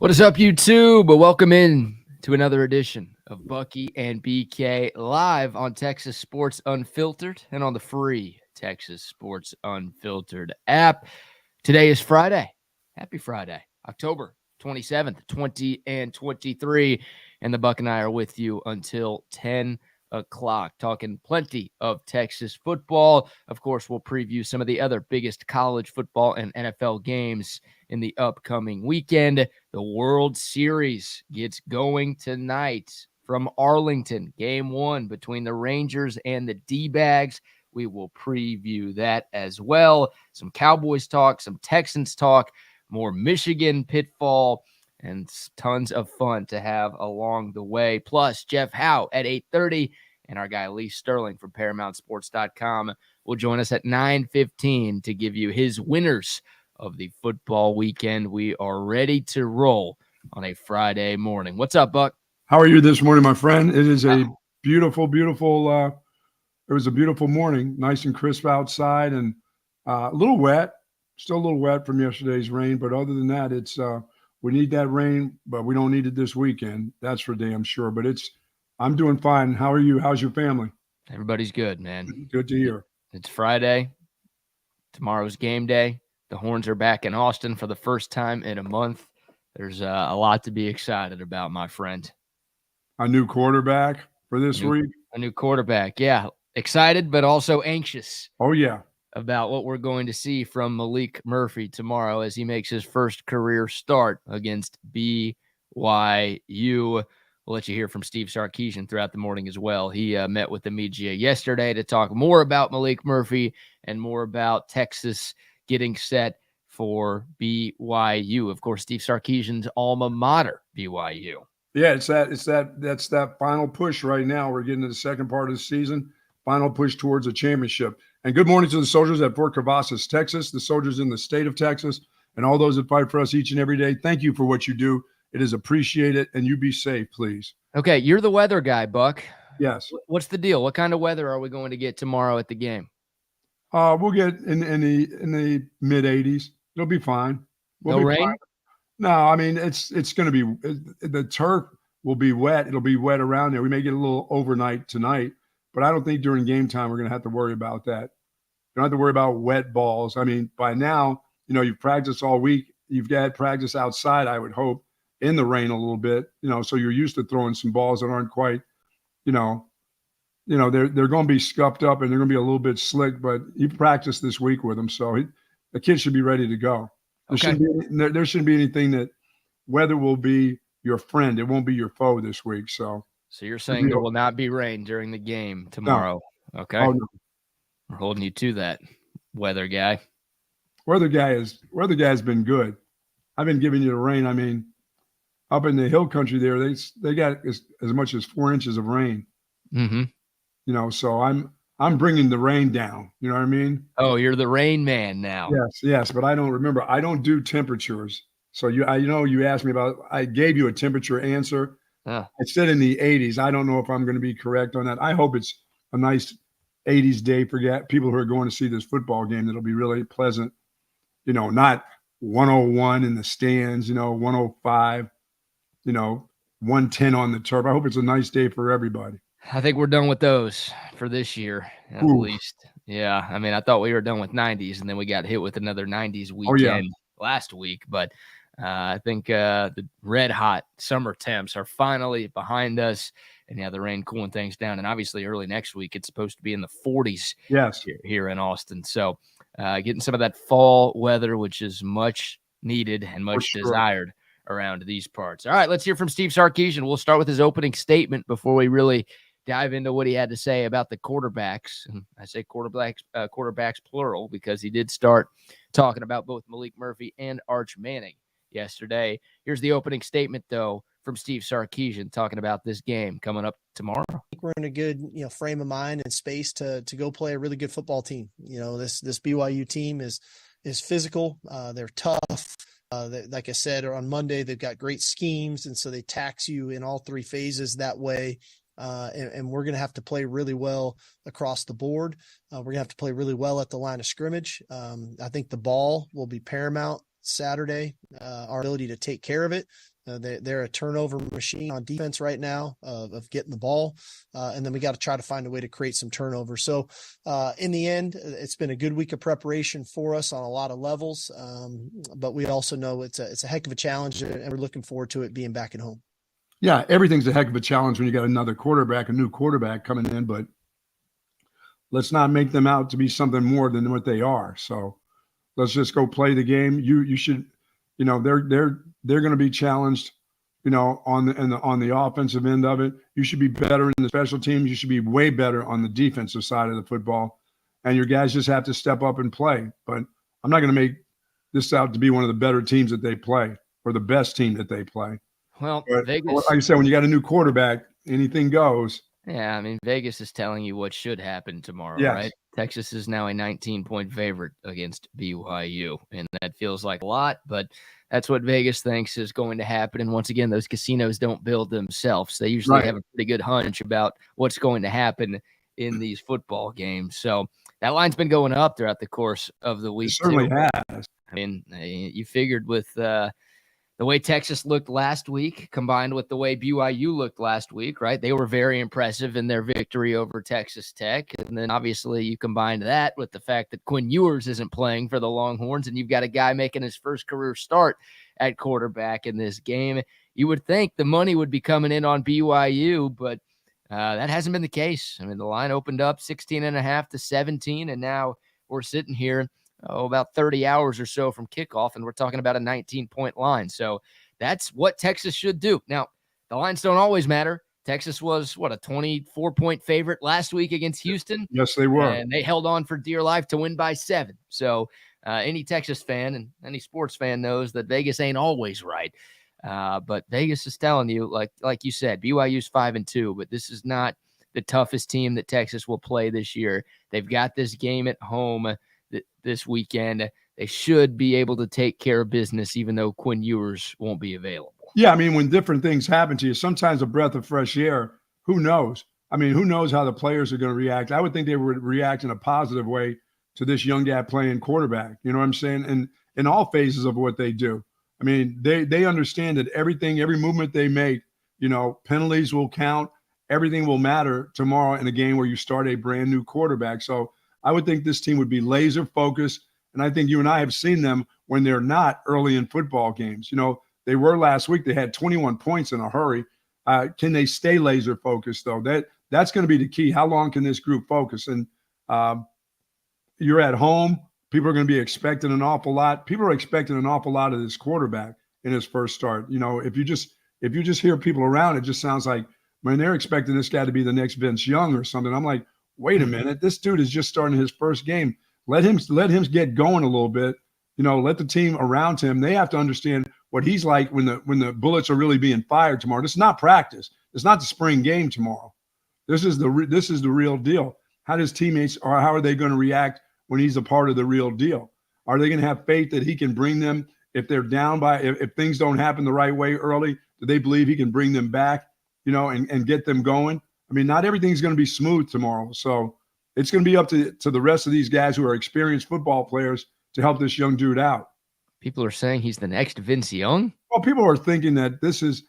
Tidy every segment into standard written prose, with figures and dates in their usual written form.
What is up, YouTube? Welcome in to another edition of Bucky and BK live on Texas Sports Unfiltered and on the free Texas Sports Unfiltered app. Today is Friday. Happy Friday, October 27th, 2023. And the Buck and I are with you until 10 o'clock, talking plenty of Texas football. Of course, we'll preview some of the other biggest college football and NFL games in the upcoming weekend. The World Series gets going tonight from Arlington. Game 1 between the Rangers and the D-Bags. We will preview that as well. Some Cowboys talk, some Texans talk, more Michigan pitfall, and tons of fun to have along the way. Plus, Jeff Howe at 8:30 and our guy Lee Sterling from ParamountSports.com will join us at 9:15 to give you his winners of the football weekend. We are ready to roll on a Friday morning. What's up, Buck? How are you this morning, my friend? It is a beautiful it was a beautiful morning, nice and crisp outside and a little wet, still a little wet from yesterday's rain. But other than that, it's we need that rain, but we don't need it this weekend. That's for damn sure. But I'm doing fine. How are you? How's your family? Everybody's good, man. Good to hear. It's Friday. Tomorrow's game day. The Horns are back in Austin for the first time in a month. There's a lot to be excited about, my friend. A new quarterback for this week? A new quarterback, yeah. Excited, but also anxious. Oh, yeah. About what we're going to see from Maalik Murphy tomorrow as he makes his first career start against BYU. We'll let you hear from Steve Sarkeesian throughout the morning as well. He met with the media yesterday to talk more about Maalik Murphy and more about Texas getting set for BYU. Of course, Steve Sarkeesian's alma mater, BYU. Yeah, that's that final push right now. We're getting to the second part of the season, final push towards a championship. And good morning to the soldiers at Fort Cavazos, Texas, the soldiers in the state of Texas, and all those that fight for us each and every day. Thank you for what you do. It is appreciated, and you be safe, please. Okay, you're the weather guy, Buck. Yes. What's the deal? What kind of weather are we going to get tomorrow at the game? We'll get in the mid 80s. It'll be fine. No rain? Fine. No, I mean it's going to be the turf will be wet. It'll be wet around there. We may get a little overnight tonight, but I don't think during game time we're going to have to worry about that. You don't have to worry about wet balls. I mean, by now, you've practiced all week. You've got practice outside, I would hope, in the rain a little bit. So you're used to throwing some balls that aren't quite, they're going to be scuffed up and they're going to be a little bit slick, but he practiced this week with them. So the kid should be ready to go. There shouldn't be anything that weather will be your friend. It won't be your foe this week. So you're saying there will not be rain during the game tomorrow. No. Okay. Oh, no. We're holding you to that, weather guy. Weather guy has been good. I've been giving you the rain. I mean, up in the hill country there, they got as much as 4 inches of rain. Mm-hmm. So I'm bringing the rain down. You know what I mean? Oh, you're the rain man now. Yes, but I don't do temperatures. So you asked me about. I gave you a temperature answer. I said in the 80s. I don't know if I'm going to be correct on that. I hope it's a nice 80s day for people who are going to see this football game. That'll be really pleasant. Not 101 in the stands. 105. 110 on the turf. I hope it's a nice day for everybody. I think we're done with those for this year, at least. Yeah, I mean, I thought we were done with 90s, and then we got hit with another 90s weekend last week. But I think the red-hot summer temps are finally behind us. And, the rain cooling things down. And obviously early next week, it's supposed to be in the 40s here in Austin. So getting some of that fall weather, which is much needed and much desired around these parts. All right, let's hear from Steve Sarkeesian. We'll start with his opening statement before we really dive into what he had to say about the quarterbacks. And I say quarterbacks plural because he did start talking about both Maalik Murphy and Arch Manning yesterday. Here's the opening statement, though, from Steve Sarkeesian talking about this game coming up tomorrow. I think we're in a good, frame of mind and space to go play a really good football team. This BYU team is physical. They're tough. Like I said, on Monday, they've got great schemes, and so they tax you in all three phases that way. And we're going to have to play really well across the board. We're going to have to play really well at the line of scrimmage. I think the ball will be paramount Saturday, our ability to take care of it. They're a turnover machine on defense right now of getting the ball. And then we got to try to find a way to create some turnover. So in the end, it's been a good week of preparation for us on a lot of levels. But we also know it's a heck of a challenge, and we're looking forward to it being back at home. Yeah, everything's a heck of a challenge when you got another quarterback, a new quarterback coming in, but let's not make them out to be something more than what they are. So let's just go play the game. You should, they're going to be challenged, on the offensive end of it. You should be better in the special teams. You should be way better on the defensive side of the football, and your guys just have to step up and play. But I'm not going to make this out to be one of the better teams that they play or the best team that they play. Well, Vegas, like I said, when you got a new quarterback, anything goes. Yeah, I mean, Vegas is telling you what should happen tomorrow, yes. Right? Texas is now a 19-point favorite against BYU, and that feels like a lot, but that's what Vegas thinks is going to happen. And once again, those casinos don't build themselves. They usually have a pretty good hunch about what's going to happen in these football games. So that line's been going up throughout the course of the week. It certainly has. I mean, you figured with the way Texas looked last week combined with the way BYU looked last week, right? They were very impressive in their victory over Texas Tech. And then obviously you combine that with the fact that Quinn Ewers isn't playing for the Longhorns, and you've got a guy making his first career start at quarterback in this game. You would think the money would be coming in on BYU, but that hasn't been the case. I mean, the line opened up 16.5 to 17, and now we're sitting here about 30 hours or so from kickoff, and we're talking about a 19-point line. So that's what Texas should do. Now, the lines don't always matter. Texas was, a 24-point favorite last week against Houston? Yes, they were. And they held on for dear life to win by 7. So any Texas fan and any sports fan knows that Vegas ain't always right. But Vegas is telling you, like you said, BYU's 5-2, but this is not the toughest team that Texas will play this year. They've got this game at home this weekend. They should be able to take care of business, even though Quinn Ewers won't be available. Yeah, I mean, when different things happen to you, sometimes a breath of fresh air, who knows? I mean, who knows how the players are going to react? I would think they would react in a positive way to this young guy playing quarterback. You know what I'm saying? And in all phases of what they do. I mean, they understand that every movement they make, penalties will count. Everything will matter tomorrow in a game where you start a brand new quarterback. So I would think this team would be laser focused. And I think you and I have seen them when they're not early in football games. They were last week. They had 21 points in a hurry. Can they stay laser focused, though? That's going to be the key. How long can this group focus? And you're at home. People are going to be expecting an awful lot. People are expecting an awful lot of this quarterback in his first start. If you just hear people around, it just sounds like, man, they're expecting this guy to be the next Vince Young or something. I'm like, wait a minute, this dude is just starting his first game. Let him get going a little bit. Let the team around him. They have to understand what he's like when the bullets are really being fired tomorrow. This is not practice. It's not the spring game tomorrow. This is the real deal. How does teammates, or how are they going to react when he's a part of the real deal? Are they going to have faith that he can bring them if they're down if things don't happen the right way early? Do they believe he can bring them back, and get them going? I mean, not everything's going to be smooth tomorrow. So it's going to be up to the rest of these guys who are experienced football players to help this young dude out. People are saying he's the next Vince Young? Well, people are thinking that this is,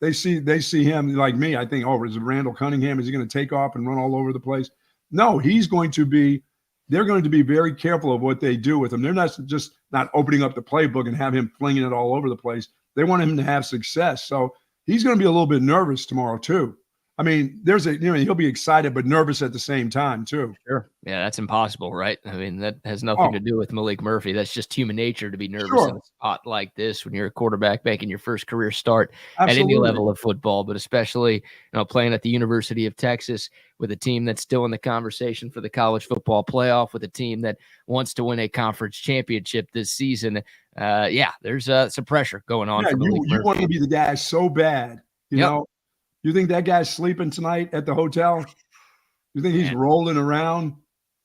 they see him like me. I think, is it Randall Cunningham? Is he going to take off and run all over the place? No, they're going to be very careful of what they do with him. They're not opening up the playbook and have him flinging it all over the place. They want him to have success. So he's going to be a little bit nervous tomorrow too. I mean, he'll be excited but nervous at the same time too. Sure. Yeah, that's impossible, right? I mean, that has nothing to do with Maalik Murphy. That's just human nature to be nervous in a spot like this when you're a quarterback making your first career start at any level of football, but especially playing at the University of Texas with a team that's still in the conversation for the college football playoff, with a team that wants to win a conference championship this season. There's some pressure going on. For you want to be the guy so bad, you know. You think that guy's sleeping tonight at the hotel? You think he's rolling around,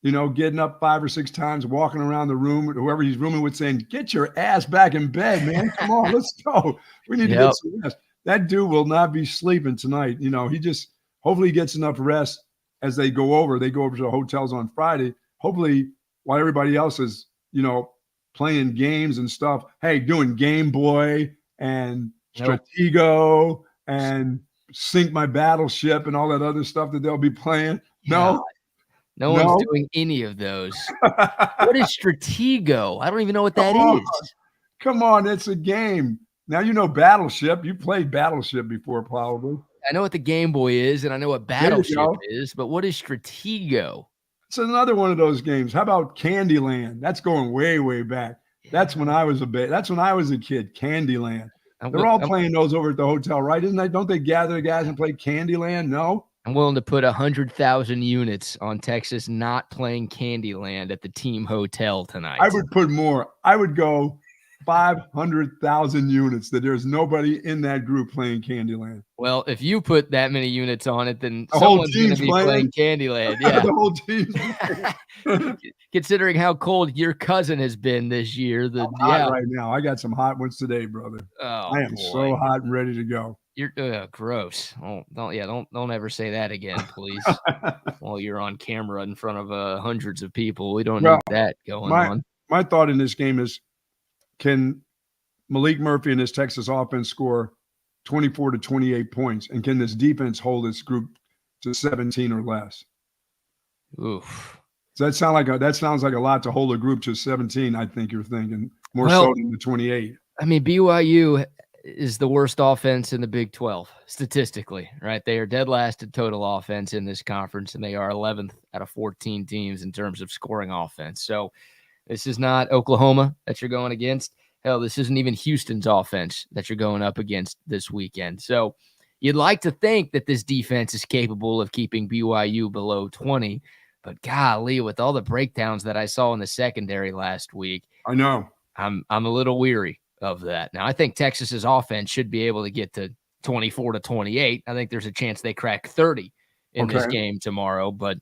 getting up 5 or 6 times, walking around the room, whoever he's rooming with, saying, "Get your ass back in bed, man. Come on, let's go. We need to get some rest." That dude will not be sleeping tonight. He just hopefully gets enough rest as they go over. They go over to the hotels on Friday. Hopefully, while everybody else is, playing games and stuff, doing Game Boy and Stratego and Sink My Battleship and all that other stuff that they'll be playing. No. No one's doing any of those. What is Stratego? I don't even know what that is. Come on, it's a game. Now you know Battleship. You played Battleship before, probably. I know what the Game Boy is, and I know what Battleship is, but what is Stratego? It's another one of those games. How about Candyland? That's going way, way back. That's when I was That's when I was a kid. Candyland. They're all playing those over at the hotel, right? Isn't that? Don't they gather guys and play Candyland? No. I'm willing to put 100,000 units on Texas not playing Candyland at the team hotel tonight. I would put more. I would go 500,000 units that there's nobody in that group playing Candyland. Well, if you put that many units on it, then someone's going to be playing Candyland. Yeah, the whole team. Considering how cold your cousin has been this year, I'm hot right now. I got some hot ones today, brother. Oh, I am so hot and ready to go. You're gross. Oh, don't ever say that again, please. While you're on camera in front of hundreds of people, we don't need that going on. My thought in this game is, can Maalik Murphy and his Texas offense score 24 to 28 points? And can this defense hold this group to 17 or less? Oof. Does that sounds like a lot to hold a group to 17, I think you're thinking. More so than the 28. I mean, BYU is the worst offense in the Big 12, statistically, right? They are dead last in total offense in this conference, and they are 11th out of 14 teams in terms of scoring offense. So this is not Oklahoma that you're going against. Hell, this isn't even Houston's offense that you're going up against this weekend. So you'd like to think that this defense is capable of keeping BYU below 20, but golly, with all the breakdowns that I saw in the secondary last week, I know I'm a little weary of that. Now, I think Texas's offense should be able to get to 24 to 28. I think there's a chance they crack 30 in this game tomorrow, but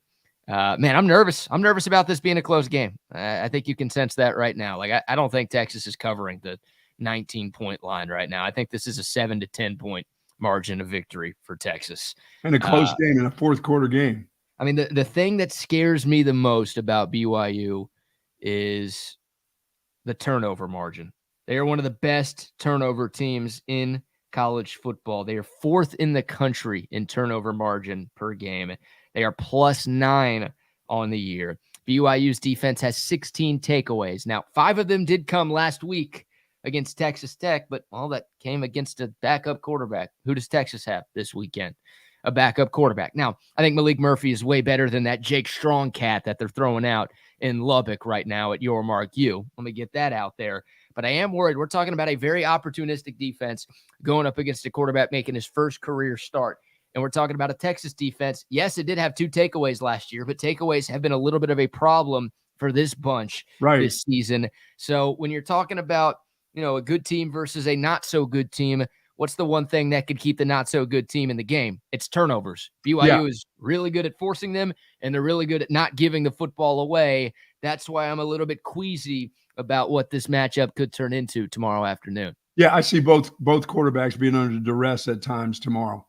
man, I'm nervous. I'm nervous about this being a close game. I think you can sense that right now. Like, I don't think Texas is covering the 19-point line right now. I think this is a 7 to 10-point margin of victory for Texas. And a close game in a fourth quarter game. I mean, the thing that scares me the most about BYU is the turnover margin. They are one of the best turnover teams in college football. They are fourth in the country in turnover margin per game. They are +9 on the year. BYU's defense has 16 takeaways. Now, 5 of them did come last week against Texas Tech, but all that came against a backup quarterback. Who does Texas have this weekend? A backup quarterback. Now, I think Maalik Murphy is way better than that Jake Strong cat that they're throwing out in Lubbock right now at Your Mark U. Let me get that out there. But I am worried. We're talking about a very opportunistic defense going up against a quarterback making his first career start. And we're talking about a Texas defense. Yes, it did have 2 takeaways last year, but takeaways have been a little bit of a problem for this bunch this season. So when you're talking about, a good team versus a not so good team, what's the one thing that could keep the not so good team in the game? It's turnovers. BYU is really good at forcing them, and they're really good at not giving the football away. That's why I'm a little bit queasy about what this matchup could turn into tomorrow afternoon. Yeah, I see both quarterbacks being under duress at times tomorrow.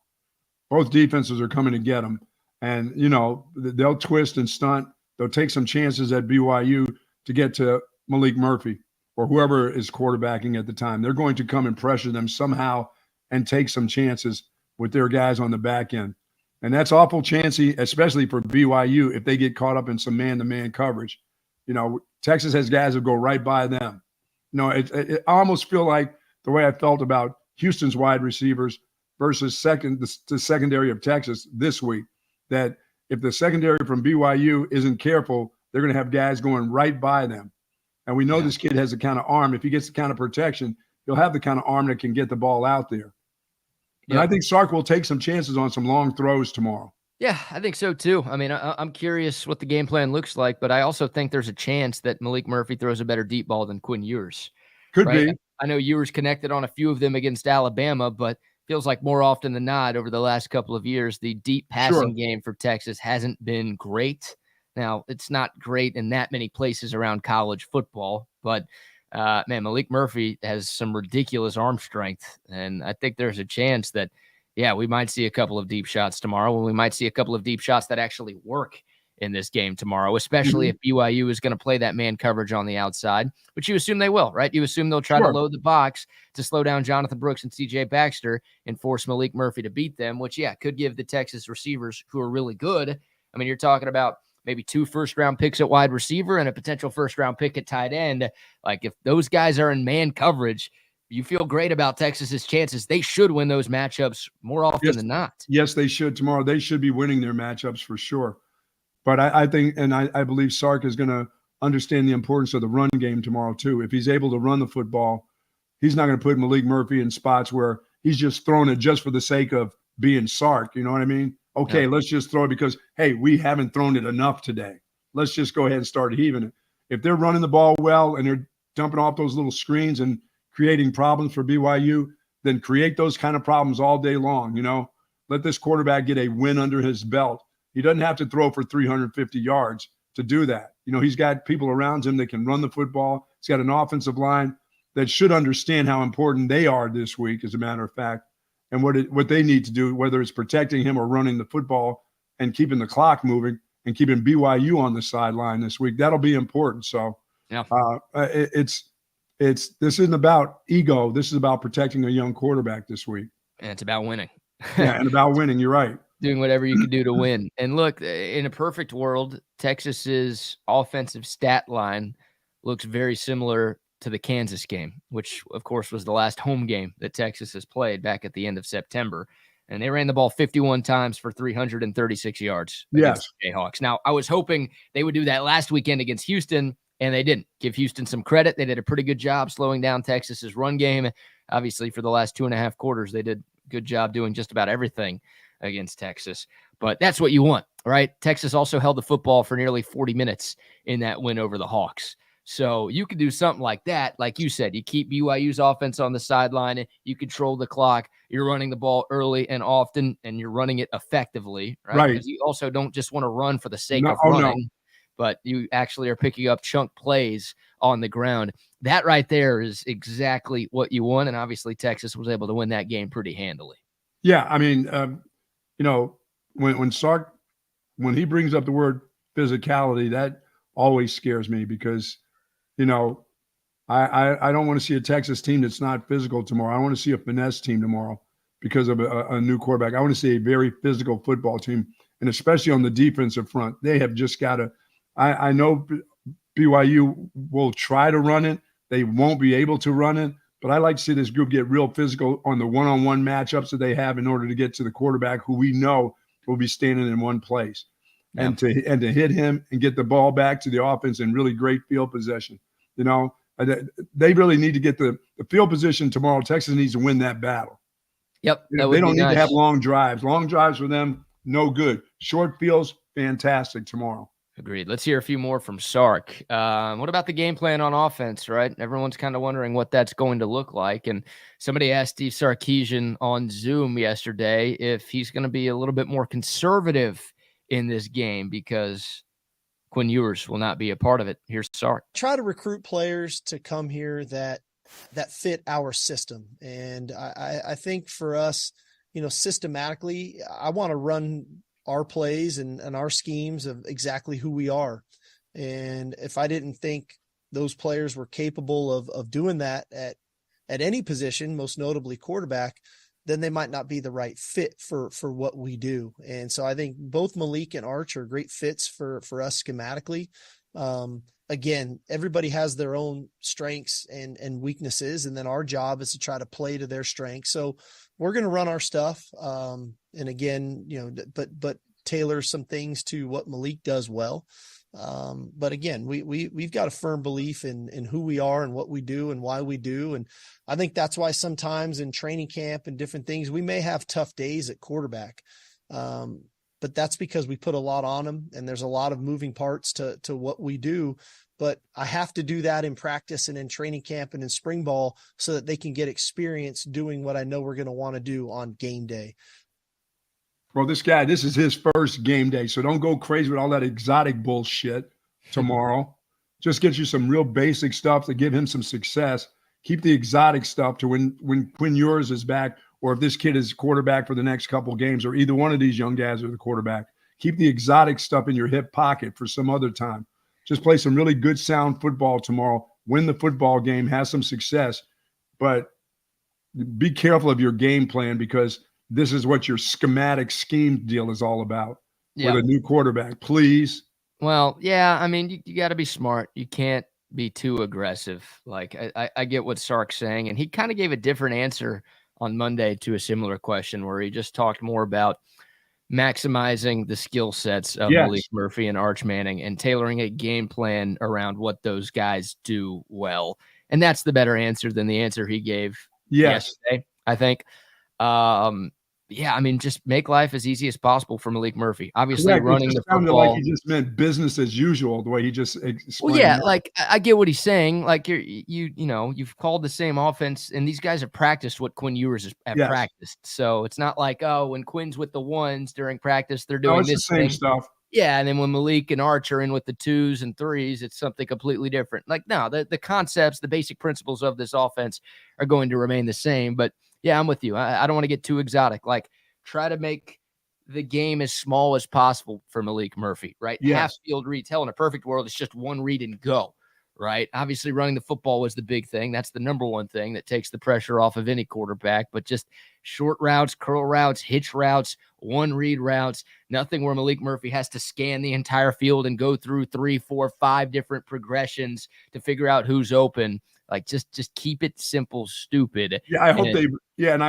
Both defenses are coming to get them. And, they'll twist and stunt. They'll take some chances at BYU to get to Maalik Murphy or whoever is quarterbacking at the time. They're going to come and pressure them somehow and take some chances with their guys on the back end. And that's awful chancy, especially for BYU if they get caught up in some man-to-man coverage. Texas has guys that go right by them. I almost feel like the way I felt about Houston's wide receivers versus the secondary of Texas this week, that if the secondary from BYU isn't careful, they're going to have guys going right by them. And we know this kid has the kind of arm. If he gets the kind of protection, he'll have the kind of arm that can get the ball out there. And I think Sark will take some chances on some long throws tomorrow. Yeah, I think so too. I mean, I'm curious what the game plan looks like, but I also think there's a chance that Maalik Murphy throws a better deep ball than Quinn Ewers. Could be. I know Ewers connected on a few of them against Alabama, but feels like more often than not over the last couple of years, the deep passing game for Texas hasn't been great. Now, it's not great in that many places around college football, but Maalik Murphy has some ridiculous arm strength, and I think there's a chance that, we might see a couple of deep shots tomorrow, and we might see a couple of deep shots that actually work in this game tomorrow, especially if BYU is going to play that man coverage on the outside, which you assume they will, right? You assume they'll try to load the box to slow down Jonathan Brooks and CJ Baxter and force Maalik Murphy to beat them, which, could give the Texas receivers, who are really good. I mean, you're talking about maybe 2 first-round picks at wide receiver and a potential first-round pick at tight end. Like, if those guys are in man coverage, you feel great about Texas's chances. They should win those matchups more often than not. Yes, they should tomorrow. They should be winning their matchups for sure. But I think, and I believe Sark is going to understand the importance of the run game tomorrow too. If he's able to run the football, he's not going to put Maalik Murphy in spots where he's just throwing it just for the sake of being Sark. You know what I mean? Okay, let's just throw it because, hey, we haven't thrown it enough today. Let's just go ahead and start heaving it. If they're running the ball well and they're dumping off those little screens and creating problems for BYU, then create those kind of problems all day long. Let this quarterback get a win under his belt. He doesn't have to throw for 350 yards to do that. He's got people around him that can run the football. He's got an offensive line that should understand how important they are this week, as a matter of fact, and what they need to do, whether it's protecting him or running the football and keeping the clock moving and keeping BYU on the sideline this week. That'll be important. So this isn't about ego. This is about protecting a young quarterback this week. And it's about winning. And about winning. You're right. Doing whatever you can do to win. And look, in a perfect world, Texas's offensive stat line looks very similar to the Kansas game, which, of course, was the last home game that Texas has played back at the end of September. And they ran the ball 51 times for 336 yards against the Jayhawks. Now, I was hoping they would do that last weekend against Houston, and they didn't. Give Houston some credit. They did a pretty good job slowing down Texas's run game. Obviously, for the last 2.5 quarters, they did a good job doing just about everything against Texas. But that's what you want, right? Texas also held the football for nearly 40 minutes in that win over the Hawks. So you could do something like that. Like you said, you keep BYU's offense on the sideline, you control the clock, you're running the ball early and often, and you're running it effectively, right? Because you also don't just want to run for the sake of running, but you actually are picking up chunk plays on the ground. That right there is exactly what you want, and obviously Texas was able to win that game pretty handily. Yeah, I mean, when Sark, when he brings up the word physicality, that always scares me because, I don't want to see a Texas team that's not physical tomorrow. I want to see a finesse team tomorrow because of a new quarterback. I want to see a very physical football team, and especially on the defensive front. They have just got to – I know BYU will try to run it. They won't be able to run it. But I like to see this group get real physical on the one-on-one matchups that they have in order to get to the quarterback who we know will be standing in one place. Yeah. And to hit him and get the ball back to the offense in really great field possession. They really need to get the field position tomorrow. Texas needs to win that battle. Yep. They don't need to have long drives. Long drives for them, no good. Short fields, fantastic tomorrow. Agreed. Let's hear a few more from Sark. What about the game plan on offense, right? Everyone's kind of wondering what that's going to look like. And somebody asked Steve Sarkeesian on Zoom yesterday if he's going to be a little bit more conservative in this game because Quinn Ewers will not be a part of it. Here's Sark. Try to recruit players to come here that fit our system. And I think for us, systematically, I want to run our plays and our schemes of exactly who we are. And if I didn't think those players were capable of doing that at any position, most notably quarterback, then they might not be the right fit for what we do. And so I think both Malik and Arch are great fits for us schematically. Again, everybody has their own strengths and weaknesses, and then our job is to try to play to their strengths. So we're going to run our stuff. And again, but tailor some things to what Malik does well. But again, we've got a firm belief in who we are and what we do and why we do. And I think that's why sometimes in training camp and different things, we may have tough days at quarterback. But that's because we put a lot on them and there's a lot of moving parts to what we do. But I have to do that in practice and in training camp and in spring ball so that they can get experience doing what I know we're going to want to do on game day. Well, this is his first game day, so don't go crazy with all that exotic bullshit tomorrow. Just get you some real basic stuff to give him some success. Keep the exotic stuff to when Quinn Ewers is back, or if this kid is quarterback for the next couple games, or either one of these young guys are the quarterback. Keep the exotic stuff in your hip pocket for some other time. Just play some really good, sound football tomorrow. Win the football game, have some success, but be careful of your game plan because this is what your schematic scheme deal is all about with a new quarterback. Please. Well, yeah, I mean, you got to be smart. You can't be too aggressive. Like, I get what Sark's saying, and he kind of gave a different answer on Monday to a similar question where he just talked more about maximizing the skill sets of Maalik Murphy and Arch Manning and tailoring a game plan around what those guys do well. And that's the better answer than the answer he gave yesterday, I think. Yeah, I mean, just make life as easy as possible for Maalik Murphy. Obviously, running the football. Like he just meant business as usual, the way he just explained. Well, yeah, like I get what he's saying. Like you've called the same offense, and these guys have practiced what Quinn Ewers have practiced. So it's not like, oh, when Quinn's with the ones during practice, they're doing this the same stuff. Yeah, and then when Malik and Arch are in with the 2s and 3s, it's something completely different. Like, no, the concepts, the basic principles of this offense are going to remain the same. But yeah, I'm with you. I don't want to get too exotic. Like, try to make the game as small as possible for Maalik Murphy, right? Half field reads. Hell, in a perfect world, it's just one read and go, right? Obviously, running the football was the big thing. That's the number one thing that takes the pressure off of any quarterback. But just short routes, curl routes, hitch routes, one read routes, nothing where Maalik Murphy has to scan the entire field and go through 3, 4, 5 different progressions to figure out who's open. Like, just keep it simple, stupid. Yeah, I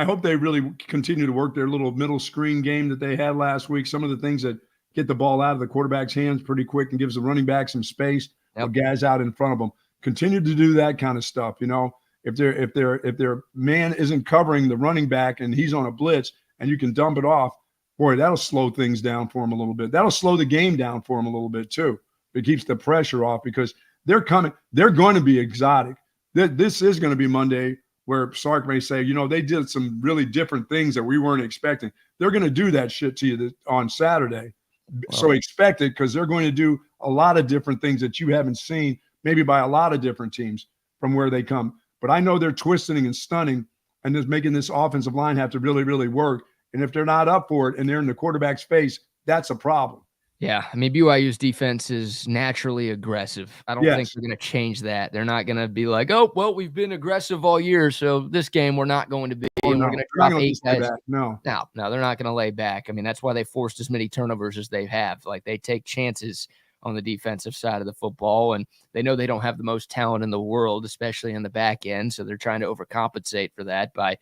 hope they really continue to work their little middle screen game that they had last week. Some of the things that get the ball out of the quarterback's hands pretty quick and gives the running back some space or guys out in front of them. Continue to do that kind of stuff. You know, if their man isn't covering the running back and he's on a blitz and you can dump it off, boy, that'll slow things down for him a little bit. That'll slow the game down for him a little bit too. It keeps the pressure off because they're coming. They're going to be exotic. This is going to be Monday where Sark may say, you know, they did some really different things that we weren't expecting. They're going to do that shit to you on Saturday. Wow. So expect it because they're going to do a lot of different things that you haven't seen, maybe by a lot of different teams from where they come. But I know they're twisting and stunning and just making this offensive line have to really, really work. And if they're not up for it and they're in the quarterback's face, that's a problem. Yeah, I mean, BYU's defense is naturally aggressive. I don't think they're going to change that. They're not going to be like, oh, well, we've been aggressive all year, so this game we're not going to be. Oh, and no. We're going to drop 8 guys. No, they're not going to lay back. I mean, that's why they forced as many turnovers as they have. Like, they take chances on the defensive side of the football, and they know they don't have the most talent in the world, especially in the back end, so they're trying to overcompensate for that by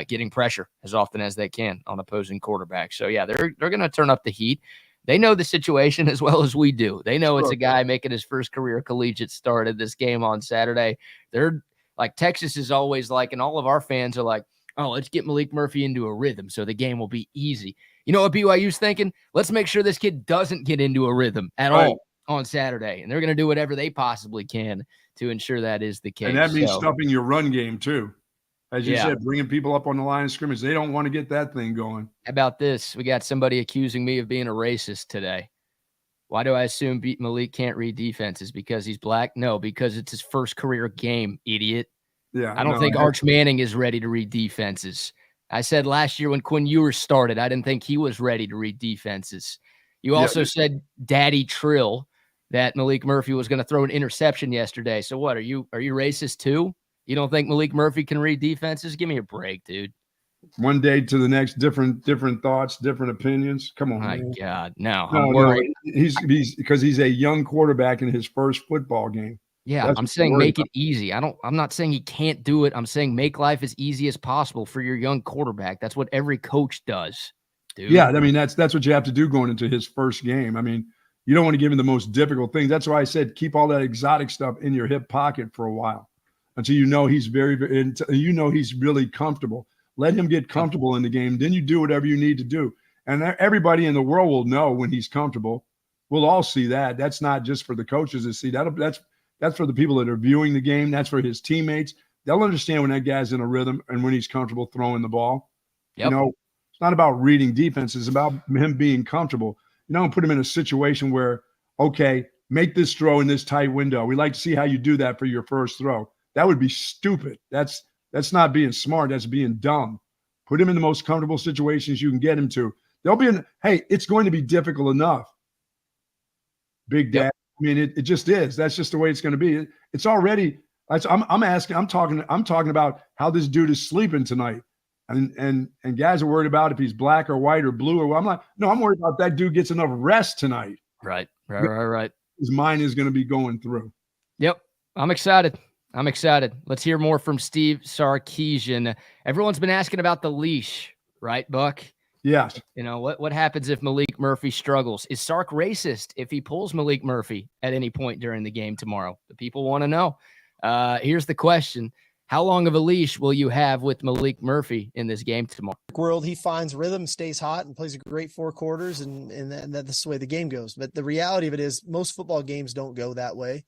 getting pressure as often as they can on opposing quarterbacks. So, yeah, they're going to turn up the heat. They know the situation as well as we do. They know it's a guy making his first career collegiate start at this game on Saturday. They're like, Texas is always like, and all of our fans are like, oh, let's get Maalik Murphy into a rhythm so the game will be easy. You know what BYU's thinking? Let's make sure this kid doesn't get into a rhythm at all on Saturday. And they're going to do whatever they possibly can to ensure that is the case. And that means stopping your run game too. As you said, bringing people up on the line of scrimmage. They don't want to get that thing going. How about this? We got somebody accusing me of being a racist today. Why do I assume Malik can't read defenses? Because he's black? No, because it's his first career game, idiot. Yeah, I don't think Arch Manning is ready to read defenses. I said last year when Quinn Ewers started, I didn't think he was ready to read defenses. You also said Daddy Trill that Maalik Murphy was going to throw an interception yesterday. So what, are you racist too? You don't think Maalik Murphy can read defenses? Give me a break, dude. One day to the next, different thoughts, different opinions. Come on, my man. God, no, I'm worried. He's because he's a young quarterback in his first football game. Yeah, I'm saying make it easy. I'm not saying he can't do it. I'm saying make life as easy as possible for your young quarterback. That's what every coach does, dude. Yeah, I mean that's what you have to do going into his first game. I mean, you don't want to give him the most difficult things. That's why I said keep all that exotic stuff in your hip pocket for a while. Until you know he's he's really comfortable. Let him get comfortable in the game. Then you do whatever you need to do. And everybody in the world will know when he's comfortable. We'll all see that. That's not just for the coaches to see. That's for the people that are viewing the game. That's for his teammates. They'll understand when that guy's in a rhythm and when he's comfortable throwing the ball. Yep. You know, it's not about reading defense. It's about him being comfortable. You don't put him in a situation where, okay, make this throw in this tight window. We like to see how you do that for your first throw. That would be stupid. That's not being smart. That's being dumb. Put him in the most comfortable situations you can get him to. They'll be in. Hey, it's going to be difficult enough. Big Dad. Yep. I mean, it just is. That's just the way it's going to be. It's already. I'm talking about how this dude is sleeping tonight, and guys are worried about if he's black or white or blue or what. I'm like, no, I'm worried about that dude gets enough rest tonight. Right. His mind is going to be going through. Yep, I'm excited. Let's hear more from Steve Sarkeesian. Everyone's been asking about the leash, right, Buck? Yes. You know, what happens if Maalik Murphy struggles? Is Sark racist if he pulls Maalik Murphy at any point during the game tomorrow? The people want to know. Here's the question. How long of a leash will you have with Maalik Murphy in this game tomorrow? World, he finds rhythm, stays hot, and plays a great 4 quarters, and that's the way the game goes. But the reality of it is most football games don't go that way.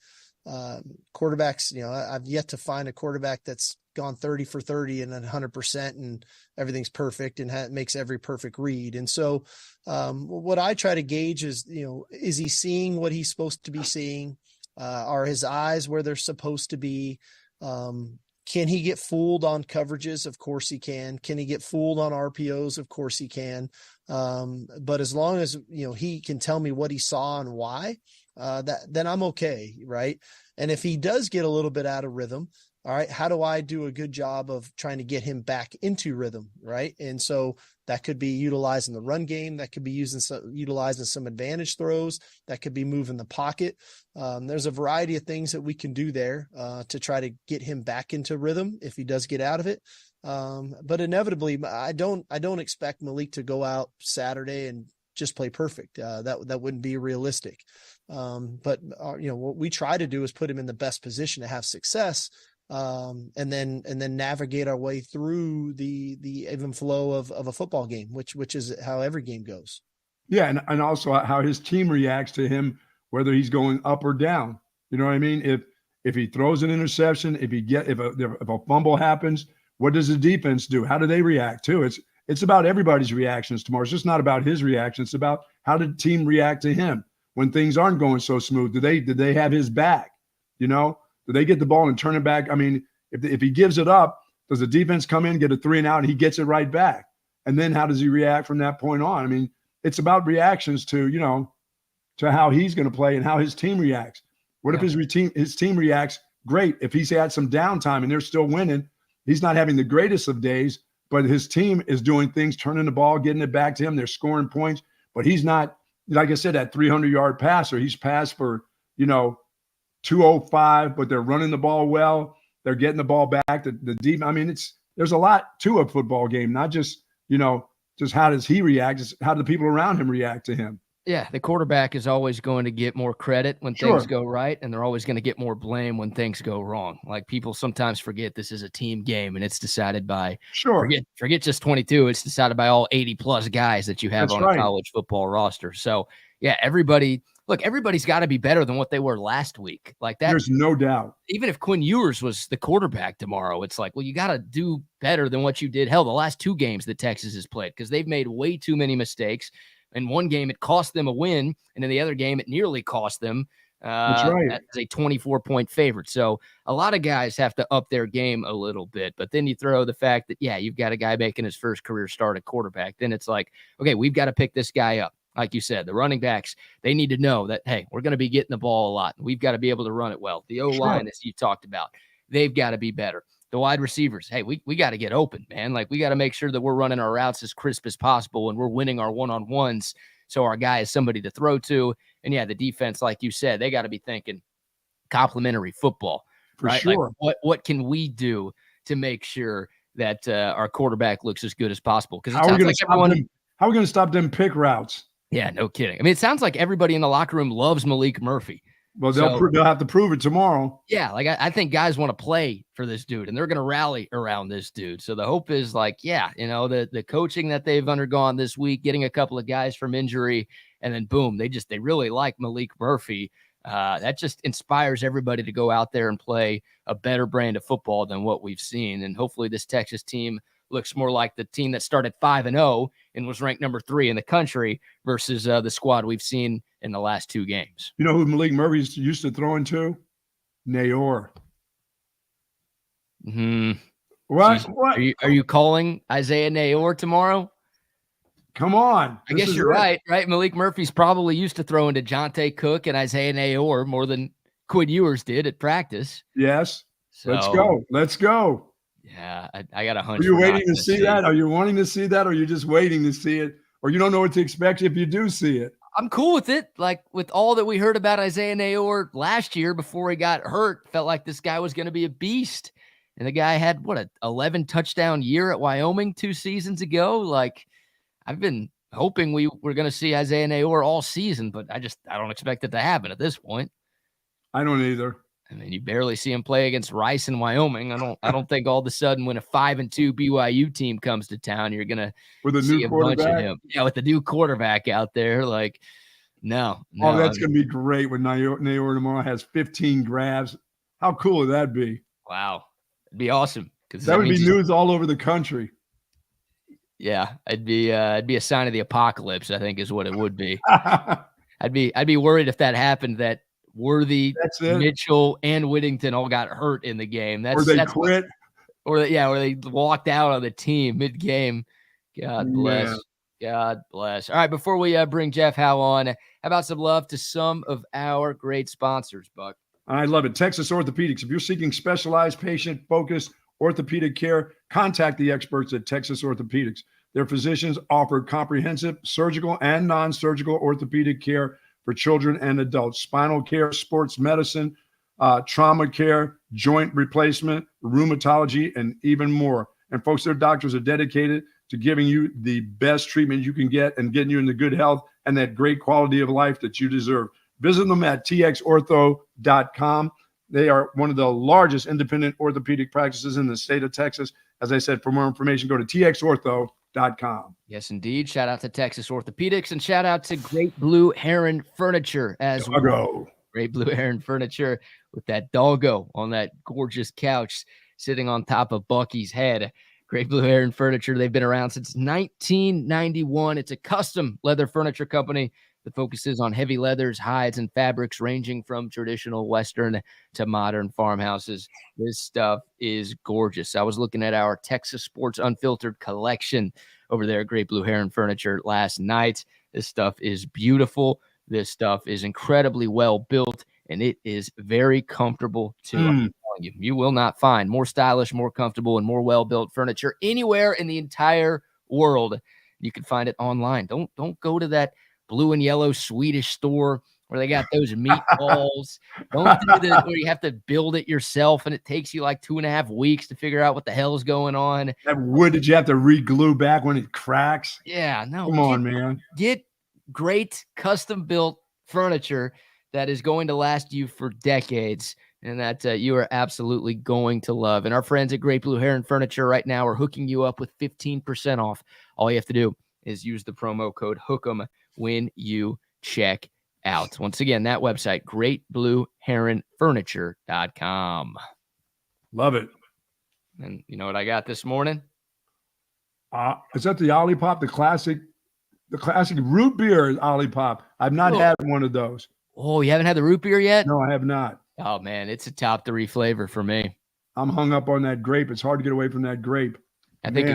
Quarterbacks, you know, I've yet to find a quarterback that's gone 30 for 30 and 100% and everything's perfect and makes every perfect read. And so what I try to gauge is, you know, is he seeing what he's supposed to be seeing? Are his eyes where they're supposed to be? Can he get fooled on coverages? Of course he can. Can he get fooled on RPOs? Of course he can. But as long as, you know, he can tell me what he saw and why, then I'm okay. Right. And if he does get a little bit out of rhythm, all right, how do I do a good job of trying to get him back into rhythm? Right. And so that could be utilizing the run game. That could be utilizing some advantage throws. That could be moving the pocket. There's a variety of things that we can do there to try to get him back into rhythm if he does get out of it. But inevitably, I don't expect Malik to go out Saturday and just play perfect. That wouldn't be realistic. But you know, what we try to do is put him in the best position to have success. And then navigate our way through the even flow of a football game, which is how every game goes. Yeah, and also how his team reacts to him, whether he's going up or down. You know what I mean? If he throws an interception, if a fumble happens, what does the defense do? How do they react too? It's about everybody's reactions tomorrow. It's just not about his reaction. It's about how did the team react to him when things aren't going so smooth. Did they have his back? You know? Do they get the ball and turn it back? I mean, if he gives it up, does the defense come in, get a 3 and out, and he gets it right back? And then how does he react from that point on? I mean, it's about reactions to, you know, to how he's going to play and how his team reacts. What if his team reacts great? If he's had some downtime and they're still winning, he's not having the greatest of days, but his team is doing things, turning the ball, getting it back to him. They're scoring points, but he's not, like I said, that 300-yard passer. He's passed for, you know, 205, but they're running the ball well. They're getting the ball back. The deep. I mean, there's a lot to a football game, not just, you know, just how does he react, just how do the people around him react to him. Yeah, the quarterback is always going to get more credit when things go right, and they're always going to get more blame when things go wrong. Like, people sometimes forget this is a team game, and it's decided by forget just 22. It's decided by all 80-plus guys that you have on a college football roster. So, yeah, everybody's got to be better than what they were last week. Like that. There's no doubt. Even if Quinn Ewers was the quarterback tomorrow, it's like, well, you got to do better than what you did. Hell, the last 2 games that Texas has played, because they've made way too many mistakes. In one game, it cost them a win, and in the other game, it nearly cost them as a 24-point favorite. So a lot of guys have to up their game a little bit. But then you throw the fact that, yeah, you've got a guy making his first career start at quarterback. Then it's like, okay, we've got to pick this guy up. Like you said, the running backs, they need to know that, hey, we're going to be getting the ball a lot. We've got to be able to run it well. The O-line, as you talked about, they've got to be better. The wide receivers, hey, we got to get open, man. Like, we got to make sure that we're running our routes as crisp as possible and we're winning our one-on-ones so our guy is somebody to throw to. And, yeah, the defense, like you said, they got to be thinking complimentary football. For right? sure. Like, what can we do to make sure that our quarterback looks as good as possible? Because how are we going to stop them pick routes? Yeah, no kidding. I mean, it sounds like everybody in the locker room loves Maalik Murphy. Well, they'll have to prove it tomorrow. Yeah, like I think guys want to play for this dude, and they're going to rally around this dude. So the hope is, like, yeah, you know, the coaching that they've undergone this week, getting a couple of guys from injury, and then boom, they really like Maalik Murphy. That just inspires everybody to go out there and play a better brand of football than what we've seen. And hopefully this Texas team looks more like the team that started 5-0 and was ranked number 3 in the country versus the squad we've seen in the last 2 games. You know who Maalik Murphy's used to throwing to? Nayor. Hmm. What? Are you calling Isaiah Nayor tomorrow? Come on. I guess you're right? Maalik Murphy's probably used to throwing to Jonte Cook and Isaiah Nayor more than Quinn Ewers did at practice. Yes. So, Let's go. Yeah, I got a hunch. Are you waiting to see that? Are you wanting to see that? Or are you just waiting to see it? Or you don't know what to expect if you do see it? I'm cool with it. Like, with all that we heard about Isaiah Nayor last year before he got hurt, felt like this guy was going to be a beast. And the guy had, what, 11 touchdown year at Wyoming 2 seasons ago? Like, I've been hoping we were going to see Isaiah Nayor all season, but I don't expect it to happen at this point. I don't either. I mean, you barely see him play against Rice in Wyoming. I don't think all of a sudden when a 5-2 BYU team comes to town, you're gonna with a new quarterback. Him. Yeah, with the new quarterback out there, like no. Oh, that's gonna be great when Nayor tomorrow has 15 grabs. How cool would that be? Wow, it'd be awesome because that would be news all over the country. Yeah, it'd be a sign of the apocalypse. I think is what it would be. I'd be worried if that happened. That Worthy, Mitchell, and Whittington all got hurt in the game. Or they quit. Or they walked out on the team mid-game. God bless. Yeah. God bless. All right, before we bring Jeff Howe on, how about some love to some of our great sponsors, Buck? I love it. Texas Orthopedics. If you're seeking specialized, patient-focused orthopedic care, contact the experts at Texas Orthopedics. Their physicians offer comprehensive surgical and non-surgical orthopedic care for children and adults, spinal care, sports medicine, trauma care, joint replacement, rheumatology, and even more. And folks, their doctors are dedicated to giving you the best treatment you can get and getting you into good health and that great quality of life that you deserve. Visit them at txortho.com. They are one of the largest independent orthopedic practices in the state of Texas. As I said, for more information, go to txortho.com. Yes, indeed. Shout out to Texas Orthopedics and shout out to Great Blue Heron Furniture as well. Great Blue Heron Furniture with that doggo on that gorgeous couch sitting on top of Bucky's head. Great Blue Heron Furniture. They've been around since 1991. It's a custom leather furniture company that focuses on heavy leathers, hides, and fabrics ranging from traditional Western to modern farmhouses. This stuff is gorgeous. I was looking at our Texas Sports Unfiltered collection over there at Great Blue Heron Furniture last night. This stuff is beautiful. This stuff is incredibly well built, and it is very comfortable too. I'm telling you, you will not find more stylish, more comfortable, and more well-built furniture anywhere in the entire world. You can find it online. Don't go to that blue and yellow Swedish store where they got those meatballs. Don't do that where you have to build it yourself and it takes you like 2.5 weeks to figure out what the hell is going on. That wood that you have to re-glue back when it cracks. Yeah, no. Come on, man. Get great custom-built furniture that is going to last you for decades and that you are absolutely going to love. And our friends at Great Blue Heron Furniture right now are hooking you up with 15% off. All you have to do is use the promo code HOOK'em when you check out. Once again, that website, greatblueheronfurniture.com. Love it. And you know what I got this morning? Is that the Olipop, the classic root beer Olipop? I've not had one of those. Oh, you haven't had the root beer yet? No, I have not. Oh, man, it's a top 3 flavor for me. I'm hung up on that grape. It's hard to get away from that grape. I think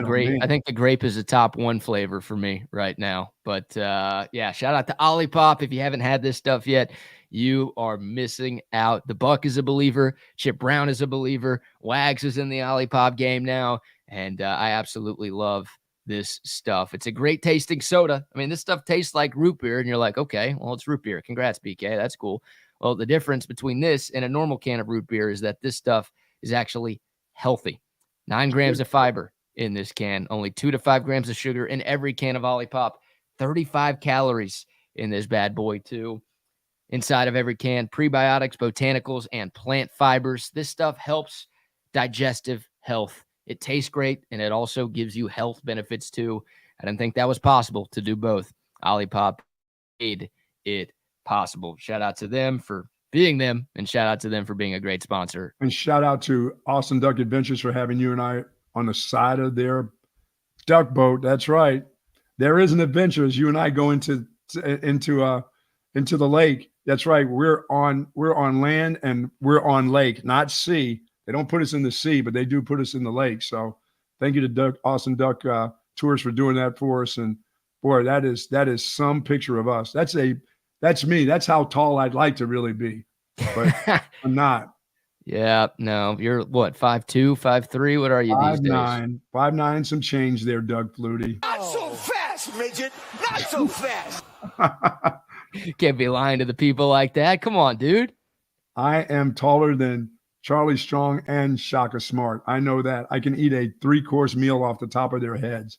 the grape is the top 1 flavor for me right now. But yeah, shout out to Olipop. If you haven't had this stuff yet, you are missing out. The Buck is a believer. Chip Brown is a believer. Wags is in the Olipop game now. And I absolutely love this stuff. It's a great tasting soda. I mean, this stuff tastes like root beer. And you're like, okay, well, it's root beer. Congrats, BK. That's cool. Well, the difference between this and a normal can of root beer is that this stuff is actually healthy. 9 grams of fiber in this can, only 2 to 5 grams of sugar in every can of Olipop, 35 calories in this bad boy too. Inside of every can, prebiotics, botanicals, and plant fibers. This stuff helps digestive health. It tastes great, and it also gives you health benefits too. I didn't think that was possible to do both. Olipop made it possible. Shout out to them for being them, and shout out to them for being a great sponsor. And shout out to Austin Duck Adventures for having you and I on the side of their duck boat. That's right. There is an adventure as you and I go into the lake. That's right. We're on land and we're on lake, not sea. They don't put us in the sea, but they do put us in the lake. So thank you to Austin Duck Tours for doing that for us. And boy, that is some picture of us. That's me. That's how tall I'd like to really be, but I'm not. Yeah, no, you're what, 5'2", 5'3"? What are you these days? 5'9", some change there, Doug Flutie. Not so fast, midget. Not so fast. You can't be lying to the people like that. Come on, dude. I am taller than Charlie Strong and Shaka Smart. I know that. I can eat a 3-course meal off the top of their heads.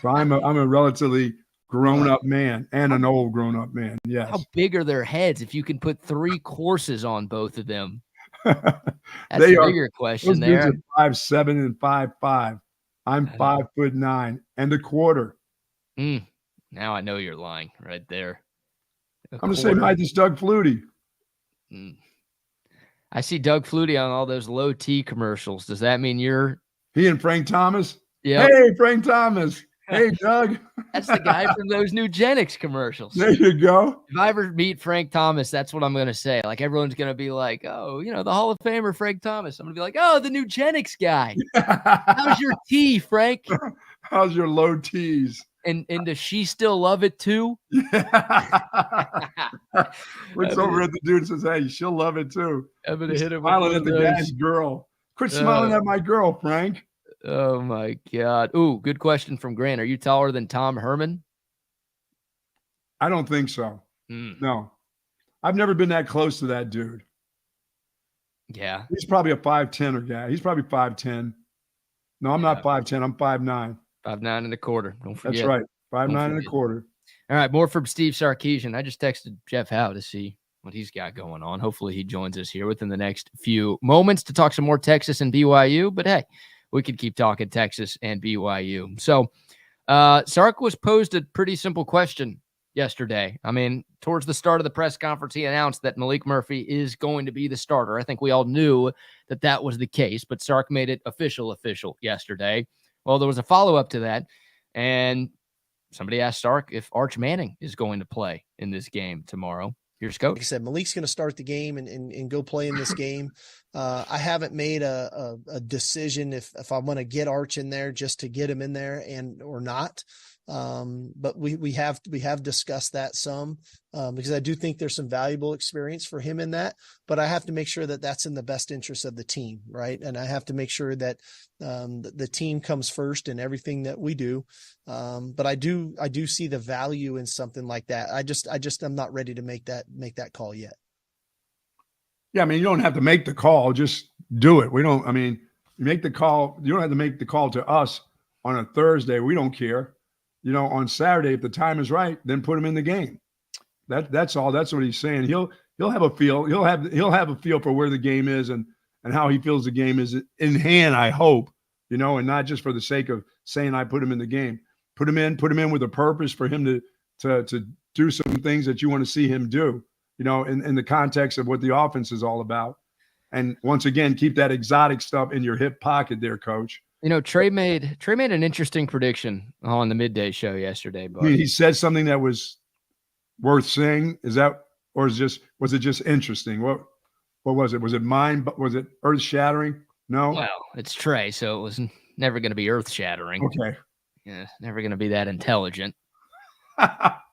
So I'm a relatively grown-up man and an old grown-up man. Yes. How big are their heads if you can put 3 courses on both of them? That's a bigger question there. 5'7" and 5'5". I'm 5'9" and a quarter. Now I know you're lying right there. I'm the same height as Doug Flutie. I see Doug Flutie on all those low T commercials. Does that mean you're he and Frank Thomas? Yeah. Hey, Frank Thomas. Hey, Doug. That's the guy from those Nugenix commercials. There you go. If I ever meet Frank Thomas, that's what I'm going to say. Like, everyone's going to be like, oh, the Hall of Famer, Frank Thomas. I'm going to be like, oh, the Nugenix guy. How's your tea, Frank? How's your low T's? And does she still love it too? Looks over at the dude and says, hey, she'll love it too. I'm going to hit him smiling at the guy's girl. Quit smiling at my girl, Frank. Oh, my God. Ooh, good question from Grant. Are you taller than Tom Herman? I don't think so. No. I've never been that close to that dude. Yeah. He's probably a 5'10" guy. He's probably 5'10". No, I'm not 5'10". I'm 5'9". 5'9" and a quarter. Don't forget. That's right. 5'9" and a quarter. All right. More from Steve Sarkeesian. I just texted Jeff Howe to see what he's got going on. Hopefully he joins us here within the next few moments to talk some more Texas and BYU. But hey, we could keep talking Texas and BYU. So Sark was posed a pretty simple question yesterday. I mean, towards the start of the press conference, he announced that Maalik Murphy is going to be the starter. I think we all knew that that was the case, but Sark made it official yesterday. Well, there was a follow-up to that, and somebody asked Sark if Arch Manning is going to play in this game tomorrow. Here's Coach. Like I said, Malik's going to start the game and go play in this game. I haven't made a decision if I want to get Arch in there just to get him in there or not. But we have discussed that some because I do think there's some valuable experience for him in that, but I have to make sure that that's in the best interest of the team. Right. And I have to make sure that the team comes first in everything that we do. But I do see the value in something like that. I'm not ready to make that call yet. Yeah. I mean, you don't have to make the call, just do it. You make the call. You don't have to make the call to us on a Thursday. We don't care. On Saturday, if the time is right, then put him in the game. That's all. That's what he's saying. He'll have a feel. He'll have a feel for where the game is and how he feels the game is in hand. I hope, and not just for the sake of saying I put him in the game. Put him in with a purpose for him to do some things that you want to see him do. In the context of what the offense is all about. And once again, keep that exotic stuff in your hip pocket there, Coach. Trey made an interesting prediction on the midday show yesterday. But he said something that was worth saying. Is that, or was it just interesting? What was it? Was it was it earth shattering? No. Well, it's Trey, so it was never going to be earth shattering. Okay. Yeah, never going to be that intelligent.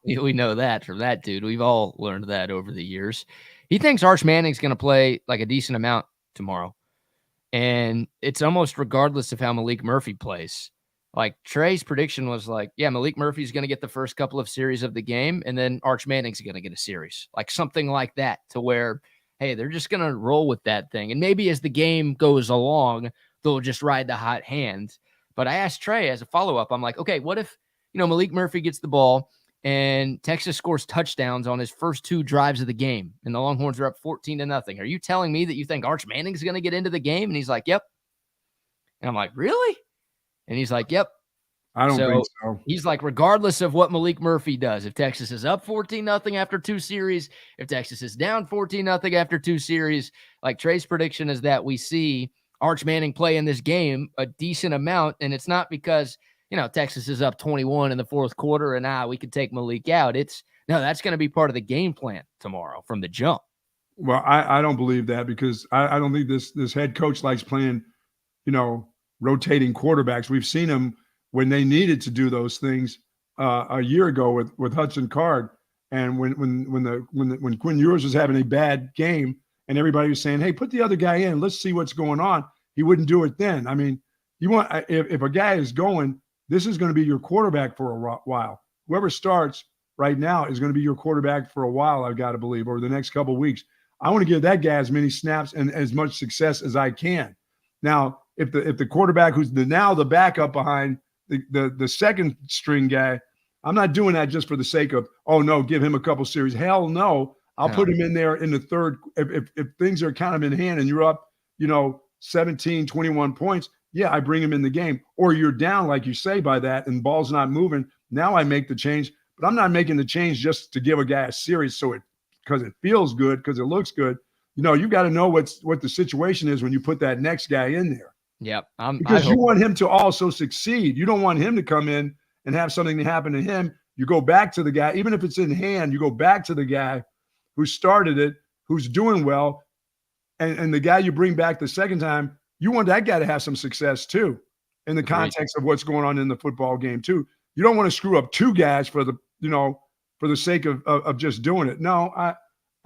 We know that from that dude. We've all learned that over the years. He thinks Arch Manning's going to play like a decent amount tomorrow. And it's almost regardless of how Maalik Murphy plays. Like Trey's prediction was like, yeah, Maalik Murphy's going to get the first couple of series of the game, and then Arch Manning's going to get a series. Like something like that, to where, hey, they're just going to roll with that thing. And maybe as the game goes along, they'll just ride the hot hand. But I asked Trey as a follow-up, I'm like, okay, what if, Maalik Murphy gets the ball and Texas scores touchdowns on his first 2 drives of the game, and the Longhorns are up 14-0. Are you telling me that you think Arch Manning's going to get into the game? And he's like, yep. And I'm like, really? And he's like, yep. I don't think so. He's like, regardless of what Maalik Murphy does, if Texas is up 14-0 after 2 series, if Texas is down 14-0 after 2 series, like Trey's prediction is that we see Arch Manning play in this game a decent amount. And it's not because Texas is up 21 in the fourth quarter and we could take Malik out. That's going to be part of the game plan tomorrow from the jump. Well, I don't believe that, because I don't think this head coach likes playing, rotating quarterbacks. We've seen him when they needed to do those things a year ago with Hudson Card, and when Quinn Ewers was having a bad game, and everybody was saying, "Hey, put the other guy in. Let's see what's going on." He wouldn't do it then. I mean, if a guy is going, this is going to be your quarterback for a while. Whoever starts right now is going to be your quarterback for a while. I've got to believe over the next couple of weeks. I want to give that guy as many snaps and as much success as I can. Now, if the quarterback who's now the backup behind the second string guy, I'm not doing that just for the sake of, oh no, give him a couple series. Hell no. I'll put him in there in the third. If things are kind of in hand and you're up, 17, 21 points, yeah, I bring him in the game. Or you're down, like you say, by that, and ball's not moving. Now I make the change, but I'm not making the change just to give a guy a series because it feels good, because it looks good. You got to know what the situation is when you put that next guy in there. Yep. Because you want him to also succeed. You don't want him to come in and have something to happen to him. You go back to the guy, even if it's in hand, you go back to the guy who started it, who's doing well, and the guy you bring back the second time, you want that guy to have some success too, in the context of what's going on in the football game too. You don't want to screw up two guys for the sake of just doing it. No,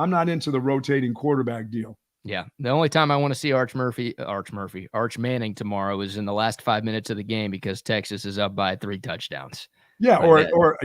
I'm not into the rotating quarterback deal. Yeah. The only time I want to see Arch Manning tomorrow is in the last 5 minutes of the game because Texas is up by 3 touchdowns. Yeah. Or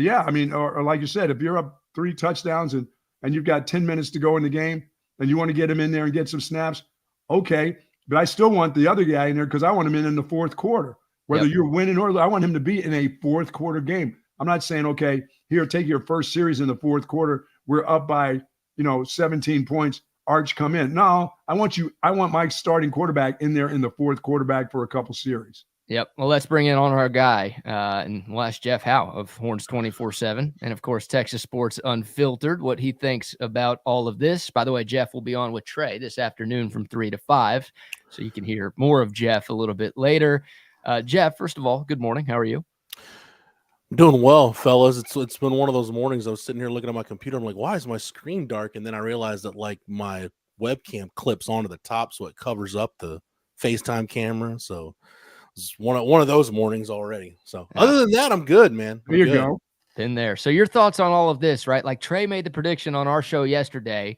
like you said, if you're up 3 touchdowns and you've got 10 minutes to go in the game and you want to get him in there and get some snaps, okay. But I still want the other guy in there because I want him in the fourth quarter. Whether you're winning or I want him to be in a fourth quarter game. I'm not saying, okay, here, take your first series in the fourth quarter. We're up by, 17 points. Arch, come in. No, I want my starting quarterback in there in the fourth quarterback for a couple series. Yep. Well, let's bring in on our guy, and we'll ask Jeff Howe of Horns 24/7, and of course Texas Sports Unfiltered, what he thinks about all of this. By the way, Jeff will be on with Trey this afternoon from 3 to 5, so you can hear more of Jeff a little bit later. Jeff, first of all, good morning. How are you? I'm doing well, fellas. It's been one of those mornings. I was sitting here looking at my computer. I'm like, why is my screen dark? And then I realized that my webcam clips onto the top, so it covers up the FaceTime camera. So it's one of those mornings already. So other than that, I'm good, man. There you go. Been there. So your thoughts on all of this, right? Like Trey made the prediction on our show yesterday,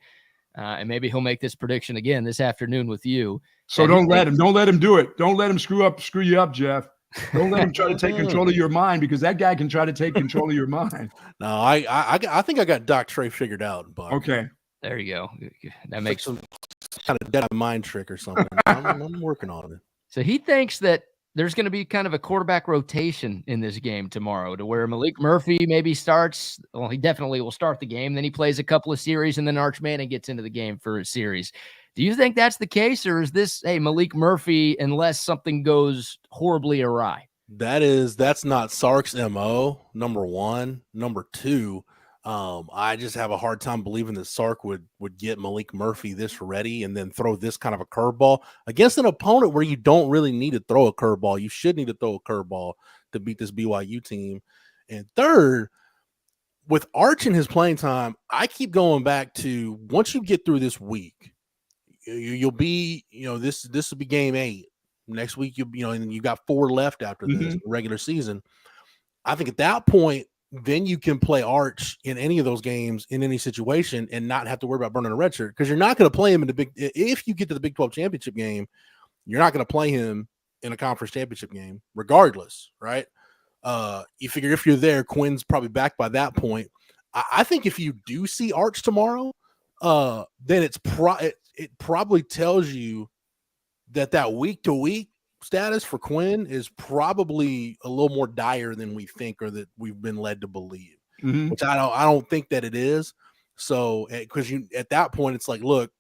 and maybe he'll make this prediction again this afternoon with you. So don't let him do it. Don't let him screw you up, Jeff. Don't let him try to take control of your mind, because that guy can try to take control of your mind. No, I think I got Doc Trey figured out. Buck. Okay. There you go. That makes some kind of dead mind trick or something. I'm working on it. So he thinks that there's going to be kind of a quarterback rotation in this game tomorrow, to where Maalik Murphy maybe starts. Well, he definitely will start the game. Then he plays a couple of series, and then Arch Manning gets into the game for a series. Do you think that's the case, or is this, hey, Maalik Murphy, unless something goes horribly awry? That's not Sark's MO, number one. Number two, I just have a hard time believing that Sark would get Maalik Murphy this ready and then throw this kind of a curveball against an opponent where you don't really need to throw a curveball. You should need to throw a curveball to beat this BYU team. And third, with Arch in his playing time, I keep going back to, once you get through this week, you'll be, this will be game 8. Next week, and you got 4 left after this regular season. I think at that point, then you can play Arch in any of those games in any situation and not have to worry about burning a red shirt, because you're not going to play him if you get to the Big 12 championship game, you're not going to play him in a conference championship game regardless, right? You figure if you're there, Quinn's probably back by that point. I think if you do see Arch tomorrow, then it probably tells you that week-to-week status for Quinn is probably a little more dire than we think, or that we've been led to believe, which I don't think that it is. So, because at that point, it's like, look,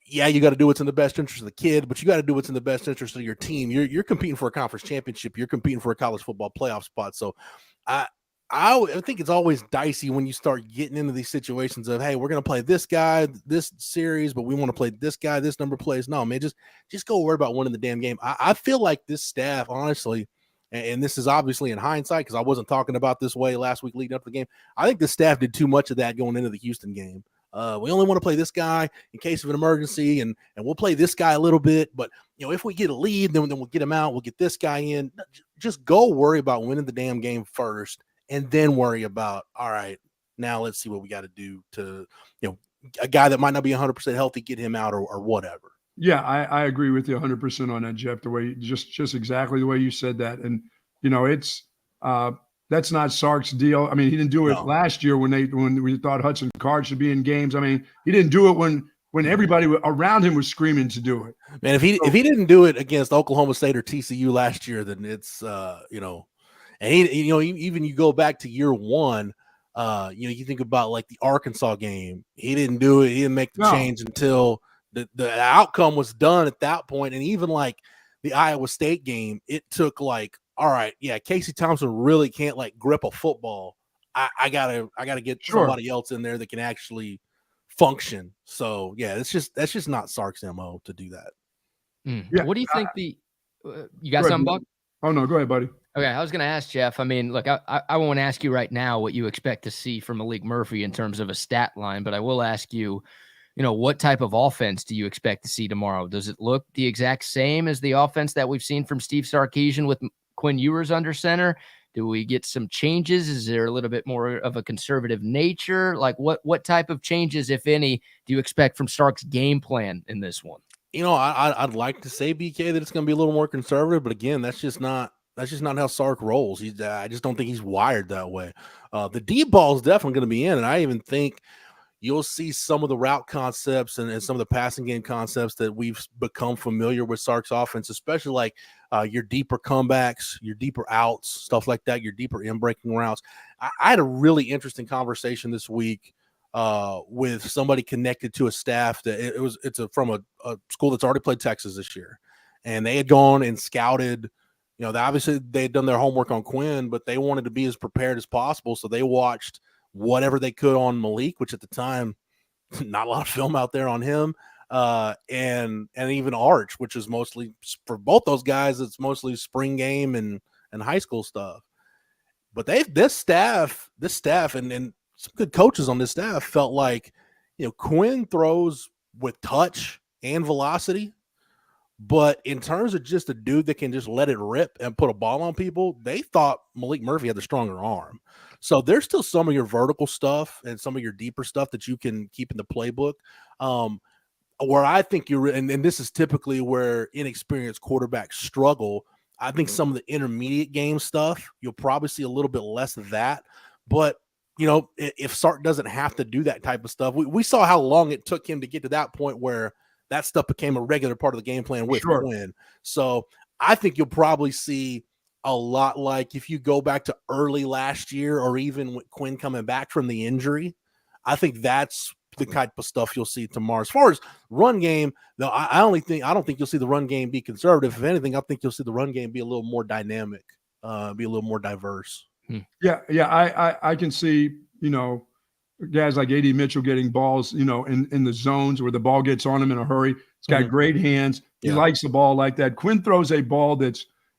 yeah, you got to do what's in the best interest of the kid, but you got to do what's in the best interest of your team. You're competing for a conference championship. You're competing for a college football playoff spot. So, I think it's always dicey when you start getting into these situations of, hey, we're going to play this guy this series, but we want to play this guy this number of plays. No, man, just go worry about winning the damn game. I feel like this staff, honestly, and this is obviously in hindsight because I wasn't talking about this way last week leading up to the game. I think the staff did too much of that going into the Houston game. We only want to play this guy in case of an emergency, and we'll play this guy a little bit. But, if we get a lead, then we'll get him out. We'll get this guy in. Just go worry about winning the damn game first. and then worry about, all right, now let's see what we got to do to, a guy that might not be 100% healthy, get him out or whatever. Yeah, I agree with you 100% on that, Jeff. The way just exactly the way you said that, and it's that's not Sark's deal. I mean, he didn't do it last year when we thought Hudson Card should be in games. I mean, he didn't do it when everybody around him was screaming to do it. Man, if he didn't do it against Oklahoma State or TCU last year, then it's and he, even you go back to year one, you think about like the Arkansas game. He didn't do it. He didn't make the change until the outcome was done at that point. And even like the Iowa State game, it took like, all right, yeah, Casey Thompson really can't like grip a football. I gotta get somebody else in there that can actually function. So yeah, that's just not Sark's MO to do that. Yeah. What do you think you got something, Buck? Oh no, go ahead, buddy. Okay, I was going to ask Jeff. I mean, look, I won't ask you right now what you expect to see from Maalik Murphy in terms of a stat line, but I will ask you, what type of offense do you expect to see tomorrow? Does it look the exact same as the offense that we've seen from Steve Sarkeesian with Quinn Ewers under center? Do we get some changes? Is there a little bit more of a conservative nature? Like what type of changes, if any, do you expect from Sark's game plan in this one? I'd like to say, BK, that it's going to be a little more conservative, but again, that's just not how Sark rolls. I just don't think he's wired that way. The deep ball is definitely going to be in, and I even think you'll see some of the route concepts and some of the passing game concepts that we've become familiar with Sark's offense, especially like your deeper comebacks, your deeper outs, stuff like that, your deeper in-breaking routes. I had a really interesting conversation this week with somebody connected to a staff that it's from a school that's already played Texas this year, and they had gone and scouted. Obviously they had done their homework on Quinn, but they wanted to be as prepared as possible. So they watched whatever they could on Malik, which at the time, not a lot of film out there on him, and even Hardge, which is mostly for both those guys. It's mostly spring game and high school stuff. But this staff and some good coaches on this staff felt like, Quinn throws with touch and velocity. But in terms of just a dude that can just let it rip and put a ball on people, they thought Maalik Murphy had the stronger arm. So there's still some of your vertical stuff and some of your deeper stuff that you can keep in the playbook. Where I think and this is typically where inexperienced quarterbacks struggle. I think some of the intermediate game stuff, you'll probably see a little bit less of that. But, if Sark doesn't have to do that type of stuff, we saw how long it took him to get to that point where that stuff became a regular part of the game plan with Quinn. So I think you'll probably see a lot like if you go back to early last year or even with Quinn coming back from the injury, I think that's the type of stuff you'll see tomorrow. As far as run game, though, I don't think you'll see the run game be conservative. If anything, I think you'll see the run game be a little more dynamic, be a little more diverse. Yeah. I can see, guys like A.D. Mitchell getting balls, in the zones where the ball gets on him in a hurry. He's got great hands. He likes the ball like that. Quinn throws a ball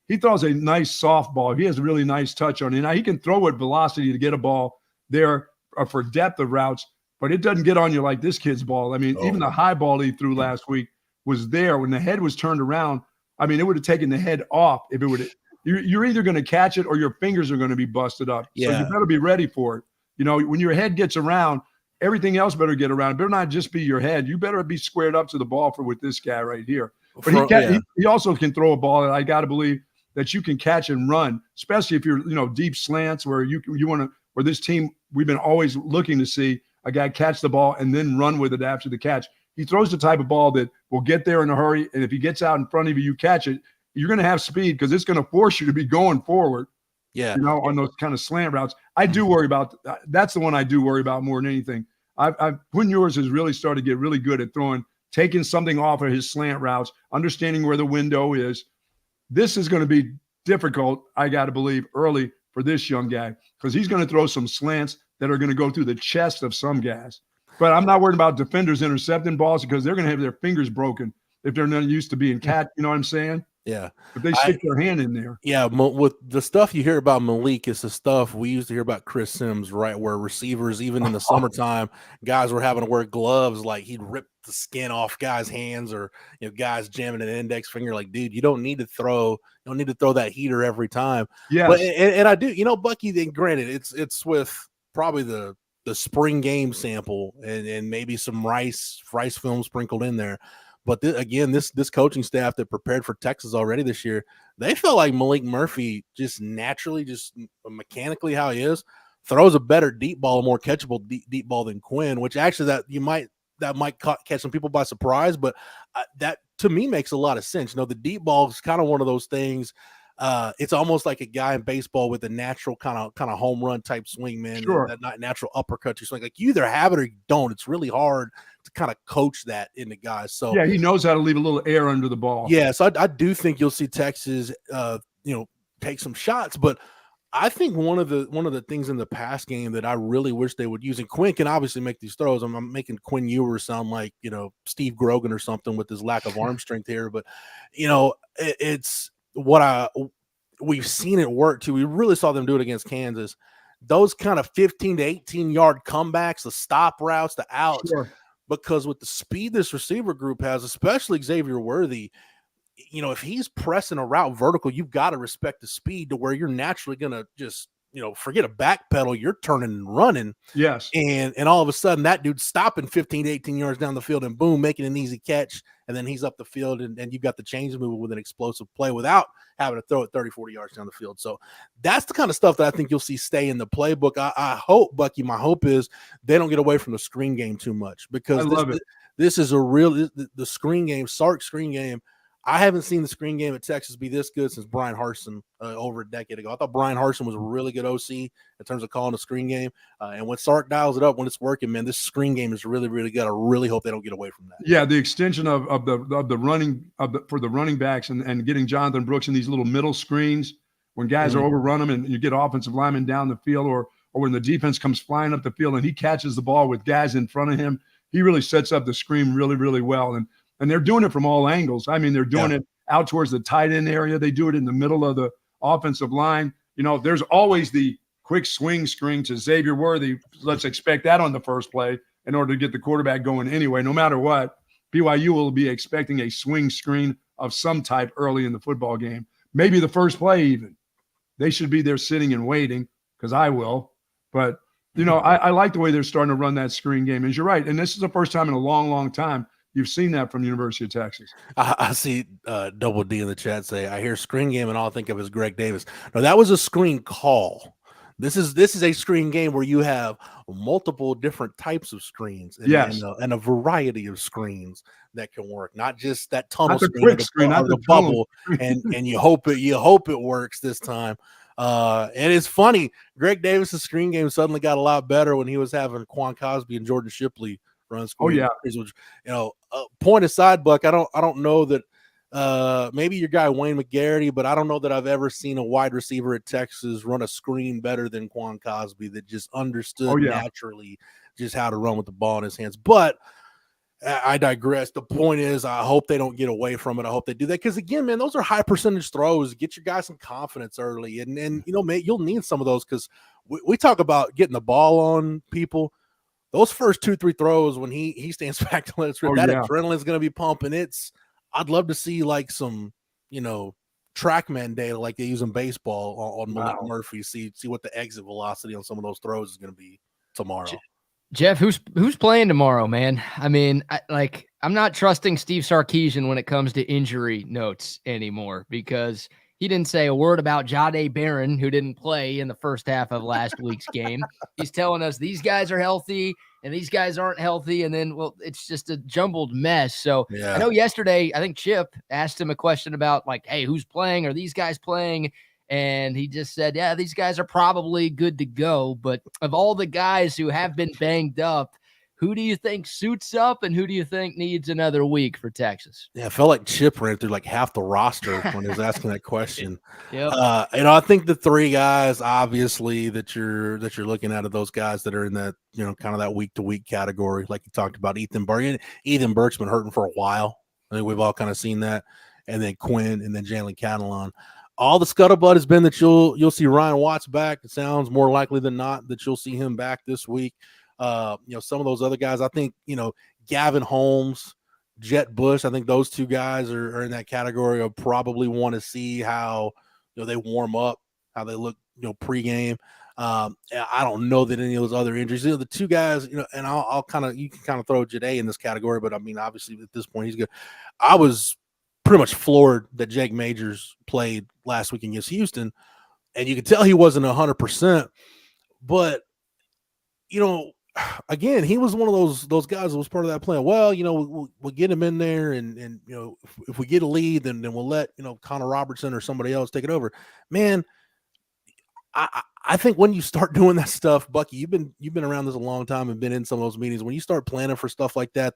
he throws a nice softball. He has a really nice touch on it. Now he can throw at velocity to get a ball there for depth of routes, but it doesn't get on you like this kid's ball. I mean, even the high ball he threw last week was there when the head was turned around. I mean, it would have taken the head off if it would. You're either going to catch it or your fingers are going to be busted up. So you better be ready for it. When your head gets around, everything else better get around. It better not just be your head. You better be squared up to the ball with this guy right here. But he also can throw a ball that I got to believe that you can catch and run, especially if you're, deep slants where you want to, where this team, we've been always looking to see a guy catch the ball and then run with it after the catch. He throws the type of ball that will get there in a hurry. And if he gets out in front of you, you catch it. You're going to have speed because it's going to force you to be going forward. Yeah. On those kind of slant routes. I do worry about that's the one I do worry about more than anything. Quinn Ewers has really started to get really good at taking something off of his slant routes, understanding where the window is. This is going to be difficult, I got to believe, early for this young guy because he's going to throw some slants that are going to go through the chest of some guys. But I'm not worried about defenders intercepting balls because they're going to have their fingers broken if they're not used to being cat. You know what I'm saying? Yeah. But they stick their hand in there. Yeah, with the stuff you hear about Malik, it's the stuff we used to hear about Chris Sims, right? Where receivers, even in the summertime, guys were having to wear gloves, like he'd rip the skin off guys' hands, or guys jamming an index finger. Like, dude, you don't need to throw that heater every time. Yes. But and I do, Bucky. Then granted, it's with probably the spring game sample and maybe some rice film sprinkled in there. But this coaching staff that prepared for Texas already this year, they felt like Maalik Murphy just naturally, just mechanically how he is, throws a better deep ball, a more catchable deep ball than Quinn, which actually that might catch some people by surprise. But that to me makes a lot of sense. The deep ball is kind of one of those things. It's almost like a guy in baseball with a natural kind of home run type swing, man. Sure. That not natural uppercut you swing. Like you either have it or you don't. It's really hard to kind of coach that into guys. So yeah, he knows how to leave a little air under the ball. Yeah, so I do think you'll see Texas, take some shots. But I think one of the things in the pass game that I really wish they would use, and Quinn can obviously make these throws. I'm making Quinn Ewers sound like Steve Grogan or something with his lack of arm strength here, but it's what we've seen it work too. We really saw them do it against Kansas. Those kind of 15 to 18 yard comebacks, the stop routes, the outs. Sure. Because with the speed this receiver group has, especially Xavier Worthy, if he's pressing a route vertical, you've got to respect the speed to where you're naturally going to just, forget a back pedal. You're turning and running. Yes. And all of a sudden that dude's stopping 15 to 18 yards down the field and boom, making an easy catch. And then he's up the field and you've got the change move with an explosive play without having to throw it 30, 40 yards down the field. So that's the kind of stuff that I think you'll see stay in the playbook. I hope, Bucky, my hope is they don't get away from the screen game too much, because this is a real, the screen game, Sark screen game. I haven't seen the screen game at Texas be this good since Brian Harsin over a decade ago. I thought Brian Harsin was a really good OC in terms of calling a screen game. And when Sark dials it up, when it's working, man, this screen game is really, really good. I really hope they don't get away from that. Yeah, the extension of the running for the running backs and getting Jonathan Brooks in these little middle screens when guys are overrun them and you get offensive linemen down the field, or when the defense comes flying up the field and he catches the ball with guys in front of him, he really sets up the screen really, really well. And they're doing it from all angles. I mean, they're doing it out towards the tight end area. They do it in the middle of the offensive line. There's always the quick swing screen to Xavier Worthy. Let's expect that on the first play in order to get the quarterback going anyway. No matter what, BYU will be expecting a swing screen of some type early in the football game. Maybe the first play even. They should be there sitting and waiting, because I will. But, I like the way they're starting to run that screen game. And you're right. And this is the first time in a long, long time you've seen that from the University of Texas. I see Double D in the chat say, I hear screen game and all I think of is Greg Davis. No, that was a screen call. This is a screen game where you have multiple different types of screens and a variety of screens that can work. Not just that tunnel screen, not the bubble, and you hope it works this time. And it's funny, Greg Davis's screen game suddenly got a lot better when he was having Quan Cosby and Jordan Shipley run screen. Oh yeah. Point aside, Buck, I don't know that maybe your guy Wayne McGarity, but I don't know that I've ever seen a wide receiver at Texas run a screen better than Quan Cosby, that just understood naturally just how to run with the ball in his hands. But I digress. The point is, I hope they don't get away from it. I hope they do that, because again, man, those are high percentage throws. Get your guys some confidence early, and man, you'll need some of those, because we talk about getting the ball on people. Those first 2-3 throws when he stands back to let it rip, adrenaline is going to be pumping. I'd love to see like some, TrackMan data like they use in baseball on Maalik Murphy. See what the exit velocity on some of those throws is going to be tomorrow. Jeff, who's playing tomorrow, man? I mean, I'm not trusting Steve Sarkeesian when it comes to injury notes anymore, because he didn't say a word about Jahdae Barron, who didn't play in the first half of last week's game. He's telling us these guys are healthy and these guys aren't healthy. And then, it's just a jumbled mess. So I know yesterday, I think Chip asked him a question about like, hey, who's playing? Are these guys playing? And he just said, yeah, these guys are probably good to go. But of all the guys who have been banged up, who do you think suits up and who do you think needs another week for Texas? Yeah, I felt like Chip ran through like half the roster when he was asking that question. Yep. I think the three guys, obviously, that you're looking at are those guys that are in that, kind of that week-to-week category, like you talked about. Ethan Burke's been hurting for a while. I think we've all kind of seen that. and then Quinn, and then Jalen Catalon. All the scuttlebutt has been that you'll see Ryan Watts back. It sounds more likely than not that you'll see him back this week. Some of those other guys, I think, Gavin Holmes, Jet Bush, I think those two guys are in that category of probably want to see how they warm up, how they look pregame. I don't know that any of those other injuries, the two guys, and you can kind of throw Jade in this category, but I mean, obviously at this point he's good. I was pretty much floored that Jake Majors played last week against Houston, and you could tell he wasn't 100%, but again, he was one of those guys that was part of that plan. Well, we'll get him in there, and if we get a lead, then we'll let Connor Robertson or somebody else take it over. Man, I think when you start doing that stuff, Bucky, you've been around this a long time and been in some of those meetings. When you start planning for stuff like that,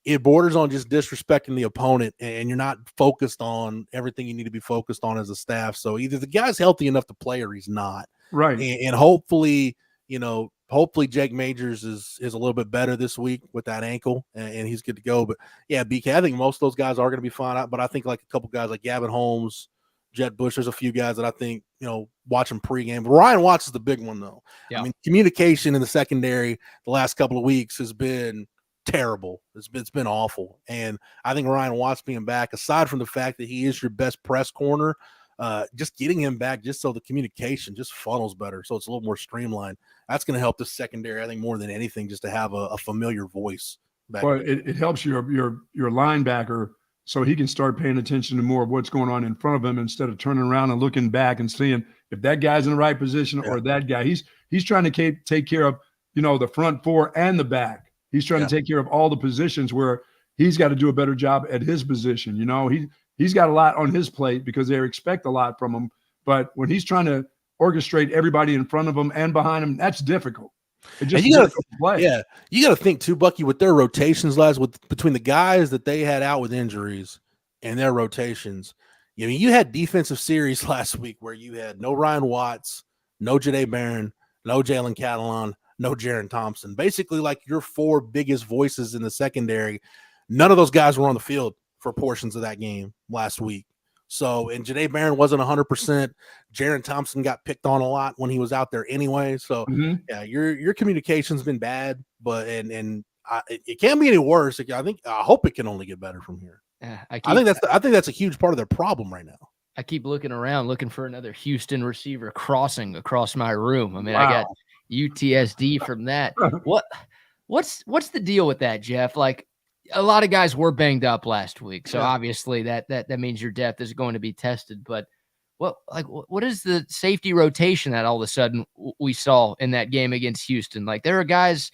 it borders on just disrespecting the opponent, and you're not focused on everything you need to be focused on as a staff. So either the guy's healthy enough to play or he's not. Right. And hopefully, Jake Majors is a little bit better this week with that ankle, and he's good to go. But yeah, BK, I think most of those guys are going to be fine. But I think like a couple guys like Gavin Holmes, Jet Bush, there's a few guys that I think, watching pregame. But Ryan Watts is the big one, though. Yeah. I mean, communication in the secondary the last couple of weeks has been terrible. It's been awful. And I think Ryan Watts being back, aside from the fact that he is your best press corner, just getting him back just so the communication just funnels better, so it's a little more streamlined. That's going to help the secondary, I think, more than anything, just to have a familiar voice back. Well, it helps your linebacker so he can start paying attention to more of what's going on in front of him instead of turning around and looking back and seeing if that guy's in the right position or that guy. He's trying to take care of, the front four and the back. He's trying to take care of all the positions where he's got to do a better job at his position. He's got a lot on his plate because they expect a lot from him. But when he's trying to orchestrate everybody in front of him and behind him, that's difficult. You got to think too, Bucky, with their rotations between the guys that they had out with injuries and their rotations. You had defensive series last week where you had no Ryan Watts, no Jade Barron, no Jalen Catalon, no Jaron Thompson. Basically, like your four biggest voices in the secondary, none of those guys were on the field for portions of that game last week. So, and Jade Barron wasn't 100%. Jaron Thompson got picked on a lot when he was out there anyway. So, yeah, your communication's been bad, but it can't be any worse. I hope it can only get better from here. Yeah, I think that's a huge part of their problem right now. I keep looking around, looking for another Houston receiver crossing across my room. I mean, wow. I got UTSD from that. What's the deal with that, Jeff? Like, a lot of guys were banged up last week, so obviously that means your depth is going to be tested. But what is the safety rotation that all of a sudden we saw in that game against Houston? Like, there are guys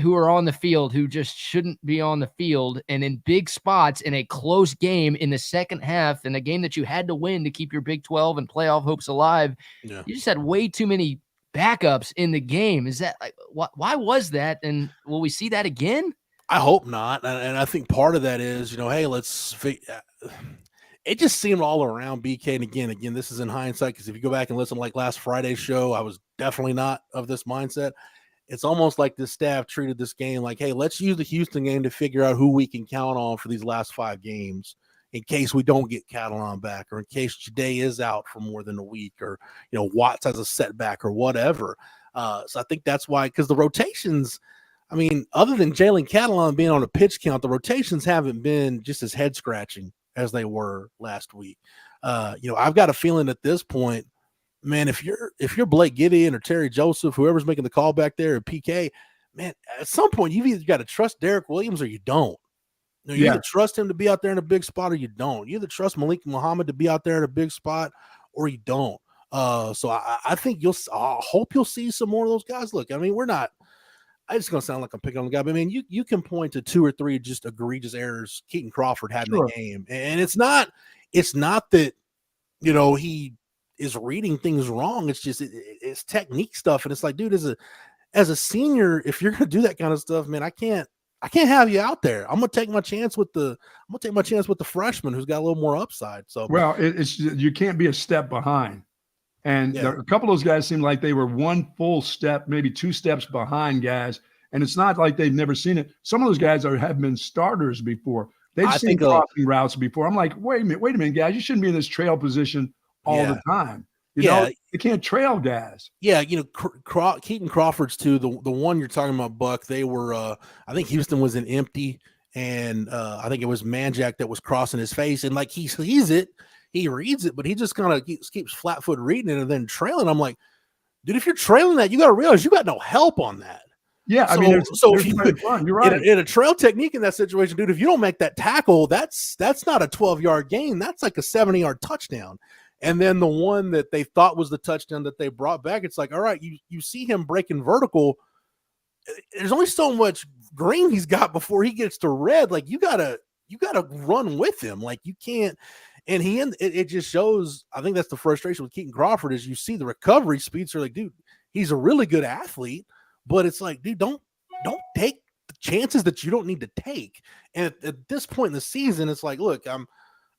who are on the field who just shouldn't be on the field, and in big spots in a close game in the second half, in a game that you had to win to keep your Big 12 and playoff hopes alive. Yeah. You just had way too many backups in the game. Is that why was that? And will we see that again? I hope not. And I think part of that is, hey, it just seemed all around BK. And again, this is in hindsight, because if you go back and listen to like last Friday's show, I was definitely not of this mindset. It's almost like this staff treated this game like, hey, let's use the Houston game to figure out who we can count on for these last 5 games in case we don't get Catalon back, or in case Jade is out for more than a week, or, Watts has a setback or whatever. So I think that's why, because the rotations, I mean, other than Jalen Catalon being on a pitch count, the rotations haven't been just as head scratching as they were last week. I've got a feeling at this point, man, if you're Blake Gideon or Terry Joseph, whoever's making the call back there, or PK, man, at some point you've either got to trust Derek Williams or you don't. You either trust him to be out there in a big spot or you don't. You either trust Malik Muhammad to be out there in a big spot or you don't. So I think I hope you'll see some more of those guys. Look, I mean, I just gonna sound like I'm picking on the guy, but I mean, you can point to 2 or 3 just egregious errors Keaton Crawford had in the game, and it's not that he is reading things wrong. It's just it's technique stuff, and it's like, dude, as a senior, if you're gonna do that kind of stuff, man, I can't have you out there. I'm gonna take my chance with the freshman who's got a little more upside. So it's you can't be a step behind. And a couple of those guys seemed like they were 1 full step, maybe 2 steps behind guys. And it's not like they've never seen it. Some of those guys have been starters before. They've seen crossing routes before. I'm like, wait a minute, guys. You shouldn't be in this trail position all the time. You know, they can't trail guys. Yeah, you know, Keaton Crawford's too. The one you're talking about, Buck. They were. I think Houston was an empty, and I think it was Manjack that was crossing his face, and like he sees it, he reads it, but he just kind of keeps flat foot reading it and then trailing. I'm like, dude, if you're trailing that, you got to realize you got no help on that. Yeah, so, I mean, if you're right. In a trail technique in that situation, dude, if you don't make that tackle, that's not a 12-yard gain. That's like a 70-yard touchdown. And then the one that they thought was the touchdown that they brought back, it's like, all right, you see him breaking vertical. There's only so much green he's got before he gets to red. Like you gotta run with him. Like you can't. And it just shows. I think that's the frustration with Keaton Crawford is you see the recovery speeds are like, dude, he's a really good athlete, but it's like, dude, don't take the chances that you don't need to take. And at this point in the season, it's like, look,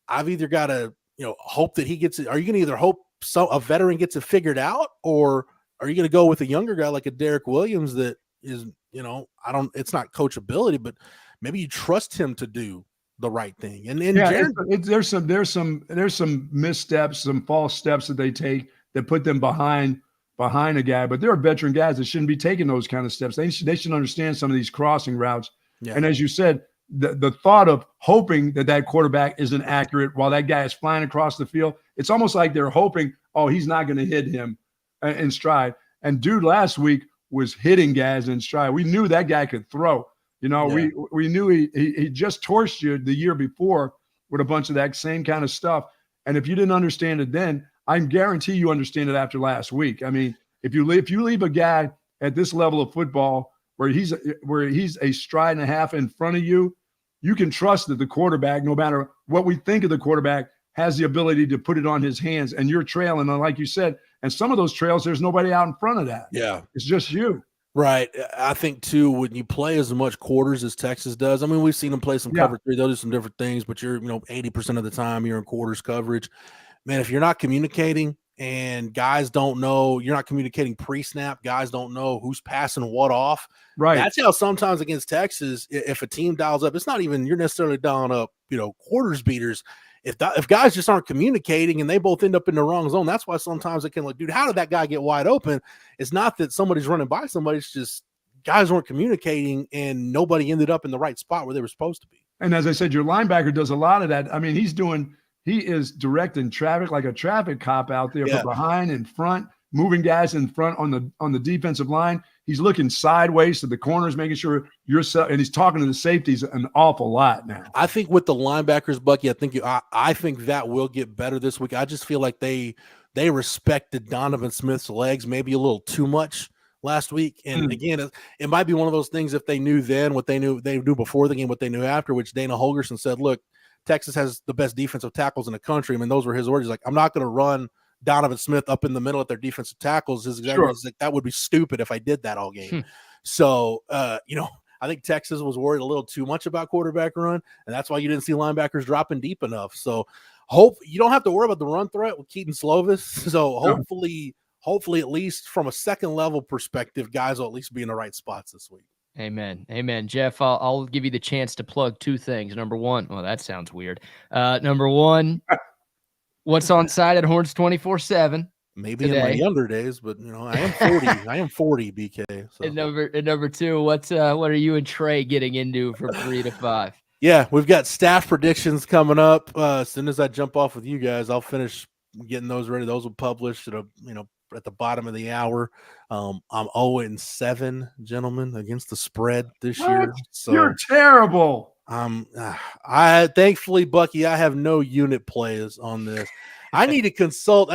I've either got to, hope that he gets it. Are you going to either hope a veteran gets it figured out, or are you going to go with a younger guy like a Derek Williams that is, it's not coachability, but maybe you trust him to do the right thing. And there's some missteps, some false steps that they take that put them behind a guy, but there are veteran guys that shouldn't be taking those kind of steps. They should understand some of these crossing routes. Yeah. And as you said, the thought of hoping that quarterback isn't accurate while that guy is flying across the field, it's almost like they're hoping, oh, he's not going to hit him in stride. And dude last week was hitting guys in stride. We knew that guy could throw. We knew he just torched you the year before with a bunch of that same kind of stuff. And if you didn't understand it then, I guarantee you understand it after last week. I mean, if you leave a guy at this level of football where he's a stride and a half in front of you, you can trust that the quarterback, no matter what we think of the quarterback, has the ability to put it on his hands. And you're trailing, and like you said, and some of those trails, there's nobody out in front of that. Yeah, it's just you. Right. I think, too, when you play as much quarters as Texas does, I mean, we've seen them play some cover three. They'll do some different things, but you're, 80% of the time you're in quarters coverage. Man, if you're not communicating and guys don't know, you're not communicating pre-snap, guys don't know who's passing what off. Right. That's how sometimes against Texas, if a team dials up, it's not even you're necessarily dialing up, quarters beaters. If guys just aren't communicating and they both end up in the wrong zone, that's why sometimes it can look, dude, how did that guy get wide open? It's not that somebody's running by somebody. It's just guys weren't communicating and nobody ended up in the right spot where they were supposed to be. And as I said, your linebacker does a lot of that. I mean, he is directing traffic like a traffic cop out there from behind and front, moving guys in front on the defensive line. He's looking sideways to the corners, making sure and he's talking to the safeties an awful lot now. I think with the linebackers, Bucky, I think that will get better this week. I just feel like they respected Donovan Smith's legs maybe a little too much last week. And again, it might be one of those things if they knew then what they knew before the game, what they knew after, which Dana Holgorsen said, look, Texas has the best defensive tackles in the country. I mean, those were his words. He's like, I'm not going to run Donovan Smith up in the middle at their defensive tackles. His exact words, like, that would be stupid if I did that all game. So, I think Texas was worried a little too much about quarterback run, and that's why you didn't see linebackers dropping deep enough. So, you don't have to worry about the run threat with Keaton Slovis. So, hopefully, at least from a second level perspective, guys will at least be in the right spots this week. Amen. Jeff, I'll give you the chance to plug two things. Number one, well, that sounds weird. Number one, what's on site at Horns 24/7? Maybe today. In my younger days, but I am 40. I am 40, BK. So. And number two, what are you and Trey getting into from 3 to 5? Yeah, we've got staff predictions coming up. As soon as I jump off with you guys, I'll finish getting those ready. Those will publish at the bottom of the hour. I'm 0-7, gentlemen, against the spread this year. So you're terrible. I thankfully, Bucky, I have no unit players on this. I need to consult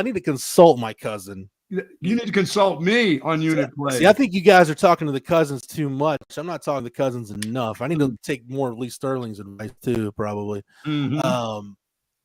my cousin. You need to consult me on unit play. See, I think you guys are talking to the cousins too much. I'm not talking to the cousins enough. I need to take more of Lee Sterling's advice too, probably. Mm-hmm.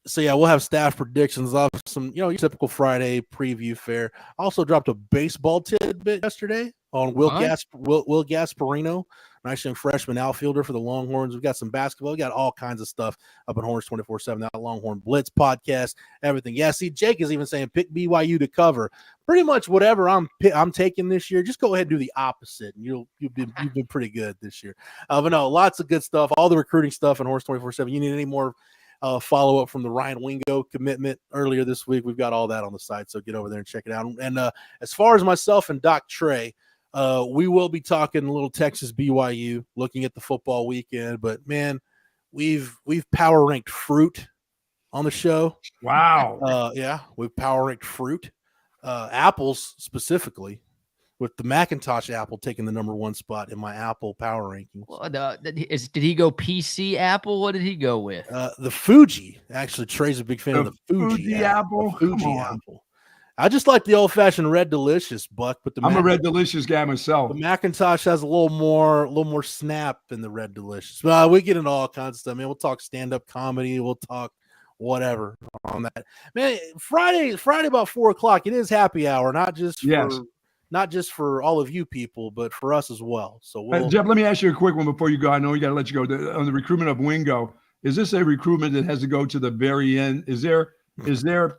So yeah, we'll have staff predictions off some, your typical Friday preview fare. I also dropped a baseball tidbit yesterday. on Will Gasparino, nice young freshman outfielder for the Longhorns. We've got some basketball. We got all kinds of stuff up at Horns 24/7. That Longhorn Blitz podcast, everything. Yeah, see, Jake is even saying pick BYU to cover. Pretty much whatever I'm taking this year, just go ahead and do the opposite, and you've been pretty good this year. But no, lots of good stuff. All the recruiting stuff in Horns 24/7. You need any more follow up from the Ryan Wingo commitment earlier this week? We've got all that on the site, so get over there and check it out. And as far as myself and Doc Trey, we will be talking a little Texas BYU, looking at the football weekend. But man, we've power ranked fruit on the show. Wow. Yeah, we've power ranked fruit, apples specifically, with the Macintosh apple taking the number 1 spot in my Apple power rankings. Well, did he go PC Apple? What did he go with? The Fuji. Actually, Trey's a big fan of the Fuji apple. The Fuji apple. I just like the old-fashioned Red Delicious, Buck. But I'm a Red Delicious guy myself. The Macintosh has a little more snap than the Red Delicious. But we get into all kinds of stuff, man. We'll talk stand-up comedy. We'll talk whatever on that. Man, Friday about 4:00. It is happy hour, not just for all of you people, but for us as well. So, Jeff, let me ask you a quick one before you go. I know we got to let you go. On the recruitment of Wingo, is this a recruitment that has to go to the very end? Is there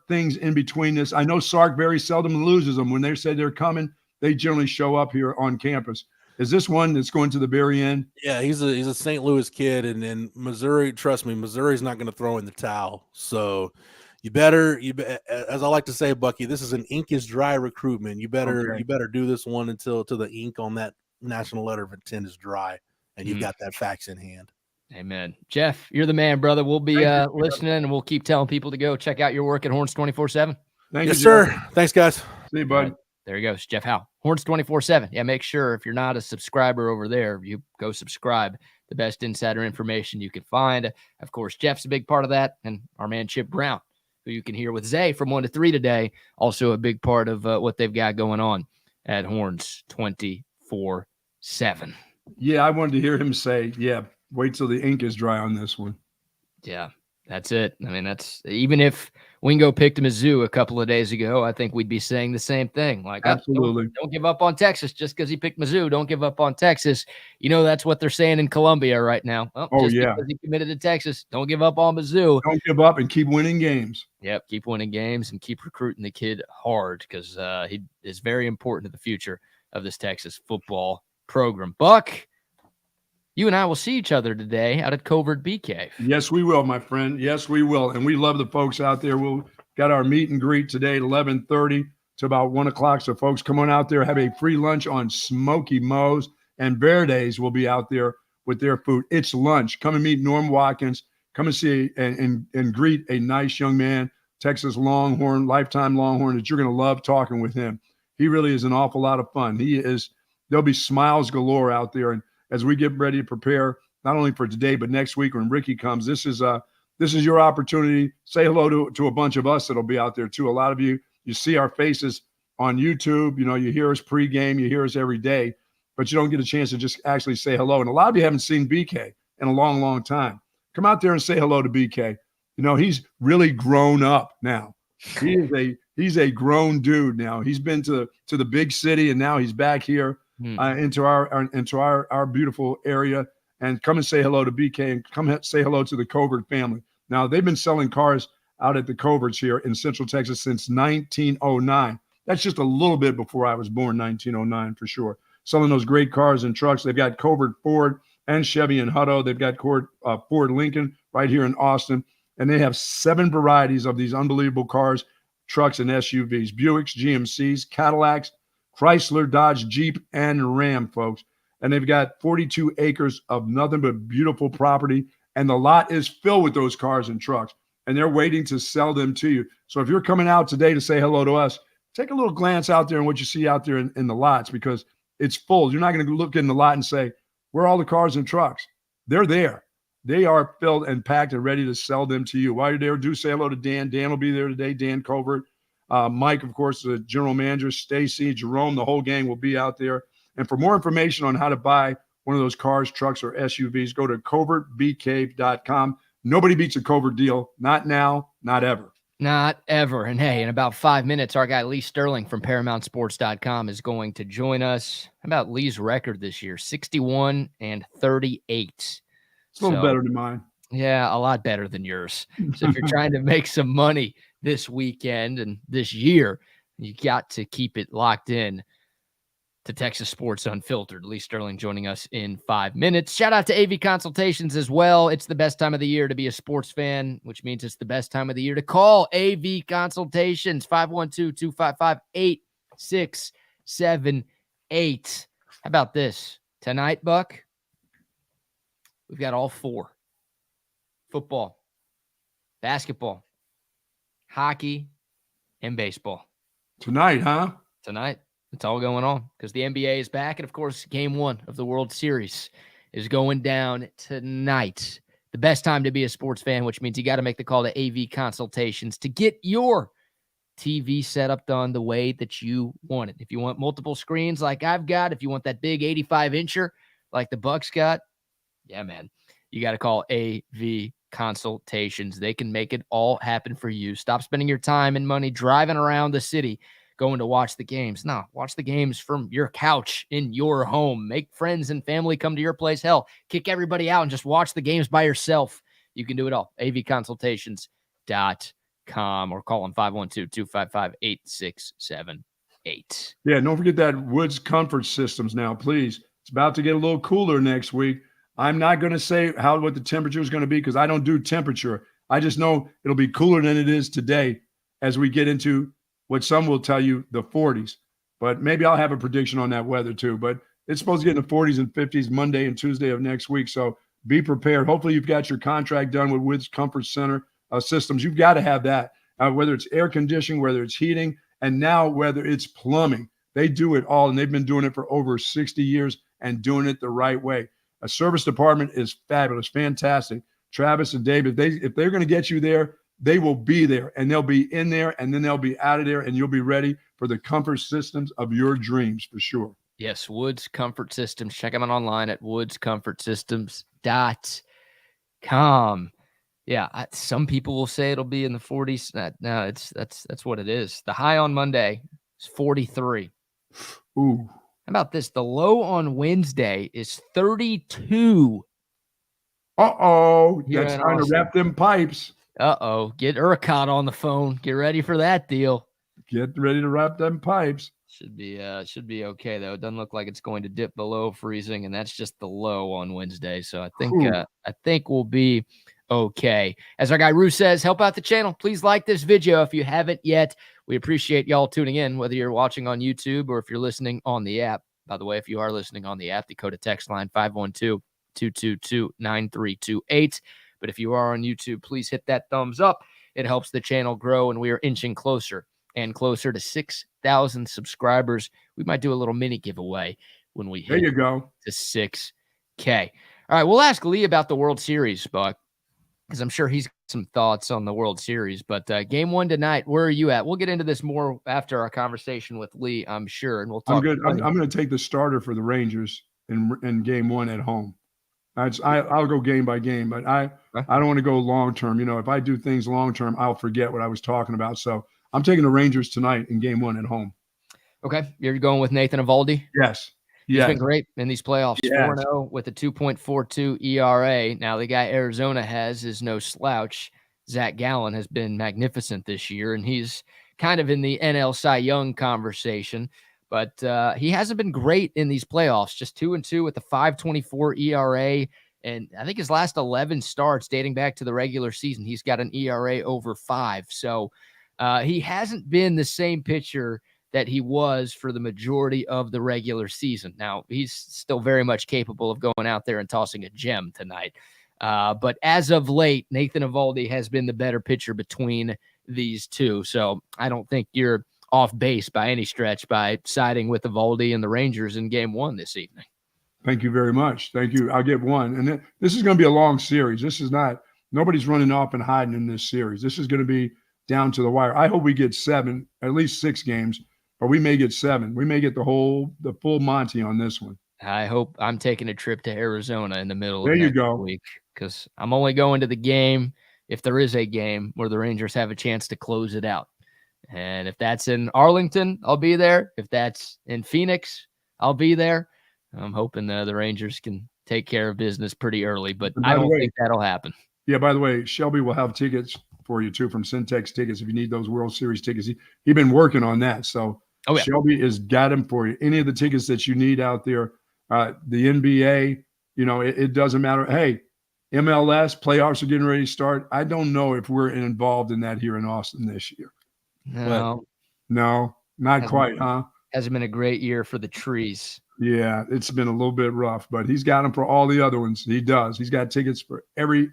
things in between this? I know Sark very seldom loses them. When they say they're coming, they generally show up here on campus. Is this one that's going to the very end? Yeah, he's a St. Louis kid, and Missouri. Trust me, Missouri's not going to throw in the towel. So. You better, as I like to say, Bucky, this is an ink is dry recruitment. You better do this one until the ink on that national letter of intent is dry, and you've got that fax in hand. Amen. Jeff, you're the man, brother. We'll be listening, and we'll keep telling people to go check out your work at Horns 24/7. Thank you, sir. Thanks, guys. See you, bud. Right. There he goes, Jeff Howe, Horns 24/7. Yeah, make sure if you're not a subscriber over there, you go subscribe. The best insider information you can find. Of course, Jeff's a big part of that, and our man Chip Brown, who you can hear with Zay from 1 to 3 today, also a big part of what they've got going on at Horns 24/7. Yeah, I wanted to hear him say, yeah, wait till the ink is dry on this one. Yeah, that's it. I mean, that's even if Wingo picked Mizzou a couple of days ago, I think we'd be saying the same thing. Like, absolutely, don't give up on Texas just because he picked Mizzou. Don't give up on Texas. You know, that's what they're saying in Columbia right now. Well, because he committed to Texas, don't give up on Mizzou. Don't give up and keep winning games. Yep, keep winning games and keep recruiting the kid hard because he is very important to the future of this Texas football program. Buck, you and I will see each other today out at Covert BK. Yes, we will, my friend. Yes, we will. And we love the folks out there. We'll got our meet and greet today at 11:30 to about 1 o'clock. So, folks, come on out there, have a free lunch on Smoky Moe's, and Verdes will be out there with their food. It's lunch. Come and meet Norm Watkins. Come and see and greet a nice young man, Texas Longhorn, lifetime Longhorn, that you're going to love talking with him. He really is an awful lot of fun. There'll be smiles galore out there. And as we get ready to prepare, not only for today, but next week when Ricky comes, this is your opportunity. Say hello to a bunch of us that'll be out there too. A lot of you see our faces on YouTube. You know, you hear us pregame, you hear us every day, but you don't get a chance to just actually say hello. And a lot of you haven't seen BK in a long, long time. Come out there and say hello to BK. You know, he's really grown up now. He's a grown dude now. He's been to the big city, and now he's back here into our beautiful area. And come and say hello to BK, and come say hello to the Covert family. Now, they've been selling cars out at the Coverts here in Central Texas since 1909. That's just a little bit before I was born, 1909 for sure. Selling those great cars and trucks. They've got Covert Ford and Chevy in Hutto. They've got Ford Lincoln right here in Austin. And they have 7 varieties of these unbelievable cars, trucks, and SUVs. Buicks, GMCs, Cadillacs, Chrysler, Dodge, Jeep, and Ram, folks. And they've got 42 acres of nothing but beautiful property. And the lot is filled with those cars and trucks. And they're waiting to sell them to you. So if you're coming out today to say hello to us, take a little glance out there and what you see out there in the lots, because it's full. You're not going to look in the lot and say, where are all the cars and trucks? They're there. They are filled and packed and ready to sell them to you. While you're there, do say hello to Dan. Dan will be there today, Dan Covert. Mike, of course, the general manager, Stacy, Jerome, the whole gang will be out there. And for more information on how to buy one of those cars, trucks, or SUVs, go to covertbk.com. Nobody beats a Covert deal. Not now, not ever. Not ever. And hey, in about 5 minutes, our guy Lee Sterling from ParamountSports.com is going to join us. How about Lee's record this year? 61-38. It's a little better than mine. Yeah, a lot better than yours. So if you're trying to make some money this weekend and this year, you got to keep it locked in to Texas Sports Unfiltered. Lee Sterling joining us in 5 minutes. Shout out to AV Consultations as well. It's the best time of the year to be a sports fan, which means it's the best time of the year to call AV Consultations, 512-255-8678. How about this? Tonight, Buck, we've got all four. Football, basketball, hockey, and baseball. Tonight, huh? Tonight. It's all going on because the NBA is back. And, of course, Game 1 of the World Series is going down tonight. The best time to be a sports fan, which means you got to make the call to AV Consultations to get your TV setup done the way that you want it. If you want multiple screens like I've got, if you want that big 85-incher like the Bucks got, yeah, man, you got to call AV Consultations. They can make it all happen for you. Stop spending your time and money driving around the city going to watch the games. No, watch the games from your couch in your home. Make friends and family come to your place. Hell, kick everybody out and just watch the games by yourself. You can do it all. avconsultations.com or call them 512-255-8678. Yeah, don't forget that Woods Comfort Systems now, please. It's about to get a little cooler next week. I'm not going to say what the temperature is going to be because I don't do temperature. I just know it'll be cooler than it is today as we get into what some will tell you the 40s. But maybe I'll have a prediction on that weather too. But it's supposed to get in the 40s and 50s Monday and Tuesday of next week. So be prepared. Hopefully you've got your contract done with Woods Comfort Center Systems. You've got to have that, whether it's air conditioning, whether it's heating, and now whether it's plumbing. They do it all, and they've been doing it for over 60 years and doing it the right way. A service department is fabulous, fantastic. Travis and David, if they're going to get you there, they will be there, and they'll be in there, and then they'll be out of there, and you'll be ready for the comfort systems of your dreams for sure. Yes, Woods Comfort Systems. Check them out online at woodscomfortsystems.com. Yeah, some people will say it'll be in the 40s. No, that's what it is. The high on Monday is 43. Ooh. How about this? The low on Wednesday is 32. Uh-oh. That's time to wrap them pipes. Uh-oh. Get ERCOT on the phone. Get ready for that deal. Get ready to wrap them pipes. Should be okay, though. It doesn't look like it's going to dip below freezing, and that's just the low on Wednesday. So I think we'll be okay. As our guy Rue says, help out the channel. Please like this video if you haven't yet. We appreciate y'all tuning in, whether you're watching on YouTube or if you're listening on the app. By the way, if you are listening on the app, Dakota text line 512-222-9328. But if you are on YouTube, please hit that thumbs up. It helps the channel grow, and we are inching closer and closer to 6,000 subscribers. We might do a little mini giveaway when we hit to 6K. All right, we'll ask Lee about the World Series, Buck, because I'm sure he's got some thoughts on the World Series. But Game 1 tonight, where are you at? We'll get into this more after our conversation with Lee, I'm sure, and we'll talk. I'm good. I'm going to take the starter for the Rangers in Game 1 at home. I'll go game by game, but I don't want to go long term. You know, if I do things long term, I'll forget what I was talking about. So I'm taking the Rangers tonight in Game 1 at home. Okay, you're going with Nathan Eovaldi? Yes. He's been great in these playoffs. 4-0 with a 2.42 ERA. Now the guy Arizona has is no slouch. Zach Gallen has been magnificent this year, and he's kind of in the NL Cy Young conversation. But he hasn't been great in these playoffs, just 2-2 with a 5.24 ERA. And I think his last 11 starts dating back to the regular season, he's got an ERA over 5. So he hasn't been the same pitcher that he was for the majority of the regular season. Now, he's still very much capable of going out there and tossing a gem tonight. But as of late, Nathan Eovaldi has been the better pitcher between these two. So I don't think you're off base by any stretch by siding with Eovaldi and the Rangers in Game 1 this evening. Thank you very much. Thank you. I'll get one. And this is going to be a long series. This is not – nobody's running off and hiding in this series. This is going to be down to the wire. I hope we get 7, at least 6 games, or we may get 7. We may get the full Monty on this one. I hope I'm taking a trip to Arizona in the middle of next week because I'm only going to the game if there is a game where the Rangers have a chance to close it out. And if that's in Arlington, I'll be there. If that's in Phoenix, I'll be there. I'm hoping the Rangers can take care of business pretty early, but I don't think that'll happen. Yeah, by the way, Shelby will have tickets for you too from Syntex Tickets if you need those World Series tickets. He's been working on that. So Shelby has got them for you. Any of the tickets that you need out there, the NBA, it doesn't matter. Hey, MLS playoffs are getting ready to start. I don't know if we're involved in that here in Austin this year. No, not quite, huh? Hasn't been a great year for the trees. Yeah, it's been a little bit rough, but he's got them for all the other ones. He does. He's got tickets for every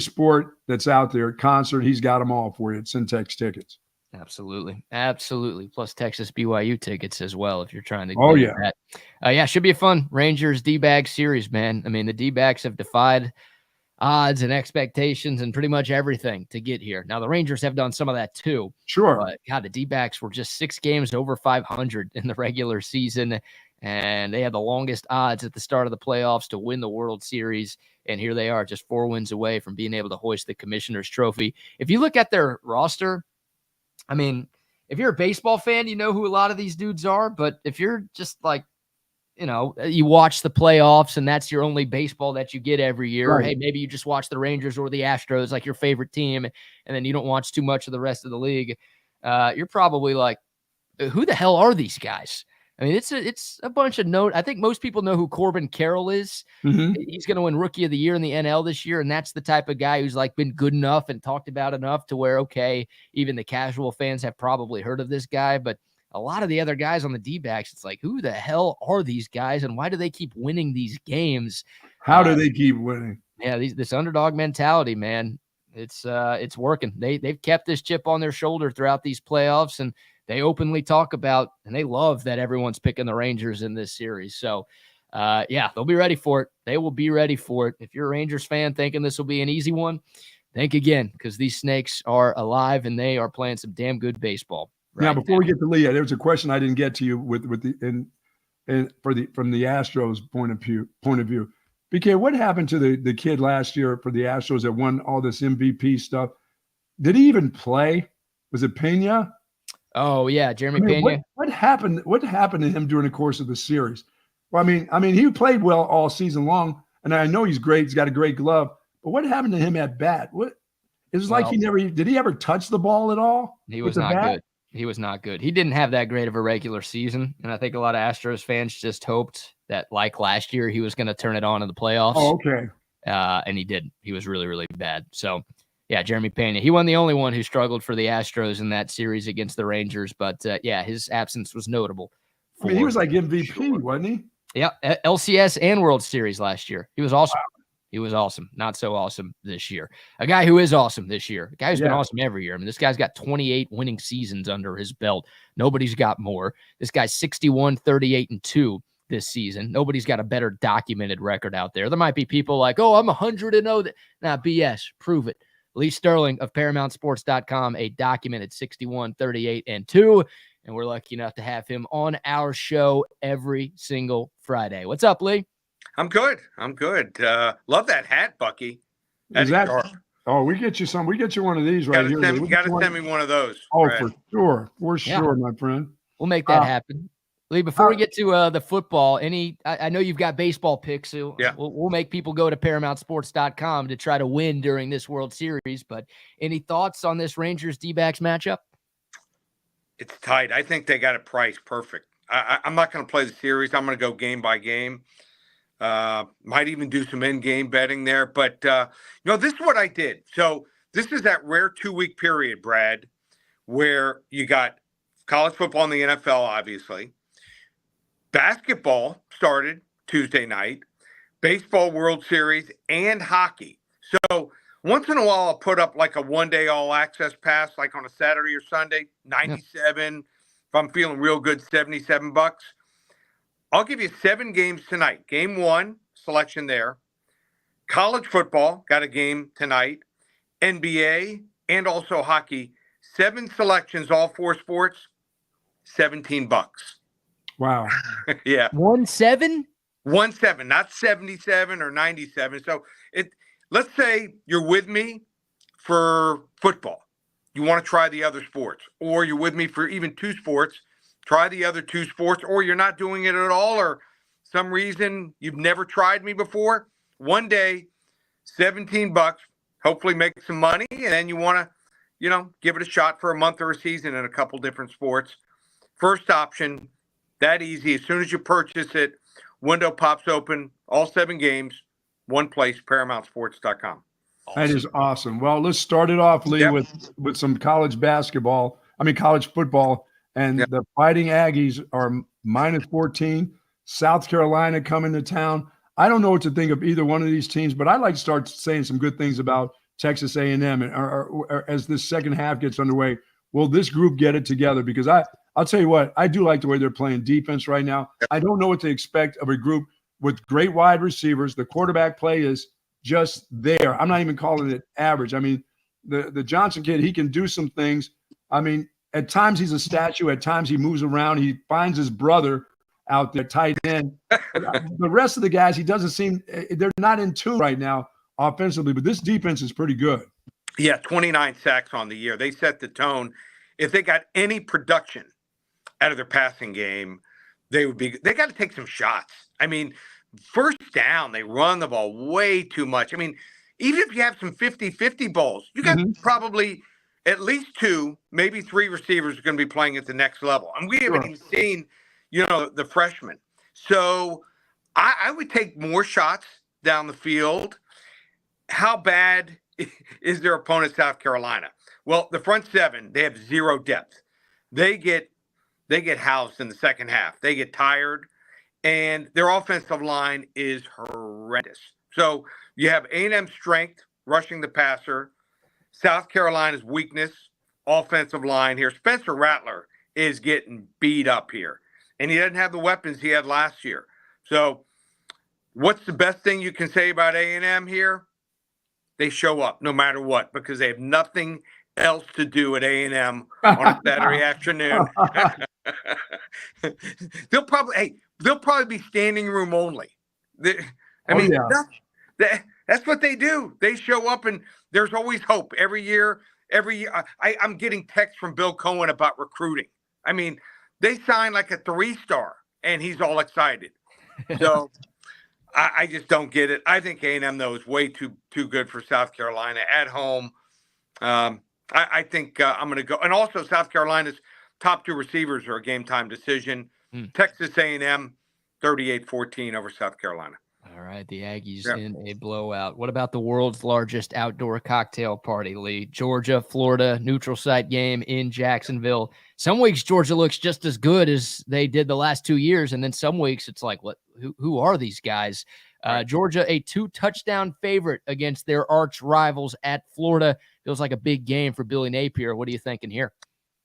sport that's out there. Concert, he's got them all for you at Syntex Tickets. Absolutely. Plus Texas BYU tickets as well if you're trying to get that. Should be a fun Rangers D-backs series, man. I mean, the D-backs have defied odds and expectations and pretty much everything to get here. Now, the Rangers have done some of that too. Sure. But, God, the D-backs were just 6 games over 500 in the regular season, and they had the longest odds at the start of the playoffs to win the World Series, and here they are just 4 wins away from being able to hoist the Commissioner's Trophy. If you look at their roster, I mean, if you're a baseball fan, you know who a lot of these dudes are, but if you're just like, you watch the playoffs and that's your only baseball that you get every year. Right. Hey, maybe you just watch the Rangers or the Astros, like your favorite team, and then you don't watch too much of the rest of the league. You're probably like, who the hell are these guys? I mean, it's a bunch of note. I think most people know who Corbin Carroll is. Mm-hmm. He's going to win Rookie of the Year in the NL this year, and that's the type of guy who's like been good enough and talked about enough to where, okay, even the casual fans have probably heard of this guy, but a lot of the other guys on the D-backs, it's like, who the hell are these guys, and why do they keep winning these games? How do they keep winning? Yeah, this underdog mentality, man, it's working. They've kept this chip on their shoulder throughout these playoffs, and they openly talk about, and they love that everyone's picking the Rangers in this series. So, they'll be ready for it. They will be ready for it. If you're a Rangers fan thinking this will be an easy one, think again, because these Snakes are alive and they are playing some damn good baseball. Now, before we get to Leah, there was a question I didn't get to you from the Astros point of view. BK, what happened to the kid last year for the Astros that won all this MVP stuff? Did he even play? Was it Pena? Oh yeah, Jeremy Pena. What happened? What happened to him during the course of the series? Well, I mean, he played well all season long, and I know he's great. He's got a great glove, but what happened to him at bat? It was like did he ever touch the ball at all? He was not good. He was not good. He didn't have that great of a regular season, and I think a lot of Astros fans just hoped that, like last year, he was going to turn it on in the playoffs. Oh, okay. And he didn't. He was really, really bad. So, yeah, Jeremy Pena. He wasn't the only one who struggled for the Astros in that series against the Rangers, but, his absence was notable. He was like MVP, wasn't he? Yeah, LCS and World Series last year. He was awesome. Wow. He was awesome. Not so awesome this year. A guy who is awesome this year. A guy who's been awesome every year. I mean, this guy's got 28 winning seasons under his belt. Nobody's got more. This guy's 61, 38-2 this season. Nobody's got a better documented record out there. There might be people like, oh, I'm 100-0. Nah, BS. Prove it. Lee Sterling of ParamountSports.com, a documented 61, 38-2. And we're lucky enough to have him on our show every single Friday. What's up, Lee? I'm good. Love that hat, Bucky. Is that? Oh, we get you some. We get you one of these right here. You got to send me one of those. Oh, Brad. For sure, my friend. We'll make that happen. Lee, before we get to the football, I know you've got baseball picks, so we'll make people go to ParamountSports.com to try to win during this World Series. But any thoughts on this Rangers D-backs matchup? It's tight. I think they got it priced perfect. I'm not going to play the series. I'm going to go game by game. Might even do some in-game betting there. But, this is what I did. So this is that rare 2-week period, Brad, where you got college football and the NFL, obviously. Basketball started Tuesday night. Baseball World Series and hockey. So once in a while, I'll put up like a one-day all-access pass, like on a Saturday or Sunday, 97. If I'm feeling real good, $77. I'll give you 7 games tonight. Game 1, selection there. College football, got a game tonight. NBA and also hockey. 7 selections, all 4 sports, $17. Wow. Yeah. 1-7? 1-7, not 77 or 97. So let's say you're with me for football. You want to try the other sports, or you're with me for even 2 sports, try the other 2 sports, or you're not doing it at all, or some reason you've never tried me before. One day, $17, hopefully make some money, and then you want to, give it a shot for a month or a season in a couple different sports. First option, that easy. As soon as you purchase it, window pops open, all 7 games, one place, ParamountSports.com. Awesome. That is awesome. Well, let's start it off, Lee, with some college football. And the Fighting Aggies are -14. South Carolina coming to town. I don't know what to think of either one of these teams, but I'd like to start saying some good things about Texas A&M. Or as this second half gets underway, will this group get it together? Because I'll tell you what, I do like the way they're playing defense right now. I don't know what to expect of a group with great wide receivers. The quarterback play is just there. I'm not even calling it average. I mean, the Johnson kid, he can do some things. I mean, at times he's a statue. At times he moves around. He finds his brother out there, tight end. The rest of the guys, he doesn't seem – they're not in tune right now offensively, but this defense is pretty good. Yeah, 29 sacks on the year. They set the tone. If they got any production out of their passing game, they got to take some shots. I mean, first down, they run the ball way too much. I mean, even if you have some 50-50 balls, you got probably at least 2, maybe 3 receivers are going to be playing at the next level. And we haven't even seen, the freshmen. So I would take more shots down the field. How bad is their opponent, South Carolina? Well, the front 7, they have 0 depth. They get housed in the second half. They get tired, and their offensive line is horrendous. So you have A&M's strength, rushing the passer, South Carolina's weakness, offensive line here. Spencer Rattler is getting beat up here, and he doesn't have the weapons he had last year. So what's the best thing you can say about A&M here? They show up no matter what because they have nothing else to do at A&M on a Saturday afternoon. They'll probably be standing room only. That's what they do. They show up, and there's always hope every year. I'm getting texts from Bill Cohen about recruiting. I mean, they sign like a 3-star, and he's all excited. So I just don't get it. I think A&M, though, is way too good for South Carolina at home. I think I'm going to go. And also South Carolina's top 2 receivers are a game-time decision. Texas A&M, 38-14 over South Carolina. All right, the Aggies in a blowout. What about the world's largest outdoor cocktail party, Lee? Georgia, Florida, neutral site game in Jacksonville. Some weeks Georgia looks just as good as they did the last 2 years, and then some weeks it's like, what? Who are these guys? Georgia, a 2-touchdown favorite against their arch rivals at Florida. Feels like a big game for Billy Napier. What are you thinking here?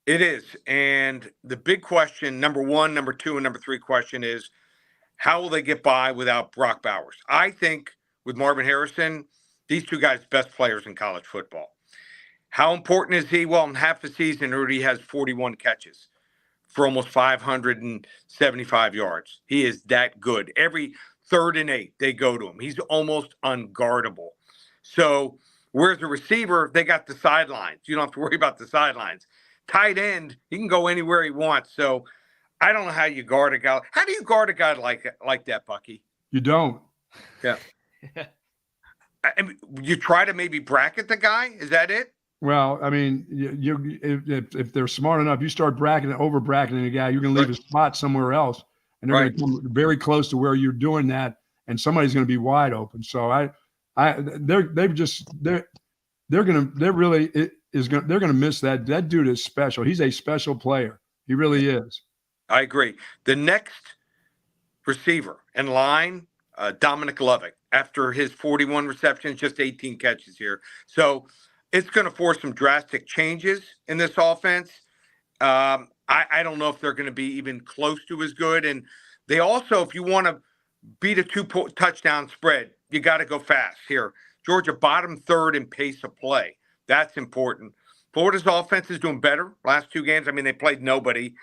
It is, and the big question, number 1, number 2, and number 3 question is, how will they get by without Brock Bowers? I think with Marvin Harrison, these 2 guys, best players in college football. How important is he? Well, in half the season, Rudy has 41 catches for almost 575 yards. He is that good. Every 3rd and 8, they go to him. He's almost unguardable. So whereas the receiver, they got the sidelines. You don't have to worry about the sidelines. Tight end, he can go anywhere he wants. So I don't know how you guard a guy. How do you guard a guy like that, Bucky? You don't. Yeah. You try to maybe bracket the guy? Is that it? Well, I mean, if they're smart enough, you start over bracketing a guy, you're going to leave a spot somewhere else, and they're going to come very close to where you're doing that, and somebody's going to be wide open. So they're going to miss that. That dude is special. He's a special player. He really is. I agree. The next receiver in line, Dominic Lovick, after his 41 receptions, just 18 catches here. So it's going to force some drastic changes in this offense. I don't know if they're going to be even close to as good. And they also, if you want to beat a 2-touchdown spread, you got to go fast here. Georgia bottom 3rd in pace of play. That's important. Florida's offense is doing better last 2 games. I mean, they played nobody.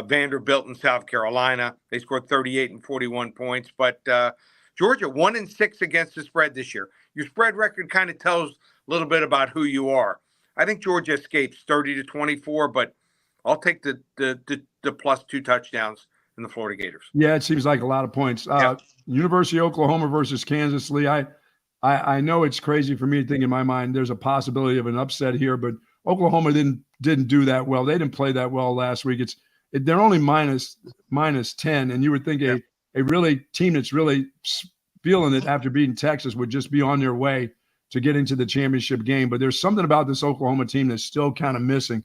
Vanderbilt and South Carolina. They scored 38 and 41 points. But Georgia, 1-6 against the spread this year. Your spread record kind of tells little bit about who you are. I think Georgia escapes 30-24, but I'll take the plus 2 touchdowns in the Florida Gators. Yeah, it seems like a lot of points. University of Oklahoma versus Kansas, Lee. I know it's crazy for me to think in my mind there's a possibility of an upset here, but Oklahoma didn't do that well. They didn't play that well last week. They're only minus 10, and you would think a really team that's really feeling it after beating Texas would just be on their way to get into the championship game. But there's something about this Oklahoma team that's still kind of missing.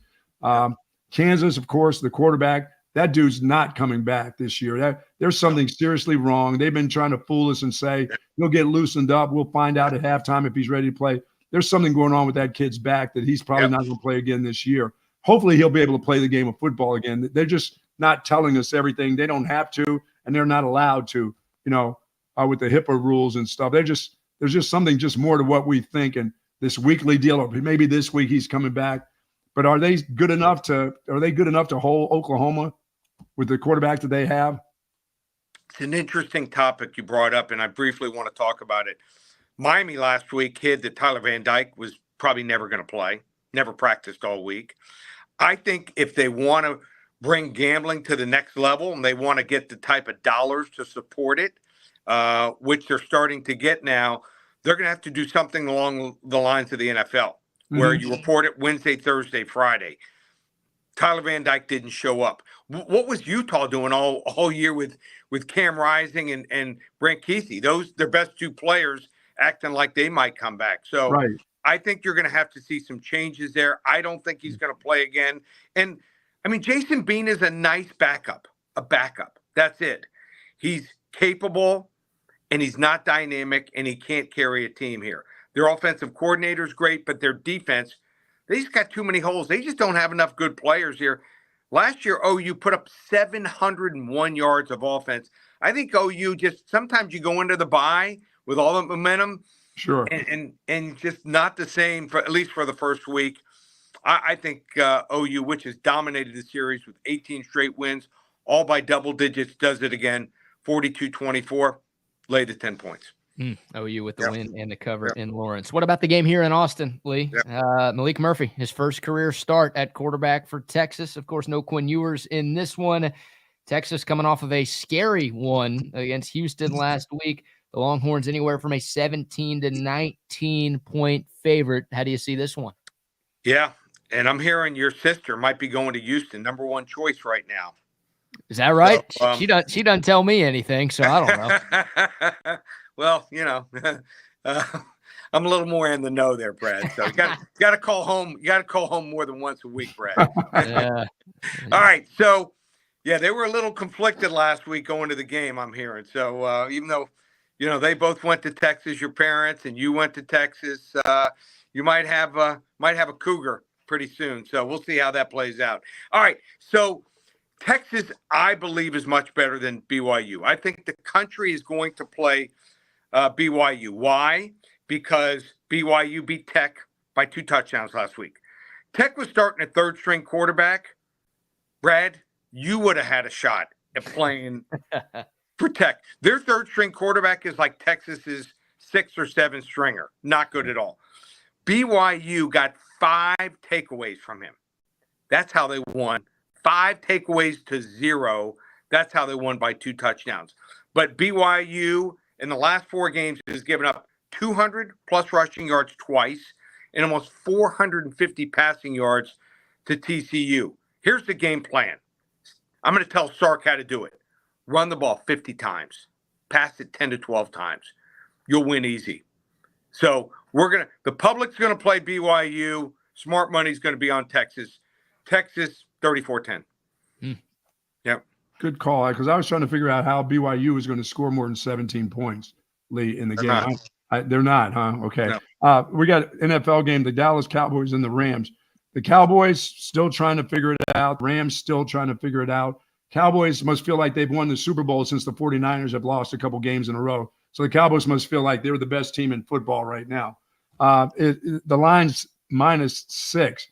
Kansas, of course, the quarterback, that dude's not coming back this year. There's something seriously wrong. They've been trying to fool us and say he'll get loosened up. We'll find out at halftime if he's ready to play. There's something going on with that kid's back that he's probably not going to play again this year. Hopefully he'll be able to play the game of football again. They're just not telling us everything. They don't have to, and they're not allowed to, with the HIPAA rules and stuff. There's just something just more to what we think. And this weekly deal, or maybe this week he's coming back. But are they good enough to hold Oklahoma with the quarterback that they have? It's an interesting topic you brought up, and I briefly want to talk about it. Miami last week hid that Tyler Van Dyke was probably never going to play, never practiced all week. I think if they want to bring gambling to the next level and they want to get the type of dollars to support it, which they're starting to get now, they're going to have to do something along the lines of the NFL, where you report it Wednesday, Thursday, Friday. Tyler Van Dyke didn't show up. What was Utah doing all year with Cam Rising and Brent Kesey? Those their best 2 players acting like they might come back. So I think you're going to have to see some changes there. I don't think he's going to play again. And I mean, Jason Bean is a nice backup, That's it. He's capable and he's not dynamic and he can't carry a team here. Their offensive coordinator is great, but their defense, they just got too many holes. They just don't have enough good players here. Last year, OU put up 701 yards of offense. I think OU sometimes you go into the bye with all the momentum. Sure. And just not the same, at least for the first week. I think OU, which has dominated the series with 18 straight wins, all by double digits, does it again, 42-24, lay the 10 points. OU with the win and the cover in Lawrence. What about the game here in Austin, Lee? Maalik Murphy, his first career start at quarterback for Texas. Of course, no Quinn Ewers in this one. Texas coming off of a scary one against Houston last week. The Longhorns anywhere from a 17 to 19 point favorite. How do you see this one? Yeah, and I'm hearing your sister might be going to Houston, number 1 choice right now. Is that right? So, she doesn't tell me anything, so I don't know. Well, I'm a little more in the know there, Brad. So you got to call home. You got to call home more than once a week, Brad. Yeah. All right. So, they were a little conflicted last week going to the game, I'm hearing. So even though, they both went to Texas, your parents, and you went to Texas, you might have a cougar pretty soon. So we'll see how that plays out. All right. So Texas, I believe, is much better than BYU. I think the country is going to play BYU. Why? Because BYU beat Tech by 2 touchdowns last week. Tech was starting a 3rd-string quarterback. Brad, you would have had a shot at playing for Tech. Their 3rd-string quarterback is like Texas's 6th or 7th stringer. Not good at all. BYU got 5 takeaways from him. That's how they won. 5 takeaways to 0. That's how they won by 2 touchdowns. But BYU in the last 4 games has given up 200 plus rushing yards twice and almost 450 passing yards to TCU. Here's the game plan. I'm going to tell Sark how to do it. Run the ball 50 times. Pass it 10 to 12 times. You'll win easy. So the public's going to play BYU. Smart money's going to be on Texas. Texas 34-10. Yep. Good call, because I was trying to figure out how BYU was going to score more than 17 points, Lee, in the game. They're not, huh? Okay. No. We got NFL game, the Dallas Cowboys and the Rams. The Cowboys still trying to figure it out. Rams still trying to figure it out. Cowboys must feel like they've won the Super Bowl since the 49ers have lost a couple games in a row. So the Cowboys must feel like they're the best team in football right now. The line's -6.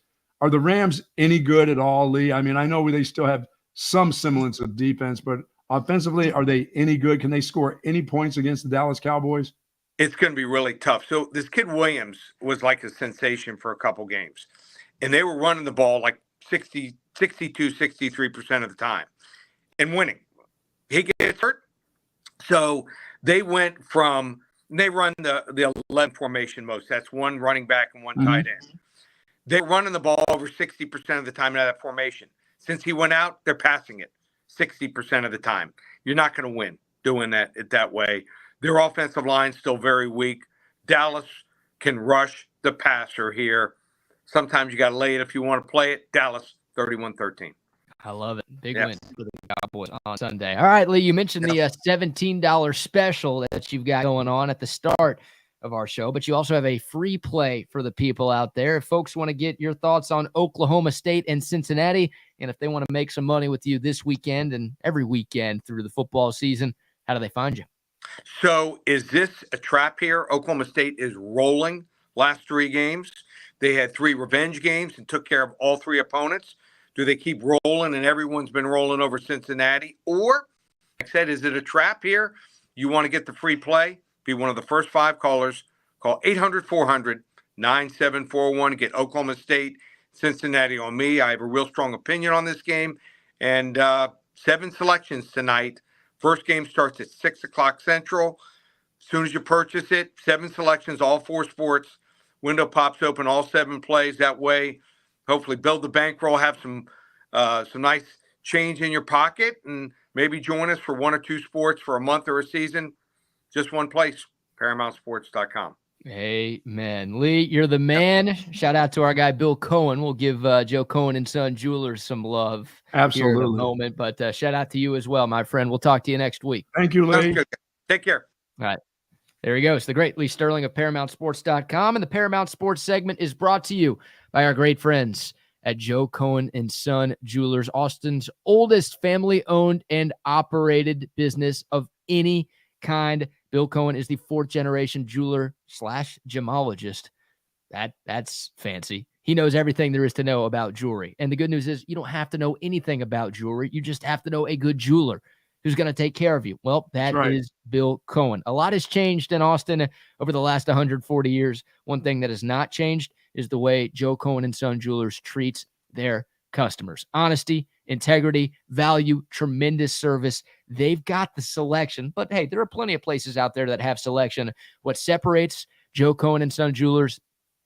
Are the Rams any good at all, Lee? I mean, I know they still have some semblance of defense, but offensively, are they any good? Can they score any points against the Dallas Cowboys? It's going to be really tough. So this kid Williams was like a sensation for a couple games, and they were running the ball like 62, 63% of the time and winning. He gets hurt. So they run the 11 formation most. That's one running back and one tight end. They're running the ball over 60% of the time out of that formation. Since he went out, they're passing it 60% of the time. You're not going to win doing that way. Their offensive line's still very weak. Dallas can rush the passer here. Sometimes you got to lay it if you want to play it. Dallas 31-13. I love it. Big win for the Cowboys on Sunday. All right, Lee, you mentioned the $17 special that you've got going on at the start of our show, but you also have a free play for the people out there. If folks want to get your thoughts on Oklahoma State and Cincinnati, and if they want to make some money with you this weekend and every weekend through the football season, how do they find you? So is this a trap here? Oklahoma State is rolling last 3 games. They had 3 revenge games and took care of all 3 opponents. Do they keep rolling and everyone's been rolling over Cincinnati? Or, like I said, is it a trap here? You want to get the free play? Be one of the first 5 callers. Call 800-400-9741. Get Oklahoma State, Cincinnati on me. I have a real strong opinion on this game. And 7 selections tonight. First game starts at 6 o'clock Central. As soon as you purchase it, 7 selections, all 4 sports. Window pops open, all 7 plays. That way, hopefully build the bankroll, have some nice change in your pocket, and maybe join us for 1 or 2 sports for a month or a season. Just one place, ParamountSports.com. Amen. Lee, you're the man. Shout out to our guy, Bill Cohen. We'll give Joe Cohen and Son Jewelers some love. Absolutely. Here in a moment, but shout out to you as well, my friend. We'll talk to you next week. Thank you, Lee. Take care. All right. There he goes, the great Lee Sterling of ParamountSports.com. And the Paramount Sports segment is brought to you by our great friends at Joe Cohen and Son Jewelers, Austin's oldest family-owned and operated business of any kind. Bill Cohen is the 4th-generation jeweler / gemologist. That's fancy. He knows everything there is to know about jewelry. And the good news is you don't have to know anything about jewelry. You just have to know a good jeweler who's going to take care of you. Well, that is Bill Cohen. A lot has changed in Austin over the last 140 years. One thing that has not changed is the way Joe Cohen and Son Jewelers treats their customers. Honesty, integrity, value, tremendous service. They've got the selection, but hey, there are plenty of places out there that have selection. What separates Joe Cohen and Son Jewelers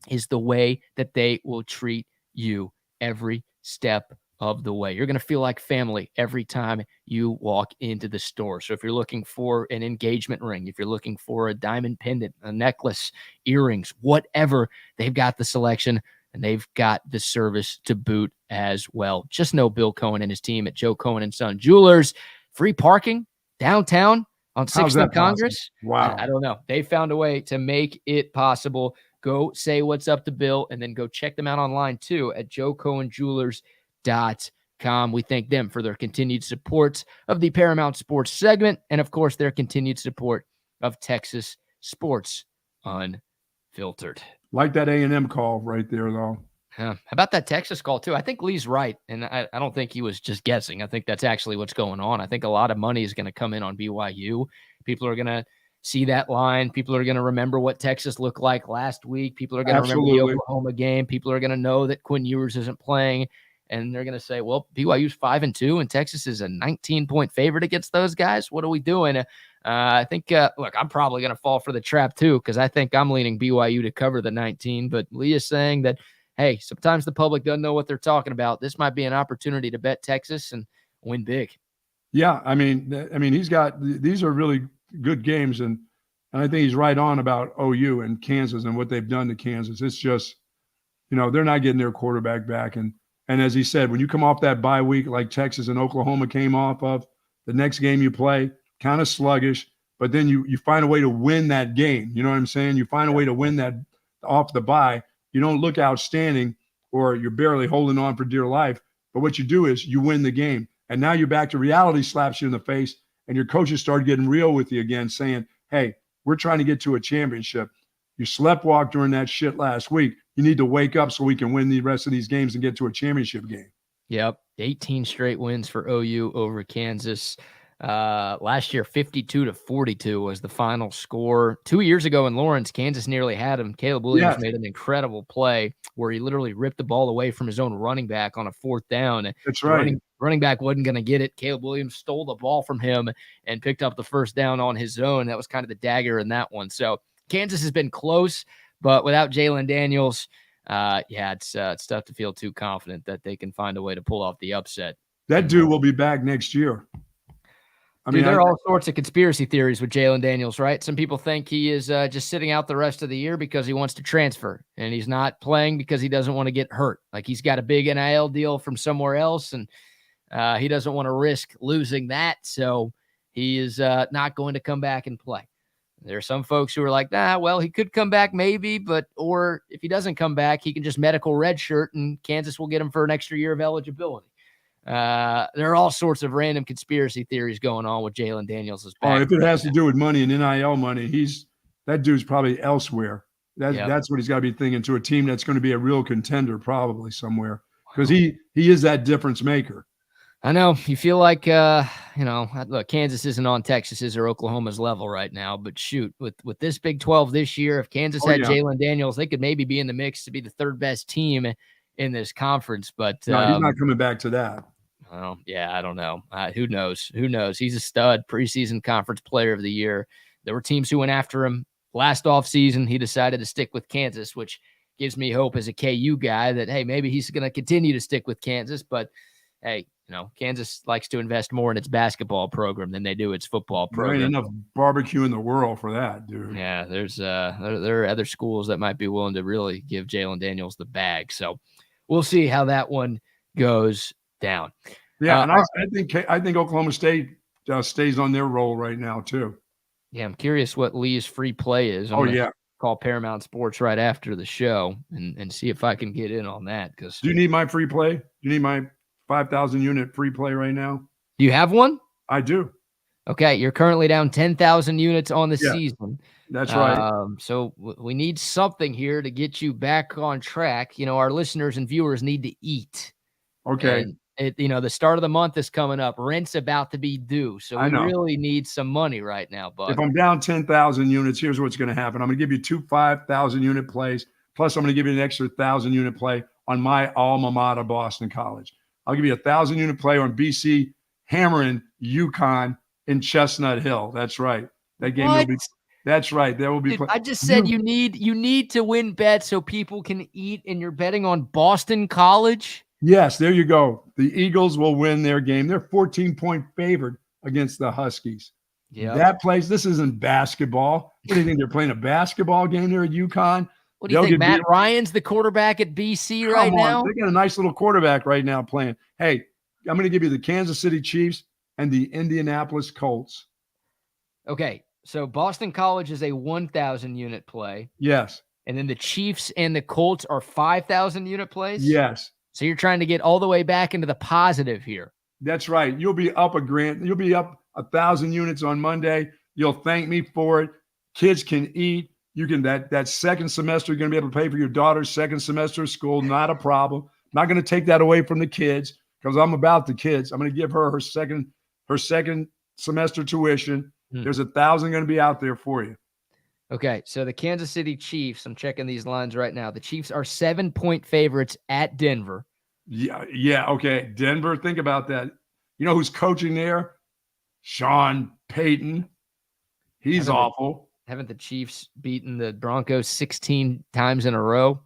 is the way that they will treat you every step of the way. You're going to feel like family every time you walk into the store. So if you're looking for an engagement ring, if you're looking for a diamond pendant, a necklace, earrings, whatever, they've got the selection and they've got the service to boot as well. Just know Bill Cohen and his team at Joe Cohen and Son Jewelers. Free parking downtown on 6th and Congress. Wow. I don't know. They found a way to make it possible. Go say what's up to Bill and then go check them out online too at joecohenjewelers.com. We thank them for their continued support of the Paramount Sports segment and, of course, their continued support of Texas Sports Unfiltered. Like that A&M call right there, though. How about that Texas call, too? I think Lee's right, and I don't think he was just guessing. I think that's actually what's going on. I think a lot of money is going to come in on BYU. People are going to see that line. People are going to remember what Texas looked like last week. People are going to remember the Oklahoma game. People are going to know that Quinn Ewers isn't playing, and they're going to say, well, BYU's 5-2, and Texas is a 19-point favorite against those guys. What are we doing? I think, look, I'm probably going to fall for the trap, too, because I think I'm leaning BYU to cover the 19, but Lee is saying that, hey, sometimes the public doesn't know what they're talking about. This might be an opportunity to bet Texas and win big. Yeah, I mean, these are really good games, and I think he's right on about OU and Kansas and what they've done to Kansas. It's just, they're not getting their quarterback back, and as he said, when you come off that bye week like Texas and Oklahoma came off of, the next game you play kind of sluggish, but then you find a way to win that game. You know what I'm saying? You find a way to win that off the bye. You don't look outstanding or you're barely holding on for dear life, but what you do is you win the game. And now you're back to reality slaps you in the face, and your coaches start getting real with you again, saying, hey, we're trying to get to a championship. You sleptwalked during that shit last week. You need to wake up so we can win the rest of these games and get to a championship game. Yep, 18 straight wins for OU over Kansas. Last year, 52-42 was the final score. 2 years ago in Lawrence, Kansas nearly had him. Caleb Williams made an incredible play where he literally ripped the ball away from his own running back on a 4th down. That's right. Running back wasn't going to get it. Caleb Williams stole the ball from him and picked up the 1st down on his own. That was kind of the dagger in that one. So Kansas has been close, but without Jalen Daniels, it's tough to feel too confident that they can find a way to pull off the upset. That dude will be back next year. There are all sorts of conspiracy theories with Jalen Daniels, right? Some people think he is just sitting out the rest of the year because he wants to transfer, and he's not playing because he doesn't want to get hurt. Like he's got a big NIL deal from somewhere else, and he doesn't want to risk losing that, so he is not going to come back and play. There are some folks who are like, well, he could come back maybe, or if he doesn't come back, he can just medical redshirt, and Kansas will get him for an extra year of eligibility. There are all sorts of random conspiracy theories going on with Jalen Daniels' back. If it has to do with money and NIL money, that dude's probably elsewhere. That's what he's got to be thinking, to a team that's going to be a real contender probably somewhere, because he is that difference maker. I know you feel like, look, Kansas isn't on Texas's or Oklahoma's level right now, but shoot, with this Big 12 this year, if Kansas had Jalen Daniels, they could maybe be in the mix to be the 3rd best team in this conference. But no, he's not coming back to that. Oh, yeah, I don't know. Who knows? He's a stud, preseason conference player of the year. There were teams who went after him last offseason. He decided to stick with Kansas, which gives me hope as a KU guy that, hey, maybe he's going to continue to stick with Kansas. But, hey, Kansas likes to invest more in its basketball program than they do its football program. There ain't enough barbecue in the world for that, dude. Yeah, there are other schools that might be willing to really give Jalen Daniels the bag. So we'll see how that one goes down. Yeah, and I think Oklahoma State stays on their roll right now too. Yeah, I'm curious what Lee's free play is. Call Paramount Sports right after the show and see if I can get in on that. Because do you need my free play? Do you need my 5,000 unit free play right now? Do you have one? I do. Okay, you're currently down 10,000 units on the season. That's right. So we need something here to get you back on track. Our listeners and viewers need to eat. Okay. And the start of the month is coming up. Rent's about to be due. So we really need some money right now, Buck. If I'm down 10,000 units, here's what's going to happen. I'm going to give you 2 5,000 unit plays. Plus, I'm going to give you an extra 1,000 unit play on my alma mater, Boston College. I'll give you 1,000 unit play on BC hammering UConn in Chestnut Hill. That's right. That game will be. That's right. There will be. Dude, I just said you need to win bets so people can eat, and you're betting on Boston College. Yes, there you go. The Eagles will win their game. They're 14-point favored against the Huskies. Yeah, that place. This isn't basketball. What do you think? They're playing a basketball game there at UConn? What do you think? Matt Ryan's the quarterback at BC right now? They got a nice little quarterback right now playing. Hey, I'm going to give you the Kansas City Chiefs and the Indianapolis Colts. Okay, so Boston College is a 1,000 unit play. Yes. And then the Chiefs and the Colts are 5,000 unit plays? Yes. So you're trying to get all the way back into the positive here. That's right. You'll be up You'll be up 1,000 units on Monday. You'll thank me for it. Kids can eat. You can that second semester, you're going to be able to pay for your daughter's second semester of school. Not a problem. I'm not going to take that away from the kids because I'm about the kids. I'm going to give her her second semester tuition. There's 1,000 going to be out there for you. Okay, so the Kansas City Chiefs, I'm checking these lines right now. The Chiefs are 7-point favorites at Denver. Yeah, okay. Denver, think about that. You know who's coaching there? Sean Payton. He's awful. Haven't the Chiefs beaten the Broncos 16 times in a row?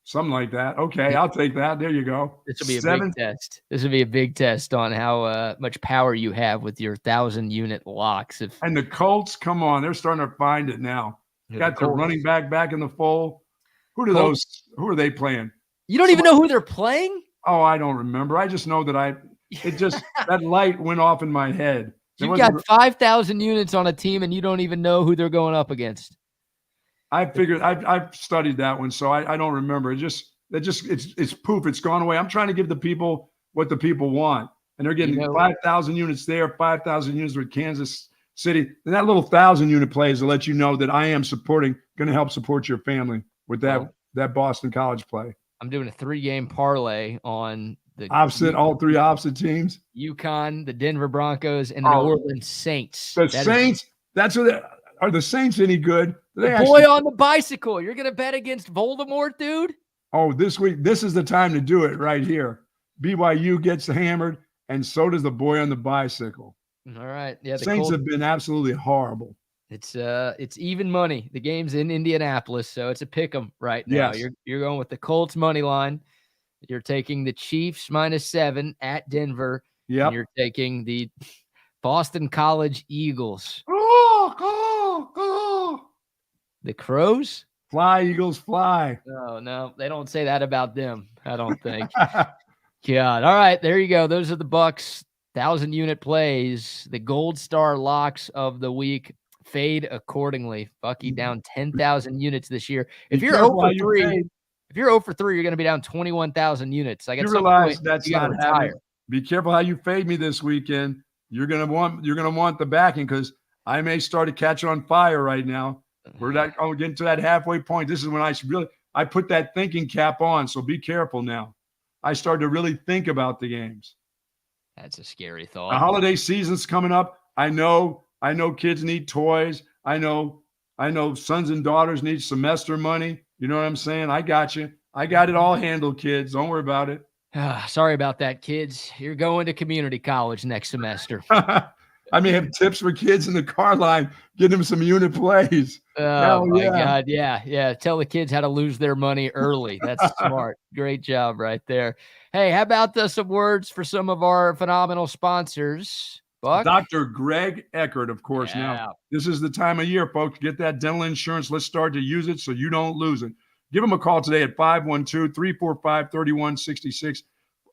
Something like that. Okay, I'll take that. There you go. This will be a big test. This will be a big test on how much power you have with your 1,000-unit locks. And the Colts, come on, they're starting to find it now. Got the running back in the fold. Who are they playing? You don't even know who they're playing? Oh, I don't remember. I just know that that light went off in my head. You've got 5,000 units on a team, and you don't even know who they're going up against. I figured I've studied that one, so I don't remember. It's poof. It's gone away. I'm trying to give the people what the people want, and they're getting 5,000 units there, 5,000 units with Kansas City, and that little 1,000 unit play is to let you know that I am going to help support your family with that Boston College play. I'm doing a 3-game parlay on All three opposite teams. UConn, the Denver Broncos, and the New Orleans Saints. The Saints. That's what are the Saints any good? Boy on the bicycle. You're gonna bet against Voldemort, dude? Oh, this week. This is the time to do it right here. BYU gets hammered, and so does the boy on the bicycle. All right. Yeah, the Saints have been absolutely horrible. It's even money. The game's in Indianapolis, so it's a pick 'em right now. Yes. You're going with the Colts money line. You're taking the Chiefs -7 at Denver. Yep. And you're taking the Boston College Eagles. The Crows? Fly, Eagles, fly. No, they don't say that about them, I don't think. God. All right, there you go. Those are the Bucks 1,000-unit plays, the gold star locks of the week. Fade accordingly. Bucky down 10,000 units this year. If you're 0 for 3, you're going to be down 21,000 units. You realize that's not happening. Be careful how you fade me this weekend. You're gonna want the backing because I may start to catch on fire right now. We're not getting to that halfway point. This is when I put that thinking cap on. So be careful now. I started to really think about the games. That's a scary thought. The holiday season's coming up. I know kids need toys. I know sons and daughters need semester money. You know what I'm saying? I got you. I got it all handled, kids. Don't worry about it. Sorry about that, kids. You're going to community college next semester. I may have tips for kids in the car line. Get them some unit plays. Oh, my God. Yeah. Tell the kids how to lose their money early. That's smart. Great job right there. Hey, how about some words for some of our phenomenal sponsors? Buck? Dr. Greg Eckert, of course. Yeah. Now, this is the time of year, folks. Get that dental insurance. Let's start to use it so you don't lose it. Give them a call today at 512-345-3166.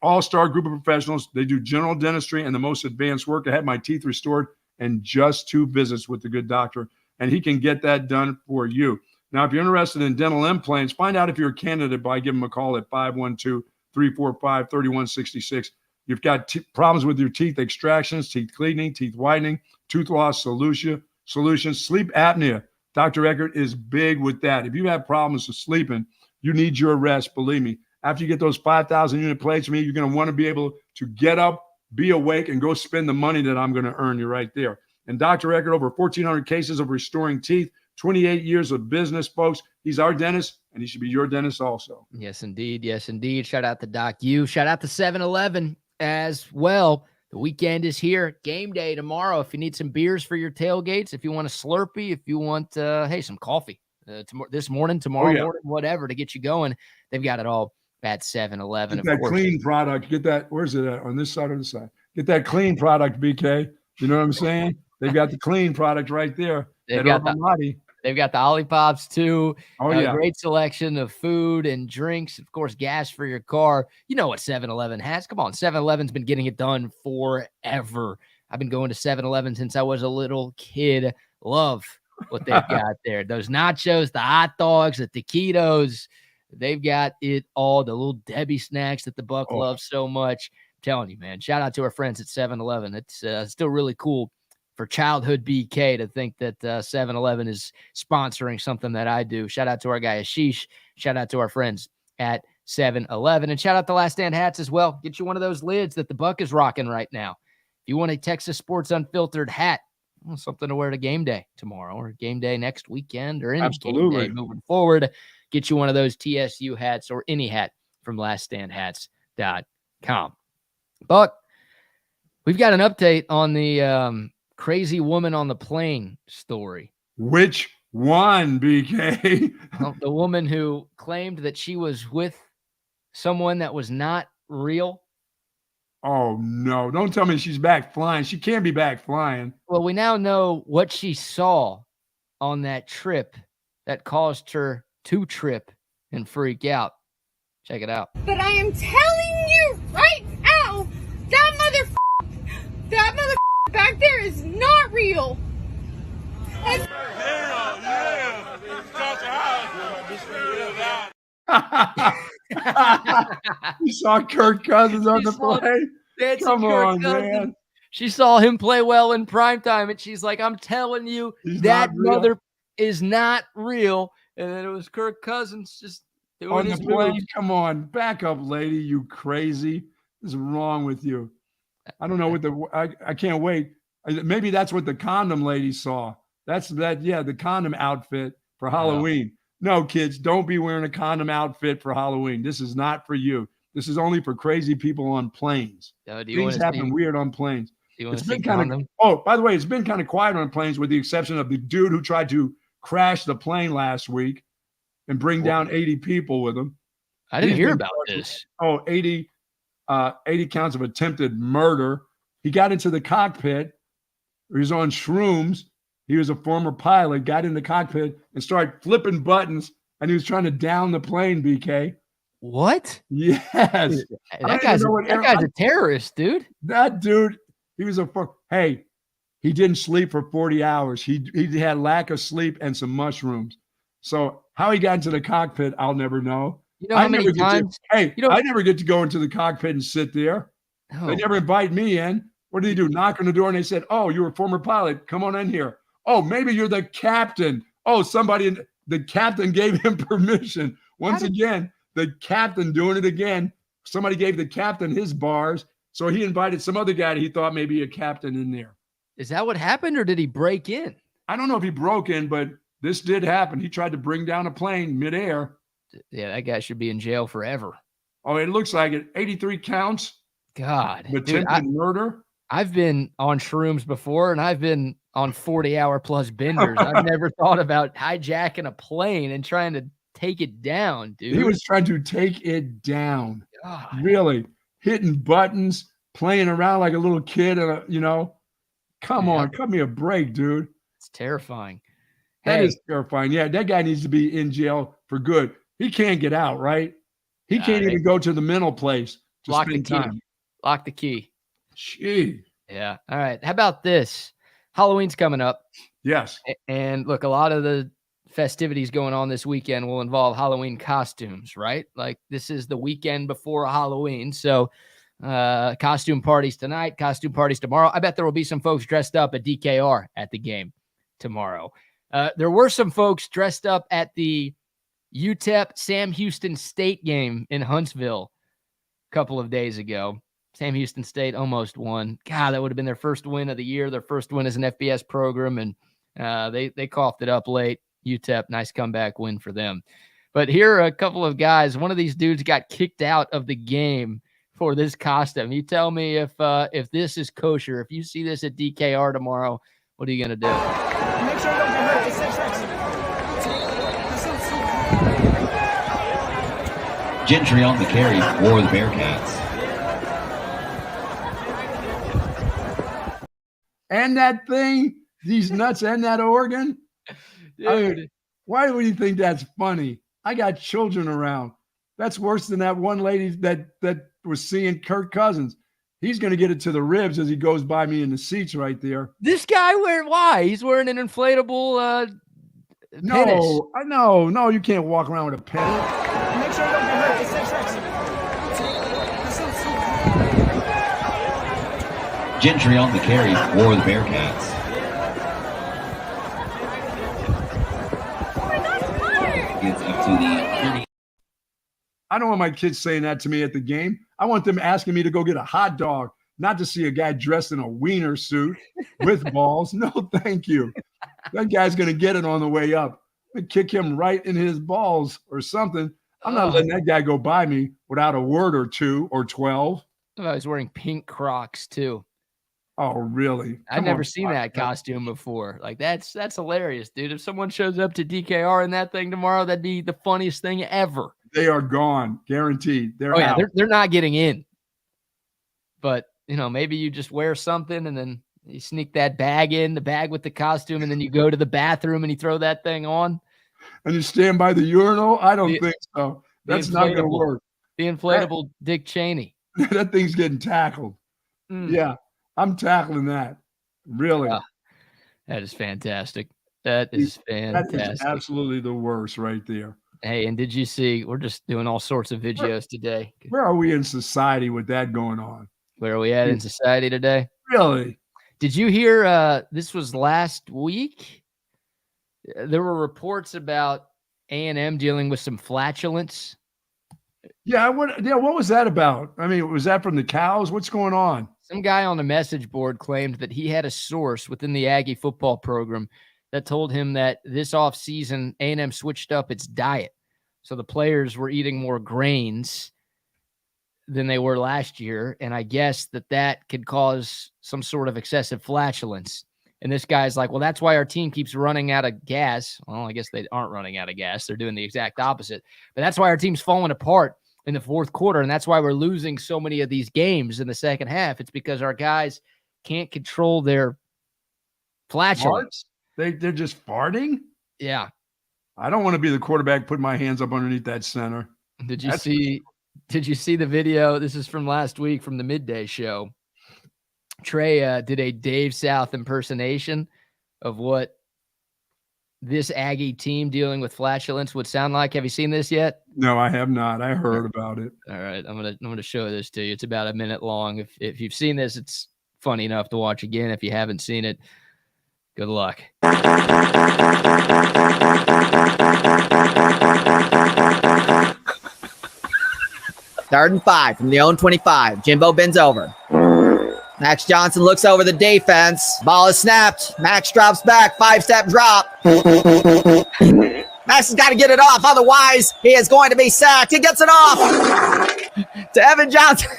All-star group of professionals. They do general dentistry and the most advanced work. I had my teeth restored in just 2 visits with the good doctor, and he can get that done for you. Now, if you're interested in dental implants, find out if you're a candidate by giving them a call at 512-345-3166. You've got problems with your teeth extractions, teeth cleaning, teeth whitening, tooth loss solutions, sleep apnea. Dr. Eckert is big with that. If you have problems with sleeping, you need your rest, believe me. After you get those 5,000 unit plays from me, you're going to want to be able to get up, be awake, and go spend the money that I'm going to earn you right there. And Dr. Eckert, over 1,400 cases of restoring teeth, 28 years of business, folks. He's our dentist, and he should be your dentist also. Yes, indeed. Yes, indeed. Shout out to Doc U. Shout out to 7-Eleven as well. The weekend is here. Game day tomorrow. If you need some beers for your tailgates, if you want a Slurpee, if you want, some coffee this morning, tomorrow morning, whatever, to get you going, they've got it all at 7-Eleven. Get that clean product. Get that. Where's it at? On this side or the side? Get that clean product, BK. You know what I'm saying? They've got the clean product right there. They've got the Ollipops too. Oh, Great selection of food and drinks. Of course, gas for your car. You know what 7-Eleven has. Come on, 7-Eleven's been getting it done forever. I've been going to 7-Eleven since I was a little kid. Love what they've got there. Those nachos, the hot dogs, the taquitos. They've got it all. The little Debbie snacks that the Buck loves so much. I'm telling you, man. Shout out to our friends at 7-Eleven. It's still really cool for childhood BK to think that 7-Eleven is sponsoring something that I do. Shout out to our guy Ashish. Shout out to our friends at 7-Eleven. And shout out to Last Stand hats as well. Get you one of those lids that the Buck is rocking right now. If you want a Texas Sports Unfiltered hat, something to wear to game day tomorrow or game day next weekend or any game day moving forward, get you one of those TSU hats or any hat from laststandhats.com. Buck, we've got an update on the crazy woman on the plane story. Which one, BK? Well, the woman who claimed that she was with someone that was not real. Oh, no. Don't tell me she's back flying. She can't be back flying. Well, we now know what she saw on that trip that caused her to trip and freak out. Check it out. But I am telling you right now, that mother back there is not real. You saw Kirk Cousins on the plane? Come on, man. She saw him play well in primetime, and she's like, I'm telling you, that mother is not real. And then it was Kirk Cousins just doing on his the plane. move. Come on, back up, lady, you crazy. is wrong with you? I don't know what I can't wait. Maybe that's what the condom lady saw. The condom outfit for Halloween. No, kids, don't be wearing a condom outfit for Halloween. This is not for you. This is only for crazy people on planes. Things happen weird on planes. It's been kind of. Oh, by the way, it's been kind of quiet on planes, with the exception of the dude who tried to crash the plane last week and bring down 80 people with him. I didn't hear about this. 80 counts of attempted murder. He got into the cockpit. He was on shrooms. He was a former pilot, got in the cockpit and started flipping buttons, and he was trying to down the plane, BK. What? Yes. That guy's a terrorist, dude. That dude, he was he didn't sleep for 40 hours. He had lack of sleep and some mushrooms. So how he got into the cockpit, I'll never know. You know how many times? I never get to go into the cockpit and sit there. Oh. They never invite me in. What did he do? Knock on the door and they said, "Oh, you're a former pilot. Come on in here." Oh, maybe you're the captain. Oh, the captain gave him permission. Once again, the captain doing it again. Somebody gave the captain his bars. So he invited some other guy that he thought may be a captain in there. Is that what happened, or did he break in? I don't know if he broke in, but this did happen. He tried to bring down a plane midair. Yeah, that guy should be in jail forever. Oh, it looks like it. 83 counts. God. Attempted murder. I've been on shrooms before, and I've been on 40-hour plus benders. I've never thought about hijacking a plane and trying to take it down, dude. He was trying to take it down. God. Really. Hitting buttons, playing around like a little kid. Come on, cut me a break, dude. It's terrifying. That is terrifying. Yeah, that guy needs to be in jail for good. He can't get out, right? He can't even go to the mental place to spend time. Lock the key. Gee. Yeah. All right. How about this? Halloween's coming up. Yes. And look, a lot of the festivities going on this weekend will involve Halloween costumes, right? Like, this is the weekend before Halloween. So costume parties tonight, costume parties tomorrow. I bet there will be some folks dressed up at DKR at the game tomorrow. There were some folks dressed up at the UTEP Sam Houston State game in Huntsville a couple of days ago. Sam Houston State almost won. God, that would have been their first win of the year, their first win as an FBS program, and they coughed it up late. UTEP, nice comeback win for them. But here are a couple of guys. One of these dudes got kicked out of the game for this costume. You tell me if this is kosher. If you see this at DKR tomorrow, what are you going to do? Make sure you don't get hurt. It's 6 reps. Gentry on the carry for the Bearcats. And that thing, these nuts and that organ. Dude. Why would you think that's funny? I got children around. That's worse than that one lady that was seeing Kirk Cousins. He's going to get it to the ribs as he goes by me in the seats right there. This guy, why? He's wearing an inflatable penis. No, you can't walk around with a penis. Make sure you don't get hurt. It's 6 reps. Gentry on the carry for the Bearcats. Gets up to the 30. I don't want my kids saying that to me at the game. I want them asking me to go get a hot dog, not to see a guy dressed in a wiener suit with balls. No, thank you. That guy's going to get it on the way up. I'm going to kick him right in his balls or something. I'm not letting that guy go by me without a word or 2 or 12. I was wearing pink Crocs too. Oh, really? I've never seen that costume before. Like, that's hilarious, dude. If someone shows up to DKR in that thing tomorrow, that'd be the funniest thing ever. They are gone, guaranteed. They're out. They're not getting in. But, maybe you just wear something and then you sneak that bag in, the bag with the costume, and then you go to the bathroom and you throw that thing on. And you stand by the urinal? I don't think so. That's not going to work. The inflatable Dick Cheney. That thing's getting tackled. Yeah, I'm tackling that. Really. That is fantastic. That is fantastic. That is absolutely the worst right there. Hey, and did you see, we're just doing all sorts of videos today. Where are we in society with that going on? Where are we at in society today? Really? Did you hear, this was last week? There were reports about A&M dealing with some flatulence Yeah, what was that about? I mean, was that from the cows? What's going on? Some guy on the message board claimed that he had a source within the Aggie football program that told him that this offseason, A&M switched up its diet. So the players were eating more grains than they were last year. And I guess that could cause some sort of excessive flatulence. And this guy's like, well, that's why our team keeps running out of gas. Well, I guess they aren't running out of gas. They're doing the exact opposite. But that's why our team's falling apart in the fourth quarter. And that's why we're losing so many of these games in the second half. It's because our guys can't control their flatulence. They're just farting? Yeah. I don't want to be the quarterback putting my hands up underneath that center. Did you see the video? This is from last week from the midday show. Trey did a Dave South impersonation of what this Aggie team dealing with flatulence would sound like. Have you seen this yet? No, I have not. I heard about it. All right, I'm gonna show this to you. It's about a minute long. If you've seen this, it's funny enough to watch again. If you haven't seen it, good luck. 3rd and 5 from the own 25. Jimbo bends over. Max Johnson looks over the defense. Ball is snapped. Max drops back. 5-step drop. Max has got to get it off. Otherwise, he is going to be sacked. He gets it off to Evan Johnson.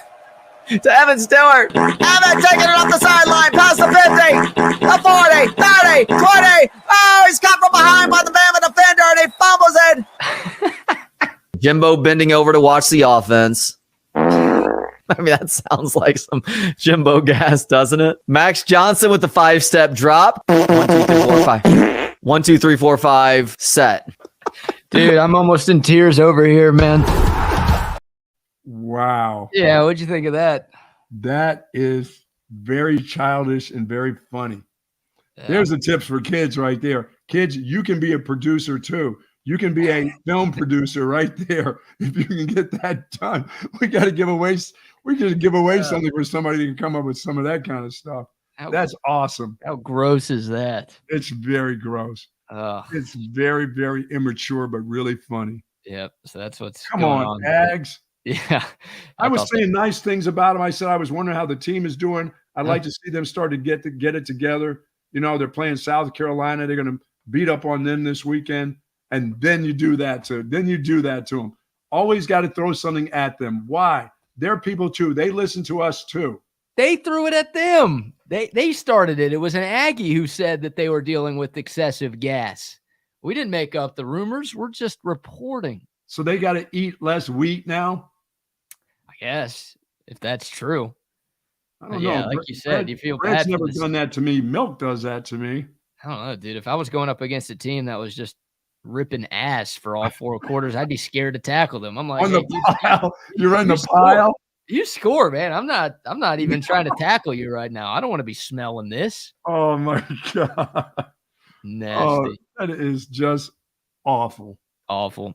To Evan Stewart. Evan taking it off the sideline. Past the 50. The 40. 30. 20. Oh, he's caught from behind by the Bama defender, and he fumbles it. Jimbo bending over to watch the offense. I mean, that sounds like some Jimbo gas, doesn't it? Max Johnson with the 5-step drop. 1, 2, 3, 4, 5. 1, 2, 3, 4, 5. Set. Dude, I'm almost in tears over here, man. Wow. Yeah, what'd you think of that? That is very childish and very funny. Yeah. There's the tips for kids right there. Kids, you can be a producer too. You can be a film producer right there if you can get that done. We got to give away. We just give away something for somebody who can come up with some of that kind of stuff. That's awesome. How gross is that? It's very gross. It's very, very immature, but really funny. Yep. So that's what's Come on, Ags. Yeah. I was saying nice things about him. I said I was wondering how the team is doing. I'd like to see them start to get it together. You know, they're playing South Carolina. They're going to beat up on them this weekend. And then you do that to them. Always got to throw something at them. Why? They're people too. They listen to us too. They threw it at them. They started it. It was an Aggie who said that they were dealing with excessive gas. We didn't make up the rumors. We're just reporting. So they got to eat less wheat now? I guess, if that's true. I don't know. Yeah, like you said, you feel Brett's bad. Never done that to me. Milk does that to me. I don't know, dude. If I was going up against a team that was just ripping ass for all 4 quarters, I'd be scared to tackle them. I'm like, on the pile. You're in the pile. You score, man. I'm not even trying to tackle you right now. I don't want to be smelling this. Oh my God. Nasty. Oh, that is just awful. Awful.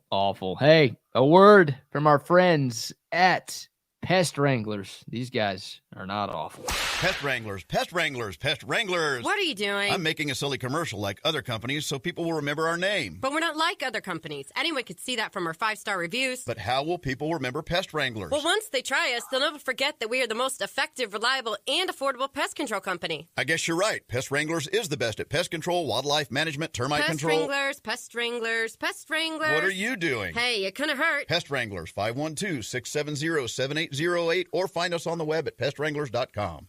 Hey, a word from our friends at Pest Wranglers. These guys are not awful. Pest Wranglers. What are you doing? I'm making a silly commercial like other companies so people will remember our name. But we're not like other companies. Anyone could see that from our 5-star reviews. But how will people remember Pest Wranglers? Well, once they try us, they'll never forget that we are the most effective, reliable, and affordable pest control company. I guess you're right. Pest Wranglers is the best at pest control, wildlife management, termite control. Pest Wranglers. What are you doing? Hey, it couldn't hurt. Pest Wranglers, 512-670-7808, or find us on the web at pestwranglers.com.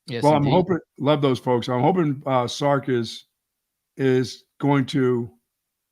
Yes, well, indeed. I'm hoping, love those folks. I'm hoping Sark is going to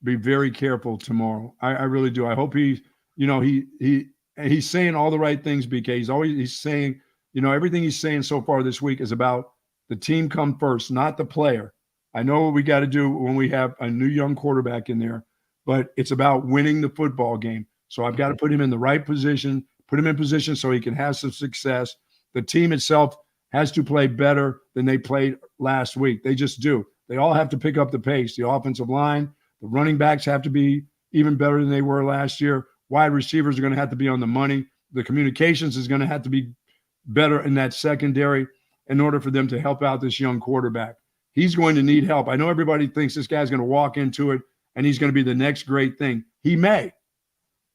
be very careful tomorrow. I really do. I hope he's saying all the right things, BK. He's saying, everything he's saying so far this week is about the team come first, not the player. I know what we got to do when we have a new young quarterback in there, but it's about winning the football game. So I've got to put him in the right position, put him in position so he can have some success. The team itself has to play better than they played last week. They just do. They all have to pick up the pace. The offensive line, the running backs have to be even better than they were last year. Wide receivers are going to have to be on the money. The communications is going to have to be better in that secondary in order for them to help out this young quarterback. He's going to need help. I know everybody thinks this guy's going to walk into it and he's going to be the next great thing. He may.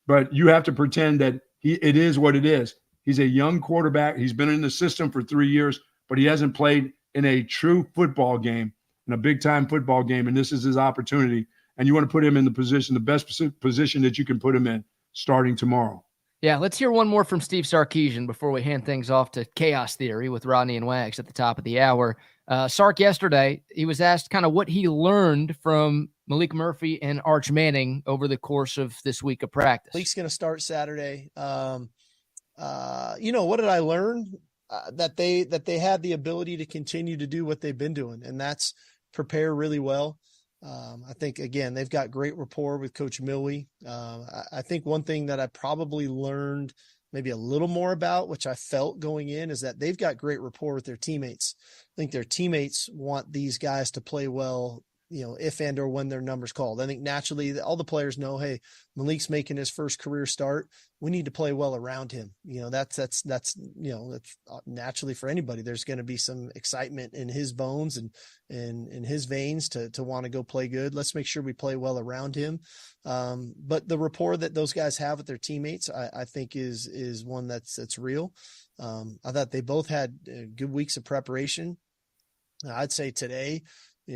but you have to pretend that it is what it is. He's a young quarterback. He's been in the system for 3 years, but he hasn't played in a true football game, in a big-time football game, and this is his opportunity. And you want to put him in the best position that you can put him in starting tomorrow. Yeah, let's hear one more from Steve Sarkeesian before we hand things off to Chaos Theory with Rodney and Wags at the top of the hour. Sark yesterday, he was asked kind of what he learned from Maalik Murphy and Arch Manning over the course of this week of practice. Malik's going to start Saturday. What did I learn? That they had the ability to continue to do what they've been doing, and that's prepare really well. I think, again, they've got great rapport with Coach Millie. I think one thing that I probably learned maybe a little more about, which I felt going in, is that they've got great rapport with their teammates. I think their teammates want these guys to play well, if and or when their number's called. I think naturally all the players know, hey, Malik's making his first career start. We need to play well around him. That's naturally for anybody. There's going to be some excitement in his bones and in his veins to want to go play good. Let's make sure we play well around him. But the rapport that those guys have with their teammates, I think is one that's real. I thought they both had good weeks of preparation. I'd say today,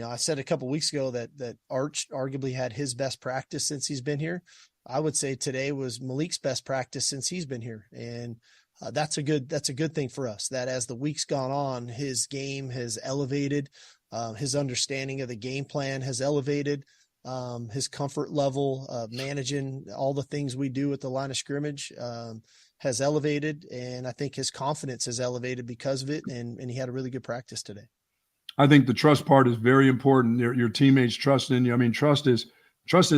I said a couple of weeks ago that Arch arguably had his best practice since he's been here. I would say today was Malik's best practice since he's been here. And that's a good thing for us, that as the week's gone on, his game has elevated, his understanding of the game plan has elevated, his comfort level of managing all the things we do at the line of scrimmage has elevated. And I think his confidence has elevated because of it. And he had a really good practice today. I think the trust part is very important. Your teammates trusting in you. I mean, trust is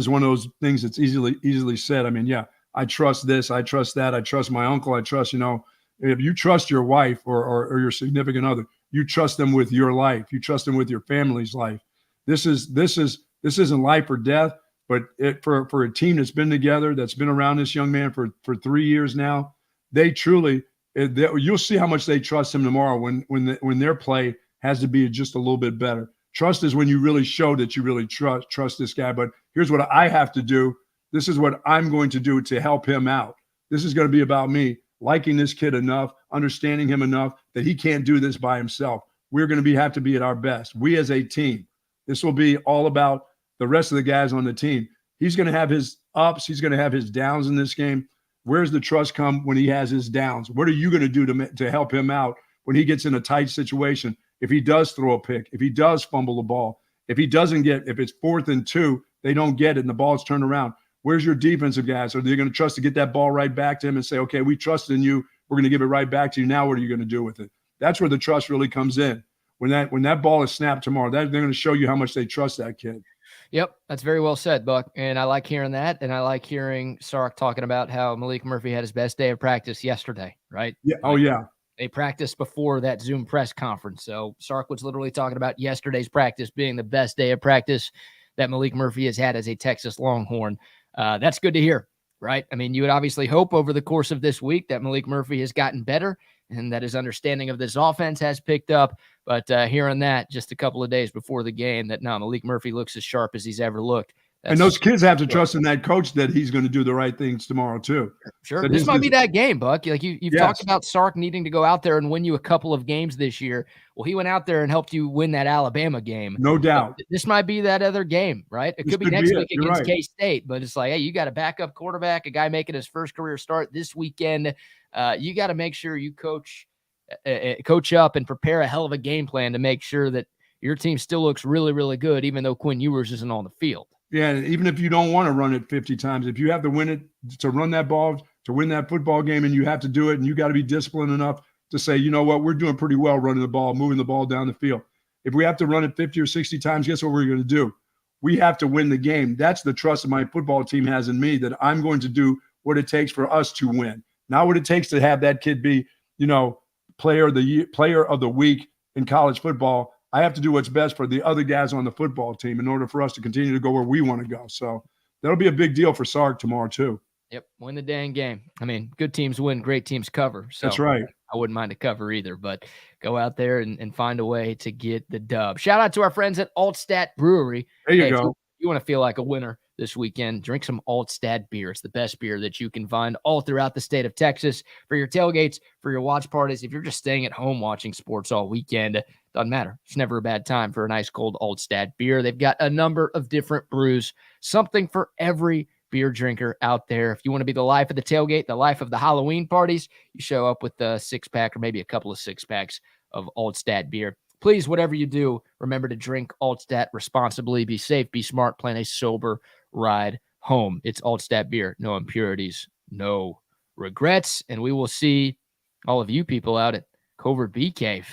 one of those things that's easily said. I mean, yeah, I trust this, I trust that, I trust my uncle, I trust, if you trust your wife or your significant other, you trust them with your life, you trust them with your family's life. This isn't life or death, but for a team that's been together, that's been around this young man for 3 years now, they truly, you'll see how much they trust him tomorrow when their play has to be just a little bit better. Trust is when you really show that you really trust this guy. But here's what I have to do. This is what I'm going to do to help him out. This is going to be about me liking this kid enough, understanding him enough that he can't do this by himself. We're going to have to be at our best. We as a team. This will be all about the rest of the guys on the team. He's going to have his ups. He's going to have his downs in this game. Where's the trust come when he has his downs? What are you going to do to help him out when he gets in a tight situation? If he does throw a pick, if he does fumble the ball, if it's 4th and 2, they don't get it and the ball's turned around. Where's your defensive guys? Are they going to trust to get that ball right back to him and say, okay, we trust in you. We're going to give it right back to you. Now what are you going to do with it? That's where the trust really comes in. When that ball is snapped tomorrow, they're going to show you how much they trust that kid. Yep, that's very well said, Buck. And I like hearing that. And I like hearing Sark talking about how Maalik Murphy had his best day of practice yesterday, right? Yeah. Oh, yeah. They practiced before that Zoom press conference. So Sark was literally talking about yesterday's practice being the best day of practice that Maalik Murphy has had as a Texas Longhorn. That's good to hear, right? I mean, you would obviously hope over the course of this week that Maalik Murphy has gotten better and that his understanding of this offense has picked up. But hearing that just a couple of days before the game, that Maalik Murphy looks as sharp as he's ever looked. And those kids have to trust in that coach that he's going to do the right things tomorrow too. Sure. This might be that game, Buck. Like you've talked about Sark needing to go out there and win you a couple of games this year. Well, he went out there and helped you win that Alabama game. No doubt. This might be that other game, right? It could be next week against K-State, but it's like, hey, you got a backup quarterback, a guy making his first career start this weekend. You got to make sure you coach up and prepare a hell of a game plan to make sure that your team still looks really, really good, even though Quinn Ewers isn't on the field. Yeah, even if you don't want to run it 50 times, if you have to win it, to run that ball, to win that football game, and you have to do it, and you got to be disciplined enough to say, you know what, we're doing pretty well running the ball, moving the ball down the field. If we have to run it 50 or 60 times, guess what we're going to do? We have to win the game. That's the trust that my football team has in me, that I'm going to do what it takes for us to win. Not what it takes to have that kid be, player of the week in college football. I have to do what's best for the other guys on the football team in order for us to continue to go where we want to go. So that'll be a big deal for Sark tomorrow too. Yep, win the dang game. I mean, good teams win, great teams cover. So that's right. I wouldn't mind a cover either, but go out there and find a way to get the dub. Shout out to our friends at Altstat Brewery. There you go. If you want to feel like a winner this weekend. Drink some Altstad beer. It's the best beer that you can find all throughout the state of Texas for your tailgates, for your watch parties. If you're just staying at home watching sports all weekend, doesn't matter. It's never a bad time for a nice cold Altstad beer. They've got a number of different brews, something for every beer drinker out there. If you want to be the life of the tailgate, the life of the Halloween parties, you show up with a 6-pack or maybe a couple of 6-packs of Altstad beer. Please, whatever you do, remember to drink Altstad responsibly. Be safe, be smart, plan a sober ride home. It's Altstad beer. No impurities, no regrets. And we will see all of you people out at Covert Bee Cave.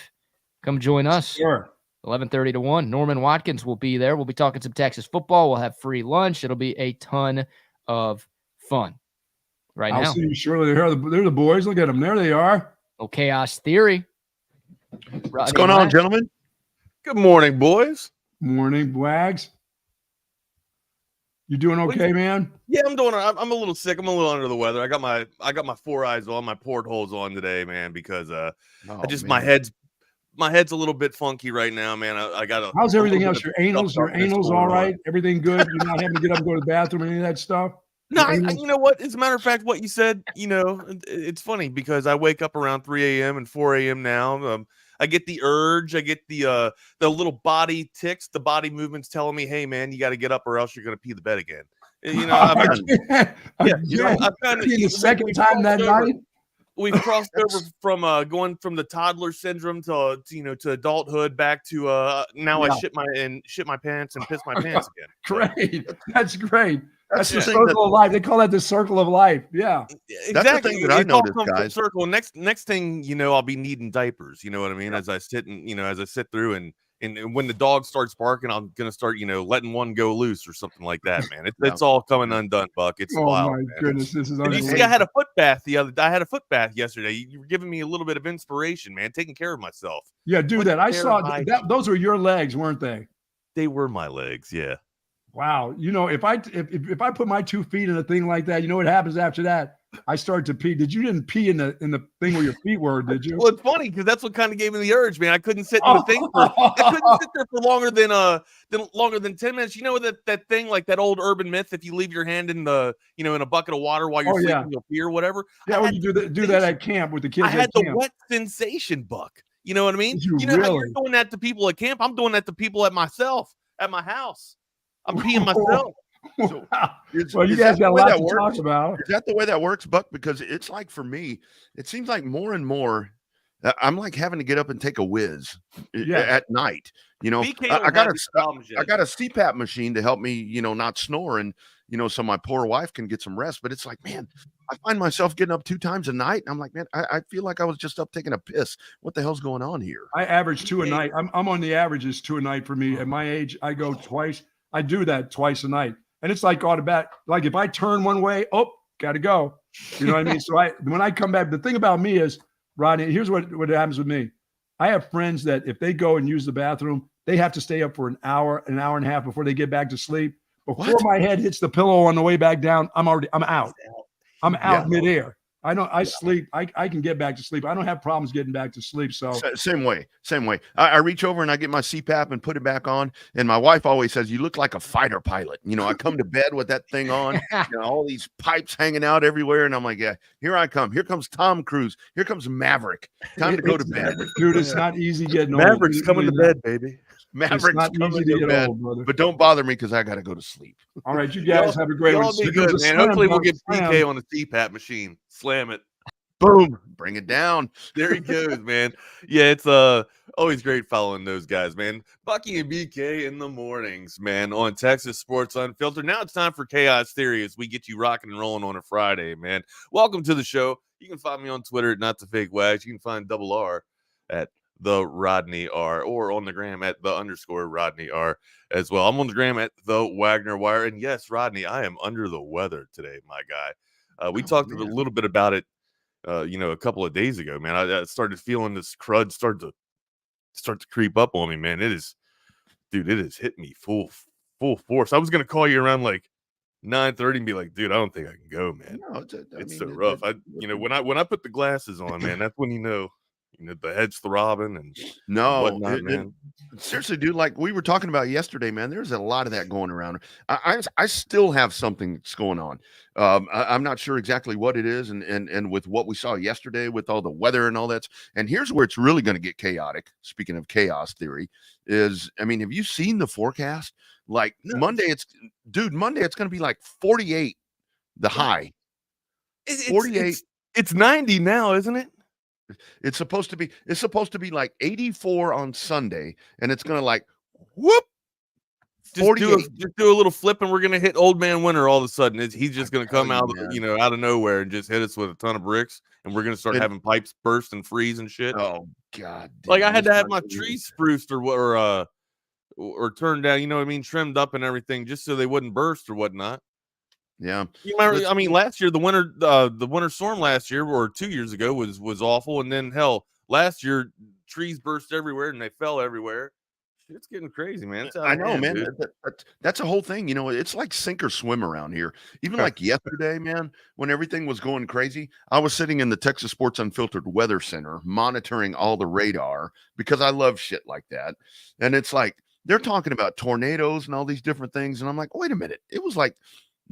Come join us. Sure. 11:30 to 1. Norman Watkins will be there. We'll be talking some Texas football. We'll have free lunch. It'll be a ton of fun. Right I'll now. see you shortly. They're the boys. Look at them. There they are. Oh, Chaos Theory. What's going on, gentlemen? Good morning, boys. Morning, Wags. You doing okay, man? Yeah, I'm doing. I'm a little sick. I'm a little under the weather. I got my 4 eyes on, my portholes on today, man, because my head's a little bit funky right now, man. I got. How's everything else? Your anals all right? Everything good? You're not having to get up and go to the bathroom or any of that stuff? No, you know what? As a matter of fact, what you said, it's funny because I wake up around 3 a.m. and 4 a.m. now. I get the urge. I get the little body ticks, the body movements telling me, "Hey, man, you got to get up or else you're going to pee the bed again." I've kind of the second time that night. We've crossed over from going from the toddler syndrome to adulthood back to now I shit my pants and piss my pants again. Great, that's great. That's the circle of life. They call that the circle of life. Yeah, exactly. That's the thing that I noticed, guys. Circle. Next thing I'll be needing diapers. You know what I mean? As I sit through and when the dog starts barking, I'm gonna start letting one go loose or something like that, man. It's all coming undone, Buck. It's wild. Oh my goodness, this is. Did you see? I had a foot bath yesterday. You were giving me a little bit of inspiration, man. Taking care of myself. Yeah, do that. I saw that. Those were your legs, weren't they? They were my legs. Yeah. Wow. If I put my 2 feet in a thing like that, you know what happens after that? I start to pee. You didn't pee in the thing where your feet were, did you? Well, it's funny because that's what kind of gave me the urge, man. I couldn't sit in the thing I couldn't sit there for longer than 10 minutes. You know that thing, like that old urban myth, if you leave your hand in the in a bucket of water while you're sleeping, you'll pee or whatever. Yeah, well, you do that at camp with the kids. I had the wet sensation, Buck. You know what I mean? How you're doing that to people at camp. I'm doing that to people at my house. I'm peeing myself. So, well, you guys got a lot to talk about. Is that the way that works, Buck? Because it's like for me, it seems like more and more I'm like having to get up and take a whiz at night. I got a CPAP machine to help me, not snore and so my poor wife can get some rest. But it's like, man, I find myself getting up 2 times a night. And I'm like, man, I feel like I was just up taking a piss. What the hell's going on here? I average 2 a night. I'm on the averages 2 a night for me. At my age, I go twice. I do that twice a night. And it's like automatic. Like if I turn one way, got to go. You know what I mean? So when I come back, the thing about me is, Rodney, here's what happens with me. I have friends that if they go and use the bathroom, they have to stay up for an hour and a half before they get back to sleep. Before my head hits the pillow on the way back down, I'm out. I'm out midair. I sleep. I can get back to sleep. I don't have problems getting back to sleep. So same way. I reach over and I get my CPAP and put it back on. And my wife always says, "You look like a fighter pilot." I come to bed with that thing on, all these pipes hanging out everywhere. And I'm like, yeah, here I come. Here comes Tom Cruise. Here comes Maverick. Time to go to bed. Dude, it's not easy getting old. Maverick's coming to bed, baby. Maverick's coming to bed, old, but don't bother me because I got to go to sleep. All right, you guys have a great one. Be good, man. Hopefully we'll get BK on the CPAP machine. Slam it. Boom. Bring it down. There he goes, man. Yeah, it's always great following those guys, man. Bucky and BK in the mornings, man, on Texas Sports Unfiltered. Now it's time for Chaos Theory as we get you rocking and rolling on a Friday, man. Welcome to the show. You can find me on Twitter at NotTheFakeWags. You can find Double R at the Rodney R, or on the gram at the _ Rodney R as well. I'm on the gram at the Wagner Wire. And yes, Rodney, I am under the weather today, my guy. We talked a little bit about it, a couple of days ago, man. I started feeling this crud start to creep up on me, man. It has hit me full force. I was going to call you around like 9:30 and be like, dude, I don't think I can go, man. No, it's so rough. When I put the glasses on, man, that's when the head's throbbing and whatnot, man. Seriously, dude, like we were talking about yesterday, man, there's a lot of that going around. I still have something that's going on. I'm not sure exactly what it is, and with what we saw yesterday with all the weather and all that. And here's where it's really going to get chaotic. Speaking of chaos theory, have you seen the forecast? Like Monday, it's going to be like 48, the high. 48. It's 90 now, isn't it? It's supposed to be like 84 on Sunday, and it's gonna like whoop. Just do a little flip, and we're gonna hit old man winter all of a sudden. He's just gonna come out, out of nowhere and just hit us with a ton of bricks, and we're gonna start having pipes burst and freeze and shit. Oh God! Like I had to have my trees spruced or turned down. You know what I mean? Trimmed up and everything, just so they wouldn't burst or whatnot. Yeah, you remember, last year the winter storm last year or 2 years ago was awful, and then hell, last year trees burst everywhere and they fell everywhere. It's getting crazy, man. I know, man. That's a whole thing. It's like sink or swim around here. Even like yesterday, man, when everything was going crazy, I was sitting in the Texas Sports Unfiltered Weather Center monitoring all the radar because I love shit like that. And it's like they're talking about tornadoes and all these different things, and I'm like, wait a minute, it was like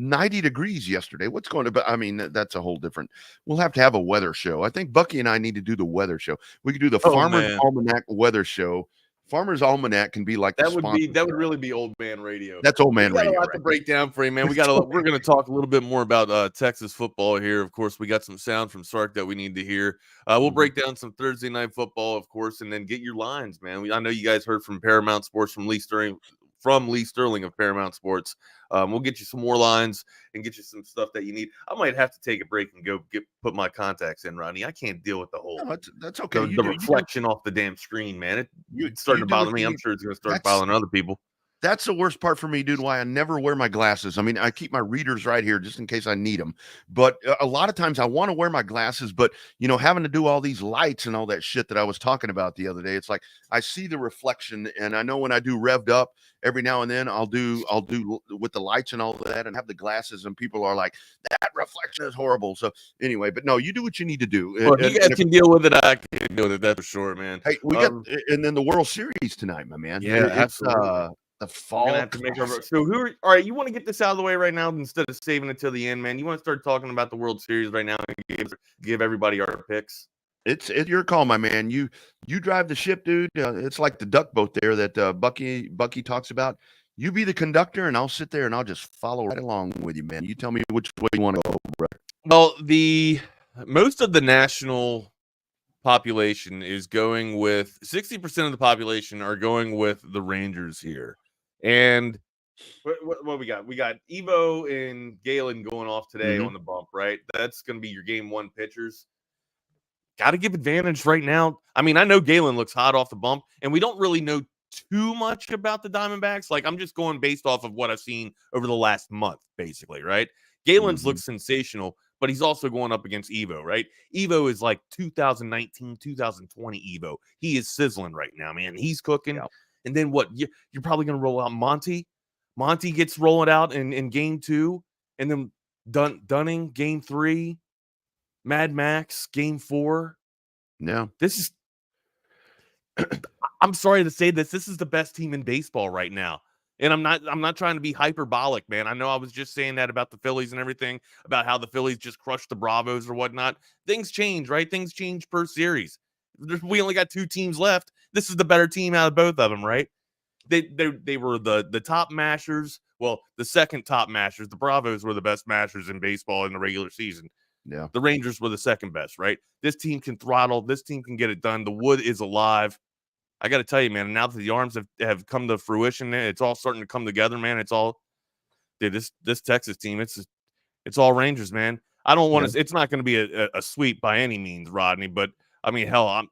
90 degrees yesterday. What's going to that's a whole different. We'll have to have a weather show. I think Bucky and I need to do the weather show. We could do the Farmer's Almanac weather show. Farmer's Almanac can be like that would really be old man radio. That's old man radio. We got a lot to break down for you, man. We're going to talk a little bit more about Texas football here. Of course, we got some sound from Sark that we need to hear. We'll break down some Thursday night football, of course, and then get your lines, man. I know you guys heard from Paramount Sports from Lee Sterling of Paramount Sports. We'll get you some more lines and get you some stuff that you need. I might have to take a break and go put my contacts in, Rodney. I can't deal with the whole that's okay. The reflection off the damn screen, man. It's starting to bother me. I'm sure it's going to start bothering other people. That's the worst part for me, dude, why I never wear my glasses. I keep my readers right here just in case I need them. But a lot of times I want to wear my glasses, but, having to do all these lights and all that shit that I was talking about the other day, it's like I see the reflection, and I know when I do revved up, every now and then I'll do with the lights and all that and have the glasses, and people are like, that reflection is horrible. So anyway, but no, you do what you need to do. Well, you guys can deal with it. I can deal with it. That's for sure, man. Hey, we got, and then the World Series tonight, my man. Yeah, absolutely. The fall. All right, you want to get this out of the way right now instead of saving it till the end, man? You want to start talking about the World Series right now and give everybody our picks? It's your call, my man. You drive the ship, dude. It's like the duck boat there that Bucky talks about. You be the conductor, and I'll sit there and I'll just follow right along with you, man. You tell me which way you want to go, bro. Well, most of the national population is going with 60% of the population are going with the Rangers here. And what we got? We got Evo and Galen going off today on the bump, right? That's going to be your game one pitchers. Got to give advantage right now. I know Galen looks hot off the bump, and we don't really know too much about the Diamondbacks. Like, I'm just going based off of what I've seen over the last month, basically, right? Galen's looks sensational, but he's also going up against Evo, right? Evo is like 2019, 2020 Evo. He is sizzling right now, man. He's cooking. Yeah. And then what? You're probably going to roll out Monty. Monty gets rolling out in game 2. And then Dunning, game 3. Mad Max, game 4. No. This is I'm sorry to say this. This is the best team in baseball right now. And I'm not trying to be hyperbolic, man. I know I was just saying that about the Phillies and everything, about how the Phillies just crushed the Bravos or whatnot. Things change, right? Things change per series. We only got 2 teams left. This is the better team out of both of them, right? They were the top mashers. Well, the second top mashers. The Bravos were the best mashers in baseball in the regular season. Yeah. The Rangers were the second best, right? This team can throttle. This team can get it done. The wood is alive. I got to tell you, man, now that the arms have come to fruition, it's all starting to come together, man. It's all, dude, this Texas team, it's all Rangers, man. I don't want to, it's not going to be a sweep by any means, Rodney, but hell,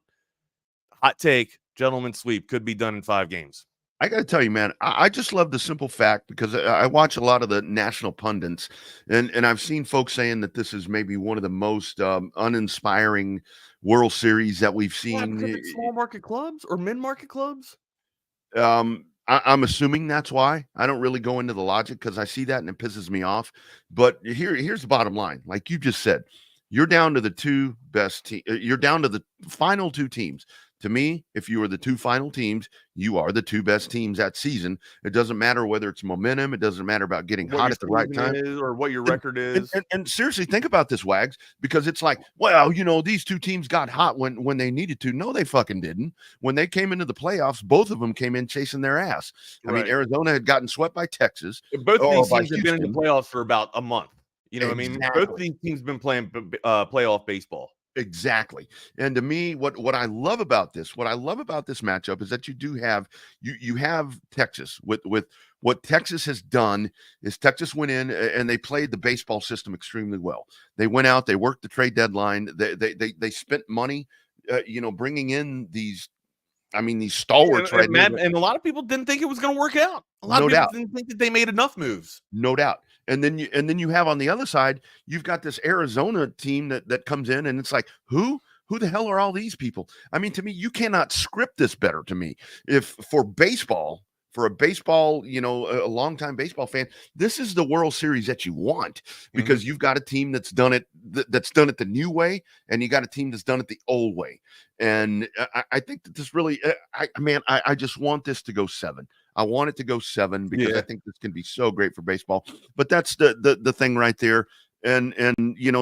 hot take, gentleman sweep could be done in 5 games. I got to tell you, man, I just love the simple fact because I watch a lot of the national pundits and I've seen folks saying that this is maybe one of the most uninspiring World Series that we've seen. It's small market clubs or mid-market clubs? I'm assuming that's why. I don't really go into the logic because I see that and it pisses me off. But here's the bottom line. Like you just said, you're down to the two best team. You're down to the final two teams. To me, if you are the two final teams, you are the two best teams that season. It doesn't matter whether it's momentum. It doesn't matter about getting hot at the right time or what your record is. And seriously, think about this, Wags, because it's like, well, these two teams got hot when they needed to. No, they fucking didn't. When they came into the playoffs, both of them came in chasing their ass. I mean, Arizona had gotten swept by Texas. Both of these teams have been in the playoffs for about a month. You know what I mean? Both of these teams have been playing playoff baseball. Exactly. And to me, what I love about this matchup is that you have Texas with what Texas has done is Texas went in and they played the baseball system extremely well. They went out, they worked the trade deadline, they spent money, bringing in these stalwarts right now. And a lot of people didn't think it was going to work out. A lot of people didn't think that they made enough moves. No doubt. And then you have on the other side, you've got this Arizona team that comes in and it's like, who the hell are all these people? I mean, to me, you cannot script this better to me. If for a baseball, a longtime baseball fan, this is the World Series that you want because you've got a team that's done it the new way, and you got a team that's done it the old way. And I think that this really, I just want this to go 7. I want it to go 7 because I think this can be so great for baseball. But that's the thing right there. And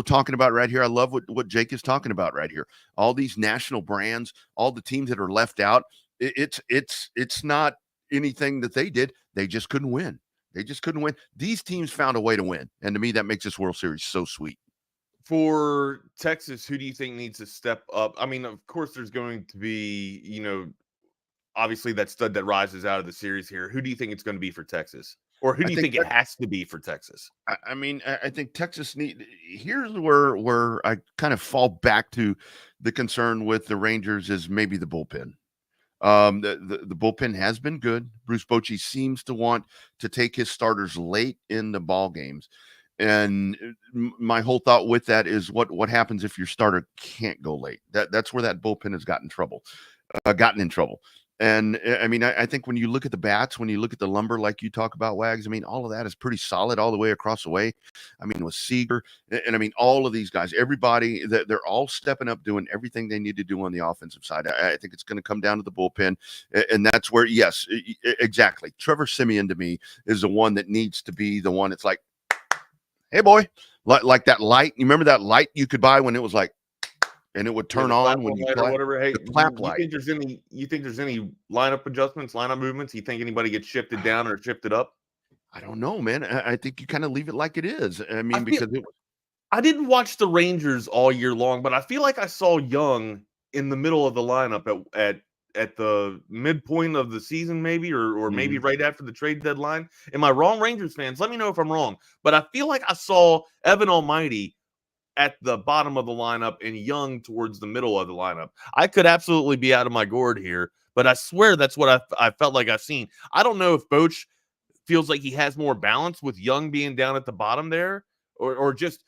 talking about right here, I love what Jake is talking about right here. All these national brands, all the teams that are left out. It's not anything that they did. They just couldn't win. These teams found a way to win. And to me, that makes this World Series so sweet. For Texas, who do you think needs to step up? I mean, of course, there's going to be, obviously that stud that rises out of the series here. Who do you think it's going to be for Texas? Or who do you think it has to be for Texas? I think Texas here's where I kind of fall back to the concern with the Rangers is maybe the bullpen. The bullpen has been good. Bruce Bochy seems to want to take his starters late in the ball games. And my whole thought with that is what happens if your starter can't go late? That's where that bullpen has gotten in trouble. And I mean, I think when you look at the bats, when you look at the lumber, like you talk about, Wags, I mean, all of that is pretty solid all the way across the way. I mean, with Seager and I mean, all of these guys, everybody, they're all stepping up, doing everything they need to do on the offensive side. I think it's going to come down to the bullpen. And that's where, yes, exactly. Trevor Siemian to me is the one that needs to be the one. It's like, hey, boy, like that light. You remember that light you could buy when it was like, and it would turn on when you clap, whatever. Hey, clap light. You think there's any lineup adjustments, lineup movements? You think anybody gets shifted down or shifted up? I don't know, man. I think you kind of leave it like it is. I mean, I didn't watch the Rangers all year long, but I feel like I saw Young in the middle of the lineup at the midpoint of the season, maybe, or maybe right after the trade deadline. Am I wrong, Rangers fans? Let me know if I'm wrong. But I feel like I saw Evan Almighty at the bottom of the lineup and Young towards the middle of the lineup. I could absolutely be out of my gourd here, but I swear that's what I felt like I've seen. I don't know if Boch feels like he has more balance with Young being down at the bottom there, or just,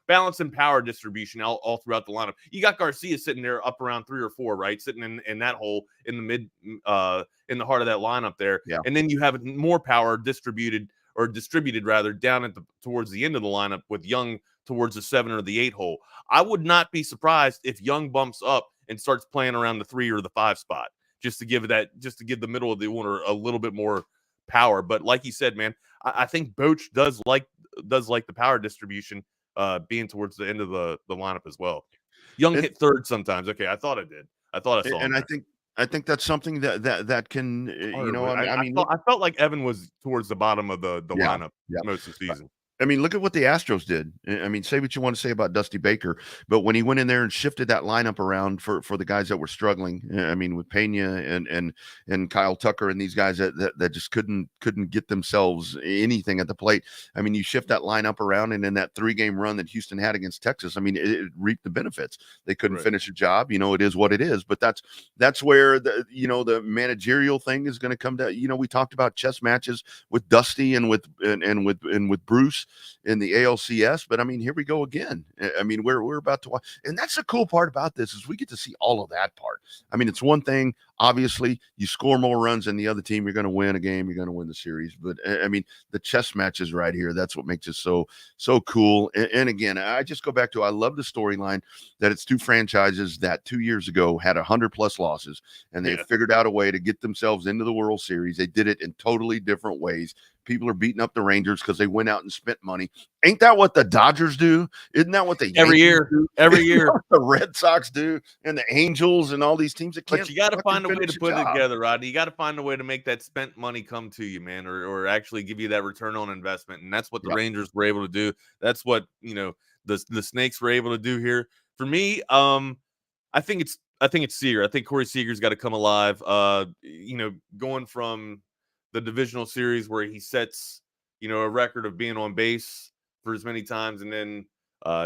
balance and power distribution all throughout the lineup. You got Garcia sitting there up around 3 or 4, right? Sitting in that hole in the mid, in the heart of that lineup there. Yeah. And then you have more power distributed rather down towards the end of the lineup with Young towards the 7 or the 8 hole. I would not be surprised if Young bumps up and starts playing around the 3 or the 5 spot, just to give the middle of the order a little bit more power. But like you said, man, I think Boch does like the power distribution being towards the end of the lineup as well. Young hit third sometimes. Okay, I thought I did. I thought I saw. And I think that's something that can, I felt like Evan was towards the bottom of the lineup most of the season. I mean, look at what the Astros did. I mean, say what you want to say about Dusty Baker, but when he went in there and shifted that lineup around for the guys that were struggling, I mean, with Pena and Kyle Tucker and these guys that just couldn't get themselves anything at the plate. I mean, you shift that lineup around, and in that 3-game run that Houston had against Texas, I mean, it reaped the benefits. They couldn't finish a job. It is what it is. But that's where the managerial thing is going to come down. We talked about chess matches with Dusty and with Bruce in the ALCS, but I mean, here we go again. I mean, we're about to watch, and that's the cool part about this is we get to see all of that part. I mean, it's one thing Obviously, you score more runs than the other team, you're going to win a game, you're going to win the series. But I mean, the chess matches right here, that's what makes it so cool. And again, I just go back to, I love the storyline that it's two franchises that 2 years ago had 100+ losses, and they figured out a way to get themselves into the World Series. They did it in totally different ways. People are beating up the Rangers because they went out and spent money. Ain't that what the Dodgers do? Isn't that what the every Yankees year do? every year the Red Sox do, and the Angels and all these teams that can't. But you got to find a way to put it job. together, Rodney. You got to find a way to make that spent money come to you, man, or actually give you that return on investment. And that's what the Rangers were able to do. That's what, you know, the Snakes were able to do here. For me, I think it's Seager. I think Corey Seager's got to come alive. You know, going from the divisional series where he sets, you know, a record of being on base for as many times, and then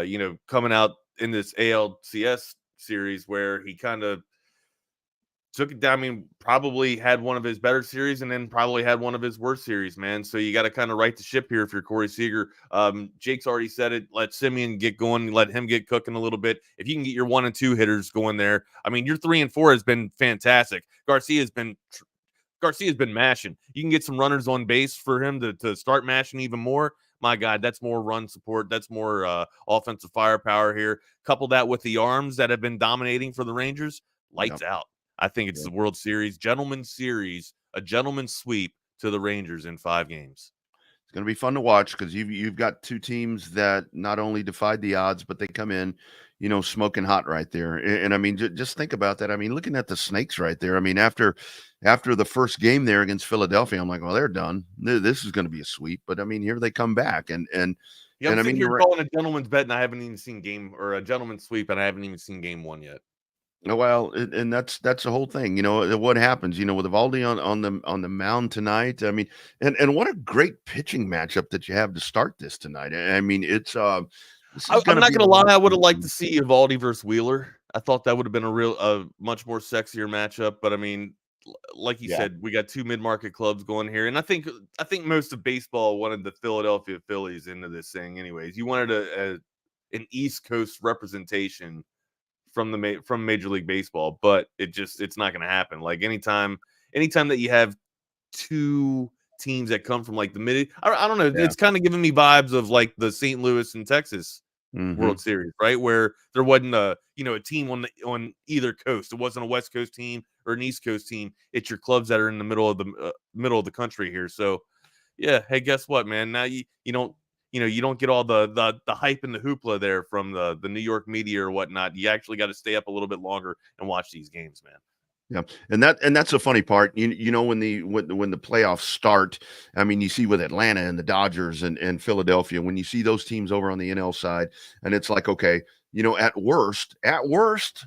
you know, coming out in this ALCS series where he kind of took it down. I mean, probably had one of his better series and then probably had one of his worst series, man. So you got to kind of right the ship here if you're Corey Seager. Jake's already said it. Let Simeon get going. Let him get cooking a little bit. If you can get your 1 and 2 hitters going there, I mean, your 3 and 4 has been fantastic. Garcia's been mashing. You can get some runners on base for him to start mashing even more. My God, that's more run support. That's more offensive firepower here. Couple that with the arms that have been dominating for the Rangers. Lights out. I think it's the World Series, gentleman's series, a gentleman's sweep to the Rangers in 5 games. It's going to be fun to watch because you've got two teams that not only defied the odds, but they come in, you know, smoking hot right there. And I mean, just think about that. I mean, looking at the Snakes right there. I mean, after the first game there against Philadelphia, I'm like, well, they're done. This is going to be a sweep. But I mean, here they come back, and I mean, you're calling a gentleman's bet, and I haven't even seen game, or a gentleman's sweep, and I haven't even seen game 1 yet. Well, and that's the whole thing, you know, what happens, you know, with Evaldi on the mound tonight. I mean, and what a great pitching matchup that you have to start this tonight. I mean, it's I'm not gonna lie, I would have liked to see Evaldi versus Wheeler. I thought that would have been a much more sexier matchup. But I mean, like you said, we got 2 mid-market clubs going here, and I think most of baseball wanted the Philadelphia Phillies into this thing. Anyways, you wanted an East Coast representation from Major League Baseball, but it's not going to happen. Like anytime that you have 2 teams that come from like the mid, I don't know, it's kind of giving me vibes of like the St. Louis and Texas World Series, right? Where there wasn't a team on either coast. It wasn't a West Coast team or an East Coast team. It's your clubs that are in the middle of the country here. So yeah, hey, guess what, man? Now you don't get all the hype and the hoopla there from the New York media or whatnot. You actually got to stay up a little bit longer and watch these games, man. Yeah, and that's the funny part. You know, when the playoffs start, I mean, you see with Atlanta and the Dodgers and Philadelphia, when you see those teams over on the NL side, and it's like, okay, you know, at worst,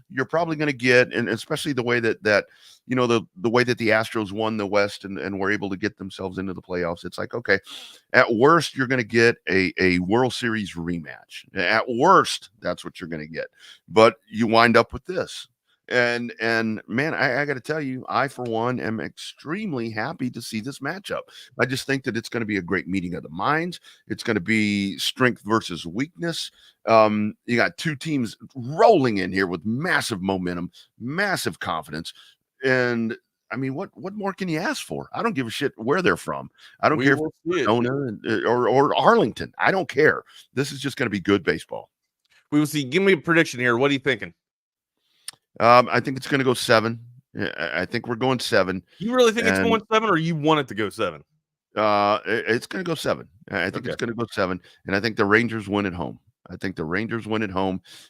you're probably going to get, and especially the way that you know, the way that the Astros won the West and were able to get themselves into the playoffs. It's like, okay, at worst, you're going to get a World Series rematch. At worst, that's what you're going to get. But you wind up with this. And man, I got to tell you, I, for one, am extremely happy to see this matchup. I just think that it's going to be a great meeting of the minds. It's going to be strength versus weakness. You got 2 teams rolling in here with massive momentum, massive confidence. And I mean, what more can you ask for? I don't give a shit where they're from. I don't care if it's Arizona or Arlington. I don't care. This is just going to be good baseball. We will see. Give me a prediction here. What are you thinking? I think it's going to go 7. I think we're going 7. You really think it's going 7, or you want it to go 7? It's going to go 7. I think it's going to go 7, and I think the Rangers win at home.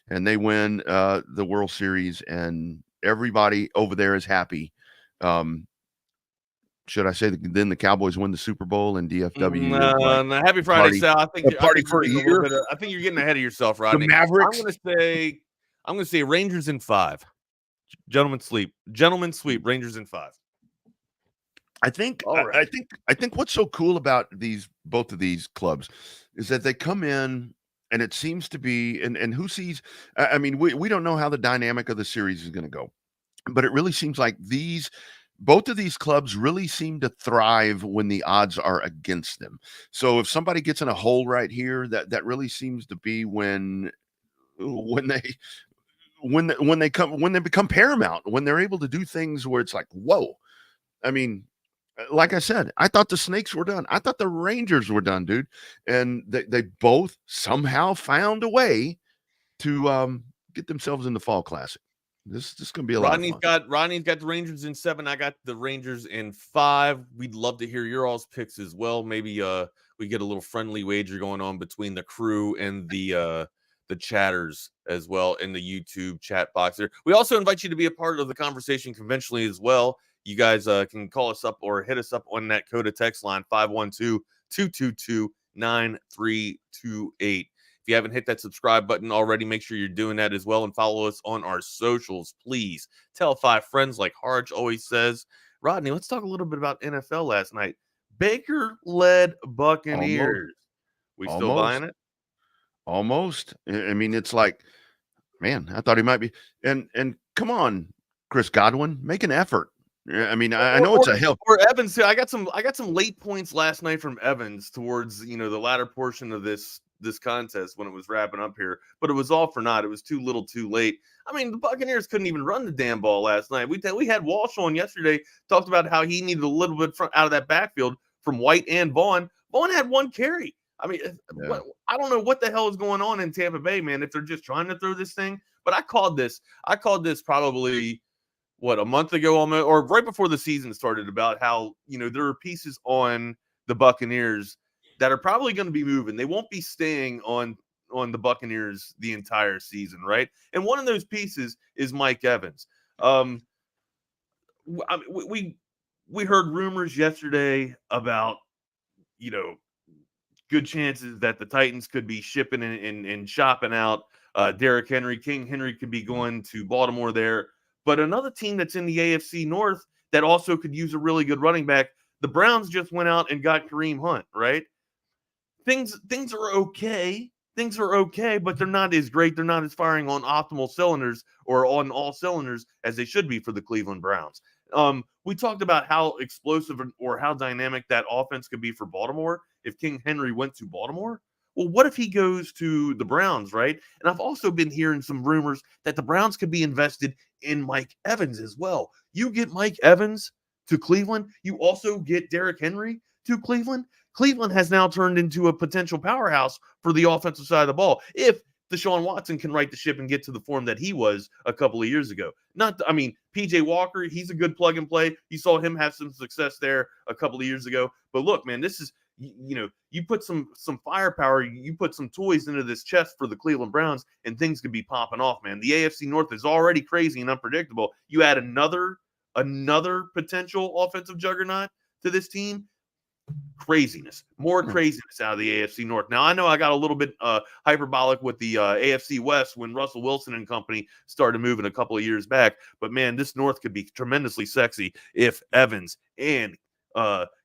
And they win the World Series, and everybody over there is happy. Should I say that then the Cowboys win the Super Bowl and DFW? No, happy Friday, Sal. I think you're getting ahead of yourself, Rodney. The Mavericks. I'm going to say Rangers in 5. Gentlemen sweep. Rangers in 5. I think what's so cool about both of these clubs is that they come in, and it seems to be, and who sees, I mean, we don't know how the dynamic of the series is going to go, but it really seems like both of these clubs really seem to thrive when the odds are against them. So if somebody gets in a hole right here, that really seems to be when when they become paramount, when they're able to do things where it's like, whoa. I mean, like I said, I thought the Snakes were done. I thought the Rangers were done, dude. And they both somehow found a way to get themselves in the Fall Classic. This is going to be a lot of fun. Rodney's got the Rangers in 7. I got the Rangers in 5. We'd love to hear your all's picks as well. Maybe we get a little friendly wager going on between the crew and the chatters as well in the YouTube chat box there. We also invite you to be a part of the conversation conventionally as well. You guys can call us up or hit us up on that Coda text line 512-222-9328. If you haven't hit that subscribe button already, make sure you're doing that as well, and follow us on our socials, please. Tell 5 friends, like Hardge always says. Rodney, let's talk a little bit about NFL last night. Baker-led Buccaneers. We still buying it? Almost. I mean, it's like, man, I thought he might be. And come on, Chris Godwin, make an effort. I mean, I know it's a hill. Or Evans too. I got some late points last night from Evans towards the latter portion of this contest when it was wrapping up here, but it was all for naught. It was too little, too late. I mean, the Buccaneers couldn't even run the damn ball last night. We had Walsh on yesterday, talked about how he needed a little bit out of that backfield from White and Vaughn. Vaughn had 1 carry. I mean, I don't know what the hell is going on in Tampa Bay, man, if they're just trying to throw this thing. But I called this probably a month ago almost, or right before the season started, about how there are pieces on the Buccaneers that are probably going to be moving. They won't be staying on the Buccaneers the entire season, right? And one of those pieces is Mike Evans. We heard rumors yesterday about good chances that the Titans could be shipping and shopping out Derrick Henry. King Henry could be going to Baltimore there. But another team that's in the AFC North that also could use a really good running back, the Browns just went out and got Kareem Hunt, right? Things are okay. Things are okay, but they're not as great. They're not as firing on optimal cylinders or on all cylinders as they should be for the Cleveland Browns. We talked about how explosive or how dynamic that offense could be for Baltimore if King Henry went to Baltimore. Well, what if he goes to the Browns, right? And I've also been hearing some rumors that the Browns could be invested in Mike Evans as well. You get Mike Evans to Cleveland. You also get Derrick Henry to Cleveland. Cleveland has now turned into a potential powerhouse for the offensive side of the ball if Deshaun Watson can right the ship and get to the form that he was a couple of years ago. PJ Walker, he's a good plug and play. You saw him have some success there a couple of years ago. But look, man, this is, you put some firepower, you put some toys into this chest for the Cleveland Browns, and things could be popping off, man. The AFC North is already crazy and unpredictable. You add another potential offensive juggernaut to this team. More craziness out of the AFC North. Now, I know I got a little bit hyperbolic with the AFC West when Russell Wilson and company started moving a couple of years back, but man, this North could be tremendously sexy if Evans and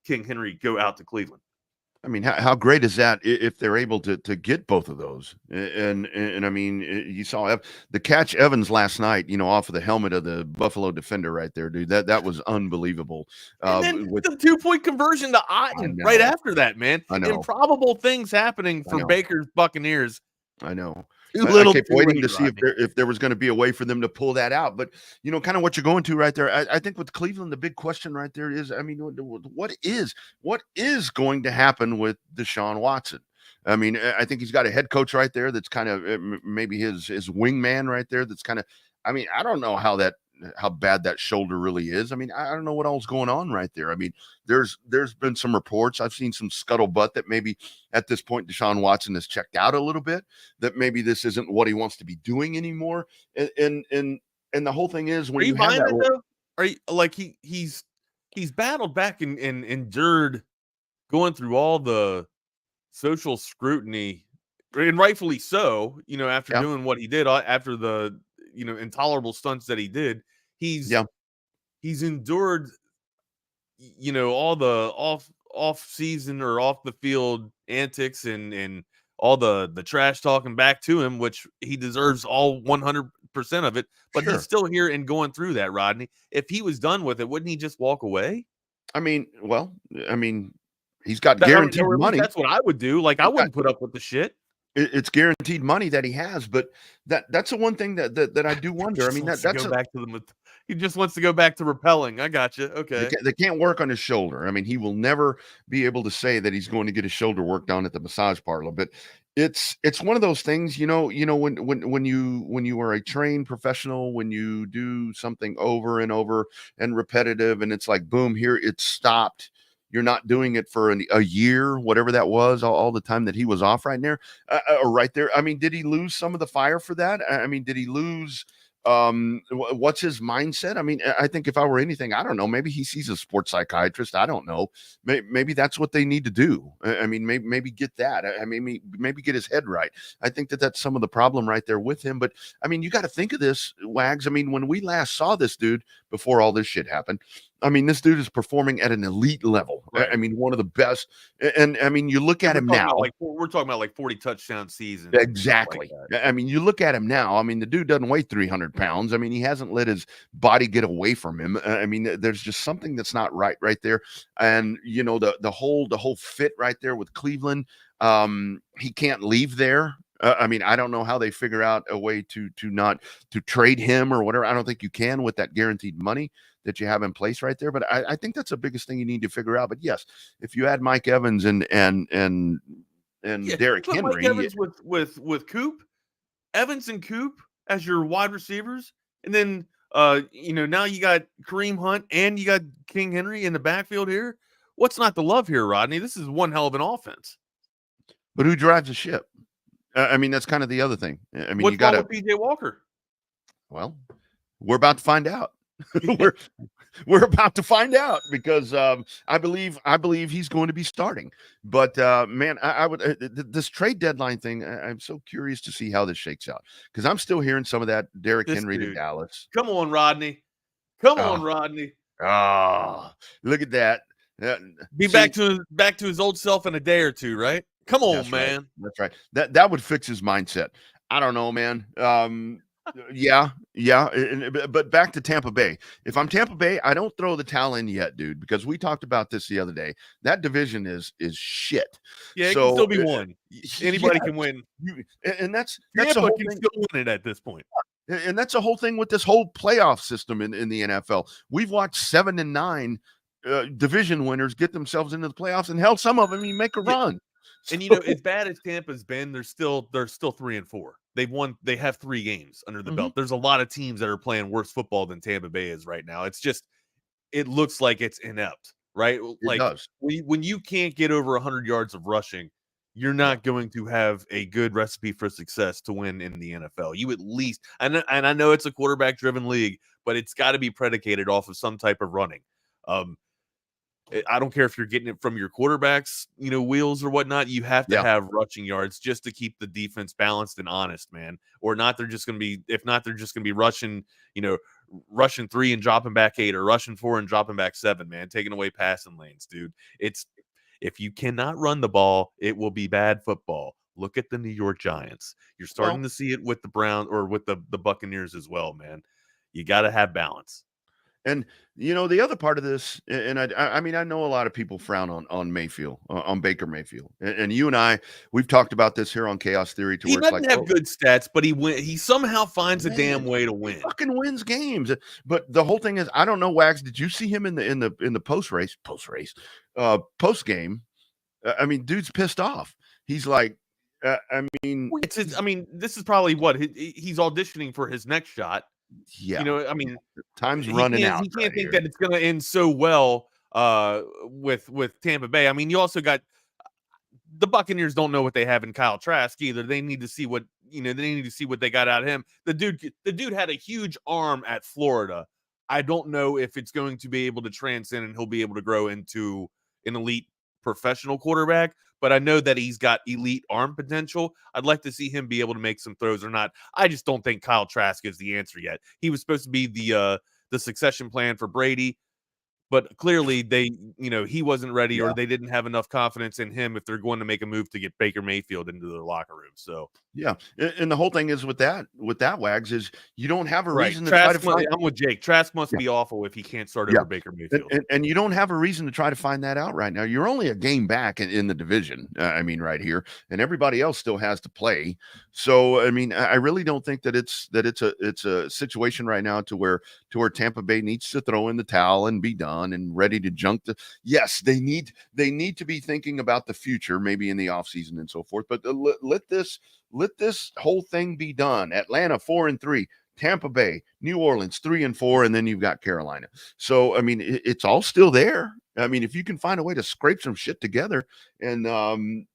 King Henry go out to Cleveland. I mean, how great is that if they're able to get both of those? And I mean, you saw the catch Evans last night, off of the helmet of the Buffalo defender right there, dude. That was unbelievable. And then the 2-point conversion to Otten right after that, man. I know. Improbable things happening for Baker's Buccaneers. I know. I kept waiting to see if there was going to be a way for them to pull that out. But, kind of what you're going to right there. I think with Cleveland, the big question right there is, I mean, what is going to happen with Deshaun Watson? I mean, I think he's got a head coach right there that's kind of maybe his wingman right there that's kind of, I mean, I don't know how bad that shoulder really is. I mean, I don't know what all's going on right there. I mean, there's been some reports. I've seen some scuttlebutt that maybe at this point Deshaun Watson has checked out a little bit, that maybe this isn't what he wants to be doing anymore. And the whole thing is, when you have that, though? Are you like he's battled back and endured going through all the social scrutiny, and rightfully so, after doing what he did, after the intolerable stunts that he did. He's endured all the off season or off the field antics and all the trash talking back to him, which he deserves all 100% of it, but he's still here and going through that. Rodney, if he was done with it, wouldn't he just walk away? I mean, he's got guaranteed money. That's what I would do. Like, I wouldn't put up with the shit. it's guaranteed money that he has, but that's the one thing that I do wonder. I mean, that's go back to the. He just wants to go back to rappelling. I got you. Okay. They can't work on his shoulder. I mean, he will never be able to say that he's going to get his shoulder work done at the massage parlor. But it's one of those things, when you are a trained professional, when you do something over and over and repetitive, and it's like, boom, here it's stopped. You're not doing it for a year, whatever that was, all the time that he was off right there, or right there. I mean, did he lose some of the fire for that? I mean, did he lose? What's his mindset? I mean, I think if I were anything, I don't know, maybe he sees a sports psychiatrist. I don't know. Maybe that's what they need to do. I mean, maybe get that. I mean, maybe get his head right. I think that's some of the problem right there with him. But I mean, you got to think of this, Wags. I mean, when we last saw this dude before all this shit happened, I mean, this dude is performing at an elite level. Right. I mean, one of the best. And I mean, you look at him now. We're talking about like 40 touchdown seasons. Exactly. Like I mean, you look at him now. I mean, the dude doesn't weigh 300 pounds. I mean, he hasn't let his body get away from him. I mean, there's just something that's not right there. And the whole fit right there with Cleveland. He can't leave there. I mean, I don't know how they figure out a way to trade him or whatever. I don't think you can with that guaranteed money that you have in place right there. But I think that's the biggest thing you need to figure out. But yes, if you add Mike Evans and Derrick Henry, Mike Evans with Coop, Evans and Coop as your wide receivers, and then now you got Kareem Hunt and you got King Henry in the backfield here. What's not to love here, Rodney? This is one hell of an offense. But who drives the ship? I mean, that's kind of the other thing. I mean, what's you got to PJ Walker. Well, we're about to find out. we're about to find out because I believe he's going to be starting. But man, I would this trade deadline thing. I'm so curious to see how this shakes out because I'm still hearing some of that Derrick Henry to Dallas. Come on, Rodney. Come on, Rodney. Oh, look at that. Back to his old self in a day or two, right? Come on, man. Right. That's right. That would fix his mindset. I don't know, man. Yeah. But back to Tampa Bay. If I'm Tampa Bay, I don't throw the towel in yet, dude, because we talked about this the other day. That division is shit. Yeah, it can still be won. Anybody can win. And that's Tampa the whole can thing. still win it at this point. And that's the whole thing with this whole playoff system in the NFL. We've watched 7 and 9 division winners get themselves into the playoffs, and hell, some of them you make a run. And as bad as Tampa's been, they're still 3-4. They have 3 games under the belt. There's a lot of teams that are playing worse football than Tampa Bay is right now. It's just, it looks like it's inept, right? It does. When you can't get over 100 yards of rushing, you're not going to have a good recipe for success to win in the NFL. You at least, and I know it's a quarterback driven league, but it's got to be predicated off of some type of running. I don't care if you're getting it from your quarterback's, wheels or whatnot. You have to have rushing yards just to keep the defense balanced and honest, man. Or not, they're just going to be rushing, rushing 3 and dropping back 8, or rushing 4 and dropping back 7, man, taking away passing lanes, dude. If you cannot run the ball, it will be bad football. Look at the New York Giants. You're starting to see it with the Browns or with the Buccaneers as well, man. You got to have balance. And the other part of this, and I mean, I know a lot of people frown on Mayfield, on Baker Mayfield, and you and I, we've talked about this here on Chaos Theory. He doesn't have good stats, but he somehow finds a damn way to win. Fucking wins games. But the whole thing is, I don't know, Wags. Did you see him in the post game? I mean, dude's pissed off. He's like, this is probably what he's auditioning for his next shot. Yeah, time's running out. He can't think that it's going to end so well with Tampa Bay. I mean, you also got the Buccaneers don't know what they have in Kyle Trask either. They need to see what they got out of him. The dude had a huge arm at Florida. I don't know if it's going to be able to transcend and he'll be able to grow into an elite professional quarterback, but I know that he's got elite arm potential. I'd like to see him be able to make some throws or not. I just don't think Kyle Trask is the answer yet. He was supposed to be the succession plan for Brady. but clearly he wasn't ready, Yeah. or they didn't have enough confidence in him if they're going to make a move to get Baker Mayfield into their locker room. So yeah, and the whole thing is with that Wags is you don't have a right. reason to try to find. I'm with Jake. Trask must be awful if he can't start over Baker Mayfield, and you don't have a reason to try to find that out right now. You're only a game back in the division. Right here, and everybody else still has to play. So I really don't think that it's a situation right now to where Tampa Bay needs to throw in the towel and be done and ready to junk the. Yes, they need to be thinking about the future, maybe in the offseason and so forth. But let this whole thing be done. Atlanta 4-3, Tampa Bay, New Orleans 3-4, and then you've got Carolina. So it's all still there. If you can find a way to scrape some shit together and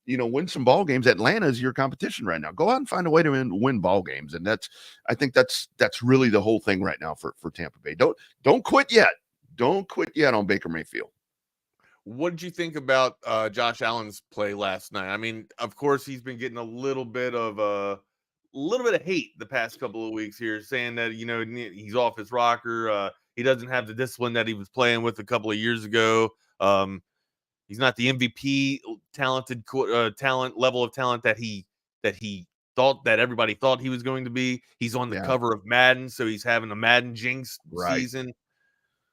win some ball games, Atlanta is your competition right now. Go out and find a way to win ball games, and I think that's really the whole thing right now for Tampa Bay. Don't quit yet. Don't quit yet on Baker Mayfield. What did you think about Josh Allen's play last night? Of course, he's been getting a little bit of hate the past couple of weeks here, saying that he's off his rocker. He doesn't have the discipline that he was playing with a couple of years ago. He's not the MVP level of talent that he thought that everybody thought he was going to be. He's on the cover of Madden, so he's having a Madden jinx season.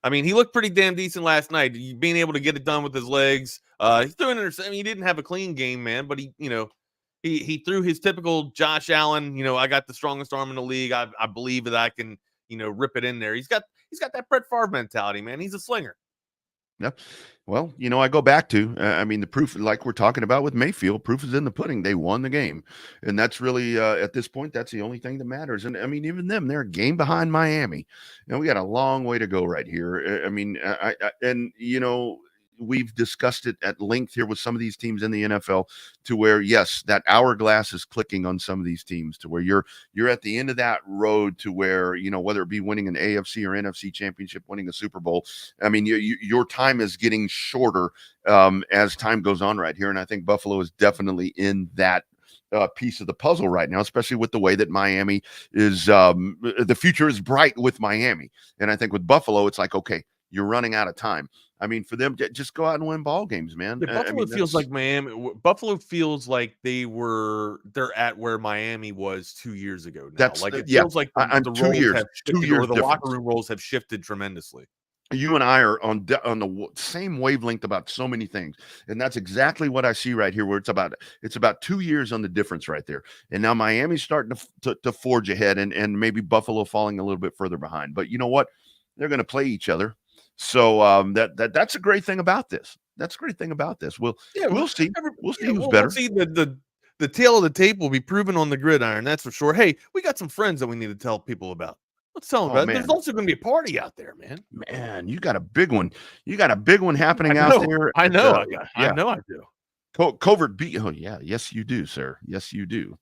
He looked pretty damn decent last night. Being able to get it done with his legs. He threw an interception. He didn't have a clean game, man, but he threw his typical Josh Allen. I got the strongest arm in the league. I believe that I can rip it in there. He's got that Brett Favre mentality, man. He's a slinger. Yep. Well, I go back to, the proof, like we're talking about with Mayfield, proof is in the pudding. They won the game. And that's really, at this point, that's the only thing that matters. And even them, they're a game behind Miami. We got a long way to go right here. We've discussed it at length here with some of these teams in the NFL to where, yes, that hourglass is clicking on some of these teams to where you're at the end of that road to where, whether it be winning an AFC or NFC championship, winning a Super Bowl, your time is getting shorter as time goes on right here. And I think Buffalo is definitely in that piece of the puzzle right now, especially with the way that Miami is, the future is bright with Miami. And I think with Buffalo, it's like, okay, you're running out of time. For them, just go out and win ball games, man. Buffalo feels like Miami. Buffalo feels like they're at where Miami was 2 years ago now. It feels like the 2 years, have shifted, 2 years or the locker room roles have shifted tremendously. You and I are on the same wavelength about so many things, and that's exactly what I see right here. Where it's about 2 years on the difference right there, and now Miami's starting to forge ahead, and maybe Buffalo falling a little bit further behind. But you know what? They're going to play each other. So that's a great thing about this. That's a great thing about this. We'll see. We'll see who's better. We'll see the tail of the tape will be proven on the gridiron. That's for sure. Hey, we got some friends that we need to tell people about. Let's tell them about it. There's also going to be a party out there, man. Man, you got a big one. You got a big one happening out there. I know. I know I do. Covert beat. Oh yeah. Yes, you do, sir. Yes, you do.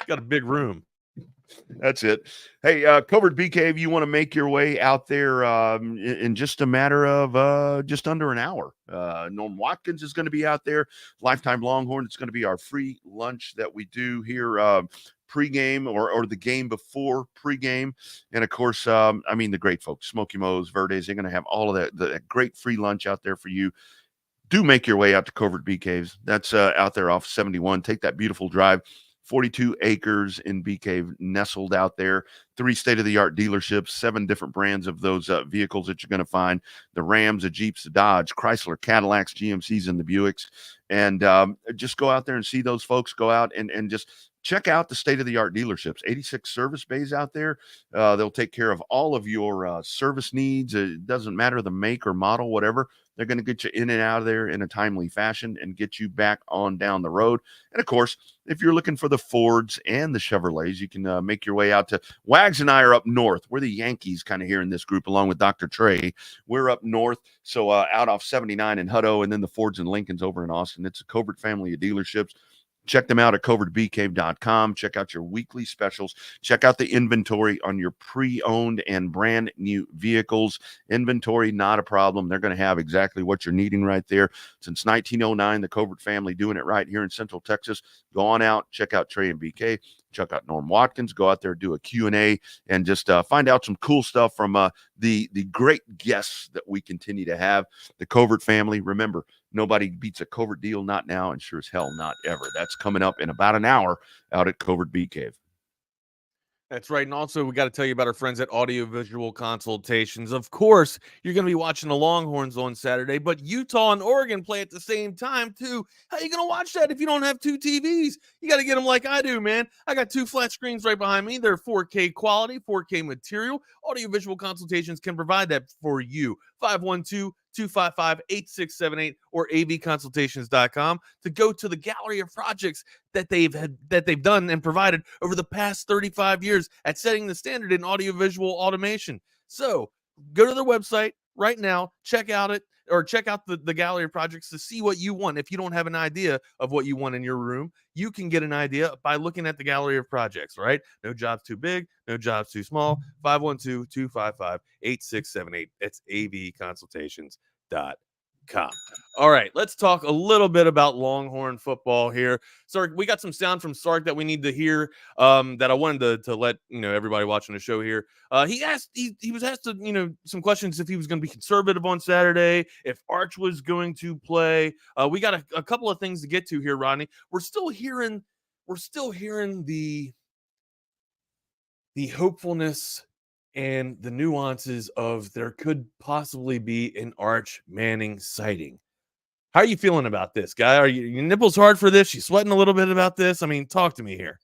Got a big room. That's it. Hey, Covert BK, if you want to make your way out there in just a matter of just under an hour, Norm Watkins is going to be out there. Lifetime Longhorn. It's going to be our free lunch that we do here pregame or the game before pregame. And of course, the great folks, Smoky Mo's, Verdes, they're going to have all of that, the great free lunch out there for you. Do make your way out to Covert BK's. That's out there off 71. Take that beautiful drive. 42 acres in Bee Cave nestled out there, 3 state-of-the-art dealerships, 7 different brands of those vehicles that you're going to find, the Rams, the Jeeps, the Dodge, Chrysler, Cadillacs, GMCs, and the Buicks. And just go out there and see those folks. Go out and just check out the state-of-the-art dealerships, 86 service bays out there. They'll take care of all of your service needs. It doesn't matter the make or model, whatever. They're going to get you in and out of there in a timely fashion and get you back on down the road. And, of course, if you're looking for the Fords and the Chevrolets, you can make your way out to Wags and I are up north. We're the Yankees kind of here in this group along with Dr. Trey. We're up north, so out off 79 in Hutto, and then the Fords and Lincolns over in Austin. It's a Covert family of dealerships. Check them out at covertbcave.com. Check out your weekly specials. Check out the inventory on your pre-owned and brand new vehicles. Inventory, not a problem. They're going to have exactly what you're needing right there. Since 1909, the Covert family doing it right here in Central Texas. Go on out. Check out Trey and BK. check out Norm Watkins, go out there, do a Q&A, and just find out some cool stuff from the great guests that we continue to have. The Covert family. Remember, nobody beats a Covert deal, not now, and sure as hell not ever. That's coming up in about an hour out at Covert Bee Cave. That's right. And also, we got to tell you about our friends at Audio Visual Consultations. Of course, you're going to be watching the Longhorns on Saturday, but Utah and Oregon play at the same time, too. How are you going to watch that if you don't have two TVs? You got to get them like I do, man. I got two flat screens right behind me. They're 4K quality, 4K material. Audio Visual Consultations can provide that for you. 512-255-8678 or avconsultations.com to go to the gallery of projects that they've done and provided over the past 35 years at setting the standard in audiovisual automation. So go to their website right now, check out the gallery of projects to see what you want. If you don't have an idea of what you want in your room, you can get an idea by looking at the gallery of projects, right? No job's too big, no job's too small. 512-255-8678. It's avconsultations.com. All right, let's talk a little bit about Longhorn football here. Sark, we got some sound from Sark that we need to hear that I wanted to let everybody watching the show here. He was asked some questions if he was going to be conservative on Saturday, if Arch was going to play. We got a couple of things to get to here, Rodney. We're still hearing the hopefulness and the nuances of there could possibly be an Arch Manning sighting. How are you feeling about this, guy? Are your nipples hard for this? You sweating a little bit about this? I mean, talk to me here.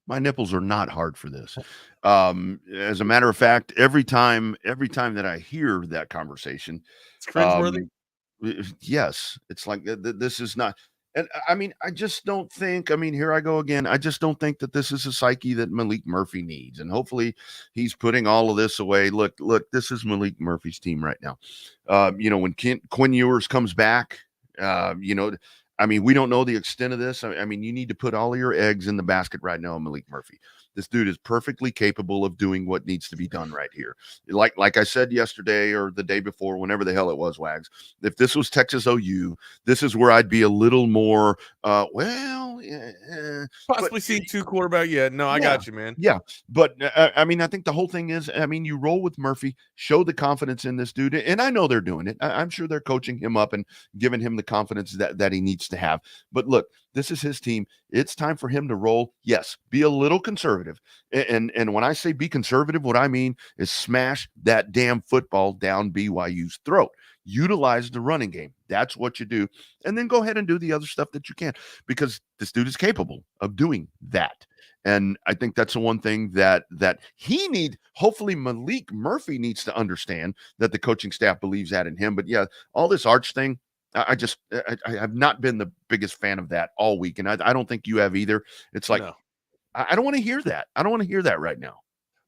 My nipples are not hard for this. As a matter of fact, every time that I hear that conversation, it's cringeworthy. Yes, it's like this is not. And I mean, I just don't think, here I go again. I just don't think that this is a psyche that Maalik Murphy needs. And hopefully he's putting all of this away. Look, this is Maalik Murphy's team right now. When Quinn Ewers comes back, we don't know the extent of this. You need to put all of your eggs in the basket right now on Maalik Murphy. This dude is perfectly capable of doing what needs to be done right here. Like I said yesterday or the day before, whenever the hell it was, Wags, if this was Texas OU, this is where I'd be a little more, possibly see two quarterback. Yeah, no, I got you, man. Yeah, but I think the whole thing is, you roll with Murphy, show the confidence in this dude, and I know they're doing it. I'm sure they're coaching him up and giving him the confidence that he needs to have. But look, this is his team. It's time for him to roll. Yes, be a little conservative. And when I say be conservative, what I mean is smash that damn football down BYU's throat. Utilize the running game. That's what you do. And then go ahead and do the other stuff that you can, because this dude is capable of doing that. And I think that's the one thing that he needs. Hopefully Maalik Murphy needs to understand that the coaching staff believes that in him. But yeah, all this Arch thing, I have not been the biggest fan of that all week. And I don't think you have either. It's like, no. I don't want to hear that. I don't want to hear that right now.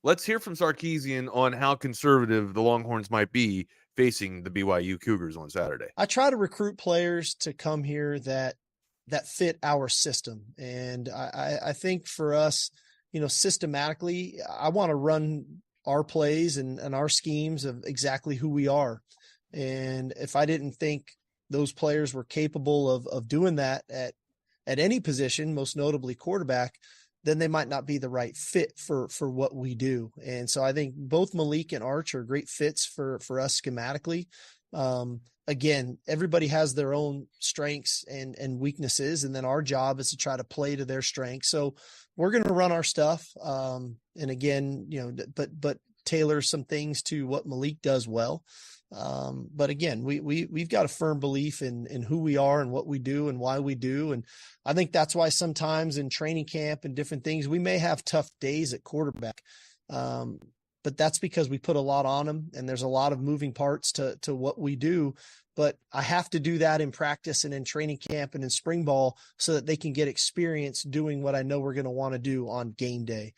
Let's hear from Sarkeesian on how conservative the Longhorns might be facing the BYU Cougars on Saturday. I try to recruit players to come here that fit our system. And I think for us, systematically, I want to run our plays and our schemes of exactly who we are. And if I didn't think those players were capable of doing that at any position, most notably quarterback, then they might not be the right fit for what we do. And so I think both Malik and Arch are great fits for us schematically. Again, everybody has their own strengths and weaknesses, and then our job is to try to play to their strengths. So we're going to run our stuff. And again, but tailor some things to what Malik does well. But again, we've got a firm belief in who we are and what we do and why we do. And I think that's why sometimes in training camp and different things, we may have tough days at quarterback. But that's because we put a lot on them and there's a lot of moving parts to what we do. But I have to do that in practice and in training camp and in spring ball so that they can get experience doing what I know we're going to want to do on game day.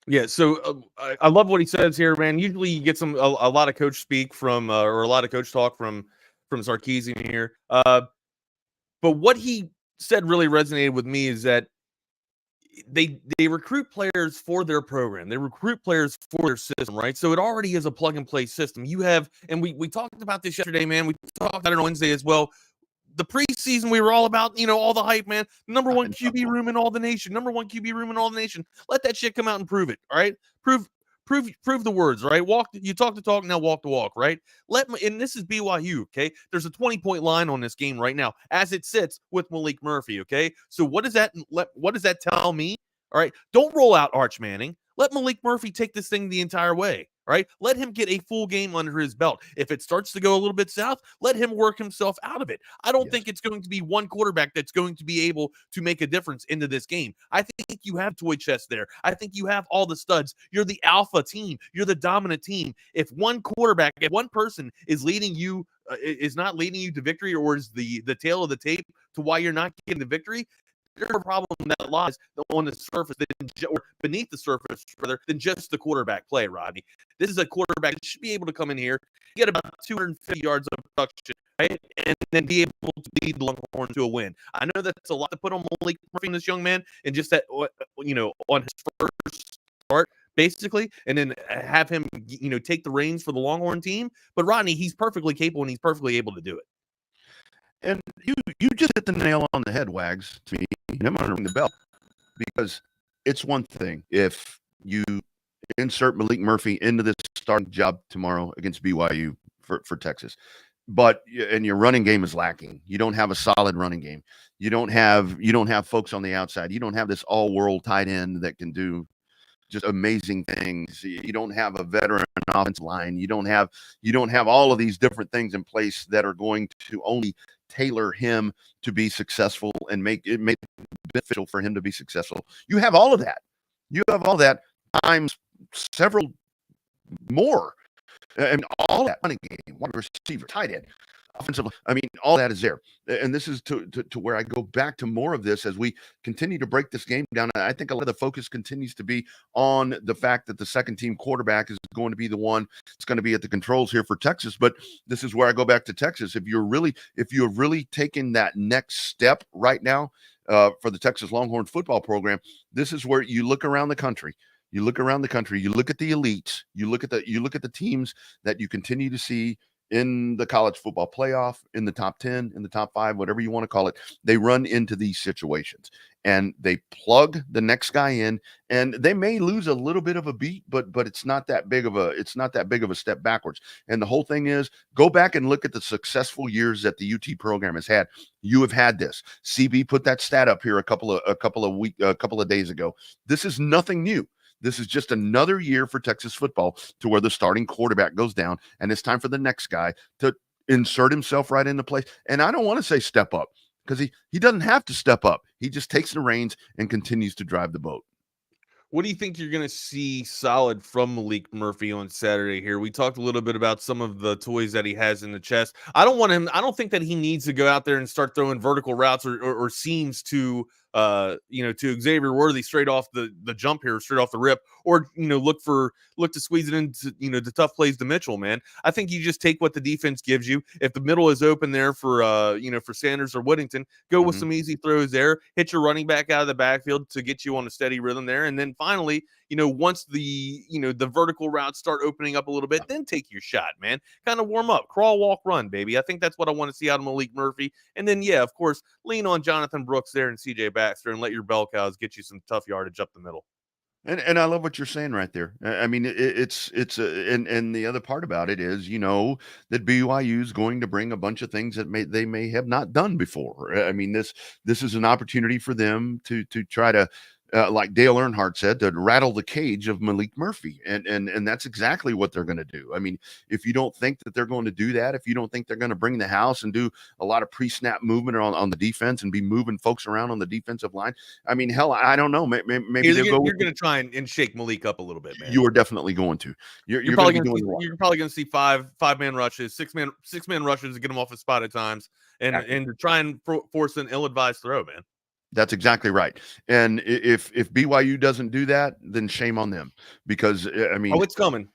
Yeah, so I love what he says here, man. Usually you get a lot of coach speak from or a lot of coach talk from Sarkeesian here. But what he said really resonated with me is that they recruit players for their program. They recruit players for their system, right? So it already is a plug and play system. You have, and we talked about this yesterday, man. We talked about it on Wednesday as well. the preseason, we were all about, all the hype, man. Number one QB room in all the nation. Number one QB room in all the nation. Let that shit come out and prove it. All right. Prove the words, right? You talk the talk, now walk the walk, right? And this is BYU, okay? There's a 20-point line on this game right now as it sits with Maalik Murphy, okay? So what does that tell me? All right, don't roll out Arch Manning. Let Maalik Murphy take this thing the entire way. All right, let him get a full game under his belt. If it starts to go a little bit south, let him work himself out of it. I don't think it's going to be one quarterback that's going to be able to make a difference into this game. I think you have toy chest there. I think you have all the studs. You're the alpha team. You're the dominant team. If one person is leading you, is not leading you to victory, or is the tail of the tape to why you're not getting the victory, there's a problem that lies on the surface, or beneath the surface, rather, than just the quarterback play, Rodney. This is a quarterback that should be able to come in here, get about 250 yards of production, right, and then be able to lead the Longhorns to a win. I know that's a lot to put on Malik Murphy, this young man, and just that, on his first start, basically, and then have him, take the reins for the Longhorn team. But Rodney, he's perfectly capable and he's perfectly able to do it. And you just hit the nail on the head, Wags, to me. I'm going to ring the bell, because it's one thing if you insert Maalik Murphy into this starting job tomorrow against BYU for Texas, and your running game is lacking. You don't have a solid running game. You don't have folks on the outside. You don't have this all-world tight end that can do just amazing things. You don't have a veteran offensive line. You don't have all of these different things in place that are going to only tailor him to be successful and make it beneficial for him to be successful. You have all of that. You have all that times several more. And all that running game, wide receiver, tight end, offensive. I mean, all that is there. And this is to where I go back to more of this as we continue to break this game down. I think a lot of the focus continues to be on the fact that the second team quarterback is going to be the one that's going to be at the controls here for Texas. But this is where I go back to Texas. If you're really taking that next step right now for the Texas Longhorn football program, this is where you look around the country. You look around the country, you look at the elites, you look at the teams that you continue to see in the college football playoff, in the top 10, in the top 5, whatever you want to call it. They run into these situations and they plug the next guy in, and they may lose a little bit of a beat, but it's not that big of a step backwards. And the whole thing is, go back and look at the successful years that the UT program has had. You have had this. CB put that stat up here a couple of days ago. This is nothing new. This is just another year for Texas football to where the starting quarterback goes down, and it's time for the next guy to insert himself right into place. And I don't want to say step up, because he doesn't have to step up. He just takes the reins and continues to drive the boat. What do you think you're going to see solid from Maalik Murphy on Saturday here? We talked a little bit about some of the toys that he has in the chest. I don't think that he needs to go out there and start throwing vertical routes or seams to Xavier Worthy straight off the jump here, straight off the rip, or, look to squeeze it into, the tough plays to Mitchell, man. I think you just take what the defense gives you. If the middle is open there for Sanders or Whittington, go with some easy throws there, hit your running back out of the backfield to get you on a steady rhythm there. And then finally, once the vertical routes start opening up a little bit, then take your shot, man. Kind of warm up, crawl, walk, run, baby. I think that's what I want to see out of Maalik Murphy. And then, yeah, of course, lean on Jonathan Brooks there and CJ Baxter and let your bell cows get you some tough yardage up the middle. And I love what you're saying right there. I mean, and the other part about it is, that BYU is going to bring a bunch of things that they may have not done before. I mean, this is an opportunity for them to try to, like Dale Earnhardt said, to rattle the cage of Maalik Murphy. And that's exactly what they're going to do. I mean, if you don't think that they're going to do that, if you don't think they're going to bring the house and do a lot of pre-snap movement on the defense and be moving folks around on the defensive line, I mean, hell, I don't know. Maybe you're going to try and shake Malik up a little bit, man. You are definitely going to. You're probably going to see five-man rushes, six-man rushes to get him off his spot at times, and to try and force an ill-advised throw, man. That's exactly right. And if BYU doesn't do that, then shame on them, because I mean, it's coming.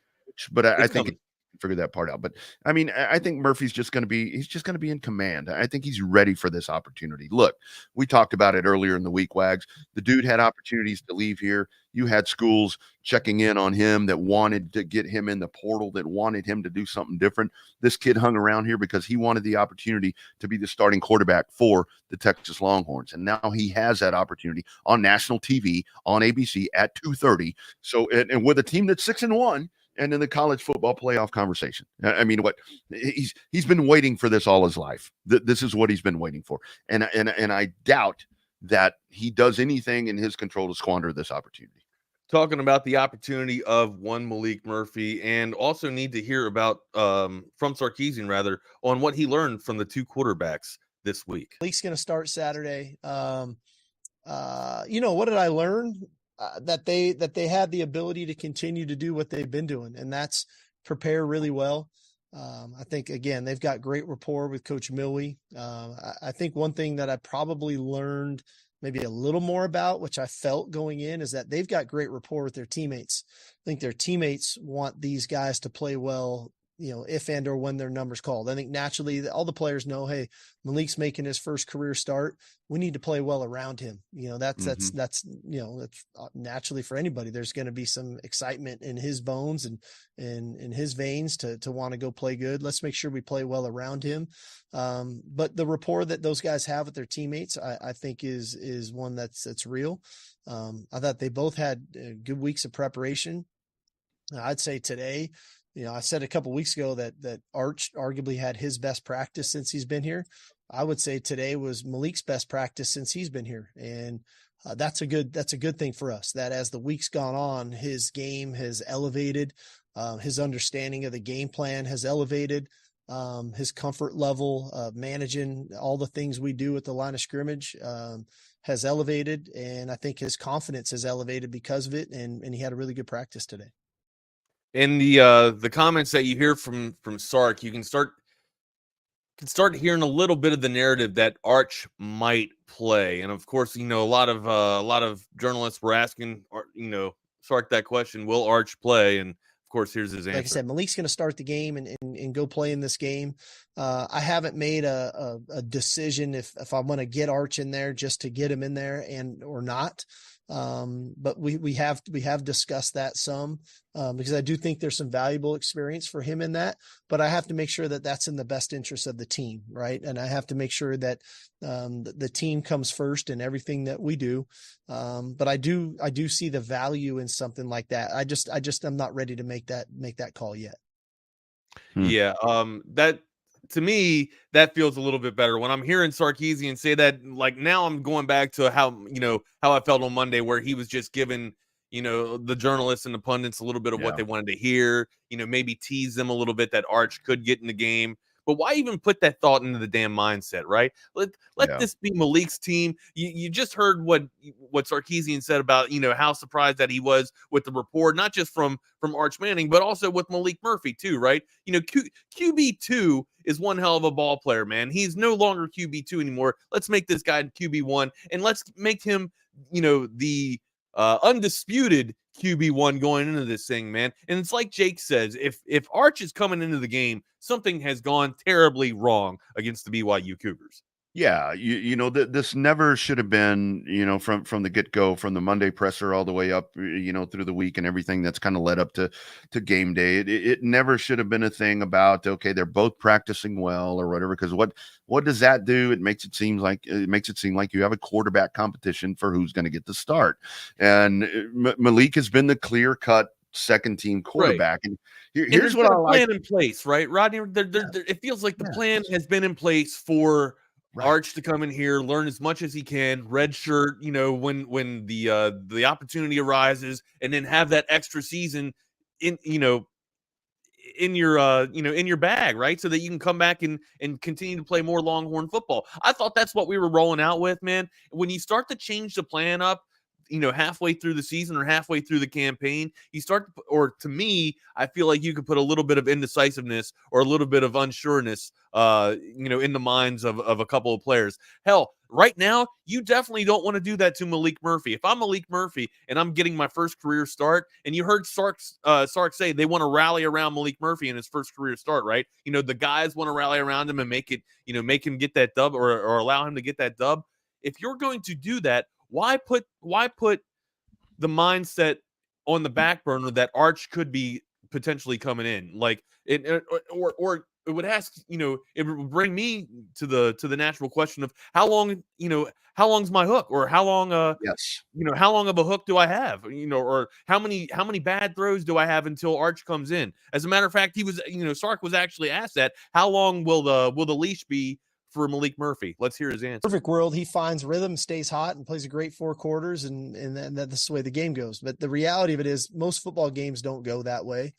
But I think figure that part out. But I mean, I think Murphy's just going to be in command. I think he's ready for this opportunity. Look, we talked about it earlier in the week, Wags. The dude had opportunities to leave here. You had schools checking in on him that wanted to get him in the portal, that wanted him to do something different. This kid hung around here because he wanted the opportunity to be the starting quarterback for the Texas Longhorns. And now he has that opportunity on national TV, on ABC at 2:30. So, and with a team that's 6-1 and in the college football playoff conversation. I mean, what he's been waiting for this all his life. This is what he's been waiting for. And I doubt that he does anything in his control to squander this opportunity. Talking about the opportunity of one Maalik Murphy, and also need to hear about from Sarkeesian rather on what he learned from the two quarterbacks this week. Malik's going to start Saturday. What did I learn? That they had the ability to continue to do what they've been doing, and that's prepare really well. I think, again, they've got great rapport with Coach Milwee. I think one thing that I probably learned maybe a little more about, which I felt going in, is that they've got great rapport with their teammates. I think their teammates want these guys to play well, if and or when their number's called. I think naturally all the players know, hey, Malik's making his first career start. We need to play well around him. That's naturally for anybody. There's going to be some excitement in his bones and in his veins to want to go play good. Let's make sure we play well around him. But the rapport that those guys have with their teammates, I think is one that's real. I thought they both had good weeks of preparation. I'd say today, I said a couple of weeks ago that Arch arguably had his best practice since he's been here. I would say today was Malik's best practice since he's been here. And that's a good thing for us, that as the week's gone on, his game has elevated, his understanding of the game plan has elevated, his comfort level of managing all the things we do at the line of scrimmage has elevated. And I think his confidence has elevated because of it. And he had a really good practice today. In the comments that you hear from Sark, you can start hearing a little bit of the narrative that Arch might play, and of course, a lot of journalists were asking, Sark that question: will Arch play? And of course, here's his answer. Like I said, Malik's going to start the game and go play in this game. I haven't made a decision if I want to get Arch in there just to get him in there or not. But we have discussed that some, because I do think there's some valuable experience for him in that, but I have to make sure that that's in the best interest of the team. Right. And I have to make sure that, the team comes first in everything that we do. But I do see the value in something like that. I'm not ready to make that call yet. Yeah. To me, that feels a little bit better when I'm hearing Sarkeesian say that. Like, now I'm going back to how I felt on Monday, where he was just giving, the journalists and the pundits a little bit of what they wanted to hear, maybe tease them a little bit that Arch could get in the game. But why even put that thought into the damn mindset, right? Let this be Malik's team. You just heard what Sarkeesian said about, how surprised that he was with the report, not just from Arch Manning, but also with Maalik Murphy too, right? QB2 is one hell of a ball player, man. He's no longer QB2 anymore. Let's make this guy QB1, and let's make him, the undisputed QB1 going into this thing, man. And it's like Jake says, if Arch is coming into the game, something has gone terribly wrong against the BYU Cougars. Yeah, this never should have been, from the get-go, from the Monday presser all the way up, through the week and everything that's kind of led up to game day. It never should have been a thing about, okay, they're both practicing well or whatever, because what does that do? It makes it seem like you have a quarterback competition for who's going to get the start. And Malik has been the clear-cut second-team quarterback. Right. And here's what I like. Plan in place, right, Rodney? It feels like the plan has been in place for Arch to come in here, learn as much as he can, redshirt, when the opportunity arises, and then have that extra season in your bag, right? So that you can come back and continue to play more Longhorn football. I thought that's what we were rolling out with, man. When you start to change the plan up, halfway through the season or halfway through the campaign, to me, I feel like you could put a little bit of indecisiveness or a little bit of unsureness, in the minds of a couple of players. Hell, right now, you definitely don't want to do that to Maalik Murphy. If I'm Maalik Murphy and I'm getting my first career start, and you heard Sark say they want to rally around Maalik Murphy in his first career start, right? The guys want to rally around him and make him get that dub or allow him to get that dub. If you're going to do that, why put the mindset on the back burner that Arch could be potentially coming in? Like or it would ask, it would bring me to the natural question of how long's my hook, or how long how long of a hook do I have, or how many bad throws do I have until Arch comes in? As a matter of fact, he was, Sark was actually asked that, how long will the leash be for Maalik Murphy? Let's hear his answer. Perfect world, he finds rhythm, stays hot, and plays a great 4 quarters, and then that's the way the game goes. But the reality of it is most football games don't go that way.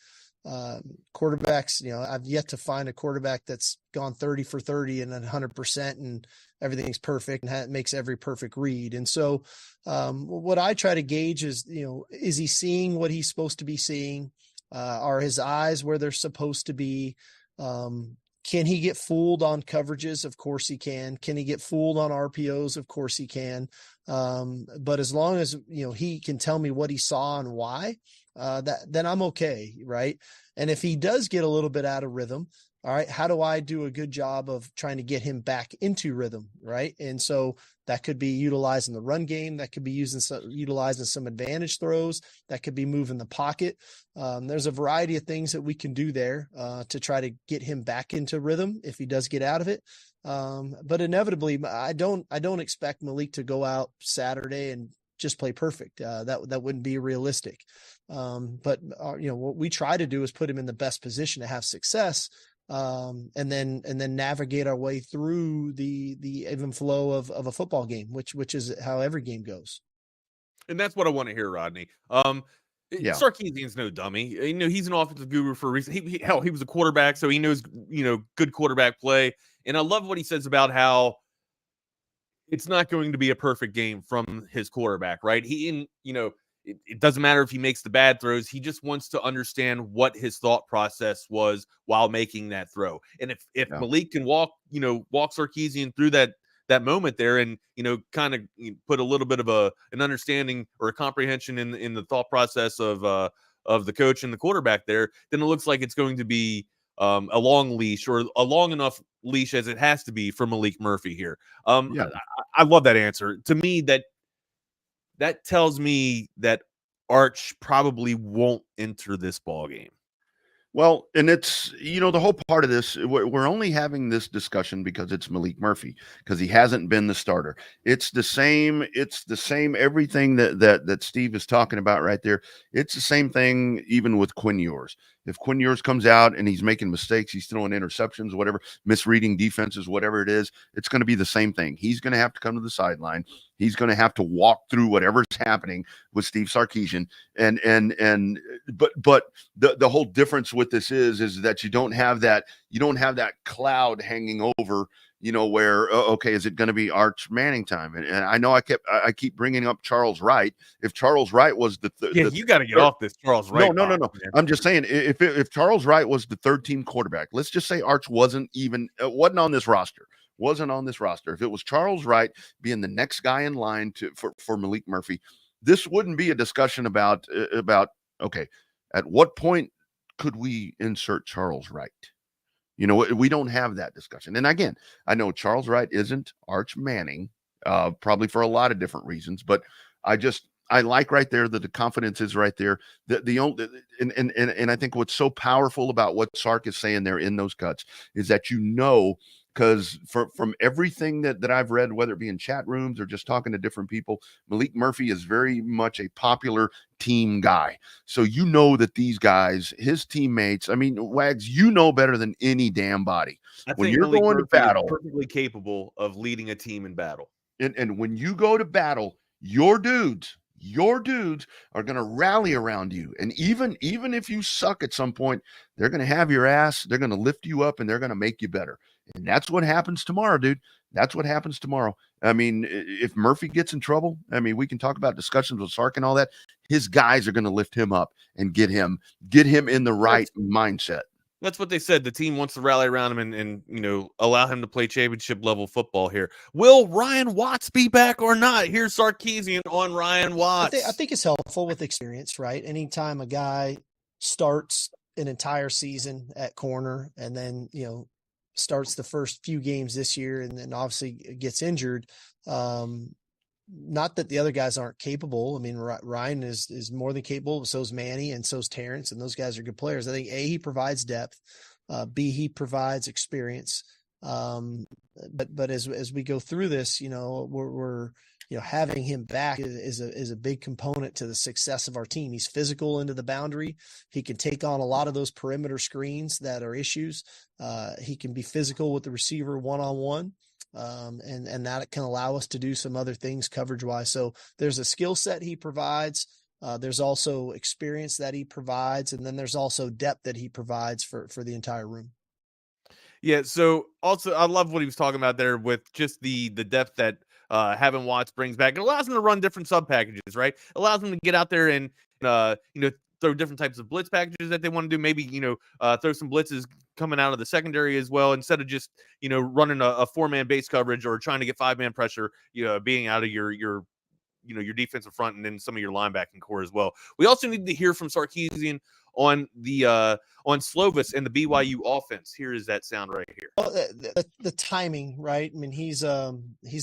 Quarterbacks, I've yet to find a quarterback that's gone 30 for 30 and 100% and everything's perfect and makes every perfect read. And so what I try to gauge is, is he seeing what he's supposed to be seeing? Are his eyes where they're supposed to be? Can he get fooled on coverages? Of course he can. Can he get fooled on RPOs? Of course he can. But as long as, he can tell me what he saw and why, then I'm okay. Right. And if he does get a little bit out of rhythm, all right, how do I do a good job of trying to get him back into rhythm? Right. And so that could be utilizing the run game. That could be utilizing some advantage throws. That could be moving the pocket. There's a variety of things that we can do there to try to get him back into rhythm if he does get out of it. But inevitably, I don't expect Malik to go out Saturday and just play perfect. That wouldn't be realistic. But what we try to do is put him in the best position to have success. And then navigate our way through the ebb and flow of a football game, which is how every game goes. And that's what I want to hear, Rodney. Sarkeesian's no dummy. He's an offensive guru for a reason. He was a quarterback, so he knows, good quarterback play. And I love what he says about how it's not going to be a perfect game from his quarterback, right? It doesn't matter if he makes the bad throws. He just wants to understand what his thought process was while making that throw. And if Malik can walk Sarkeesian through that moment there and, kind of put a little bit of an understanding or a comprehension in the thought process of the coach and the quarterback there, then it looks like it's going to be a long leash, or a long enough leash as it has to be for Maalik Murphy here. I love that answer. To me, that tells me that Arch probably won't enter this ball game. Well, and it's, the whole part of this, we're only having this discussion because it's Maalik Murphy, because he hasn't been the starter. It's the same everything that Steve is talking about right there. It's the same thing even with Quinn Ewers. If Quinn Ewers comes out and he's making mistakes, he's throwing interceptions, whatever, misreading defenses, whatever it is, it's going to be the same thing. He's going to have to come to the sideline. He's going to have to walk through whatever's happening with Steve Sarkeesian. But the whole difference with this is that you don't have that cloud hanging over, where, okay, is it going to be Arch Manning time? And I know I keep bringing up Charles Wright. If Charles Wright was you got to get off this Charles Wright. No. I'm just saying, if Charles Wright was the third team quarterback, let's just say Arch wasn't on this roster. If it was Charles Wright being the next guy in line for Maalik Murphy, this wouldn't be a discussion about okay, at what point could we insert Charles Wright? We don't have that discussion. And again, I know Charles Wright isn't Arch Manning, probably for a lot of different reasons, but I like right there that the confidence is right there. And I think what's so powerful about what Sark is saying there in those cuts is that, because from everything that I've read, whether it be in chat rooms or just talking to different people, Maalik Murphy is very much a popular team guy. So that these guys, his teammates, Wags, better than any damn body. When you're going to battle, perfectly capable of leading a team in battle. And when you go to battle, your dudes are going to rally around you. And even if you suck at some point, they're going to have your ass. They're going to lift you up and they're going to make you better. And that's what happens tomorrow, dude. That's what happens tomorrow. If Murphy gets in trouble, we can talk about discussions with Sark and all that. His guys are going to lift him up and get him in the right mindset. That's what they said. The team wants to rally around him and allow him to play championship level football here. Will Ryan Watts be back or not? Here's Sarkeesian on Ryan Watts. I think it's helpful with experience, right? Anytime a guy starts an entire season at corner and then, starts the first few games this year and then obviously gets injured, not that the other guys aren't capable. I mean, Ryan is more than capable. So is Manny and so is Terrence, and those guys are good players. I think A, he provides depth. B, he provides experience. But as we go through this, we're having him back is a big component to the success of our team. He's physical into the boundary. He can take on a lot of those perimeter screens that are issues. He can be physical with the receiver one-on-one. And that can allow us to do some other things coverage wise. So there's a skill set he provides. There's also experience that he provides. And then there's also depth that he provides for the entire room. Yeah. So also I love what he was talking about there with just the depth that having Watts brings back. It allows him to run different sub packages, right? It allows him to get out there and, throw different types of blitz packages that they want to do. Maybe, throw some blitzes coming out of the secondary as well, instead of just, running a 4-man base coverage or trying to get 5-man pressure, being out of your defensive front and then some of your linebacking core as well. We also need to hear from Sarkeesian on on Slovis and the BYU offense. Here is that sound right here. Well, the timing, right? I mean, he's a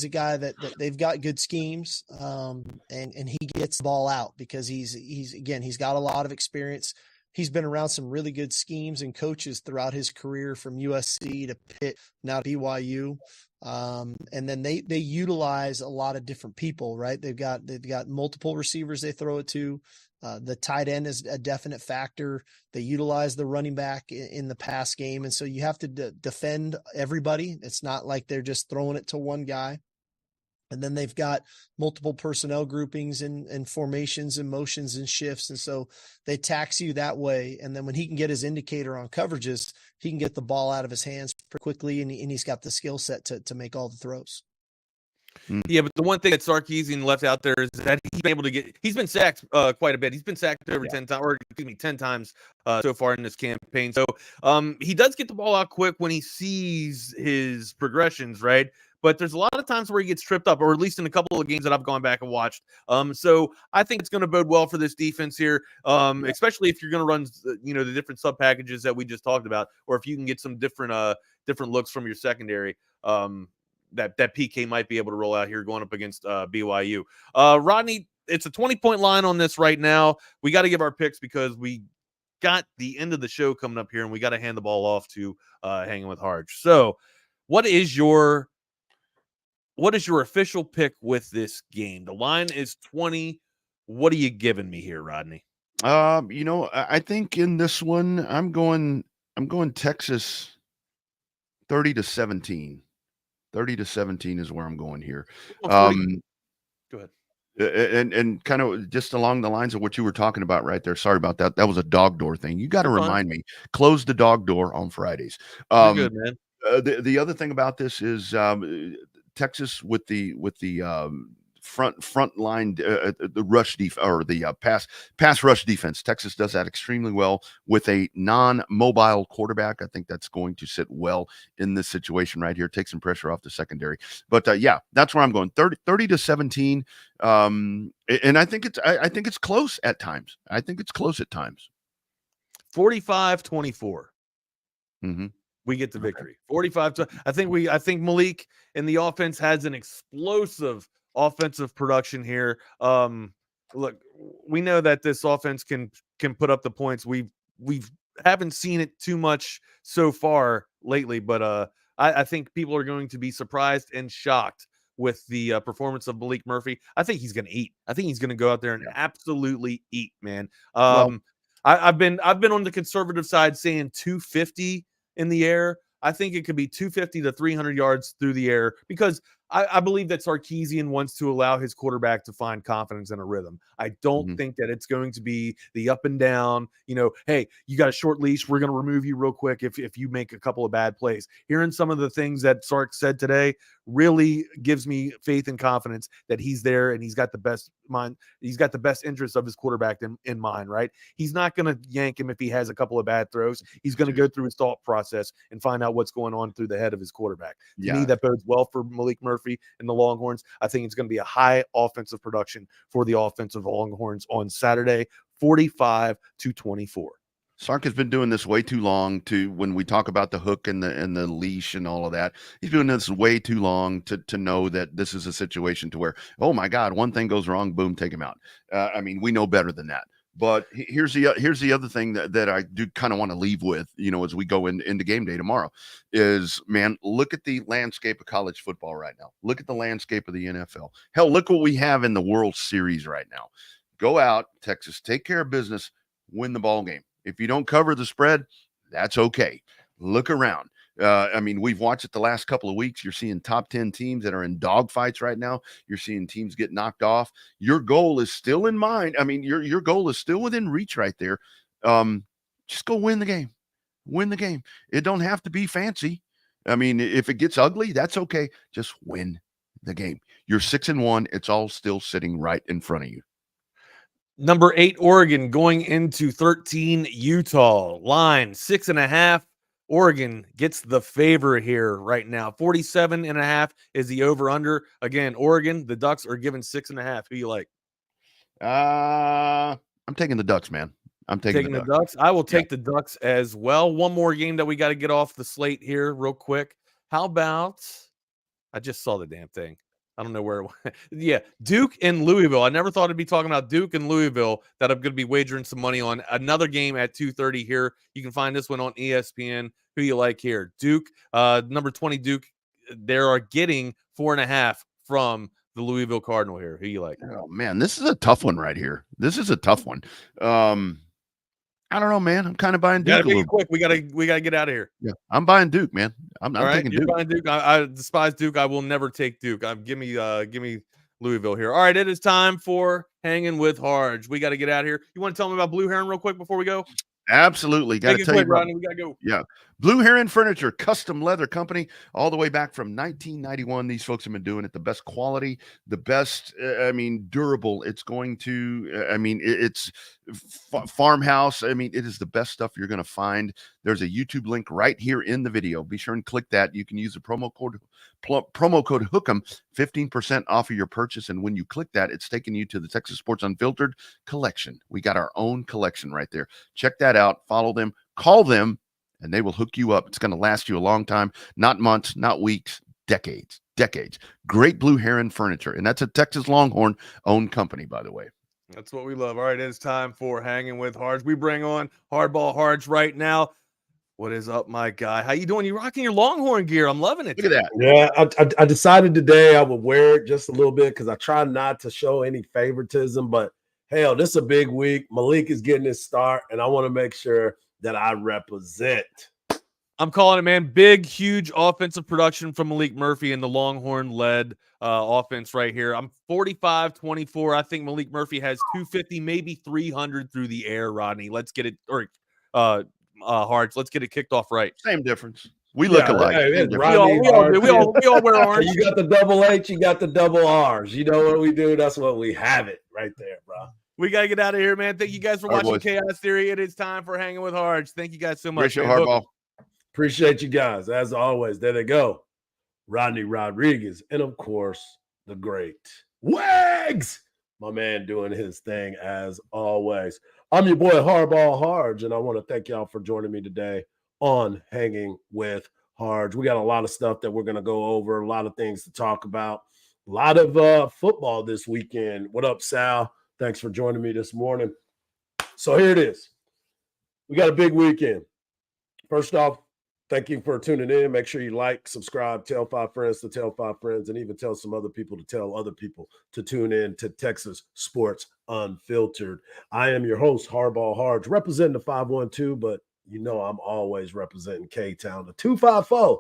guy that they've got good schemes, and he gets the ball out because he's got a lot of experience. He's been around some really good schemes and coaches throughout his career, from USC to Pitt, now to BYU. And then they utilize a lot of different people, right? They've got multiple receivers they throw it to. The tight end is a definite factor. They utilize the running back in the pass game. And so you have to defend everybody. It's not like they're just throwing it to one guy. And then they've got multiple personnel groupings and formations and motions and shifts. And so they tax you that way. And then when he can get his indicator on coverages, he can get the ball out of his hands pretty quickly. And he's got the skill set to make all the throws. Yeah, but the one thing that Sarkeesian left out there is that he's been sacked quite a bit. He's been sacked over 10 times so far in this campaign. So he does get the ball out quick when he sees his progressions, right? But there's a lot of times where he gets tripped up, or at least in a couple of games that I've gone back and watched. So I think it's going to bode well for this defense here, especially if you're going to run, the different sub packages that we just talked about, or if you can get some different looks from your secondary. That PK might be able to roll out here going up against BYU. Rodney, it's a 20-point line on this right now. We got to give our picks because we got the end of the show coming up here, and we got to hand the ball off to Hangin with Hardge. So what is your official pick with this game? The line is 20. What are you giving me here, Rodney? I think in this one, I'm going Texas 30-17. 30-17 is where I'm going here. Go ahead. And kind of just along the lines of what you were talking about right there. Sorry about that. That was a dog door thing. You got to remind me, close the dog door on Fridays. You're good, man. The other thing about this is Texas with the front line, the rush or the pass rush defense. Texas does that extremely well with a non-mobile quarterback. I think that's going to sit well in this situation right here. Take some pressure off the secondary. But that's where I'm going. 30-17. And I think it's close at times. 45-24. Mm-hmm. We get the victory. 45. I think Malik and the offense has an explosive offensive production here. Look, we know that this offense can put up the points. We haven't seen it too much so far lately, but I think people are going to be surprised and shocked with the performance of Maalik Murphy. I think he's going to eat. I think he's going to go out there and absolutely eat, man. I've been on the conservative side saying 250 in the air. I think it could be 250 to 300 yards through the air because I believe that Sarkeesian wants to allow his quarterback to find confidence and a rhythm. I don't think that it's going to be the up and down, hey, you got a short leash, we're going to remove you real quick if you make a couple of bad plays. Hearing some of the things that Sark said today really gives me faith and confidence that he's there and he's got the best mind. He's got the best interest of his quarterback in mind, right? He's not going to yank him if he has a couple of bad throws. He's going to go through his thought process and find out what's going on through the head of his quarterback. To me, that bodes well for Maalik Murphy and the Longhorns. I think it's going to be a high offensive production for the offensive Longhorns on Saturday, 45-24. Sark has been doing this way too long when we talk about the hook and the leash and all of that. He's doing this way too long to know that this is a situation to where, oh my God, one thing goes wrong, boom, take him out. We know better than that. But here's the other thing that I do kind of want to leave with, as we go into game day tomorrow is, man, look at the landscape of college football right now. Look at the landscape of the NFL. Hell, look what we have in the World Series right now. Go out, Texas, take care of business, win the ball game. If you don't cover the spread, that's okay. Look around. We've watched it the last couple of weeks. You're seeing top 10 teams that are in dogfights right now. You're seeing teams get knocked off. Your goal is still in mind. Your goal is still within reach right there. Just go win the game. Win the game. It don't have to be fancy. If it gets ugly, that's okay. Just win the game. You're 6-1. It's all still sitting right in front of you. Number 8, Oregon going into 13, Utah. Line 6.5. Oregon gets the favor here right now. 47.5 is the over-under. Again, Oregon, the Ducks are given 6.5. Who you like? I'm taking the Ducks, man. I'm taking the Ducks. I will take the Ducks as well. One more game that we got to get off the slate here real quick. How about, I just saw the damn thing. I don't know where it went. Yeah, Duke and Louisville. I never thought I'd be talking about Duke and Louisville that I'm going to be wagering some money on. Another game at 2:30 here. You can find this one on ESPN. Who you like here? Duke, number 20 Duke. They are getting 4.5 from the Louisville Cardinal here. Who you like? Oh, man, this is a tough one right here. This is a tough one. I don't know, man. I'm kind of buying Duke. Be quick. We gotta get out of here. Yeah, I'm buying Duke, man. I'm taking Duke. Buying Duke. I despise Duke. I will never take Duke. Give me Louisville here. All right, it is time for Hanging with Hardge. We got to get out of here. You want to tell me about Blue Heron real quick before we go? Absolutely. Got to tell you, Rodney, we got to go. Yeah. Blue Heron Furniture, custom leather company, all the way back from 1991. These folks have been doing it. The best quality, the best, durable. It's going to, it's farmhouse. it is the best stuff you're going to find. There's a YouTube link right here in the video. Be sure and click that. You can use the promo code HOOK'em, 15% off of your purchase. And when you click that, it's taking you to the Texas Sports Unfiltered collection. We got our own collection right there. Check that out. Follow them, call them, and they will hook you up. It's going to last you a long time, not months, not weeks, decades. Great Blue Heron Furniture. And that's a Texas Longhorn owned company, by the way. That's what we love. All right, it's time for Hanging with Hardge. We bring on Hardball Hardge right now. What is up, my guy? How you doing? You rocking your Longhorn gear. I'm loving it. Look at that. Yeah, I decided today I would wear it just a little bit because I try not to show any favoritism. But, hell, this is a big week. Malik is getting his start, and I want to make sure that I represent. I'm calling it, man. Big, huge offensive production from Maalik Murphy and the Longhorn-led offense right here. I'm 45-24. I think Maalik Murphy has 250, maybe 300 through the air, Rodney. Let's get it, Hardge. Let's get it kicked off right. Same difference. We look alike. Hey, we all wear orange. You got the double H, you got the double R's. You know what we do? That's what we have it right there, bro. We got to get out of here, man. Thank you guys for watching Chaos Theory. It is time for Hanging with Hardge. Thank you guys so much. Appreciate you guys. As always, there they go. Rodney Rodriguez. And, of course, the great Wags. My man doing his thing as always. I'm your boy, Hardball Hardge, and I want to thank y'all for joining me today on Hanging with Hardge. We got a lot of stuff that we're going to go over, a lot of things to talk about, a lot of football this weekend. What up, Sal? Thanks for joining me this morning. So here it is. We got a big weekend. First off, thank you for tuning in. Make sure you like, subscribe, tell 5 friends to tell 5 friends, and even tell some other people to tell other people to tune in to Texas Sports Unfiltered. I am your host, Hardball Hardge, representing the 512, but you know I'm always representing K-Town, the 254.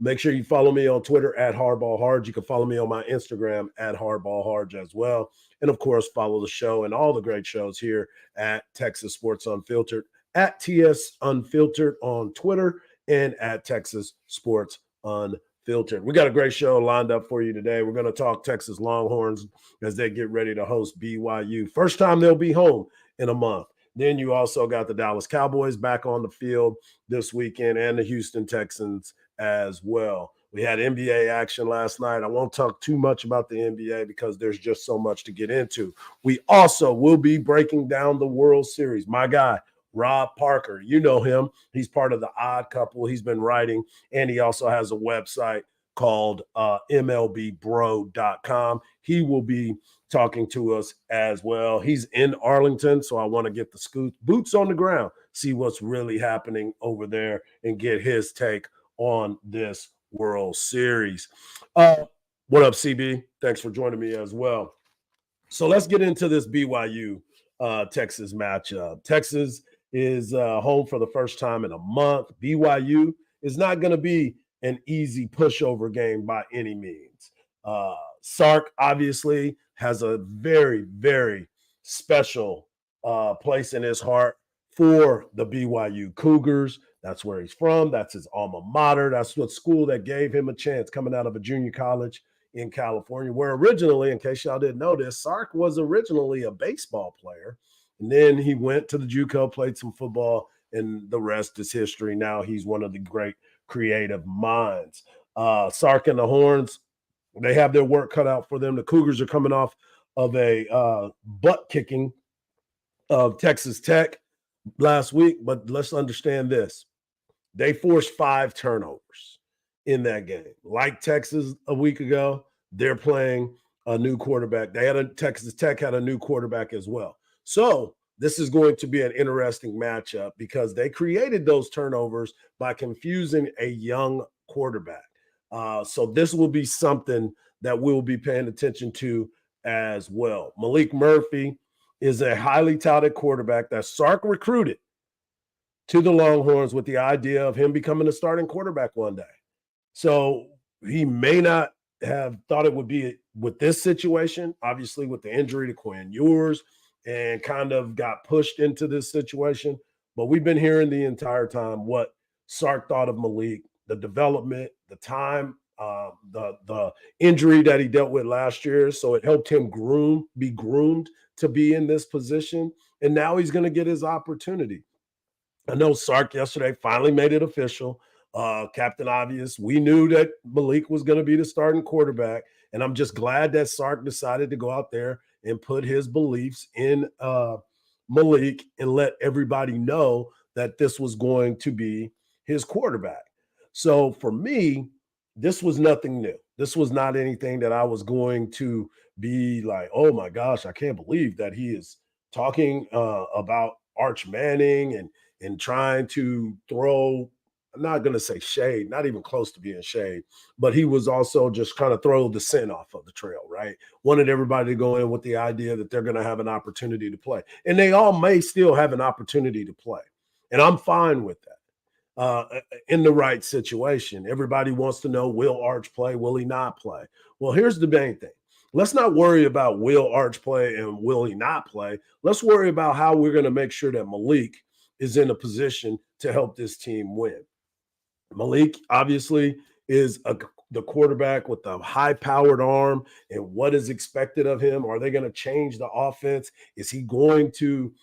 Make sure you follow me on Twitter at HardballHardge. You can follow me on my Instagram at HardballHardge as well. And, of course, follow the show and all the great shows here at Texas Sports Unfiltered, at TS Unfiltered on Twitter, and at Texas Sports Unfiltered. We got a great show lined up for you today. We're going to talk Texas Longhorns as they get ready to host BYU. First time they'll be home in a month. Then you also got the Dallas Cowboys back on the field this weekend and the Houston Texans as well. We had NBA action last night. I won't talk too much about the NBA because there's just so much to get into. We also will be breaking down the World Series. My guy, Rob Parker, you know him. He's part of the Odd Couple. He's been writing, and he also has a website called MLBbro.com. He will be talking to us as well. He's in Arlington, so I want to get the boots on the ground, see what's really happening over there, and get his take on this World Series. What up, CB? Thanks for joining me as well. So let's get into this BYU Texas matchup. Texas is home for the first time in a month. BYU is not going to be an easy pushover game by any means. Sark obviously has a very, very special place in his heart for the BYU Cougars. That's where he's from. That's his alma mater. That's what school that gave him a chance coming out of a junior college in California, where originally, in case y'all didn't know this, Sark was originally a baseball player. And then he went to the JUCO, played some football, and the rest is history. Now he's one of the great creative minds. Sark and the Horns, they have their work cut out for them. The Cougars are coming off of a butt kicking of Texas Tech last week, but let's understand this. They forced 5 turnovers in that game. Like Texas a week ago, they're playing a new quarterback. Texas Tech had a new quarterback as well. So this is going to be an interesting matchup because they created those turnovers by confusing a young quarterback. So this will be something that we'll be paying attention to as well. Maalik Murphy is a highly touted quarterback that Sark recruited to the Longhorns with the idea of him becoming a starting quarterback one day. So he may not have thought it would be with this situation, obviously with the injury to Quinn Ewers, and kind of got pushed into this situation. But we've been hearing the entire time what Sark thought of Malik, the development, the time, the injury that he dealt with last year. So it helped him be groomed to be in this position. And now he's going to get his opportunity. I know Sark yesterday finally made it official. Captain Obvious, we knew that Malik was going to be the starting quarterback. And I'm just glad that Sark decided to go out there and put his beliefs in Malik and let everybody know that this was going to be his quarterback. So for me, this was nothing new. This was not anything that I was going to be like, oh my gosh, I can't believe that he is talking about Arch Manning and trying to throw, I'm not going to say shade, not even close to being shade, but he was also just kind of throw the scent off of the trail, right? Wanted everybody to go in with the idea that they're going to have an opportunity to play. And they all may still have an opportunity to play. And I'm fine with that. In the right situation. Everybody wants to know, will Arch play? Will he not play? Well, here's the main thing. Let's not worry about will Arch play and will he not play. Let's worry about how we're going to make sure that Malik is in a position to help this team win. Malik obviously is the quarterback with the high-powered arm, and what is expected of him? Are they going to change the offense? Is he going to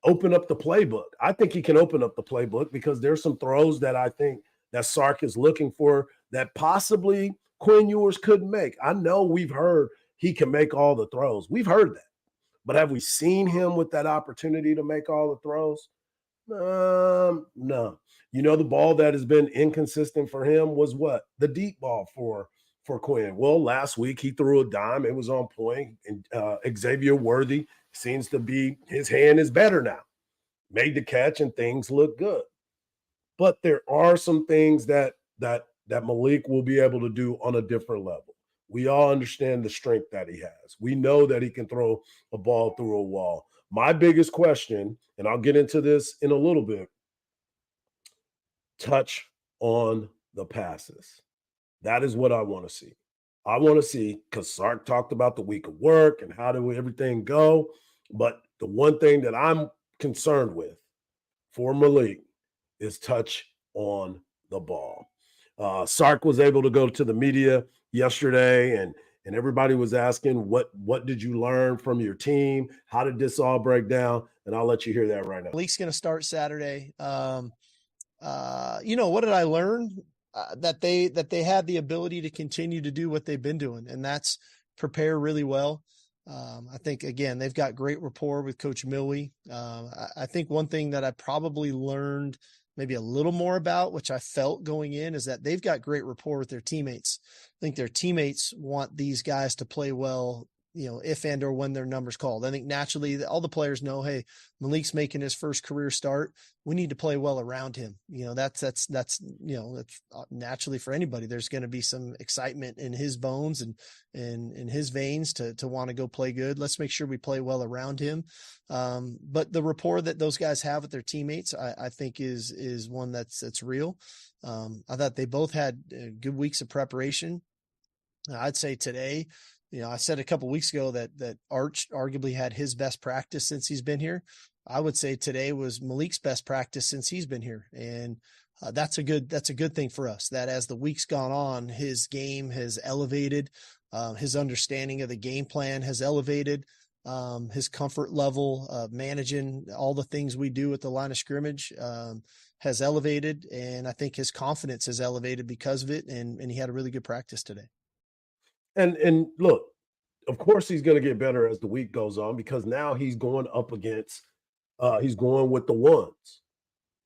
open up the playbook? I think he can open up the playbook because there's some throws that I think that Sark is looking for that possibly Quinn Ewers couldn't make. I know we've heard he can make all the throws. We've heard that. But have we seen him with that opportunity to make all the throws? No. You know, the ball that has been inconsistent for him was what? The deep ball for Quinn. Well, last week he threw a dime. It was on point. And Xavier Worthy seems to be, his hand is better now. Made the catch and things look good. But there are some things that Malik will be able to do on a different level. We all understand the strength that he has. We know that he can throw a ball through a wall. My biggest question, and I'll get into this in a little bit, touch on the passes. That is what I want to see. I want to see, because Sark talked about the week of work and how did everything go. But the one thing that I'm concerned with for Malik is touch on the ball. Sark was able to go to the media yesterday, and everybody was asking, what did you learn from your team? How did this all break down? And I'll let you hear that right now. Malik's going to start Saturday. What did I learn? That they have the ability to continue to do what they've been doing, and that's prepare really well. I think, again, they've got great rapport with Coach Millie. I think one thing that I probably learned maybe a little more about, which I felt going in, is that they've got great rapport with their teammates. I think their teammates want these guys to play well, if and or when their number's called. I think naturally all the players know, hey, Malik's making his first career start. We need to play well around him. That's naturally for anybody. There's going to be some excitement in his bones and in his veins to want to go play good. Let's make sure we play well around him. But the rapport that those guys have with their teammates, I think is one that's real. I thought they both had good weeks of preparation. I'd say today, I said a couple of weeks ago that Arch arguably had his best practice since he's been here. I would say today was Malik's best practice since he's been here. And that's a good thing for us, that as the week's gone on, his game has elevated, his understanding of the game plan has elevated, his comfort level of managing all the things we do at the line of scrimmage has elevated. And I think his confidence has elevated because of it. And he had a really good practice today. And look, of course he's going to get better as the week goes on, because now he's going up against, he's going with the ones.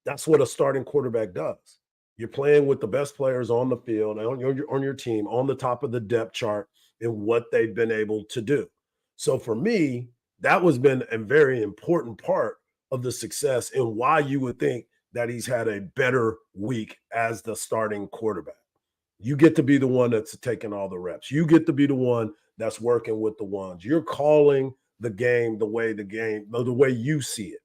That's what a starting quarterback does. You're playing with the best players on the field, on your team, on the top of the depth chart, and what they've been able to do. So for me, that was been a very important part of the success and why you would think that he's had a better week as the starting quarterback. You get to be the one that's taking all the reps. You get to be the one that's working with the ones. You're calling the game the way you see it.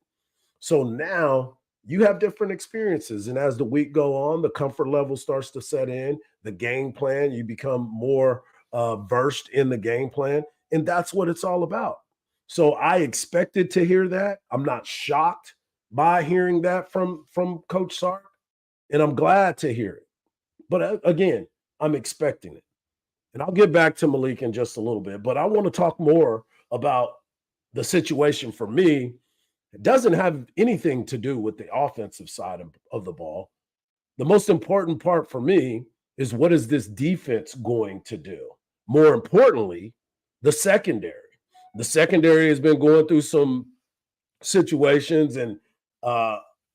So now you have different experiences. And as the week go on, the comfort level starts to set in, the game plan, you become more versed in the game plan. And that's what it's all about. So I expected to hear that. I'm not shocked by hearing that from Coach Sark, and I'm glad to hear it. But again, I'm expecting it. And I'll get back to Malik in just a little bit, but I want to talk more about the situation for me. It doesn't have anything to do with the offensive side of the ball. The most important part for me is, what is this defense going to do? More importantly, the secondary. The secondary has been going through some situations, and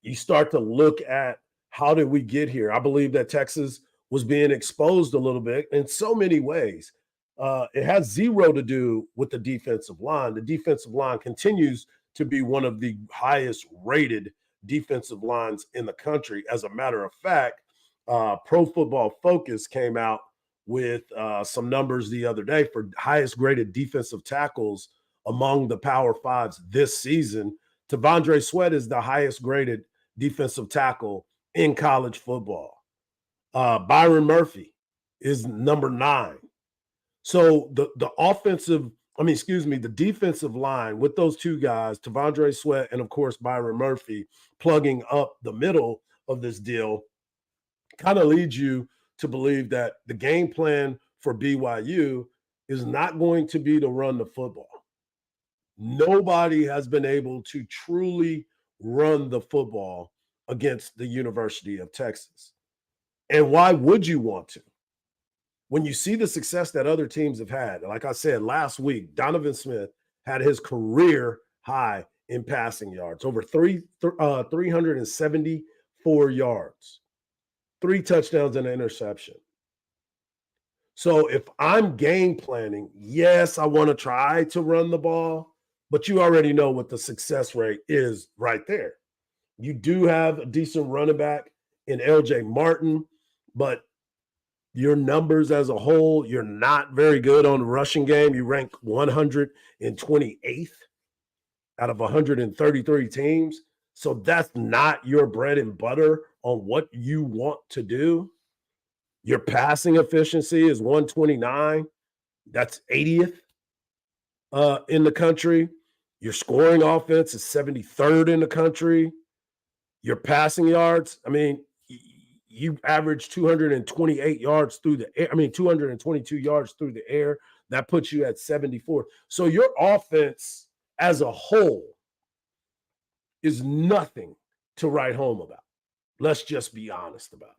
you start to look at, how did we get here? I believe that Texas was being exposed a little bit in so many ways. It has zero to do with the defensive line. The defensive line continues to be one of the highest rated defensive lines in the country. As a matter of fact, Pro Football Focus came out with some numbers the other day for highest graded defensive tackles among the Power Fives this season. T'Vondre Sweat is the highest graded defensive tackle in college football. Byron Murphy is number 9. So the defensive line with those two guys, T'Vondre Sweat and of course Byron Murphy, plugging up the middle of this deal, kind of leads you to believe that the game plan for BYU is not going to be to run the football. Nobody has been able to truly run the football against the University of Texas. And why would you want to? When you see the success that other teams have had, like I said last week, Donovan Smith had his career high in passing yards, over 374 yards, 3 touchdowns and an interception. So if I'm game planning, yes, I want to try to run the ball, but you already know what the success rate is right there. You do have a decent running back in LJ Martin, but your numbers as a whole, you're not very good on the rushing game. You rank 128th out of 133 teams. So that's not your bread and butter on what you want to do. Your passing efficiency is 129. That's 80th in the country. Your scoring offense is 73rd in the country. Your passing yards, I mean, you average 228 yards through the air. 222 yards through the air. That puts you at 74. So your offense as a whole is nothing to write home about. Let's just be honest about it.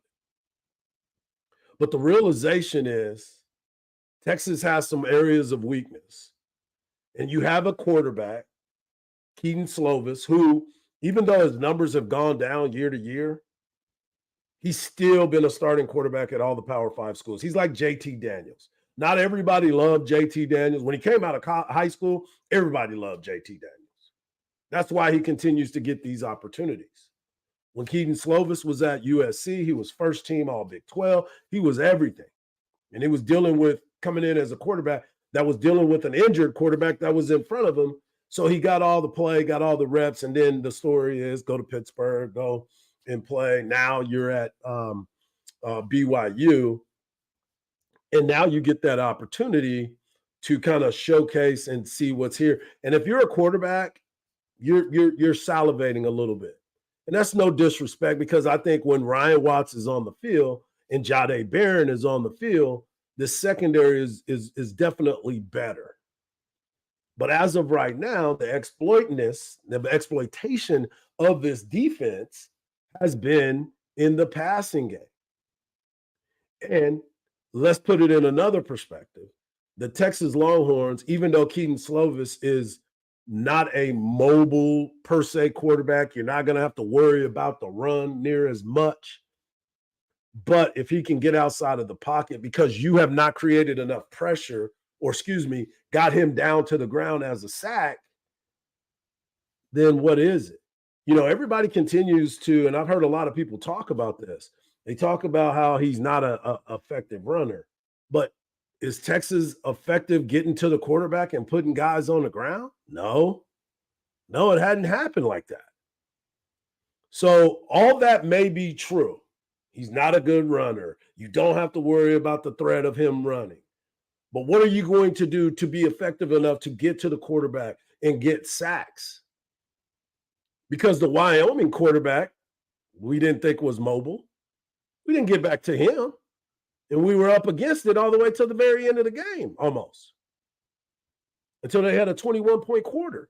But the realization is Texas has some areas of weakness. And you have a quarterback, Kedon Slovis, who, even though his numbers have gone down year to year, he's still been a starting quarterback at all the Power 5 schools. He's like JT Daniels. Not everybody loved JT Daniels. When he came out of high school, everybody loved JT Daniels. That's why he continues to get these opportunities. When Kedon Slovis was at USC, he was first team All Big 12. He was everything. And he was dealing with, coming in as a quarterback that was dealing with an injured quarterback that was in front of him. So he got all the play, got all the reps. And then the story is go to Pittsburgh, go and play. Now you're at BYU. And now you get that opportunity to kind of showcase and see what's here. And if you're a quarterback, you're salivating a little bit. And that's no disrespect, because I think when Ryan Watts is on the field and Jahdae Barron is on the field, the secondary is definitely better. But as of right now, the exploitation of this defense has been in the passing game. And let's put it in another perspective. The Texas Longhorns, even though Kedon Slovis is not a mobile per se quarterback, you're not going to have to worry about the run near as much. But if he can get outside of the pocket, because you have not created enough pressure, or got him down to the ground as a sack, then what is it? Everybody continues to, and I've heard a lot of people talk about this. They talk about how he's not an effective runner. But is Texas effective getting to the quarterback and putting guys on the ground? No, it hadn't happened like that. So all that may be true. He's not a good runner. You don't have to worry about the threat of him running. But what are you going to do to be effective enough to get to the quarterback and get sacks? Because the Wyoming quarterback, we didn't think was mobile. We didn't get back to him. And we were up against it all the way to the very end of the game, almost. Until they had a 21-point quarter.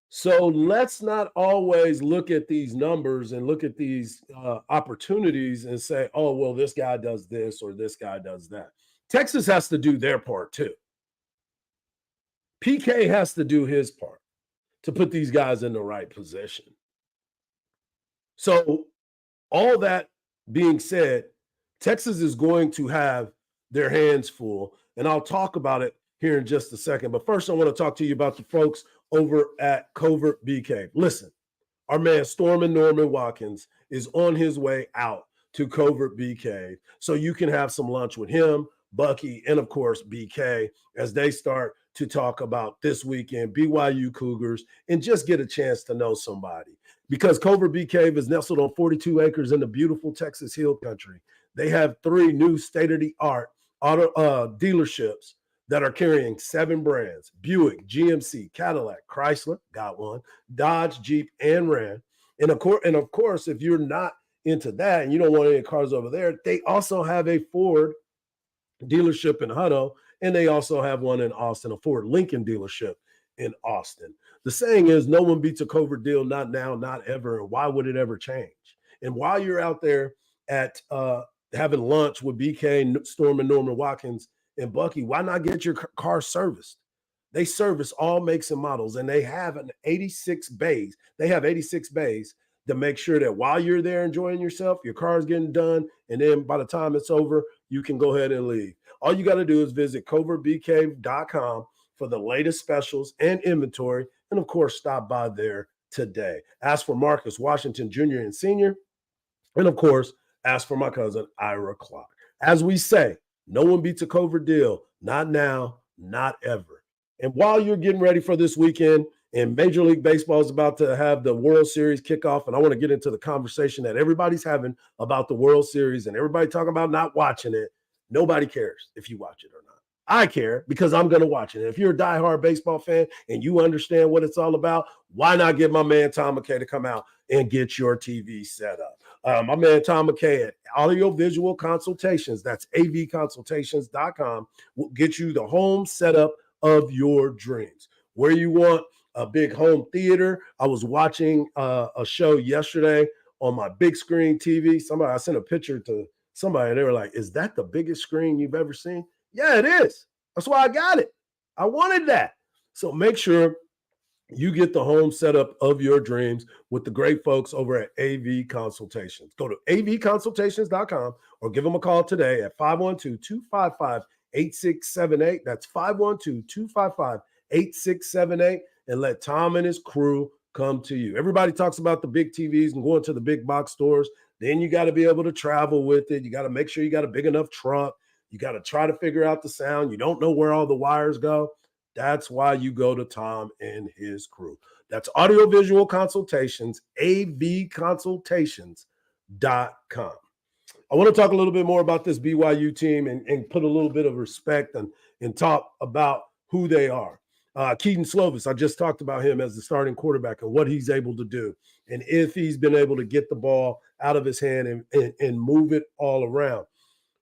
So let's not always look at these numbers and look at these opportunities and say, oh, well, this guy does this or this guy does that. Texas has to do their part too. PK has to do his part to put these guys in the right position. So all that being said, Texas is going to have their hands full, and I'll talk about it here in just a second. But first, I want to talk to you about the folks over at Covert BK. Listen, our man Stormin' Norman Watkins is on his way out to Covert BK, so you can have some lunch with him, Bucky, and of course BK, as they start to talk about this weekend BYU Cougars and just get a chance to know somebody. Because Covert BK is nestled on 42 acres in the beautiful Texas Hill Country. They have 3 new state-of-the-art auto dealerships that are carrying 7 brands: Buick, GMC, Cadillac, Chrysler, got one, Dodge, Jeep, and Ram. And of course, if you're not into that and you don't want any cars over there, they also have a Ford dealership in Hutto, and they also have one in Austin, a Ford Lincoln dealership in Austin. The saying is, no one beats a Covert deal, not now, not ever, and why would it ever change? And while you're out there at having lunch with BK, Storm, and Norman Watkins, and Bucky, why not get your car serviced? They service all makes and models, and they have 86 bays. They have 86 bays to make sure that while you're there enjoying yourself, your car is getting done, and then by the time it's over, you can go ahead and leave. All you got to do is visit covertbk.com for the latest specials and inventory, and of course, stop by there today. Ask for Marcus Washington Jr. and Sr., and of course, ask for my cousin Ira Clark. As we say, no one beats a Covert deal, not now, not ever. And while you're getting ready for this weekend And Major League Baseball is about to have the World Series kickoff, and I want to get into the conversation that everybody's having about the World Series, and everybody talking about not watching it. Nobody cares if you watch it or not. I care because I'm going to watch it. And if you're a diehard baseball fan and you understand what it's all about, why not get my man Tom McKay to come out and get your TV set up? My man Tom McKay at Audio Visual Consultations, that's avconsultations.com, will get you the home setup of your dreams. Where you want a big home theater. I was watching a show yesterday on my big screen TV. I sent a picture to somebody and they were like, is that the biggest screen you've ever seen? Yeah, it is. That's why I got it. I wanted that. So make sure you get the home setup of your dreams with the great folks over at AV Consultations. Go to avconsultations.com or give them a call today at 512-255-8678. That's 512-255-8678, and let Tom and his crew come to you. Everybody talks about the big TVs and going to the big box stores. Then you got to be able to travel with it. You got to make sure you got a big enough truck. You got to try to figure out the sound. You don't know where all the wires go. That's why you go to Tom and his crew. That's Audiovisual Consultations, avconsultations.com. I want to talk a little bit more about this BYU team and put a little bit of respect and talk about who they are. Kedon Slovis, I just talked about him as the starting quarterback and what he's able to do. And if he's been able to get the ball out of his hand and move it all around.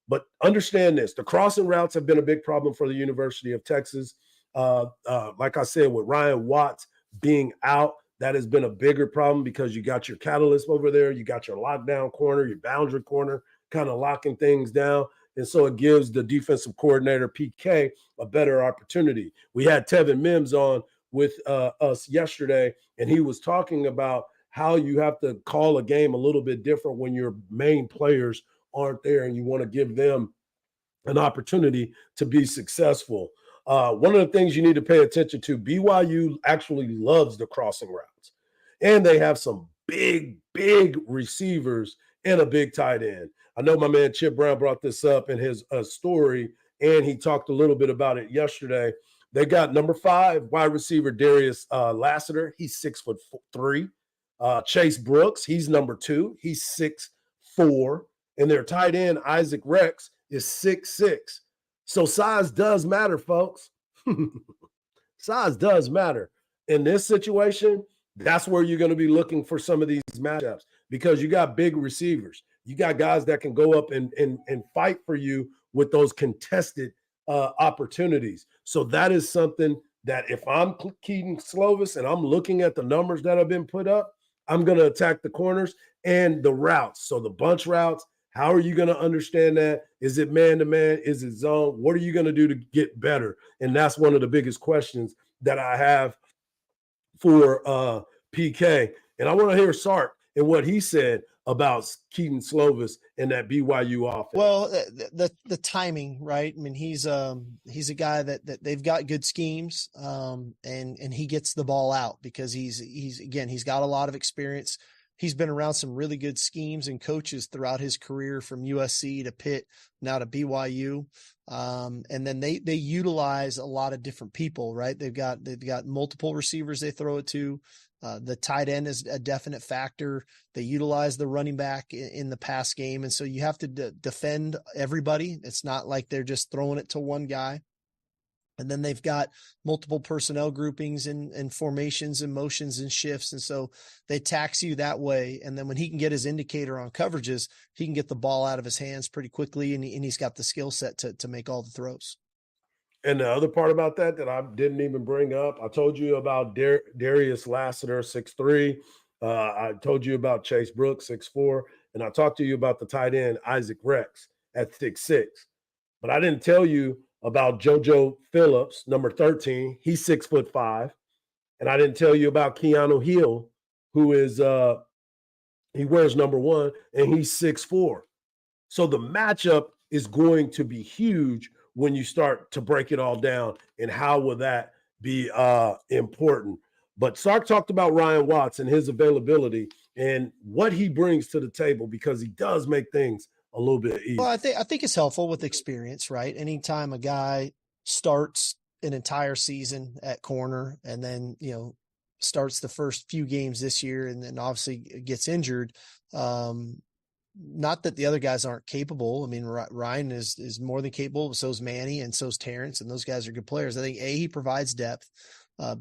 But understand this, the crossing routes have been a big problem for the University of Texas. Like I said, with Ryan Watts being out, that has been a bigger problem because you got your catalyst over there. You got your lockdown corner, your boundary corner, kind of locking things down. And so it gives the defensive coordinator, PK, a better opportunity. We had Tevin Mims on with us yesterday, and he was talking about how you have to call a game a little bit different when your main players aren't there and you want to give them an opportunity to be successful. One of the things you need to pay attention to, BYU actually loves the crossing routes. And they have some big receivers and a big tight end. I know my man Chip Brown brought this up in his story, and he talked a little bit about it yesterday. They got number 5 wide receiver Darius Lassiter. He's 6'3". Chase Brooks, he's number 2. He's 6'4". And their tight end, Isaac Rex, is 6'6". So size does matter, folks. Size does matter. In this situation, that's where you're going to be looking for some of these matchups because you got big receivers. You got guys that can go up and fight for you with those contested opportunities. So that is something that if I'm Kedon Slovis and I'm looking at the numbers that have been put up, I'm going to attack the corners and the routes. So the bunch routes, how are you going to understand that? Is it man-to-man? Is it zone? What are you going to do to get better? And that's one of the biggest questions that I have for PK. And I want to hear Sark and what he said about Kedon Slovis and that BYU offense. Well, the timing, right? I mean, he's a guy that they've got good schemes, and he gets the ball out because he's got a lot of experience. He's been around some really good schemes and coaches throughout his career, from USC to Pitt, now to BYU. And then they utilize a lot of different people, right? They've got multiple receivers they throw it to. The tight end is a definite factor. They utilize the running back in the pass game. And so you have to defend everybody. It's not like they're just throwing it to one guy. And then they've got multiple personnel groupings and formations and motions and shifts. And so they tax you that way. And then when he can get his indicator on coverages, he can get the ball out of his hands pretty quickly. And he's got the skill set to make all the throws. And the other part about that I didn't even bring up, I told you about Darius Lassiter, 6'3". I told you about Chase Brooks, 6'4". And I talked to you about the tight end, Isaac Rex, at 6'6". But I didn't tell you about JoJo Phillips, number 13. He's 6'5". And I didn't tell you about Keanu Hill, who is he wears number 1, and he's 6'4". So the matchup is going to be huge when you start to break it all down, and how will that be important. But Sark talked about Ryan Watts and his availability and what he brings to the table, because he does make things a little bit easier. Well, I think it's helpful with experience, right? Anytime a guy starts an entire season at corner and then, starts the first few games this year and then obviously gets injured. Not that the other guys aren't capable. I mean, Ryan is more than capable. So is Manny, and so is Terrence, and those guys are good players. I think A, he provides depth.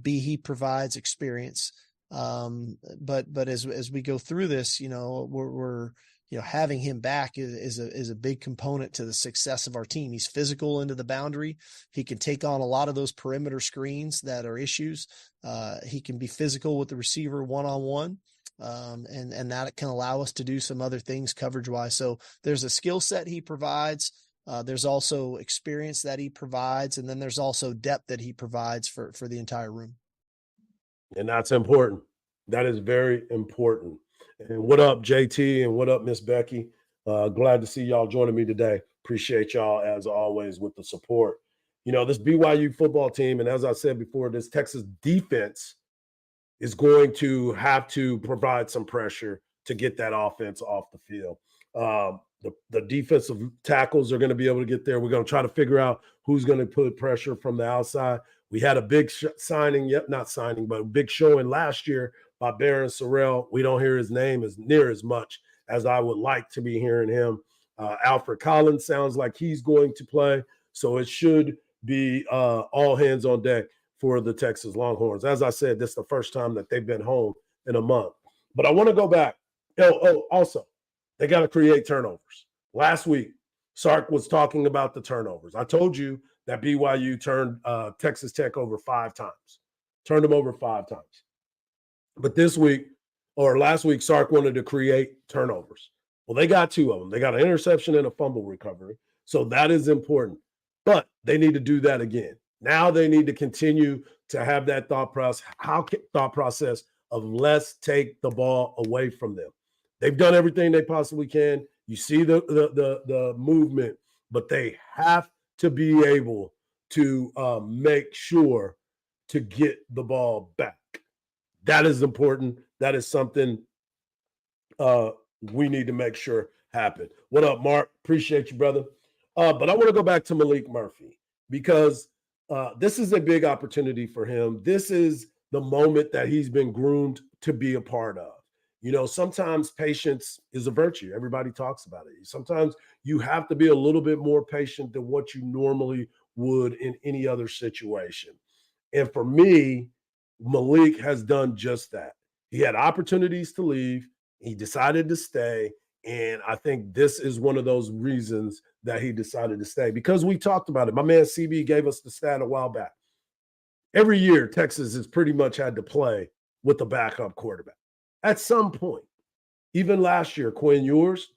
B, he provides experience. But as we go through this, we're having him back is a big component to the success of our team. He's physical into the boundary. He can take on a lot of those perimeter screens that are issues. He can be physical with the receiver one-on-one. And that can allow us to do some other things coverage-wise. So there's a skill set he provides. There's also experience that he provides, and then there's also depth that he provides for the entire room. And that's important. That is very important. And what up, JT, and what up, Miss Becky? Glad to see y'all joining me today. Appreciate y'all, as always, with the support. This BYU football team, and as I said before, this Texas defense is going to have to provide some pressure to get that offense off the field. The defensive tackles are going to be able to get there. We're going to try to figure out who's going to put pressure from the outside. We had a big a big showing last year by Baron Sorrell. We don't hear his name as near as much as I would like to be hearing him. Alfred Collins sounds like he's going to play. So it should be all hands on deck for the Texas Longhorns. As I said, this is the first time that they've been home in a month. But I want to go back. Also, they got to create turnovers. Last week, Sark was talking about the turnovers. I told you that BYU turned Texas Tech over 5 times. Turned them over 5 times. But last week, Sark wanted to create turnovers. Well, they got 2 of them. They got an interception and a fumble recovery. So that is important. But they need to do that again. Now they need to continue to have that thought process of let's take the ball away from them. They've done everything they possibly can. You see the movement, but they have to be able to make sure to get the ball back. That is important. That is something we need to make sure happen. What up, Mark? Appreciate you, brother. But I want to go back to Maalik Murphy because this is a big opportunity for him. This is the moment that he's been groomed to be a part of. Sometimes patience is a virtue. Everybody talks about it. Sometimes you have to be a little bit more patient than what you normally would in any other situation. And for me, Malik has done just that. He had opportunities to leave. He decided to stay. And I think this is one of those reasons that he decided to stay because we talked about it. My man CB gave us the stat a while back. Every year, Texas has pretty much had to play with a backup quarterback at some point. Even last year, Quinn Ewers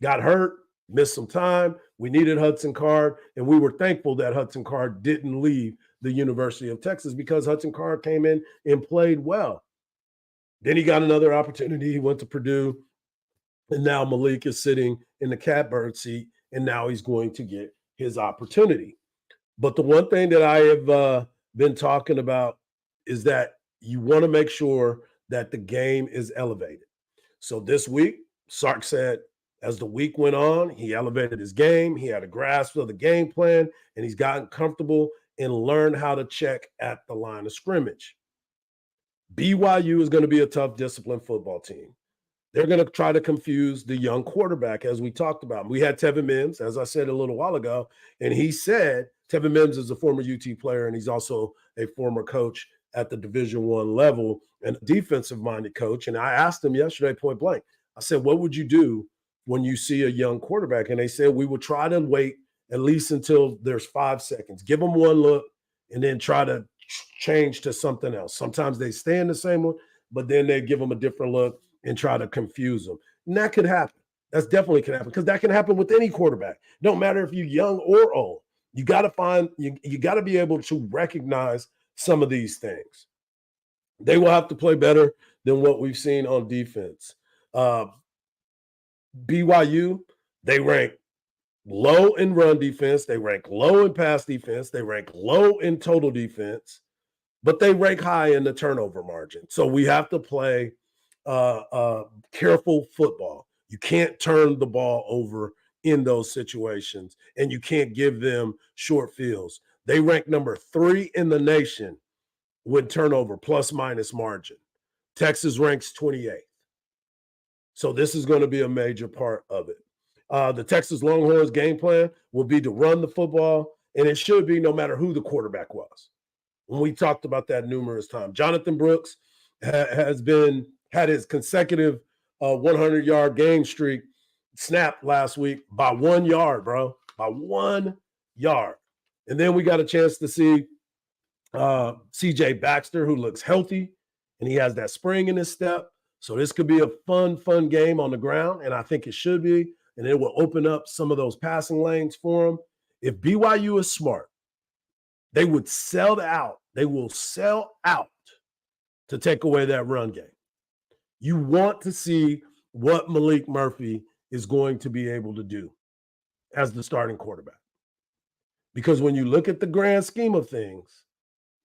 got hurt, missed some time. We needed Hudson Card, and we were thankful that Hudson Card didn't leave the University of Texas because Hudson Card came in and played well. Then he got another opportunity. He went to Purdue. And now Malik is sitting in the catbird seat, and now he's going to get his opportunity. But the one thing that I have been talking about is that you want to make sure that the game is elevated. So this week, Sark said, as the week went on, he elevated his game. He had a grasp of the game plan, and he's gotten comfortable and learned how to check at the line of scrimmage. BYU is going to be a tough, disciplined football team. They're going to try to confuse the young quarterback, as we talked about. We had Tevin Mims, as I said a little while ago, and he said Tevin Mims is a former UT player, and he's also a former coach at the Division I level and a defensive-minded coach. And I asked him yesterday point blank, I said, what would you do when you see a young quarterback? And they said, we would try to wait at least until there's 5 seconds. Give them one look and then try to change to something else. Sometimes they stay in the same one, but then they give them a different look and try to confuse them. And that could happen. That's definitely can happen because that can happen with any quarterback. Don't matter if you're young or old. You got to you got to be able to recognize some of these things. They will have to play better than what we've seen on defense. BYU, they rank low in run defense. They rank low in pass defense. They rank low in total defense, but they rank high in the turnover margin. So we have to play careful football. You can't turn the ball over in those situations, and you can't give them short fields. They rank number 3 in the nation with turnover plus minus margin. Texas ranks 28th. So this is going to be a major part of it. The Texas Longhorns game plan will be to run the football, and it should be no matter who the quarterback was. When we talked about that numerous times. Jonathan Brooks had his consecutive 100-yard game streak snapped last week by 1 yard, bro, by 1 yard. And then we got a chance to see CJ Baxter, who looks healthy, and he has that spring in his step. So this could be a fun game on the ground, and I think it should be, and it will open up some of those passing lanes for him. If BYU is smart, they would sell out. They will sell out to take away that run game. You want to see what Maalik Murphy is going to be able to do as the starting quarterback. Because when you look at the grand scheme of things,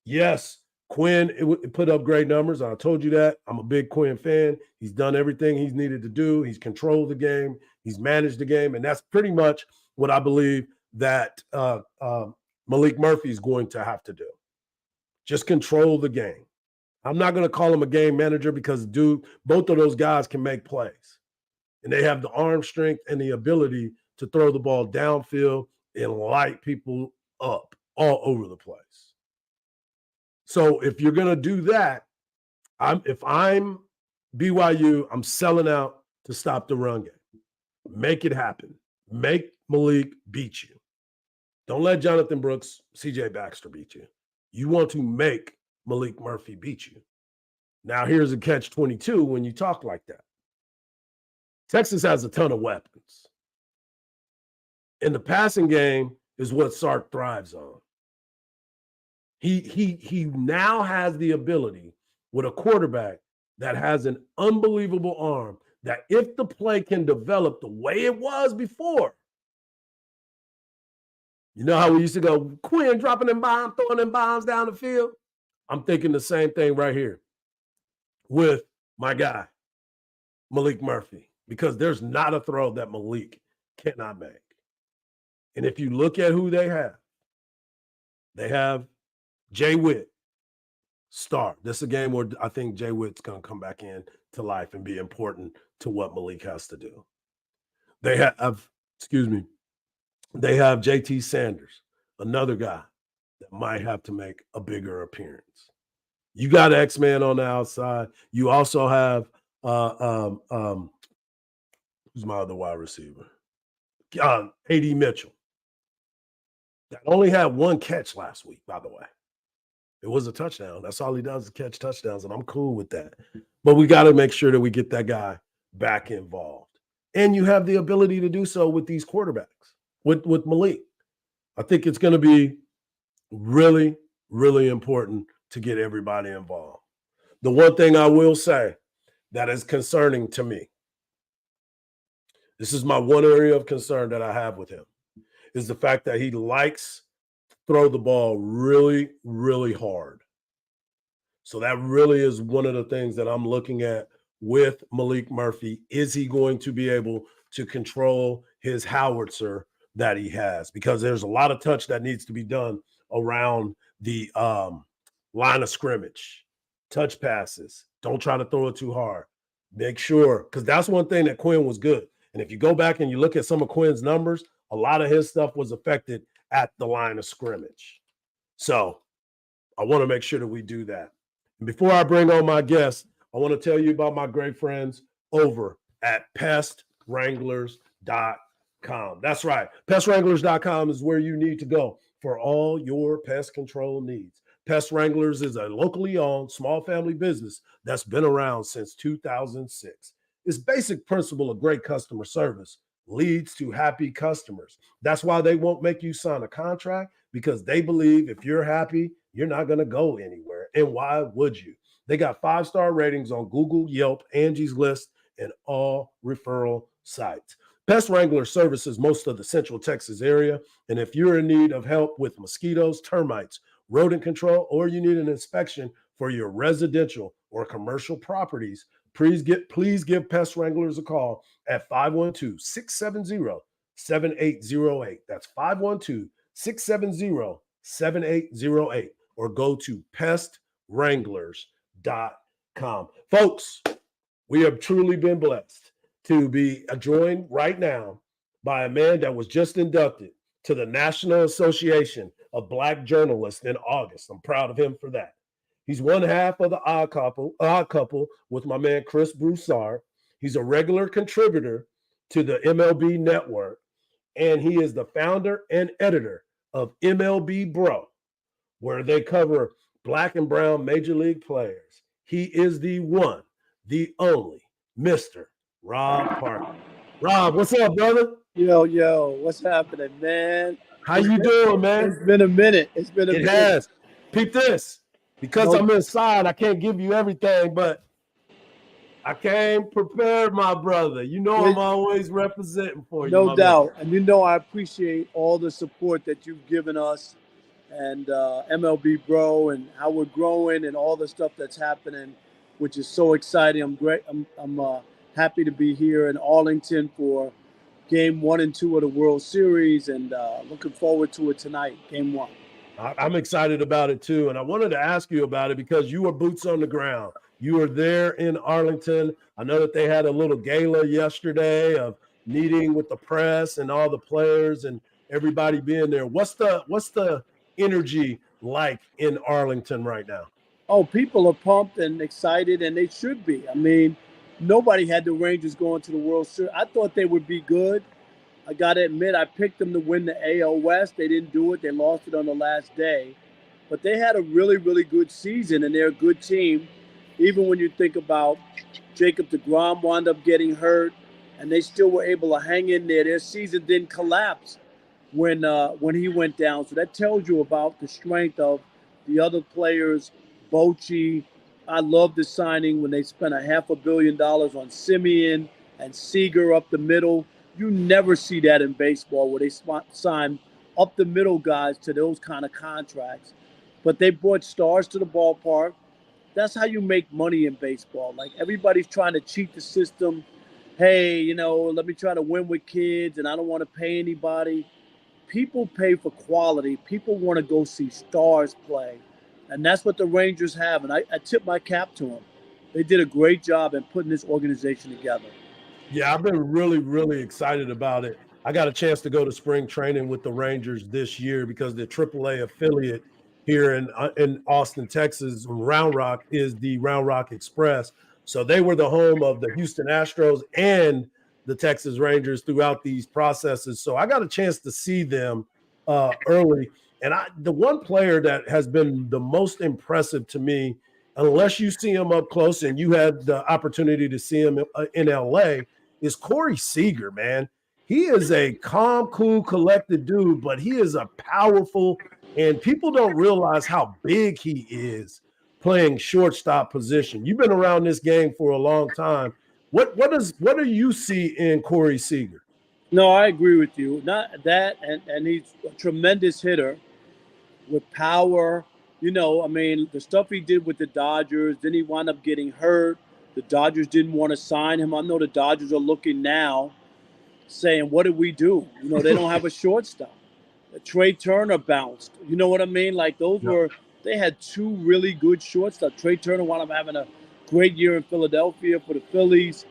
yes, Quinn it put up great numbers. I told you that. I'm a big Quinn fan. He's done everything he's needed to do. He's controlled the game. He's managed the game. And that's pretty much what I believe that Maalik Murphy is going to have to do. Just control the game. I'm not going to call him a game manager because, both of those guys can make plays. And they have the arm strength and the ability to throw the ball downfield and light people up all over the place. So if you're going to do that, if I'm BYU, I'm selling out to stop the run game. Make it happen. Make Malik beat you. Don't let Jonathan Brooks, CJ Baxter beat you. You want to make Maalik Murphy beat you. Now here's a catch-22 when you talk like that. Texas has a ton of weapons. And the passing game is what Sark thrives on. He now has the ability with a quarterback that has an unbelievable arm that if the play can develop the way it was before, you know how we used to go, Quinn dropping them bombs, throwing them bombs down the field? I'm thinking the same thing right here with my guy, Maalik Murphy, because there's not a throw that Malik cannot make. And if you look at who they have Jay Witt, star. This is a game where I think Jay Witt's going to come back in to life and be important to what Malik has to do. They have JT Sanders, another guy that might have to make a bigger appearance. You got X-Man on the outside. You also have who's my other wide receiver? A.D. Mitchell. That only had one catch last week, by the way. It was a touchdown. That's all he does is catch touchdowns, and I'm cool with that. But we got to make sure that we get that guy back involved. And you have the ability to do so with these quarterbacks, with Malik. I think it's going to be really, really important to get everybody involved. The one thing I will say that is concerning to me, this is my one area of concern that I have with him, is the fact that he likes to throw the ball really, really hard. So that really is one of the things that I'm looking at with Maalik Murphy. Is he going to be able to control his howitzer that he has? Because there's a lot of touch that needs to be done around the line of scrimmage. Touch passes. Don't try to throw it too hard. Make sure, because that's one thing that Quinn was good. And if you go back and you look at some of Quinn's numbers, a lot of his stuff was affected at the line of scrimmage. So I want to make sure that we do that. And before I bring on my guests, I want to tell you about my great friends over at PestWranglers.com. That's right. PestWranglers.com is where you need to go for all your pest control needs. Pest Wranglers is a locally owned small family business that's been around since 2006. Its basic principle of great customer service leads to happy customers. That's why they won't make you sign a contract, because they believe if you're happy, you're not going to go anywhere. And why would you? They got 5-star ratings on Google, Yelp, Angie's List, and all referral sites. Pest Wrangler services most of the Central Texas area. And if you're in need of help with mosquitoes, termites, rodent control, or you need an inspection for your residential or commercial properties, please give Pest Wranglers a call at 512-670-7808. That's 512-670-7808. Or go to wranglers.com. Folks, we have truly been blessed to be joined right now by a man that was just inducted to the National Association of Black Journalists in August. I'm proud of him for that. He's one half of the Odd Couple with my man Chris Broussard. He's a regular contributor to the MLB Network, and he is the founder and editor of MLB Bro, where they cover Black and brown major league players. He is the one, the only Mr. Rob Parker. Rob, what's up, brother? Yo, what's happening, man? How you doing, man? It's been a minute. It's been a minute. It has. Peep this. Because I'm inside, I can't give you everything, but I came prepared, my brother. You know I'm always representing for you. No doubt. And you know I appreciate all the support that you've given us and MLB Bro and how we're growing and all the stuff that's happening, which is so exciting. I'm great. I'm happy to be here in Arlington for Game 1 and 2 of the World Series, and looking forward to it tonight, Game 1. I'm excited about it too, and I wanted to ask you about it because you were boots on the ground. You were there in Arlington. I know that they had a little gala yesterday of meeting with the press and all the players and everybody being there. What's the energy like in Arlington right now? Oh, people are pumped and excited, and they should be. I mean, nobody had the Rangers going to the World Series. I thought they would be good. I got to admit, I picked them to win the AL West. They didn't do it. They lost it on the last day. But they had a really, really good season, and they're a good team. Even when you think about Jacob deGrom wound up getting hurt, and they still were able to hang in there. Their season didn't collapse when he went down. So that tells you about the strength of the other players. Bochy, I love the signing when they spent $500 million on Simeon and Seager up the middle. You never see that in baseball where they sign up the middle guys to those kind of contracts. But they brought stars to the ballpark. That's how you make money in baseball. Like, everybody's trying to cheat the system. Hey, let me try to win with kids, and I don't want to pay anybody. People pay for quality. People want to go see stars play. And that's what the Rangers have. And I tip my cap to them. They did a great job in putting this organization together. Yeah, I've been really, really excited about it. I got a chance to go to spring training with the Rangers this year because the AAA affiliate here in Austin, Texas, Round Rock, is the Round Rock Express. So they were the home of the Houston Astros and the Texas Rangers throughout these processes. So I got a chance to see them early. And the one player that has been the most impressive to me, unless you see him up close and you had the opportunity to see him in LA, is Corey Seager, man. He is a calm, cool, collected dude, but he is a powerful, and people don't realize how big he is playing shortstop position. You've been around this game for a long time. What do you see in Corey Seager? No, I agree with you. Not that, and he's a tremendous hitter with power. The stuff he did with the Dodgers, then he wound up getting hurt. The Dodgers didn't want to sign him. I know the Dodgers are looking now saying, what did we do? They don't have a shortstop. Trey Turner bounced. You know what I mean? Like, they had two really good shortstops. Trey Turner wound up having a great year in Philadelphia for the Phillies.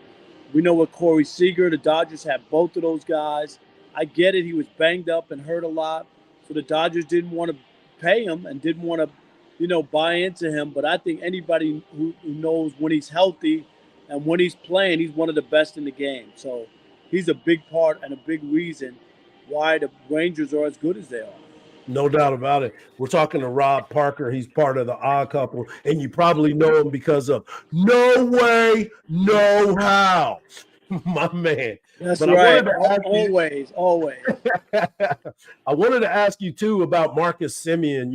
We know with Corey Seager, the Dodgers had both of those guys. I get it. He was banged up and hurt a lot. So the Dodgers didn't want to pay him and didn't want to, buy into him. But I think anybody who knows when he's healthy and when he's playing, he's one of the best in the game. So he's a big part and a big reason why the Rangers are as good as they are. No doubt about it. We're talking to Rob Parker. He's part of the Odd Couple, and you probably know him because of No Way, No How. My man. That's right. Always. I wanted to ask you, too, about Marcus Semien.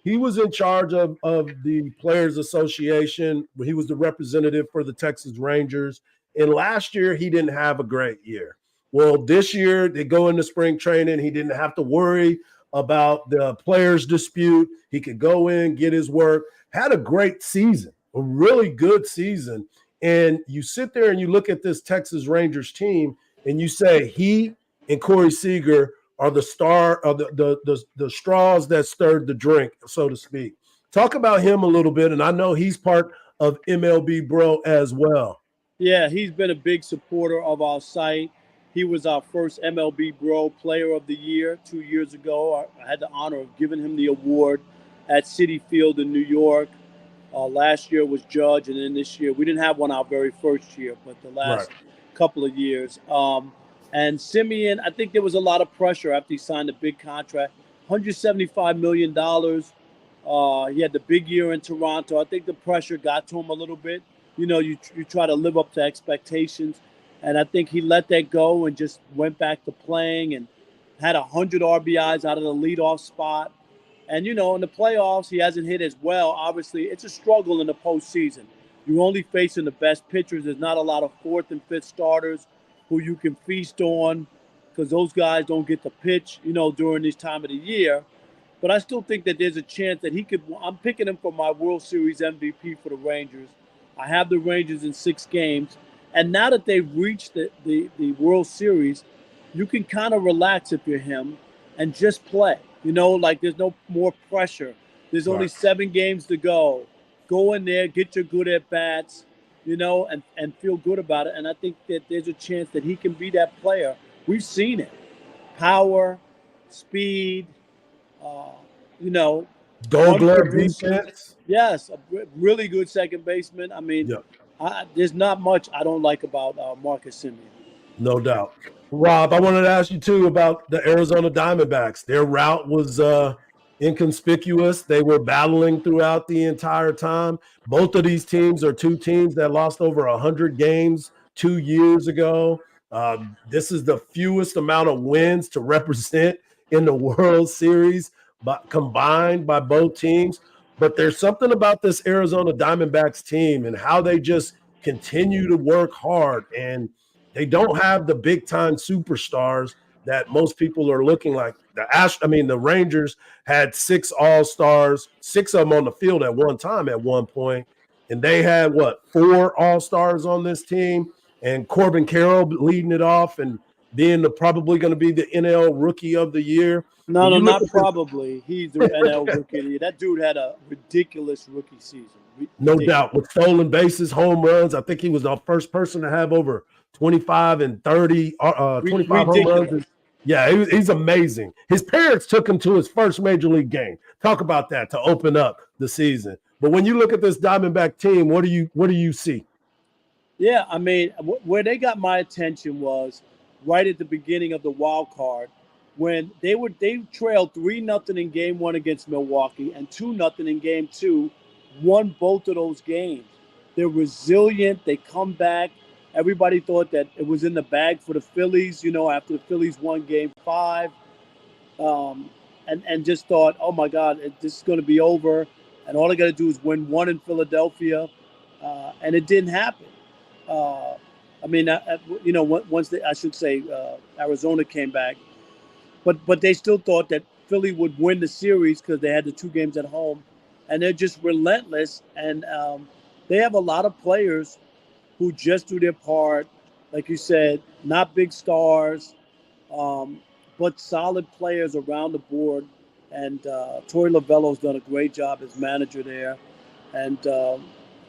He was in charge of the Players Association. He was the representative for the Texas Rangers. And last year, he didn't have a great year. Well, this year, they go into spring training. He didn't have to worry about the players' dispute. He could go in, get his work. Had a great season, a really good season. And you sit there and you look at this Texas Rangers team and you say he and Corey Seager are the star of the straws that stirred the drink, so to speak. Talk about him a little bit, and I know he's part of MLB Bro as well. Yeah, he's been a big supporter of our site. He was our first MLB Bro Player of the Year 2 years ago. I had the honor of giving him the award at Citi Field in New York. Last year was Judge, and then this year we didn't have one our very first year, but the last couple of years. And Simeon, I think there was a lot of pressure after he signed a big contract, $175 million. He had the big year in Toronto. I think the pressure got to him a little bit. You know, you try to live up to expectations. And I think he let that go and just went back to playing and had 100 RBIs out of the leadoff spot. And, you know, in the playoffs, he hasn't hit as well. Obviously, it's a struggle in the postseason. You're only facing the best pitchers. There's not a lot of fourth and fifth starters who you can feast on because those guys don't get to pitch, you know, during this time of the year. But I still think that there's a chance that he could – I'm picking him for my World Series MVP for the Rangers. I have the Rangers in 6 games. And now that they've reached the World Series, you can kind of relax if you're him and just play. You know, like there's no more pressure. There's only 7 games to go. Go in there, get your good at-bats, you know, and feel good about it. And I think that there's a chance that he can be that player. We've seen it. Power, speed, you know. Gold glove defense. Yes, a really good second baseman. I mean, there's not much I don't like about Marcus Simeon. No doubt. Rob, I wanted to ask you, too, about the Arizona Diamondbacks. Their route was inconspicuous. They were battling throughout the entire time. Both of these teams are 2 teams that lost over 100 games 2 years ago. This is the fewest amount of wins to represent in the World Series combined by both teams. But there's something about this Arizona Diamondbacks team and how they just continue to work hard. And they don't have the big-time superstars that most people are looking like. The Rangers had 6 All-Stars, 6 of them on the field at one time at one point. And they had, 4 All-Stars on this team. And Corbin Carroll leading it off and being probably going to be the NL Rookie of the Year. No, not probably. He's the NL Rookie of the Year. That dude had a ridiculous rookie season. No doubt. With stolen bases, home runs. I think he was the first person to have over 25 and 30, 25 home runs. Yeah, he's amazing. His parents took him to his first major league game. Talk about that to open up the season. But when you look at this Diamondback team, what do you see? Yeah, I mean, where they got my attention was right at the beginning of the wild card when they trailed 3-0 in game 1 against Milwaukee and 2-0 in game 2, won both of those games. They're resilient. They come back. Everybody thought that it was in the bag for the Phillies, you know, after the Phillies won game 5, and just thought, oh my God, this is going to be over. And all they got to do is win 1 in Philadelphia. And it didn't happen. Once Arizona came back, but they still thought that Philly would win the series because they had the 2 games at home, and they're just relentless. And they have a lot of players who just do their part, like you said, not big stars, but solid players around the board. And Torey Lovello's done a great job as manager there, and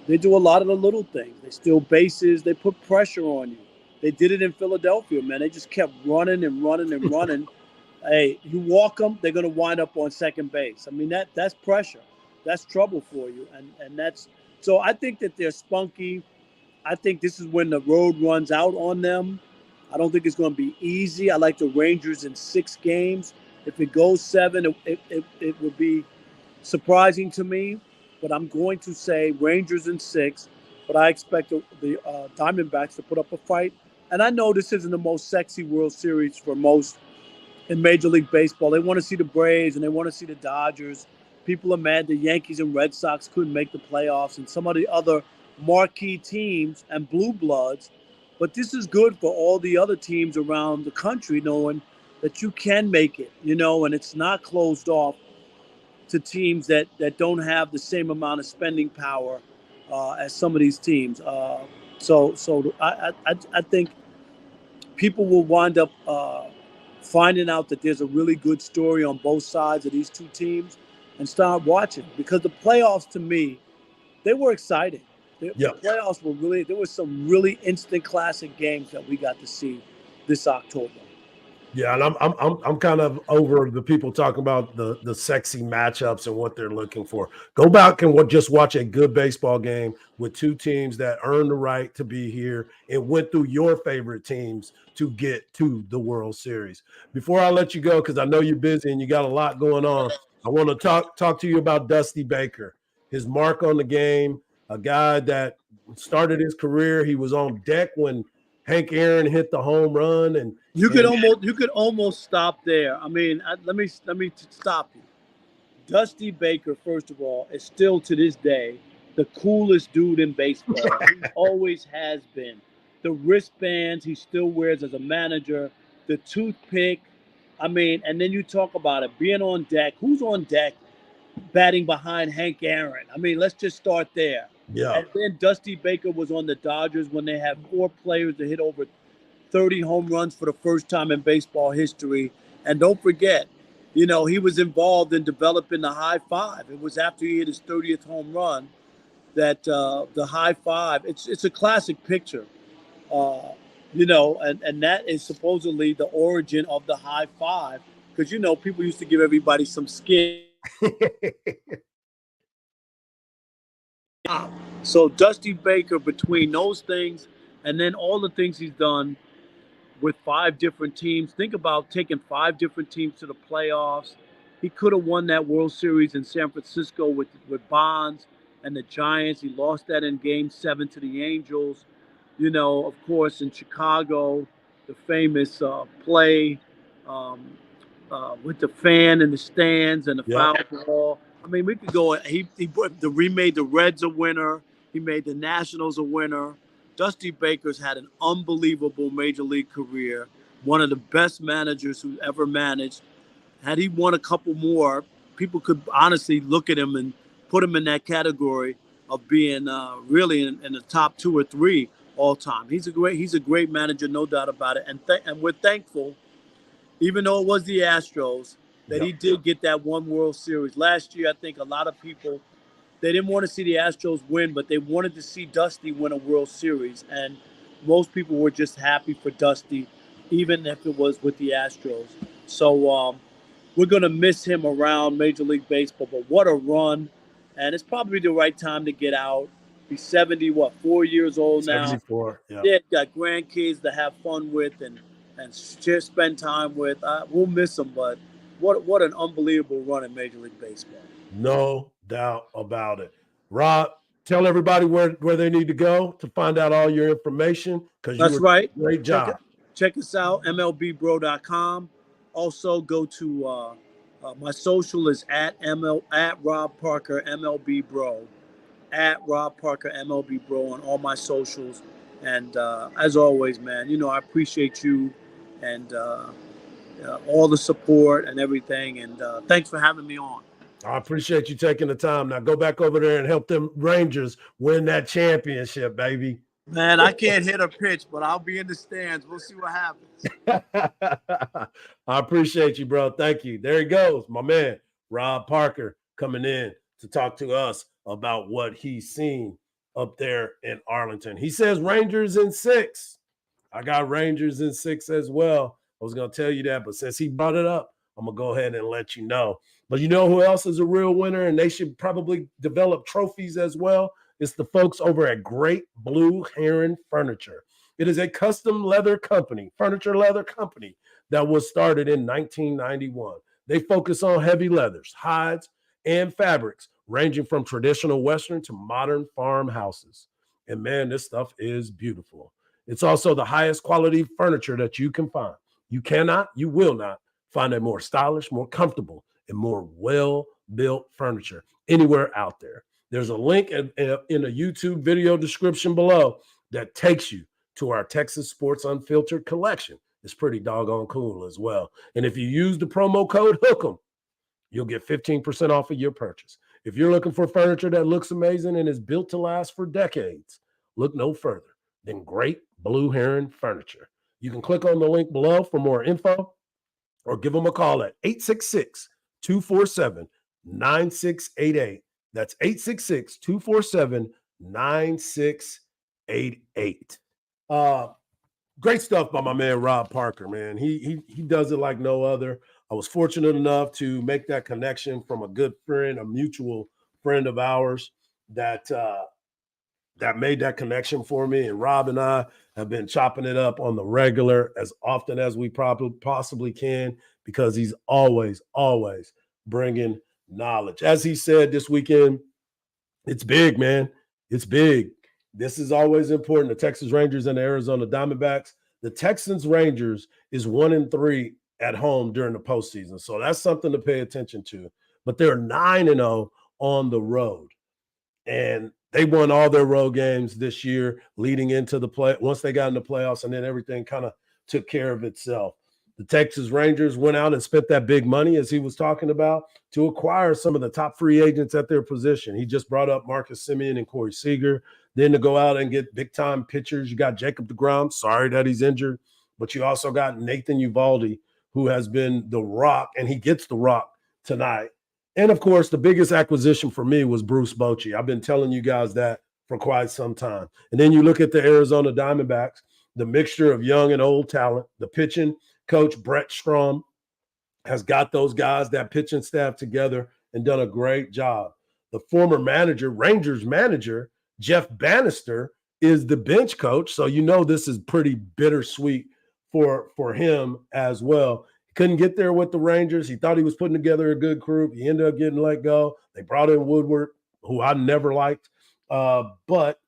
they do a lot of the little things. They steal bases. They put pressure on you. They did it in Philadelphia, man. They just kept running and running and running. Hey, you walk them, they're going to wind up on second base. I mean, that's pressure. That's trouble for you. And that's – so I think that they're spunky. I think this is when the road runs out on them. I don't think it's going to be easy. I like the Rangers in 6 games. If it goes 7, it would be surprising to me. But I'm going to say Rangers in 6. But I expect the Diamondbacks to put up a fight. And I know this isn't the most sexy World Series for most in Major League Baseball. They want to see the Braves and they want to see the Dodgers. People are mad the Yankees and Red Sox couldn't make the playoffs and some of the other marquee teams and blue bloods. But this is good for all the other teams around the country knowing that you can make it, you know, and it's not closed off to teams that don't have the same amount of spending power as some of these teams. So I think people will wind up finding out that there's a really good story on both sides of these 2 teams. and start watching, because the playoffs, to me, they were exciting. The playoffs were really, there was some really instant classic games that we got to see this October. Yeah, and I'm kind of over the people talking about the sexy matchups and what they're looking for. Go back and just watch a good baseball game with two teams that earned the right to be here and went through your favorite teams to get to the World Series. Before I let you go, because I know you're busy and you got a lot going on, I want to talk to you about Dusty Baker, his mark on the game, a guy that started his career. He was on deck when Hank Aaron hit the home run, and you could almost stop there. I mean, let me stop you. Dusty Baker, first of all, is still to this day the coolest dude in baseball. He always has been. The wristbands he still wears as a manager, the toothpick. I mean, and then you talk about it being on deck. Who's on deck batting behind Hank Aaron? I mean, let's just start there. Yeah. And then Dusty Baker was on the Dodgers when they had 4 players that hit over 30 home runs for the first time in baseball history. And don't forget, he was involved in developing the high five. It was after he hit his 30th home run that the high five, it's a classic picture, and that is supposedly the origin of the high five, because, people used to give everybody some skin. So Dusty Baker, between those things and then all the things he's done with 5 different teams, think about taking 5 different teams to the playoffs. He could have won that World Series in San Francisco with Bonds and the Giants. He lost that in Game 7 to the Angels. Of course, in Chicago, the famous play with the fan in the stands and the foul ball. I mean, we could go. He remade the Reds a winner. He made the Nationals a winner. Dusty Baker's had an unbelievable major league career. One of the best managers who ever managed. Had he won a couple more, people could honestly look at him and put him in that category of being really in the top 2 or 3 all time. He's a great manager, no doubt about it. And we're thankful, even though it was the Astros, that he did get that one World Series. Last year, I think a lot of people, they didn't want to see the Astros win, but they wanted to see Dusty win a World Series. And most people were just happy for Dusty, even if it was with the Astros. So we're going to miss him around Major League Baseball, but what a run. And it's probably the right time to get out. He's 4 years old now. 74, yeah. Got grandkids to have fun with and just spend time with. We'll miss him, but what an unbelievable run in Major League Baseball. No doubt about it. Rob, tell everybody where they need to go to find out all your information. That's right. Great job. Check us out, MLBbro.com. Also, go to my social is at Rob Parker MLB Bro, at Rob Parker MLB Bro on all my socials. And as always, man, I appreciate you and all the support and everything. And thanks for having me on. I appreciate you taking the time. Now go back over there and help them Rangers win that championship, baby. Man, I can't hit a pitch, but I'll be in the stands. We'll see what happens. I appreciate you, bro. Thank you. There he goes, my man, Rob Parker, coming in to talk to us about what he's seen up there in Arlington. He says Rangers in 6. I got Rangers in 6 as well. I was going to tell you that, but since he brought it up, I'm going to go ahead and let you know. But you know who else is a real winner, and they should probably develop trophies as well? It's the folks over at Great Blue Heron Furniture. It is a custom leather company, furniture leather company, that was started in 1991. They focus on heavy leathers, hides, and fabrics, ranging from traditional Western to modern farmhouses. And man, this stuff is beautiful. It's also the highest quality furniture that you can find. You will not find a more stylish, more comfortable, and more well-built furniture anywhere out there. There's a link in a YouTube video description below that takes you to our Texas Sports Unfiltered collection. It's pretty doggone cool as well. And if you use the promo code HOOK'em, you'll get 15% off of your purchase. If you're looking for furniture that looks amazing and is built to last for decades, look no further than Great Blue Heron Furniture. You can click on the link below for more info or give them a call at 866-247-9700. 866-247-9688. That's 866-247-9688. Great stuff by my man Rob Parker, man. He does it like no other. I was fortunate enough to make that connection from a good friend, a mutual friend of ours that made that connection for me. And Rob and I have been chopping it up on the regular as often as we possibly can, because he's always bringing knowledge. As he said this weekend, it's big, man. It's big. This is always important. The Texas Rangers and the Arizona Diamondbacks. The Texans Rangers is 1-3 at home during the postseason. So that's something to pay attention to. But they're 9-0 on the road. And they won all their road games this year leading into the play. Once they got in the playoffs, and then everything kind of took care of itself. The Texas Rangers went out and spent that big money, as he was talking about, to acquire some of the top free agents at their position. He just brought up Marcus Semien and Corey Seager. Then to go out and get big-time pitchers, you got Jacob deGrom. Sorry that he's injured. But you also got Nathan Eovaldi, who has been the rock, and he gets the rock tonight. And, of course, the biggest acquisition for me was Bruce Bochy. I've been telling you guys that for quite some time. And then you look at the Arizona Diamondbacks, the mixture of young and old talent. The pitching coach, Brett Strom, has got those guys, that pitching staff together, and done a great job. The former manager, Rangers manager, Jeff Bannister, is the bench coach. So you know this is pretty bittersweet for him as well. Couldn't get there with the Rangers. He thought he was putting together a good group. He ended up getting let go. They brought in Woodward, who I never liked. But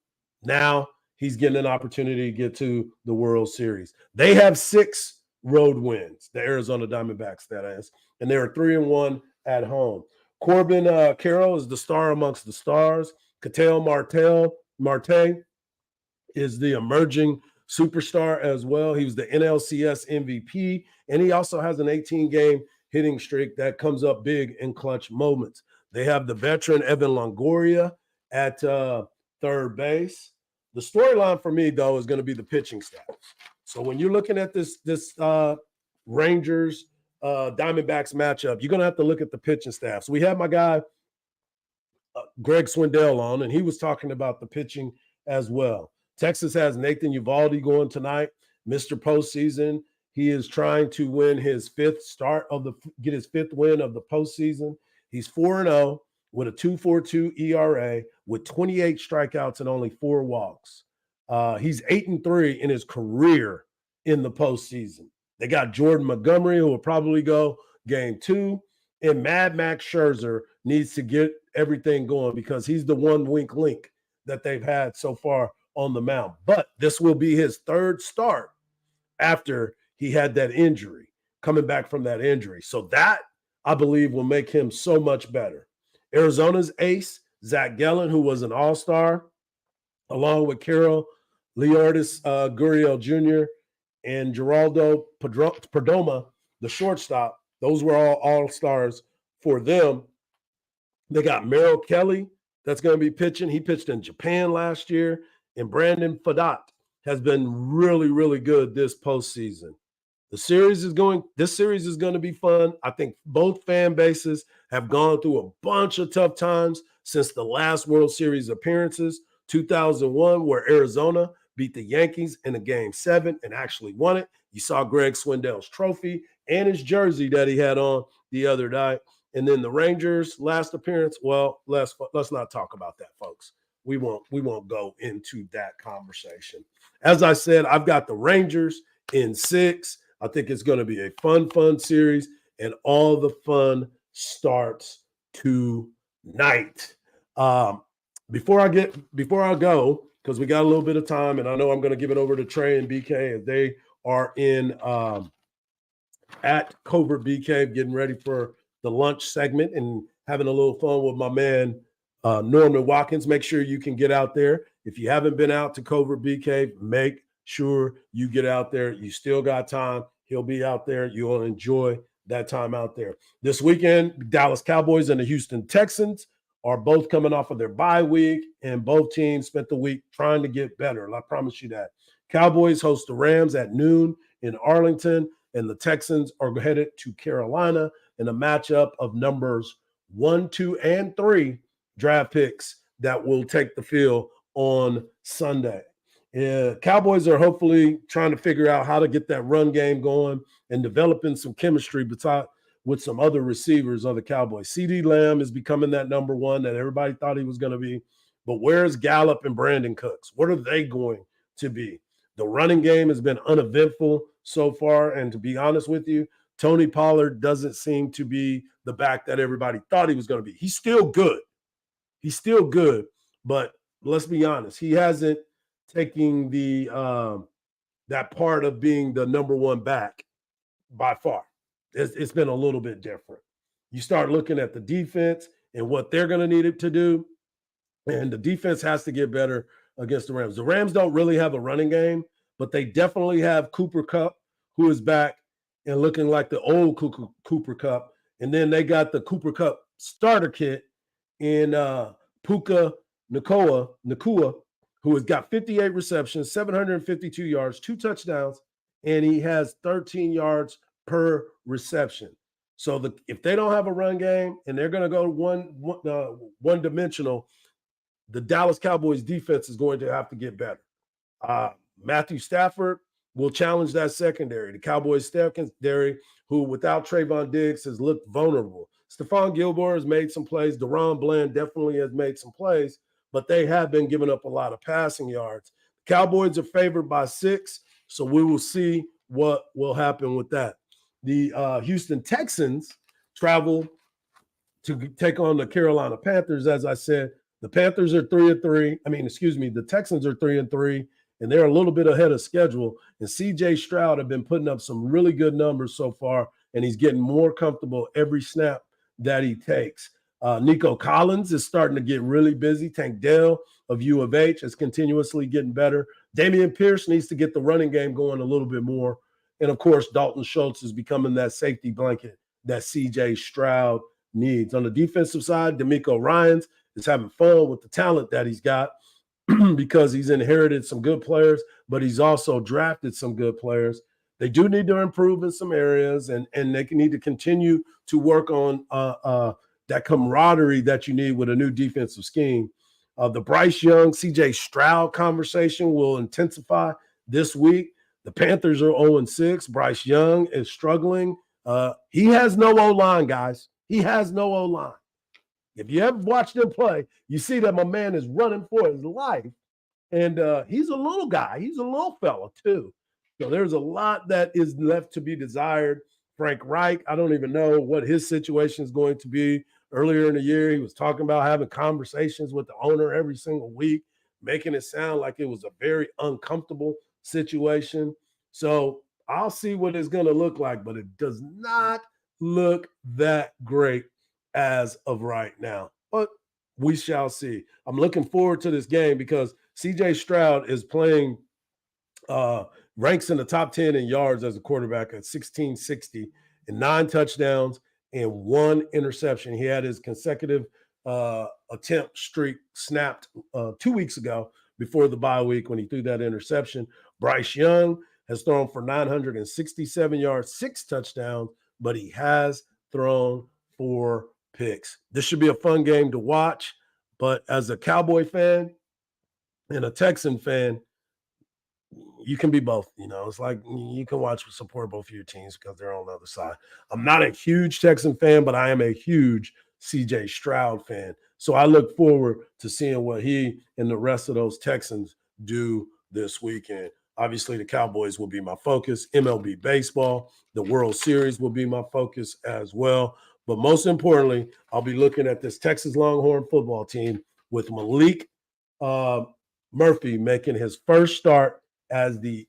now he's getting an opportunity to get to the World Series. They have 6 road wins, the Arizona Diamondbacks, that is. And they're 3-1 at home. Corbin Carroll is the star amongst the stars. Ketel Marte is the emerging superstar as well. He was the NLCS MVP, and he also has an 18-game hitting streak that comes up big in clutch moments. They have the veteran Evan Longoria at third base. The storyline for me, though, is going to be the pitching staff. So when you're looking at this Rangers Diamondbacks matchup, you're going to have to look at the pitching staff. So we have my guy Greg Swindell on, and he was talking about the pitching as well. Texas has Nathan Eovaldi going tonight, Mr. Postseason. He is trying to win his get his 5th win of the postseason. He's 4-0 with a 2.42 ERA with 28 strikeouts and only 4 walks. He's 8-3 in his career in the postseason. They got Jordan Montgomery, who will probably go game 2, and Mad Max Scherzer needs to get everything going because he's the one weak link that they've had so far on the mound. But this will be his 3rd start after he had that injury, coming back from that injury. So that, I believe, will make him so much better. Arizona's ace, Zach Gallen, who was an all-star, along with Carol Leordis Gurriel Jr. and Geraldo Perdomo, the shortstop. Those were all all-stars for them. They got Merrill Kelly that's going to be pitching. He pitched in Japan last year. And Brandon Fadat has been really, really good this postseason. This series is going to be fun. I think both fan bases have gone through a bunch of tough times since the last World Series appearances, 2001, where Arizona beat the Yankees in a Game 7 and actually won it. You saw Greg Swindell's trophy and his jersey that he had on the other night. And then the Rangers' last appearance, well, let's not talk about that, folks. We won't go into that conversation. As I said, I've got the Rangers in 6. I think it's going to be a fun series, and all the fun starts tonight. Before I go, because we got a little bit of time, and I know I'm going to give it over to Trey and BK as they are in at Covert BK getting ready for the lunch segment and having a little fun with my man Norman Watkins. Make sure you can get out there. If you haven't been out to Covert BK, make sure you get out there. You still got time. He'll be out there. You'll enjoy that time out there. This weekend, Dallas Cowboys and the Houston Texans are both coming off of their bye week, and both teams spent the week trying to get better. I promise you that. Cowboys host the Rams at noon in Arlington, and the Texans are headed to Carolina in a matchup of numbers 1, 2, and 3 draft picks that will take the field on Sunday. Cowboys are hopefully trying to figure out how to get that run game going and developing some chemistry with some other receivers of the Cowboys. CeeDee Lamb is becoming that number one that everybody thought he was going to be. But where's Gallup and Brandon Cooks? What are they going to be? The running game has been uneventful so far. And to be honest with you, Tony Pollard doesn't seem to be the back that everybody thought he was going to be. He's still good. But let's be honest, he hasn't taken that part of being the number one back by far. It's been a little bit different. You start looking at the defense and what they're going to need it to do, and the defense has to get better against the Rams. The Rams don't really have a running game, but they definitely have Cooper Kupp, who is back and looking like the old Cooper Kupp. And then they got the Cooper Kupp starter kit in Puka Nacua, who has got 58 receptions, 752 yards, 2 touchdowns, and he has 13 yards per reception. So if they don't have a run game and they're going to go one-dimensional, the Dallas Cowboys defense is going to have to get better. Matthew Stafford will challenge that secondary. The Cowboys secondary, who without Trayvon Diggs has looked vulnerable. Stephon Gilmore has made some plays. DeRon Bland definitely has made some plays, but they have been giving up a lot of passing yards. Cowboys are favored by 6, so we will see what will happen with that. The Houston Texans travel to take on the Carolina Panthers. As I said, the Panthers are 3-3. The Texans are 3-3, and they're a little bit ahead of schedule. And C.J. Stroud have been putting up some really good numbers so far, and he's getting more comfortable every snap that he takes. Nico Collins is starting to get really busy. Tank Dell of U of H is continuously getting better. Damian Pierce needs to get the running game going a little bit more. And, of course, Dalton Schultz is becoming that safety blanket that C.J. Stroud needs. On the defensive side, D'Amico Ryans is having fun with the talent that he's got because he's inherited some good players, but he's also drafted some good players. They do need to improve in some areas, and they need to continue to work on that camaraderie that you need with a new defensive scheme. The Bryce Young, C.J. Stroud conversation will intensify this week. The Panthers are 0-6. Bryce Young is struggling. He has no O-line, guys. He has no O-line. If you ever watched him play, you see that my man is running for his life. And he's a little guy. He's a little fella, too. So there's a lot that is left to be desired. Frank Reich, I don't even know what his situation is going to be. Earlier in the year, he was talking about having conversations with the owner every single week, making it sound like it was a very uncomfortable situation. So I'll see what it's going to look like, but it does not look that great as of right now. But we shall see. I'm looking forward to this game because C.J. Stroud is playing ranks in the top 10 in yards as a quarterback at 1,660 and 9 touchdowns and 1 interception. He had his consecutive attempt streak snapped 2 weeks ago before the bye week when he threw that interception. Bryce Young has thrown for 967 yards, 6 touchdowns, but he has thrown 4 picks. This should be a fun game to watch, but as a Cowboy fan and a Texan fan, you can be both. It's like you can support both of your teams because they're on the other side. I'm not a huge Texan fan, but I am a huge C.J. Stroud fan. So I look forward to seeing what he and the rest of those Texans do this weekend. Obviously, the Cowboys will be my focus. MLB baseball, the World Series will be my focus as well. But most importantly, I'll be looking at this Texas Longhorn football team with Maalik Murphy making his first start as the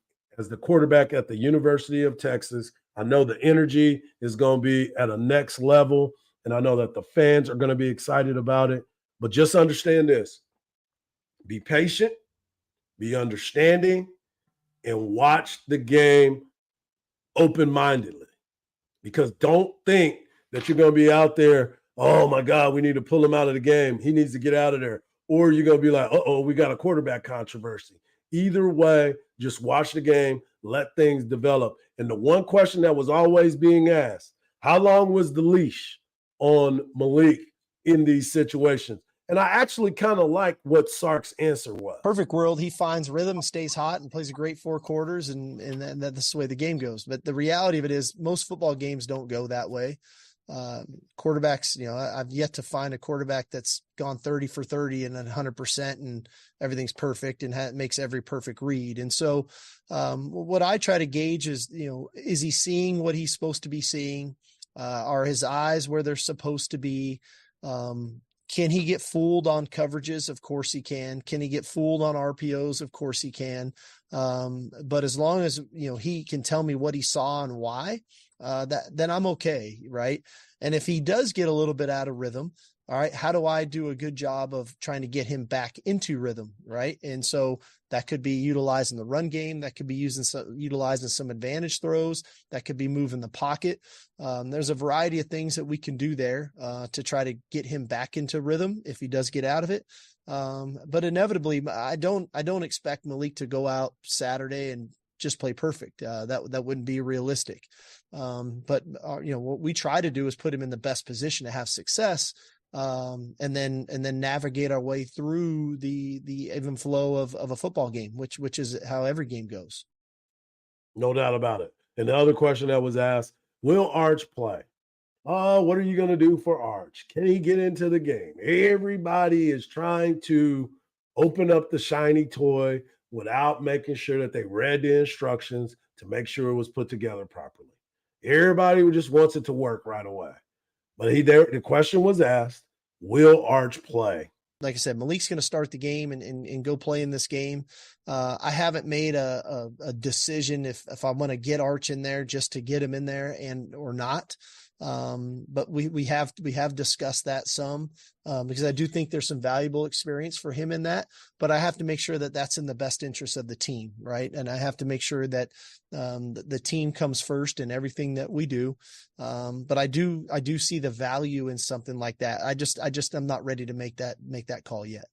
quarterback at the University of Texas. I know the energy is going to be at a next level, and I know that the fans are going to be excited about it. But just understand this. Be patient, be understanding, and watch the game open-mindedly. Because don't think that you're going to be out there, oh, my God, we need to pull him out of the game. He needs to get out of there. Or you're going to be like, uh-oh, we got a quarterback controversy. Either way, just watch the game, let things develop. And the one question that was always being asked, how long was the leash on Malik in these situations. And I actually kind of like what Sark's answer was. Perfect world. He finds rhythm, stays hot, and plays a great 4 quarters, and that's the way the game goes. But the reality of it is most football games don't go that way. Quarterbacks, I've yet to find a quarterback that's gone 30 for 30 and 100% and everything's perfect and makes every perfect read. And so what I try to gauge is, is he seeing what he's supposed to be seeing? Are his eyes where they're supposed to be? Can he get fooled on coverages? Of course he can. Can he get fooled on RPOs? Of course he can. But as long as, he can tell me what he saw and why, then I'm okay. Right. And if he does get a little bit out of rhythm, all right, how do I do a good job of trying to get him back into rhythm? Right. And so that could be utilizing the run game. That could be utilizing some advantage throws. That could be moving the pocket. There's a variety of things that we can do there to try to get him back into rhythm if he does get out of it. But inevitably, I don't expect Malik to go out Saturday and just play perfect. That wouldn't be realistic. But what we try to do is put him in the best position to have success. And then navigate our way through the even flow of a football game, which is how every game goes. No doubt about it. And the other question that was asked, will Hardge play? What are you going to do for Hardge? Can he get into the game? Everybody is trying to open up the shiny toy without making sure that they read the instructions to make sure it was put together properly. Everybody just wants it to work right away. But the question was asked, will Hardge play? Like I said, Malik's going to start the game and go play in this game. I haven't made a decision if I want to get Hardge in there just to get him in there or not. But we have discussed that some because I do think there's some valuable experience for him in that, but I have to make sure that that's in the best interest of the team. Right. And I have to make sure that the team comes first in everything that we do. But I do see the value in something like that. I'm not ready to make that call yet.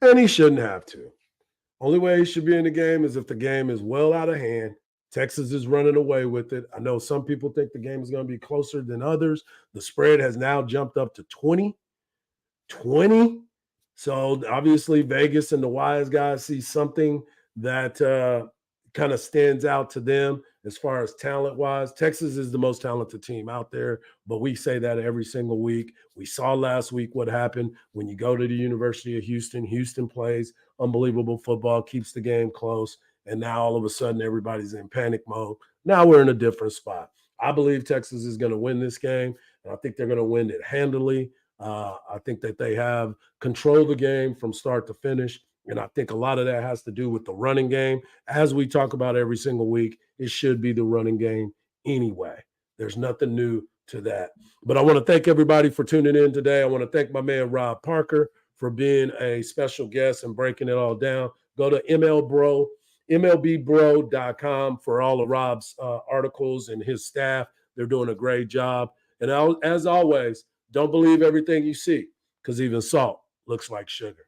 And he shouldn't have to. Only way he should be in the game is if the game is well out of hand. Texas is running away with it. I know some people think the game is going to be closer than others. The spread has now jumped up to 20. So obviously Vegas and the wise guys see something that kind of stands out to them as far as talent-wise. Texas is the most talented team out there, but we say that every single week. We saw last week what happened when you go to the University of Houston. Houston plays unbelievable football, keeps the game close. And now all of a sudden everybody's in panic mode. Now we're in a different spot. I believe Texas is going to win this game, and I think they're going to win it handily. I think that they have controlled the game from start to finish, and I think a lot of that has to do with the running game. As we talk about every single week, it should be the running game anyway. There's nothing new to that. But I want to thank everybody for tuning in today. I want to thank my man Rob Parker for being a special guest and breaking it all down. Go to MLBbro.com for all of Rob's articles and his staff. They're doing a great job. And as always, don't believe everything you see, because even salt looks like sugar.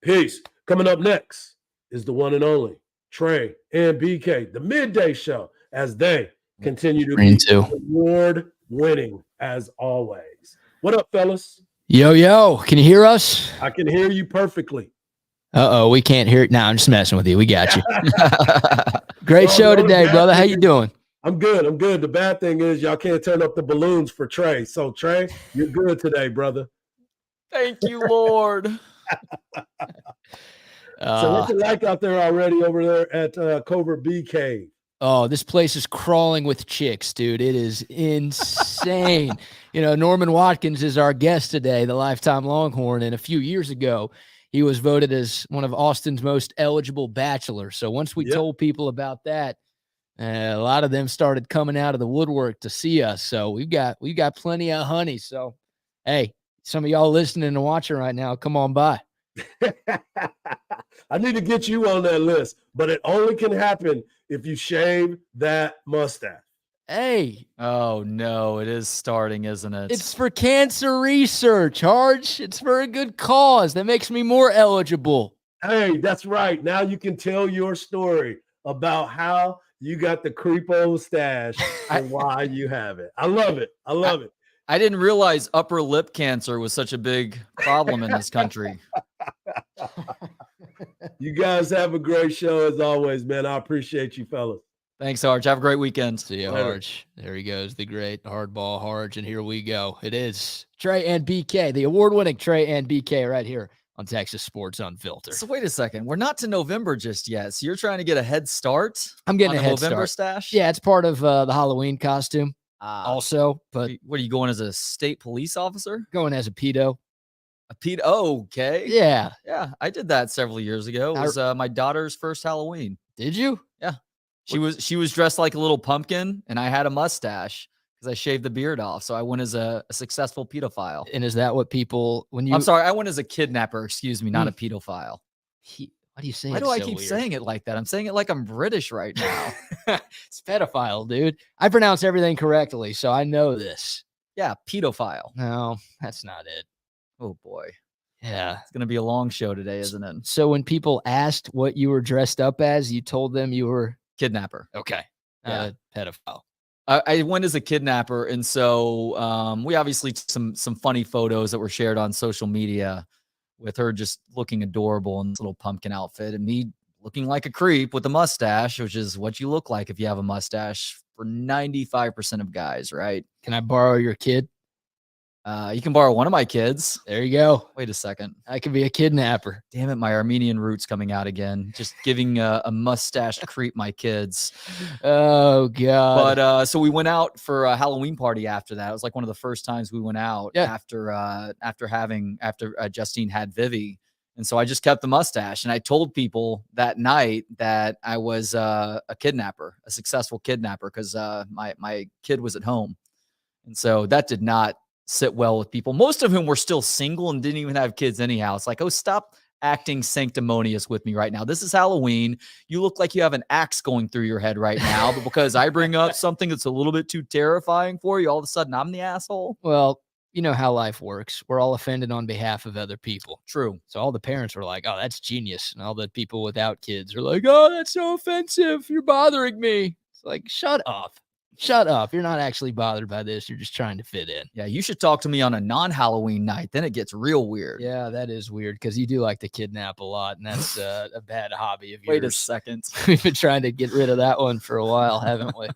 Peace. Coming up next is the one and only Trey and BK, the midday show, as they continue to be award-winning as always. What up, fellas? Yo, can you hear us? I can hear you perfectly. We can't hear it now. I'm just messing with you. We got you. Great show today, brother. How you doing? I'm good. The bad thing is y'all can't turn up the balloons for Trey. So, Trey, you're good today, brother. Thank you, Lord. So what's it like out there already over there at Cobra BK? Oh, this place is crawling with chicks, dude. It is insane. Norman Watkins is our guest today, the lifetime Longhorn. And a few years ago, he was voted as one of Austin's most eligible bachelors. So once we told people about that, a lot of them started coming out of the woodwork to see us. So we've got plenty of honey. So, hey, some of y'all listening and watching right now, come on by. I need to get you on that list, but it only can happen if you shave that mustache. Hey. Oh, no, it is starting, isn't it? It's for cancer research, Hardge. It's for a good cause. That makes me more eligible. Hey, that's right. Now you can tell your story about how you got the creepo stash and why you have it. I love it. I didn't realize upper lip cancer was such a big problem in this country. You guys have a great show as always, man. I appreciate you, fellas. Thanks, Hardge. Have a great weekend. See you, Hardge. There he goes, the great hardball Hardge, and here we go. It is Trey and BK, the award-winning Trey and BK right here on Texas Sports Unfiltered. So wait a second. We're not to November just yet. So you're trying to get a head start? I'm getting a head November start. stash? Yeah, it's part of the Halloween costume also. But what are you going as a state police officer? Going as a pedo. A pedo? Oh, okay. Yeah. Yeah, I did that several years ago. It was my daughter's first Halloween. Did you? Yeah. She was dressed like a little pumpkin, and I had a mustache because I shaved the beard off. So I went as a successful pedophile. And is that what people when you? I'm sorry, I went as a kidnapper. Excuse me, not a pedophile. Why do you say? Why do I keep saying it like that? I'm saying it like I'm British right now. It's pedophile, dude. I pronounce everything correctly, so I know this. Yeah, pedophile. No, that's not it. Oh boy. Yeah, it's gonna be a long show today, isn't it? So when people asked what you were dressed up as, you told them you were kidnapper. Okay. Yeah. Pedophile. I went as a kidnapper, and so we obviously took some funny photos that were shared on social media with her just looking adorable in this little pumpkin outfit, and me looking like a creep with a mustache, which is what you look like if you have a mustache for 95% of guys, right? Can I borrow your kid? You can borrow one of my kids. There you go. Wait a second. I could be a kidnapper. Damn it, my Armenian roots coming out again. Just giving a mustached creep my kids. Oh, God. But so we went out for a Halloween party after that. It was like one of the first times we went out after Justine had Vivi. And so I just kept the mustache. And I told people that night that I was a kidnapper, a successful kidnapper, because my kid was at home. And so that did not sit well with people, most of whom were still single and didn't even have kids anyhow. It's like, oh, stop acting sanctimonious with me right now. This is Halloween. You look like you have an axe going through your head right now, but because I bring up something that's a little bit too terrifying for you, all of a sudden I'm the asshole. Well, you know how life works. We're all offended on behalf of other people. True. So all the parents were like, oh, that's genius. And all the people without kids are like, oh, that's so offensive. You're bothering me. It's like, shut up. Shut up. You're not actually bothered by this. You're just trying to fit in. Yeah, you should talk to me on a non-Halloween night. Then it gets real weird. Yeah, that is weird because you do like to kidnap a lot, and that's a bad hobby of yours. Wait a second. We've been trying to get rid of that one for a while, haven't we?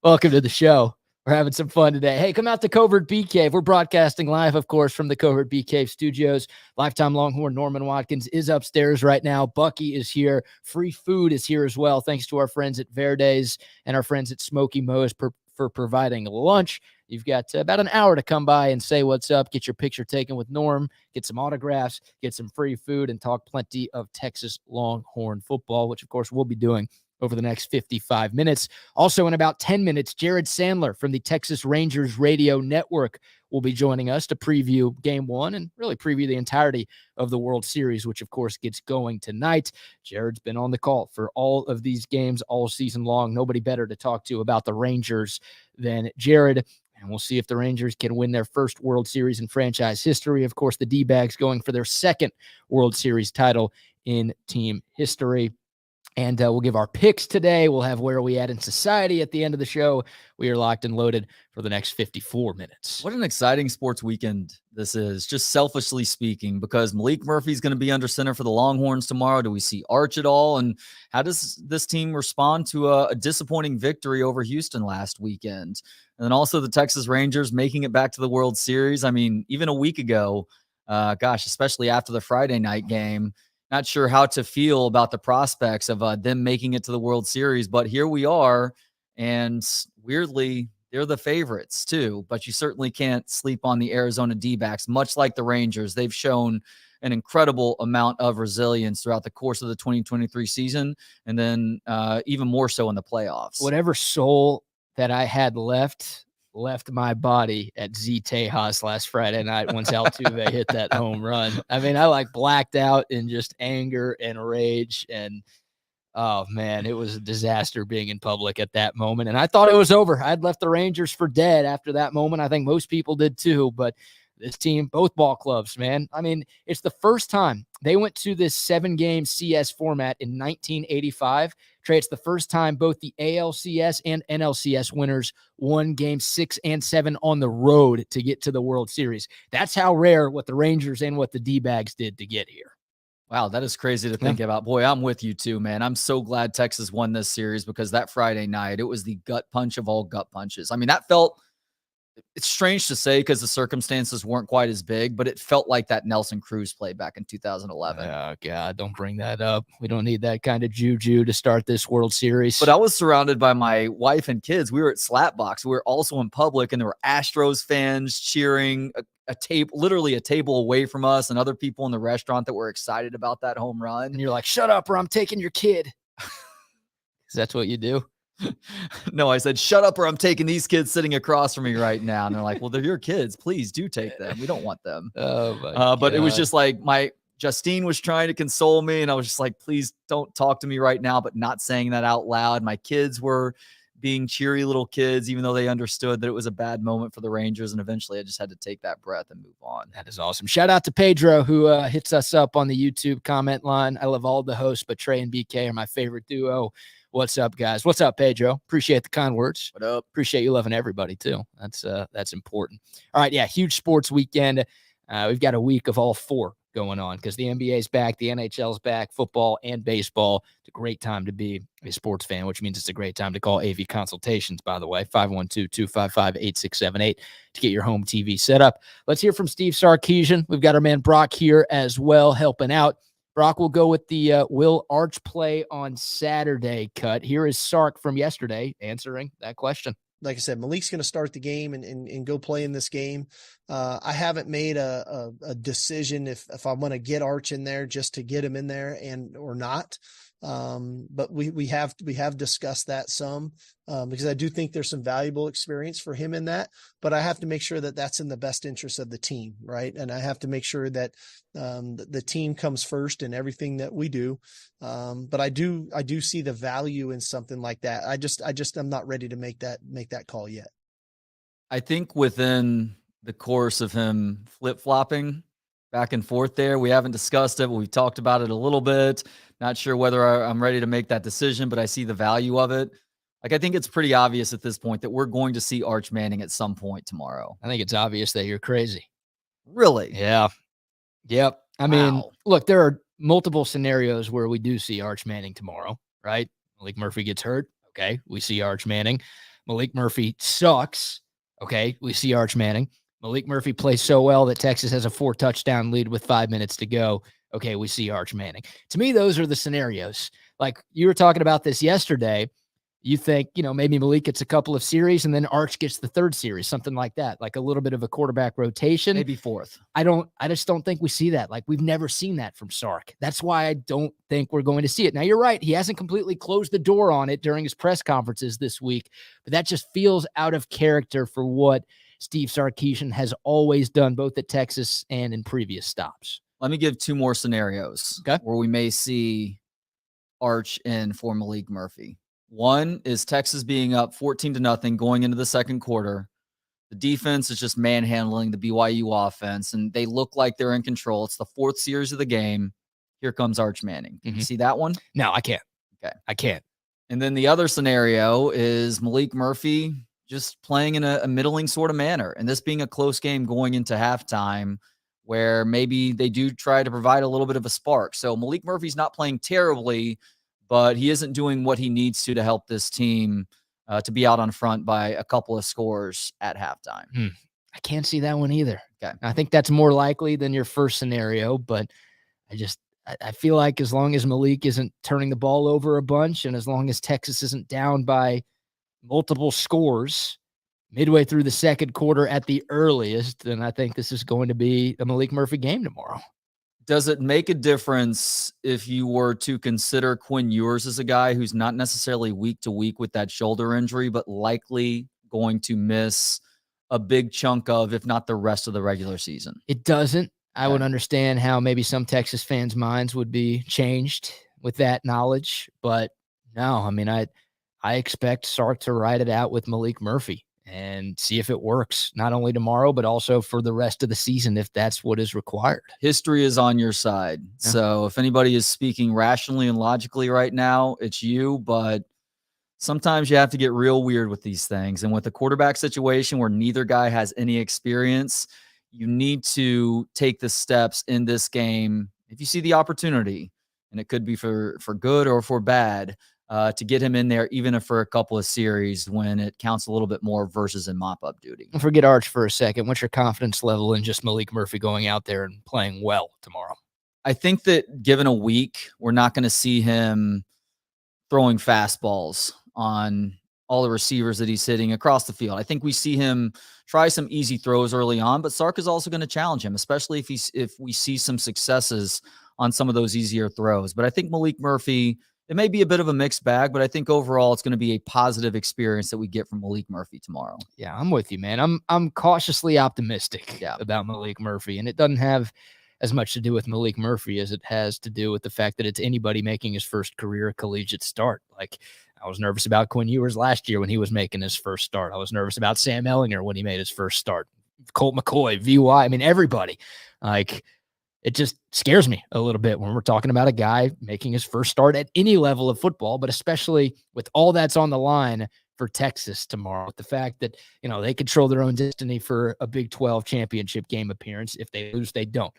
Welcome to the show. We're having some fun today. Hey, come out to Covert Bee Cave. We're broadcasting live, of course, from the Covert Bee Cave studios. Lifetime Longhorn Norman Watkins is upstairs right now. Bucky is here. Free food is here as well, thanks to our friends at Verde's and our friends at Smoky Mo's for providing lunch. You've got about an hour to come by and say what's up, get your picture taken with Norm, get some autographs, get some free food, and talk plenty of Texas Longhorn football, which, of course, we'll be doing over the next 55 minutes. Also, in about 10 minutes, Jared Sandler from the Texas Rangers Radio Network will be joining us to preview Game 1 and really preview the entirety of the World Series, which, of course, gets going tonight. Jared's been on the call for all of these games all season long. Nobody better to talk to about the Rangers than Jared. And we'll see if the Rangers can win their first World Series in franchise history. Of course, the D-Bags going for their second World Series title in team history. And we'll give our picks today. We'll have where are we at in society at the end of the show. We are locked and loaded for the next 54 minutes. What an exciting sports weekend this is, just selfishly speaking, because Maalik Murphy is going to be under center for the Longhorns tomorrow. Do we see Arch at all? And how does this team respond to a disappointing victory over Houston last weekend? And then also the Texas Rangers making it back to the World Series. I mean, even a week ago, especially after the Friday night game, not sure how to feel about the prospects of them making it to the World Series, but here we are, and weirdly, they're the favorites too, but you certainly can't sleep on the Arizona D-backs, much like the Rangers. They've shown an incredible amount of resilience throughout the course of the 2023 season, and then even more so in the playoffs. Whatever soul that I had left my body at Z Tejas last Friday night once Altuve hit that home run. I mean, I blacked out in just anger and rage, and oh man, it was a disaster being in public at that moment. And I thought it was over. I'd left the Rangers for dead after that moment. I think most people did too, but This team, both ball clubs, man. I mean, it's the first time they went to this 7-game CS format in 1985. Trey, it's the first time both the ALCS and NLCS winners won games 6 and 7 on the road to get to the World Series. That's how rare what the Rangers and what the D-bags did to get here. Wow, that is crazy to think about. Boy, I'm with you too, man. I'm so glad Texas won this series because that Friday night, it was the gut punch of all gut punches. I mean, that felt, it's strange to say because the circumstances weren't quite as big, but it felt like that Nelson Cruz play back in 2011. Oh, God, don't bring that up. We don't need that kind of juju to start this World Series. But I was surrounded by my wife and kids. We were at Slapbox. We were also in public, and there were Astros fans cheering literally a table away from us, and other people in the restaurant that were excited about that home run. And you're like, shut up or I'm taking your kid. That's what you do? No, I said, shut up or I'm taking these kids sitting across from me right now. And they're like, well, they're your kids. Please do take them. We don't want them. Oh, my but it was just like Justine was trying to console me. And I was just like, please don't talk to me right now, but not saying that out loud. My kids were being cheery little kids, even though they understood that it was a bad moment for the Rangers. And eventually I just had to take that breath and move on. That is awesome. Shout out to Pedro, who hits us up on the YouTube comment line. I love all the hosts, but Trey and BK are my favorite duo. What's up, guys? What's up, Pedro? Appreciate the kind words. What up? Appreciate you loving everybody too. That's important. All right. Yeah. Huge sports weekend. We've got a week of all 4 going on because the NBA's back, the NHL's back, football and baseball. It's a great time to be a sports fan, which means it's a great time to call AV Consultations, by the way, 512-255-8678 to get your home TV set up. Let's hear from Steve Sarkeesian. We've got our man Brock here as well, helping out. Brock will go with the will Arch play on Saturday cut. Here is Sark from yesterday answering that question. Like I said, Malik's going to start the game and go play in this game. I haven't made a decision if I want to get Arch in there just to get him in there or not. But we have discussed that some because I do think there's some valuable experience for him in that, but I have to make sure that that's in the best interest of the team. Right. And I have to make sure that the team comes first in everything that we do. But I do see the value in something like that. I'm not ready to make that call yet. I think within the course of him flip-flopping back and forth there, we haven't discussed it, but we've talked about it a little bit. Not sure whether I'm ready to make that decision, but I see the value of it. Like, I think it's pretty obvious at this point that we're going to see Arch Manning at some point tomorrow. I think it's obvious that you're crazy. Really? Yeah. Yep. I mean, look, there are multiple scenarios where we do see Arch Manning tomorrow, right? Maalik Murphy gets hurt. Okay. We see Arch Manning. Maalik Murphy sucks. Okay. We see Arch Manning. Maalik Murphy plays so well that Texas has a 4-touchdown lead with 5 minutes to go. Okay, we see Arch Manning. To me, those are the scenarios. Like you were talking about this yesterday. You think, maybe Malik gets a couple of series and then Arch gets the 3rd series, something like that, like a little bit of a quarterback rotation. Maybe 4th. I just don't think we see that. Like we've never seen that from Sark. That's why I don't think we're going to see it. Now you're right. He hasn't completely closed the door on it during his press conferences this week, but that just feels out of character for what Steve Sarkeesian has always done, both at Texas and in previous stops. Let me give 2 more scenarios where we may see Arch in for Maalik Murphy. One is Texas being up 14-0 going into the second quarter. The defense is just manhandling the BYU offense, and they look like they're in control. It's the 4th series of the game. Here comes Arch Manning. Can you see that one? No, I can't. Okay. I can't. And then the other scenario is Maalik Murphy just playing in a middling sort of manner, and this being a close game going into halftime where maybe they do try to provide a little bit of a spark. So Maalik Murphy's not playing terribly, but he isn't doing what he needs to help this team to be out on front by a couple of scores at halftime. I can't see that one either. Okay. I think that's more likely than your first scenario, but I feel like as long as Malik isn't turning the ball over a bunch and as long as Texas isn't down by multiple scores midway through the second quarter at the earliest, then I think this is going to be a Maalik Murphy game tomorrow. Does it make a difference if you were to consider Quinn Ewers as a guy who's not necessarily week to week with that shoulder injury, but likely going to miss a big chunk of, if not the rest of the regular season? It doesn't. I would understand how maybe some Texas fans' minds would be changed with that knowledge, but no, I mean, I expect Sark to ride it out with Maalik Murphy. and see if it works, not only tomorrow, but also for the rest of the season, if that's what is required. History is on your side. Yeah. So if anybody is speaking rationally and logically right now, it's you, but sometimes you have to get real weird with these things. And with the quarterback situation where neither guy has any experience, you need to take the steps in this game if you see the opportunity, and it could be for good or for bad, to get him in there, even if for a couple of series when it counts a little bit more versus in mop-up duty. Forget Hardge for a second. What's your confidence level in just Maalik Murphy going out there and playing well tomorrow? I think that given a week, we're not going to see him throwing fastballs on all the receivers that he's hitting across the field. I think we see him try some easy throws early on, but Sark is also going to challenge him, especially if we see some successes on some of those easier throws. But I think Maalik Murphy, it may be a bit of a mixed bag, but I think overall it's going to be a positive experience that we get from Maalik Murphy tomorrow. Yeah, I'm with you, man. I'm cautiously optimistic about Maalik Murphy, and it doesn't have as much to do with Maalik Murphy as it has to do with the fact that it's anybody making his first career collegiate start. Like, I was nervous about Quinn Ewers last year when he was making his first start. I was nervous about Sam Ehlinger when he made his first start. Colt McCoy, VY, I mean, everybody. Like, it just scares me a little bit when we're talking about a guy making his first start at any level of football, but especially with all that's on the line for Texas tomorrow, with the fact that, you know, they control their own destiny for a Big 12 championship game appearance. If they lose, they don't.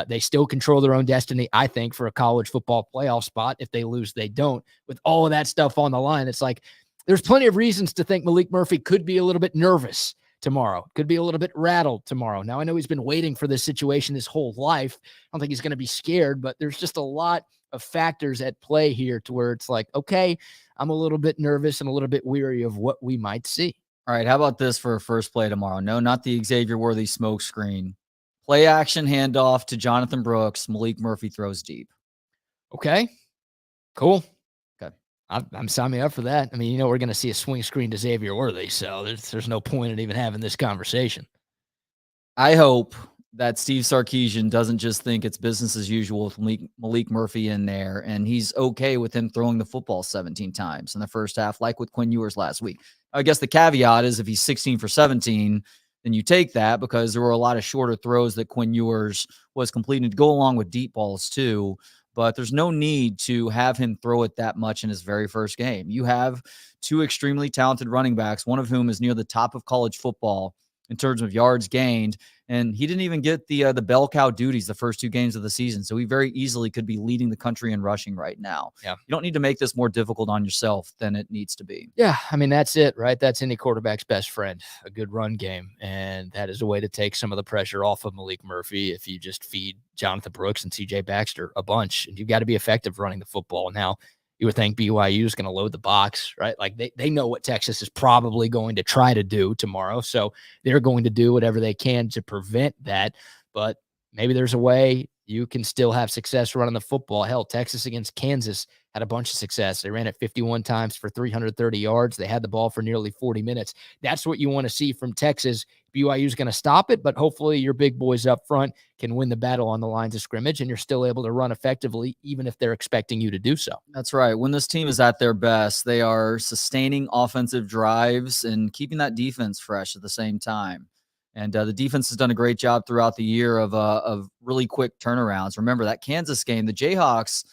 They still control their own destiny, I think, for a college football playoff spot. If they lose, they don't. With all of that stuff on the line, it's like there's plenty of reasons to think Maalik Murphy could be a little bit nervous tomorrow, could be a little bit rattled tomorrow. Now, I know he's been waiting for this situation his whole life. I don't think he's going to be scared, but there's just a lot of factors at play here to where it's like, okay, I'm a little bit nervous and a little bit weary of what we might see. All right, how about this for a first play tomorrow? No, not the Xavier Worthy smoke screen. Play action handoff to Jonathan Brooks. Maalik Murphy throws deep. Okay, cool. Okay, I'm signing up for that. I mean, you know, we're going to see a swing screen to Xavier Worthy, so there's no point in even having this conversation. I hope that Steve Sarkeesian doesn't just think it's business as usual with Maalik Murphy in there, and he's okay with him throwing the football 17 times in the first half, like with Quinn Ewers last week. I guess the caveat is if he's 16 for 17, then you take that because there were a lot of shorter throws that Quinn Ewers was completing to go along with deep balls too. But there's no need to have him throw it that much in his very first game. You have two extremely talented running backs, one of whom is near the top of college football in terms of yards gained. And he didn't even get the bell cow duties the first two games of the season. So he very easily could be leading the country in rushing right now. Yeah. You don't need to make this more difficult on yourself than it needs to be. Yeah. I mean, that's it, right? That's any quarterback's best friend, a good run game. And that is a way to take some of the pressure off of Maalik Murphy if you just feed Jonathan Brooks and CJ Baxter a bunch. And you've got to be effective running the football. Now, you would think BYU is going to load the box, right? Like they know what Texas is probably going to try to do tomorrow. So they're going to do whatever they can to prevent that. But maybe there's a way you can still have success running the football. Hell, Texas against Kansas had a bunch of success. They ran it 51 times for 330 yards. They had the ball for nearly 40 minutes. That's what you want to see from Texas. BYU is going to stop it, but hopefully your big boys up front can win the battle on the lines of scrimmage, and you're still able to run effectively, even if they're expecting you to do so. That's right. When this team is at their best, they are sustaining offensive drives and keeping that defense fresh at the same time. And the defense has done a great job throughout the year of really quick turnarounds. Remember that Kansas game, the Jayhawks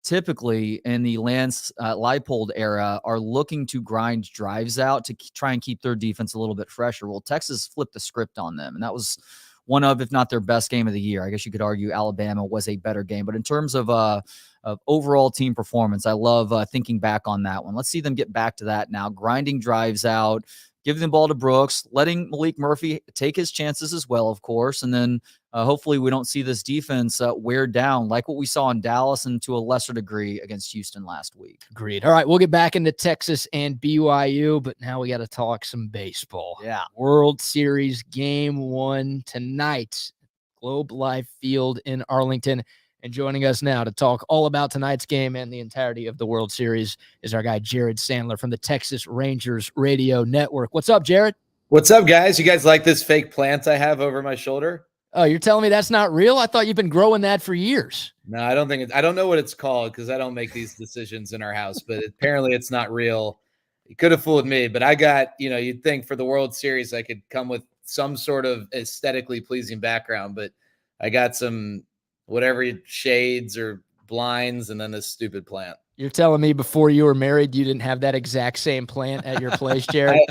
typically in the Lance Leipold era are looking to grind drives out to try and keep their defense a little bit fresher. Well, Texas flipped the script on them, and that was one of, if not their best game of the year. I guess you could argue Alabama was a better game, but in terms of overall team performance, I love thinking back on that one. Let's see them get back to that now, grinding drives out, giving the ball to Brooks, letting Maalik Murphy take his chances as well, of course, and then hopefully we don't see this defense wear down like what we saw in Dallas and to a lesser degree against Houston last week. Agreed. All right, we'll get back into Texas and BYU, but now we got to talk some baseball. Yeah. World Series Game 1 tonight, Globe Life Field in Arlington. And joining us now to talk all about tonight's game and the entirety of the World Series is our guy, Jared Sandler from the Texas Rangers Radio Network. What's up, Jared? What's up, guys? You guys like this fake plant I have over my shoulder? Oh, you're telling me that's not real? I thought you've been growing that for years. No, I don't know what it's called because I don't make these decisions in our house, but apparently it's not real. you could have fooled me, but I got, you'd think for the World Series, I could come with some sort of aesthetically pleasing background, but I got some whatever shades or blinds and then this stupid plant. You're telling me before you were married, you didn't have that exact same plant at your place, Jared?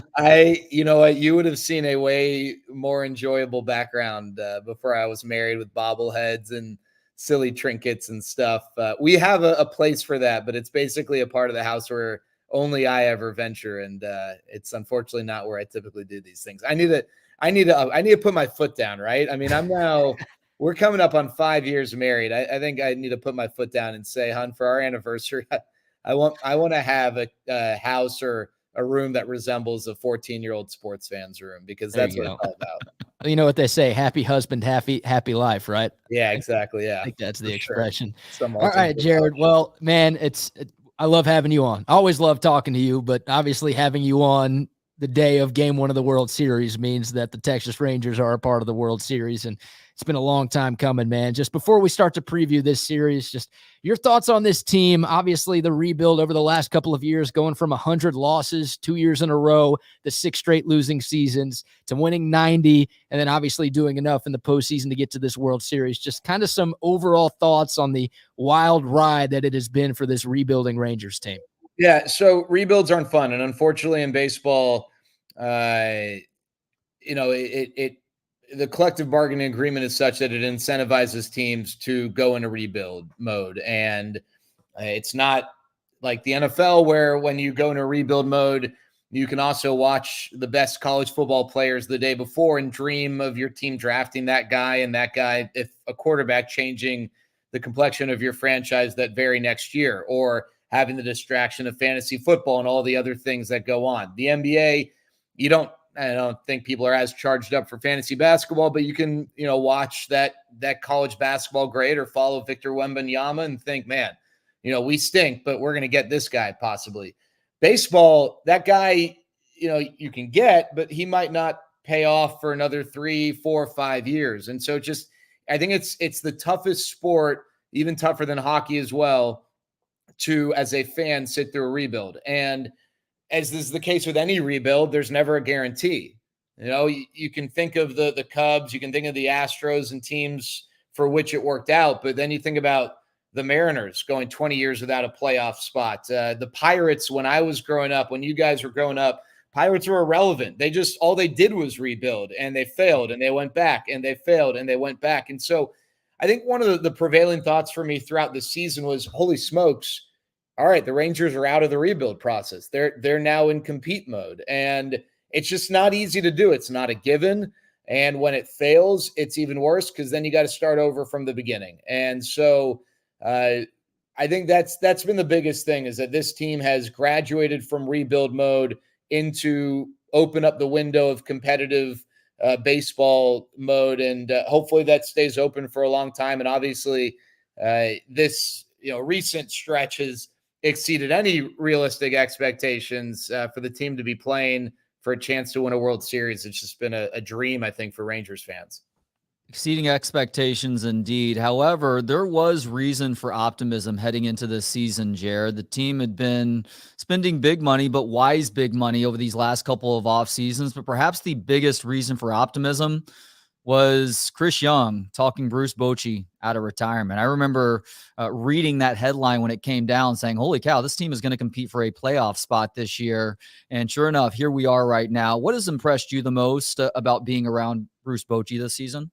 You know what? You would have seen a way more enjoyable background before I was married with bobbleheads and silly trinkets and stuff. We have a place for that, but it's basically a part of the house where only I ever venture. And it's unfortunately not where I typically do these things. I need to put my foot down, right? I mean, we're coming up on 5 years married. I think I need to put my foot down and say, hon, for our anniversary, I want to have a house or a room that resembles a 14-year-old sports fan's room, because that's what it's all about. You know what they say, happy husband, happy life, right? Yeah, exactly. Yeah. I think that's the expression. Sure. All right, Jared. Well, man, I love having you on. I always love talking to you, but obviously having you on the day of game 1 of the World Series means that the Texas Rangers are a part of the World Series, and it's been a long time coming, man. Just before we start to preview this series, just your thoughts on this team. Obviously, the rebuild over the last couple of years, going from 100 losses 2 years in a row, the 6 straight losing seasons, to winning 90, and then obviously doing enough in the postseason to get to this World Series. Just kind of some overall thoughts on the wild ride that it has been for this rebuilding Rangers team. Yeah, so rebuilds aren't fun, and unfortunately in baseball, the collective bargaining agreement is such that it incentivizes teams to go into rebuild mode, and it's not like the NFL where when you go into rebuild mode, you can also watch the best college football players the day before and dream of your team drafting that guy, and that guy, if a quarterback, changing the complexion of your franchise that very next year, or having the distraction of fantasy football and all the other things that go on. The NBA, I don't think people are as charged up for fantasy basketball, but you can, watch that college basketball grade or follow Victor Wembanyama and think, man, we stink, but we're going to get this guy possibly. Baseball, that guy, you can get, but he might not pay off for another 3, 4, 5 years. And so I think it's the toughest sport, even tougher than hockey as well, to, as a fan, sit through a rebuild. And as is the case with any rebuild, there's never a guarantee. You can think of the Cubs, you can think of the Astros and teams for which it worked out, but then you think about the Mariners going 20 years without a playoff spot. The Pirates, when I was growing up, when you guys were growing up, Pirates were irrelevant. All they did was rebuild, and they failed, and they went back, and they failed, and they went back. And so I think one of the prevailing thoughts for me throughout the season was, holy smokes, all right, the Rangers are out of the rebuild process. They're now in compete mode, and it's just not easy to do. It's not a given, and when it fails, it's even worse, because then you got to start over from the beginning. And so I think that's been the biggest thing, is that this team has graduated from rebuild mode into open up the window of competitive baseball mode, and hopefully that stays open for a long time. And obviously, this recent stretch has exceeded any realistic expectations for the team to be playing for a chance to win a World Series. It's just been a dream, I think, for Rangers fans. Exceeding expectations indeed. However, there was reason for optimism heading into this season, Jared. The team had been spending big money, but wise big money over these last couple of off seasons. But perhaps the biggest reason for optimism was Chris Young talking Bruce Bochy out of retirement. I remember reading that headline when it came down, saying, holy cow, this team is going to compete for a playoff spot this year. And sure enough, here we are right now. What has impressed you the most about being around Bruce Bochy this season?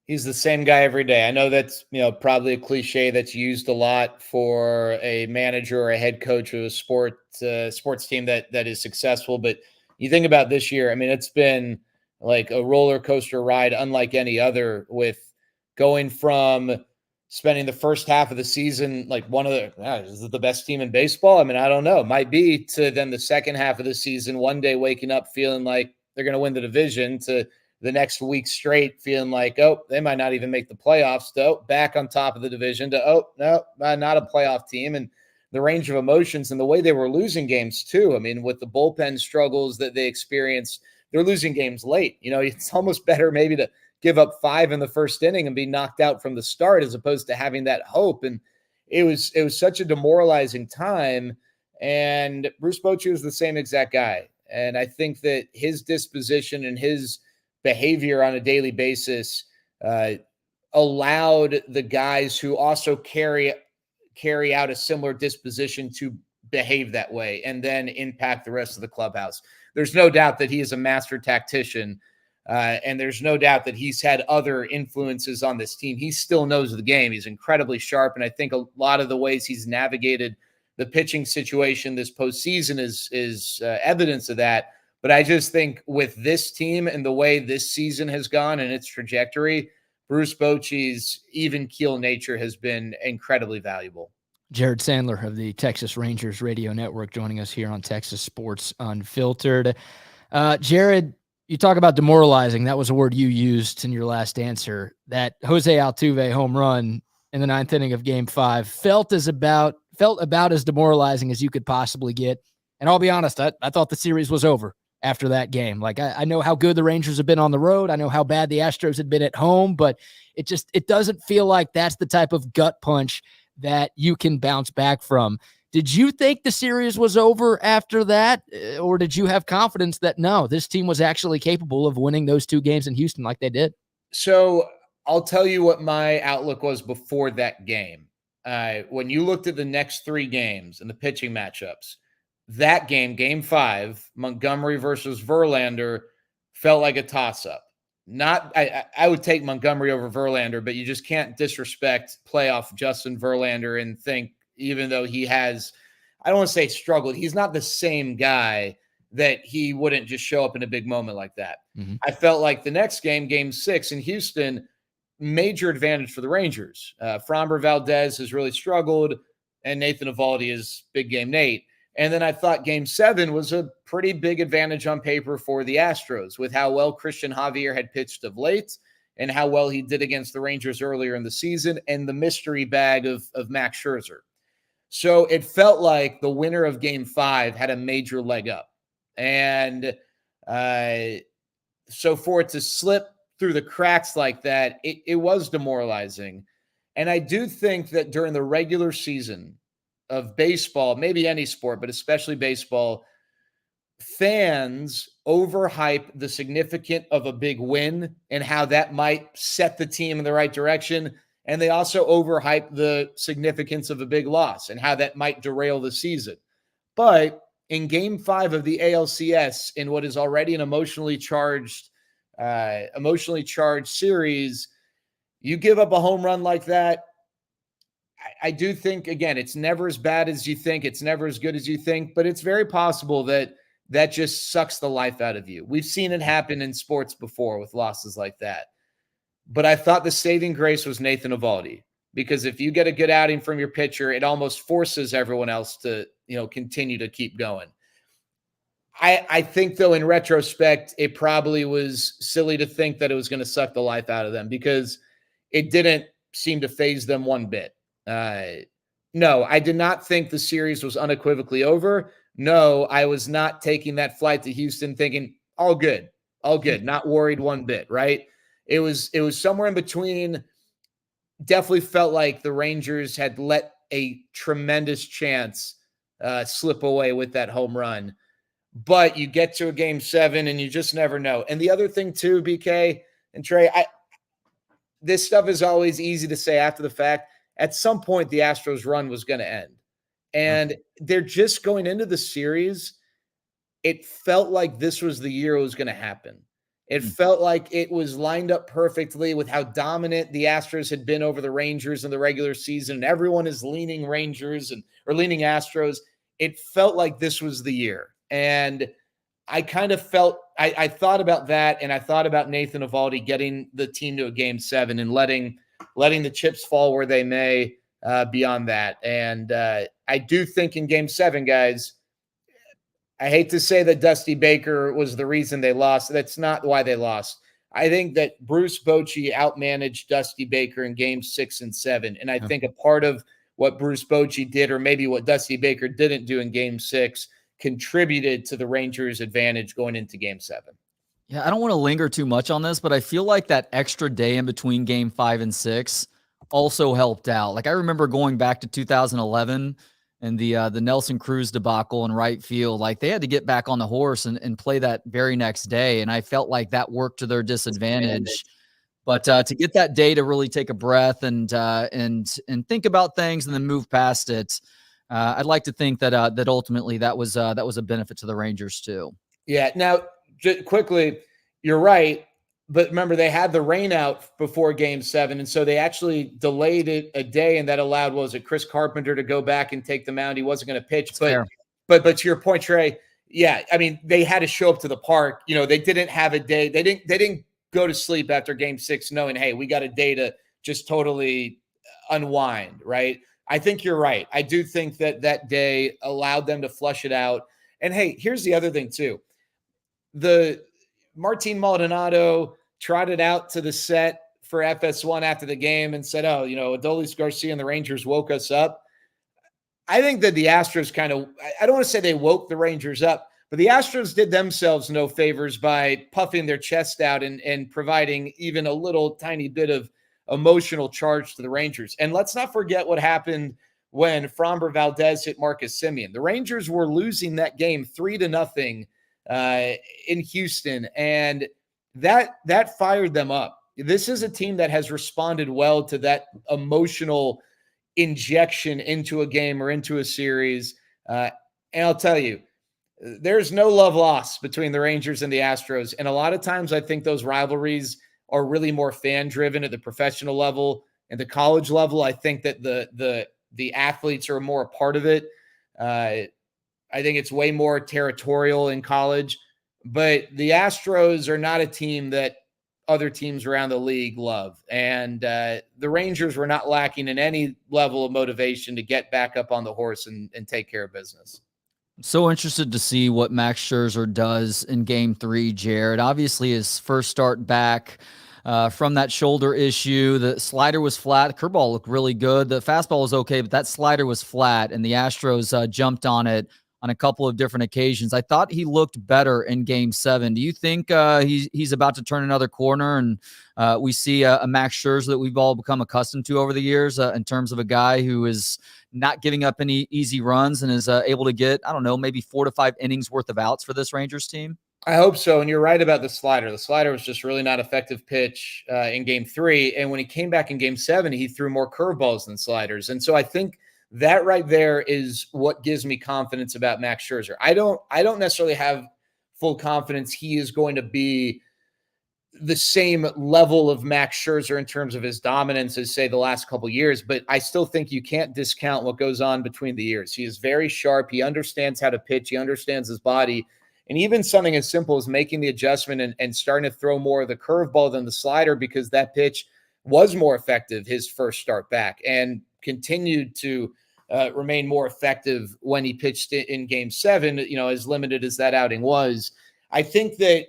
He's the same guy every day. I know that's, probably a cliche that's used a lot for a manager or a head coach of a sports team that is successful. But you think about this year, it's been like a roller coaster ride unlike any other, with going from spending the first half of the season like is it the best team in baseball? I don't know. It might be, to then the second half of the season, one day waking up feeling like they're going to win the division, to the next week straight feeling like, oh, they might not even make the playoffs, to back on top of the division, to, oh, no, not a playoff team. And the range of emotions and the way they were losing games too. With the bullpen struggles that they experienced, they're losing games late. It's almost better maybe to give up 5 in the first inning and be knocked out from the start, as opposed to having that hope. And it was such a demoralizing time. And Bruce Bochy was the same exact guy. And I think that his disposition and his behavior on a daily basis allowed the guys who also carry out a similar disposition to behave that way and then impact the rest of the clubhouse. There's no doubt that he is a master tactician, and there's no doubt that he's had other influences on this team. He still knows the game. He's incredibly sharp, and I think a lot of the ways he's navigated the pitching situation this postseason is evidence of that. But I just think with this team and the way this season has gone and its trajectory, Bruce Bochy's even keel nature has been incredibly valuable. Jared Sandler of the Texas Rangers Radio Network joining us here on Texas Sports Unfiltered. Jared, you talk about demoralizing. That was a word you used in your last answer. That Jose Altuve home run in the 9th inning of Game 5 felt about as demoralizing as you could possibly get. And I'll be honest, I thought the series was over after that game. Like, I know how good the Rangers have been on the road. I know how bad the Astros had been at home, but it doesn't feel like that's the type of gut punch that you can bounce back from. Did you think the series was over after that? Or did you have confidence that, no, this team was actually capable of winning those 2 games in Houston like they did? So I'll tell you what my outlook was before that game. When you looked at the next 3 games and the pitching matchups, that game, Game 5, Montgomery versus Verlander, felt like a toss-up. I would take Montgomery over Verlander, but you just can't disrespect playoff Justin Verlander and think, even though he has, I don't want to say struggled, he's not the same guy, that he wouldn't just show up in a big moment like that. Mm-hmm. I felt like the next game, Game 6 in Houston, major advantage for the Rangers. Framber Valdez has really struggled, and Nathan Eovaldi is big game Nate. And then I thought Game 7 was a pretty big advantage on paper for the Astros with how well Christian Javier had pitched of late and how well he did against the Rangers earlier in the season and the mystery bag of Max Scherzer. So it felt like the winner of Game 5 had a major leg up. And so for it to slip through the cracks like that, it was demoralizing. And I do think that during the regular season of baseball, maybe any sport, but especially baseball, fans overhype the significance of a big win and how that might set the team in the right direction. And they also overhype the significance of a big loss and how that might derail the season. But in Game 5 of the ALCS, in what is already an emotionally charged series, you give up a home run like that. I do think, again, it's never as bad as you think. It's never as good as you think, but it's very possible that just sucks the life out of you. We've seen it happen in sports before with losses like that. But I thought the saving grace was Nathan Eovaldi, because if you get a good outing from your pitcher, it almost forces everyone else to, continue to keep going. I think, though, in retrospect, it probably was silly to think that it was going to suck the life out of them, because it didn't seem to phase them one bit. No, I did not think the series was unequivocally over. No, I was not taking that flight to Houston thinking, all good, not worried one bit, right? It was somewhere in between. Definitely felt like the Rangers had let a tremendous chance slip away with that home run. But you get to a Game 7 and you just never know. And the other thing too, BK and Trey, this stuff is always easy to say after the fact. At some point, the Astros run was going to end. And they're just going into the series. It felt like this was the year it was going to happen. It felt like it was lined up perfectly with how dominant the Astros had been over the Rangers in the regular season. And everyone is leaning Rangers or leaning Astros. It felt like this was the year. And I kind of felt, I thought about that. And I thought about Nathan Eovaldi getting the team to a Game 7 and letting the chips fall where they may beyond that. And I do think in Game 7, guys, I hate to say that Dusty Baker was the reason they lost. That's not why they lost. I think that Bruce Bochy outmanaged Dusty Baker in Game 6 and 7. And I think a part of what Bruce Bochy did, or maybe what Dusty Baker didn't do in Game 6, contributed to the Rangers' advantage going into Game 7. Yeah, I don't want to linger too much on this, but I feel like that extra day in between Game 5 and 6 also helped out. Like, I remember going back to 2011 and the Nelson Cruz debacle in right field. Like, they had to get back on the horse and play that very next day. And I felt like that worked to their disadvantage. But to get that day to really take a breath and think about things and then move past it, I'd like to think that that ultimately that was a benefit to the Rangers too. Yeah. Now, just quickly, you're right. But remember, they had the rain out before Game 7, and so they actually delayed it a day, and that allowed, what was it, Chris Carpenter to go back and take the mound. He wasn't going to pitch, but to your point, Trey, yeah, I mean, they had to show up to the park. You know, they didn't have a day. They didn't go to sleep after Game 6 knowing, hey, we got a day to just totally unwind, right? I think you're right. I do think that day allowed them to flush it out. And hey, here's the other thing too. The Martin Maldonado trotted out to the set for FS1 after the game and said, oh, you know, Adolis Garcia and the Rangers woke us up. I think that the Astros kind of, I don't want to say they woke the Rangers up, but the Astros did themselves no favors by puffing their chest out and providing even a little tiny bit of emotional charge to the Rangers. And let's not forget what happened when Framber Valdez hit Marcus Semien. The Rangers were losing that game 3-0 in Houston, and that fired them up. This is a team that has responded well to that emotional injection into a game or into a series. And I'll tell you, there's no love lost between the Rangers and the Astros. And a lot of times I think those rivalries are really more fan driven at the professional level and the college level. I think that the athletes are more a part of it. I think it's way more territorial in college, but the Astros are not a team that other teams around the league love. And the Rangers were not lacking in any level of motivation to get back up on the horse and take care of business. So interested to see what Max Scherzer does in Game 3, Jared. Obviously, his first start back from that shoulder issue. The slider was flat. The curveball looked really good. The fastball was okay, but that slider was flat, and the Astros jumped on it on a couple of different occasions. I thought he looked better in Game 7. Do you think he's about to turn another corner and we see a Max Scherzer that we've all become accustomed to over the years in terms of a guy who is not giving up any easy runs and is able to get, I don't know, maybe 4 to 5 innings worth of outs for this Rangers team? I hope so. And you're right about the slider. The slider was just really not effective pitch in Game 3. And when he came back in Game 7, he threw more curveballs than sliders. And so I think that right there is what gives me confidence about Max Scherzer. I don't necessarily have full confidence he is going to be the same level of Max Scherzer in terms of his dominance as, say, the last couple of years, but I still think you can't discount what goes on between the years. He is very sharp. He understands how to pitch. He understands his body. And even something as simple as making the adjustment and starting to throw more of the curveball than the slider, because that pitch was more effective his first start back and continued to remain more effective when he pitched in Game 7, you know, as limited as that outing was. I think that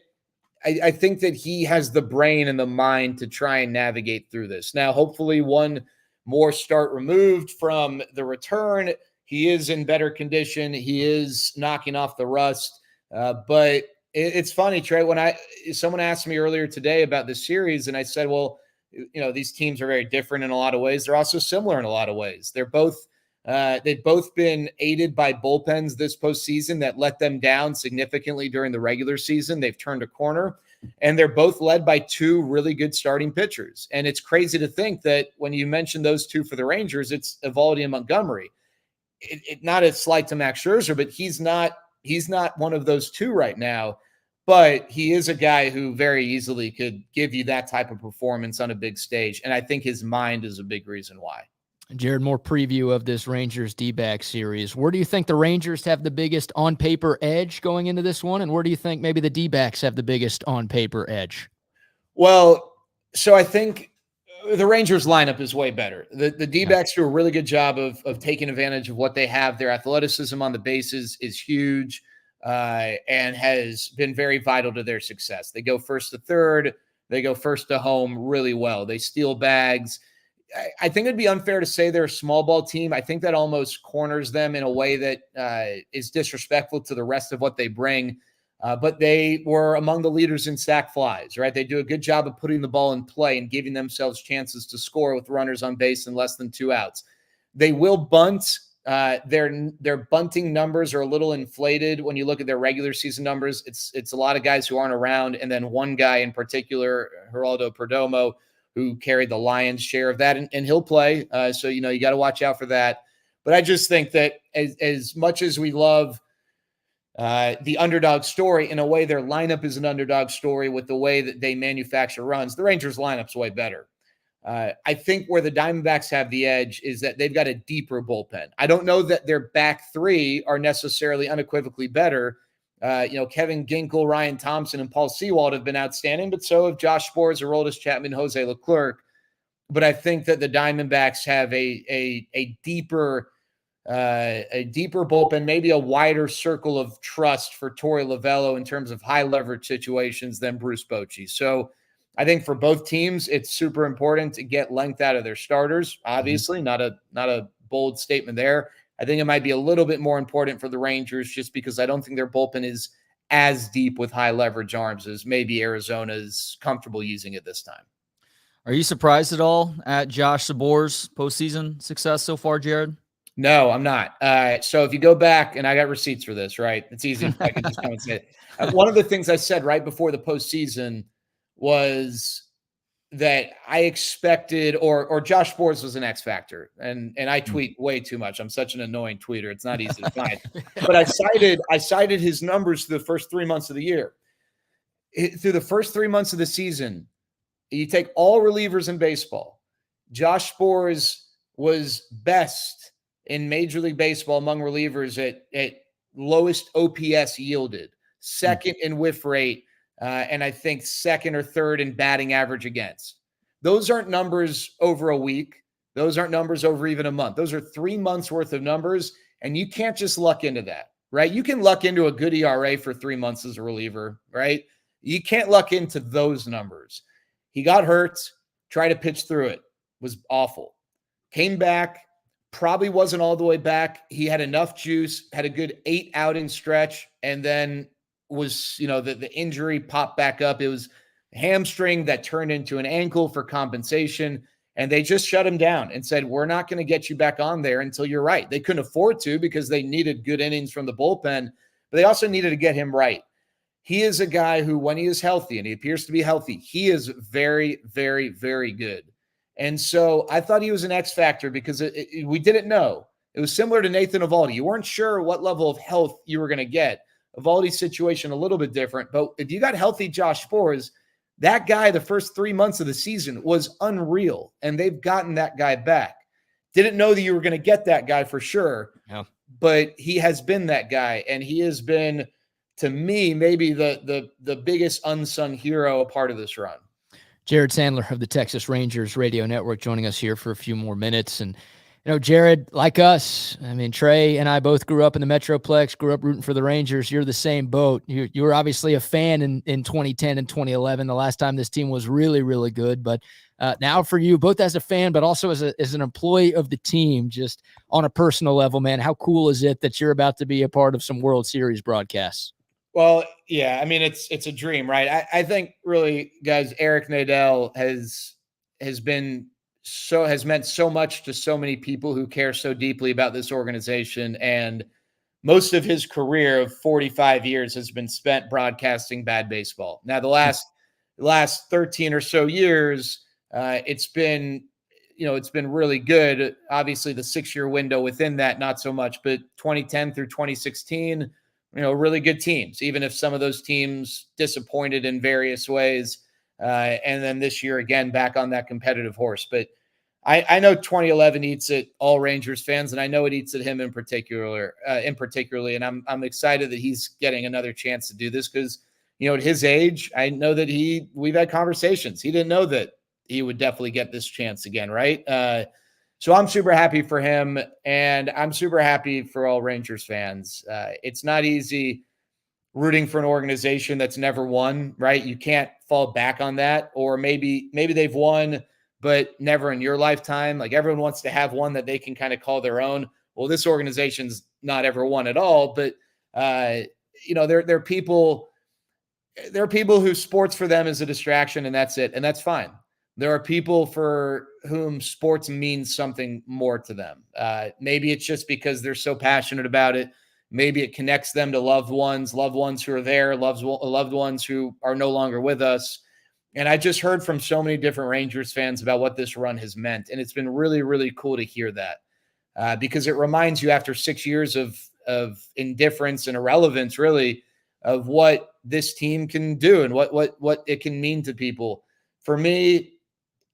he has the brain and the mind to try and navigate through this. Now, hopefully one more start removed from the return, he is in better condition. He is knocking off the rust. But it's funny, Trey, when someone asked me earlier today about this series, and I said, well, you know, these teams are very different in a lot of ways. They're also similar in a lot of ways. They've both been aided by bullpens this postseason that let them down significantly during the regular season. They've turned a corner, and they're both led by 2 really good starting pitchers. And it's crazy to think that when you mention those 2 for the Rangers, it's Eovaldi and Montgomery. Not a slight to Max Scherzer, but he's not one of those 2 right now. But he is a guy who very easily could give you that type of performance on a big stage. And I think his mind is a big reason why. Jared, more preview of this Rangers D-back series. Where do you think the Rangers have the biggest on-paper edge going into this one? And where do you think maybe the D-backs have the biggest on-paper edge? Well, so I think the Rangers lineup is way better. The D-backs do a really good job of taking advantage of what they have. Their athleticism on the bases is huge and has been very vital to their success. They go first to third. They go first to home really well. They steal bags. I think it'd be unfair to say they're a small ball team. I think that almost corners them in a way that is disrespectful to the rest of what they bring. But they were among the leaders in sac flies, right? They do a good job of putting the ball in play and giving themselves chances to score with runners on base and less than 2 outs. They will bunt Their bunting numbers are a little inflated when you look at their regular season numbers. It's a lot of guys who aren't around, and then one guy in particular, Geraldo Perdomo, who carried the lion's share of that, and he'll play. So you got to watch out for that. But I just think that as much as we love the underdog story, in a way, their lineup is an underdog story with the way that they manufacture runs. The Rangers lineup's way better. I think where the Diamondbacks have the edge is that they've got a deeper bullpen. I don't know that their back three are necessarily unequivocally better. Kevin Ginkel, Ryan Thompson, and Paul Sewald have been outstanding, but so have Josh Sborz, Aroldis Chapman, Jose Leclerc. But I think that the Diamondbacks have a deeper bullpen, maybe a wider circle of trust for Torey Lovullo in terms of high leverage situations than Bruce Bochy. So I think for both teams, it's super important to get length out of their starters. Obviously, not a bold statement there. I think it might be a little bit more important for the Rangers just because I don't think their bullpen is as deep with high leverage arms as maybe Arizona's comfortable using at this time. Are you surprised at all at Josh Sbor's postseason success so far, Jared? No, I'm not. So if you go back, and I got receipts for this, right? It's easy. I can just come and say it. One of the things I said right before the postseason was that I expected, or Josh Sborz was an X factor, and I tweet way too much. I'm such an annoying tweeter; it's not easy to find. But I cited his numbers through the first 3 months of the year. Through the first 3 months of the season, you take all relievers in baseball. Josh Sborz was best in Major League Baseball among relievers at lowest OPS yielded, second in whiff rate. And I think second or third in batting average against. Those aren't numbers over a week. Those aren't numbers over even a month. Those are 3 months worth of numbers, and you can't just luck into that, right? You can luck into a good ERA for 3 months as a reliever, right? You can't luck into those numbers. He got hurt, tried to pitch through it, was awful. Came back, probably wasn't all the way back. He had enough juice, had a good 8 outing stretch, and then was, the injury popped back up. It was a hamstring that turned into an ankle for compensation. And they just shut him down and said, we're not going to get you back on there until you're right. They couldn't afford to because they needed good innings from the bullpen, but they also needed to get him right. He is a guy who, when he is healthy, and he appears to be healthy, he is very, very, very good. And so I thought he was an X factor because we didn't know. It was similar to Nathan Eovaldi. You weren't sure what level of health you were going to get. Eovaldi's situation a little bit different, but if you got healthy Josh Sborz, that guy the first 3 months of the season was unreal, and they've gotten that guy back. Didn't know that you were going to get that guy for sure, but he has been that guy, and he has been, to me, maybe the biggest unsung hero a part of this run. Jared Sandler of the Texas Rangers Radio Network joining us here for a few more minutes. And Jared, like us, I mean, Trey and I both grew up in the Metroplex, grew up rooting for the Rangers. You're the same boat. You were obviously a fan in 2010 and 2011, the last time this team was really, really good. But now for you, both as a fan, but also as an employee of the team, just on a personal level, man, how cool is it that you're about to be a part of some World Series broadcasts? Well, yeah, I mean, it's a dream, right? I think really, guys, Eric Nadel has meant so much to so many people who care so deeply about this organization. And most of his career of 45 years has been spent broadcasting bad baseball. Now, the last 13 or so years, it's been really good. Obviously, the 6-year window within that, not so much, but 2010 through 2016, really good teams, even if some of those teams disappointed in various ways. And then this year, again, back on that competitive horse. But I know 2011 eats at all Rangers fans, and I know it eats at him in particularly. And I'm excited that he's getting another chance to do this because, at his age, I know that we've had conversations. He didn't know that he would definitely get this chance again, right? So I'm super happy for him, and I'm super happy for all Rangers fans. It's not easy rooting for an organization that's never won, right? You can't fall back on that, or maybe they've won, but never in your lifetime. Like, everyone wants to have one that they can kind of call their own. Well, this organization's not ever won at all, but there are people who sports for them is a distraction, and that's it, and that's fine. There are people for whom sports means something more to them. Maybe it's just because they're so passionate about it. Maybe it connects them to loved ones who are there, loved ones who are no longer with us. And I just heard from so many different Rangers fans about what this run has meant. And it's been really, really cool to hear that because it reminds you after 6 years of indifference and irrelevance, really, of what this team can do and what it can mean to people. For me,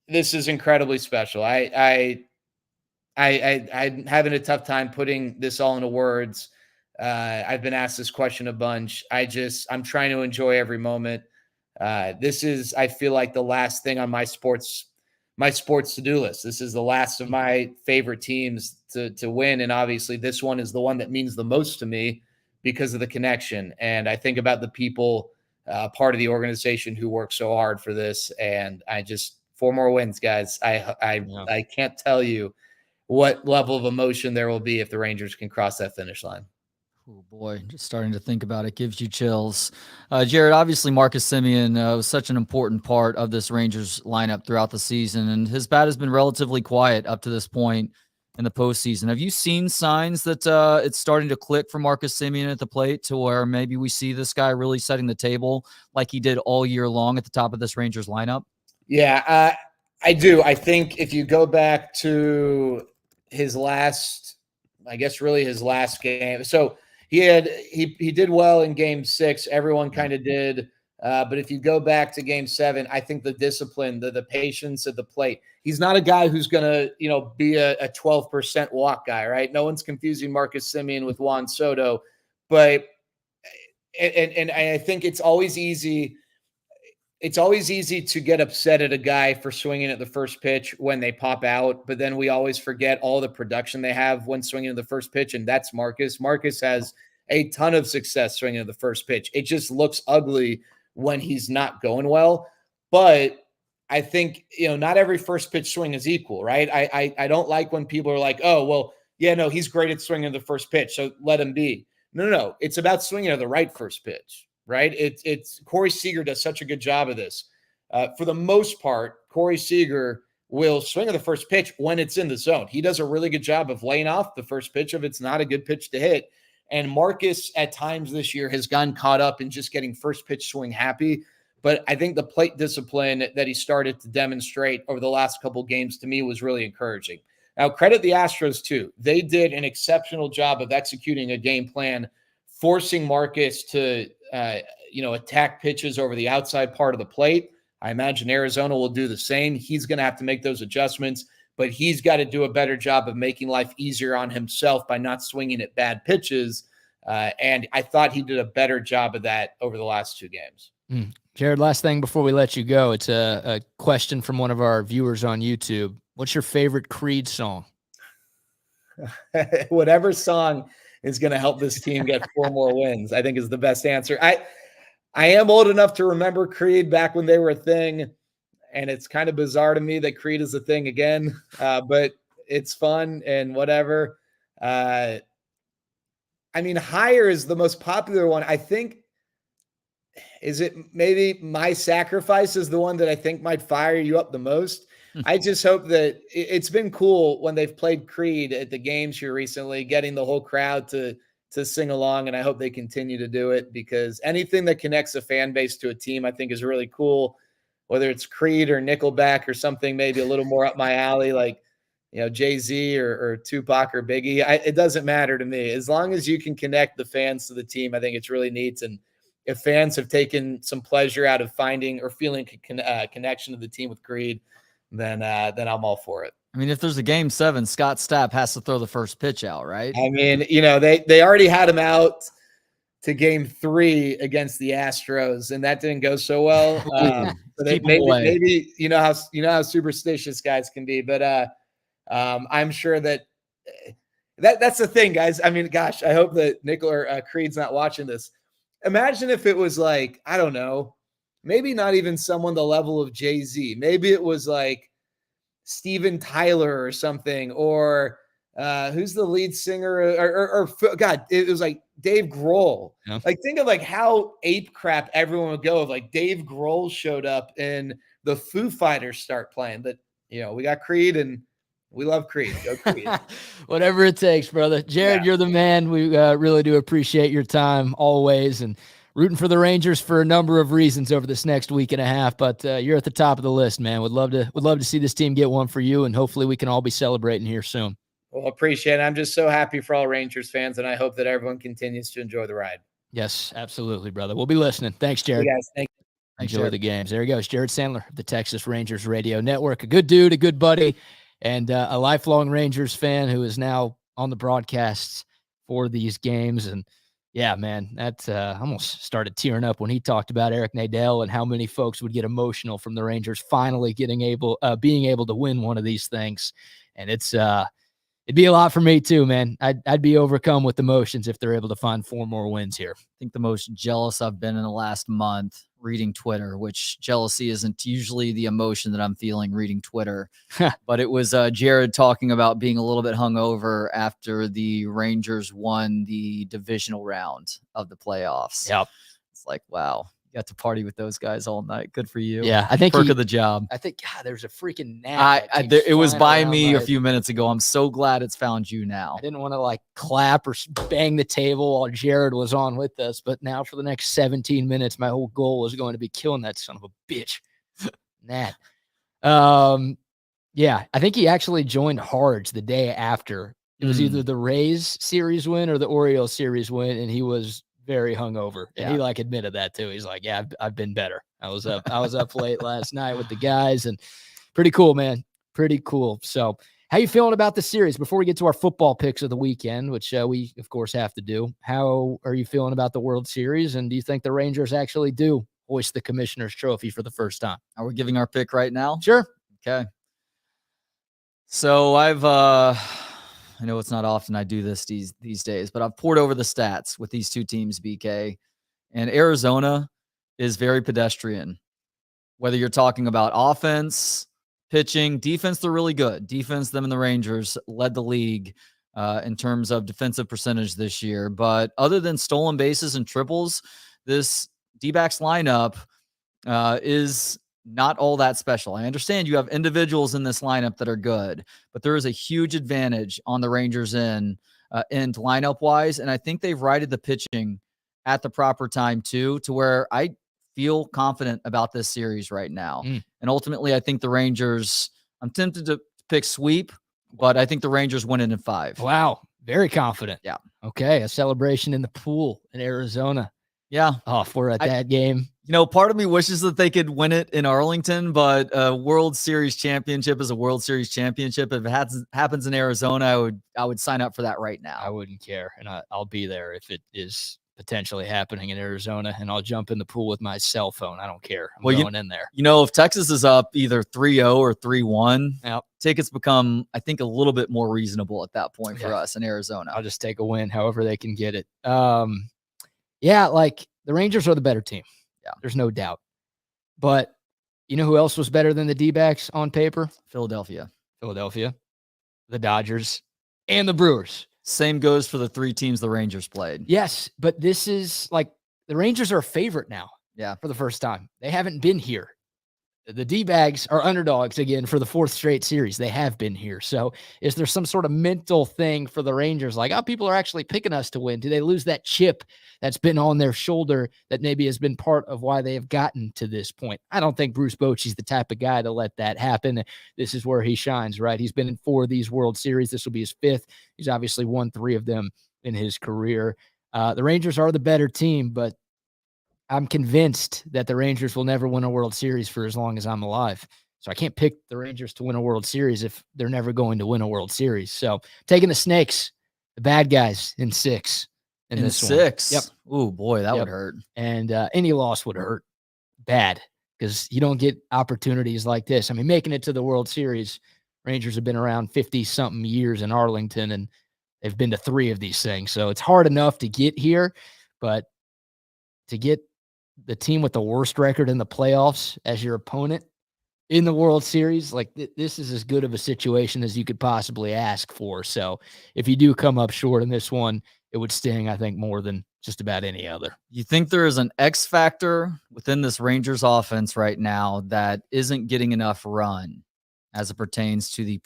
this is incredibly special. I'm having a tough time putting this all into words. I've been asked this question a bunch. I'm trying to enjoy every moment. This is, I feel like, the last thing on my sports to-do list. This is the last of my favorite teams to win. And obviously this one is the one that means the most to me because of the connection. And I think about the people, part of the organization who work so hard for this. And 4 more wins, guys. I can't tell you what level of emotion there will be if the Rangers can cross that finish line. Oh boy, just starting to think about it gives you chills. Jared, obviously Marcus Semien was such an important part of this Rangers lineup throughout the season, and his bat has been relatively quiet up to this point in the postseason. Have you seen signs that it's starting to click for Marcus Semien at the plate to where maybe we see this guy really setting the table like he did all year long at the top of this Rangers lineup? Yeah, I do. I think if you go back to his last game, so he did well in game 6. Everyone kind of did. But if you go back to game 7, I think the discipline, the patience at the plate, he's not a guy who's going to, be a 12% walk guy, right? No one's confusing Marcus Semien with Juan Soto, but, and I think it's always easy to get upset at a guy for swinging at the first pitch when they pop out, but then we always forget all the production they have when swinging at the first pitch, and that's Marcus. Marcus has a ton of success swinging at the first pitch. It just looks ugly when he's not going well, but I think, not every first pitch swing is equal, right? I don't like when people are like, oh, well, yeah, no, he's great at swinging at the first pitch, so let him be. No. It's about swinging at the right first pitch. Right? It's Corey Seager does such a good job of this. For the most part, Corey Seager will swing at the first pitch when it's in the zone. He does a really good job of laying off the first pitch if it's not a good pitch to hit. And Marcus at times this year has gotten caught up in just getting first pitch swing happy. But I think the plate discipline that he started to demonstrate over the last couple of games to me was really encouraging. Now, credit the Astros too. They did an exceptional job of executing a game plan, forcing Marcus to attack pitches over the outside part of the plate. I imagine Arizona will do the same. He's going to have to make those adjustments, but he's got to do a better job of making life easier on himself by not swinging at bad pitches. And I thought he did a better job of that over the last 2 games. Jared, last thing before we let you go, it's a question from one of our viewers on YouTube. What's your favorite Creed song? Whatever song is going to help this team get 4 more wins, I think is the best answer. I am old enough to remember Creed back when they were a thing, and it's kind of bizarre to me that Creed is a thing again, but it's fun and whatever. Higher is the most popular one. I think, is it maybe My Sacrifice is the one that I think might fire you up the most? I just hope that it's been cool when they've played Creed at the games here recently, getting the whole crowd to sing along. And I hope they continue to do it because anything that connects a fan base to a team, I think is really cool, whether it's Creed or Nickelback or something, maybe a little more up my alley, like, Jay-Z or Tupac or Biggie. It doesnto matter to me. As long as you can connect the fans to the team, I think it's really neat. And if fans have taken some pleasure out of finding or feeling a connection to the team with Creed, then I'm all for it. If there's a game 7, Scott Stapp has to throw the first pitch out, right? They already had him out to game 3 against the Astros, and that didn't go so well. So maybe how superstitious guys can be, but I'm sure that's the thing, guys. Gosh, I hope that Nickel or Creed's not watching this. Imagine if it was like, I don't know, maybe not even someone the level of Jay-Z. Maybe it was like Steven Tyler or something, or who's the lead singer or God, it was like Dave Grohl. Yeah. Like, think of like how ape crap everyone would go if like Dave Grohl showed up and the Foo Fighters start playing. But we got Creed and we love Creed. Go Creed. Whatever it takes, brother. Jared, you're the man. We really do appreciate your time always, and rooting for the Rangers for a number of reasons over this next week and a half. But you're at the top of the list, man. Would love to see this team get one for you, and hopefully we can all be celebrating here soon. Well, appreciate it. I'm just so happy for all Rangers fans, and I hope that everyone continues to enjoy the ride. Yes, absolutely, brother. We'll be listening. Thanks, Jared. Hey guys, thank you. Enjoy the games. There he goes, Jared Sandler of the Texas Rangers Radio Network. A good dude, a good buddy, and a lifelong Rangers fan who is now on the broadcasts for these games. And yeah, man, that almost started tearing up when he talked about Eric Nadel and how many folks would get emotional from the Rangers finally being able to win one of these things. And it'd be a lot for me too, man. I'd be overcome with emotions if they're able to find 4 more wins here. I think the most jealous I've been in the last month reading Twitter, which jealousy isn't usually the emotion that I'm feeling reading Twitter, but it was Jared talking about being a little bit hungover after the Rangers won the divisional round of the playoffs. Yep. It's like, wow. Got to party with those guys all night. Good for you. Yeah, I think perk of the job. I think God, there's a freaking gnat. It was by me a few minutes ago. I'm so glad it's found you now. I didn't want to like clap or bang the table while Jared was on with us, but now for the next 17 minutes, my whole goal is going to be killing that son of a bitch. Gnat. Yeah, I think he actually joined Hardge the day after. It was either the Rays series win or the Orioles series win, and he was very hungover, and he like admitted that too. He's like, "Yeah, I've been better. I was up late last night with the guys, and pretty cool, man. Pretty cool." So, how you feeling about the series? Before we get to our football picks of the weekend, which we of course have to do, how are you feeling about the World Series? And do you think the Rangers actually do hoist the Commissioner's Trophy for the first time? Are we giving our pick right now? Sure. Okay. So I know it's not often I do this these days, but I've poured over the stats with these two teams, BK. And Arizona is very pedestrian. Whether you're talking about offense, pitching, defense, they're really good. Defense, them and the Rangers led the league in terms of defensive percentage this year. But other than stolen bases and triples, this D-backs lineup is not all that special. I understand you have individuals in this lineup that are good, but there is a huge advantage on the Rangers end lineup wise. And I think they've righted the pitching at the proper time too, to where I feel confident about this series right now. And ultimately I think the Rangers, I'm tempted to pick sweep, but I think the Rangers win it in 5. Wow. Very confident. Yeah. Okay. A celebration in the pool in Arizona. Yeah. Oh, if we're at that game. Part of me wishes that they could win it in Arlington, but a World Series championship is a World Series championship. If it happens in Arizona, I would sign up for that right now. I wouldn't care, and I'll be there if it is potentially happening in Arizona, and I'll jump in the pool with my cell phone. I don't care. I'm going in there. If Texas is up either 3-0 or 3-1, tickets become, I think, a little bit more reasonable at that point for us in Arizona. I'll just take a win however they can get it. Yeah, like the Rangers are the better team. Yeah, there's no doubt. But you know who else was better than the D-backs on paper? Philadelphia, the Dodgers, and the Brewers. Same goes for the 3 teams the Rangers played. Yes, but this is like the Rangers are a favorite now. Yeah, for the first time. They haven't been here. The D-bags are underdogs again for the 4th straight series. They have been here. So is there some sort of mental thing for the Rangers? Like, people are actually picking us to win. Do they lose that chip that's been on their shoulder that maybe has been part of why they have gotten to this point? I don't think Bruce Bochy's the type of guy to let that happen. This is where he shines, right? He's been in 4 of these World Series. This will be his 5th. He's obviously won 3 of them in his career. The Rangers are the better team, but I'm convinced that the Rangers will never win a World Series for as long as I'm alive. So I can't pick the Rangers to win a World Series if they're never going to win a World Series. So taking the Snakes, the bad guys, in 6. In this 6? One. Yep. Oh, boy, that would hurt. And any loss would hurt bad because you don't get opportunities like this. I mean, making it to the World Series, Rangers have been around 50-something years in Arlington, and they've been to 3 of these things. So it's hard enough to get here, but to get the team with the worst record in the playoffs as your opponent in the World Series. Like this is as good of a situation as you could possibly ask for. So if you do come up short in this one, it would sting, I think, more than just about any other. You think there is an X factor within this Rangers offense right now that isn't getting enough run as it pertains to the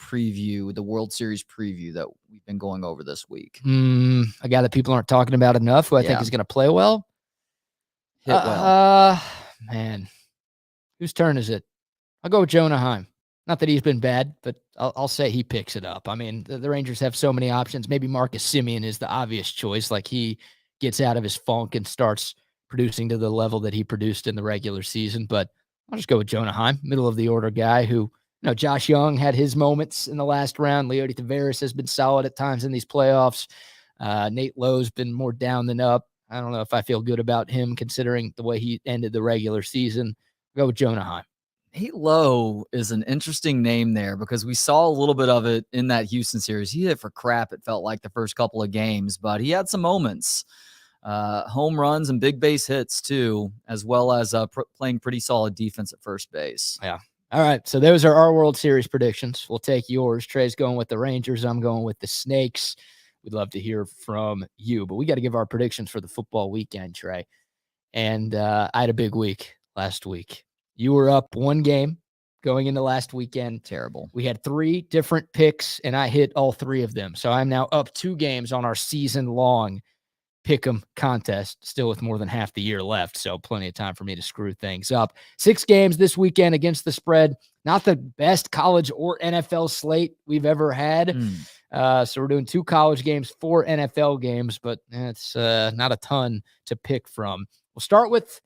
World Series preview that we've been going over this week? A guy that people aren't talking about enough, who I think is going to play well. Hit well. Man, whose turn is it? I'll go with Jonah Heim. Not that he's been bad, but I'll say he picks it up. I mean, the Rangers have so many options. Maybe Marcus Semien is the obvious choice. Like he gets out of his funk and starts producing to the level that he produced in the regular season. But I'll just go with Jonah Heim, middle of the order guy who, Josh Young had his moments in the last round. Leody Taveras has been solid at times in these playoffs. Nate Lowe's been more down than up. I don't know if I feel good about him considering the way he ended the regular season. I'll go with Jonah Heim. Nate Lowe is an interesting name there because we saw a little bit of it in that Houston series. He hit for crap, it felt like, the first couple of games, but he had some moments. Home runs and big base hits, too, as well as playing pretty solid defense at first base. Yeah. All right, so those are our World Series predictions. We'll take yours. Trey's going with the Rangers. I'm going with the Snakes. We'd love to hear from you, but we got to give our predictions for the football weekend, Trey. And I had a big week last week. You were up one game going into last weekend. Terrible. We had 3 different picks, and I hit all 3 of them. So I'm now up 2 games on our season-long pick'em contest, still with more than half the year left. So plenty of time for me to screw things up. 6 games this weekend against the spread. Not the best college or NFL slate we've ever had. So we're doing 2 college games, 4 NFL games, but it's not a ton to pick from. We'll start with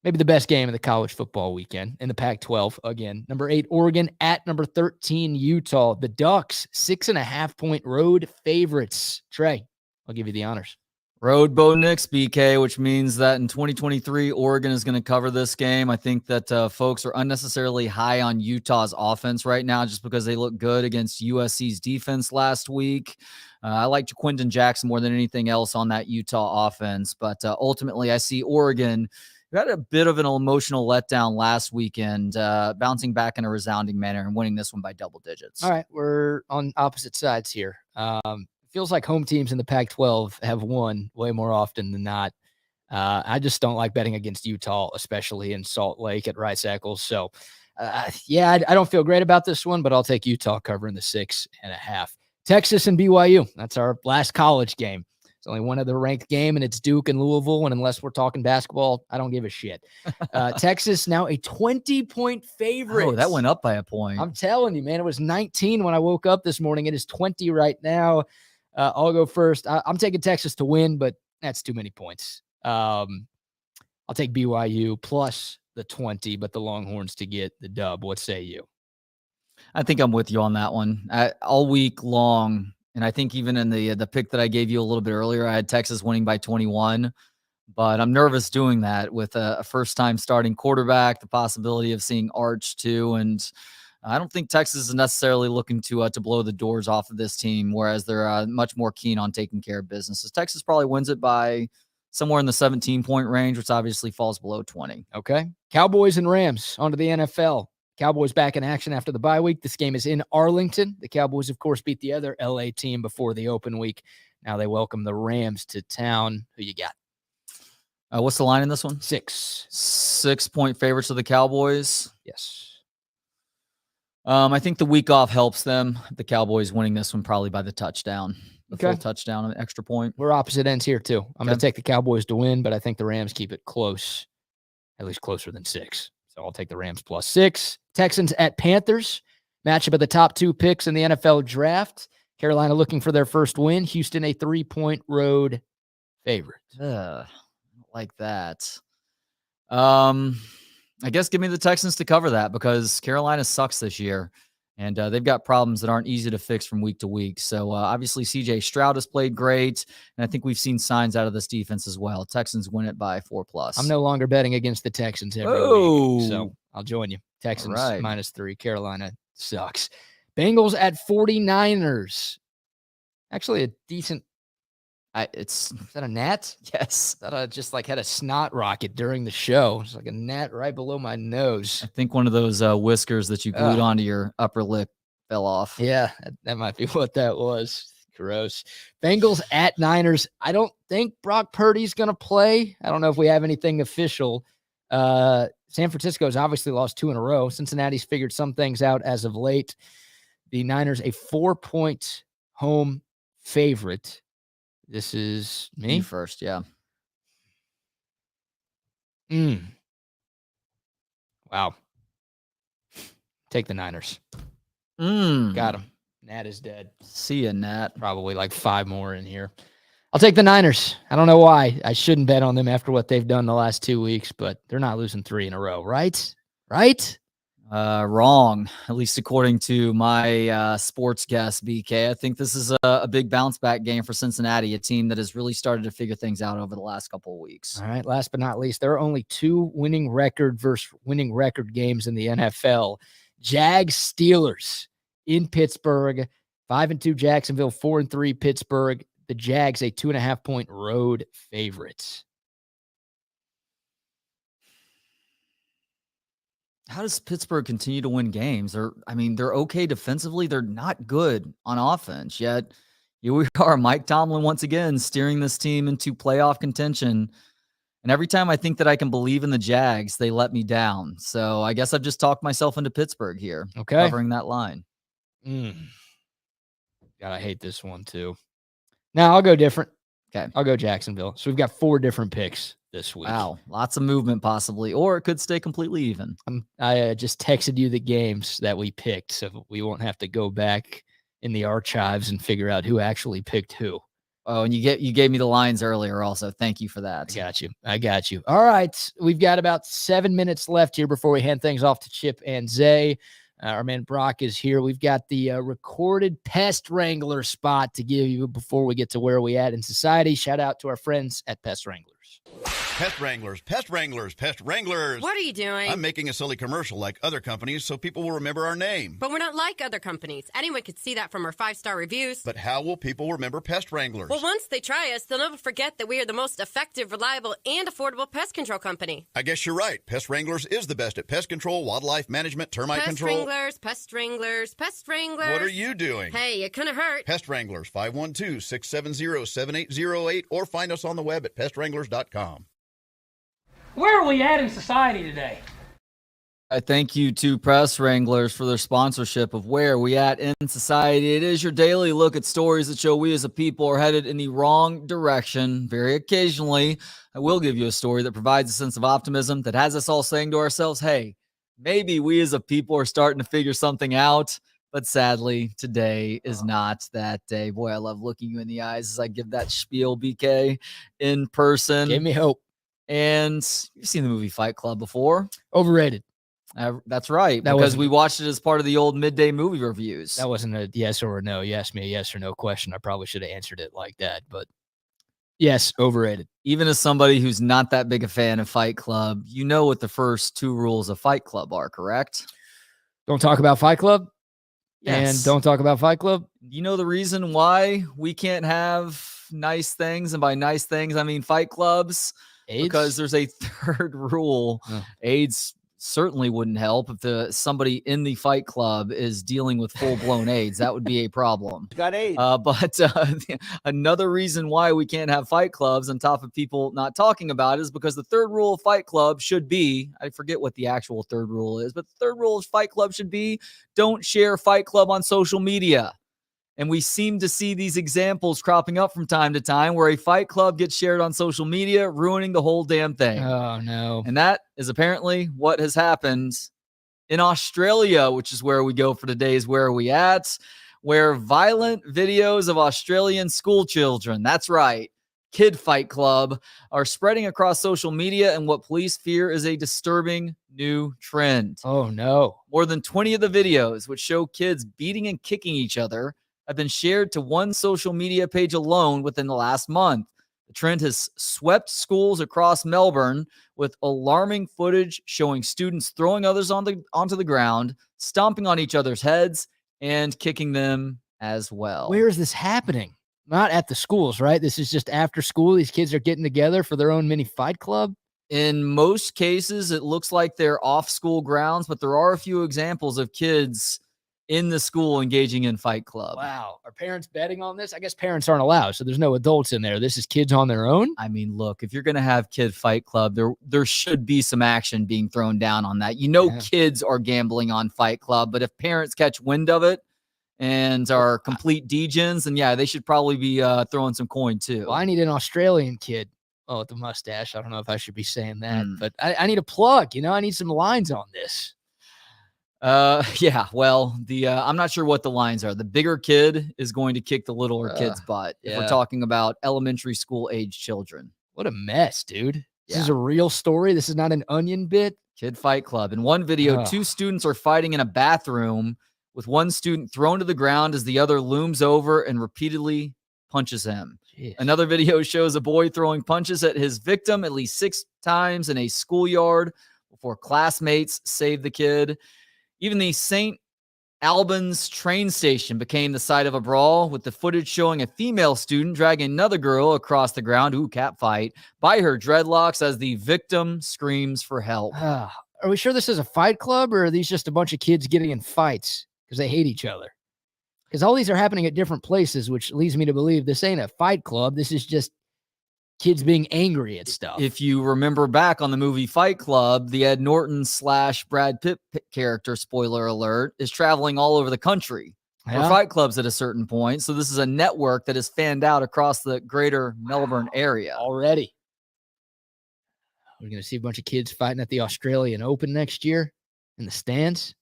maybe the best game of the college football weekend in the Pac-12. Again, number 8, Oregon at number 13, Utah. The Ducks, 6.5-point road favorites. Trey, I'll give you the honors. Road Bo Nix, BK, which means that in 2023, Oregon is going to cover this game. I think that folks are unnecessarily high on Utah's offense right now just because they look good against USC's defense last week. I like Jaquindon Jackson more than anything else on that Utah offense, but ultimately I see Oregon who had a bit of an emotional letdown last weekend, bouncing back in a resounding manner and winning this one by double digits. All right, we're on opposite sides here. Feels like home teams in the Pac-12 have won way more often than not. I just don't like betting against Utah, especially in Salt Lake at Rice Eccles. So, I don't feel great about this one, but I'll take Utah covering the 6.5. Texas and BYU. That's our last college game. It's only one other ranked game, and it's Duke and Louisville. And unless we're talking basketball, I don't give a shit. Texas now a 20-point favorite. Oh, that went up by a point. I'm telling you, man, it was 19 when I woke up this morning. It is 20 right now. I'll go first. I'm taking Texas to win, but that's too many points. I'll take BYU plus the 20, but the Longhorns to get the dub. What say you? I think I'm with you on that one. All week long, and I think even in the pick that I gave you a little bit earlier, I had Texas winning by 21, but I'm nervous doing that with a first-time starting quarterback, the possibility of seeing Hardge too, and I don't think Texas is necessarily looking to blow the doors off of this team, whereas they're much more keen on taking care of business. So Texas probably wins it by somewhere in the 17-point range, which obviously falls below 20. Okay. Cowboys and Rams onto the NFL. Cowboys back in action after the bye week. This game is in Arlington. The Cowboys, of course, beat the other LA team before the open week. Now they welcome the Rams to town. Who you got? What's the line in this one? 6. 6-point favorites of the Cowboys. Yes. I think the week off helps them. The Cowboys winning this one probably by the touchdown. Full touchdown and extra point. We're opposite ends here, too. I'm going to take the Cowboys to win, but I think the Rams keep it close, at least closer than 6. So I'll take the Rams plus 6. Texans at Panthers. Matchup of the top 2 picks in the NFL draft. Carolina looking for their first win. Houston a 3-point road favorite. Like that. I guess give me the Texans to cover that because Carolina sucks this year, and they've got problems that aren't easy to fix from week to week. So obviously CJ Stroud has played great, and I think we've seen signs out of this defense as well. Texans win it by 4+. I'm no longer betting against the Texans every week, so I'll join you. Texans -3. Carolina sucks. Bengals at 49ers. Actually a decent Is that a gnat? Yes. I thought I just like had a snot rocket during the show. It's like a gnat right below my nose. I think one of those whiskers that you glued onto your upper lip fell off. Yeah, that might be what that was. Gross. Bengals at Niners. I don't think Brock Purdy's going to play. I don't know if we have anything official. San Francisco's obviously lost 2 in a row. Cincinnati's figured some things out as of late. The Niners, a 4-point home favorite. This is me first, yeah. Wow. Take the Niners. Got him. Nat is dead. See ya, Nat. Probably like 5 more in here. I'll take the Niners. I don't know why. I shouldn't bet on them after what they've done the last 2 weeks, but they're not losing 3 in a row, right? Right? Wrong, at least according to my sports guest, BK. I think this is a big bounce back game for Cincinnati, a team that has really started to figure things out over the last couple of weeks. All right, last but not least, there are only 2 winning record versus winning record games in the NFL. Jags Steelers in Pittsburgh, 5-2 Jacksonville, 4-3 Pittsburgh. The Jags, a 2.5-point road favorite. How does Pittsburgh continue to win games? They're okay defensively. They're not good on offense. Yet here we are, Mike Tomlin once again steering this team into playoff contention. And every time I think that I can believe in the Jags, they let me down. So I guess I've just talked myself into Pittsburgh here, covering that line. God, I hate this one too. Now I'll go different. Okay. I'll go Jacksonville. So we've got 4 different picks this week. Wow. Lots of movement possibly, or it could stay completely even. I just texted you the games that we picked, so we won't have to go back in the archives and figure out who actually picked who. Oh, and you gave me the lines earlier also. Thank you for that. I got you. All right. We've got about 7 minutes left here before we hand things off to Chip and Zay. Our man Brock is here. We've got the recorded Pest Wrangler spot to give you before we get to where we at in society. Shout out to our friends at Pest Wranglers. Pest Wranglers, Pest Wranglers, Pest Wranglers. What are you doing? I'm making a silly commercial like other companies so people will remember our name. But we're not like other companies. Anyone could see that from our 5-star reviews. But how will people remember Pest Wranglers? Well, once they try us, they'll never forget that we are the most effective, reliable, and affordable pest control company. I guess you're right. Pest Wranglers is the best at pest control, wildlife management, termite control. Pest Wranglers. What are you doing? Hey, it couldn't hurt. Pest Wranglers, 512-670-7808, or find us on the web at pestwranglers.com. Where are we at in society today? I thank you to Press Wranglers for their sponsorship of Where We At in Society. It is your daily look at stories that show we as a people are headed in the wrong direction. Very occasionally, I will give you a story that provides a sense of optimism that has us all saying to ourselves, hey, maybe we as a people are starting to figure something out. But sadly, today is not that day. Boy, I love looking you in the eyes as I give that spiel, BK, in person. Give me hope. And you've seen the movie Fight Club before. Overrated. That's right. Because we watched it as part of the old midday movie reviews. That wasn't a yes or a no. You asked me a yes or no question. I probably should have answered it like that. But yes, overrated. Even as somebody who's not that big a fan of Fight Club, you know what the first 2 rules of Fight Club are, correct? Don't talk about Fight Club. Yes. And don't talk about Fight Club. You know the reason why we can't have nice things? And by nice things, I mean fight clubs. AIDS? Because there's a 3rd rule. AIDS certainly wouldn't help if somebody in the fight club is dealing with full-blown AIDS. That would be a problem. Got AIDS. But another reason why we can't have fight clubs on top of people not talking about it is because the 3rd rule of Fight Club should be, I forget what the actual 3rd rule is, but the 3rd rule of Fight Club should be, don't share Fight Club on social media. And we seem to see these examples cropping up from time to time where a fight club gets shared on social media, ruining the whole damn thing. Oh, no. And that is apparently what has happened in Australia, which is where we go for today's Where Are We At, where violent videos of Australian school children, that's right, Kid Fight Club, are spreading across social media and what police fear is a disturbing new trend. Oh, no. More than 20 of the videos, which show kids beating and kicking each other, have been shared to one social media page alone within the last month. The trend has swept schools across Melbourne with alarming footage showing students throwing others onto the ground, stomping on each other's heads, and kicking them as well. Where is this happening? not at the schools, right? This is just after school. These kids are getting together for their own mini fight club. In most cases, it looks like they're off school grounds, but there are a few examples of kids in the school engaging in fight club. Wow. Are parents betting on this? I guess parents aren't allowed, so there's no adults in there. This is kids on their own? I mean, look, if you're going to have kid fight club, there should be some action being thrown down on that. Kids are gambling on fight club, but if parents catch wind of it and are complete degens, then yeah, they should probably be throwing some coin too. Well, I need an Australian kid. Oh, with the mustache. I don't know if I should be saying that, but I need a plug. I need some lines on this. Yeah. Well, I'm not sure what the lines are. The bigger kid is going to kick the littler kid's butt. If we're talking about elementary school age children. What a mess, dude. This is a real story. This is not an Onion bit. Kid fight club. In one video, 2 students are fighting in a bathroom with one student thrown to the ground as the other looms over and repeatedly punches him. Jeez. Another video shows a boy throwing punches at his victim at least 6 times in a schoolyard before classmates save the kid. Even the St. Albans train station became the site of a brawl, with the footage showing a female student dragging another girl across the ground, cat fight, by her dreadlocks as the victim screams for help. Are we sure this is a fight club, or are these just a bunch of kids getting in fights because they hate each other? Because all these are happening at different places, which leads me to believe this ain't a fight club. This is just kids being angry at stuff. If you remember back on the movie Fight Club, the Ed Norton / Brad Pitt character, spoiler alert, is traveling all over the country for fight clubs at a certain point. So this is a network that is fanned out across the greater Melbourne area. Already. We're going to see a bunch of kids fighting at the Australian Open next year in the stands.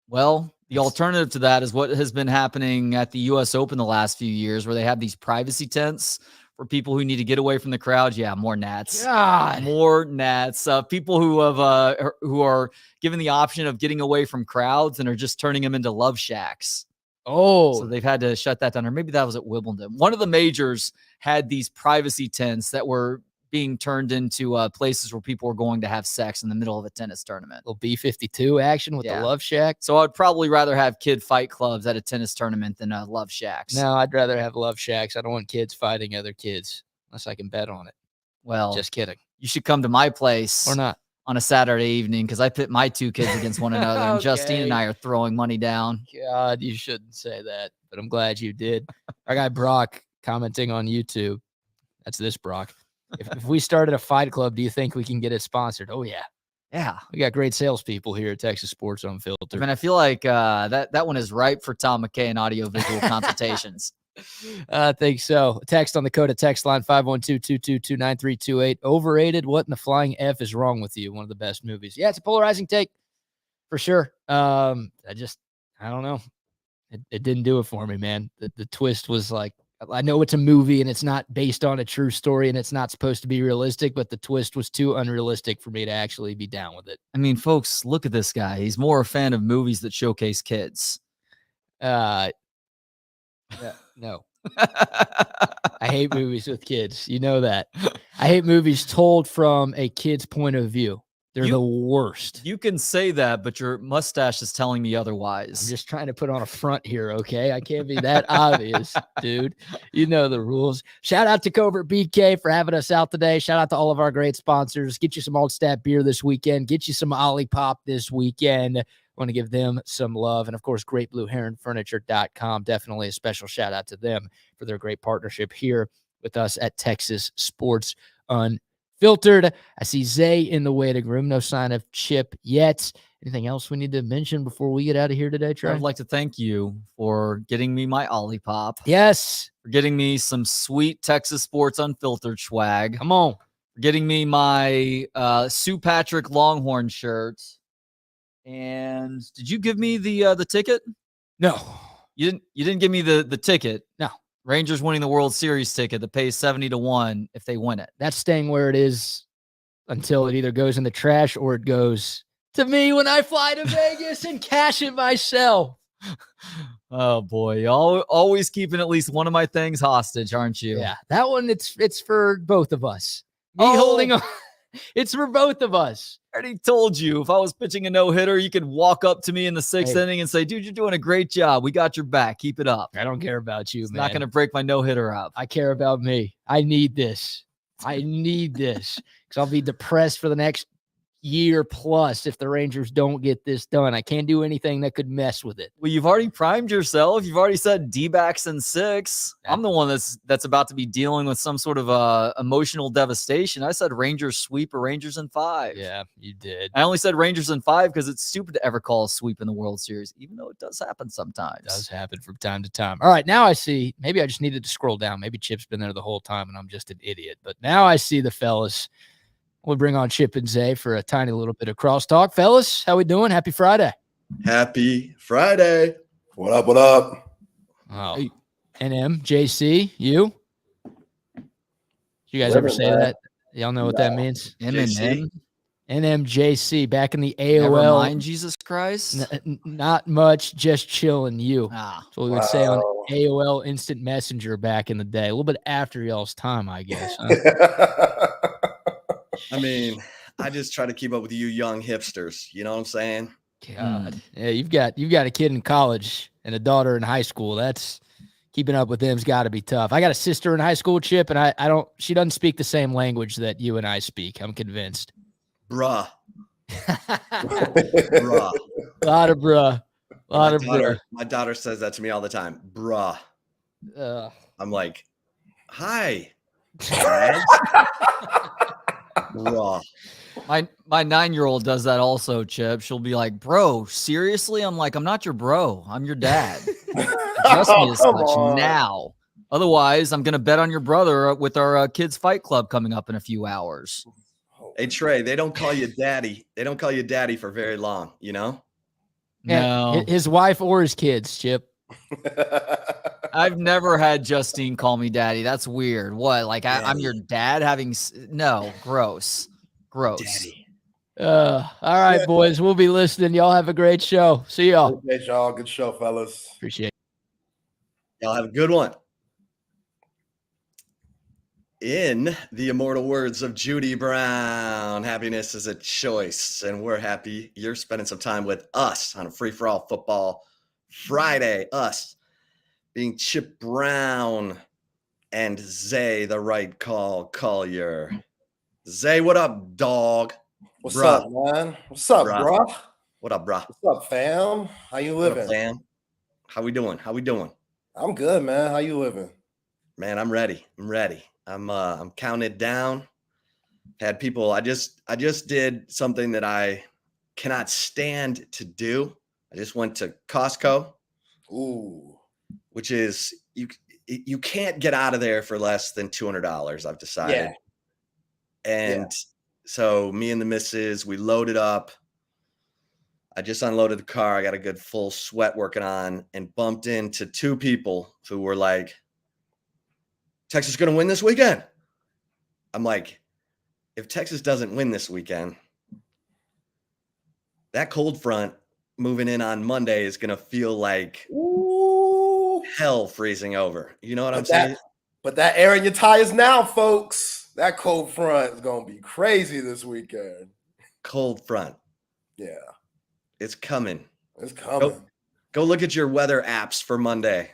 Well, the alternative to that is what has been happening at the U.S. Open the last few years, where they have these privacy tents for people who need to get away from the crowd. Yeah, more gnats. God. More gnats. People who are given the option of getting away from crowds and are just turning them into love shacks. Oh. So they've had to shut that down. Or maybe that was at Wimbledon. One of the majors had these privacy tents that were being turned into places where people were going to have sex in the middle of a tennis tournament. Little B-52 action with the Love Shack. So I'd probably rather have kid fight clubs at a tennis tournament than Love Shacks. No, I'd rather have Love Shacks. I don't want kids fighting other kids unless I can bet on it. Well, just kidding. You should come to my place or not on a Saturday evening, because I pit my 2 kids against one another, and Justine and I are throwing money down. God, you shouldn't say that, but I'm glad you did. Our guy Brock commenting on YouTube. That's this Brock. If we started a fight club, do you think we can get it sponsored? Oh, yeah. Yeah. We got great salespeople here at Texas Sports Unfiltered. I mean, I feel like that one is ripe for Tom McKay and audio-visual consultations. I think so. Text on the Coda text line 512-222-9328. Overrated? What in the flying F is wrong with you? One of the best movies. Yeah, it's a polarizing take for sure. I don't know. It didn't do it for me, man. The twist was like, I know it's a movie and it's not based on a true story and it's not supposed to be realistic, but the twist was too unrealistic for me to actually be down with it. I mean, folks, look at this guy. He's more a fan of movies that showcase kids. No. I hate movies with kids. You know that. I hate movies told from a kid's point of view. They're the worst. You can say that, but your mustache is telling me otherwise. I'm just trying to put on a front here, okay? I can't be that obvious, dude. You know the rules. Shout out to Covert BK for having us out today. Shout out to all of our great sponsors. Get you some Old Stat beer this weekend. Get you some Olipop this weekend. I want to give them some love. And, of course, GreatBlueHeronFurniture.com. Definitely a special shout out to them for their great partnership here with us at Texas Sports Unfiltered. I see Zay in the waiting room. No sign of Chip yet. Anything else we need to mention before we get out of here today, Trey? I'd like to thank you for getting me my Olipop. Yes. For getting me some sweet Texas Sports Unfiltered swag. Come on. For getting me my Sue Patrick Longhorn shirt. And did you give me the ticket? No. You didn't give me the ticket. No. Rangers winning the World Series ticket that pays 70-1 if they win it. That's staying where it is until it either goes in the trash or it goes to me when I fly to Vegas and cash it myself. Oh boy, always keeping at least one of my things hostage, aren't you? Yeah, that one it's for both of us. Me holding on. It's for both of us. I already told you, if I was pitching a no-hitter, you could walk up to me in the sixth inning and say, dude, you're doing a great job. We got your back. Keep it up. I don't care about you, It's man. not going to break my no-hitter up. I care about me. I need this. Because I'll be depressed for the next year plus if the Rangers don't get this done. I can't do anything that could mess with it. Well, you've already primed yourself. You've already said D-backs in 6. I'm the one that's about to be dealing with some sort of emotional devastation. I said Rangers sweep or Rangers in 5. Yeah, you did. I only said Rangers in 5 because it's stupid to ever call a sweep in the World Series, even though it does happen sometimes. It does happen from time to time. All right, now I see. Maybe I just needed to scroll down. Maybe Chip's been there the whole time and I'm just an idiot. But now I see the fellas. We'll bring on Chip and Zay for a tiny little bit of crosstalk. Fellas, how we doing? Happy Friday. Happy Friday. What up, what up? Oh, hey. NM, JC, you? You guys ever say that? Y'all know what that means? NM. NMJC, back in the AOL. Never mind, Jesus Christ. Not much, just chilling you. That's what we would say on AOL Instant Messenger back in the day. A little bit after y'all's time, I guess. Huh? I mean, I just try to keep up with you young hipsters. You know what I'm saying? God. Yeah, you've got a kid in college and a daughter in high school. That's keeping up with them's got to be tough. I got a sister in high school, Chip, and she doesn't speak the same language that you and I speak. I'm convinced. Bruh. Bruh. A lot of bruh. My daughter says that to me all the time. Bruh. I'm like, hi. Bruh. My 9-year-old does that also, Chip. She'll be like, bro, seriously? I'm like, I'm not your bro. I'm your dad. Trust me as much now. Otherwise, I'm going to bet on your brother with our kids fight club coming up in a few hours. Hey, Trey, they don't call you daddy. They don't call you daddy for very long, you know? No. His wife or his kids, Chip. I've never had Justine call me daddy. That's weird. What? Like I'm your dad no, gross. Daddy. All right, boys. We'll be listening. Y'all have a great show. See y'all. Appreciate y'all. Good show, fellas. Appreciate it. Y'all have a good one. In the immortal words of Judy Brown, happiness is a choice, and we're happy you're spending some time with us on a free-for-all football Friday. Us being Chip Brown and Zay, the right call, Collier. Zay, what up, dog? What's up, man? What's up, bro? What up, bro? What's up, fam? How you living? What up, fam? How we doing? I'm good, man. How you living? Man, I'm ready. I'm counted down. Had people. I just did something that I cannot stand to do. I just went to Costco. Ooh. Which is you can't get out of there for less than $200. I've decided. Yeah. And so me and the missus, we loaded up. I just unloaded the car. I got a good full sweat working on and bumped into 2 people who were like, Texas is going to win this weekend. I'm like, if Texas doesn't win this weekend, that cold front moving in on Monday is going to feel like hell freezing over. You know what I'm saying? But that air in your tires now, folks. That cold front is going to be crazy this weekend. Cold front. Yeah. It's coming. It's coming. Go look at your weather apps for Monday.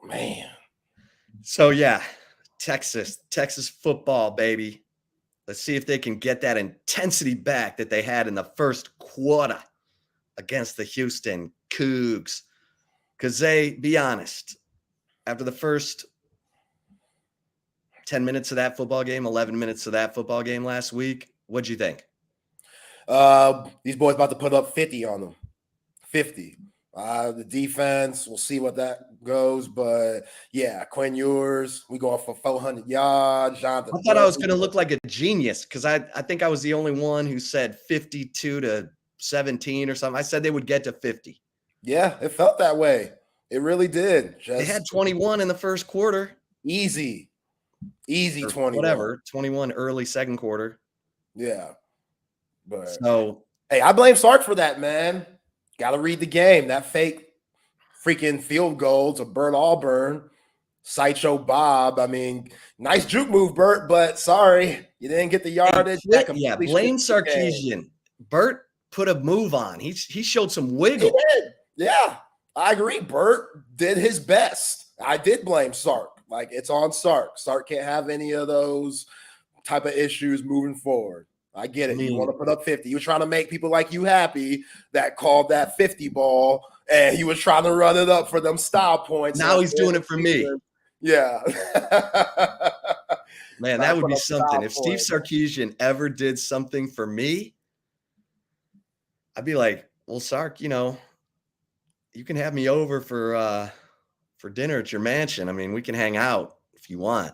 Man. So, yeah, Texas football, baby. Let's see if they can get that intensity back that they had in the first quarter against the Houston Cougs. Because be honest, after the first 10 minutes of that football game, 11 minutes of that football game last week, what'd you think? These boys about to put up 50 on them. 50. The defense, we'll see what that goes. But, yeah, Quinn Ewers, we going for 400 yards. Jonathan I thought I was going to look like a genius because I think I was the only one who said 52-17 or something. I said they would get to 50. Yeah, it felt that way. It really did. They had 21 in the first quarter. Easy 21. Whatever, 21 early second quarter. Yeah. But so, hey, I blame Sark for that, man. Got to read the game. That fake freaking field goal to burn Auburn. Sideshow Bob. I mean, nice juke move, Bert, but sorry, you didn't get the yardage. Yeah, blame Sarkeesian. Bert put a move on. He showed some wiggle. He did. Yeah, I agree. Bert did his best. I did blame Sark. Like, it's on Sark. Sark can't have any of those type of issues moving forward. I get it. You want to put up 50. He was trying to make people like you happy that called that 50 ball, and he was trying to run it up for them style points. Now he's doing it for me. Yeah. Man, that would be something. If Steve Sarkeesian ever did something for me, I'd be like, well, Sark, you know, you can have me over for dinner at your mansion. I mean, we can hang out if you want.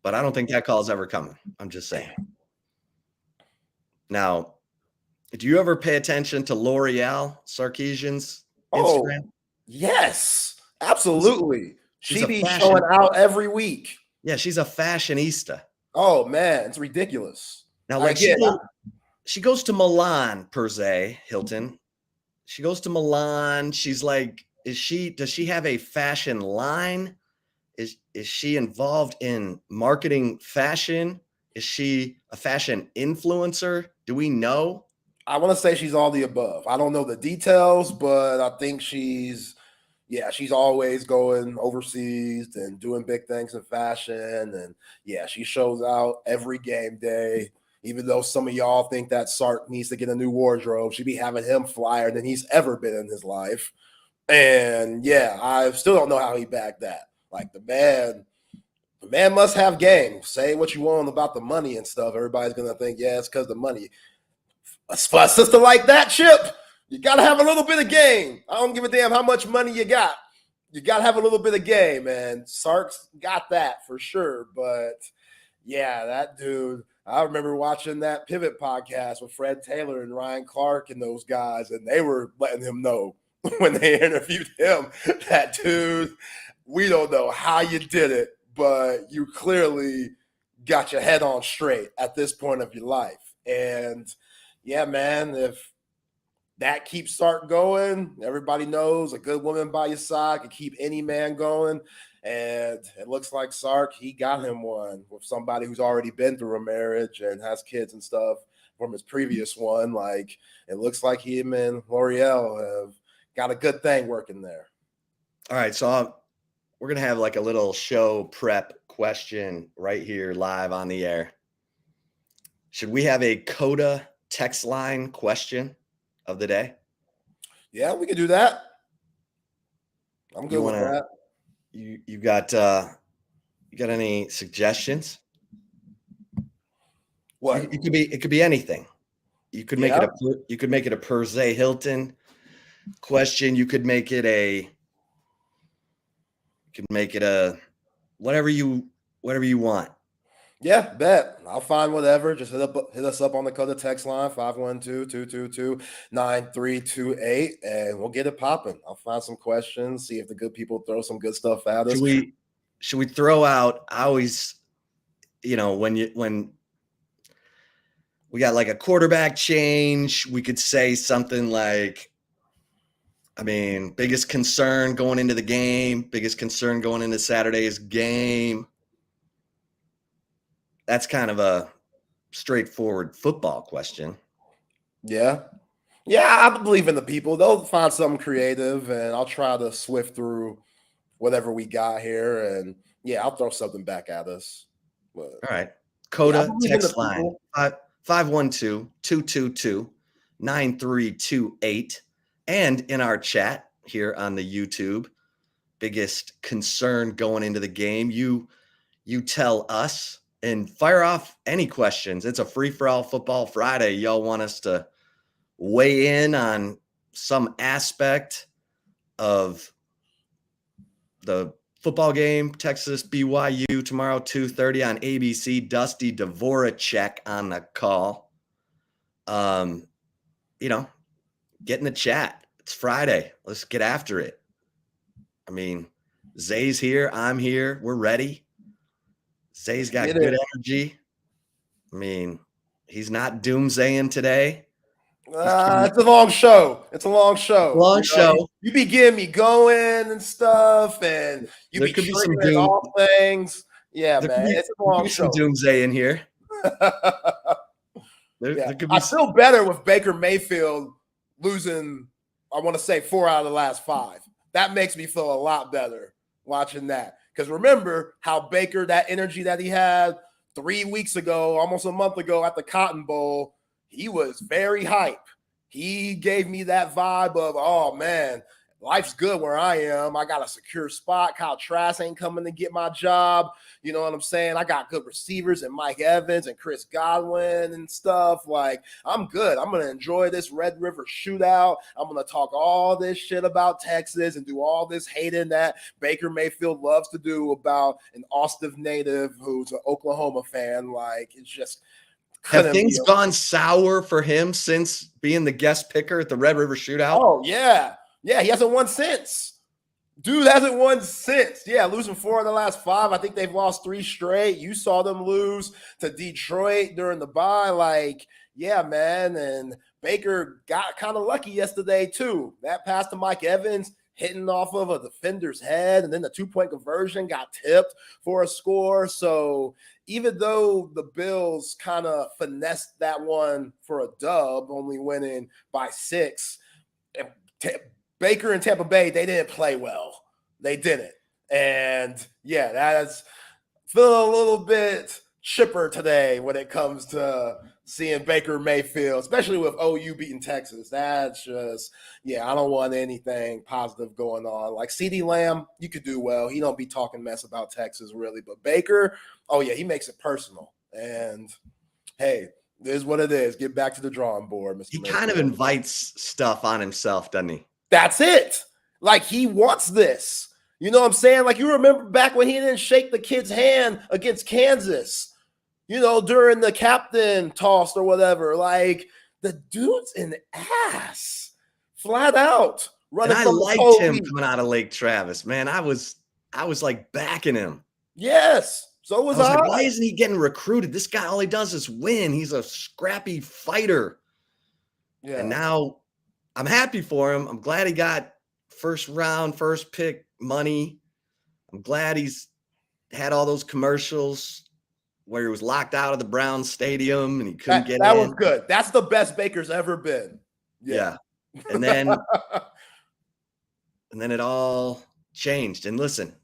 But I don't think that call's ever coming. I'm just saying. Now, do you ever pay attention to L'Oreal Sarkeesian's Instagram? Yes, absolutely. She be showing out every week. Yeah, she's a fashionista. Oh, man, it's ridiculous. Now, like she goes to Milan, per se, Hilton. She goes to Milan. She's like, does she have a fashion line? Is she involved in marketing fashion? Is she a fashion influencer? Do we know? I want to say she's all the above. I don't know the details, but I think she's always going overseas and doing big things in fashion. And yeah, she shows out every game day. Even though some of y'all think that Sark needs to get a new wardrobe, she be having him flyer than he's ever been in his life. And yeah, I still don't know how he backed that. Like, the man must have game. Say what you want about the money and stuff. Everybody's gonna think, yeah, it's because of the money. For a sister like that, Chip, you gotta have a little bit of game. I don't give a damn how much money you got. You gotta have a little bit of game, and Sark's got that for sure. But yeah, that dude. I remember watching that Pivot podcast with Fred Taylor and Ryan Clark and those guys, and they were letting him know when they interviewed him that, dude, we don't know how you did it, but you clearly got your head on straight at this point of your life. And yeah, man, if that keeps Sark going, everybody knows a good woman by your side can keep any man going. And it looks like Sark, he got him one with somebody who's already been through a marriage and has kids and stuff from his previous one. Like, it looks like him and L'Oreal have got a good thing working there. All right, so we're going to have like a little show prep question right here live on the air. Should we have a Coda text line question of the day? Yeah, we can do that. I'm good with that. You got any suggestions? What? It could be anything. You could make it a per se Hilton question. You could make it a whatever you want. Yeah, bet. I'll find whatever. Just hit us up on the Coda text line, 512-222-9328, and we'll get it popping. I'll find some questions, see if the good people throw some good stuff at us. Should we throw out, I always, when we got like a quarterback change, we could say something like, biggest concern going into the game, biggest concern going into Saturday's game. That's kind of a straightforward football question. Yeah. Yeah, I believe in the people. They'll find something creative, and I'll try to swift through whatever we got here. And, yeah, I'll throw something back at us. But, all right. Coda text line, 512-222-9328. And in our chat here on the YouTube, biggest concern going into the game. You tell us. And fire off any questions. It's a free-for-all football Friday. Y'all want us to weigh in on some aspect of the football game, Texas BYU tomorrow, 2:30 on ABC. Dusty Dvoracek on the call. Get in the chat. It's Friday. Let's get after it. Zay's here. I'm here. We're ready. Zay's got good energy. He's not doomsaying today. It's a long show. It's a long show. Long show. You be getting me going and stuff, and you There be could be some triggering doom. all things. Yeah, There man. could be, It's a long some show. doomsday in here. Yeah. There could be I feel better with Baker Mayfield losing, I want to say 4 out of the last 5. That makes me feel a lot better watching that. Because remember how Baker, that energy that he had 3 weeks ago, almost a month ago at the Cotton Bowl, he was very hype. He gave me that vibe of, oh, man, life's good where I am. I got a secure spot. Kyle Trask ain't coming to get my job. You know what I'm saying? I got good receivers and Mike Evans and Chris Godwin and stuff. Like, I'm good. I'm going to enjoy this Red River shootout. I'm going to talk all this shit about Texas and do all this hating that Baker Mayfield loves to do about an Austin native who's an Oklahoma fan. Like, it's just have things gone sour for him since being the guest picker at the Red River shootout? Oh, yeah. Yeah, he hasn't won since. Dude hasn't won since. Yeah, losing 4 of the last 5. I think they've lost 3 straight. You saw them lose to Detroit during the bye. Like, yeah, man. And Baker got kind of lucky yesterday, too. That pass to Mike Evans, hitting off of a defender's head, and then the 2-point conversion got tipped for a score. So even though the Bills kind of finessed that one for a dub, only winning by 6, Baker and Tampa Bay, they didn't play well. They didn't. And, yeah, that's feeling a little bit chipper today when it comes to seeing Baker Mayfield, especially with OU beating Texas. That's just, yeah, I don't want anything positive going on. Like CeeDee Lamb, you could do well. He don't be talking mess about Texas, really. But Baker, oh, yeah, he makes it personal. And, hey, this is what it is. Get back to the drawing board, Mr. He Mayfield. kind of invites stuff on himself, doesn't he? That's it. Like, he wants this. You know what I'm saying? Like, you remember back when he didn't shake the kid's hand against Kansas, you know, during the captain toss or whatever. Like, the dude's an ass. Flat out. And I liked him coming out of Lake Travis, man. I was like backing him. Yes. So was I. Like, why isn't he getting recruited? This guy, all he does is win. He's a scrappy fighter. Yeah. And now I'm happy for him. I'm glad he got first round, first pick money. I'm glad he's had all those commercials where he was locked out of the Browns stadium and he couldn't get in. That was good. That's the best Baker's ever been. Yeah. And then it all changed. And listen,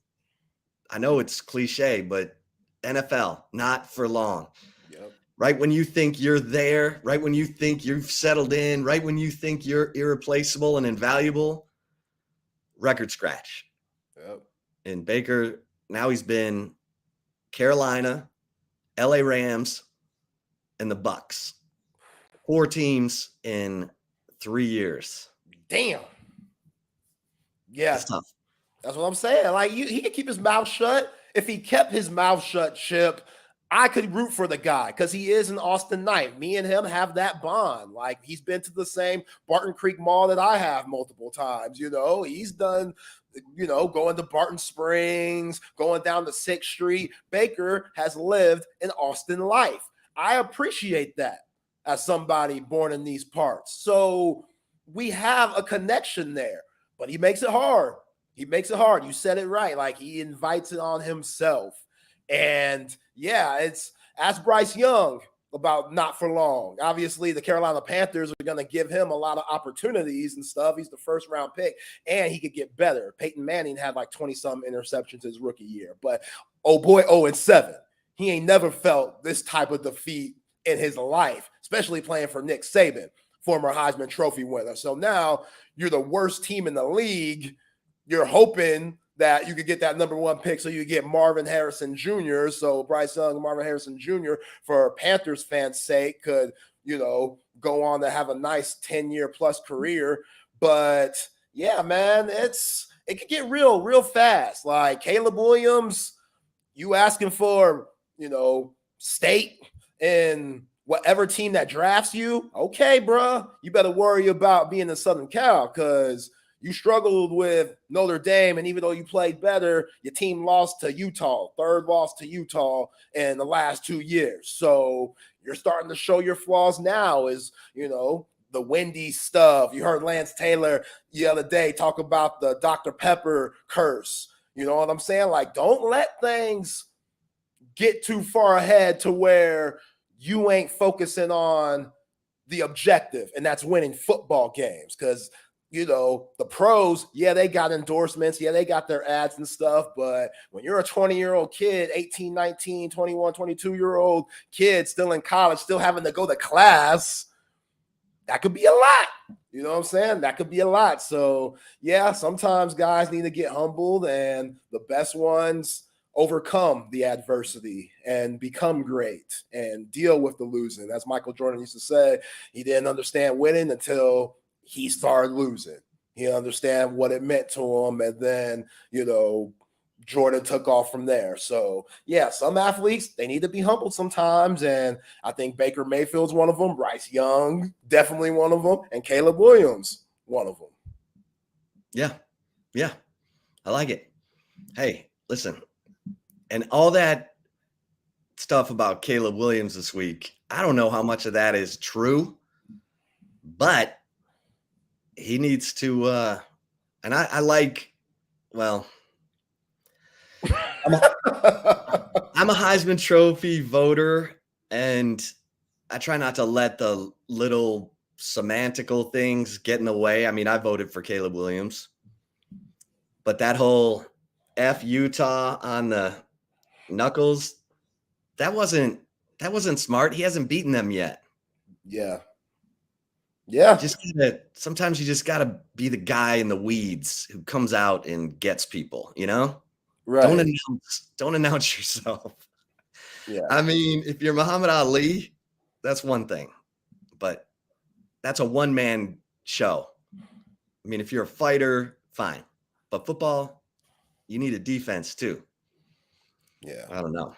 I know it's cliche, but NFL, not for long. Yep. Right when you think you're there, right when you think you've settled in, right when you think you're irreplaceable and invaluable, record scratch. Yep. And Baker, now he's been Carolina, LA Rams, and the Bucks. 4 teams in 3 years. Damn. Yeah. That's tough. That's what I'm saying. Like, he could keep his mouth shut. If he kept his mouth shut, Chip, I could root for the guy because he is an Austin Knight. Me and him have that bond. Like, he's been to the same Barton Creek Mall that I have multiple times. You know, he's done, you know, going to Barton Springs, going down to 6th Street. Baker has lived an Austin life. I appreciate that as somebody born in these parts. So we have a connection there, but he makes it hard. He makes it hard. You said it right. Like, he invites it on himself. And yeah, it's ask Bryce Young about not for long. Obviously, the Carolina Panthers are going to give him a lot of opportunities and stuff. He's the first round pick, and he could get better. Peyton Manning had like 20-some interceptions his rookie year, but oh boy, 0-7. He ain't never felt this type of defeat in his life, especially playing for Nick Saban, former Heisman Trophy winner. So now you're the worst team in the league. You're hoping that you could get that number 1 pick so you get Marvin Harrison Jr. So Bryce Young and Marvin Harrison Jr., for Panthers fans' sake, could, you know, go on to have a nice 10-year plus career. But yeah, man, it could get real fast. Like, Caleb Williams, you asking for, you know, state and whatever team that drafts you, okay, bro, you better worry about being in Southern Cal because you struggled with Notre Dame, and even though you played better, your team lost to Utah, 3rd loss to Utah in the last 2 years. So you're starting to show your flaws now as, you know, the windy stuff. You heard Lance Taylor the other day talk about the Dr. Pepper curse. You know what I'm saying? Like, don't let things get too far ahead to where you ain't focusing on the objective, and that's winning football games. Because, you know, the pros, yeah, they got endorsements. Yeah, they got their ads and stuff. But when you're a 20-year-old kid, 18, 19, 21, 22-year-old kid still in college, still having to go to class, that could be a lot. You know what I'm saying? That could be a lot. So, yeah, sometimes guys need to get humbled, and the best ones overcome the adversity and become great and deal with the losing. As Michael Jordan used to say, he didn't understand winning until he started losing. He understand what it meant to him, and then, you know, Jordan took off from there. So, yeah, some athletes, they need to be humbled sometimes, and I think Baker Mayfield's one of them. Bryce Young, definitely one of them, and Caleb Williams, one of them. Yeah, I like it. Hey, listen, and all that stuff about Caleb Williams this week, I don't know how much of that is true, but he needs to, and I like, well, I'm a Heisman Trophy voter, and I try not to let the little semantical things get in the way. I mean, I voted for Caleb Williams, but that whole F Utah on the knuckles, that wasn't smart. He hasn't beaten them yet. Yeah. Sometimes you just gotta be the guy in the weeds who comes out and gets people, you know? Right. Don't announce yourself. Yeah. I mean, if you're Muhammad Ali, that's one thing, but that's a one-man show. I mean, if you're a fighter, fine. But football, you need a defense too. Yeah. I don't know.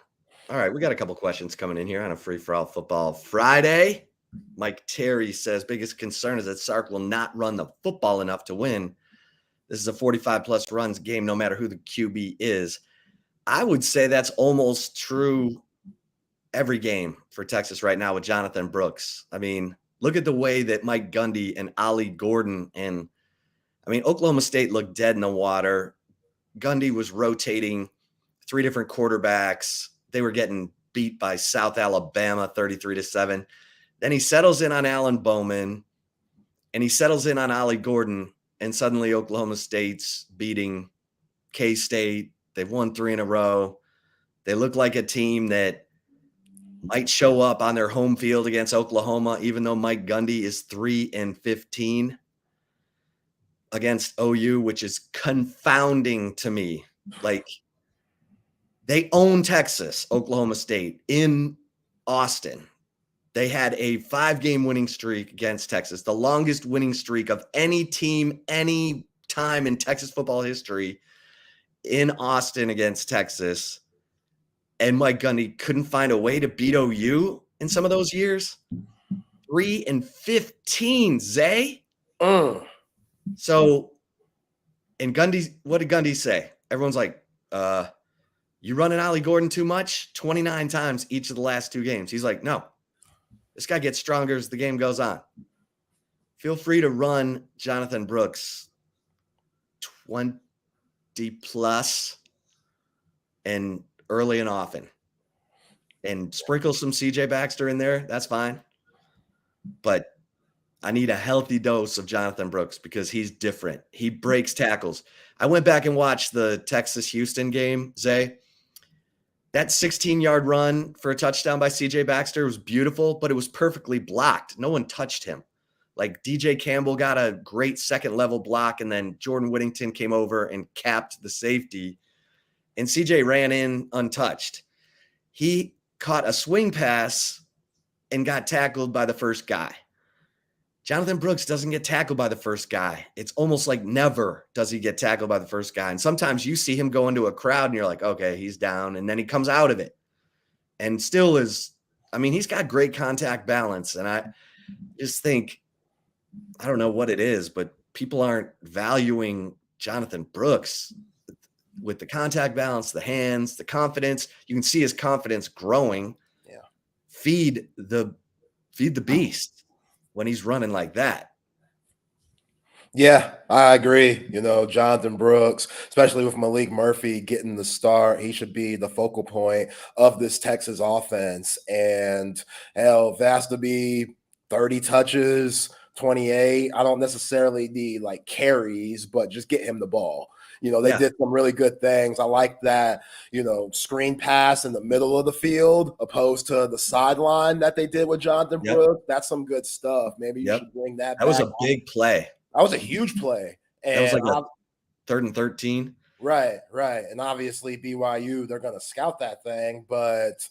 All right, we got a couple questions coming in here on a free-for-all football Friday. Mike Terry says, biggest concern is that Sark will not run the football enough to win. This is a 45-plus runs game, no matter who the QB is. I would say that's almost true every game for Texas right now with Jonathan Brooks. I mean, look at the way that Mike Gundy and Ollie Gordon Oklahoma State looked dead in the water. Gundy was rotating 3 different quarterbacks. They were getting beat by South Alabama 33-7. Then he settles in on Alan Bowman, and he settles in on Ollie Gordon, and suddenly Oklahoma State's beating K-State. They've won 3 in a row. They look like a team that might show up on their home field against Oklahoma, even though Mike Gundy is 3-15 against OU, which is confounding to me. Like, they own Texas, Oklahoma State, in Austin. They had a 5-game winning streak against Texas, the longest winning streak of any team, any time in Texas football history, in Austin against Texas. And Mike Gundy couldn't find a way to beat OU in some of those years. 3-15, Zay. So, and Gundy, what did Gundy say? Everyone's like, you running Ollie Gordon too much? 29 times each of the last 2 games. He's like, no. This guy gets stronger as the game goes on. Feel free to run Jonathan Brooks 20 plus and early and often. And sprinkle some CJ Baxter in there. That's fine. But I need a healthy dose of Jonathan Brooks because he's different. He breaks tackles. I went back and watched the Texas-Houston game, Zay. That 16-yard run for a touchdown by CJ Baxter was beautiful, but it was perfectly blocked. No one touched him. Like, DJ Campbell got a great second-level block, and then Jordan Whittington came over and capped the safety, and CJ ran in untouched. He caught a swing pass and got tackled by the first guy. Jonathan Brooks doesn't get tackled by the first guy. It's almost like never does he get tackled by the first guy. And sometimes you see him go into a crowd and you're like, okay, he's down. And then he comes out of it and still is, I mean, he's got great contact balance. And I just think, I don't know what it is, but people aren't valuing Jonathan Brooks with the contact balance, the hands, the confidence. You can see his confidence growing. Yeah. Feed the beast. when he's running like that. Yeah, I agree. Jonathan Brooks, especially with Maalik Murphy getting the start, he should be the focal point of this Texas offense. And hell, if it has to be 30 touches, 28, I don't necessarily need like carries, but just get him the ball. They did some really good things. I like that, screen pass in the middle of the field opposed to the sideline that they did with Jonathan Brooks. That's some good stuff. Maybe you should bring that back. That was a big play. That was a huge play. And that was like a 3rd and 13. Right. And obviously BYU, they're going to scout that thing, but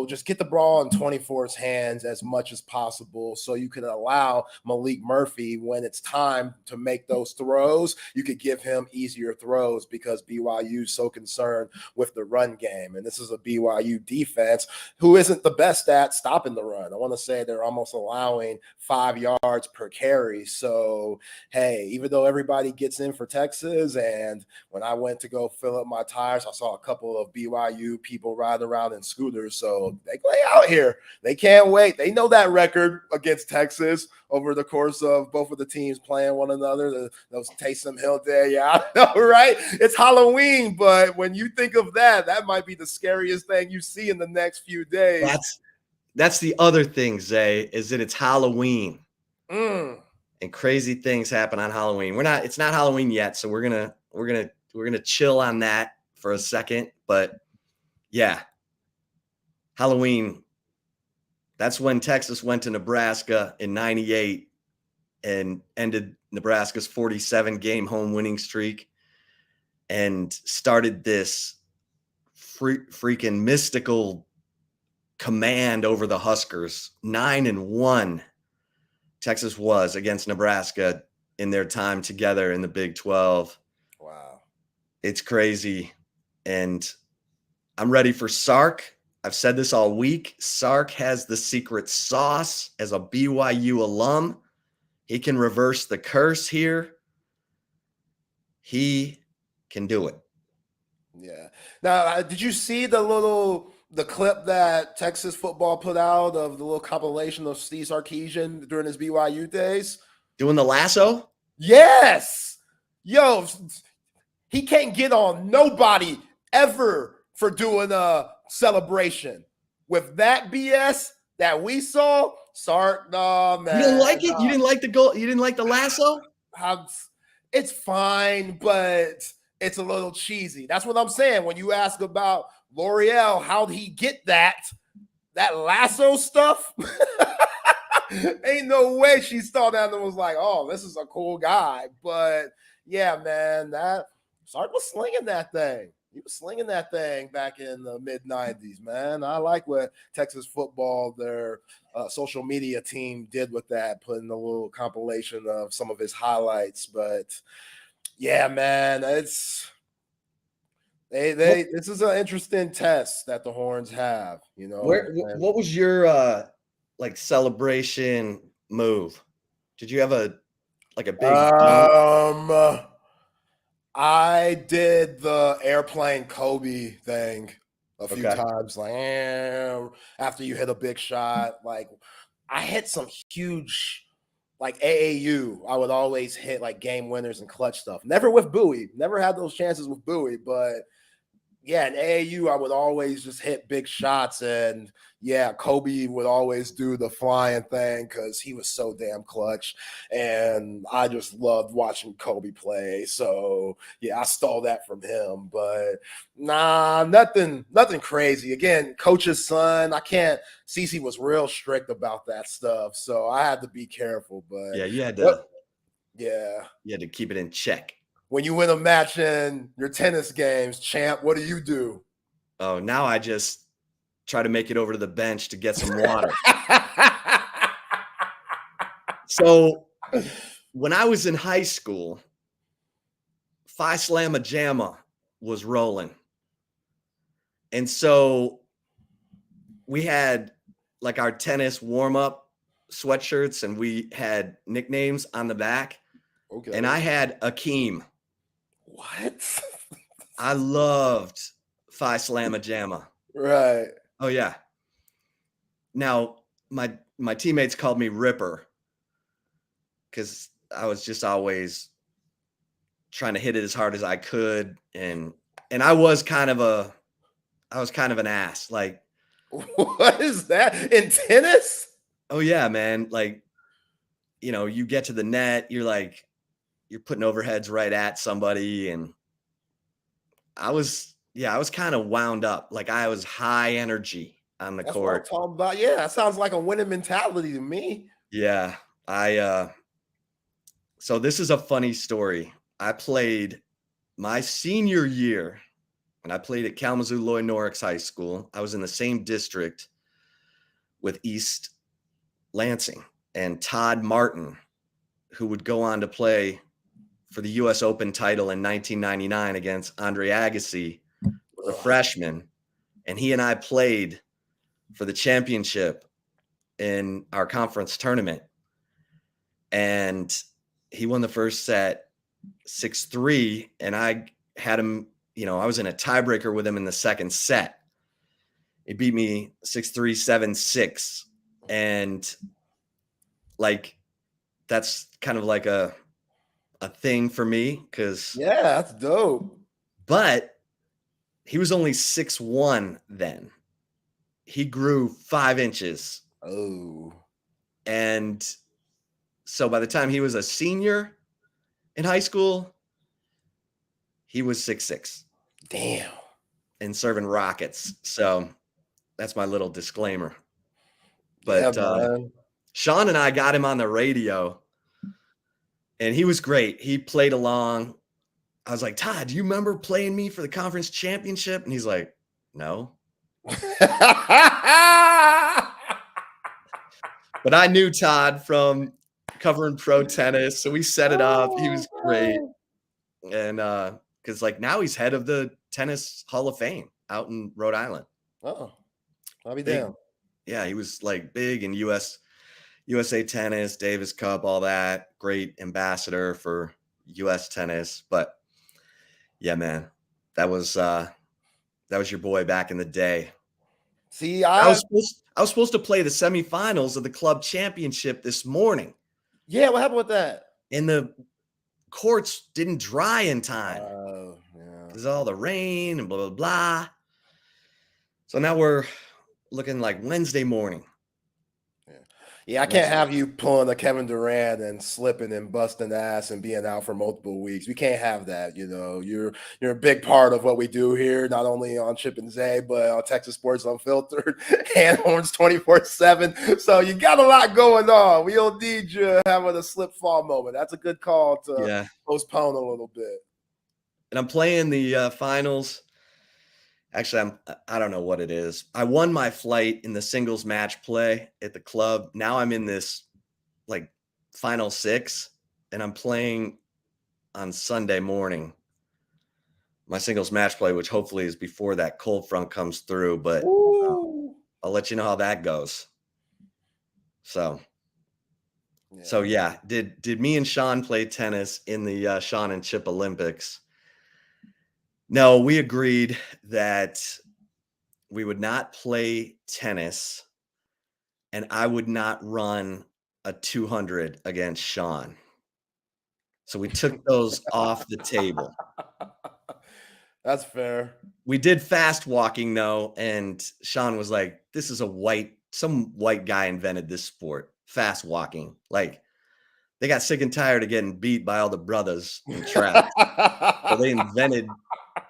just get the ball in 24's hands as much as possible so you can allow Maalik Murphy, when it's time to make those throws, you could give him easier throws because BYU is so concerned with the run game. And this is a BYU defense who isn't the best at stopping the run. I want to say they're almost allowing 5 yards per carry. So, hey, even though everybody gets in for Texas, and when I went to go fill up my tires, I saw a couple of BYU people riding around in scooters. So they play out here. They can't wait. They know that record against Texas over the course of both of the teams playing one another. Those Taysom Hill Day. Yeah, I know, right? It's Halloween, but when you think of that, that might be the scariest thing you see in the next few days. That's the other thing, Zay, is that it's Halloween. And crazy things happen on Halloween. It's not Halloween yet, so we're gonna chill on that for a second. But yeah, Halloween, that's when Texas went to Nebraska in 98 and ended Nebraska's 47-game home winning streak and started this freaking mystical command over the Huskers. 9-1 Texas was against Nebraska in their time together in the Big 12. Wow. It's crazy. And I'm ready for Sark. I've said this all week. Sark has the secret sauce as a BYU alum. He can reverse the curse here. He can do it. Yeah. Now, did you see the clip that Texas football put out of the little compilation of Steve Sarkeesian during his BYU days? Doing the lasso? Yes. Yo, he can't get on nobody ever for doing a celebration. With that BS that we saw, Sark, no, man. You didn't like it? You didn't like the goal? You didn't like the lasso? It's fine, but it's a little cheesy. That's what I'm saying. When you ask about L'Oreal, how'd he get that lasso stuff? Ain't no way she saw that and was like, oh, this is a cool guy. But yeah, man, that Sark was slinging that thing. He was slinging that thing back in the mid-90s, man. I like what Texas football, their social media team, did with that, putting a little compilation of some of his highlights. But yeah, man, this is an interesting test that the Horns have. What was your celebration move? Did you have a big? I did the airplane Kobe thing a few times. Like, after you hit a big shot, like I hit some huge, like AAU. I would always hit like game winners and clutch stuff. Never with Bowie. Never had those chances with Bowie, but yeah, in AAU, I would always just hit big shots. And yeah, Kobe would always do the flying thing because he was so damn clutch. And I just loved watching Kobe play. So yeah, I stole that from him. But nah, nothing crazy. Again, coach's son, I can't. Cece was real strict about that stuff. So I had to be careful. But yeah, you had to. Yeah. You had to keep it in check. When you win a match in your tennis games, champ, what do? Oh, now I just try to make it over to the bench to get some water. So when I was in high school, Phi Slamma Jamma was rolling. And so we had like our tennis warm-up sweatshirts and we had nicknames on the back. Okay. And I had Akeem. What? I loved Phi Slamma Jamma. Right. Oh, yeah. Now, my my teammates called me Ripper because I was just always trying to hit it as hard as I could. And I was kind of an ass. Like, what is that in tennis? Oh yeah, man. Like, you know, you get to the net, you're putting overheads right at somebody. And I was kind of wound up. Like, I was high energy on the court. That's what I'm talking about. Yeah, that sounds like a winning mentality to me. Yeah. So this is a funny story. I played my senior year, and I played at Kalamazoo Lloyd Norrix High School. I was in the same district with East Lansing and Todd Martin, who would go on to play for the U.S. Open title in 1999 against Andre Agassi, a freshman. And he and I played for the championship in our conference tournament. And he won the first set 6-3. And I had him, you know, I was in a tiebreaker with him in the second set. He beat me 6-3, 7-6. And like, that's kind of like a thing for me because yeah, that's dope. But he was only 6'1" then. He grew 5 inches. Oh. And so by the time he was a senior in high school, he was 6'6". Damn. And serving rockets. So that's my little disclaimer. But Sean and I got him on the radio, and he was great. He played along. I was like, Todd, do you remember playing me for the conference championship? And he's like, no. But I knew Todd from covering pro tennis, so we set it up. He was great. And because like now he's head of the Tennis Hall of Fame out in Rhode Island. Oh, I'll be down. Yeah, he was like big in USA Tennis, Davis Cup, all that. Great ambassador for US Tennis. But yeah, man, that was your boy back in the day. See, I was supposed to play the semifinals of the club championship this morning. Yeah, what happened with that? And the courts didn't dry in time. Because all the rain and blah, blah, blah. So now we're looking like Wednesday morning. Yeah, I can't have you pulling a Kevin Durant and slipping and busting ass and being out for multiple weeks. We can't have that. You know, you're a big part of what we do here, not only on Chip and Zay, but on Texas Sports Unfiltered and Horns 24/7. So you got a lot going on. We don't need you having a slip fall moment. That's a good call to postpone a little bit. And I'm playing the finals. Actually, I don't know what it is. I won my flight in the singles match play at the club. Now I'm in this like final 6, and I'm playing on Sunday morning. My singles match play, which hopefully is before that cold front comes through, but I'll let you know how that goes. So yeah, did me and Sean play tennis in the Sean and Chip Olympics? No, we agreed that we would not play tennis, and I would not run a 200 against Sean. So we took those off the table. That's fair. We did fast walking though, and Sean was like, "This is some white guy invented this sport, fast walking. Like, they got sick and tired of getting beat by all the brothers in track, so they invented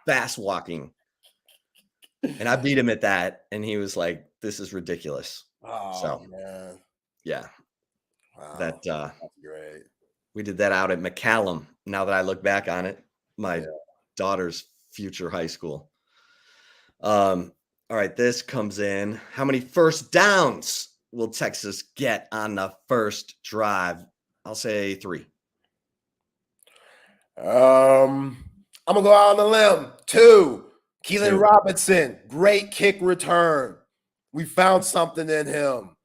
fast walking." And I beat him at that, and he was like, "This is ridiculous." Oh, man. Yeah. Wow. That's great. We did that out at McCallum. Now that I look back on it, my daughter's future high school. All right, this comes in. How many first downs will Texas get on the first drive? I'll say 3. I'm gonna go out on a limb. 2. Keelan Robinson, great kick return. We found something in him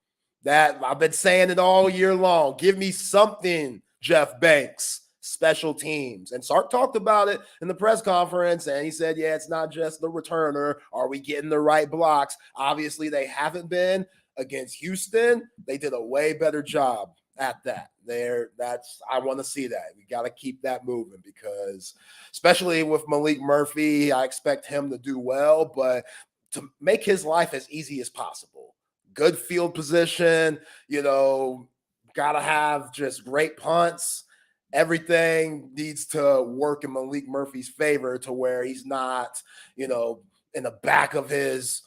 that I've been saying it all year long. Give me something, Jeff Banks. special teams. And Sark talked about it in the press conference, and he said, yeah, it's not just the returner. Are we getting the right blocks? Obviously, they haven't been. Against Houston, they did a way better job at that. I want to see that. We got to keep that moving because especially with Maalik Murphy, I expect him to do well, but to make his life as easy as possible. Good field position, got to have just great punts. Everything needs to work in Maalik Murphy's favor to where he's not, in the back of his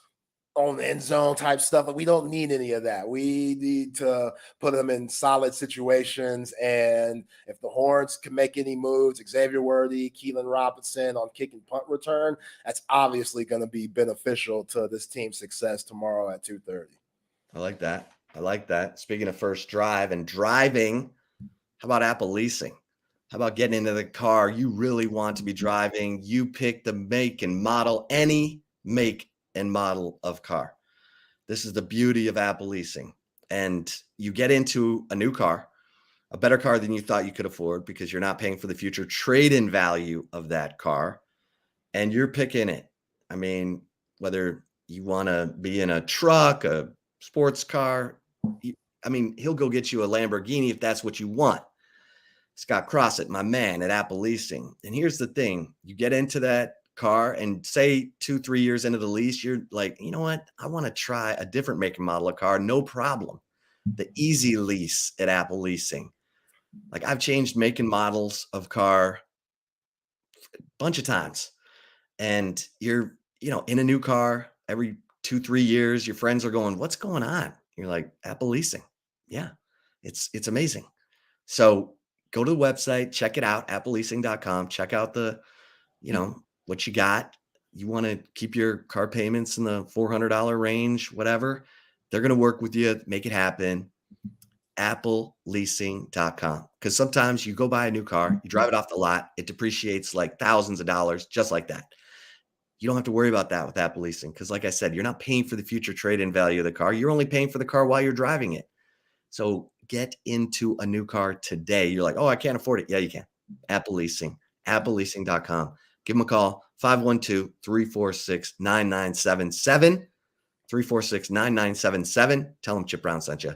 own end zone type stuff. We don't need any of that. We need to put him in solid situations. And if the Horns can make any moves, Xavier Worthy, Keelan Robinson on kick and punt return, that's obviously going to be beneficial to this team's success tomorrow at 2:30. I like that. Speaking of first drive and driving, how about Apple leasing? How about getting into the car you really want to be driving? You pick the make and model, any make and model of car. This is the beauty of Apple leasing. And you get into a new car, a better car than you thought you could afford because you're not paying for the future trade-in value of that car. And you're picking it. I mean, whether you want to be in a truck, a sports car, he'll go get you a Lamborghini if that's what you want. Scott Crossett, my man at Apple Leasing. And here's the thing. You get into that car and say 2-3 years into the lease, you're like, you know what? I want to try a different make and model of car. No problem. The easy lease at Apple Leasing. Like I've changed make and models of car a bunch of times. And you're, in a new car every 2-3 years, your friends are going, what's going on? You're like, Apple Leasing. Yeah, it's amazing. So go to the website, check it out, appleleasing.com. Check out the, what you got. You want to keep your car payments in the $400 range, whatever. They're going to work with you, make it happen. Appleleasing.com. Because sometimes you go buy a new car, you drive it off the lot, it depreciates like thousands of dollars, just like that. You don't have to worry about that with Apple Leasing. Because like I said, you're not paying for the future trade-in value of the car. You're only paying for the car while you're driving it. So get into a new car today. You're like, oh, I can't afford it. Yeah, you can. Apple Leasing. Appleleasing.com. Give them a call, 512-346-9977. 346-9977. Tell them Chip Brown sent you.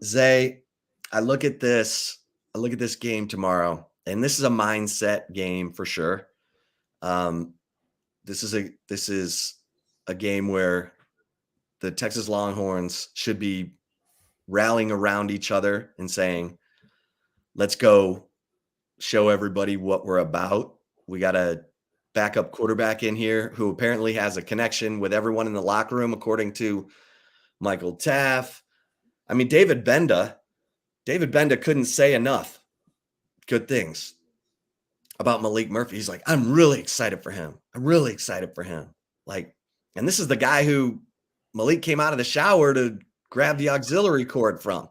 Zay, I look at this game tomorrow, and this is a mindset game for sure. This is a game where the Texas Longhorns should be rallying around each other and saying, let's go show everybody what we're about. We got a backup quarterback in here who apparently has a connection with everyone in the locker room, according to Michael Taff. I mean, David Benda couldn't say enough good things about Maalik Murphy. He's like, I'm really excited for him. Like, and this is the guy who Malik came out of the shower to grab the auxiliary cord from.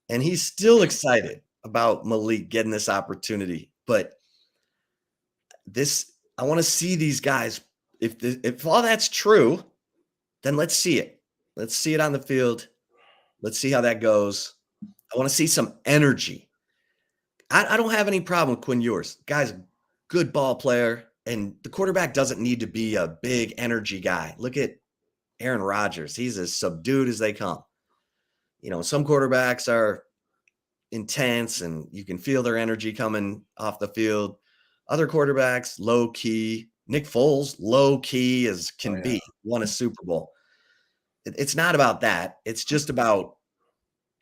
And he's still excited about Malik getting this opportunity. But I want to see these guys. If all that's true, then let's see it. Let's see it on the field. Let's see how that goes. I want to see some energy. I don't have any problem with Quinn Ewers. Guy's a good ball player, and the quarterback doesn't need to be a big energy guy. Look at Aaron Rodgers. He's as subdued as they come. Some quarterbacks are intense, and you can feel their energy coming off the field. Other quarterbacks, low key. Nick Foles, low key as can be, won a Super Bowl. It's not about that. It's just about,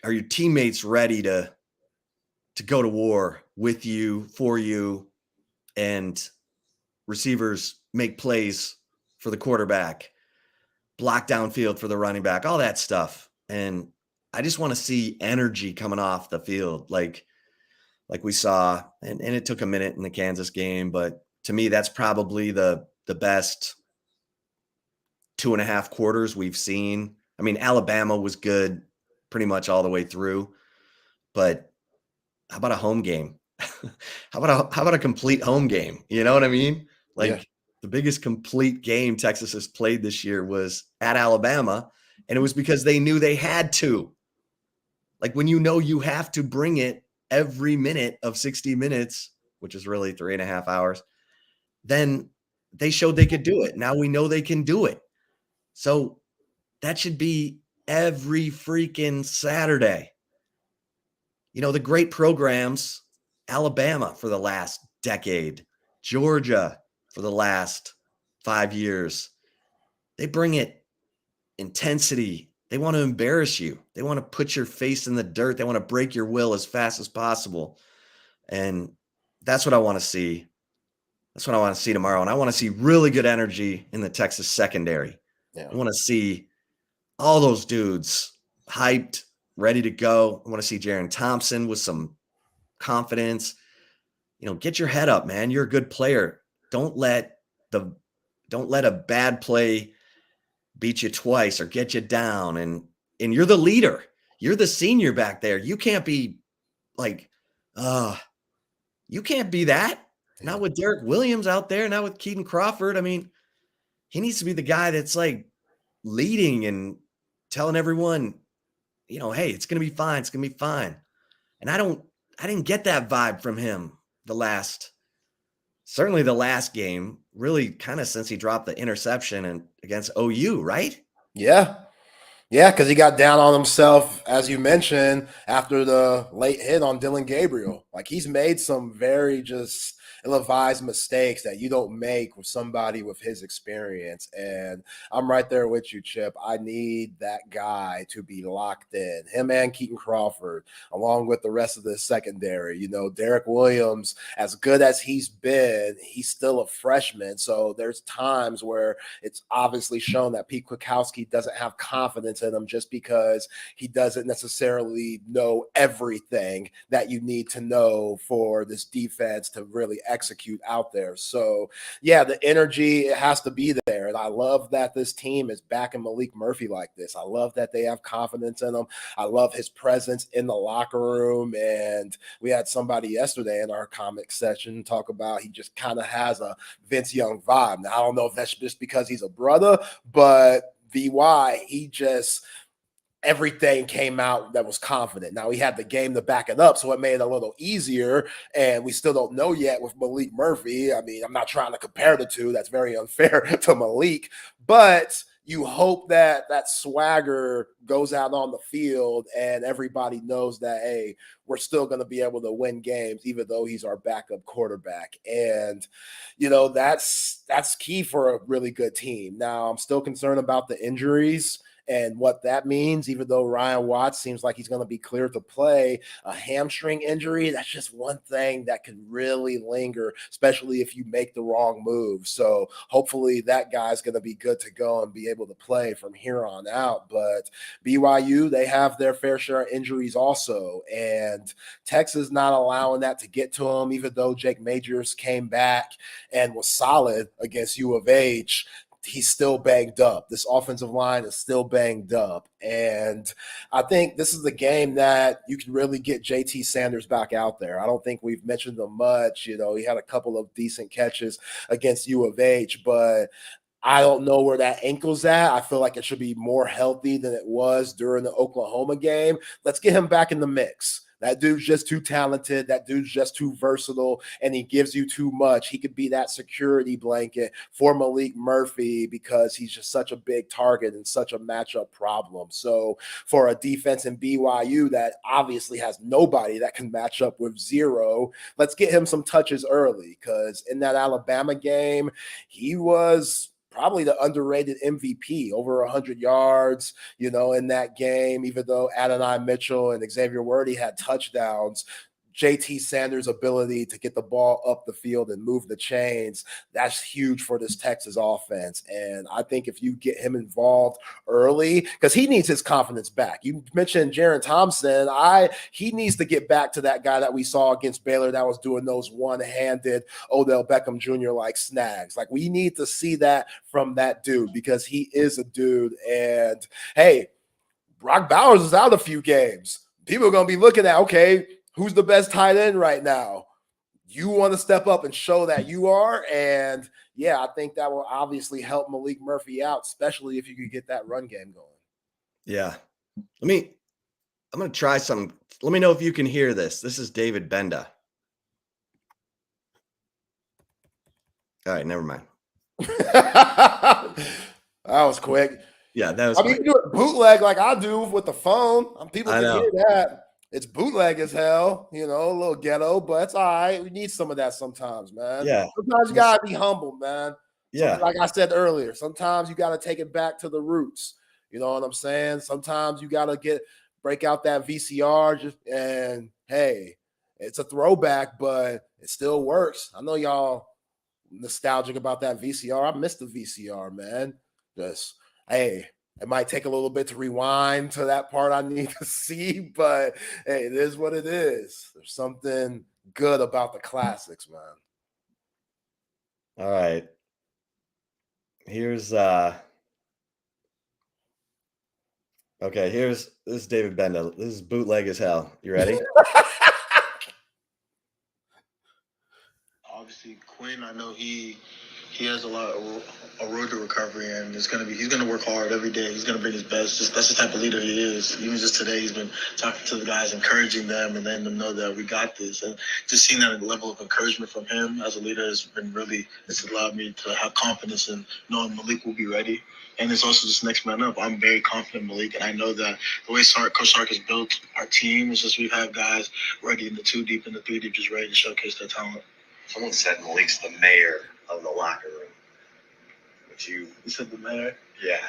are your teammates ready to go to war with you, for you, and receivers make plays for the quarterback, block downfield for the running back, all that stuff. And I just want to see energy coming off the field like we saw, and it took a minute in the Kansas game, but to me, that's probably the best 2.5 quarters we've seen. I mean, Alabama was good pretty much all the way through, but how about a home game? How about a complete home game? You know what I mean? The biggest complete game Texas has played this year was at Alabama, and it was because they knew they had to. Like when you have to bring it, every minute of 60 minutes, which is really 3.5 hours, then they showed they could do it. Now we know they can do it. So that should be every freaking Saturday. You know, the great programs, Alabama for the last decade, Georgia for the last 5 years, they bring it intensity. They want to embarrass you. They want to put your face in the dirt. They want to break your will as fast as possible. And that's what I want to see. That's what I want to see tomorrow. And I want to see really good energy in the Texas secondary. Yeah. I want to see all those dudes hyped, ready to go. I want to see Jaron Thompson with some confidence. You know, get your head up, man. You're a good player. Don't let a bad play beat you twice or get you down. And you're the leader. You're the senior back there. You can't be like, you can't be that. Not with Derek Williams out there, not with Keaton Crawford. I mean, he needs to be the guy that's like leading and telling everyone, you know, hey, it's going to be fine. It's going to be fine. And I didn't get that vibe from him certainly the last game, really kind of since he dropped the interception against OU, right? Yeah. Yeah, because he got down on himself, as you mentioned, after the late hit on Dylan Gabriel. Like, he's made some very just ill-advised mistakes that you don't make with somebody with his experience. And I'm right there with you, Chip. I need that guy to be locked in. Him and Keaton Crawford, along with the rest of the secondary. You know, Derek Williams, as good as he's been, he's still a freshman. So there's times where it's obviously shown that Pete Kwiatkowski doesn't have confidence in him just because he doesn't necessarily know everything that you need to know for this defense to really execute out there. So yeah, the energy, it has to be there. And I love that this team is backing Maalik Murphy like this. I love that they have confidence in him. I love his presence in the locker room. And we had somebody yesterday in our comic session talk about he just kind of has a Vince Young vibe. Now, I don't know if that's just because he's a brother, but VY, he just, everything came out that was confident. Now, he had the game to back it up, so it made it a little easier, and we still don't know yet with Maalik Murphy. I mean, I'm not trying to compare the two. That's very unfair to Malik, but you hope that that swagger goes out on the field and everybody knows that, hey, we're still going to be able to win games, even though he's our backup quarterback. And, you know, that's key for a really good team. Now, I'm still concerned about the injuries and what that means, even though Ryan Watts seems like he's going to be clear to play. A hamstring injury, that's just one thing that could really linger, especially if you make the wrong move. So hopefully that guy's going to be good to go and be able to play from here on out. But BYU, they have their fair share of injuries also, and Texas not allowing that to get to them, even though Jake Majors came back and was solid against U of H. He's still banged up. This offensive line is still banged up. And I think this is the game that you can really get JT Sanders back out there. I don't think we've mentioned him much. You know, he had a couple of decent catches against U of H, but I don't know where that ankle's at. I feel like it should be more healthy than it was during the Oklahoma game. Let's get him back in the mix. That dude's just too talented. That dude's just too versatile, and he gives you too much. He could be that security blanket for Maalik Murphy because he's just such a big target and such a matchup problem. So for a defense in BYU that obviously has nobody that can match up with zero, let's get him some touches early, because in that Alabama game, he was probably the underrated MVP, over 100 yards, you know, in that game, even though Adonai Mitchell and Xavier Worthy had touchdowns. JT Sanders' ability to get the ball up the field and move the chains, that's huge for this Texas offense. And I think if you get him involved early, because he needs his confidence back. You mentioned Jaron Thompson. He needs to get back to that guy that we saw against Baylor that was doing those one-handed Odell Beckham Jr. like snags. Like, we need to see that from that dude, because he is a dude. And hey, Brock Bowers is out a few games. People are going to be looking at, okay, who's the best tight end right now? You want to step up and show that you are. And yeah, I think that will obviously help Maalik Murphy out, especially if you could get that run game going. Yeah. I'm going to try some. Let me know if you can hear this. This is David Benda. All right, never mind. That was quick. Yeah, that was. I mean, you do it bootleg like I do with the phone. People can hear that. It's bootleg as hell, a little ghetto, but it's all right. We need some of that sometimes, man. Yeah. Sometimes you gotta be humble, man. Yeah. Like I said earlier, sometimes you gotta take it back to the roots. You know what I'm saying? Sometimes you gotta break out that VCR and hey, it's a throwback, but it still works. I know y'all nostalgic about that VCR. I miss the VCR, man. Just hey, it might take a little bit to rewind to that part I need to see, but hey, it is what it is. There's something good about the classics, man. All right. Here's this is David Benda. This is bootleg as hell. You ready? Obviously, Quinn, I know he has a road to recovery, and he's gonna work hard every day. He's gonna bring his best. That's the type of leader he is. Even just today, he's been talking to the guys, encouraging them, and letting them know that we got this. And just seeing that level of encouragement from him as a leader has been it's allowed me to have confidence in knowing Malik will be ready. And it's also just next man up. I'm very confident in Malik, and I know that the way Coach Sark has built our team is just we have guys ready in the 2 deep and the 3 deep, just ready to showcase their talent. Someone said Malik's the mayor of the locker room. But you said the mayor? Yeah.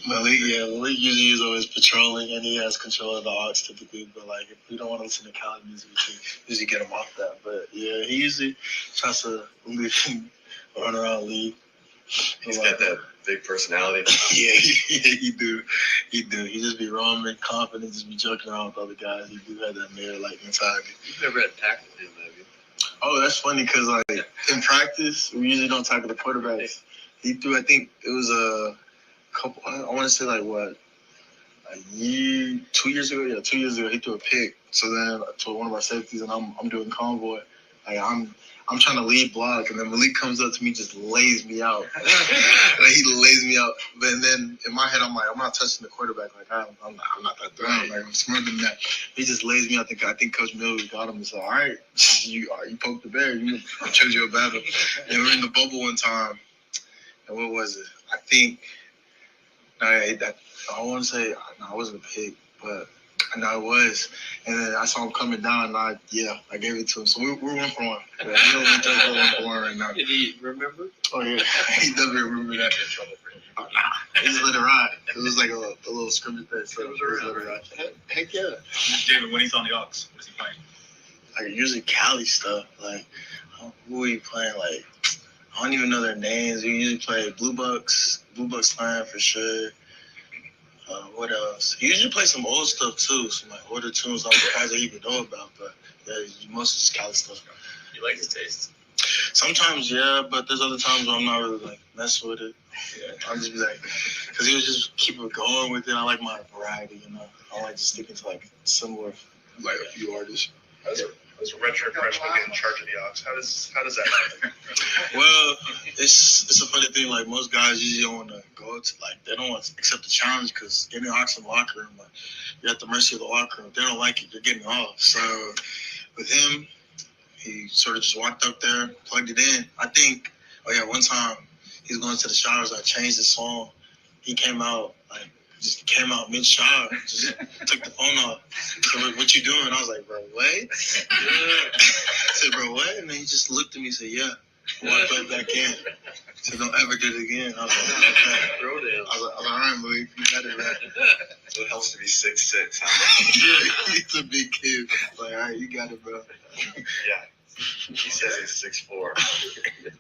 Malik usually is always patrolling, and he has control of the aux typically. But if we don't want to listen to Cali music, we can usually get him off that. But yeah, he usually tries to run around, lead. He's got that big personality. Yeah, he do. He just be roaming, confident, just be joking around with other guys. He do have that mayor-like mentality. You've never had tackle with him, have you? Oh, that's funny because in practice we usually don't tackle the quarterbacks. He threw, I think it was a couple. I want to say a year, 2 years ago. Yeah, 2 years ago he threw a pick. So then to one of our safeties, and I'm doing convoy. I'm trying to lead block, and then Malik comes up to me, just lays me out. He lays me out. But then in my head, I'm like, I'm not touching the quarterback. I'm not that thrown. I'm smarter than that. He just lays me out. I think Coach Miller got him and said, all right, you poked the bear. I chose your battle. And we were in the bubble one time. And what was it? I think, I want to say, no, I wasn't a pig, but I know it was. And then I saw him coming down, and I gave it to him. So we're 1 for 1. Yeah, we're 1 for 1 right now. Did he remember? Oh, yeah. He definitely remember that. Oh, nah. He just let it ride. It was like a little scrimmage thing. So it was let it ride. Heck yeah. David, when he's on the aux, what is he playing? Usually Cali stuff. Who are you playing? I don't even know their names. We usually play Blue Bucks Line for sure. What else? He usually plays some old stuff too, some older tunes I'm surprised I even know about, but yeah, mostly just Cali stuff. You like his taste? Sometimes, yeah, but there's other times where I'm not really messing with it. Yeah, I'll just be because he would just keep it going with it. I like my variety, I like just sticking to similar, a few artists. As a redshirt freshman getting in charge of the aux, how does that happen? Well, it's a funny thing. Most guys usually don't want to go to they don't want to accept the challenge because getting aux in the locker room, you're at the mercy of the locker room. If they don't like it, you're getting off. So with him, he sort of just walked up there, plugged it in. I think, one time he was going to the showers. I changed the song. He came out just came out mid-shower, just took the phone off. So what you doing? I was like, bro, what? I said, bro, what? And then he just looked at me and said, yeah. Walked right back in. So don't ever do it again. I was like, okay. I was like, all right, Malik, you got it right. So it helps to be 6'6", huh? He's a big kid. All right, you got it, bro. Yeah. He says he's 6'4".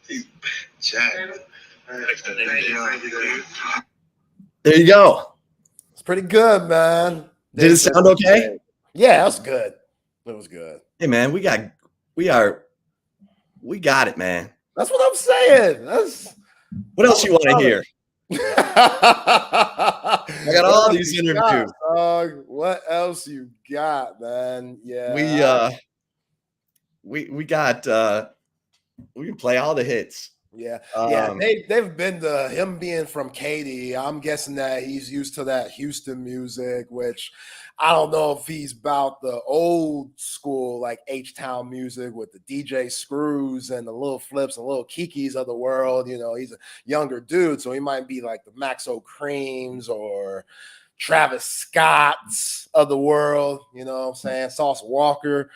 He's jacked. There you go. It's pretty good, man. Did it sound okay? Yeah, that's good. It was good. Hey, man, we got it, man. That's what I'm saying. What else you want to hear? I got all these interviews. What else you got, man? Yeah. We got we can play all the hits. Yeah. They've been to him being from Katy. I'm guessing that he's used to that Houston music, which I don't know if he's about the old school like H-Town music with the DJ Screws and the little flips and little Kikis of the world. You know, he's a younger dude, so he might be like the Maxo Creams or Travis Scott's of the world. You know what I'm saying? Sauce Walker.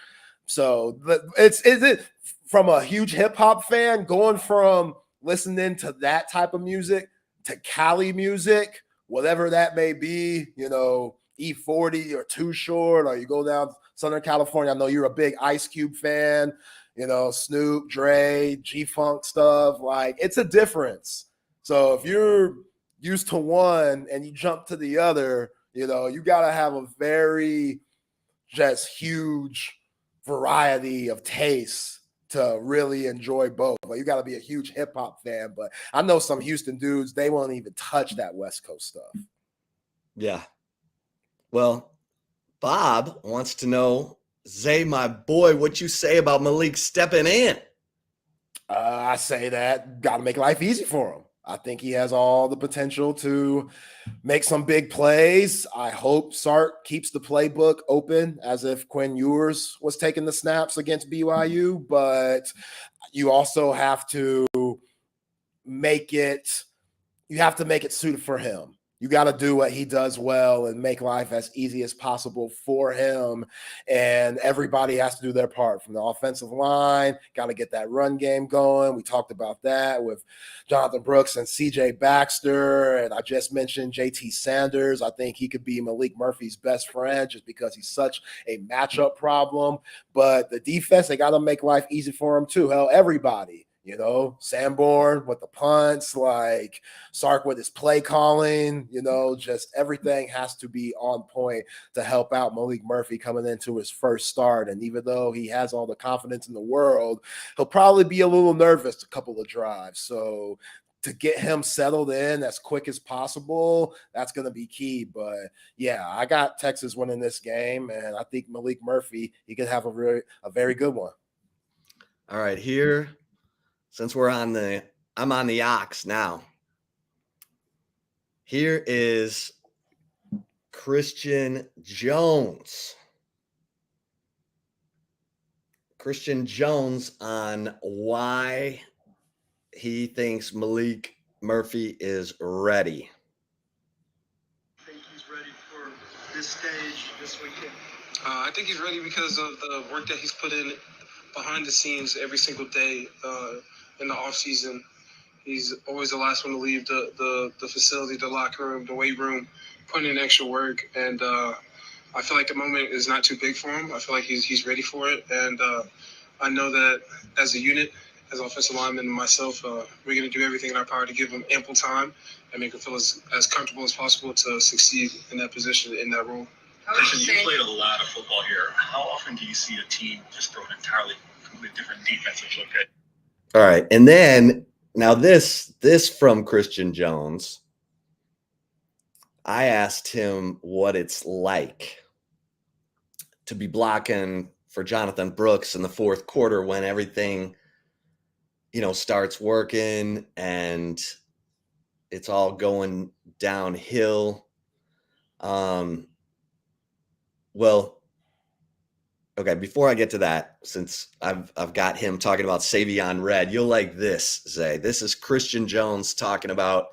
So is it from a huge hip hop fan going from listening to that type of music to Cali music, whatever that may be, you know, E40 or Too Short, or you go down Southern California. I know you're a big Ice Cube fan, you know, Snoop, Dre, G-Funk stuff. Like, it's a difference. So if you're used to one and you jump to the other, you know, you got to have a very just huge variety of tastes to really enjoy both. But you got to be a huge hip hop fan. But I know some Houston dudes, they won't even touch that West Coast stuff. Yeah. Well, Bob wants to know, Zay, my boy, what you say about Malik stepping in? I say that got to make life easy for him. I think he has all the potential to make some big plays. I hope Sark keeps the playbook open as if Quinn Ewers was taking the snaps against BYU, but you also have to make it suited for him. You got to do what he does well and make life as easy as possible for him. And everybody has to do their part from the offensive line. Got to get that run game going. We talked about that with Jonathan Brooks and CJ Baxter. And I just mentioned JT Sanders. I think he could be Maalik Murphy's best friend just because he's such a matchup problem. But the defense, they got to make life easy for him too. Hell, everybody. You know, Sanborn with the punts, like Sark with his play calling, you know, just everything has to be on point to help out Maalik Murphy coming into his first start. And even though he has all the confidence in the world, he'll probably be a little nervous a couple of drives. So to get him settled in as quick as possible, that's going to be key. But yeah, I got Texas winning this game, and I think Maalik Murphy, he could have a very good one. All right, here. Since I'm on the ox now. Here is Christian Jones. Christian Jones on why he thinks Maalik Murphy is ready. I think he's ready for this stage this weekend. I think he's ready because of the work that he's put in behind the scenes every single day. In the offseason, he's always the last one to leave the facility, the locker room, the weight room, putting in extra work. And I feel like the moment is not too big for him. I feel like he's ready for it. And I know that as a unit, as offensive lineman and myself, we're going to do everything in our power to give him ample time and make him feel as comfortable as possible to succeed in that position, in that role. Christian, you played a lot of football here. How often do you see a team just throw an entirely completely different defensive look at? All right. And then now this from Christian Jones, I asked him what it's like to be blocking for Jonathan Brooks in the fourth quarter when everything, you know, starts working and it's all going downhill. Well, okay, before I get to that, since I've got him talking about Savion Red, you'll like this, Zay. This is Christian Jones talking about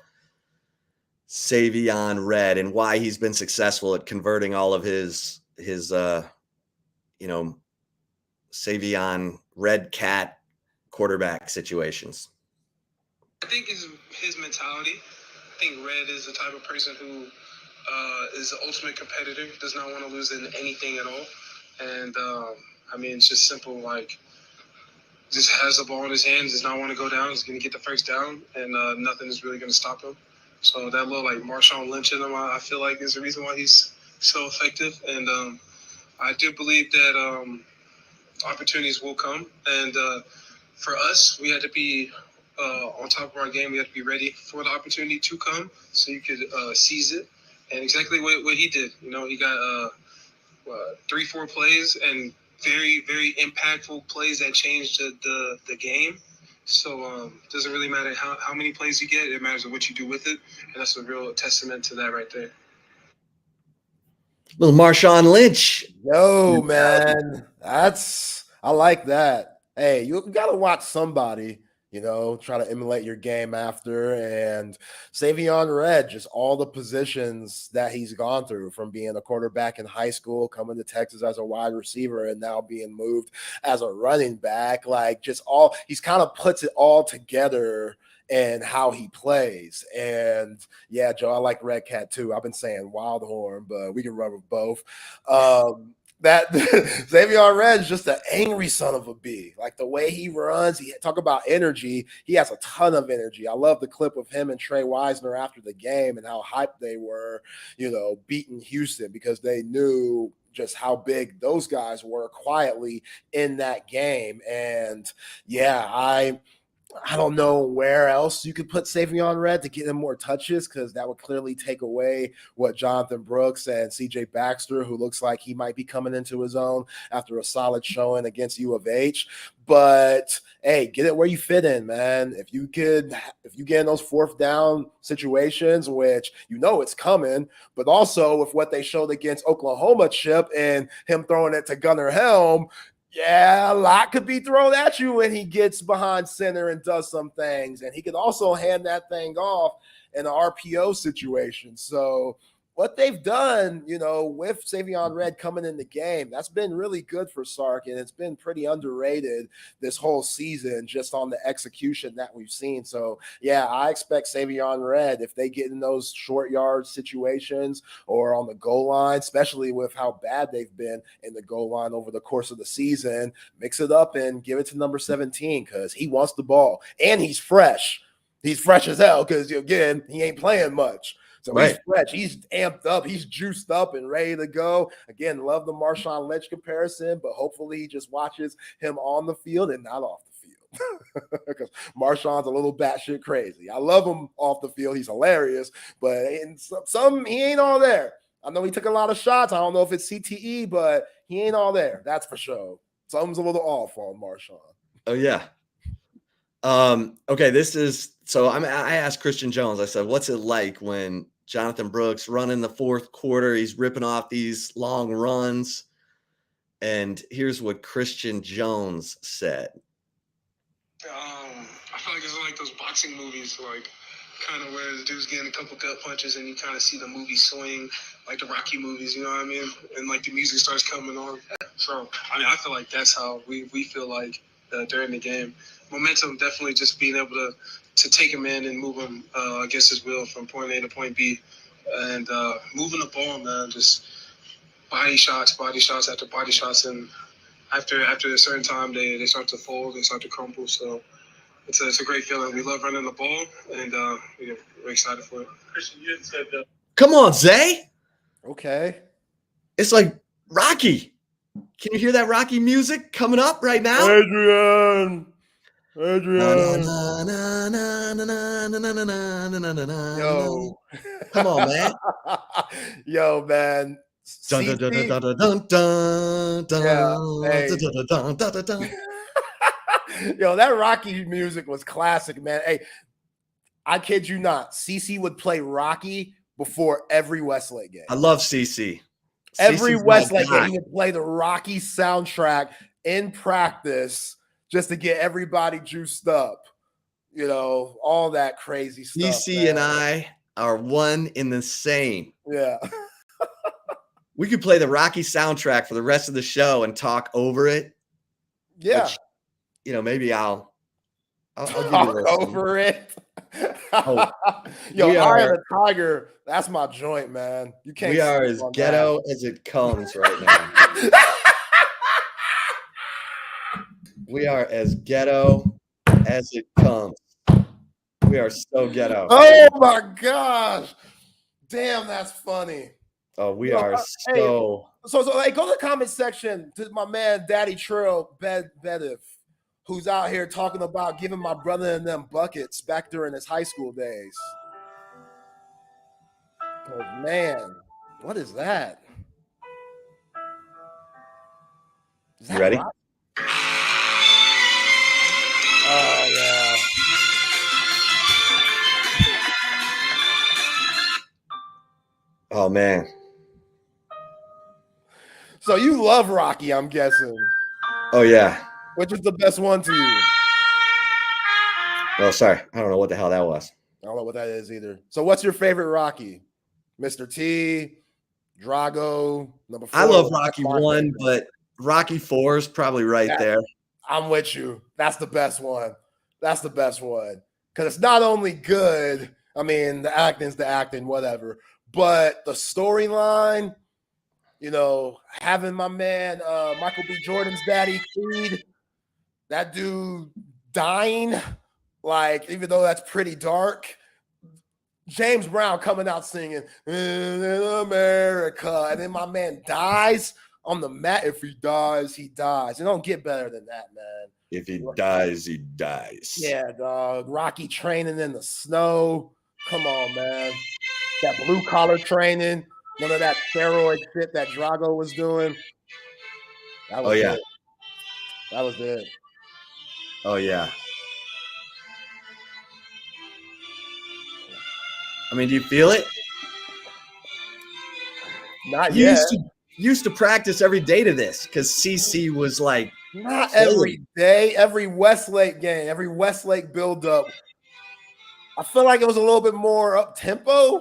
Savion Red and why he's been successful at converting all of his Savion Red Cat quarterback situations. I think it's his mentality. I think Red is the type of person who is the ultimate competitor, does not want to lose in anything at all. And, I mean, it's just simple, like, just has the ball in his hands, does not want to go down, he's going to get the first down, and nothing is really going to stop him. So that little, like, Marshawn Lynch in him, I feel like is the reason why he's so effective. And I do believe that opportunities will come. And for us, we had to be on top of our game. We had to be ready for the opportunity to come so you could seize it. And exactly what he did. You know, he got 3-4 plays and very, very impactful plays that changed the game. So doesn't really matter how many plays you get. It matters what you do with it, and that's a real testament to that right there. Little Marshawn Lynch. Yo, man, I like that. Hey, you got to watch somebody, try to emulate your game after. And Savion Red, just all the positions that he's gone through, from being a quarterback in high school, coming to Texas as a wide receiver, and now being moved as a running back. Like, he's kind of puts it all together and how he plays. And yeah, Joe, I like Red Cat too. I've been saying Wildhorn, but we can run with both. That Xavier Red is just an angry son of a bee. Like the way he runs, talk about energy. He has a ton of energy. I love the clip of him and Trey Wisner after the game and how hyped they were, beating Houston, because they knew just how big those guys were quietly in that game. And yeah, I don't know where else you could put Savion Red to get him more touches, because that would clearly take away what Jonathan Brooks and CJ Baxter, who looks like he might be coming into his own after a solid showing against U of H. But hey, get it where you fit in, man. If you get in those fourth down situations, which it's coming, but also with what they showed against Oklahoma, Chip, and him throwing it to Gunnar Helm, yeah, a lot could be thrown at you when he gets behind center and does some things. And he could also hand that thing off in an RPO situation. So what they've done, with Savion Red coming in the game, that's been really good for Sark, and it's been pretty underrated this whole season just on the execution that we've seen. So, yeah, I expect Savion Red, if they get in those short yard situations or on the goal line, especially with how bad they've been in the goal line over the course of the season, mix it up and give it to number 17, because he wants the ball, and he's fresh. He's fresh as hell because, again, he ain't playing much. So right. He's fresh, he's amped up, he's juiced up and ready to go. Again, love the Marshawn Lynch comparison, but hopefully he just watches him on the field and not off the field. Because Marshawn's a little batshit crazy. I love him off the field. He's hilarious, but in some he ain't all there. I know he took a lot of shots. I don't know if it's CTE, but he ain't all there. That's for sure. Something's a little off on Marshawn. Oh, yeah. Okay, I asked Christian Jones, I said, what's it like when Jonathan Brooks running the fourth quarter, he's ripping off these long runs? And here's what Christian Jones said. I feel like it's like those boxing movies, like kind of where the dude's getting a couple gut punches and you kind of see the movie swing, like the Rocky movies, you know what I mean? And like the music starts coming on. So, I feel like that's how we feel like during the game. Momentum, definitely just being able to take him in and move him against his will from point A to point B. And moving the ball, man, just body shots after body shots. And after a certain time, they start to fold, they start to crumble. So it's a great feeling. We love running the ball, and we're excited for it. Christian, you had said that. Come on, Zay. Okay. It's like Rocky. Can you hear that Rocky music coming up right now? Adrian. Yo. Come on, man. Yo, man. Yo, that Rocky music was classic, man. Hey, I kid you not. CC would play Rocky before every Westlake game. I love CC. Every Westlake game, he would play the Rocky soundtrack in practice just to get everybody juiced up. All that crazy stuff. CC and I are one in the same. Yeah. We could play the Rocky soundtrack for the rest of the show and talk over it. Yeah. Which, maybe I'll give talk you over it. Yo, Eye of the Tiger, that's my joint, man. You can't. We are as ghetto as it comes right now. We are as ghetto as it comes. We are so ghetto. Oh my gosh. Damn, that's funny. Oh, we are so. So go to the comment section to my man Daddy Trill Bedif, who's out here talking about giving my brother and them buckets back during his high school days. Oh man, what is that? You ready? Oh yeah. Oh, man. So you love Rocky, I'm guessing. Oh, yeah. Which is the best one to you? Oh, sorry. I don't know what the hell that was. I don't know what that is either. So what's your favorite Rocky? Mr. T, Drago, number 4. I love Rocky 1, but Rocky 4 is probably right there. I'm with you. That's the best one. That's the best one. Because it's not only good, I mean, the acting's the acting, whatever, but the storyline, you know, having my man Michael B. Jordan's daddy, Creed, that dude dying, like, even though that's pretty dark, James Brown coming out singing in America, and then my man dies on the mat. If he dies, he dies. It don't get better than that, man. If he dies, he dies. Yeah, dog. Rocky training in the snow. Come on, man. That blue collar training, none of that steroid shit that Drago was doing. That was it. That was it. Oh, yeah. I mean, do you feel it? Not yet. Used to practice every day to this because CC was like not every day, every Westlake game, every Westlake buildup. I feel like it was a little bit more up tempo.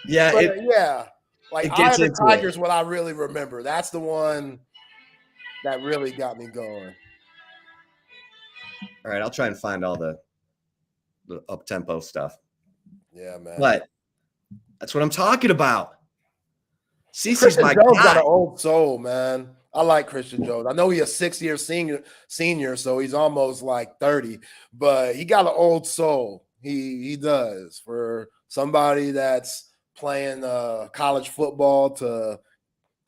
Yeah, like it Eye gets of the into Tiger is it. what I really remember. That's the one that really got me going. All right, I'll try and find all the up tempo stuff. Yeah, man. But that's what I'm talking about. CC's Christian my Jones guy. got an old soul, man. I like Christian Jones. I know he's a 6-year senior, so he's almost like 30, but he got an old soul. He does. For somebody that's playing college football to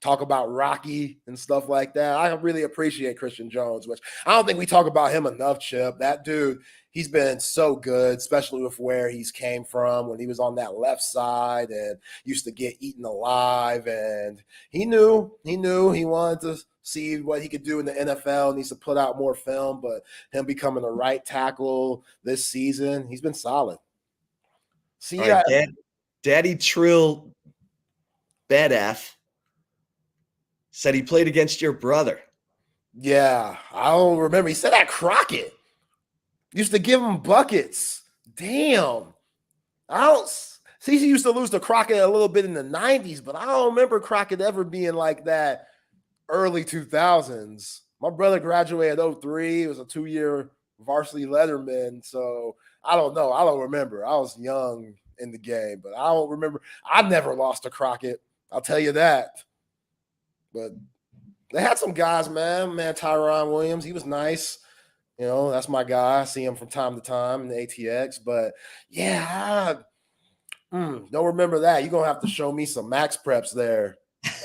talk about Rocky and stuff like that, I really appreciate Christian Jones, which I don't think we talk about him enough, Chip. That dude, he's been so good, especially with where he's came from when he was on that left side and used to get eaten alive. And he knew he wanted to see what he could do in the NFL, needs to put out more film, but him becoming a right tackle this season, he's been solid. See, all right, Daddy Trill Bedaf said he played against your brother. Yeah, I don't remember. He said that Crockett used to give him buckets. Damn. CC used to lose to Crockett a little bit in the 90s, but I don't remember Crockett ever being like that early 2000s. My brother graduated 03. It was a 2-year varsity letterman, so I don't know. I don't remember. I was young in the game, but I don't remember. I never lost to Crockett. I'll tell you that. But they had some guys, man. Tyron Williams, he was nice. You know, that's my guy. I see him from time to time in the ATX. But, yeah, don't remember that. You're going to have to show me some max preps there,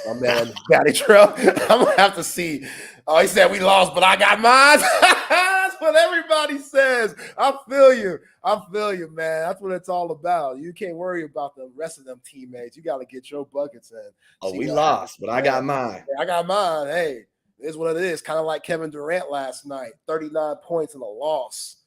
my man, Daddy Trail. I'm going to have to see. Oh, he said we lost, but I got mine. That's what everybody says. I feel you, man. That's what it's all about. You can't worry about the rest of them teammates. You got to get your buckets in. Oh, we lost, but I got mine. I got mine. Hey, it is what it is. Kind of like Kevin Durant last night. 39 points in a loss.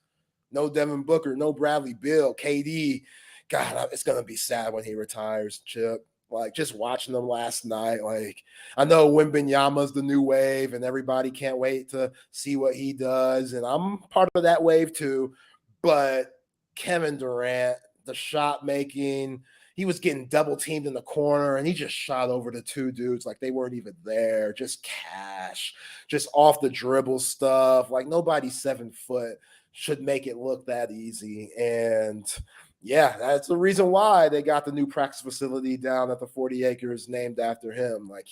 No Devin Booker, no Bradley Beal. KD, God, it's going to be sad when he retires, Chip. Like, just watching them last night, like, I know Wembanyama's the new wave, and everybody can't wait to see what he does, and I'm part of that wave too, but Kevin Durant, the shot making, he was getting double teamed in the corner, and he just shot over the two dudes like they weren't even there, just cash, just off the dribble stuff, like nobody 7 foot should make it look that easy, and yeah, that's the reason why they got the new practice facility down at the 40 acres named after him. Like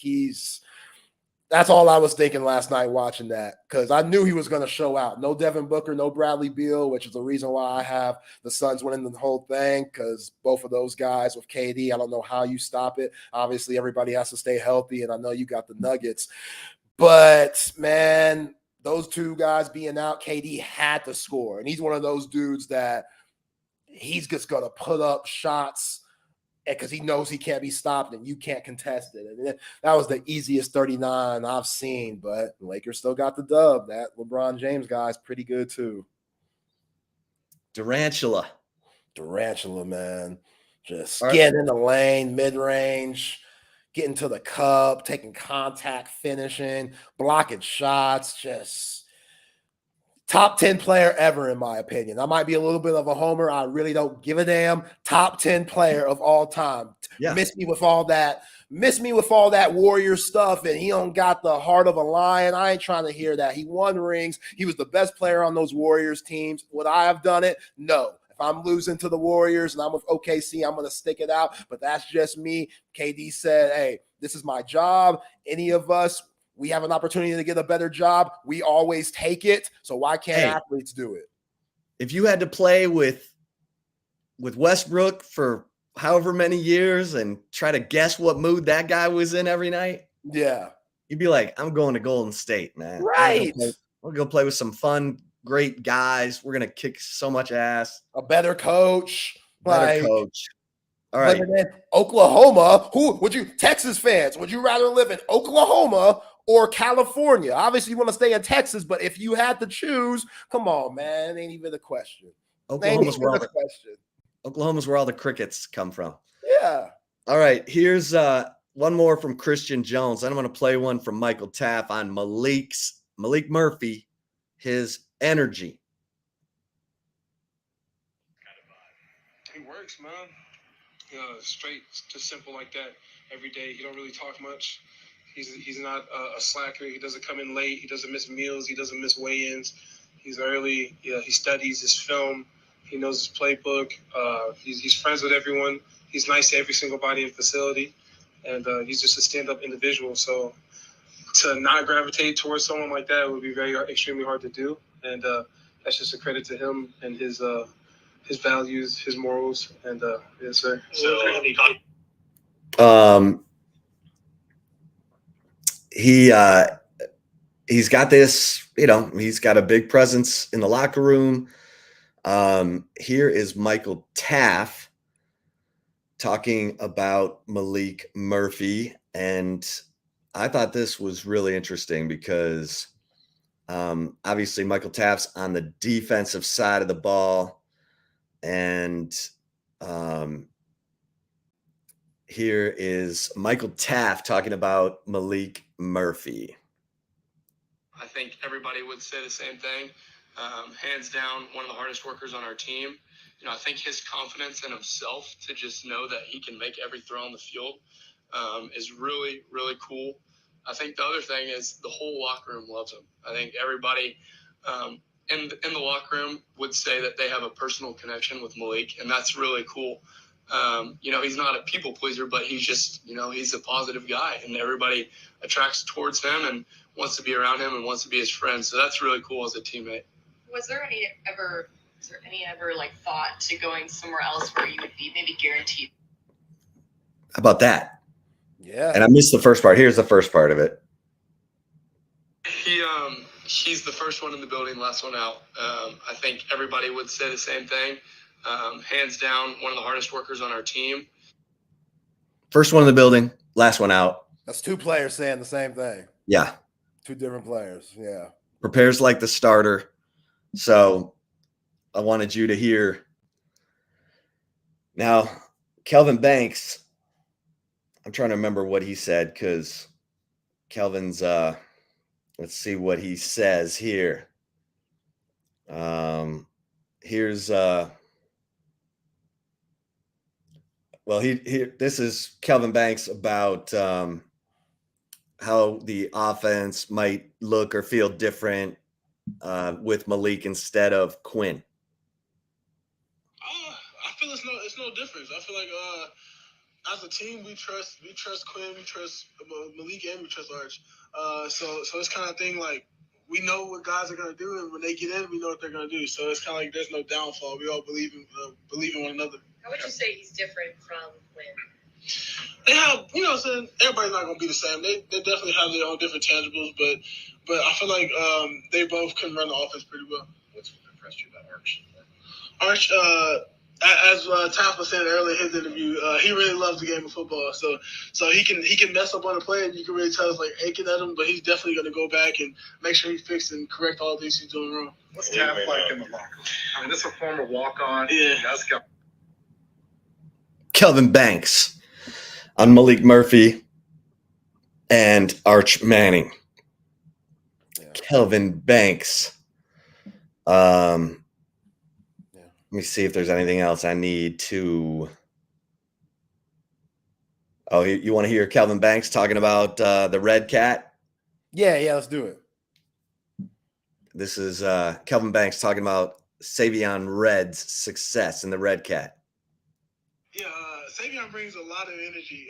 that's all I was thinking last night watching that, because I knew he was going to show out. No Devin Booker, no Bradley Beal, which is the reason why I have the Suns winning the whole thing, because both of those guys with KD, I don't know how you stop it. Obviously, everybody has to stay healthy, and I know you got the Nuggets. But, man, those two guys being out, KD had to score, and he's one of those dudes that he's just going to put up shots because he knows he can't be stopped and you can't contest it. And that was the easiest 39 I've seen, but the Lakers still got the dub. That LeBron James guy is pretty good too. Durantula, man. Just getting in the lane, mid-range, getting to the cup, taking contact, finishing, blocking shots, just top 10 player ever, in my opinion. I might be a little bit of a homer. I really don't give a damn. Top 10 player of all time. Yeah. Miss me with all that Warrior stuff, and he don't got the heart of a lion. I ain't trying to hear that. He won rings. He was the best player on those Warriors teams. Would I have done it? No. If I'm losing to the Warriors and I'm with OKC, I'm going to stick it out. But that's just me. KD said, hey, this is my job. Any of us, we have an opportunity to get a better job. We always take it. So why can't athletes do it? If you had to play with Westbrook for however many years and try to guess what mood that guy was in every night, yeah, you'd be like, I'm going to Golden State, man. Right. We'll go play with some fun, great guys. We're going to kick so much ass. A better coach. Coach. All right. Oklahoma, Texas fans, would you rather live in Oklahoma or California? Obviously, you want to stay in Texas, but if you had to choose, come on, man. It ain't even a question. Oklahoma's where all the crickets come from. Yeah. All right. Here's one more from Christian Jones. I'm going to play one from Michael Taff on Malik Murphy, his energy. He works, man. Straight, just simple like that. Every day, he don't really talk much. He's not a slacker. He doesn't come in late. He doesn't miss meals. He doesn't miss weigh-ins. He's early. Yeah, he studies his film. He knows his playbook. He's friends with everyone. He's nice to every single body in the facility, and he's just a stand-up individual. So to not gravitate towards someone like that would be extremely hard to do, and that's just a credit to him and his values, his morals, and yes, sir. He's got this, he's got a big presence in the locker room. Here is Michael Taff talking about Maalik Murphy, and I thought this was really interesting because obviously Michael Taff's on the defensive side of the ball. And here is Michael Taff talking about Maalik Murphy. I think everybody would say the same thing. Hands down, one of the hardest workers on our team. I think his confidence in himself to just know that he can make every throw on the field is really, really cool. I think the other thing is the whole locker room loves him. I think everybody in the locker room would say that they have a personal connection with Malik, and that's really cool. He's not a people pleaser, but he's just, he's a positive guy, and everybody attracts towards him and wants to be around him and wants to be his friend. So that's really cool as a teammate. Was there any ever like thought to going somewhere else where you would be maybe guaranteed? How about that? Yeah. And I missed the first part. Here's the first part of it. He's the first one in the building, last one out. I think everybody would say the same thing. Hands down, one of the hardest workers on our team. First one in the building, last one out. That's two players saying the same thing. Yeah. Two different players. Yeah. Prepares like the starter. So I wanted you to hear. Now, Kelvin Banks, I'm trying to remember what he said because Kelvin's let's see what he says here. Here's this is Kelvin Banks about how the offense might look or feel different with Malik instead of Quinn. I feel it's no difference. I feel like as a team we trust Quinn, we trust Malik, and we trust Hardge. So it's kind of thing like we know what guys are gonna do, and when they get in, we know what they're gonna do. So it's kind of like there's no downfall. We all believe in one another. How would you say he's different from Quinn? They have, so everybody's not gonna be the same. They definitely have their own different tangibles, but I feel like they both can run the offense pretty well. What's impressed you about Hardge? Hardge, as Taff was saying earlier in his interview, he really loves the game of football. So he can mess up on a play, and you can really tell it's like aching at him. But he's definitely going to go back and make sure he fixes and correct all the things he's doing wrong. What's Taff like in the locker room? I mean, this is a former walk-on. Yeah. Kelvin Banks on Maalik Murphy and Arch Manning. Yeah. Kelvin Banks. Let me see if there's anything else I need to. Oh, you want to hear Kelvin Banks talking about the Red Cat? Yeah, let's do it. This is Kelvin Banks talking about Savion Red's success in the Red Cat. Yeah, Savion brings a lot of energy.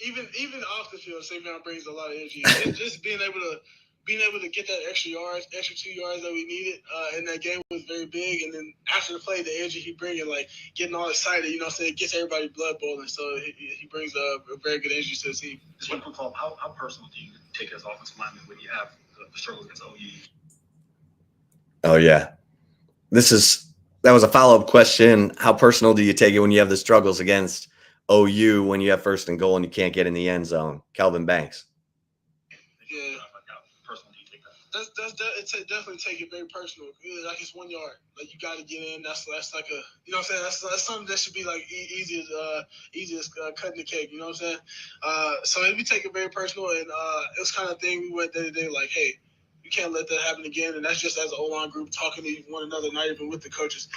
even off the field, Savion brings a lot of energy. Just being able to get that extra 2 yards that we needed in that game was very big. And then after the play, the energy he brings, like getting all excited, you know what I'm saying, it gets everybody blood boiling. So he brings a very good energy to the team. Just one quick follow-up. How personal do you take as offensive lineman when you have the struggles against OU? Oh, yeah. That was a follow-up question. How personal do you take it when you have the struggles against OU when you have first and goal and you can't get in the end zone? Kelvin Banks. Yeah. Personal do you take that? Definitely take it very personal. Like it's 1 yard. Like you got to get in. That's like a, you know what I'm saying? That's something that should be like easy as cutting the cake. You know what I'm saying? So we take it very personal, and it was kind of thing we went day to day like, hey, you can't let that happen again. And that's just as an O-line group talking to one another, not even with the coaches,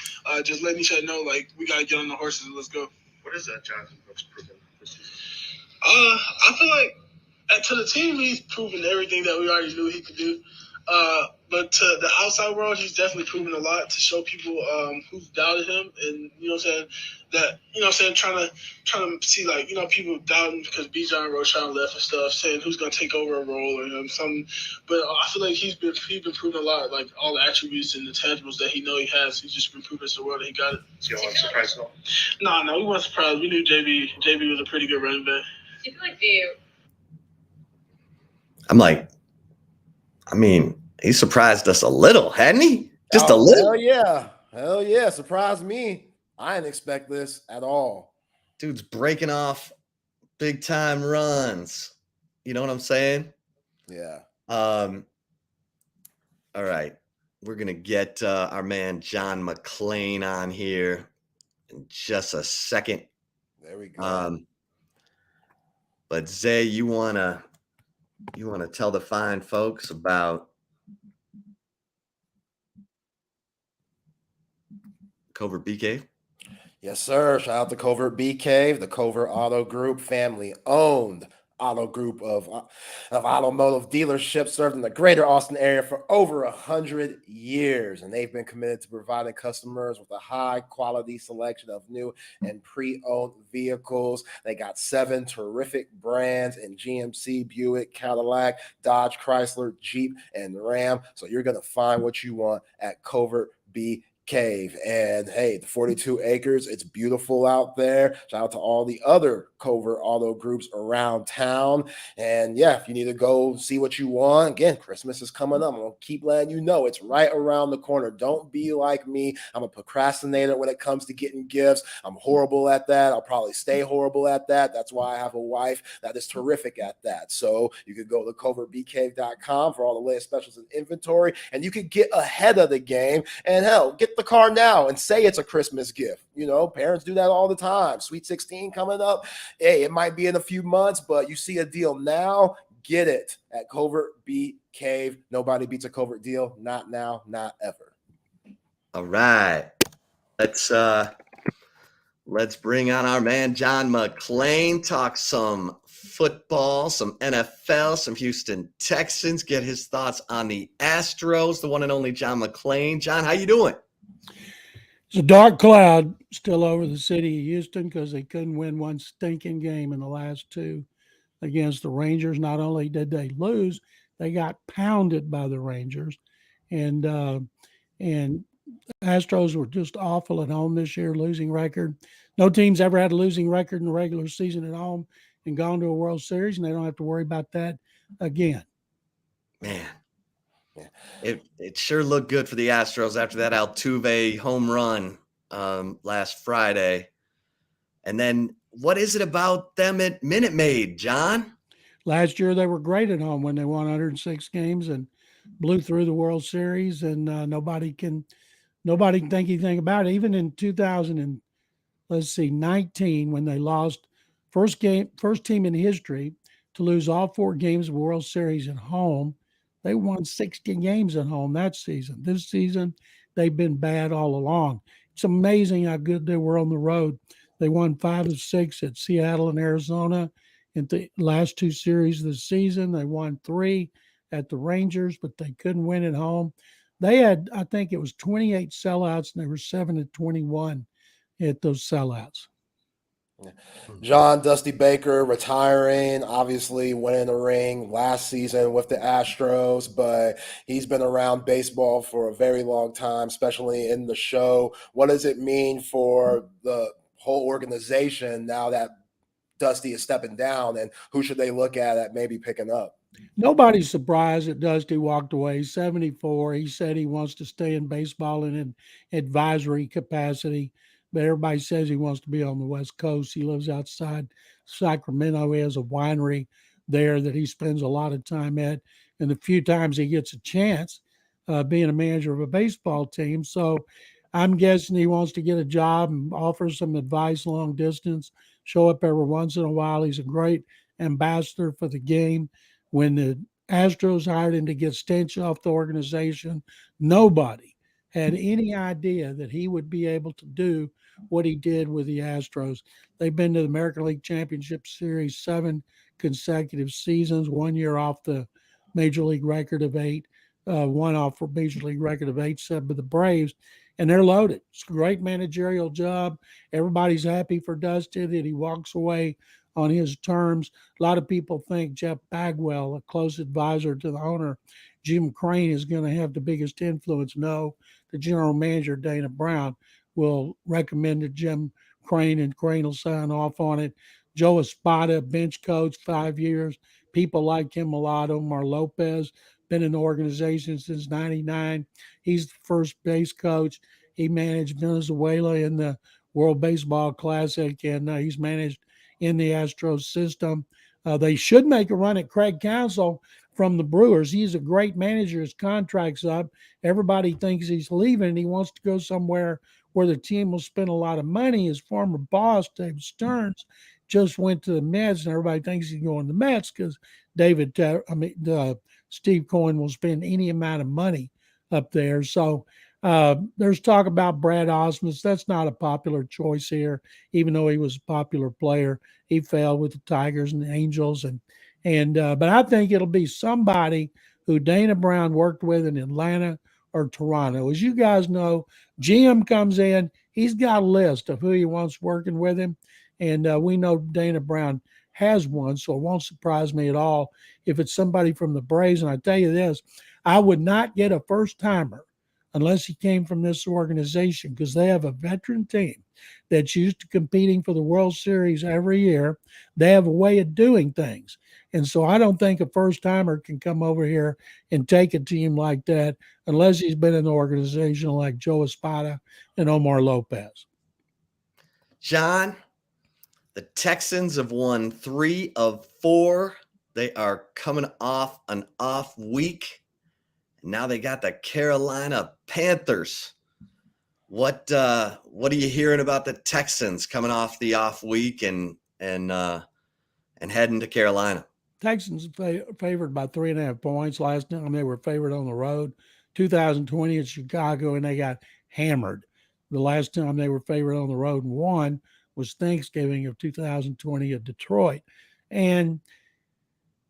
just letting each other know like we got to get on the horses and let's go. What is that Jonathan Brooks proven this season? I feel like to the team, he's proven everything that we already knew he could do. But to the outside world, he's definitely proven a lot to show people who've doubted him, and you know what I'm saying, that, you know what I'm saying, trying to see, like, you know, people doubting because Bijan Roschon left and stuff, saying who's gonna take over a role or something. But I feel like he's been proving a lot, like all the attributes and the tangibles that he know he has. He's just been proving to the world that he got it. So you weren't surprised at all? No, we weren't surprised. We knew JB was a pretty good running back. Do you feel like He surprised us a little, hadn't he? Just a little. Hell yeah. Surprised me. I didn't expect this at all. Dude's breaking off big time runs. You know what I'm saying? Yeah. All right. We're going to get our man John McClain on here in just a second. There we go. But Zay, you want to tell the fine folks about Covert BK? Yes, sir. Shout out to Covert BK, the Covert Auto Group, family-owned auto group of automotive dealerships served in the greater Austin area for over 100 years. And they've been committed to providing customers with a high-quality selection of new and pre-owned vehicles. They got 7 terrific brands in GMC, Buick, Cadillac, Dodge, Chrysler, Jeep, and Ram. So you're going to find what you want at Covert BK. And hey, the 42 acres, it's beautiful out there. Shout out to all the other Covert Auto Groups around town. And yeah, if you need to go see what you want, again, Christmas is coming up. I'm gonna keep letting you know it's right around the corner. Don't be like me. I'm a procrastinator when it comes to getting gifts. I'm horrible at that. I'll probably stay horrible at that. That's why I have a wife that is terrific at that. So you could go to covertbk.com for all the latest specials and inventory, and you could get ahead of the game. And hell, get the car now and say it's a Christmas gift. You know, parents do that all the time. Sweet 16 coming up. Hey, it might be in a few months, but you see a deal now, get it at Covert BK. Nobody beats a Covert deal. Not now, not ever. All right. Let's bring on our man John McClain, talk some football, some NFL, some Houston Texans, get his thoughts on the Astros, the one and only John McClain. John, how you doing? It's a dark cloud still over the city of Houston because they couldn't win one stinking game in the last 2 against the Rangers. Not only did they lose, they got pounded by the Rangers. And Astros were just awful at home this year, losing record. No team's ever had a losing record in the regular season at home and gone to a World Series, and they don't have to worry about that again. Man. It sure looked good for the Astros after that Altuve home run last Friday. And then what is it about them at Minute Maid, John? Last year they were great at home when they won 106 games and blew through the World Series, and nobody can think anything about it. Even in 2000 and let's see, 19 when they lost first team in history to lose all 4 games of the World Series at home. They won 60 games at home that season. This season, they've been bad all along. It's amazing how good they were on the road. They won 5 of 6 at Seattle and Arizona in the last 2 series of the season. They won 3 at the Rangers, but they couldn't win at home. They had, I think it was 28 sellouts, and they were 7-21 at those sellouts. John Dusty Baker retiring, obviously winning the ring last season with the Astros, but he's been around baseball for a very long time, especially in the show. What does it mean for the whole organization now that Dusty is stepping down, and who should they look at maybe picking up? Nobody's surprised that Dusty walked away. He's 74. He said he wants to stay in baseball in an advisory capacity, but everybody says he wants to be on the West Coast. He lives outside Sacramento. He has a winery there that he spends a lot of time at, and the few times he gets a chance being a manager of a baseball team. So I'm guessing he wants to get a job and offer some advice long distance, show up every once in a while. He's a great ambassador for the game. When the Astros hired him to get stench off the organization, nobody had any idea that he would be able to do what he did with the Astros. They've been to the American League Championship Series 7 consecutive seasons, 1 year off the Major League record of 8, one off for Major League record of 8 set by the Braves, and they're loaded. It's a great managerial job. Everybody's happy for Dusty that he walks away on his terms. A lot of people think Jeff Bagwell, a close advisor to the owner, Jim Crane, is going to have the biggest influence. No, the general manager, Dana Brown, will recommend to Jim Crane, and Crane will sign off on it. Joe Espada, bench coach, 5 years. People like him a lot. Omar Lopez, been in the organization since 99. He's the first base coach. He managed Venezuela in the World Baseball Classic, and he's managed in the Astros system. They should make a run at Craig Counsell from the Brewers. He's a great manager. His contract's up. Everybody thinks he's leaving, and he wants to go somewhere where the team will spend a lot of money. His former boss, David Stearns, just went to the Mets, and everybody thinks he's going to the Mets because Steve Cohen will spend any amount of money up there. So there's talk about Brad Osmus. That's not a popular choice here, even though he was a popular player. He failed with the Tigers and the Angels, but I think it'll be somebody who Dana Brown worked with in Atlanta or Toronto. As you guys know, GM comes in, he's got a list of who he wants working with him, and we know Dana Brown has one, so it won't surprise me at all if it's somebody from the Braves. And I tell you this, I would not get a first-timer unless he came from this organization, because they have a veteran team that's used to competing for the World Series every year. They have a way of doing things. And so I don't think a first-timer can come over here and take a team like that unless he's been in an organization like Joe Espada and Omar Lopez. John, the Texans have won 3 of 4. They are coming off an off week. Now they got the Carolina Panthers. What are you hearing about the Texans coming off the off week and heading to Carolina? Texans favored by 3.5 points. Last time they were favored on the road, 2020 at Chicago, and they got hammered. The last time they were favored on the road and won was Thanksgiving of 2020 at Detroit. And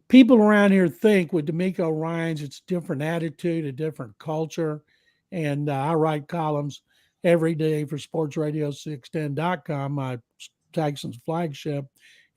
people around here think with DeMeco Ryans, it's a different attitude, a different culture. And I write columns every day for sportsradio610.com, my Texans flagship.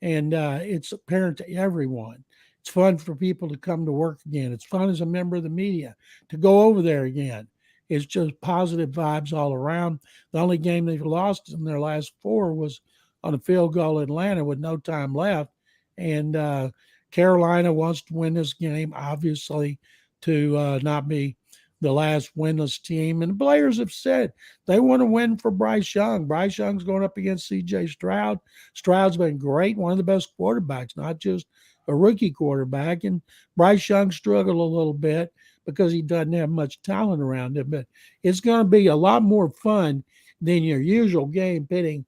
And it's apparent to everyone. It's fun for people to come to work again. It's fun as a member of the media to go over there again. It's just positive vibes all around. The only game they've lost in their last 4 was on a field goal in Atlanta with no time left. And Carolina wants to win this game, obviously, to not be the last winless team. And the players have said they want to win for Bryce Young. Bryce Young's going up against C.J. Stroud. Stroud's been great, one of the best quarterbacks, not just a rookie quarterback. And Bryce Young struggled a little bit because he doesn't have much talent around him. But it's going to be a lot more fun than your usual game pitting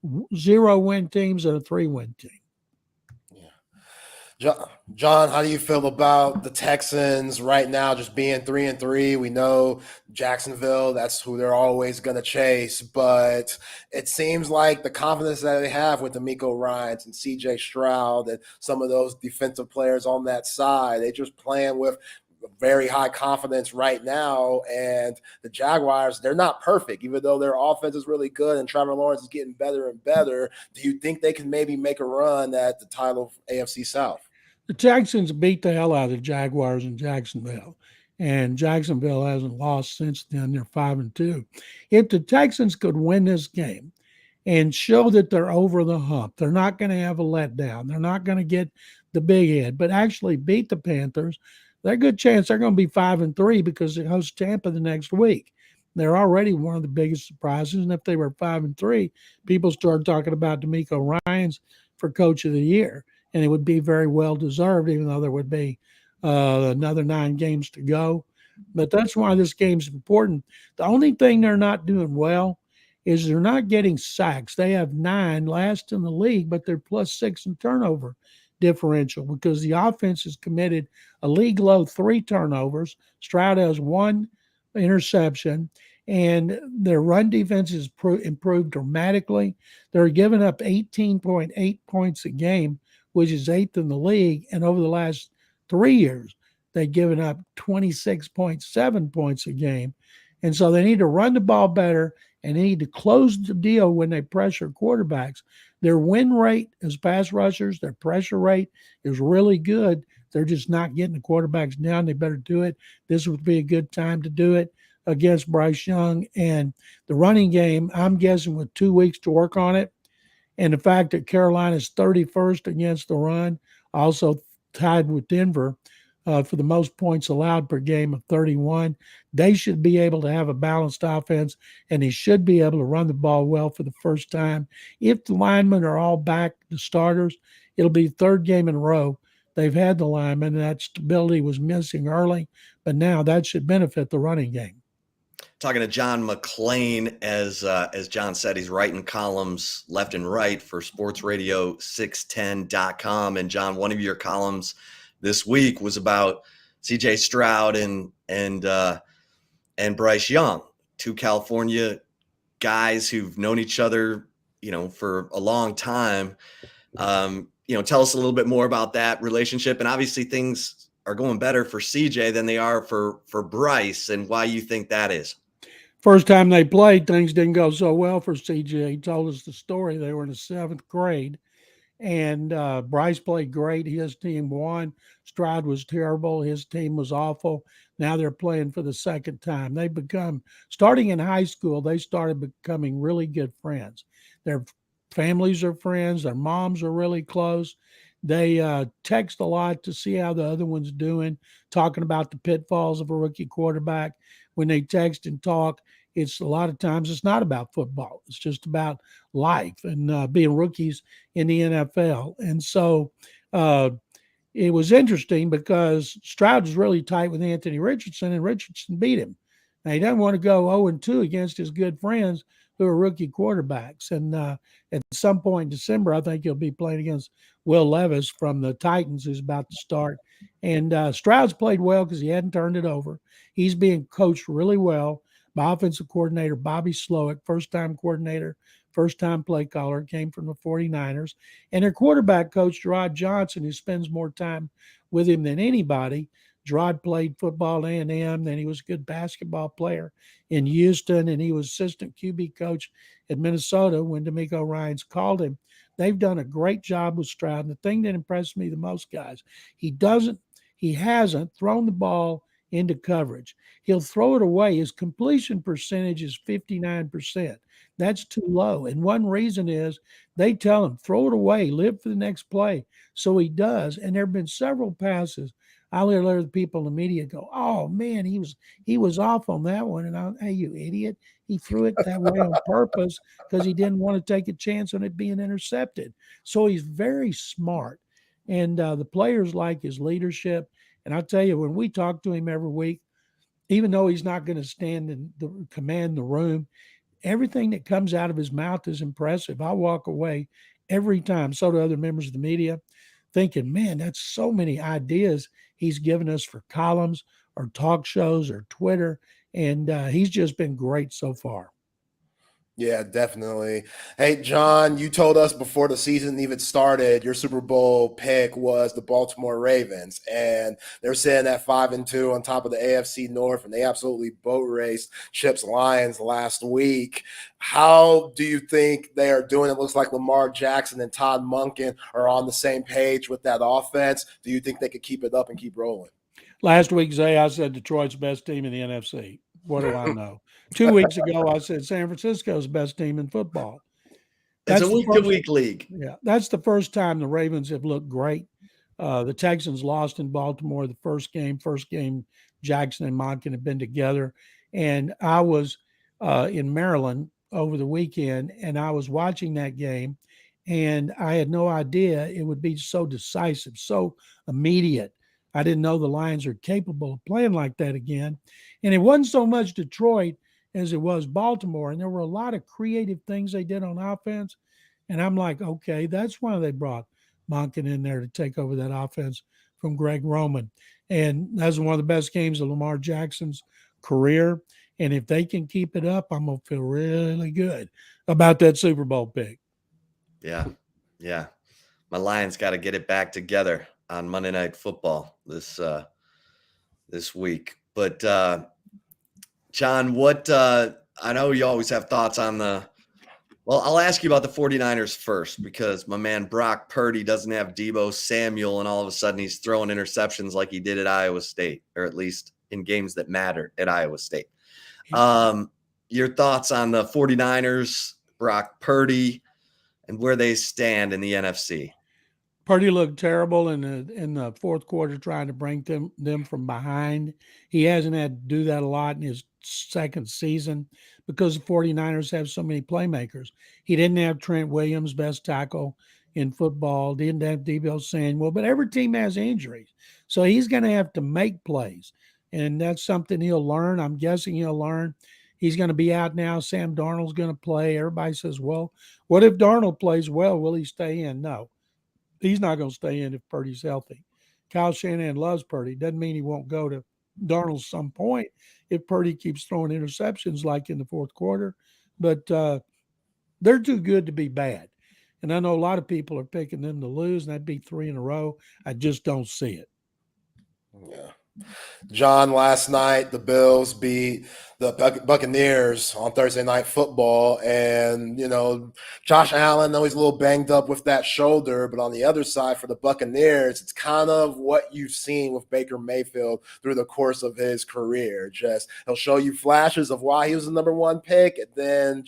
0-win teams and a 3-win team. John, how do you feel about the Texans right now just being 3-3? We know Jacksonville, that's who they're always going to chase, but it seems like the confidence that they have with D'Amico Ryans and CJ Stroud and some of those defensive players on that side, they just playing with very high confidence right now. And the Jaguars, they're not perfect, even though their offense is really good and Trevor Lawrence is getting better and better. Do you think they can maybe make a run at the title of AFC South? The Texans beat the hell out of the Jaguars in Jacksonville, and Jacksonville hasn't lost since then. They're 5-2. If the Texans could win this game and show that they're over the hump, they're not going to have a letdown. They're not going to get the big head, but actually beat the Panthers. There's a good chance they're going to be 5-3 because they host Tampa the next week. They're already one of the biggest surprises, and if they were 5-3, people start talking about D'Amico Ryans for Coach of the Year. And it would be very well deserved, even though there would be another 9 games to go. But that's why this game's important. The only thing they're not doing well is they're not getting sacks. They have 9, last in the league, but they're +6 in turnover differential because the offense has committed a league low 3 turnovers. Stroud has 1 interception, and their run defense has improved dramatically. They're giving up 18.8 points a game, which is 8th in the league. And over the last 3 years, they've given up 26.7 points a game. And so they need to run the ball better, and they need to close the deal when they pressure quarterbacks. Their win rate as pass rushers, their pressure rate is really good. They're just not getting the quarterbacks down. They better do it. This would be a good time to do it against Bryce Young. And the running game, I'm guessing with 2 weeks to work on it, and the fact that Carolina's 31st against the run, also tied with Denver for the most points allowed per game of 31. They should be able to have a balanced offense, and they should be able to run the ball well for the first time. If the linemen are all back, the starters, it'll be the 3rd game in a row they've had the linemen, and that stability was missing early, but now that should benefit the running game. Talking to John McClain, as John said, he's writing columns left and right for sportsradio610.com. And John, one of your columns this week was about CJ Stroud and Bryce Young, 2 California guys who've known each other, for a long time. Tell us a little bit more about that relationship. And obviously things are going better for CJ than they are for Bryce, and why you think that is. First time they played, things didn't go so well for CJ. He told us the story. They were in the 7th grade, and Bryce played great. His team won. Stroud was terrible. His team was awful. Now they're playing for the 2nd time. They starting in high school, they started becoming really good friends. Their families are friends. Their moms are really close. They text a lot to see how the other one's doing, talking about the pitfalls of a rookie quarterback. When they text and talk, it's a lot of times it's not about football. It's just about life and being rookies in the NFL. And so it was interesting because Stroud was really tight with Anthony Richardson, and Richardson beat him. Now, he doesn't want to go 0-2 against his good friends who are rookie quarterbacks. And at some point in December, I think he'll be playing against Will Levis from the Titans, who's about to start. And Stroud's played well because he hadn't turned it over. He's being coached really well by offensive coordinator Bobby Slowick, first-time coordinator, first-time play caller, came from the 49ers. And their quarterback coach, Gerard Johnson, who spends more time with him than anybody. Gerard played football at A&M, then he was a good basketball player in Houston, and he was assistant QB coach at Minnesota when D'Amico Ryans called him. They've done a great job with Stroud. And the thing that impressed me the most, guys, he hasn't thrown the ball into coverage. He'll throw it away. His completion percentage is 59%. That's too low. And one reason is they tell him, throw it away, live for the next play. So he does. And there have been several passes. I'll hear the people in the media go, oh, man, he was off on that one. And hey, you idiot. He threw it that way on purpose because he didn't want to take a chance on it being intercepted. So he's very smart. And the players like his leadership. And I'll tell you, when we talk to him every week, even though he's not going to stand and command the room, everything that comes out of his mouth is impressive. I walk away every time, so do other members of the media, thinking, man, that's so many ideas he's given us for columns or talk shows or Twitter. And he's just been great so far. Yeah, definitely. Hey, John, you told us before the season even started, your Super Bowl pick was the Baltimore Ravens, and they're sitting at 5-2 on top of the AFC North, and they absolutely boat raced Chip's Lions last week. How do you think they are doing? It looks like Lamar Jackson and Todd Monken are on the same page with that offense. Do you think they could keep it up and keep rolling? Last week, Zay, I said Detroit's best team in the NFC. What do I know? 2 weeks ago, I said San Francisco's best team in football. It's a week-to-week league. Yeah, that's the first time the Ravens have looked great. The Texans lost in Baltimore the first game. Jackson and Monken had been together. And I was in Maryland over the weekend, and I was watching that game, and I had no idea it would be so decisive, so immediate. I didn't know the Lions are capable of playing like that again. And it wasn't so much Detroit as it was Baltimore. And there were a lot of creative things they did on offense. And I'm like, okay, that's why they brought Monken in there to take over that offense from Greg Roman. And that's one of the best games of Lamar Jackson's career. And if they can keep it up, I'm going to feel really good about that Super Bowl pick. Yeah. Yeah. My Lions got to get it back together on Monday Night Football this week. But John, what I know you always have thoughts on I'll ask you about the 49ers first, because my man Brock Purdy doesn't have Deebo Samuel, and all of a sudden he's throwing interceptions like he did at Iowa State, or at least in games that mattered at Iowa State. Your thoughts on the 49ers, Brock Purdy, and where they stand in the NFC? Purdy looked terrible in the fourth quarter trying to bring them from behind. He hasn't had to do that a lot in his second season because the 49ers have so many playmakers. He didn't have Trent Williams, best tackle in football. Didn't have Deebo Samuel, but every team has injuries. So he's going to have to make plays, and that's something he'll learn. I'm guessing he'll learn. He's going to be out now. Sam Darnold's going to play. Everybody says, well, what if Darnold plays well? Will he stay in? No. He's not going to stay in if Purdy's healthy. Kyle Shanahan loves Purdy. Doesn't mean he won't go to Darnold some point if Purdy keeps throwing interceptions like in the fourth quarter. But they're too good to be bad. And I know a lot of people are picking them to lose, and that'd be 3 in a row. I just don't see it. Yeah. John, last night the Bills beat the Buccaneers on Thursday Night Football, and Josh Allen, though he's a little banged up with that shoulder, but on the other side for the Buccaneers, it's kind of what you've seen with Baker Mayfield through the course of his career. Just he'll show you flashes of why he was the number one pick, and then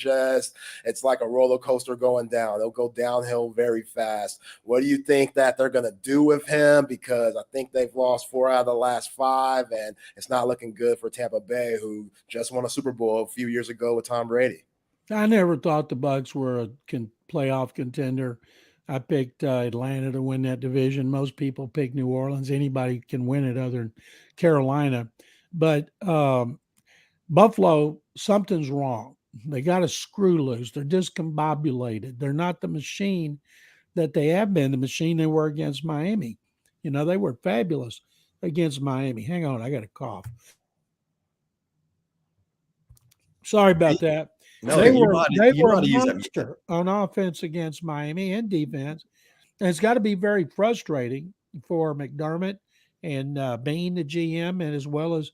it's like a roller coaster going down. They'll go downhill very fast. What do you think that they're going to do with him? Because I think they've lost 4 out of the last 5, and it's not looking good for Tampa Bay, who just won a Super Bowl a few years ago with Tom Brady. I never thought the Bucs were a playoff contender. I picked Atlanta to win that division. Most people pick New Orleans. Anybody can win it other than Carolina. But Buffalo, something's wrong. They got a screw loose. They're discombobulated. They're not the machine that they have been, the machine they were against Miami. They were fabulous against Miami. Hang on, I got a cough. Sorry about that. No, they were a monster on offense against Miami and defense. And it's got to be very frustrating for McDermott and Bean, the GM, and as well as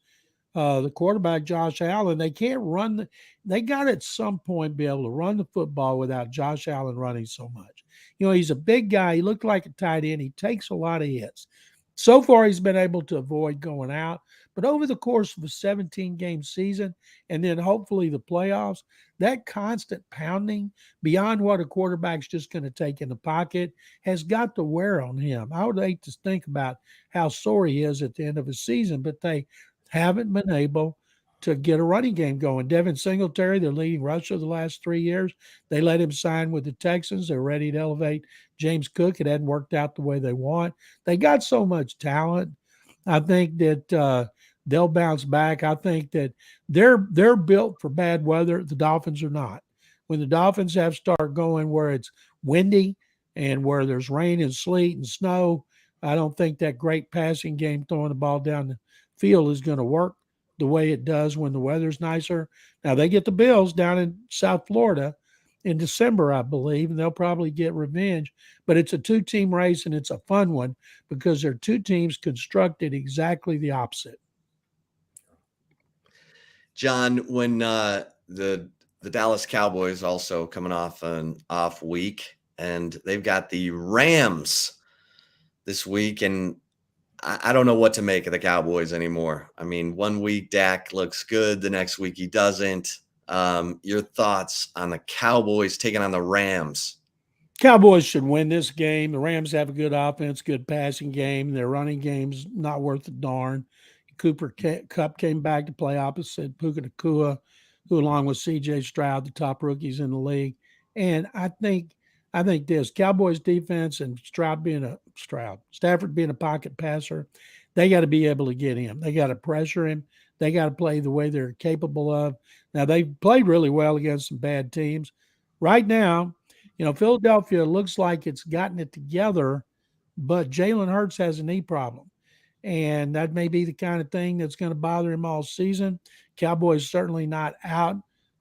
the quarterback, Josh Allen. They can't run. They got to at some point be able to run the football without Josh Allen running so much. He's a big guy. He looked like a tight end. He takes a lot of hits. So far, he's been able to avoid going out. But over the course of a 17-game season and then hopefully the playoffs, that constant pounding beyond what a quarterback's just going to take in the pocket has got to wear on him. I would hate to think about how sore he is at the end of the season, but they haven't been able to get a running game going. Devin Singletary, their leading rusher the last 3 years, they let him sign with the Texans. They're ready to elevate James Cook. It hadn't worked out the way they want. They got so much talent. I think that they'll bounce back. I think that they're built for bad weather. The Dolphins are not. When the Dolphins have start going where it's windy and where there's rain and sleet and snow, I don't think that great passing game throwing the ball down the field is going to work the way it does when the weather's nicer. Now they get the Bills down in South Florida in December, I believe, and they'll probably get revenge. But it's a two-team race, and it's a fun one because they're two teams constructed exactly the opposite. John, when the Dallas Cowboys also coming off an off week, and they've got the Rams this week, and I don't know what to make of the Cowboys anymore. I mean, 1 week Dak looks good, the next week he doesn't. Your thoughts on the Cowboys taking on the Rams? Cowboys should win this game. The Rams have a good offense, good passing game. Their running game's not worth a darn. Cooper Kupp came back to play opposite Puka Nacua, who along with C.J. Stroud, the top rookies in the league. And I think this Cowboys defense and Stafford being a pocket passer, they got to be able to get him. They got to pressure him. They got to play the way they're capable of. Now, they've played really well against some bad teams. Right now, Philadelphia looks like it's gotten it together, but Jalen Hurts has a knee problem. And that may be the kind of thing that's going to bother him all season. Cowboys certainly not out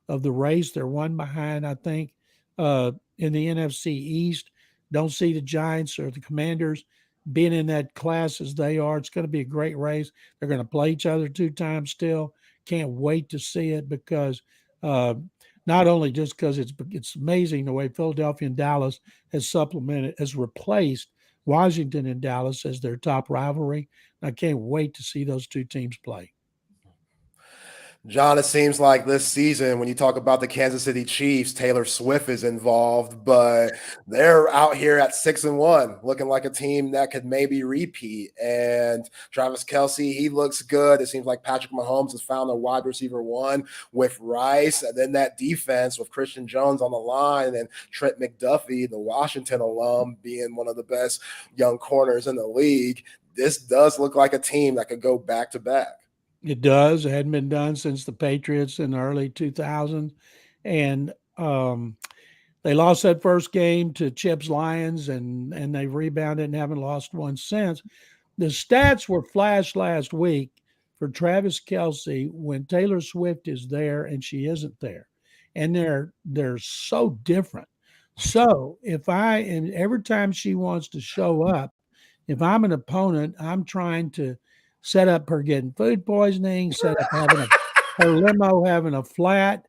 of the race. They're one behind, I think, in the NFC East. Don't see the Giants or the Commanders being in that class as they are. It's going to be a great race. They're going to play each other 2 times still. Can't wait to see it because not only just because it's amazing the way Philadelphia and Dallas has replaced Washington and Dallas as their top rivalry. I can't wait to see those 2 teams play. John, it seems like this season, when you talk about the Kansas City Chiefs, Taylor Swift is involved, but they're out here at 6-1, looking like a team that could maybe repeat. And Travis Kelce, he looks good. It seems like Patrick Mahomes has found a wide receiver 1 with Rice, and then that defense with Christian Jones on the line and Trent McDuffie, the Washington alum, being one of the best young corners in the league. This does look like a team that could go back to back. It does. It hadn't been done since the Patriots in the early 2000s. And they lost that first game to Chip's Lions, and they've rebounded and haven't lost one since. The stats were flashed last week for Travis Kelce when Taylor Swift is there and she isn't there. And they're so different. So every time she wants to show up, if I'm an opponent, I'm trying to set up her getting food poisoning, set up having her limo having a flat,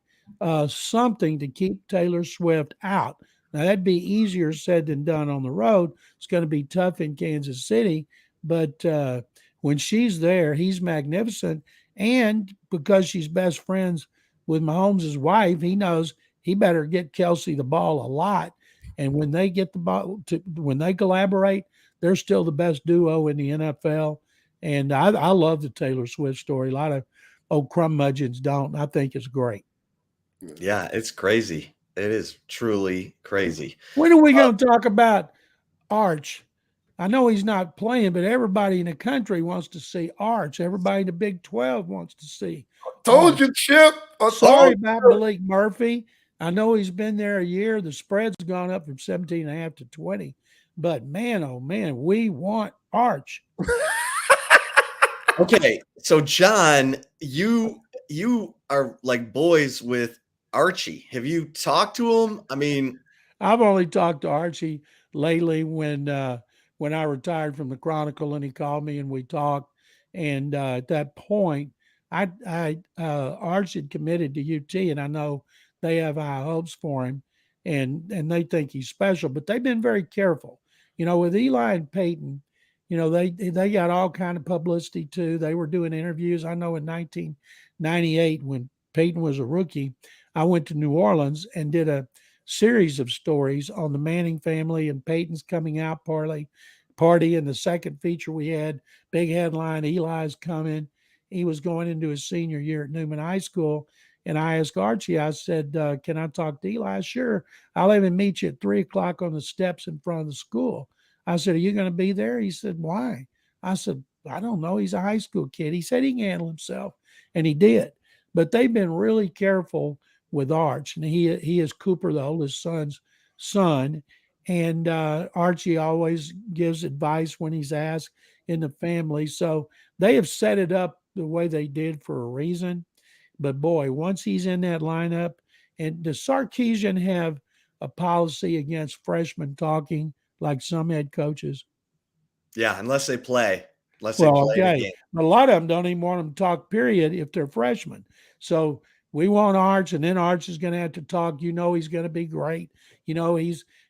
something to keep Taylor Swift out. Now, that'd be easier said than done on the road. It's going to be tough in Kansas City, but when she's there, he's magnificent. And because she's best friends with Mahomes' wife, he knows he better get Kelce the ball a lot. And when they get the ball, when they collaborate, they're still the best duo in the NFL. And I love the Taylor Swift story. A lot of old curmudgeons don't. I think it's great. Yeah, it's crazy. It is truly crazy. When are we going to talk about Arch? I know he's not playing, but everybody in the country wants to see Arch. Everybody in the Big 12 wants to see. Told you, Chip. Sorry about Maalik Murphy. I know he's been there a year. The spread's gone up from 17.5 to 20. But man, oh man, we want Arch. Okay, so John, you are like boys with Archie. Have you talked to him? I mean, I've only talked to Archie lately when I retired from the Chronicle, and he called me and we talked. And at that point, Arch had committed to UT, and I know they have high hopes for him, and they think he's special. But they've been very careful, with Eli and Peyton. They got all kind of publicity too. They were doing interviews. I know in 1998, when Peyton was a rookie, I went to New Orleans and did a series of stories on the Manning family and Peyton's coming out party. And the second feature we had, big headline, Eli's coming. He was going into his senior year at Newman High School. And I asked Archie, I said, can I talk to Eli? Sure. I'll even meet you at 3:00 on the steps in front of the school. I said, are you going to be there? He said, why? I said, I don't know. He's a high school kid. He said he can handle himself, and he did. But they've been really careful with Arch, and he is Cooper, the oldest son's son. And Archie always gives advice when he's asked in the family. So they have set it up the way they did for a reason. But boy, once he's in that lineup, and does Sarkeesian have a policy against freshmen talking like some head coaches? Yeah, unless they play. Unless they play the game. But a lot of them don't even want them to talk, period, if they're freshmen. So we want Arch, and then Arch is going to have to talk. You know he's going to be great. You know,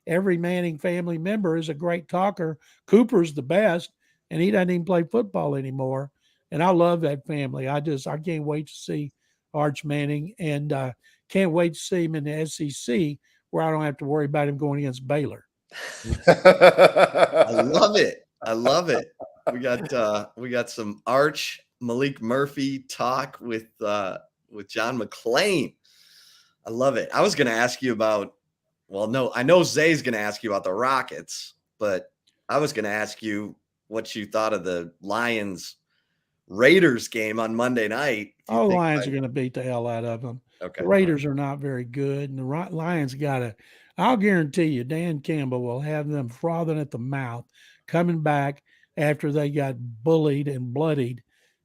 every Manning family member is a great talker. Cooper's the best, and he doesn't even play football anymore. And I love that family. I can't wait to see Arch Manning, and can't wait to see him in the SEC where I don't have to worry about him going against Baylor. I love it. I love it. We got some Arch Maalik Murphy talk with John McClain. I love it. I was going to ask you about, well, no, I know Zay's going to ask you about the Rockets, but I was going to ask you what you thought of the Lions Raiders game on Monday night. Oh, the Lions are going to beat the hell out of them. Okay. The Raiders are not very good, and the Lions I'll guarantee you, Dan Campbell will have them frothing at the mouth coming back after they got bullied and bloodied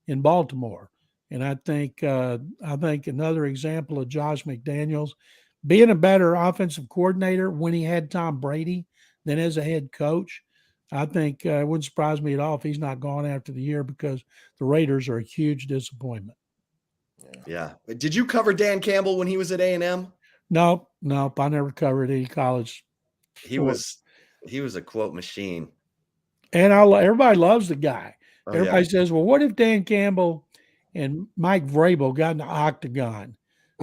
in Baltimore. And I think another example of Josh McDaniels being a better offensive coordinator when he had Tom Brady than as a head coach. I think it wouldn't surprise me at all if he's not gone after the year, because the Raiders are a huge disappointment. Yeah. Did you cover Dan Campbell when he was at A&M? Nope. I never covered any college. He was a quote machine. And everybody loves the guy. Oh, everybody says, well, what if Dan Campbell and Mike Vrabel got in the octagon?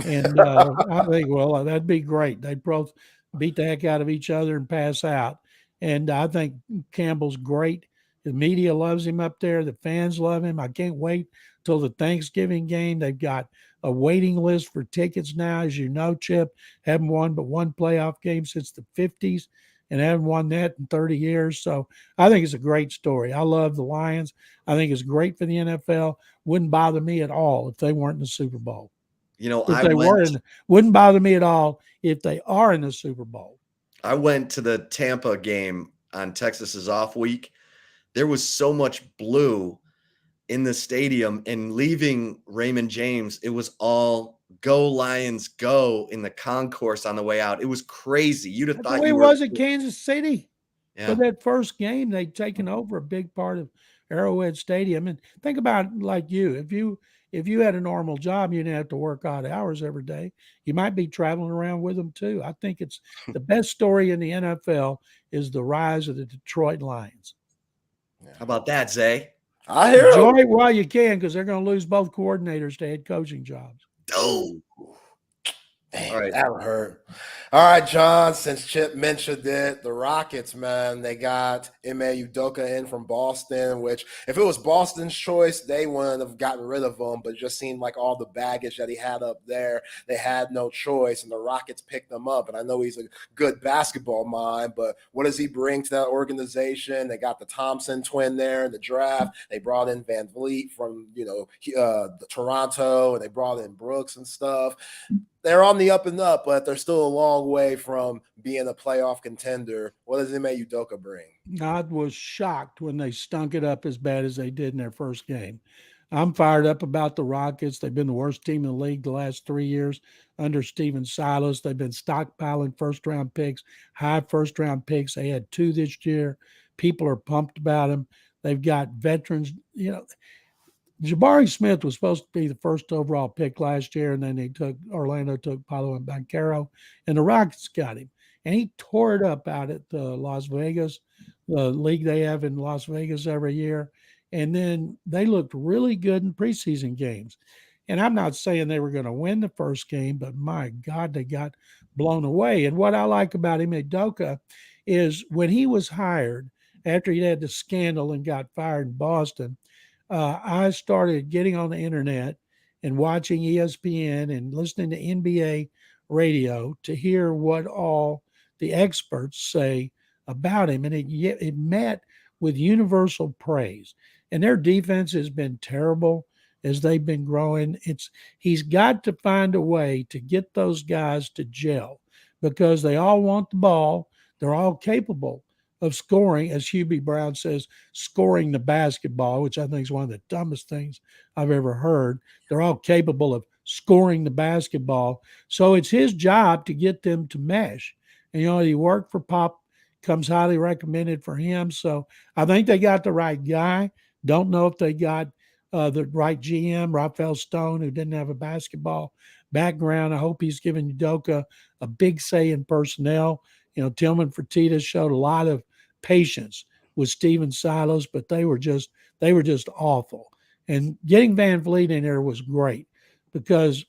And I think, well, that'd be great. They'd both beat the heck out of each other and pass out. And I think Campbell's great. The media loves him up there. The fans love him. I can't wait till the Thanksgiving game. They've got a waiting list for tickets now. As you know, Chip, haven't won but one playoff game since the 50s and haven't won that in 30 years. So I think it's a great story. I love the Lions. I think it's great for the NFL. Wouldn't bother me at all if they weren't in the Super Bowl. You know, wouldn't bother me at all if they are in the Super Bowl. I went to the Tampa game on Texas's off week. There was so much blue in the stadium, and leaving Raymond James, it was all "Go Lions, go" in the concourse on the way out. It was crazy. You'd have thought it was at Kansas City. Yeah. For that first game, they'd taken over a big part of Arrowhead Stadium. And think about it like you. If you had a normal job, you didn't have to work odd hours every day. You might be traveling around with them too. I think it's the best story in the NFL is the rise of the Detroit Lions. How about that, Zay? I hear Enjoy it while you can, because they're going to lose both coordinators to head coaching jobs. Oh. Dang, all right, that would hurt. All right, John, since Chip mentioned it, the Rockets, man, they got Ime Udoka in from Boston, which if it was Boston's choice, they wouldn't have gotten rid of him, but it just seemed like all the baggage that he had up there, they had no choice, and the Rockets picked him up. And I know he's a good basketball mind, but what does he bring to that organization? They got the Thompson twin there in the draft. They brought in Van Vliet from, Toronto, and they brought in Brooks and stuff. They're on the up and up, but they're still a long way from being a playoff contender. What does Ime Udoka bring? I was shocked when they stunk it up as bad as they did in their first game. I'm fired up about the Rockets. They've been the worst team in the league the last 3 years under Steven Silas. They've been stockpiling first-round picks, high first-round picks. They had 2 this year. People are pumped about them. They've got veterans, Jabari Smith was supposed to be the first overall pick last year, and then Orlando took Paolo Banchero, and the Rockets got him. And he tore it up out at Las Vegas, the league they have in Las Vegas every year. And then they looked really good in preseason games. And I'm not saying they were going to win the first game, but my God, they got blown away. And what I like about Ime Udoka is when he was hired, after he had the scandal and got fired in Boston, I started getting on the internet and watching ESPN and listening to NBA radio to hear what all the experts say about him. And it met with universal praise. and their defense has been terrible as they've been growing. He's got to find a way to get those guys to gel because they all want the ball. They're all capable of scoring, as Hubie Brown says, scoring the basketball, which I think is one of the dumbest things I've ever heard. They're all capable of scoring the basketball. So it's his job to get them to mesh. And, he worked for Pop, comes highly recommended for him. So I think they got the right guy. Don't know if they got the right GM, Raphael Stone, who didn't have a basketball background. I hope he's giving Udoka a big say in personnel. Tillman Fertitta showed a lot of patience with Steven Silos, but they were just awful. And getting Van Vliet in there was great because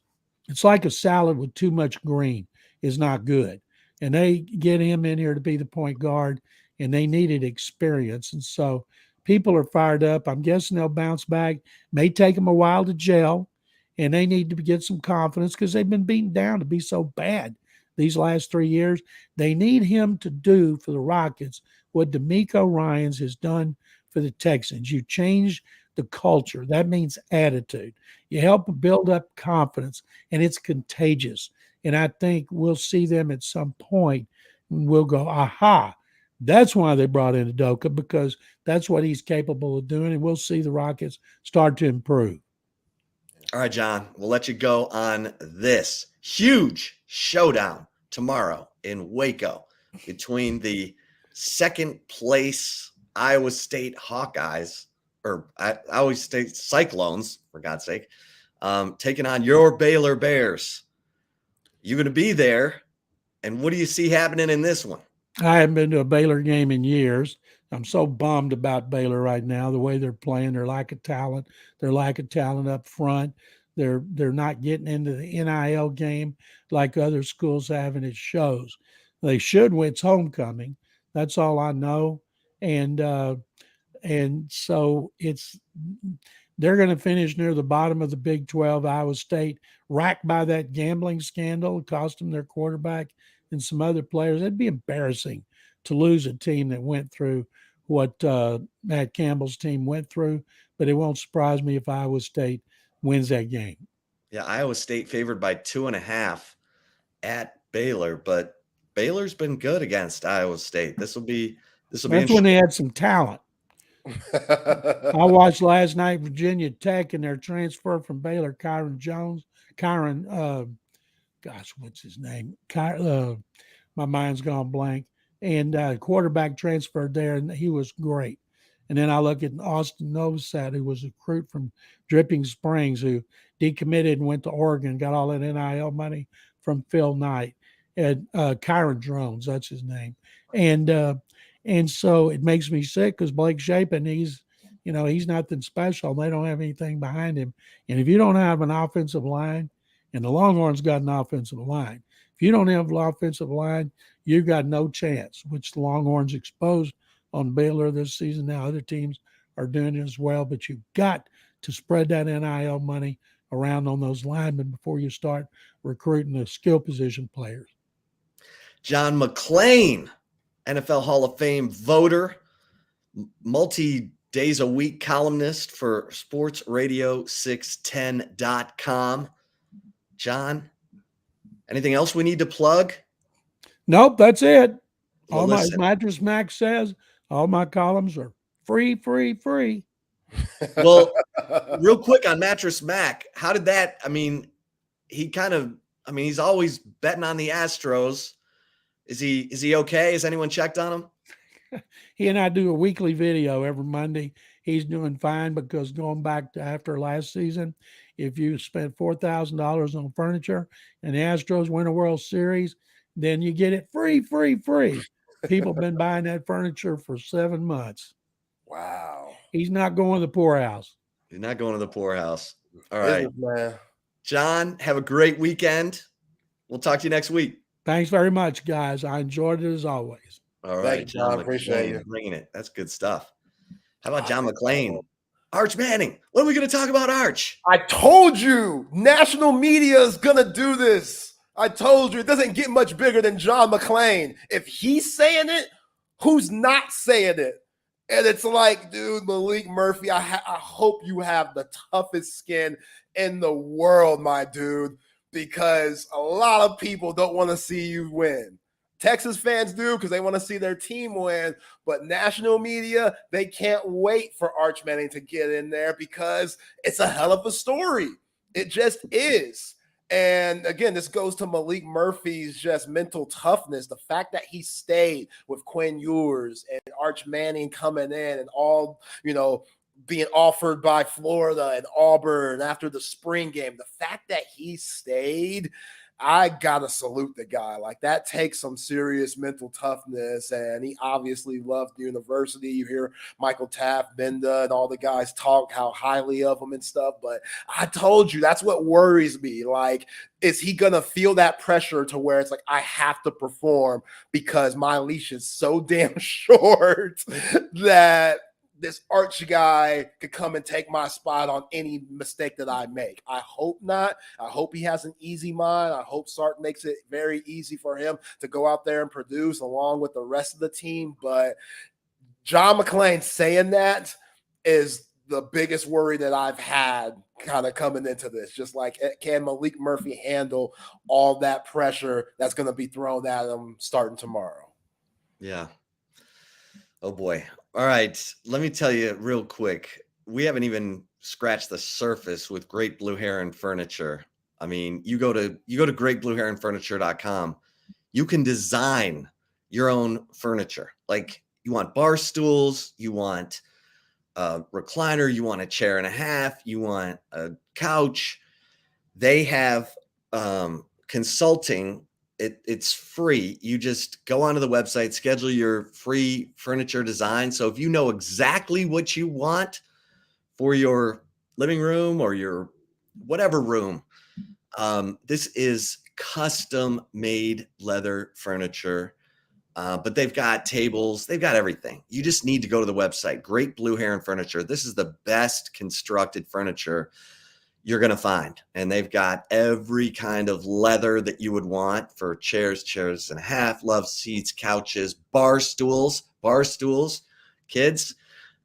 it's like a salad with too much green is not good. And they get him in here to be the point guard, and they needed experience. And so people are fired up. I'm guessing they'll bounce back. May take them a while to gel, and they need to get some confidence because they've been beaten down to be so bad these last 3 years. They need him to do for the Rockets what D'Amico Ryans has done for the Texans. You change the culture. That means attitude. You help build up confidence, and it's contagious. And I think we'll see them at some point, and we'll go, aha, that's why they brought in Udoka, because that's what he's capable of doing, and we'll see the Rockets start to improve. All right, John, we'll let you go on this huge showdown tomorrow in Waco between the second place Iowa State Hawkeyes, or Iowa State Cyclones, for God's sake, taking on your Baylor Bears. You're going to be there, and what do you see happening in this one? I haven't been to a Baylor game in years. I'm so bummed about Baylor right now, the way they're playing, their lack of talent up front. They're not getting into the NIL game like other schools have, and it shows. They should win. It's homecoming. That's all I know. And so they're going to finish near the bottom of the Big 12. Iowa State, racked by that gambling scandal, cost them their quarterback and some other players. It'd be embarrassing to lose a team that went through what Matt Campbell's team went through, but it won't surprise me if Iowa State wins that game. Yeah, Iowa State favored by 2.5 at Baylor, but Baylor's been good against Iowa State. This will be That's when they had some talent. I watched last night Virginia Tech and their transfer from Baylor, what's his name? My mind's gone blank. And quarterback transferred there, and he was great. And then I look at Austin Novosad, who was a recruit from Dripping Springs, who decommitted and went to Oregon, got all that NIL money from Phil Knight. And Kyron Drones, that's his name. And so it makes me sick because Blake Shapen, he's nothing special. They don't have anything behind him. And if you don't have an offensive line, and the Longhorns got an offensive line, if you don't have an offensive line, you've got no chance, which the Longhorns exposed on Baylor this season. Now other teams are doing it as well, but you've got to spread that NIL money around on those linemen before you start recruiting the skill position players. John McClain, NFL Hall of Fame voter, multi-days-a-week columnist for sportsradio610.com. John, anything else we need to plug? Nope, that's it. Well, all my listen. Mattress Mac says, all my columns are free. Well, real quick on Mattress Mac, how did that, he's always betting on the Astros. Is he okay? Has anyone checked on him? He and I do a weekly video every Monday. He's doing fine because going back to after last season, if you spent $4,000 on furniture and the Astros win a World Series, then you get it free. People have been buying that furniture for 7 months. Wow. He's not going to the poorhouse. He's not going to the poorhouse. All right. Man. John, have a great weekend. We'll talk to you next week. Thanks very much, guys. I enjoyed it as always. All right, Thank you, John. Appreciate you bringing it. That's good stuff. How about John McClain? Arch Manning. When are we going to talk about Arch? I told you, national media is going to do this. I told you, it doesn't get much bigger than John McClain. If he's saying it, who's not saying it? And it's like, dude, Maalik Murphy, I hope you have the toughest skin in the world, my dude, because a lot of people don't want to see you win. Texas fans do because they want to see their team win, but national media, they can't wait for Arch Manning to get in there because it's a hell of a story. It just is. And again, this goes to Maalik Murphy's just mental toughness. The fact that he stayed with Quinn Ewers and Arch Manning coming in and all, being offered by Florida and Auburn after the spring game. The fact that he stayed, I gotta salute the guy. Like, that takes some serious mental toughness, and he obviously loved the university. You hear Michael Taft, Benda, and all the guys talk how highly of him and stuff, but I told you, that's what worries me. Like, is he gonna feel that pressure to where it's like, I have to perform because my leash is so damn short that this Arch guy could come and take my spot on any mistake that I make? I hope not. I hope he has an easy mind. I hope Sark makes it very easy for him to go out there and produce along with the rest of the team. But John McClain saying that is the biggest worry that I've had kind of coming into this. Just like, can Maalik Murphy handle all that pressure that's going to be thrown at him starting tomorrow? Yeah. Oh boy. All right, let me tell you real quick. We haven't even scratched the surface with Great Blue Heron Furniture. I mean, you go to greatblueheronfurniture.com. You can design your own furniture. Like, you want bar stools, you want a recliner, you want a chair and a half, you want a couch. They have consulting. It's free. You just go onto the website, schedule your free furniture design. So if you know exactly what you want for your living room or your whatever room, this is custom made leather furniture. But they've got tables, they've got everything. You just need to go to the website, Great Blue Heron Furniture. This is the best constructed furniture you're going to find. And they've got every kind of leather that you would want for chairs and a half, love seats, couches, bar stools, kids.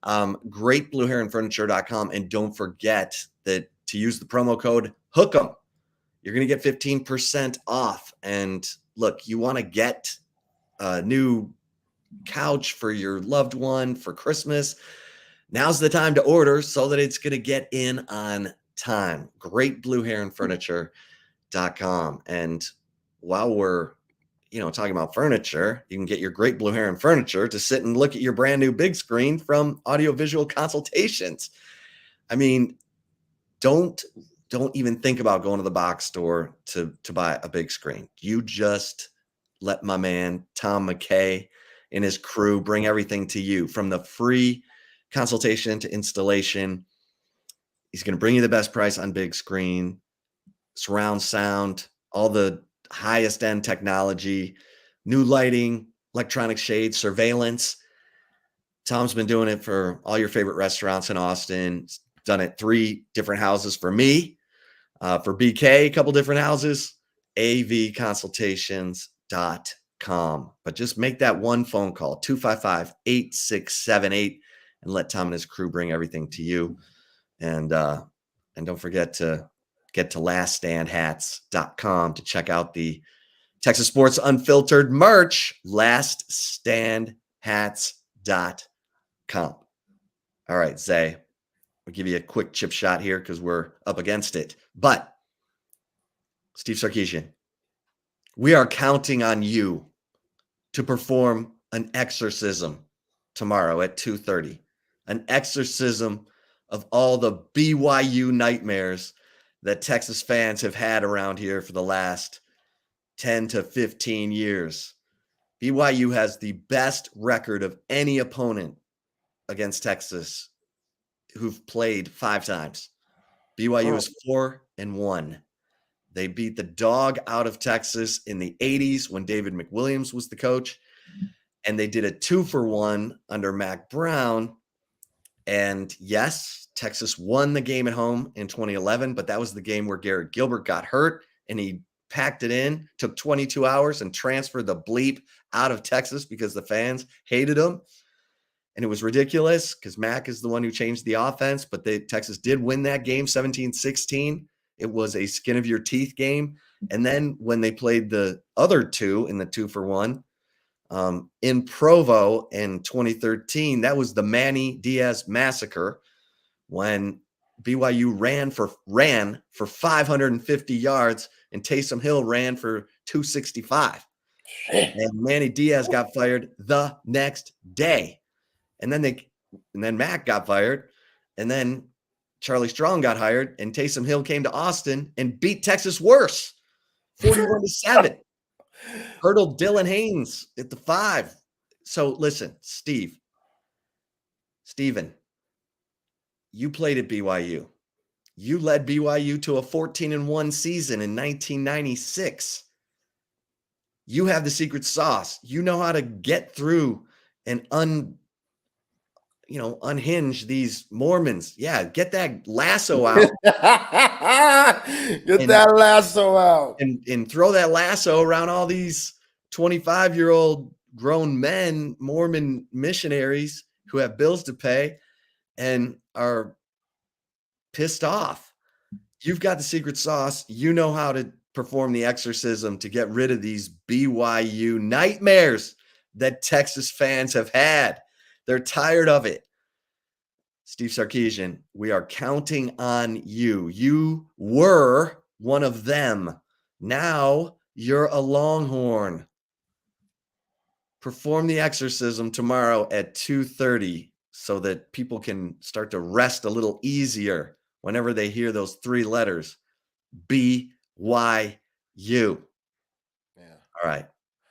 Greatblueheronfurniture.com. And don't forget that to use the promo code HOOK'em, you're going to get 15% off. And look, you want to get a new couch for your loved one for Christmas. Now's the time to order so that it's going to get in on time. Greatblueheronfurniture.com. And while we're talking about furniture, you can get your Great Blue Heron Furniture to sit and look at your brand new big screen from Audiovisual Consultations. I mean, don't even think about going to the box store to buy a big screen. You just let my man Tom McKay and his crew bring everything to you, from the free consultation to installation. He's going to bring you the best price on big screen, surround sound, all the highest end technology, new lighting, electronic shades, surveillance. Tom's been doing it for all your favorite restaurants in Austin. He's done it 3 different houses for me, for BK, a couple different houses, avconsultations.com. But just make that one phone call, 255-8678, and let Tom and his crew bring everything to you. And don't forget to get to laststandhats.com to check out the Texas Sports Unfiltered merch, laststandhats.com. All right, Zay, we'll give you a quick chip shot here because we're up against it. But Steve Sarkeesian, we are counting on you to perform an exorcism tomorrow at 2:30. An exorcism of all the BYU nightmares that Texas fans have had around here for the last 10 to 15 years. BYU has the best record of any opponent against Texas who've played 5 times. BYU is 4-1. They beat the dog out of Texas in the 80s when David McWilliams was the coach. And they did a 2-for-1 under Mac Brown. And yes, Texas won the game at home in 2011, but that was the game where Garrett Gilbert got hurt and he packed it in, took 22 hours and transferred the bleep out of Texas because the fans hated him. And it was ridiculous because Mac is the one who changed the offense, but Texas did win that game 17-16. It was a skin of your teeth game. And then when they played the other two in the 2-for-1 in Provo in 2013, that was the Manny Diaz massacre when BYU ran for 550 yards and Taysom Hill ran for 265. And Manny Diaz got fired the next day. And then Mac got fired. And then Charlie Strong got hired. And Taysom Hill came to Austin and beat Texas worse. 41-7. Hurdled Dylan Haynes at the 5. So listen, Steven, you played at BYU. You led BYU to a 14-1 season in 1996. You have the secret sauce. You know how to get through and unhinge these Mormons. Yeah, get that lasso out. That lasso out. And throw that lasso around all these 25-year-old grown men, Mormon missionaries who have bills to pay and are pissed off. You've got the secret sauce. You know how to perform the exorcism to get rid of these BYU nightmares that Texas fans have had. They're tired of it. Steve Sarkeesian, we are counting on you. You were one of them. Now you're a Longhorn. Perform the exorcism tomorrow at 2:30 so that people can start to rest a little easier whenever they hear those 3 letters. BYU. Yeah. All right.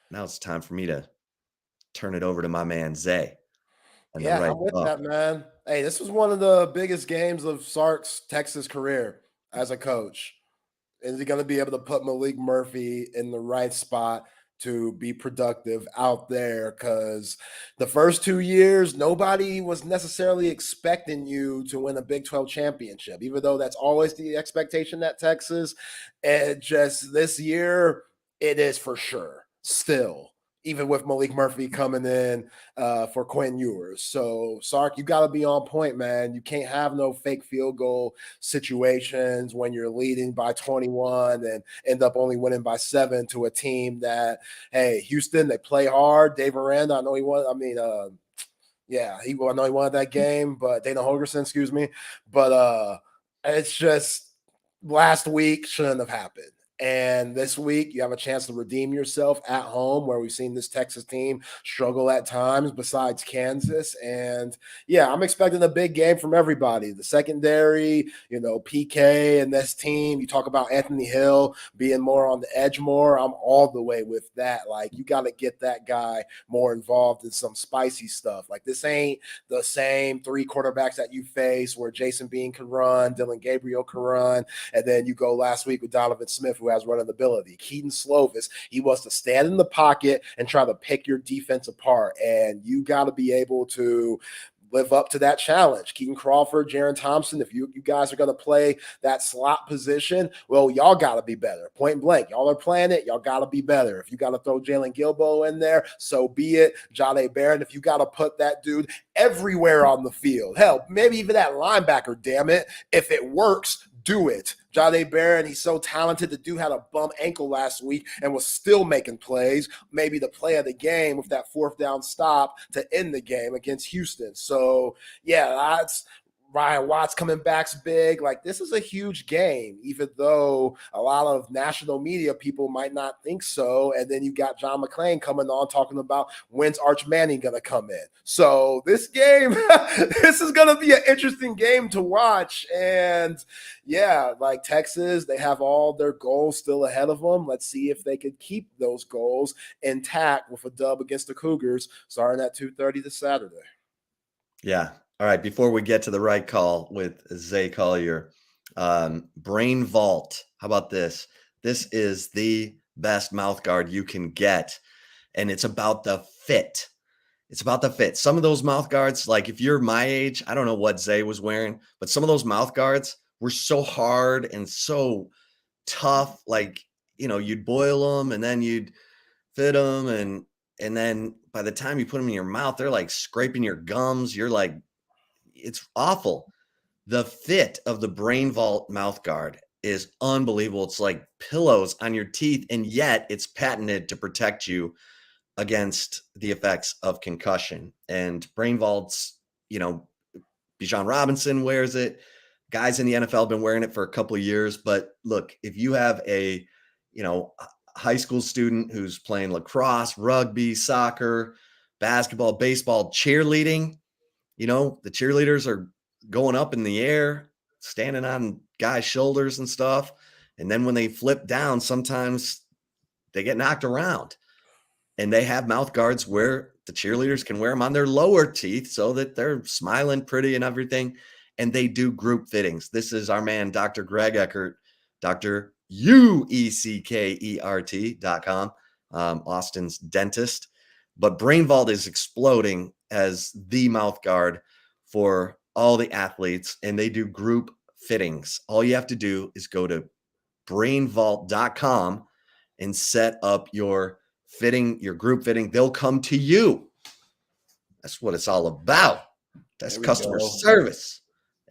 Now it's time for me to turn it over to my man Zay. Yeah, I'm with that, man. Hey, this was one of the biggest games of Sark's Texas career as a coach. Is he going to be able to put Maalik Murphy in the right spot to be productive out there? Because the first 2 years, nobody was necessarily expecting you to win a Big 12 championship, even though that's always the expectation at Texas. And just this year, it is for sure still. Even with Maalik Murphy coming in for Quentin Ewers. So, Sark, you got to be on point, man. You can't have no fake field goal situations when you're leading by 21 and end up only winning by 7 to a team that, hey, Houston, they play hard. Dave Aranda, I know he won. I know he wanted that game, but Dana Holgerson, excuse me. But it's just last week shouldn't have happened. And this week, you have a chance to redeem yourself at home, where we've seen this Texas team struggle at times besides Kansas. And, yeah, I'm expecting a big game from everybody. The secondary, PK and this team. You talk about Anthony Hill being more on the edge more. I'm all the way with that. Like, you got to get that guy more involved in some spicy stuff. Like, this ain't the same 3 quarterbacks that you face where Jason Bean can run, Dylan Gabriel can run, and then you go last week with Donovan Smith, who has running ability. Keaton Slovis, he wants to stand in the pocket and try to pick your defense apart. And you got to be able to live up to that challenge. Keaton Crawford, Jaron Thompson, if you guys are going to play that slot position, well, y'all got to be better. Point blank. Y'all are playing it. Y'all got to be better. If you got to throw Jalen Gilbo in there, so be it. Jahdae Barron, if you got to put that dude everywhere on the field, hell, maybe even that linebacker, damn it. If it works, do it. Jahdae Barron, he's so talented. The dude had a bum ankle last week and was still making plays. Maybe the play of the game with that 4th down stop to end the game against Houston. So, yeah, that's Ryan Watts coming back's big. Like, this is a huge game, even though a lot of national media people might not think so. And then you got John McClain coming on talking about when's Arch Manning going to come in. So this game, this is going to be an interesting game to watch. And yeah, like Texas, they have all their goals still ahead of them. Let's see if they could keep those goals intact with a dub against the Cougars starting at 2:30 this Saturday. Yeah. All right, before we get to the right call with Zay Collier, Brain Vault. How about this? This is the best mouth guard you can get, and it's about the fit. It's about the fit. Some of those mouth guards, like if you're my age, I don't know what Zay was wearing, but some of those mouth guards were so hard and so tough. Like, you'd boil them and then you'd fit them, and And then by the time you put them in your mouth, they're like scraping your gums. You're like, it's awful. The fit of the Brain Vault mouth guard is unbelievable. It's like pillows on your teeth, and yet it's patented to protect you against the effects of concussion. And Brain Vault's, Bijan Robinson wears it. Guys in the NFL have been wearing it for a couple of years. But look, if you have a, high school student who's playing lacrosse, rugby, soccer, basketball, baseball, cheerleading, the cheerleaders are going up in the air, standing on guys' shoulders and stuff. And then when they flip down, sometimes they get knocked around. And they have mouth guards where the cheerleaders can wear them on their lower teeth so that they're smiling pretty and everything. And they do group fittings. This is our man, Dr. Greg Eckert, Dr. UECKERT.com, Austin's dentist. But Brain Vault is exploding as the mouth guard for all the athletes, and they do group fittings. All you have to do is go to brainvault.com and set up your fitting, your group fitting. They'll come to you. That's what it's all about. That's customer service.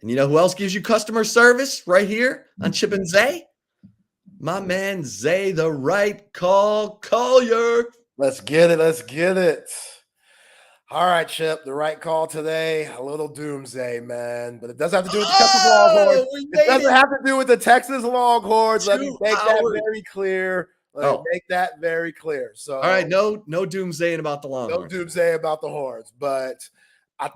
And you know who else gives you customer service right here on Chip and Zay? My man Zay, the right call Collier. Let's get it. Let's get it. All right, Chip, the right call today. A little doomsday, man. But it doesn't have to do with the Texas Longhorns. It doesn't have to do with the Texas Longhorns. Let me make that very clear. Make that very clear. So, all right, no doomsaying about the Longhorns. No doomsday about the Horns. But I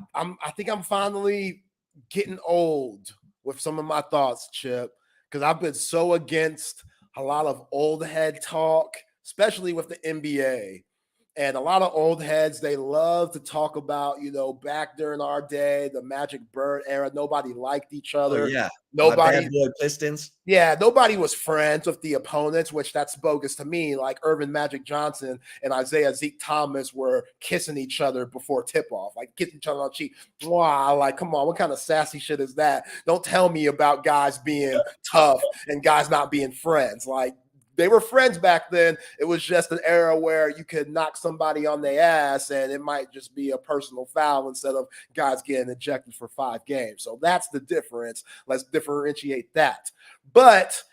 think I'm finally getting old with some of my thoughts, Chip, because I've been so against a lot of old head talk, especially with the NBA. And a lot of old heads, they love to talk about, back during our day, the Magic Bird era, nobody liked each other. Oh, yeah. Nobody, bad boy Pistons. Yeah, nobody was friends with the opponents, which that's bogus to me. Like Irvin Magic Johnson and Isaiah Zeke Thomas were kissing each other before tip-off, like kissing each other on the cheek. Wow, like, come on, what kind of sassy shit is that? Don't tell me about guys being tough and guys not being friends. Like, they were friends back then. It was just an era where you could knock somebody on their ass and it might just be a personal foul instead of guys getting ejected for 5 games. So that's the difference. Let's differentiate that. But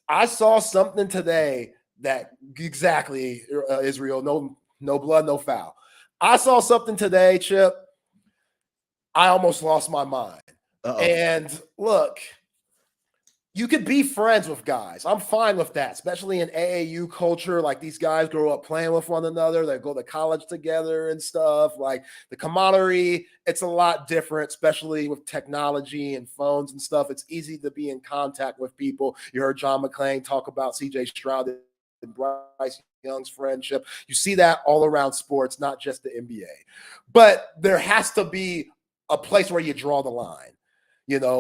I saw something today that exactly, Israel, no blood, no foul. I saw something today, Chip. I almost lost my mind. And look, you could be friends with guys. I'm fine with that, especially in AAU culture. Like, these guys grow up playing with one another. They go to college together and stuff. Like, the camaraderie, it's a lot different, especially with technology and phones and stuff. It's easy to be in contact with people. You heard John McClain talk about CJ Stroud and Bryce Young's friendship. You see that all around sports, not just the NBA. But there has to be a place where you draw the line.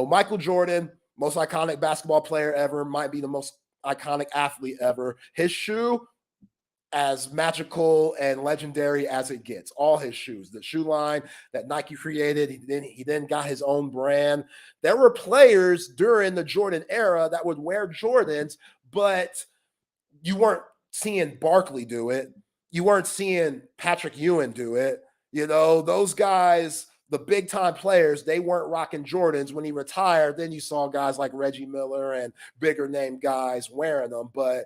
Michael Jordan, most iconic basketball player ever, might be the most iconic athlete ever. His shoe, as magical and legendary as it gets. All his shoes, the shoe line that Nike created, he then got his own brand. There were players during the Jordan era that would wear Jordans, but you weren't seeing Barkley do it. You weren't seeing Patrick Ewing do it. Those guys, the big-time players, they weren't rocking Jordans. When he retired, then you saw guys like Reggie Miller and bigger-name guys wearing them. But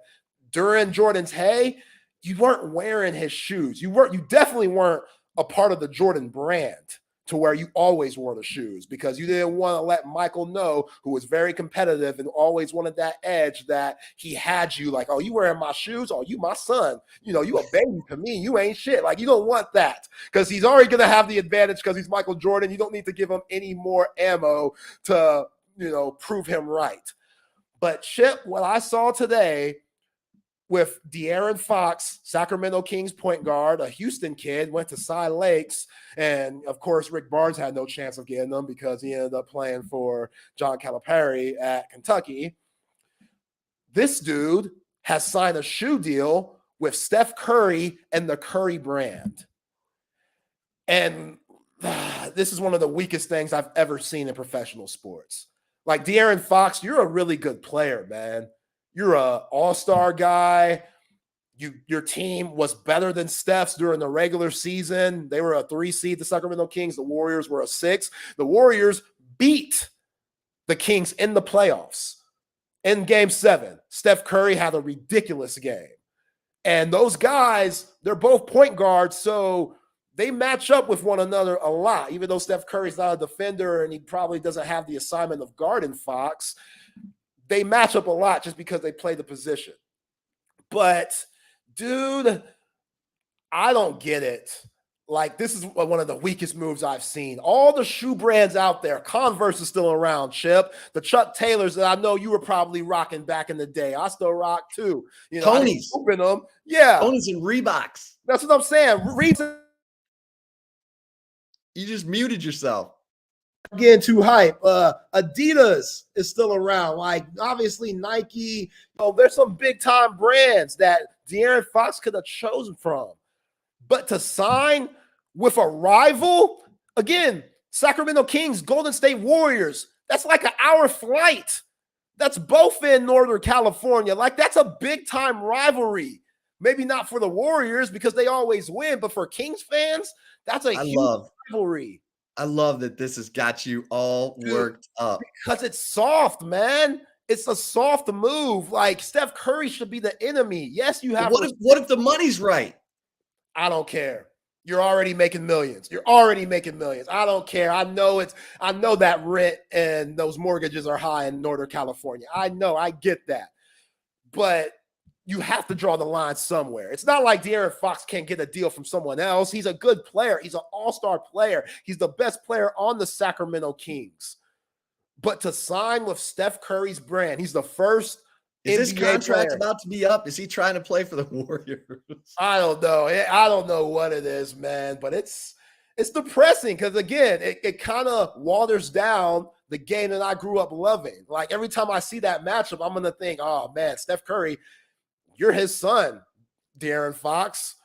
during Jordan's hey, you weren't wearing his shoes. You definitely weren't a part of the Jordan brand to where you always wore the shoes, because you didn't want to let Michael know, who was very competitive and always wanted that edge, that he had you like, oh, you wearing my shoes? Oh, you my son. You a baby to me. You ain't shit. Like, you don't want that, because he's already going to have the advantage because he's Michael Jordan. You don't need to give him any more ammo to, prove him right. But Chip, what I saw today with De'Aaron Fox, Sacramento Kings point guard, a Houston kid, went to Cy Lakes. And, of course, Rick Barnes had no chance of getting them because he ended up playing for John Calipari at Kentucky. This dude has signed a shoe deal with Steph Curry and the Curry brand. And this is one of the weakest things I've ever seen in professional sports. Like, De'Aaron Fox, you're a really good player, man. You're an all-star guy. Your team was better than Steph's during the regular season. They were a 3 seed, the Sacramento Kings. The Warriors were a 6. The Warriors beat the Kings in the playoffs. In game 7, Steph Curry had a ridiculous game. And those guys, they're both point guards, so they match up with one another a lot. Even though Steph Curry's not a defender and he probably doesn't have the assignment of guarding Fox, they match up a lot just because they play the position. But, dude, I don't get it. Like, this is one of the weakest moves I've seen. All the shoe brands out there, Converse is still around, Chip. The Chuck Taylors that I know you were probably rocking back in the day. I still rock too. You know, Tony's. Open them. Yeah. Tony's and Reeboks. That's what I'm saying. You just muted yourself. Getting too hype. Adidas is still around. Like, obviously, Nike. There's some big-time brands that De'Aaron Fox could have chosen from. But to sign with a rival, again, Sacramento Kings, Golden State Warriors, that's like an hour flight. That's both in Northern California. Like, that's a big-time rivalry. Maybe not for the Warriors because they always win, but for Kings fans, that's a huge rivalry. I love that this has got you all worked up. Because it's soft, man. It's a soft move. Like, Steph Curry should be the enemy. Yes, you have. What if the money's right? I don't care. You're already making millions. I don't care. I know that rent and those mortgages are high in Northern California. I know. I get that. But you have to draw the line somewhere. It's not like De'Aaron Fox can't get a deal from someone else. He's a good player. He's an all-star player. He's the best player on the Sacramento Kings. But to sign with Steph Curry's brand, he's the first Is this NBA contract player. about to be up? Is he trying to play for the Warriors? I don't know. I don't know what it is, man. But it's depressing because, again, it kind of waters down the game that I grew up loving. Like, every time I see that matchup, I'm going to think, oh, man, Steph Curry, you're his son, De'Aaron Fox.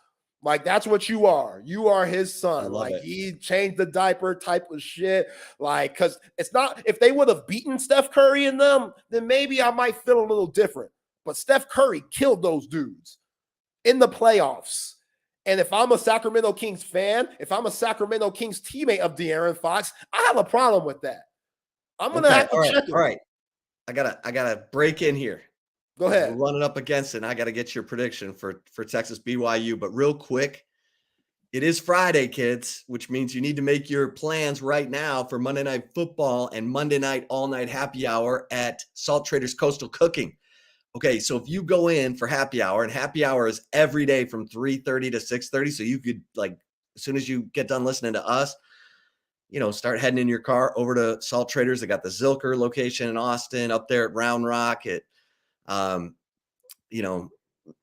Like, that's what you are. You are his son. Like, he changed the diaper type of shit. Like, because it's not – if they would have beaten Steph Curry and them, then maybe I might feel a little different. But Steph Curry killed those dudes in the playoffs. And if I'm a Sacramento Kings fan, if I'm a Sacramento Kings teammate of De'Aaron Fox, I have a problem with that. I'm going to have to check it. All right. I gotta break in here. Go ahead. We're running up against it, and I got to get your prediction for Texas BYU. But real quick, it is Friday, kids, which means you need to make your plans right now for Monday Night Football and Monday Night all-night happy hour at Salt Traders Coastal Cooking. Okay, so if you go in for happy hour, and happy hour is every day from 3:30 to 6:30, so you could, like, as soon as you get done listening to us, you know, start heading in your car over to Salt Traders. They got the Zilker location in Austin, up there at Round Rock at you know,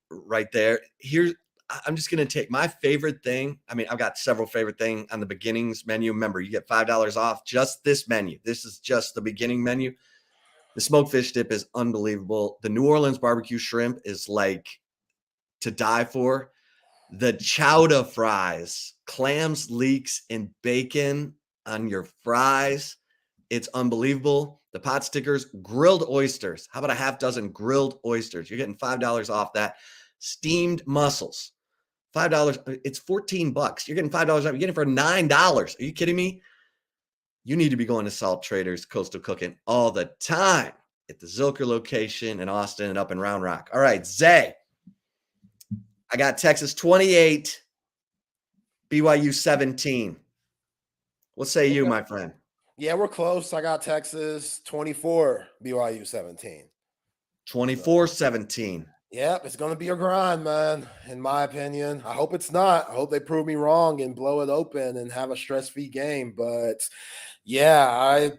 right there. I'm just going to take my favorite thing. I mean, I've got several favorite things on the beginnings menu. Remember, you get $5 off just this menu. This is just the beginning menu. The smoked fish dip is unbelievable. The New Orleans barbecue shrimp is like to die for. The chowder fries, clams, leeks, and bacon on your fries. It's unbelievable. The pot stickers, grilled oysters. How about a half dozen grilled oysters? You're getting $5 off that. Steamed mussels, $5. It's $14. You're getting $5 off. You're getting it for $9. Are you kidding me? You need to be going to Salt Traders Coastal Cooking all the time at the Zilker location in Austin and up in Round Rock. All right, Zay. I got Texas 28, BYU 17. What say you, my friend? Yeah, we're close. I got Texas 24, BYU 17. 24-17. Yep, it's going to be a grind, man, in my opinion. I hope it's not. I hope they prove me wrong and blow it open and have a stress-free game. But, yeah,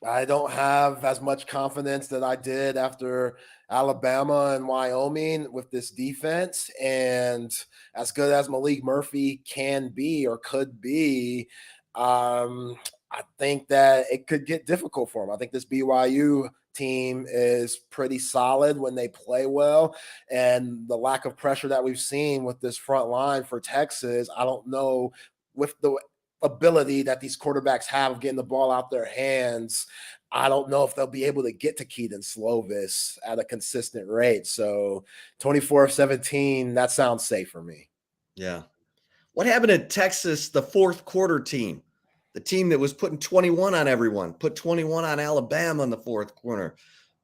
I don't have as much confidence that I did after Alabama and Wyoming with this defense. And as good as Maalik Murphy can be or could be, I think that it could get difficult for him. I think this BYU team is pretty solid when they play well, and the lack of pressure that we've seen with this front line for Texas, I don't know, with the ability that these quarterbacks have of getting the ball out their hands, I don't know if they'll be able to get to Keaton Slovis at a consistent rate. So 24 of 17, that sounds safe for me. Yeah. What happened to Texas, the fourth quarter team? The team that was putting 21 on everyone, put 21 on Alabama in the fourth quarter.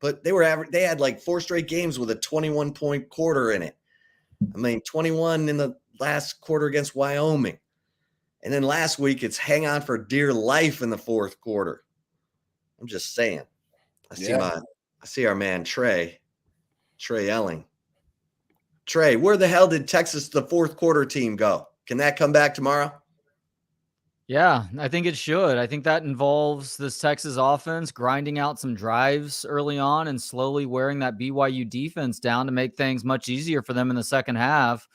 But they had like 4 straight games with a 21-point quarter in it. I mean, 21 in the last quarter against Wyoming. And then last week, it's hang on for dear life in the fourth quarter. I'm just saying. I see our man Trey Elling. Trey, where the hell did Texas, the fourth quarter team, go? Can that come back tomorrow? Yeah, I think it should. I think that involves this Texas offense grinding out some drives early on and slowly wearing that BYU defense down to make things much easier for them in the second half,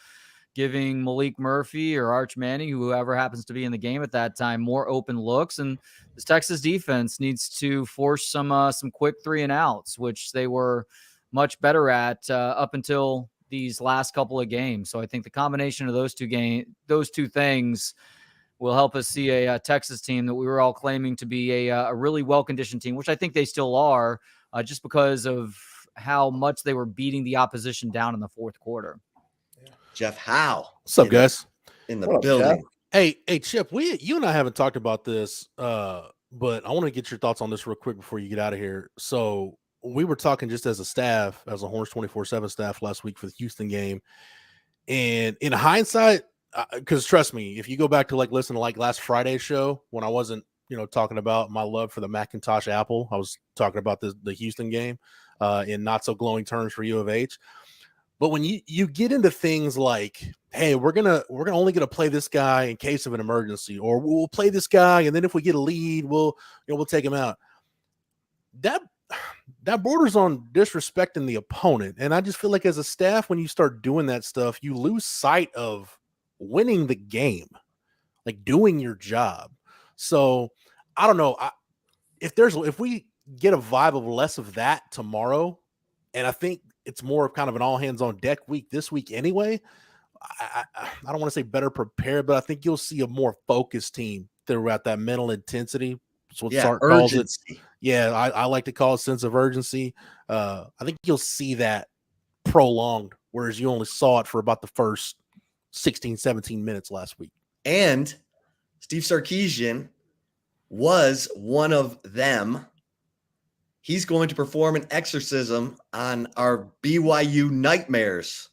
giving Maalik Murphy or Arch Manning, whoever happens to be in the game at that time, more open looks. And this Texas defense needs to force some quick 3-and-outs, which they were much better at up until these last couple of games. So I think the combination of those two things will help us see a Texas team that we were all claiming to be a really well-conditioned team, which I think they still are, just because of how much they were beating the opposition down in the fourth quarter. Jeff Howe. What's up, guys? In the building. Hey, Chip, you and I haven't talked about this, but I want to get your thoughts on this real quick before you get out of here. So we were talking just as a staff, as a Horns 24/7 staff last week for the Houston game. And in hindsight, because trust me, if you go back to listen to last Friday's show when I wasn't, talking about my love for the Macintosh Apple, I was talking about the Houston game in not so glowing terms for U of H. But when you get into things like, hey, we're only gonna play this guy in case of an emergency, or we'll play this guy, and then if we get a lead, we'll take him out. That borders on disrespecting the opponent, and I just feel like as a staff, when you start doing that stuff, you lose sight of winning the game, like doing your job. So I don't know if we get a vibe of less of that tomorrow, and I think it's more of kind of an all hands on deck week this week anyway. I don't want to say better prepared, but I think you'll see a more focused team throughout that mental intensity. That's what Sark calls it. Yeah, I like to call it sense of urgency. I think you'll see that prolonged, whereas you only saw it for about the first 16, 17 minutes last week. And Steve Sarkeesian was one of them. He's going to perform an exorcism on our BYU Nightmares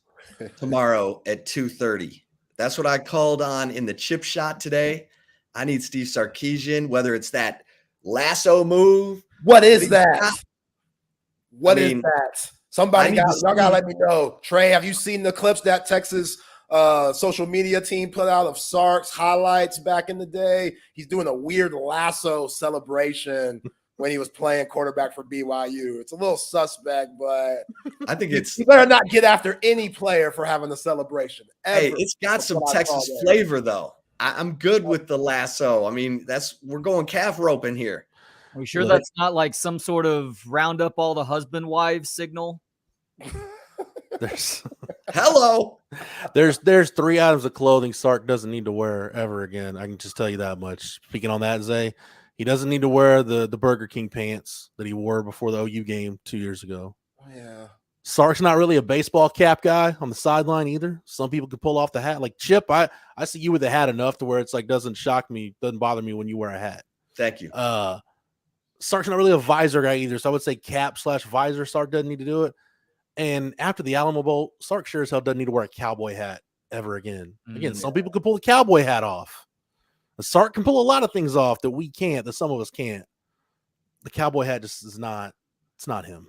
tomorrow at 2:30. That's what I called on in the chip shot today. I need Steve Sarkeesian, whether it's that lasso move. What is that? What is that? Somebody y'all gotta let me know. Trey, have you seen the clips that Texas social media team put out of Sark's highlights back in the day? He's doing a weird lasso celebration when he was playing quarterback for BYU. It's a little suspect, but I think you better not get after any player for having the celebration. Hey, it's got some Texas flavor though. I'm good with the lasso. I mean, we're going calf roping here. Are we sure that's not like some sort of round up all the husband wives signal? There's There's 3 items of clothing Sark doesn't need to wear ever again. I can just tell you that much. Speaking on that, Zay, he doesn't need to wear the Burger King pants that he wore before the OU game 2 years ago. Yeah. Sark's not really a baseball cap guy on the sideline either. Some people could pull off the hat. Like Chip, I see you with the hat enough to where it's like doesn't shock me, doesn't bother me when you wear a hat. Thank you. Sark's not really a visor guy either. So I would say cap/visor. Sark doesn't need to do it. And after the Alamo Bowl, Sark sure as hell doesn't need to wear a cowboy hat ever again. Again, some people can pull the cowboy hat off. Sark can pull a lot of things off that we can't, that some of us can't. The cowboy hat just is not, it's not him.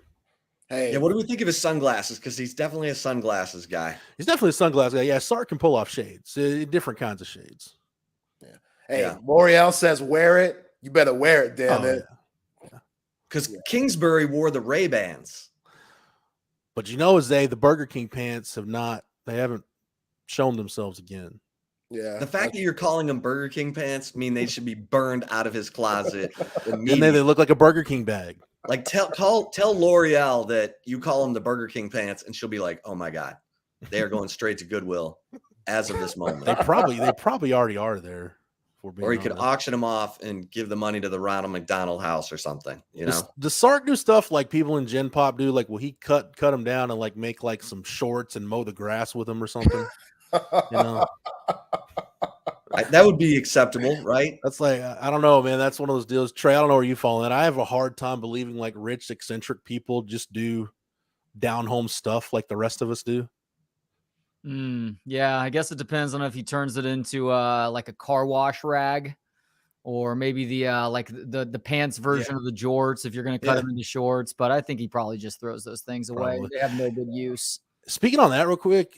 Hey, yeah, what do we think of his sunglasses? Because he's definitely a sunglasses guy. He's definitely a sunglasses guy. Yeah, Sark can pull off shades, different kinds of shades. Yeah. Hey, L'Oreal says wear it. You better wear it, damn it. Because Kingsbury wore the Ray-Bans. But the Burger King pants haven't shown themselves again. Yeah. The fact that you're calling them Burger King pants mean they should be burned out of his closet. And then they look like a Burger King bag. Like tell L'Oreal that you call them the Burger King pants, and she'll be like, "Oh my God, they are going straight to Goodwill as of this moment." They probably already are there. Or he could auction them off and give the money to the Ronald McDonald House or something, you know? Does Sark do stuff like people in Gen Pop do? Like, will he cut them down and like make like some shorts and mow the grass with them or something? You know, that would be acceptable, right? That's like, I don't know, man. That's one of those deals. Trey, I don't know where you fall in. I have a hard time believing like rich, eccentric people just do down home stuff like the rest of us do. Yeah, I guess it depends on if he turns it into like a car wash rag, or maybe the like the pants version of the jorts if you're going to cut them into shorts. But I think he probably just throws those things away. They have no good use. Speaking on that real quick,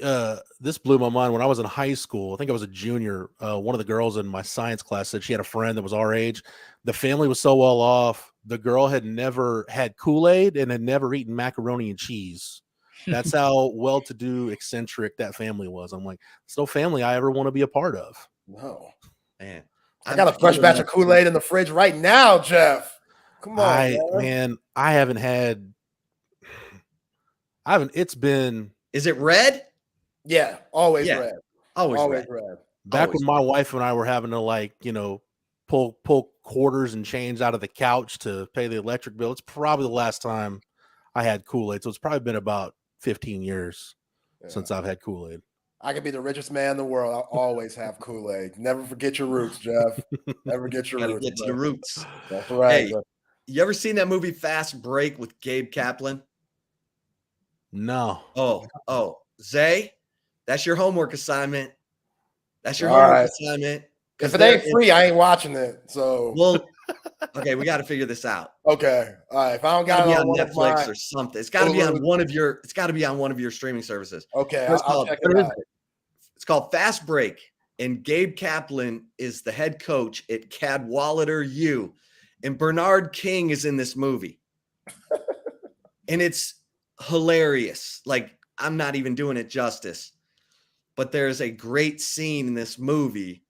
this blew my mind. When I was in high school, I think I was a junior, one of the girls in my science class said she had a friend that was our age. The family was so well off. The girl had never had Kool-Aid and had never eaten macaroni and cheese. That's how well-to-do, eccentric that family was. I'm like, it's no family I ever want to be a part of. No. Man. I got a fresh batch of Kool-Aid in the fridge right now, Jeff. Come on, man. I haven't it's been. Is it red? Yeah, always red. Always red. Back when my wife and I were having to like, you know, pull quarters and change out of the couch to pay the electric bill. It's probably the last time I had Kool-Aid. So it's probably been about 15 years since I've had Kool-Aid. I could be the richest man in the world. I'll always have Kool-Aid. Never forget your roots, Jeff. Never get your roots. Get to the roots. That's right. Hey, you ever seen that movie Fast Break with Gabe Kaplan? No. Oh, Zay, that's your homework assignment. That's your homework assignment. If it ain't free, I ain't watching it. So okay, we got to figure this out. Okay, all right. If I don't got it on Netflix or something, it's got to be on one of your. It's got to be on one of your streaming services. Okay, I'll check it out. It's called Fast Break, and Gabe Kaplan is the head coach at Cadwallader U, and Bernard King is in this movie, and it's hilarious. Like, I'm not even doing it justice, but there's a great scene in this movie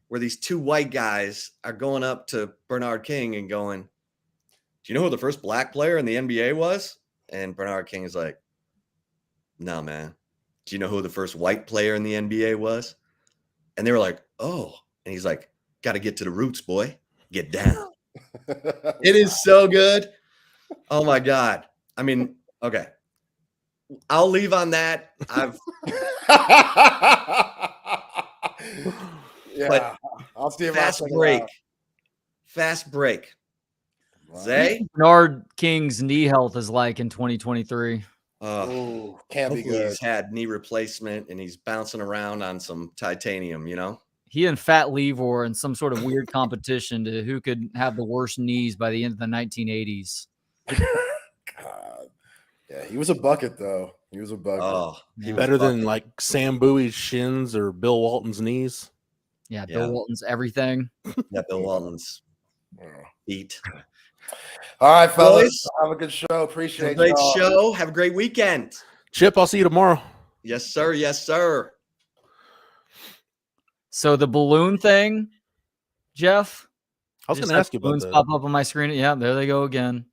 where these two white guys are going up to Bernard King and going, "Do you know who the first black player in the NBA was?" And Bernard King is like, "No, man. Do you know who the first white player in the NBA was?" And they were like, "Oh." And he's like, "Got to get to the roots, boy. Get down." It is so good. Oh my God. I mean, okay. I'll leave on that. Yeah, I'll see if Fast Break. Fast Break. Zay? Bernard King's knee health is like in 2023. Can't be good. He's had knee replacement and he's bouncing around on some titanium, you know? He and Fat Leave were in some sort of weird competition to who could have the worst knees by the end of the 1980s. God. Yeah, he was a bucket, though. He was a bucket. Oh, better than like Sam Bowie's shins or Bill Walton's knees. Yeah, Bill Walton's everything. Yeah, Bill Walton's feet. All right, fellas. Have a good show. Appreciate it. Great show. Have a great weekend. Chip, I'll see you tomorrow. Yes, sir. Yes, sir. So the balloon thing, Jeff. I was going to ask you about balloons that. pop up on my screen. Yeah, there they go again.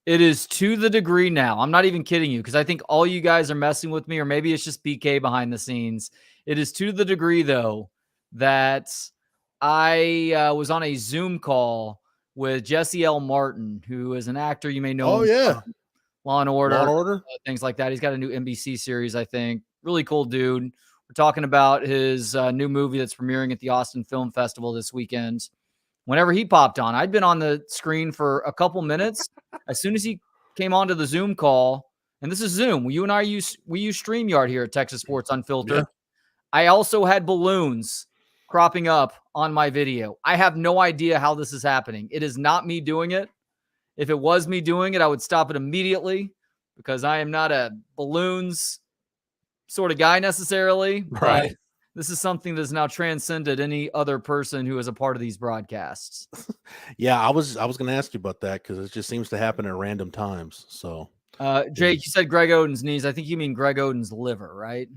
It is to the degree now. I'm not even kidding you, because I think all you guys are messing with me, or maybe it's just BK behind the scenes. It is to the degree, though, that I was on a Zoom call with Jesse L. Martin, who is an actor you may know. Oh, yeah. Law and Order. Law and Order? Things like that. He's got a new NBC series, I think. Really cool dude. We're talking about his new movie that's premiering at the Austin Film Festival this weekend. Whenever he popped on, I'd been on the screen for a couple minutes. As soon as he came onto the Zoom call, and this is Zoom. You and I we use StreamYard here at Texas Sports Unfiltered. Yeah. I also had balloons cropping up on my video. I have no idea how this is happening. It is not me doing it. If it was me doing it, I would stop it immediately, because I am not a balloons sort of guy necessarily. Right. But this is something that's now transcended any other person who is a part of these broadcasts. Yeah, I was going to ask you about that, because it just seems to happen at random times. So, Jake, you said Greg Oden's knees. I think you mean Greg Oden's liver, right?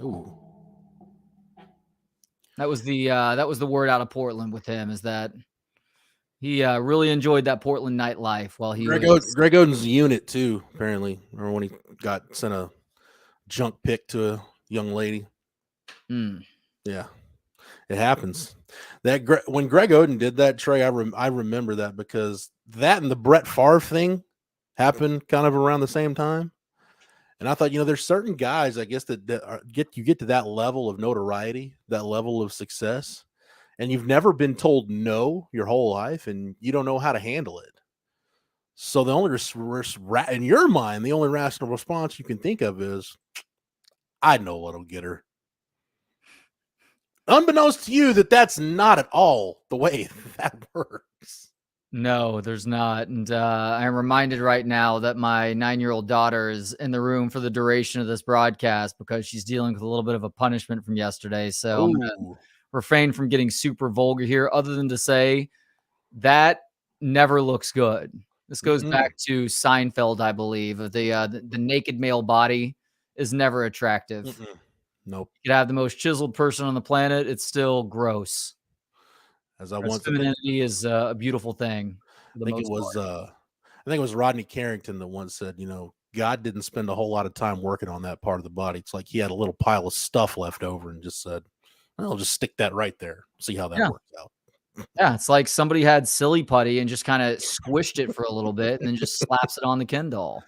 Ooh. That was the word out of Portland with him, is that he really enjoyed that Portland nightlife while he Greg Oden's unit too, apparently. Remember when he got sent a junk pic to a young lady? Mm. Yeah. It happens. When Greg Oden did that, Trey, I remember that because that and the Brett Favre thing happened kind of around the same time. And I thought, there's certain guys, I guess, that get to that level of notoriety, that level of success, and you've never been told no your whole life, and you don't know how to handle it. So the only in your mind, the only rational response you can think of is, I know what'll get her. Unbeknownst to you, that's not at all the way that works. No, there's not. And I'm reminded right now that my 9-year-old daughter is in the room for the duration of this broadcast because she's dealing with a little bit of a punishment from yesterday. So I'm going to refrain from getting super vulgar here, other than to say that never looks good. This goes back to Seinfeld, I believe. The naked male body is never attractive. Nope. You could have the most chiseled person on the planet. It's still gross. Femininity is a beautiful thing. I think it was Rodney Carrington that once said, God didn't spend a whole lot of time working on that part of the body. It's like he had a little pile of stuff left over and just said, I'll just stick that right there. See how that works out. Yeah, it's like somebody had silly putty and just kind of squished it for a little bit and then just slaps it on the Ken doll.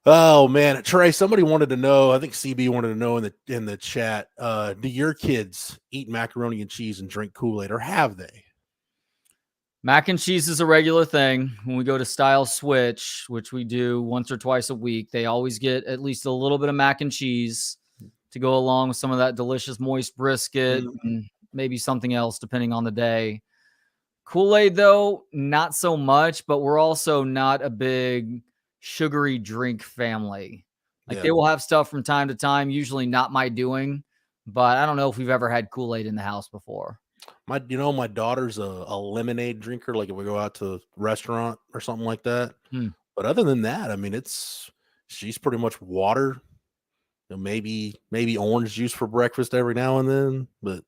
Oh man, Trey, somebody wanted to know, I think CB wanted to know in the chat, do your kids eat macaroni and cheese and drink Kool-Aid, or have they? Mac and cheese is a regular thing. When we go to Style Switch, which we do once or twice a week, they always get at least a little bit of mac and cheese to go along with some of that delicious moist brisket and maybe something else depending on the day. Kool-Aid, though, not so much, but we're also not a big sugary drink family. They will have stuff from time to time, usually not my doing, but I don't know if we've ever had Kool-Aid in the house before. My daughter's a lemonade drinker, like if we go out to a restaurant or something like that. But other than that, I mean, she's pretty much water, maybe orange juice for breakfast every now and then, but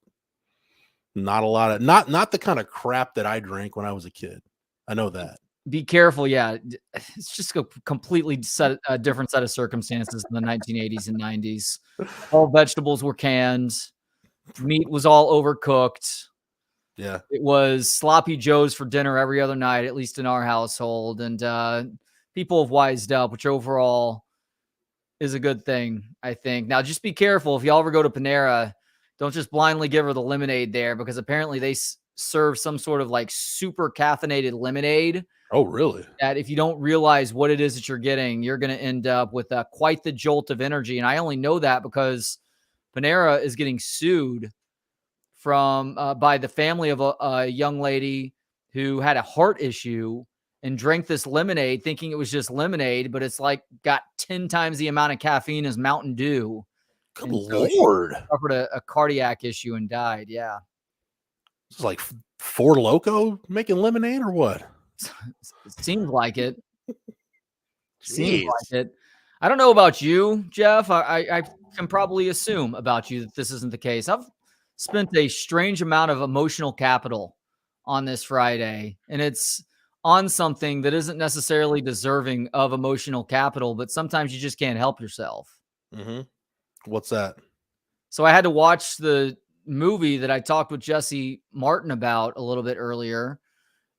not a lot of not the kind of crap that I drank when I was a kid. I know that. Be careful. Yeah. It's just a completely different set of circumstances in the 1980s and 90s. All vegetables were canned. Meat was all overcooked. Yeah. It was sloppy joes for dinner every other night, at least in our household. And people have wised up, which overall is a good thing, I think. Now, just be careful. If y'all ever go to Panera, don't just blindly give her the lemonade there, because apparently they serve some sort of like super caffeinated lemonade. Oh, really? That if you don't realize what it is that you're getting, you're going to end up with quite the jolt of energy. And I only know that because Panera is getting sued by the family of a young lady who had a heart issue and drank this lemonade thinking it was just lemonade, but it's like got 10 times the amount of caffeine as Mountain Dew. Good Lord. She suffered a cardiac issue and died. Yeah. It's like Four Loko making lemonade or what? It seems like it. Seems like it. I don't know about you, Jeff. I can probably assume about you that this isn't the case. I've spent a strange amount of emotional capital on this Friday, and it's on something that isn't necessarily deserving of emotional capital, but sometimes you just can't help yourself. Mm-hmm. What's that? So I had to watch the movie that I talked with Jesse Martin about a little bit earlier,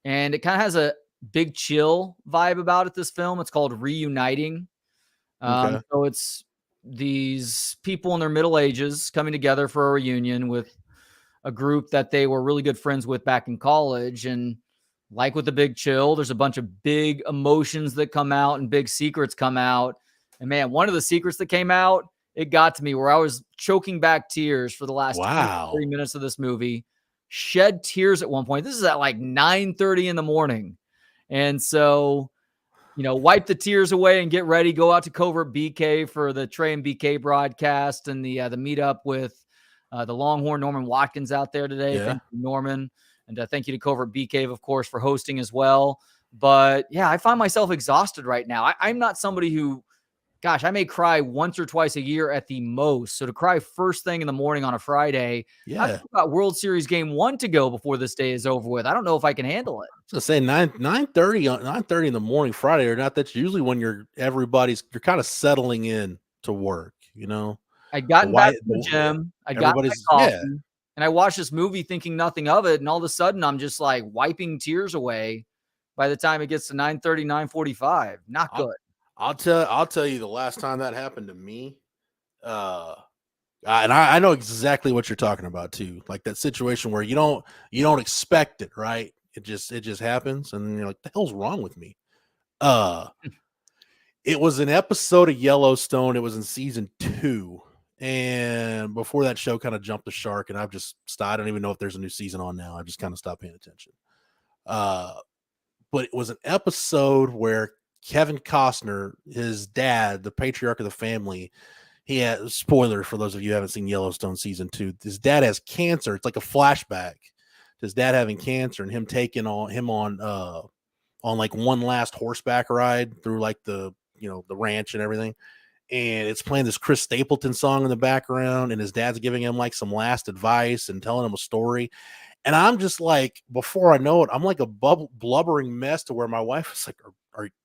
and it kind of has a Big Chill vibe about it, this film. It's called Reuniting. So it's these people in their middle ages coming together for a reunion with a group that they were really good friends with back in college. And like with the Big Chill, there's a bunch of big emotions that come out and big secrets come out. And man, one of the secrets that came out, it got to me where I was choking back tears for the last 30 minutes of this movie, shed tears at one point. This is at like 9:30 in the morning. And so, wipe the tears away and get ready. Go out to Covert BK for the Trey and BK broadcast and the meetup with the Longhorn, Norman Watkins, out there today. Yeah. Thank you, Norman. And thank you to Covert BK, of course, for hosting as well. But yeah, I find myself exhausted right now. I'm not somebody who, I may cry once or twice a year at the most. So to cry first thing in the morning on a Friday, I've got World Series Game 1 to go before this day is over with. I don't know if I can handle it. So say 9:30 in the morning Friday or not. That's usually when you're kind of settling in to work. I'd gotten back to the gym. I got my coffee. And I watched this movie thinking nothing of it. And all of a sudden, I'm just like wiping tears away by the time it gets to 9:30, 9:45. Not good. I'll tell you the last time that happened to me. And I know exactly what you're talking about too. Like that situation where you don't expect it, right? It just happens, and then you're like, "The hell's wrong with me?" It was an episode of Yellowstone. It was in season 2, and before that show kind of jumped the shark, and I've just stopped. I don't even know if there's a new season on now. I've just kind of stopped paying attention. But it was an episode where Kevin Costner, his dad, the patriarch of the family. He had, spoiler for those of you who haven't seen Yellowstone season 2. His dad has cancer. It's like a flashback to his dad having cancer and him taking him on like one last horseback ride through like the ranch and everything. And it's playing this Chris Stapleton song in the background, and his dad's giving him like some last advice and telling him a story. And I'm just like, before I know it, I'm like a blubbering mess to where my wife was like,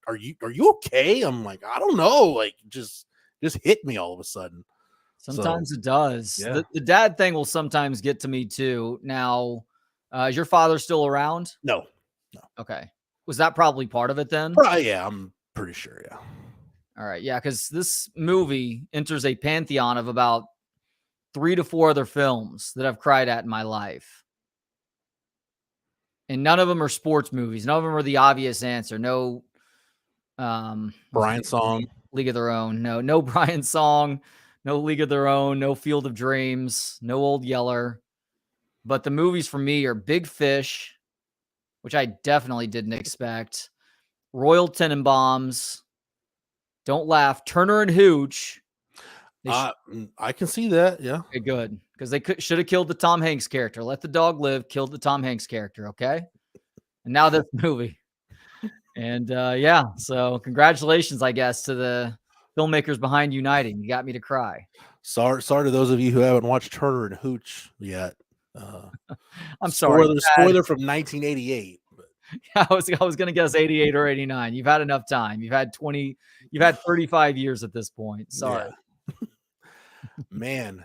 are you okay? I'm like, I don't know. Like just hit me all of a sudden. Sometimes it does. Yeah. The dad thing will sometimes get to me too. Now, is your father still around? No. Okay. Was that probably part of it then? Yeah, I'm pretty sure. Yeah. All right. Yeah. Because this movie enters a pantheon of about 3 to 4 other films that I've cried at in my life. And none of them are sports movies. None of them are the obvious answer. No. Brian Song. League of Their Own. No Brian Song, no League of Their Own, no Field of Dreams, no Old Yeller. But the movies for me are Big Fish, which I definitely didn't expect, Royal Tenenbaums, Don't Laugh, Turner and Hooch. I can see that. Yeah. Okay, good. Because they should have killed the Tom Hanks character. Let the dog live, killed the Tom Hanks character, okay? And now this movie. And so congratulations, I guess, to the filmmakers behind Uniting. You got me to cry. Sorry to those of you who haven't watched Turner and Hooch yet. I'm sorry. Spoiler from 1988. I was going to guess 88 or 89. You've had enough time. You've had 35 years at this point. Sorry. Yeah. Man,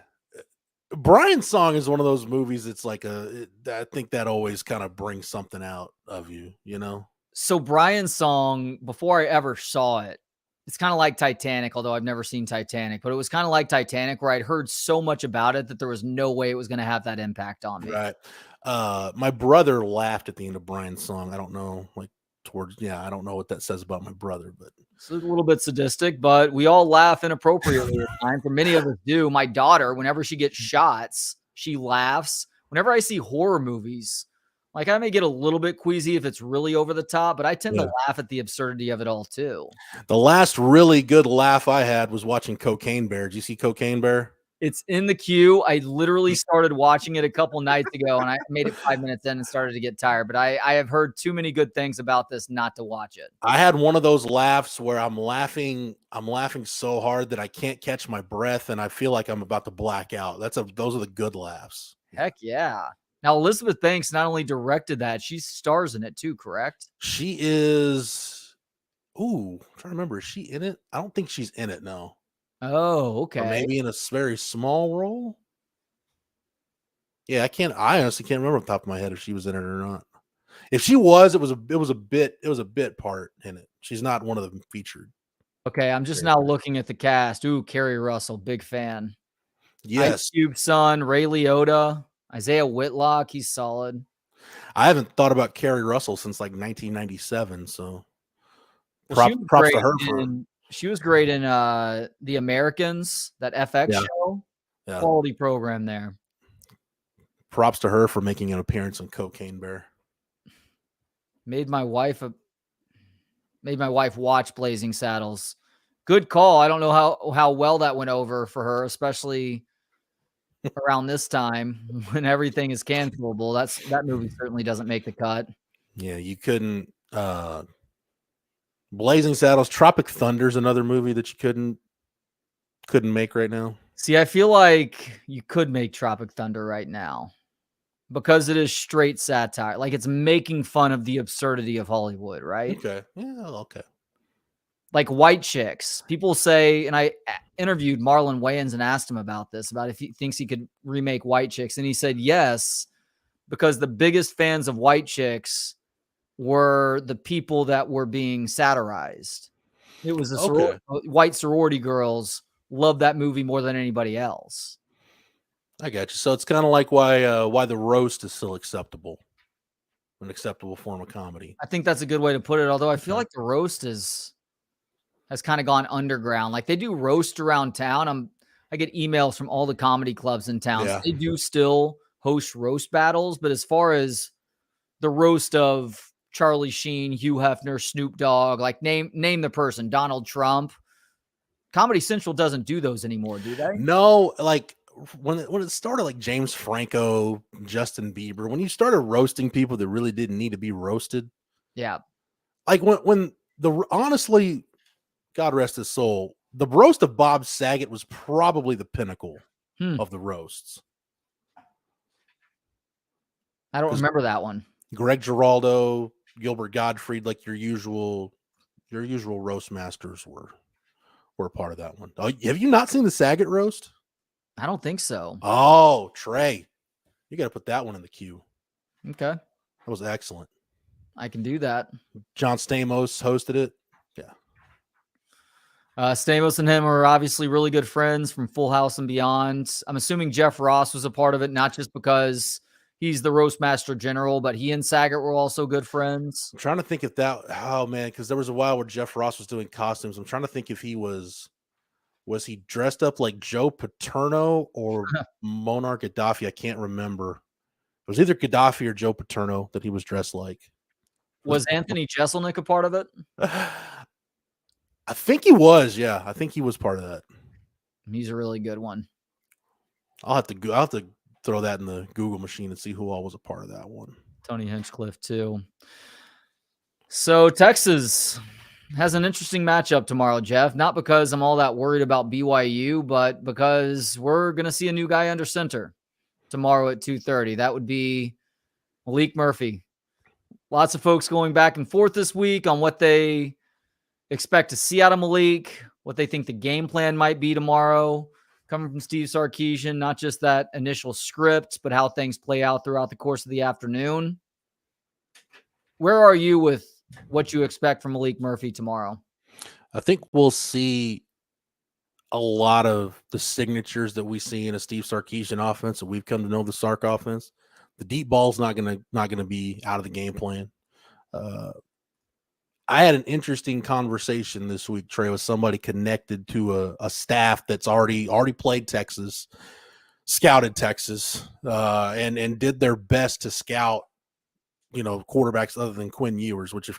Brian's Song is one of those movies. It's like I think that always kind of brings something out of you, you know? So Brian's Song, before I ever saw it, it's kind of like Titanic, although I've never seen Titanic, but it was kind of like Titanic where I'd heard so much about it that there was no way it was going to have that impact on me. Right. My brother laughed at the end of Brian's Song. I don't know, I don't know what that says about my brother, but it's a little bit sadistic, but we all laugh inappropriately at times. For many of us do. My daughter, whenever she gets shots, she laughs. Whenever I see horror movies, like I may get a little bit queasy if it's really over the top, but I tend to laugh at the absurdity of it all too. The last really good laugh I had was watching Cocaine Bear. Did you see Cocaine Bear? It's in the queue. I literally started watching it a couple nights ago, and I made it 5 minutes in and started to get tired. But I have heard too many good things about this not to watch it. I had one of those laughs where I'm laughing so hard that I can't catch my breath, and I feel like I'm about to black out. Those are the good laughs. Heck yeah. Now, Elizabeth Banks not only directed that, she stars in it too, correct? She is. Ooh, I'm trying to remember. Is she in it? I don't think she's in it, no. Oh, okay. Or maybe in a very small role. Yeah, I honestly can't remember off the top of my head if she was in it or not. If she was, it was a bit part in it. She's not one of them featured. Okay, I'm just now looking at the cast. Ooh, Kerry Russell, big fan. Yes. Ice Cube's son, Ray Liotta, Isaiah Whitlock, he's solid. I haven't thought about Kerry Russell since like 1997, so well, props to her she was great in The Americans, that FX show. Yeah. Quality program there. Props to her for making an appearance on Cocaine Bear. Made my wife watch Blazing Saddles. Good call. I don't know how well that went over for her, especially around this time when everything is cancelable. That movie certainly doesn't make the cut. Yeah, you couldn't. Blazing Saddles, Tropic Thunder's another movie that you couldn't make right now. See, I feel like you could make Tropic Thunder right now because it is straight satire. Like it's making fun of the absurdity of Hollywood, right? Okay. Yeah, okay. like white chicks. People say, and I interviewed Marlon Wayans and asked him about this, about if he thinks he could remake White Chicks. And he said yes, because the biggest fans of White Chicks were the people that were being satirized. It was the white sorority girls loved that movie more than anybody else. I got you. So it's kind of like why the roast is still acceptable, an acceptable form of comedy. I think that's a good way to put it. Although I feel like the roast has kind of gone underground. Like they do roast around town. I get emails from all the comedy clubs in town. Yeah. So they do still host roast battles, but as far as the roast of Charlie Sheen, Hugh Hefner, Snoop Dogg, like name the person, Donald Trump, Comedy Central doesn't do those anymore, do they? No, like when it started, like James Franco, Justin Bieber, when you started roasting people that really didn't need to be roasted. Yeah. Like when honestly, God rest his soul, the roast of Bob Saget was probably the pinnacle of the roasts. I don't remember that one. Greg Giraldo, Gilbert Gottfried, like your usual roast masters were a part of that one. Oh, have you not seen the Saget roast? I don't think so. Oh, Trey, you got to put that one in the queue. Okay. That was excellent. I can do that. John Stamos hosted it. Yeah. Stamos and him are obviously really good friends from Full House and beyond. I'm assuming Jeff Ross was a part of it, not just because he's the roast master general, but he and Saget were also good friends. I'm trying to think if because there was a while where Jeff Ross was doing costumes. I'm trying to think if he was he dressed up like Joe Paterno or Monarch Gaddafi? I can't remember. It was either Gaddafi or Joe Paterno that he was dressed like. Was Anthony Jeselnik a part of it? I think he was. Yeah, I think he was part of that. He's a really good one. I'll have to throw that in the Google machine and see who all was a part of that one. Tony Hinchcliffe too. So Texas has an interesting matchup tomorrow, Jeff. Not because I'm all that worried about BYU, but because we're going to see a new guy under center tomorrow at 2:30. That would be Maalik Murphy. Lots of folks going back and forth this week on what they expect to see out of Malik, what they think the game plan might be tomorrow, coming from Steve Sarkeesian, not just that initial script, but how things play out throughout the course of the afternoon. Where are you with what you expect from Maalik Murphy tomorrow? I think we'll see a lot of the signatures that we see in a Steve Sarkeesian offense that we've come to know the Sark offense. The deep ball's not gonna be out of the game plan. I had an interesting conversation this week, Trey, with somebody connected to a staff that's already played Texas, scouted Texas, and did their best to scout, quarterbacks other than Quinn Ewers. Which if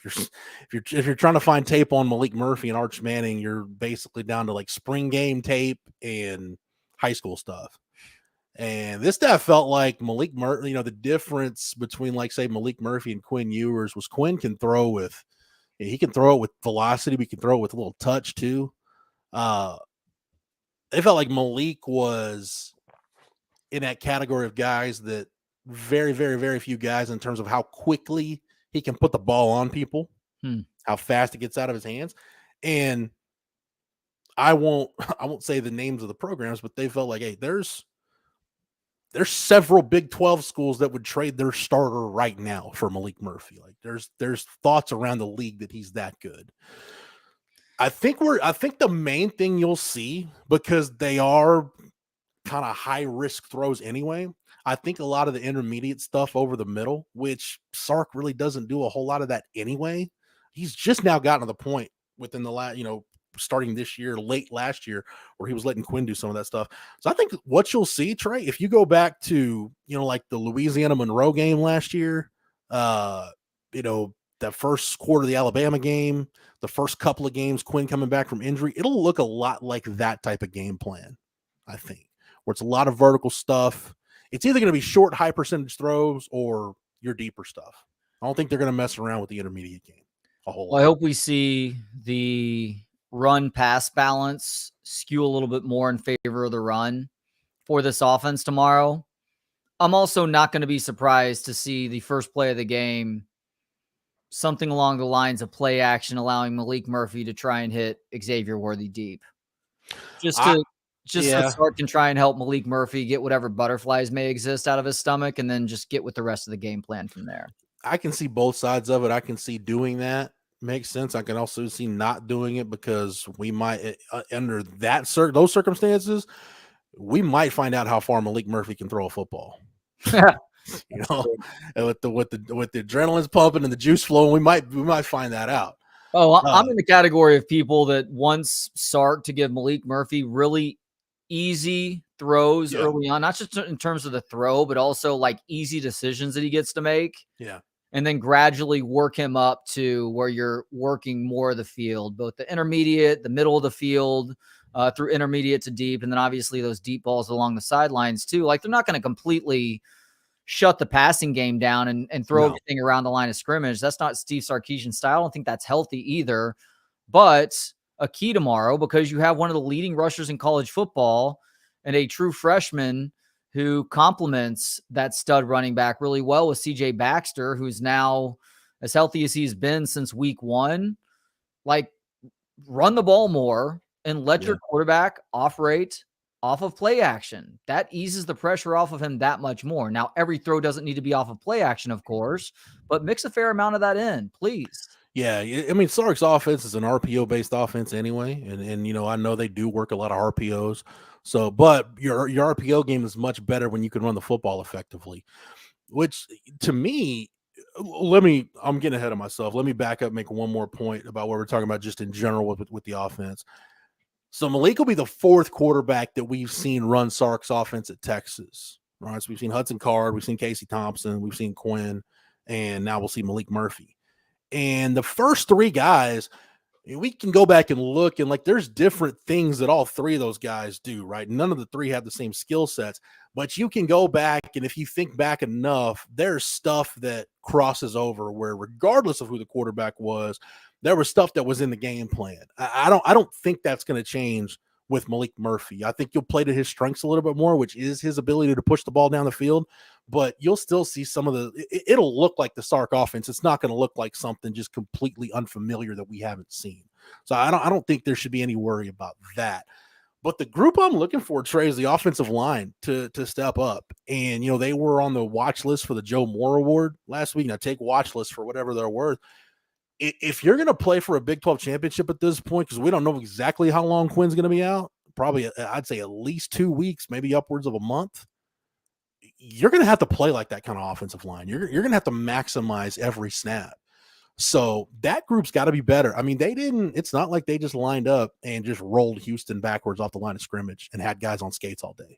you're trying to find tape on Maalik Murphy and Arch Manning, you're basically down to like spring game tape and high school stuff. And this staff felt like Maalik Murphy, the difference between, like, say, Maalik Murphy and Quinn Ewers was Quinn can throw with. He can throw it with velocity. We can throw it with a little touch too. They felt like Malik was in that category of guys that very, very, very few guys in terms of how quickly he can put the ball on people, how fast it gets out of his hands. And I won't say the names of the programs, but they felt like, hey, there's several Big 12 schools that would trade their starter right now for Maalik Murphy. Like there's thoughts around the league that he's that good. I think the main thing you'll see, because they are kind of high risk throws anyway, I think a lot of the intermediate stuff over the middle, which Sark really doesn't do a whole lot of that anyway. He's just now gotten to the point within the last, starting this year, late last year, where he was letting Quinn do some of that stuff. So I think what you'll see, Trey, if you go back to, like the Louisiana Monroe game last year, that first quarter of the Alabama game, the first couple of games, Quinn coming back from injury, it'll look a lot like that type of game plan, I think, where it's a lot of vertical stuff. It's either going to be short, high percentage throws or your deeper stuff. I don't think they're going to mess around with the intermediate game a whole lot. I hope we see the run-pass balance skew a little bit more in favor of the run for this offense tomorrow. I'm also not going to be surprised to see the first play of the game something along the lines of play action, allowing Maalik Murphy to try and hit Xavier Worthy deep. So Sark can try and help Maalik Murphy get whatever butterflies may exist out of his stomach, and then just get with the rest of the game plan from there. I can see both sides of it. I can see doing that makes sense. I can also see not doing it because we might, under those circumstances, we might find out how far Maalik Murphy can throw a football. You know, with the adrenaline's pumping and the juice flowing, we might find that out. Oh, I'm in the category of people that wants Sark to give Maalik Murphy really easy throws early on, not just in terms of the throw, but also like easy decisions that he gets to make. Yeah. And then gradually work him up to where you're working more of the field, both the intermediate, the middle of the field, through intermediate to deep. And then obviously those deep balls along the sidelines too. Like they're not going to completely shut the passing game down and throw everything around the line of scrimmage. That's not Steve Sarkeesian style. I don't think that's healthy either. But a key tomorrow, because you have one of the leading rushers in college football and a true freshman who complements that stud running back really well with CJ Baxter, who's now as healthy as he's been since week 1. Like, run the ball more and let your quarterback operate off of play action. That eases the pressure off of him that much more. Now, every throw doesn't need to be off of play action, of course, but mix a fair amount of that in, please. Yeah, I mean, Sark's offense is an RPO-based offense anyway, and you know, I know they do work a lot of RPOs. So, but your RPO game is much better when you can run the football effectively, which to me, I'm getting ahead of myself. Let me back up, make one more point about what we're talking about just in general with the offense. So Malik will be the 4th quarterback that we've seen run Sark's offense at Texas. Right, so we've seen Hudson Card, we've seen Casey Thompson, we've seen Quinn, and now we'll see Maalik Murphy. And the first 3 guys, we can go back and look, and like there's different things that all 3 of those guys do, right? None of the 3 have the same skill sets, but you can go back, and if you think back enough, there's stuff that crosses over where regardless of who the quarterback was, there was stuff that was in the game plan. I don't think that's going to change with Maalik Murphy. I think you'll play to his strengths a little bit more, which is his ability to push the ball down the field, but you'll still see some of it'll look like the Sark offense. It's not going to look like something just completely unfamiliar that we haven't seen. So I don't think there should be any worry about that. But the group I'm looking for, Trey, is the offensive line to step up. And, you know, they were on the watch list for the Joe Moore Award last week. Now take watch list for whatever they're worth. If you're going to play for a Big 12 championship at this point, because we don't know exactly how long Quinn's going to be out, probably I'd say at least 2 weeks, maybe upwards of a month, you're going to have to play like that kind of offensive line. You're going to have to maximize every snap. So that group's got to be better. I mean, it's not like they just lined up and just rolled Houston backwards off the line of scrimmage and had guys on skates all day.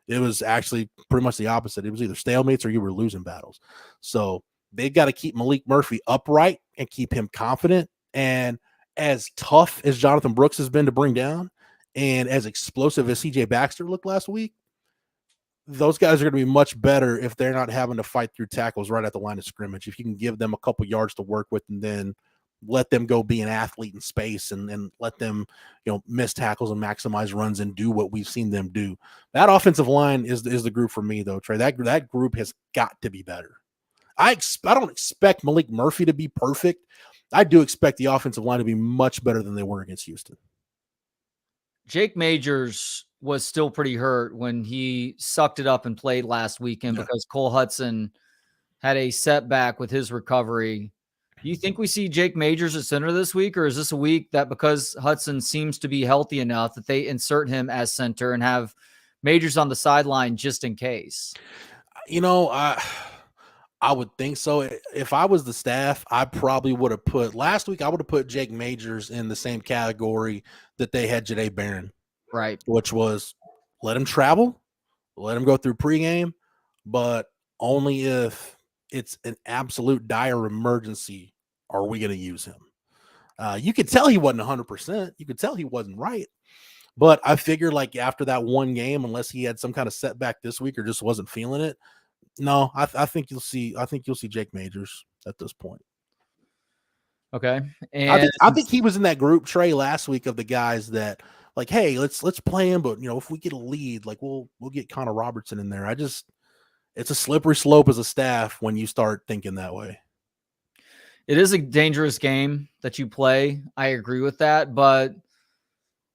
It was actually pretty much the opposite. It was either stalemates or you were losing battles. So they've got to keep Maalik Murphy upright and keep him confident. And as tough as Jonathan Brooks has been to bring down and as explosive as CJ Baxter looked last week, those guys are going to be much better if they're not having to fight through tackles right at the line of scrimmage. If you can give them a couple yards to work with and then let them go be an athlete in space and let them, you know, miss tackles and maximize runs and do what we've seen them do. That offensive line is the group for me, though, Trey. That group has got to be better. I don't expect Maalik Murphy to be perfect. I do expect the offensive line to be much better than they were against Houston. Jake Majors was still pretty hurt when he sucked it up and played last weekend because Cole Hudson had a setback with his recovery. Do you think we see Jake Majors at center this week, or is this a week that because Hudson seems to be healthy enough that they insert him as center and have Majors on the sideline just in case? You know, I would think so. If I was the staff, I probably would have put last week. I would have put Jake Majors in the same category that they had Jahdae Barron, right? Which was let him travel, let him go through pregame, but only if it's an absolute dire emergency are we going to use him. You could tell he wasn't 100%. You could tell he wasn't right. But I figured like after that one game, unless he had some kind of setback this week or just wasn't feeling it, no, I think you'll see Jake Majors at this point. Okay. And I think he was in that group, Trey, last week of the guys that like, hey, let's play him, but you know, if we get a lead, like we'll get Connor Robertson in there. It's a slippery slope as a staff when you start thinking that way. It is a dangerous game that you play. I agree with that, but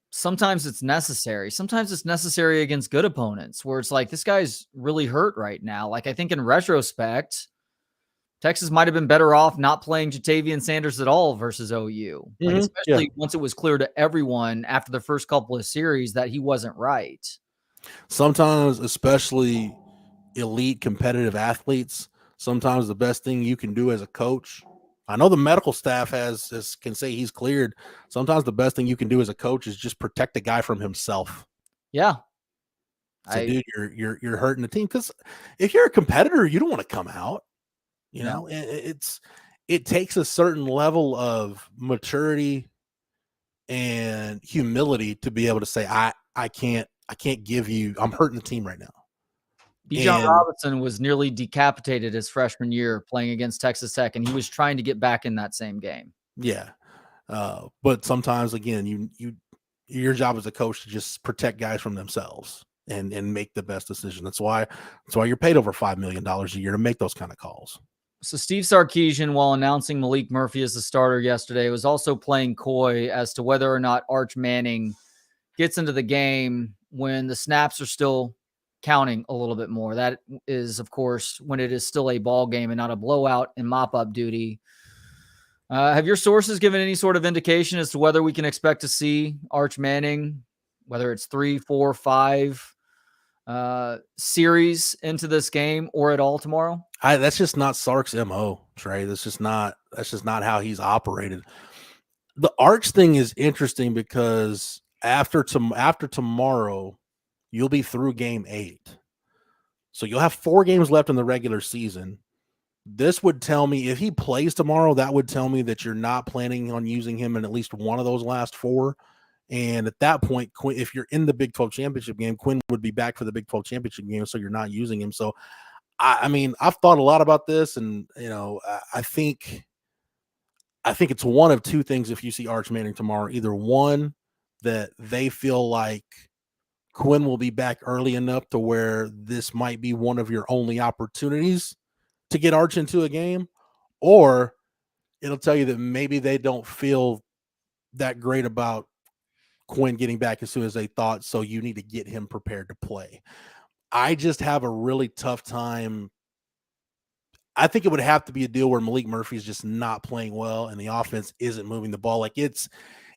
sometimes it's necessary. Sometimes it's necessary against good opponents where it's like, this guy's really hurt right now. Like, I think in retrospect, Texas might have been better off not playing Jatavian Sanders at all versus OU. Like, especially once it was clear to everyone after the first couple of series that he wasn't right. Sometimes, especially elite competitive athletes, sometimes the best thing you can do as a coach, I know the medical staff can say he's cleared. Sometimes the best thing you can do as a coach is just protect the guy from himself. Yeah. Dude, you're hurting the team, because if you're a competitor, you don't want to come out. You know, it takes a certain level of maturity and humility to be able to say, I can't give you, I'm hurting the team right now. Bijan Robinson was nearly decapitated his freshman year playing against Texas Tech, and he was trying to get back in that same game. Yeah. But sometimes, again, your job as a coach to just protect guys from themselves and make the best decision. That's why you're paid over $5 million a year to make those kind of calls. So Steve Sarkeesian, while announcing Maalik Murphy as the starter yesterday, was also playing coy as to whether or not Arch Manning gets into the game when the snaps are still counting a little bit more. That is, of course, when it is still a ball game and not a blowout and mop-up duty. Have your sources given any sort of indication as to whether we can expect to see Arch Manning, whether it's 3, 4, 5 series into this game or at all tomorrow? That's just not Sark's MO, Trey. That's just not how he's operated. The Arch thing is interesting because after tomorrow, you'll be through game 8. So you'll have 4 games left in the regular season. This would tell me, if he plays tomorrow, that would tell me that you're not planning on using him in at least one of those last 4. And at that point, if you're in the Big 12 championship game, Quinn would be back for the Big 12 championship game, so you're not using him. So, I mean, I've thought a lot about this, and I think it's one of 2 things. If you see Arch Manning tomorrow, either one, that they feel like Quinn will be back early enough to where this might be one of your only opportunities to get Arch into a game, or it'll tell you that maybe they don't feel that great about Quinn getting back as soon as they thought, so you need to get him prepared to play. I just have a really tough time. I think it would have to be a deal where Maalik Murphy is just not playing well and the offense isn't moving the ball. Like, it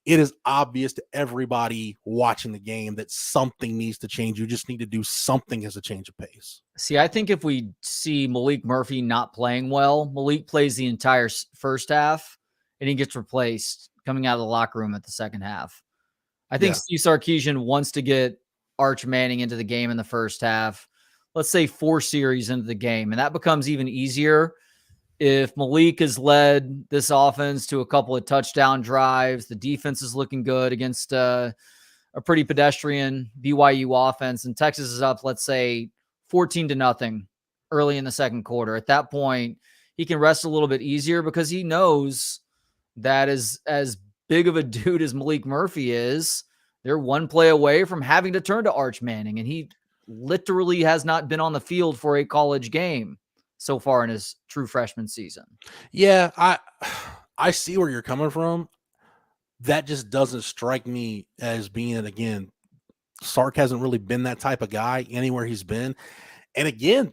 is obvious to everybody watching the game that something needs to change. You just need to do something as a change of pace. See, I think if we see Maalik Murphy not playing well, Malik plays the entire first half and he gets replaced coming out of the locker room at the second half. I think Steve Sarkeesian wants to get Arch Manning into the game in the first half. Let's say 4 series into the game. And that becomes even easier if Malik has led this offense to a couple of touchdown drives. The defense is looking good against a pretty pedestrian BYU offense. And Texas is up, let's say, 14-0 early in the second quarter. At that point, he can rest a little bit easier because he knows that as big of a dude as Maalik Murphy is, they're one play away from having to turn to Arch Manning. And he literally has not been on the field for a college game so far in his true freshman season. Yeah, I see where you're coming from. That just doesn't strike me as being, again, Sark hasn't really been that type of guy anywhere he's been. And again,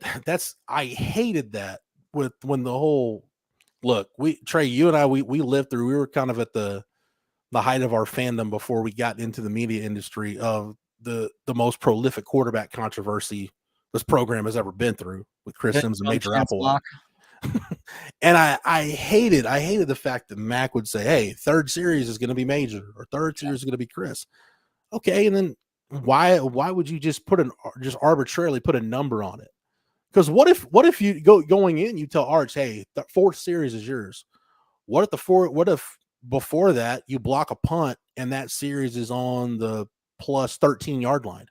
I hated that when the whole look, Trey, you and I, we lived through, we were kind of at the height of our fandom before we got into the media industry of the most prolific quarterback controversy this program has ever been through with Chris Sims and Major Applewhite. And I hated the fact that Mac would say, hey, 3rd series is going to be Major or 3rd series is going to be Chris. Okay. And then why would you just just arbitrarily put a number on it? Because what if you going in, you tell Arch, hey, the 4th series is yours. What if before that you block a punt and that series is on the plus 13-yard line?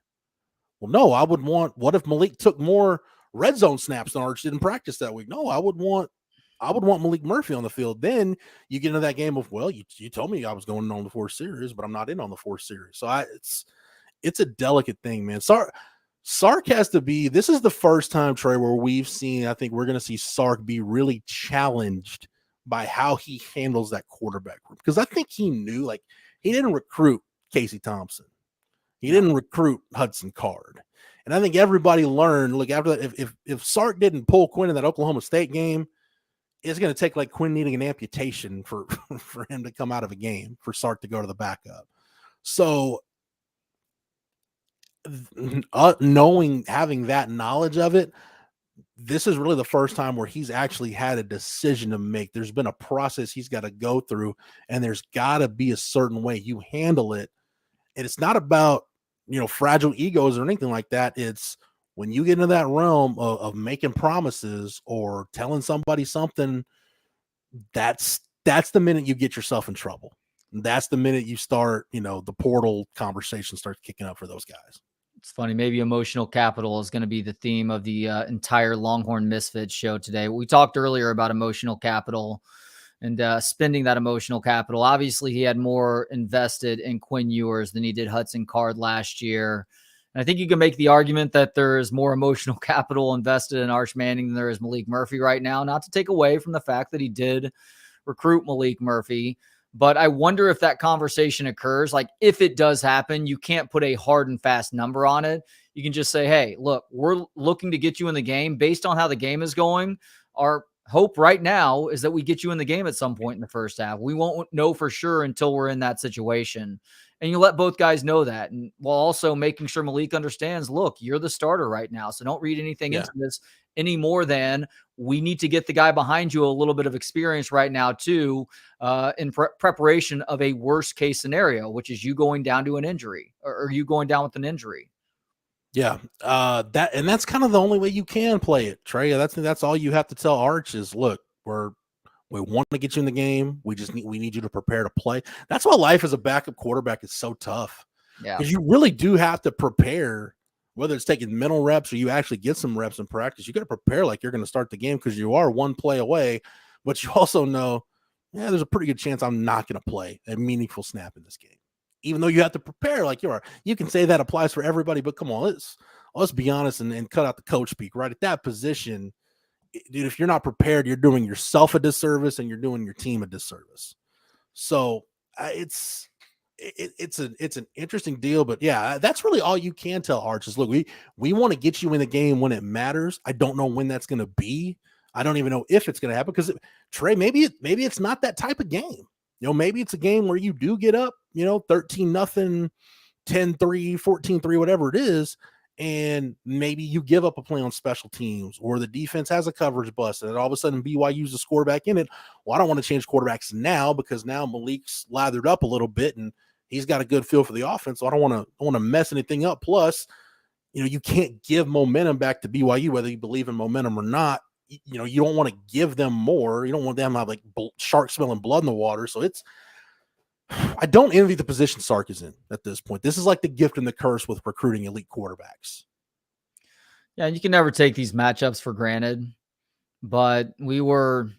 Well, no, I would want, what if Malik took more red zone snaps than Arch did in practice that week? No, I would want Maalik Murphy on the field. Then you get into that game of, well, you told me I was going on the 4th series, but I'm not in on the 4th series. So it's a delicate thing, man. Sark has to be, this is the first time, Trey, where we've seen, I think we're going to see Sark be really challenged by how he handles that quarterback group. Because I think he knew, like, he didn't recruit Casey Thompson. He didn't recruit Hudson Card. And I think everybody learned, look, after that, if Sark didn't pull Quinn in that Oklahoma State game, it's going to take like Quinn needing an amputation for him to come out of a game, for Sark to go to the backup. So having that knowledge of it, this is really the first time where he's actually had a decision to make. There's been a process he's got to go through, and there's got to be a certain way you handle it. And it's not about, fragile egos or anything like that. It's when you get into that realm of making promises or telling somebody something, that's the minute you get yourself in trouble. That's the minute you start, the portal conversation starts kicking up for those guys. It's funny. Maybe emotional capital is going to be the theme of the entire Longhorn Misfits show today. We talked earlier about emotional capital and spending that emotional capital. Obviously, he had more invested in Quinn Ewers than he did Hudson Card last year. And I think you can make the argument that there is more emotional capital invested in Arch Manning than there is Maalik Murphy right now, not to take away from the fact that he did recruit Maalik Murphy. But I wonder if that conversation occurs. Like, if it does happen, you can't put a hard and fast number on it. You can just say, hey, look, we're looking to get you in the game based on how the game is going. Our hope right now is that we get you in the game at some point in the first half. We won't know for sure until we're in that situation. And you let both guys know that. And while also making sure Malik understands, look, you're the starter right now. So don't read anything into this any more than we need to get the guy behind you a little bit of experience right now too, in preparation of a worst case scenario, which is you going down to an injury or you going down with an injury. Yeah. That's kind of the only way you can play it, Trey. That's all you have to tell Arch is, look, we want to get you in the game. We need you to prepare to play. That's why life as a backup quarterback is so tough. Yeah. Because you really do have to prepare, whether it's taking mental reps or you actually get some reps in practice. You got to prepare like you're going to start the game, because you are one play away, but you also know, there's a pretty good chance I'm not going to play a meaningful snap in this game. Even though you have to prepare like you are. You can say that applies for everybody, but come on, let's be honest and cut out the coach speak, right? At that position, dude, if you're not prepared, you're doing yourself a disservice and you're doing your team a disservice. So it's an interesting deal, but yeah, that's really all you can tell Arch is, look, we want to get you in the game when it matters. I don't know when that's going to be. I don't even know if it's going to happen, because Trey, maybe it's not that type of game. Maybe it's a game where you do get up, 13-0, 10-3, 14-3, whatever it is. And maybe you give up a play on special teams, or the defense has a coverage bust, and all of a sudden BYU's a score back in it. Well, I don't want to change quarterbacks now, because now Malik's lathered up a little bit and he's got a good feel for the offense. So I don't want to mess anything up. Plus, you can't give momentum back to BYU, whether you believe in momentum or not. You don't want to give them more. You don't want them to have like shark smelling blood in the water. So I don't envy the position Sark is in at this point. This is like the gift and the curse with recruiting elite quarterbacks. Yeah, you can never take these matchups for granted, but we were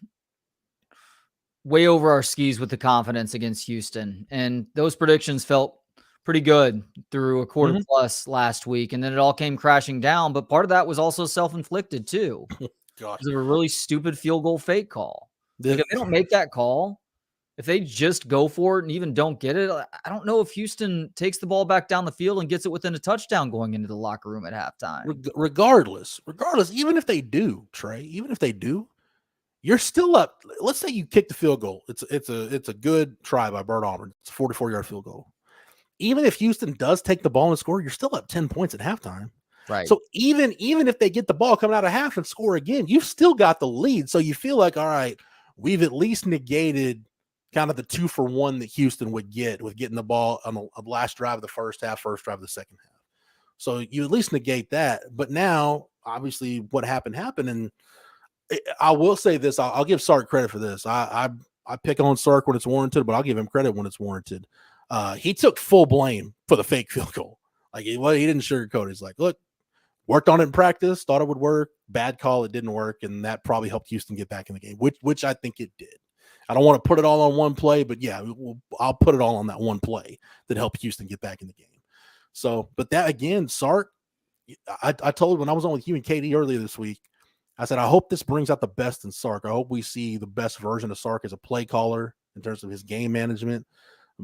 way over our skis with the confidence against Houston, and those predictions felt pretty good through a quarter plus last week, and then it all came crashing down. But part of that was also self-inflicted too. Gosh. It was a really stupid field goal fake call. Like, if they don't make that call, if they just go for it and even don't get it, I don't know if Houston takes the ball back down the field and gets it within a touchdown going into the locker room at halftime. Regardless, even if they do, Trey, even if they do, you're still up. Let's say you kick the field goal. It's a good try by Bert Auburn. It's a 44-yard field goal. Even if Houston does take the ball and score, you're still up 10 points at halftime. Right. So even if they get the ball coming out of half and score again, you've still got the lead. So you feel like, all right, we've at least negated kind of the 2-for-1 that Houston would get with getting the ball on the last drive of the first half, first drive of the second half. So you at least negate that. But now, obviously, what happened. And I will say this. I'll give Sark credit for this. I pick on Sark when it's warranted, but I'll give him credit when it's warranted. He took full blame for the fake field goal. Like, he didn't sugarcoat it. He's like, look, worked on it in practice, thought it would work. Bad call, it didn't work, and that probably helped Houston get back in the game, which I think it did. I don't want to put it all on one play, but yeah, I'll put it all on that one play that helped Houston get back in the game. So, but that again, Sark, I told when I was on with you and Katie earlier this week, I said, I hope this brings out the best in Sark. I hope we see the best version of Sark as a play caller in terms of his game management,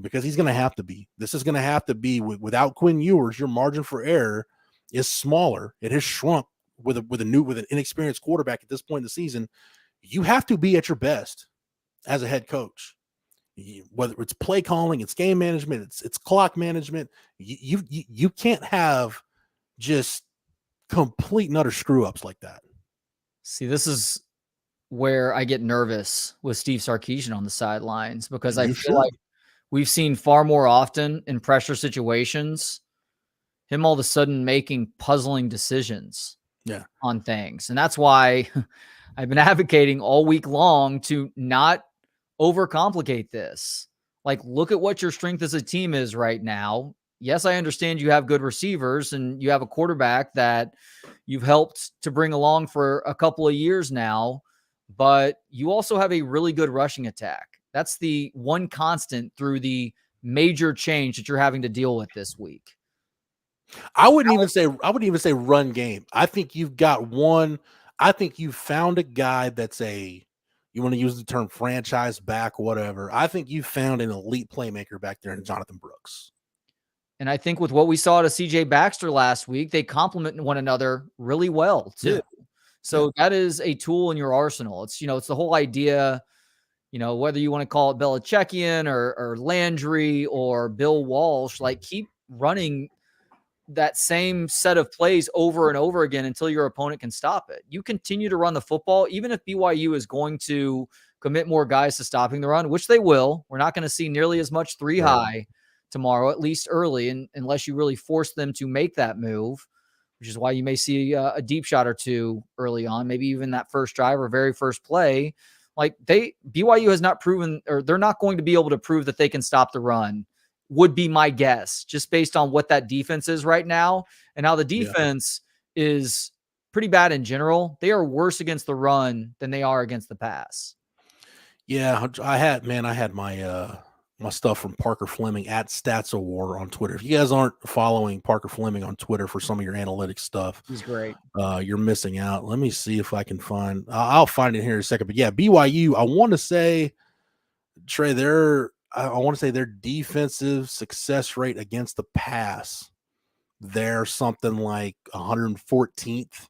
because he's going to have to be. This is going to have to be without Quinn Ewers. Your margin for error is smaller. It has shrunk with an inexperienced quarterback at this point in the season. You have to be at your best as a head coach. Whether it's play calling, it's game management, it's clock management. You can't have just complete and utter screw ups like that. See, this is where I get nervous with Steve Sarkeesian on the sidelines, because I feel like we've seen far more often in pressure situations him all of a sudden making puzzling decisions on things. And that's why I've been advocating all week long to not overcomplicate this. Like, look at what your strength as a team is right now. Yes, I understand you have good receivers and you have a quarterback that you've helped to bring along for a couple of years now, but you also have a really good rushing attack. That's the one constant through the major change that you're having to deal with this week. I wouldn't even say run game. I think you've got one. I think you've found a guy that's you want to use the term franchise back, whatever. I think you found an elite playmaker back there in Jonathan Brooks. And I think with what we saw to CJ Baxter last week, they complement one another really well too. Yeah. So that is a tool in your arsenal. It's, it's the whole idea, whether you want to call it Belichickian or Landry or Bill Walsh, like keep running that same set of plays over and over again until your opponent can stop it. You continue to run the football, even if BYU is going to commit more guys to stopping the run, which they will. We're not going to see nearly as much three high tomorrow, at least early, and unless you really force them to make that move, which is why you may see a deep shot or two early on, maybe even that first drive or very first play. Like BYU has not proven, or they're not going to be able to prove that they can stop the run, would be my guess, just based on what that defense is right now and how the defense is pretty bad in general. They are worse against the run than they are against the pass. Yeah, I had my my stuff from Parker Fleming at Stats Award on Twitter. If you guys aren't following Parker Fleming on Twitter for some of your analytics stuff, he's great. You're missing out. Let me see if I can find. I'll find it here in a second. But yeah, BYU. I want to say, Trey, I want to say their defensive success rate against the pass, they're something like 114th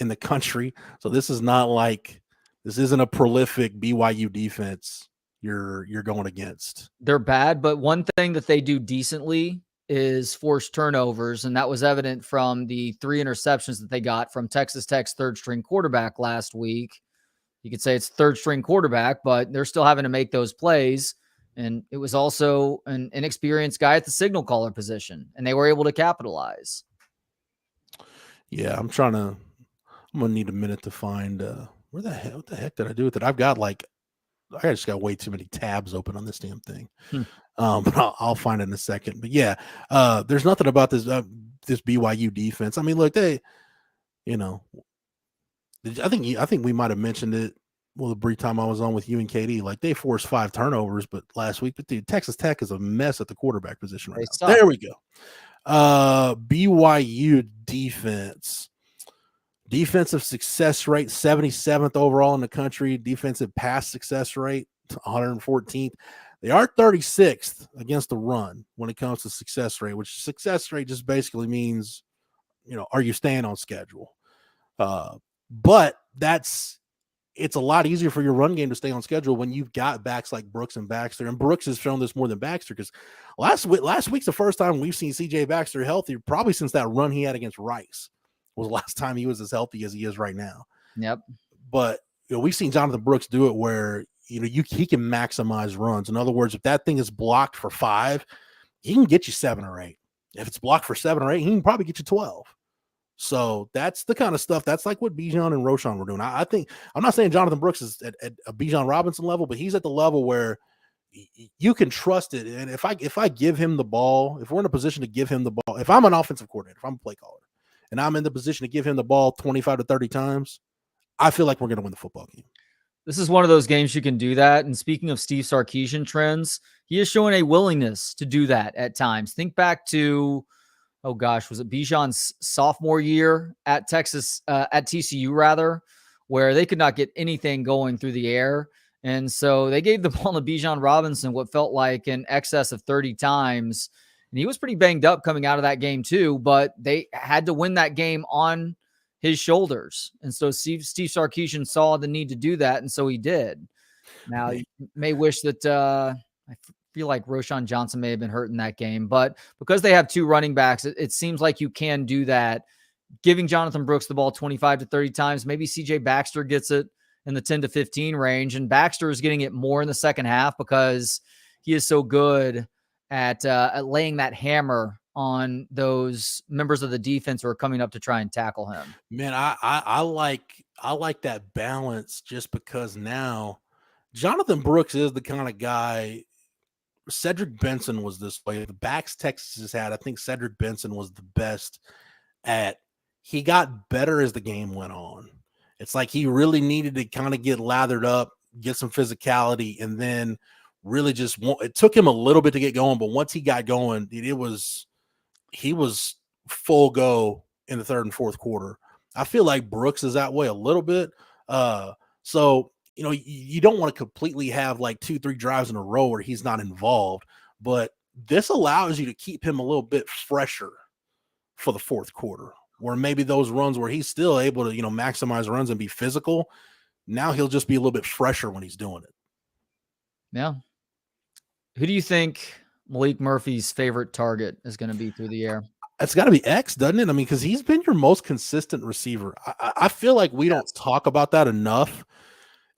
in the country. So this isn't a prolific BYU defense you're going against. They're bad, but one thing that they do decently is force turnovers, and that was evident from the 3 interceptions that they got from Texas Tech's third string quarterback last week. You could say it's third string quarterback, but they're still having to make those plays. And it was also an inexperienced guy at the signal caller position, and they were able to capitalize. Yeah, I'm going to need a minute to find what the heck did I do with it? I just got way too many tabs open on this damn thing. But I'll find it in a second. But yeah, there's nothing about this BYU defense. I mean, look, I think we might have mentioned it. Well, the brief time I was on with you and KD, like they forced 5 turnovers, but last week, but dude, Texas Tech is a mess at the quarterback position right now. There we go. BYU defensive success rate, 77th overall in the country. Defensive pass success rate, 114th. They are 36th against the run when it comes to success rate, which success rate just basically means, are you staying on schedule? But it's a lot easier for your run game to stay on schedule when you've got backs like Brooks and Baxter. And Brooks has shown this more than Baxter, because last week's the first time we've seen CJ Baxter healthy, probably since that run he had against Rice was the last time he was as healthy as he is right now. Yep. But we've seen Jonathan Brooks do it where he can maximize runs. In other words, if that thing is blocked for 5, he can get you 7 or 8. If it's blocked for 7 or 8, he can probably get you 12. So that's the kind of stuff. That's like what Bijan and Roschon were doing. I think I'm not saying Jonathan Brooks is at a Bijan Robinson level, but he's at the level where you can trust it. And if I give him the ball, if we're in a position to give him the ball, if I'm an offensive coordinator, if I'm a play caller, and I'm in the position to give him the ball 25 to 30 times, I feel like we're going to win the football game. This is one of those games you can do that. And speaking of Steve Sarkeesian trends, he is showing a willingness to do that at times. Think back to, was it Bijan's sophomore year at TCU rather, where they could not get anything going through the air. And so they gave the ball to Bijan Robinson what felt like in excess of 30 times. And he was pretty banged up coming out of that game too, but they had to win that game on his shoulders. And so Steve Sarkeesian saw the need to do that, and so he did. Now, you may wish that I feel like Roschon Johnson may have been hurt in that game, but because they have two running backs, it seems like you can do that. Giving Jonathan Brooks the ball 25 to 30 times, maybe CJ Baxter gets it in the 10 to 15 range, and Baxter is getting it more in the second half because he is so good at laying that hammer on those members of the defense who are coming up to try and tackle him. Man, I like that balance just because now Jonathan Brooks is the kind of guy. Cedric Benson was this way. The backs Texas has had, I think Cedric Benson was the best at. He got better as the game went on. It's like he really needed to kind of get lathered up, get some physicality, and then really just it took him a little bit to get going. But once he got going, he was full go in the third and fourth quarter. I feel like Brooks is that way a little bit. So, you know, you don't want to completely have like 2-3 drives in a row where he's not involved, but this allows you to keep him a little bit fresher for the fourth quarter, where maybe those runs where he's still able to, you know, maximize runs and be physical. Now he'll just be a little bit fresher when he's doing it. Yeah. Who do you think Maalik Murphy's favorite target is going to be through the air? It's got to be X, doesn't it? I mean, because he's been your most consistent receiver. I feel like we don't talk about that enough,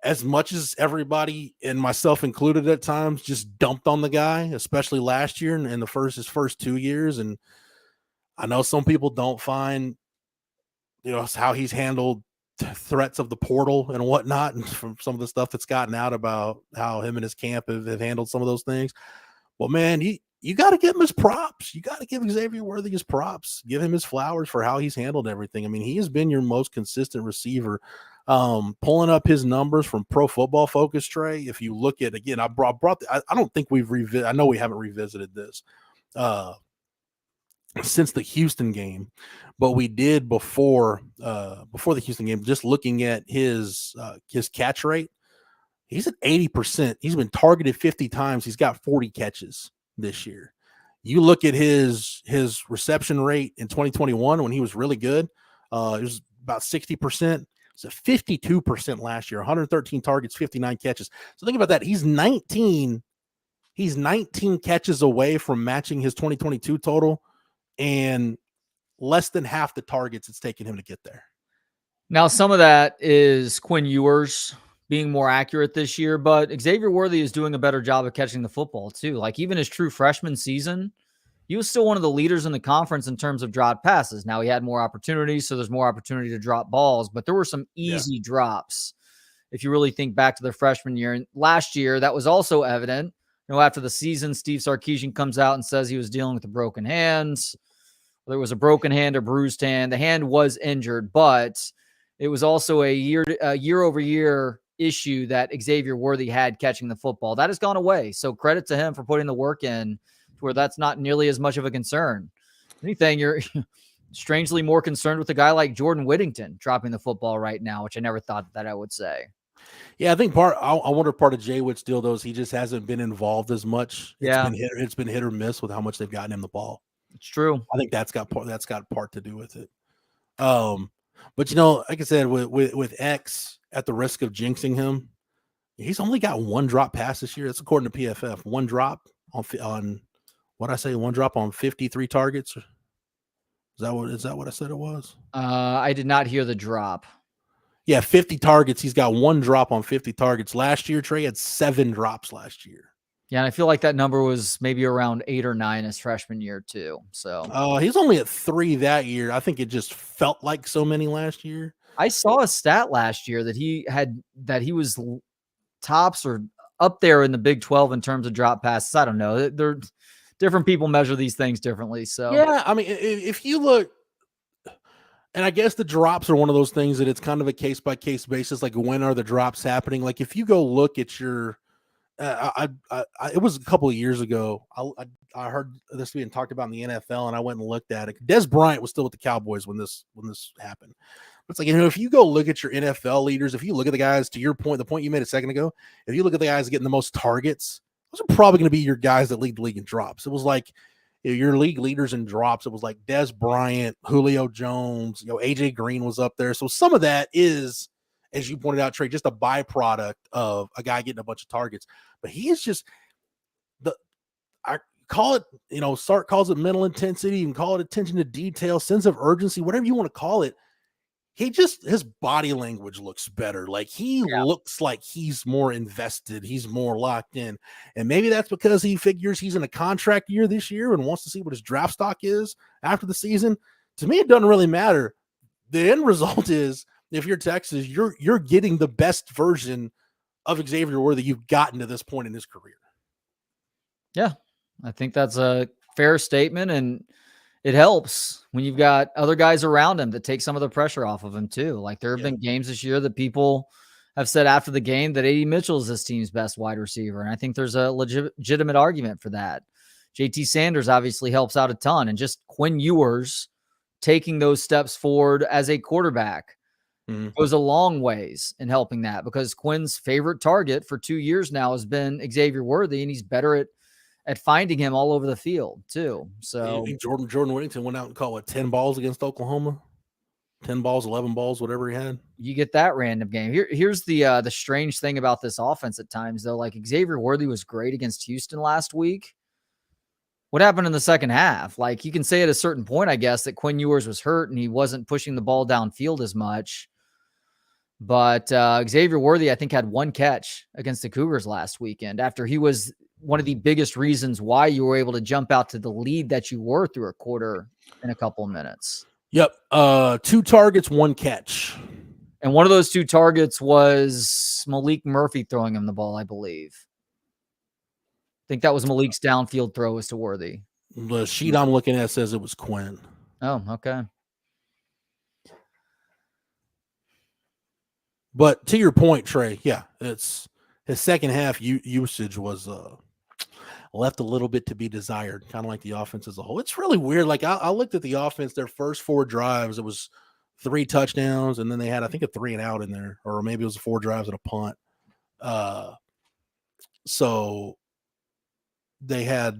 as much as everybody, and myself included at times, just dumped on the guy, especially last year and in his first 2 years. And I know some people don't find, you know, how he's handled threats of the portal and whatnot, and from some of the stuff that's gotten out about how him and his camp have handled some of those things. Well, man, you got to give him his props. You got to give Xavier Worthy his props. Give him his flowers for how he's handled everything. I mean, he has been your most consistent receiver. Pulling up his numbers from Pro Football Focus, Trey, if you look at, again, I don't think we've revisited. I know we haven't revisited this since the Houston game, but we did before the Houston game. Just looking at his catch rate, he's at 80%. He's been targeted 50 times. He's got 40 catches this year. You look at his reception rate in 2021 when he was really good. It was about 60%. It's a 52% last year, 113 targets, 59 catches. So think about that. He's 19 catches away from matching his 2022 total, and less than half the targets it's taken him to get there. Now, some of that is Quinn Ewers being more accurate this year, but Xavier Worthy is doing a better job of catching the football too. Like even his true freshman season, he was still one of the leaders in the conference in terms of dropped passes. Now he had more opportunities, so there's more opportunity to drop balls, but there were some easy drops if you really think back to their freshman year. And last year, that was also evident. You know, after the season, Steve Sarkeesian comes out and says he was dealing with the broken hands. There was a broken hand or bruised hand. The hand was injured, but it was also a year-over-year issue that Xavier Worthy had catching the football. That has gone away. So credit to him for putting the work in to where that's not nearly as much of a concern. Anything, you're strangely more concerned with a guy like Jordan Whittington dropping the football right now, which I never thought that I would say. Yeah, I think I wonder part of Jay Witt's deal, though, is he just hasn't been involved as much. It's been hit or miss with how much they've gotten him the ball. It's true. I think that's got part to do with it. But you know, like I said, with X, at the risk of jinxing him, he's only got one drop pass this year. That's according to PFF. One drop on what I say, one drop on 53 targets. Is that what I said it was? I did not hear the drop. Yeah, 50 targets. He's got one drop on 50 targets. Last year, Trey had 7 drops last year. Yeah, and I feel like that number was maybe around 8 or 9 his freshman year too. So he's only at 3 that year. I think it just felt like so many last year. I saw a stat last year that he was tops or up there in the Big 12 in terms of drop passes. I don't know. They're different people measure these things differently. So yeah, I mean, if you look, and I guess the drops are one of those things that it's kind of a case by case basis. Like, when are the drops happening? Like, if you go look at your, it was a couple of years ago. I heard this being talked about in the NFL, and I went and looked at it. Des Bryant was still with the Cowboys when this happened. It's like, if you go look at your NFL leaders, if you look at the guys, to your point, the point you made a second ago, if you look at the guys getting the most targets, those are probably going to be your guys that lead the league in drops. It was like your league leaders in drops. It was like Des Bryant, Julio Jones, AJ Green was up there. So some of that is, as you pointed out, Trey, just a byproduct of a guy getting a bunch of targets. But he is just I call it, Sark calls it mental intensity. You can call it attention to detail, sense of urgency, whatever you want to call it. His body language looks better. Like he looks like he's more invested. He's more locked in. And maybe that's because he figures he's in a contract year this year and wants to see what his draft stock is after the season. To me, it doesn't really matter. The end result is, if you're Texas, you're getting the best version of Xavier Worthy you've gotten to this point in his career. Yeah, I think that's a fair statement, and it helps when you've got other guys around him that take some of the pressure off of him too. Like there have been games this year that people have said after the game that A.D. Mitchell is this team's best wide receiver, and I think there's a legitimate argument for that. JT Sanders obviously helps out a ton, and just Quinn Ewers taking those steps forward as a quarterback goes a long ways in helping that, because Quinn's favorite target for 2 years now has been Xavier Worthy, and he's better at finding him all over the field too. So Jordan Whittington went out and caught 10 balls against Oklahoma, 10 balls, 11 balls, whatever he had. You get that random game. Here's the strange thing about this offense at times though. Like Xavier Worthy was great against Houston last week. What happened in the second half? Like you can say at a certain point, I guess, that Quinn Ewers was hurt and he wasn't pushing the ball downfield as much. But Xavier Worthy, I think, had one catch against the Cougars last weekend after he was one of the biggest reasons why you were able to jump out to the lead that you were through a quarter in a couple of minutes. Yep. 2 targets, 1 catch. And one of those 2 targets was Maalik Murphy throwing him the ball, I believe. I think that was Malik's downfield throw was to Worthy. The sheet I'm looking at says it was Quinn. Oh, okay. But to your point, Trey, yeah, it's his second half usage was left a little bit to be desired, kind of like the offense as a whole. It's really weird. Like I looked at the offense, their first 4 drives, it was 3 touchdowns, and then they had, I think, a 3 and out in there, or maybe it was 4 drives and a punt. So they had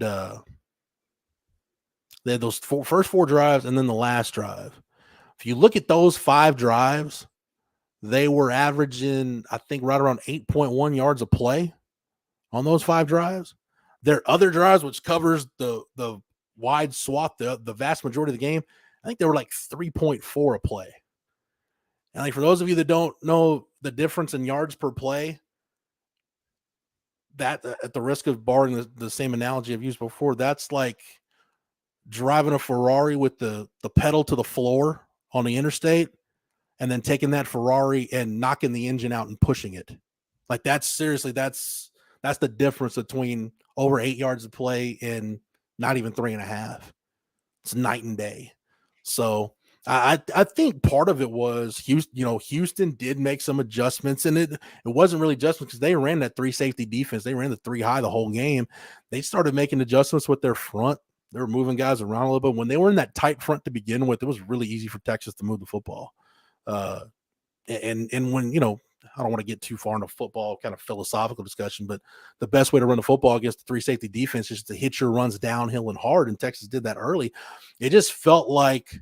those first 4 drives and then the last drive. If you look at those 5 drives, they were averaging, I think, right around 8.1 yards a play on those 5 drives. Their other drives, which covers the wide swath, the vast majority of the game, I think they were like 3.4 a play. And like for those of you that don't know the difference in yards per play, that at the risk of borrowing the same analogy I've used before, that's like driving a Ferrari with the pedal to the floor on the interstate and then taking that Ferrari and knocking the engine out and pushing it. Like that's seriously, that's the difference between over 8 yards of play and not even 3.5. It's night and day. So I think part of it was Houston did make some adjustments, and it wasn't really adjustments because they ran that 3 safety defense. They ran the 3 high the whole game. They started making adjustments with their front. They were moving guys around a little bit. When they were in that tight front to begin with, it was really easy for Texas to move the football. And when, I don't want to get too far into football kind of philosophical discussion, but the best way to run the football against the 3 safety defense is to hit your runs downhill and hard. And Texas did that early. It just felt like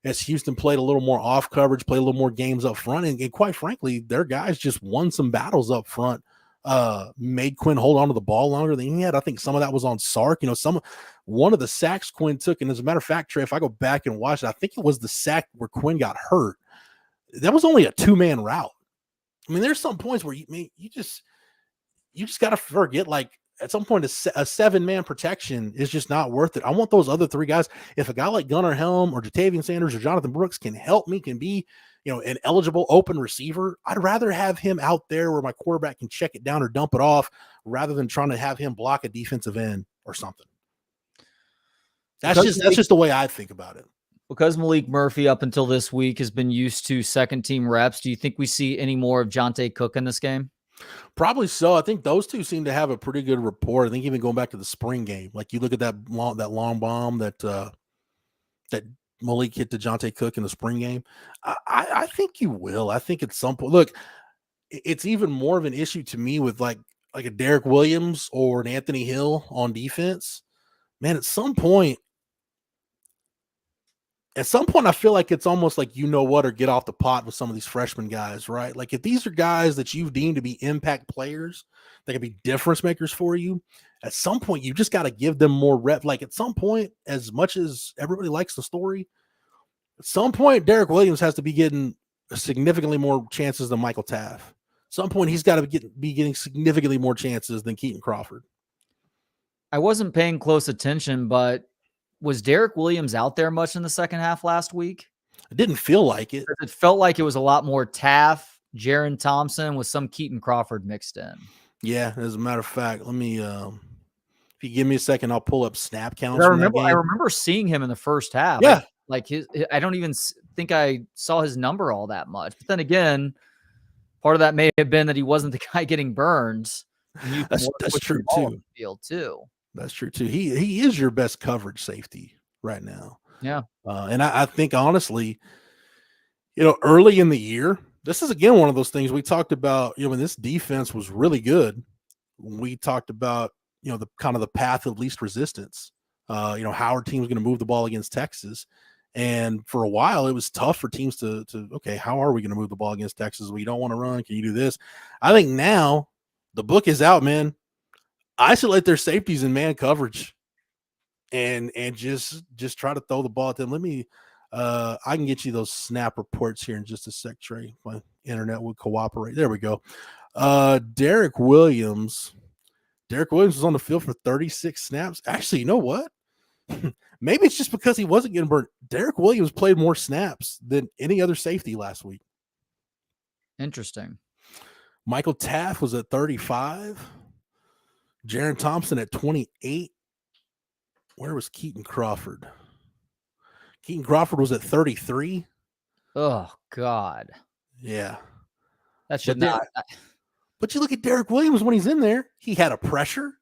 as Houston played a little more off coverage, played a little more games up front, and quite frankly, their guys just won some battles up front, made Quinn hold on to the ball longer than he had. I think some of that was on Sark. One of the sacks Quinn took, and as a matter of fact, Trey, if I go back and watch it, I think it was the sack where Quinn got hurt. That was only a 2-man route. I mean, there's some points where you just got to forget, like at some point a 7-man protection is just not worth it. I want those other 3 guys. If a guy like Gunnar Helm or Jatavian Sanders or Jonathan Brooks can help me, can be, an eligible open receiver, I'd rather have him out there where my quarterback can check it down or dump it off rather than trying to have him block a defensive end or something. That's just the way I think about it. Because Maalik Murphy up until this week has been used to second-team reps, do you think we see any more of Jonte Cook in this game? Probably so. I think those two seem to have a pretty good rapport. I think even going back to the spring game, like you look at that long bomb that Malik hit DeJounte Cook in the spring game? I think you will. I think at some point, look, it's even more of an issue to me with like a Derek Williams or an Anthony Hill on defense. Man, at some point, I feel like it's almost like or get off the pot with some of these freshman guys, right? Like if these are guys that you've deemed to be impact players that can be difference makers for you, at some point you just got to give them more rep. Like at some point, as much as everybody likes the story, at some point Derek Williams has to be getting significantly more chances than Michael Taft. At some point he's got to be getting significantly more chances than Keaton Crawford. I wasn't paying close attention, but was Derek Williams out there much in the second half last week? It didn't feel like it. It felt like it was a lot more Taft, Jaron Thompson with some Keaton Crawford mixed in. Yeah, as a matter of fact, let me if you give me a second, I'll pull up snap counts. I remember seeing him in the first half. Yeah. I don't even think I saw his number all that much. But then again, part of that may have been that he wasn't the guy getting burned. That's true too. Field too. That's true too. He is your best coverage safety right now. Yeah. And I think honestly, early in the year, this is again one of those things we talked about, when this defense was really good. We talked about, the kind of the path of least resistance. How our team's going to move the ball against Texas. And for a while, it was tough for teams to okay, how are we going to move the ball against Texas? We don't want to run. Can you do this? I think now the book is out, man. Isolate their safeties in man coverage and just try to throw the ball at them. Let me I can get you those snap reports here in just a sec, Trey. My internet would cooperate. There we go. Derek Williams was on the field for 36 snaps. Actually, you know what? Maybe it's just because he wasn't getting burned. Derek Williams played more snaps than any other safety last week. Interesting. Michael Taft was at 35. Jaron Thompson at 28. Where was Keaton Crawford? Keaton Crawford was at 33. Oh, God. Yeah. That should not. But you look at Derek Williams when he's in there. He had a pressure.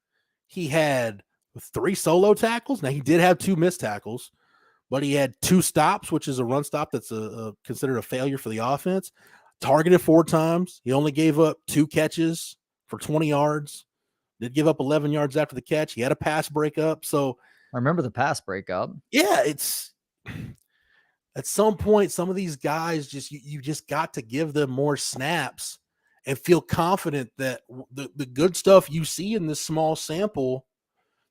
He had 3 solo tackles. Now, he did have 2 missed tackles, but he had 2 stops, which is a run stop that's considered a failure for the offense. Targeted 4 times. He only gave up 2 catches for 20 yards. Did give up 11 yards after the catch. He had a pass breakup. So I remember the pass breakup. Yeah, it's at some point, some of these guys you just got to give them more snaps and feel confident that the good stuff you see in this small sample,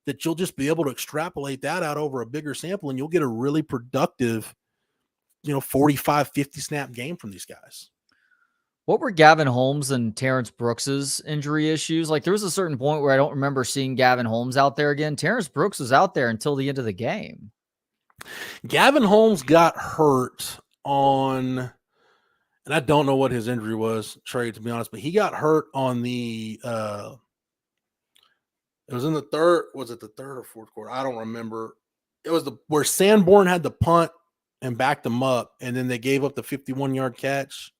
that you'll just be able to extrapolate that out over a bigger sample and you'll get a really productive, 45, 50 snap game from these guys. What were Gavin Holmes and Terrence Brooks's injury issues? Like there was a certain point where I don't remember seeing Gavin Holmes out there again. Terrence Brooks was out there until the end of the game. Gavin Holmes got hurt on, and I don't know what his injury was, Trey, to be honest, but he got hurt on the, it was in the third, was it the third or fourth quarter? I don't remember. It was where Sanborn had the punt and backed them up, and then they gave up the 51-yard catch.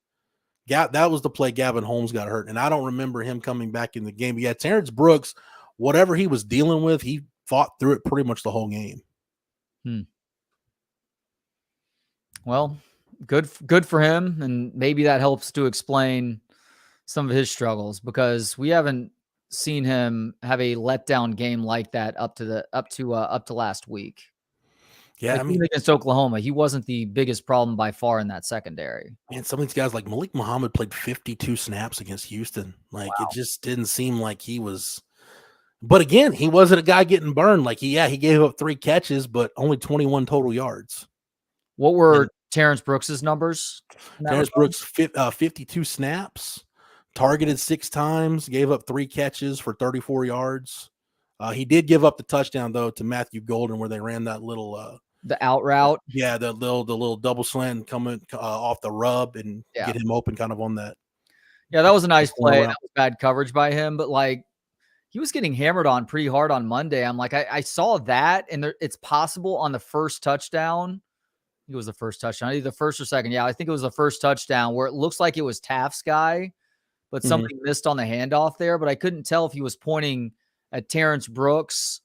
That was the play Gavin Holmes got hurt, and I don't remember him coming back in the game. But yeah, Terrence Brooks, whatever he was dealing with, he fought through it pretty much the whole game. Well, good for him, and maybe that helps to explain some of his struggles because we haven't seen him have a letdown game like that up to last week. Yeah, like against Oklahoma, he wasn't the biggest problem by far in that secondary. And some of these guys like Malik Muhammad played 52 snaps against Houston. Like It just didn't seem like he was. But again, he wasn't a guy getting burned. Like he gave up 3 catches, but only 21 total yards. What were Terrence Brooks's numbers? Terrence Brooks 52 snaps, targeted 6 times, gave up 3 catches for 34 yards. He did give up the touchdown though to Matthew Golden where they ran that little the out route. Yeah, the little double slant coming off the rub and get him open kind of on that. Yeah, that was a nice play. That was bad coverage by him, but like he was getting hammered on pretty hard on Monday. I'm like, I saw that, and it's possible on the first touchdown. I think it was the first touchdown, either the first or second. Yeah, I think it was the first touchdown where it looks like it was Taft's guy, but somebody missed on the handoff there. But I couldn't tell if he was pointing at Terrence Brooks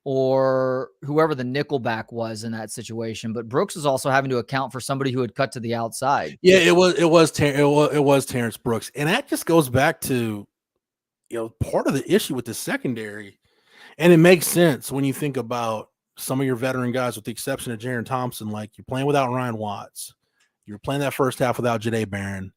or whoever the nickelback was in that situation. But Brooks was also having to account for somebody who had cut to the outside. Yeah, it was Terrence Brooks. And that just goes back to, part of the issue with the secondary. And it makes sense when you think about some of your veteran guys, with the exception of Jaron Thompson. Like, you're playing without Ryan Watts. You're playing that first half without Jahdae Barron.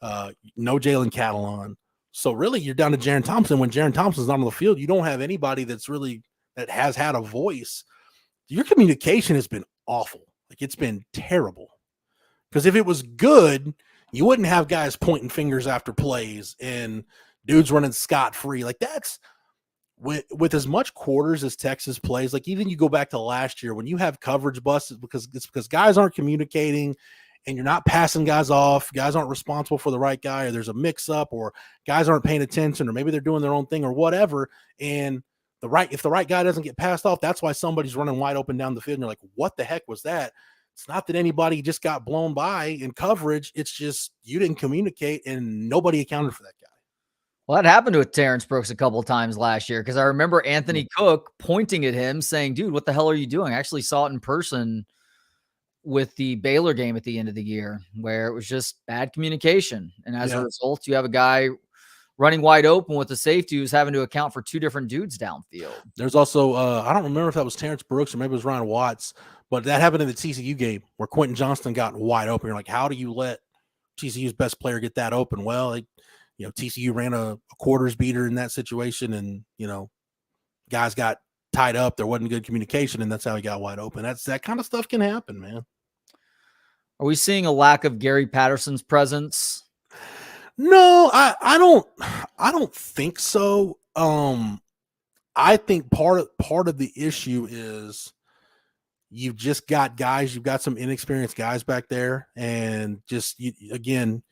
No Jalen Catalon. So really, you're down to Jaron Thompson. When Jaron Thompson's not on the field, you don't have anybody that has had a voice. Your communication has been awful. Like, it's been terrible. Because if it was good, you wouldn't have guys pointing fingers after plays and dudes running scot-free. Like, that's with as much quarters as Texas plays. Like, even you go back to last year when you have coverage busts, because guys aren't communicating and you're not passing guys off. Guys aren't responsible for the right guy, or there's a mix-up, or guys aren't paying attention, or maybe they're doing their own thing or whatever. And if the right guy doesn't get passed off, that's why somebody's running wide open down the field. And you're like, what the heck was that? It's not that anybody just got blown by in coverage. It's just you didn't communicate and nobody accounted for that guy. Well, that happened with Terrence Brooks a couple of times last year, because I remember Anthony Cook pointing at him saying, dude, what the hell are you doing? I actually saw it in person with the Baylor game at the end of the year, where it was just bad communication. And as a result, you have a guy running wide open with the safety who's having to account for two different dudes downfield. There's also, I don't remember if that was Terrence Brooks or maybe it was Ryan Watts, but that happened in the TCU game where Quentin Johnston got wide open. You're like, how do you let TCU's best player get that open? Well, TCU ran a quarters beater in that situation, and, guys got tied up. There wasn't good communication, and that's how he got wide open. That kind of stuff can happen, man. Are we seeing a lack of Gary Patterson's presence? No, I don't think so. I think part of the issue is you've just got guys, you've got some inexperienced guys back there, and again,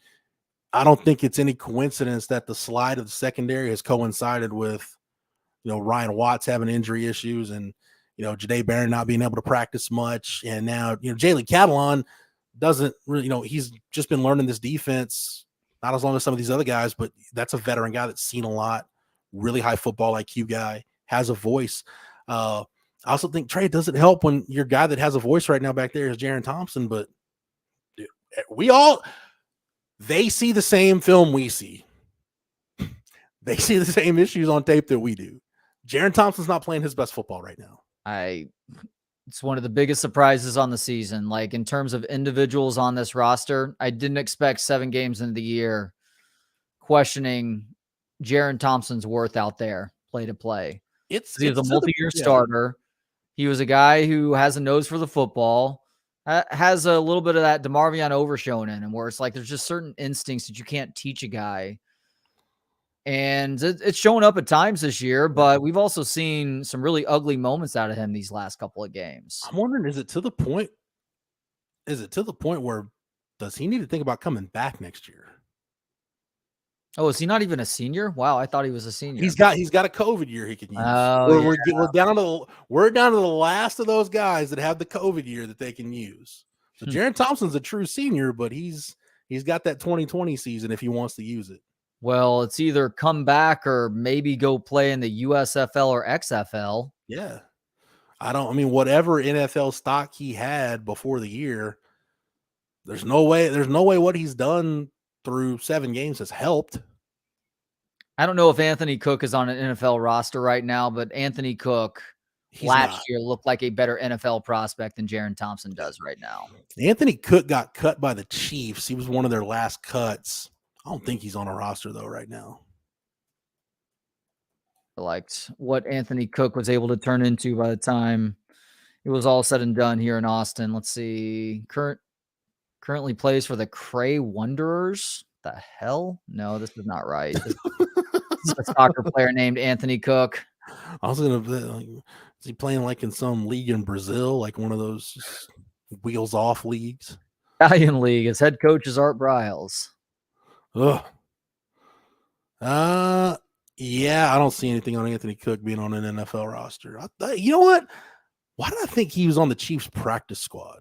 I don't think it's any coincidence that the slide of the secondary has coincided with, Ryan Watts having injury issues, and Jahdae Barron not being able to practice much, and now Jalen Catalon doesn't really, he's just been learning this defense. Not as long as some of these other guys, but that's a veteran guy that's seen a lot, really high football IQ guy, has a voice. I also think, Trey, it doesn't help when your guy that has a voice right now back there is Jaron Thompson, but dude, they see the same film we see. They see the same issues on tape that we do. Jaron Thompson's not playing his best football right now. It's one of the biggest surprises on the season. Like, in terms of individuals on this roster, I didn't expect 7 games into the year questioning Jaron Thompson's worth out there play to play. He was a multi-year starter. He was a guy who has a nose for the football, has a little bit of that DeMarvion overshowing in him, where it's like there's just certain instincts that you can't teach a guy. And it's showing up at times this year, but we've also seen some really ugly moments out of him these last couple of games. I'm wondering, is it to the point where does he need to think about coming back next year? Oh, is he not even a senior? Wow, I thought he was a senior. He's got a COVID year he could use. Oh, We're down to the last of those guys that have the COVID year that they can use. So Jaron Thompson's a true senior, but he's got that 2020 season if he wants to use it. Well, it's either come back or maybe go play in the USFL or XFL. Yeah. Whatever NFL stock he had before the year, there's no way what he's done through 7 games has helped. I don't know if Anthony Cook is on an NFL roster right now, but Anthony Cook last year looked like a better NFL prospect than Jaron Thompson does right now. Anthony Cook got cut by the Chiefs. He was one of their last cuts. I don't think he's on a roster though right now. I liked what Anthony Cook was able to turn into by the time it was all said and done here in Austin. Let's see. Currently plays for the Cray Wanderers. The hell? No, this is not right. This is a soccer player named Anthony Cook. I was gonna. Is he playing like in some league in Brazil, like one of those wheels off leagues? Italian league. His head coach is Art Briles. Ugh. Yeah, I don't see anything on Anthony Cook being on an NFL roster. You know what? Why did I think he was on the Chiefs practice squad?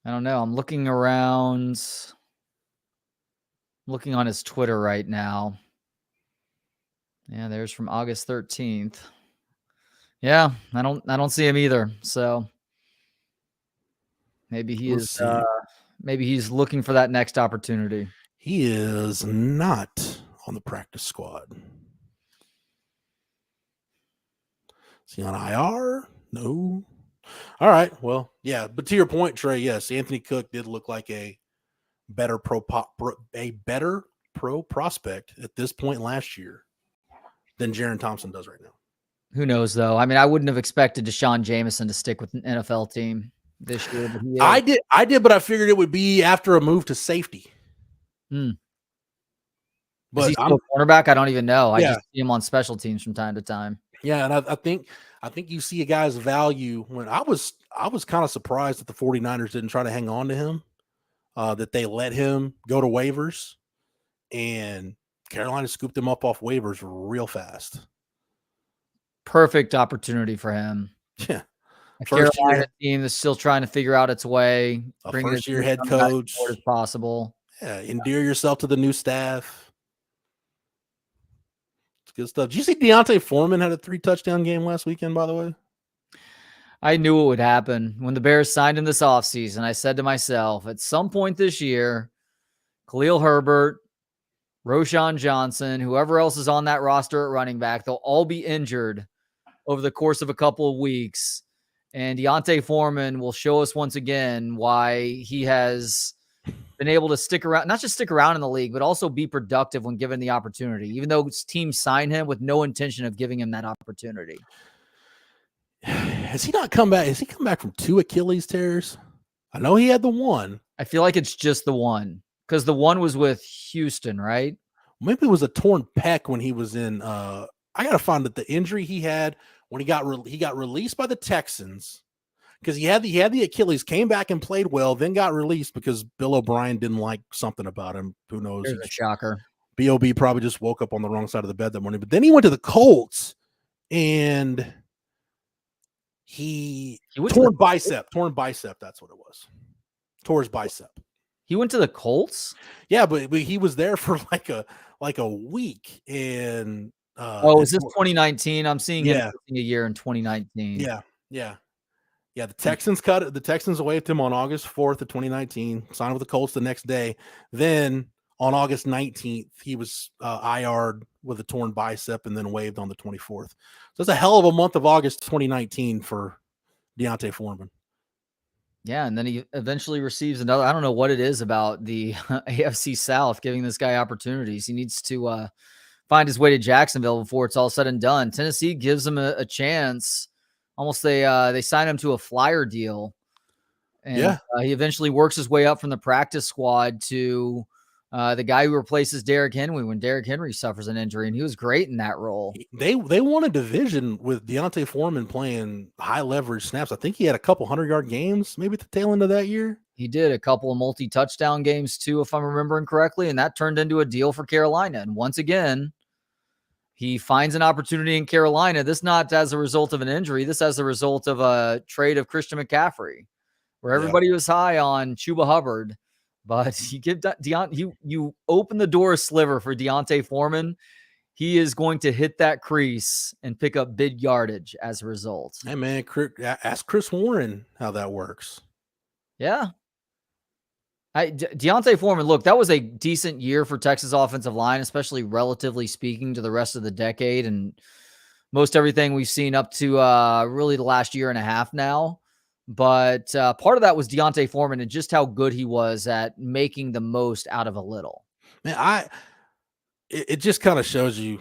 I don't know. I'm looking around, looking on his Twitter right now. Yeah, there's from August 13th. Yeah, I don't see him either. So maybe maybe he's looking for that next opportunity. He is not on the practice squad. Is he on IR? No. All right. Well, yeah. But to your point, Trey, yes, Anthony Cook did look like a better pro prospect at this point last year than Jaron Thompson does right now. Who knows, though? I mean, I wouldn't have expected Deshaun Jameson to stick with an NFL team this year. But I did, but I figured it would be after a move to safety. But is he still a cornerback? I don't even know. I Yeah. just see him on special teams from time to time. Yeah, and I think you see a guy's value when I was kind of surprised that the 49ers didn't try to hang on to him, that they let him go to waivers, and Carolina scooped him up off waivers real fast. Perfect opportunity for him. Yeah. A Carolina team that's still trying to figure out its way. A first-year head coach. As possible. Yeah, endear yourself to the new staff. It's good stuff. Did you see Deontay Foreman had a 3-touchdown game last weekend, by the way? I knew it would happen. When the Bears signed him this offseason, I said to myself, at some point this year, Khalil Herbert, Roshan Johnson, whoever else is on that roster at running back, they'll all be injured over the course of a couple of weeks. And Deontay Foreman will show us once again why he has been able to stick around, not just stick around in the league, but also be productive when given the opportunity, even though teams sign him with no intention of giving him that opportunity. Has he not come back? Has he come back from 2 Achilles tears? I know he had the one. I feel like it's just the one, because the one was with Houston, right? Maybe it was a torn pec when he was in. I got to find that the injury he had when he got released by the Texans, because he had the Achilles, came back and played well, then got released because Bill O'Brien didn't like something about him. Who knows? There's a shocker. B.O.B. probably just woke up on the wrong side of the bed that morning. But then he went to the Colts and he torn bicep. That's what it was. Tore his bicep. He went to the Colts? Yeah, but he was there for like a week. And is this 2019? I'm seeing him a year in 2019. Yeah. The Texans cut it. The Texans waived him on August 4th of 2019, signed with the Colts the next day. Then on August 19th, he was IR'd with a torn bicep and then waived on the 24th. So it's a hell of a month of August 2019 for Deontay Foreman. Yeah, and then he eventually receives another. I don't know what it is about the AFC South giving this guy opportunities. He needs to find his way to Jacksonville before it's all said and done. Tennessee gives him a chance. Almost they sign him to a flyer deal. And he eventually works his way up from the practice squad to the guy who replaces Derrick Henry when Derrick Henry suffers an injury, and he was great in that role. They won a division with Deontay Foreman playing high leverage snaps. I think he had a couple 100-yard games maybe at the tail end of that year. He did a couple of multi-touchdown games too, if I'm remembering correctly, and that turned into a deal for Carolina. And once again, he finds an opportunity in Carolina. This not as a result of an injury. This as a result of a trade of Christian McCaffrey, where everybody was high on Chuba Hubbard. But you give you open the door a sliver for Deontay Foreman, he is going to hit that crease and pick up big yardage as a result. Hey man, ask Chris Warren how that works. Yeah. Deontay Foreman, look, that was a decent year for Texas offensive line, especially relatively speaking to the rest of the decade and most everything we've seen up to really the last year and a half now. But part of that was Deontay Foreman and just how good he was at making the most out of a little. Man, it just kind of shows you,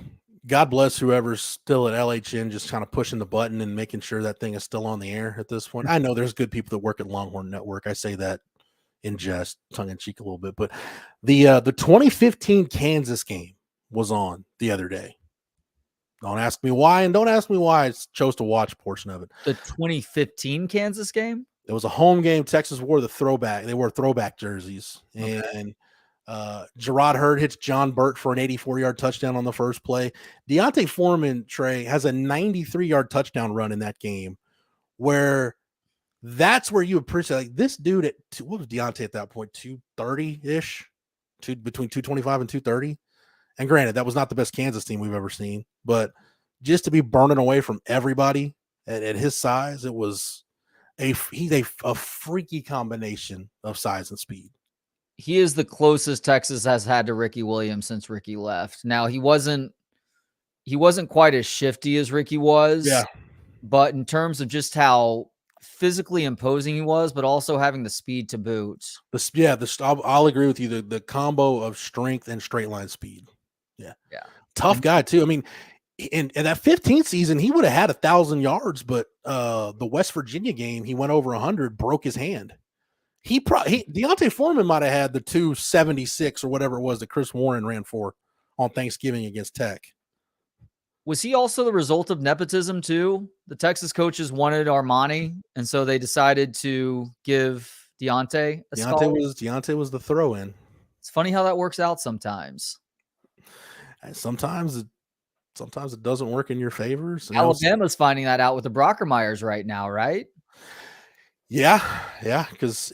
God bless whoever's still at LHN, just kind of pushing the button and making sure that thing is still on the air at this point. I know there's good people that work at Longhorn Network. I say that in jest, tongue in cheek a little bit, but the 2015 Kansas game was on the other day. Don't ask me why, and don't ask me why I chose to watch a portion of it. The 2015 Kansas game? It was a home game. Texas wore the throwback. They wore throwback jerseys. And Gerard Hurd hits John Burt for an 84-yard touchdown on the first play. Deontay Foreman, Trey, has a 93-yard touchdown run in that game where that's where you appreciate, like, this dude at, what was Deontay at that point, 230-ish? Between 225 and 230? And granted, that was not the best Kansas team we've ever seen, but just to be burning away from everybody At his size, it was he's a freaky combination of size and speed. He is the closest Texas has had to Ricky Williams since Ricky left. Now he wasn't quite as shifty as Ricky was. Yeah. But in terms of just how physically imposing he was, but also having the speed to boot. I'll agree with you. The combo of strength and straight line speed. Yeah. Tough guy too. I mean, in that 15th season, he would have had 1,000 yards, but the West Virginia game, he went over 100, broke his hand. Deontay Foreman might have had the 276 or whatever it was that Chris Warren ran for on Thanksgiving against Tech. Was he also the result of nepotism too? The Texas coaches wanted Armani, and so they decided to give Deontay a scholarship. Deontay was the throw-in. It's funny how that works out sometimes. And sometimes it doesn't work in your favor. So, Alabama's finding that out with the Brockermeyers right now, right? Yeah, because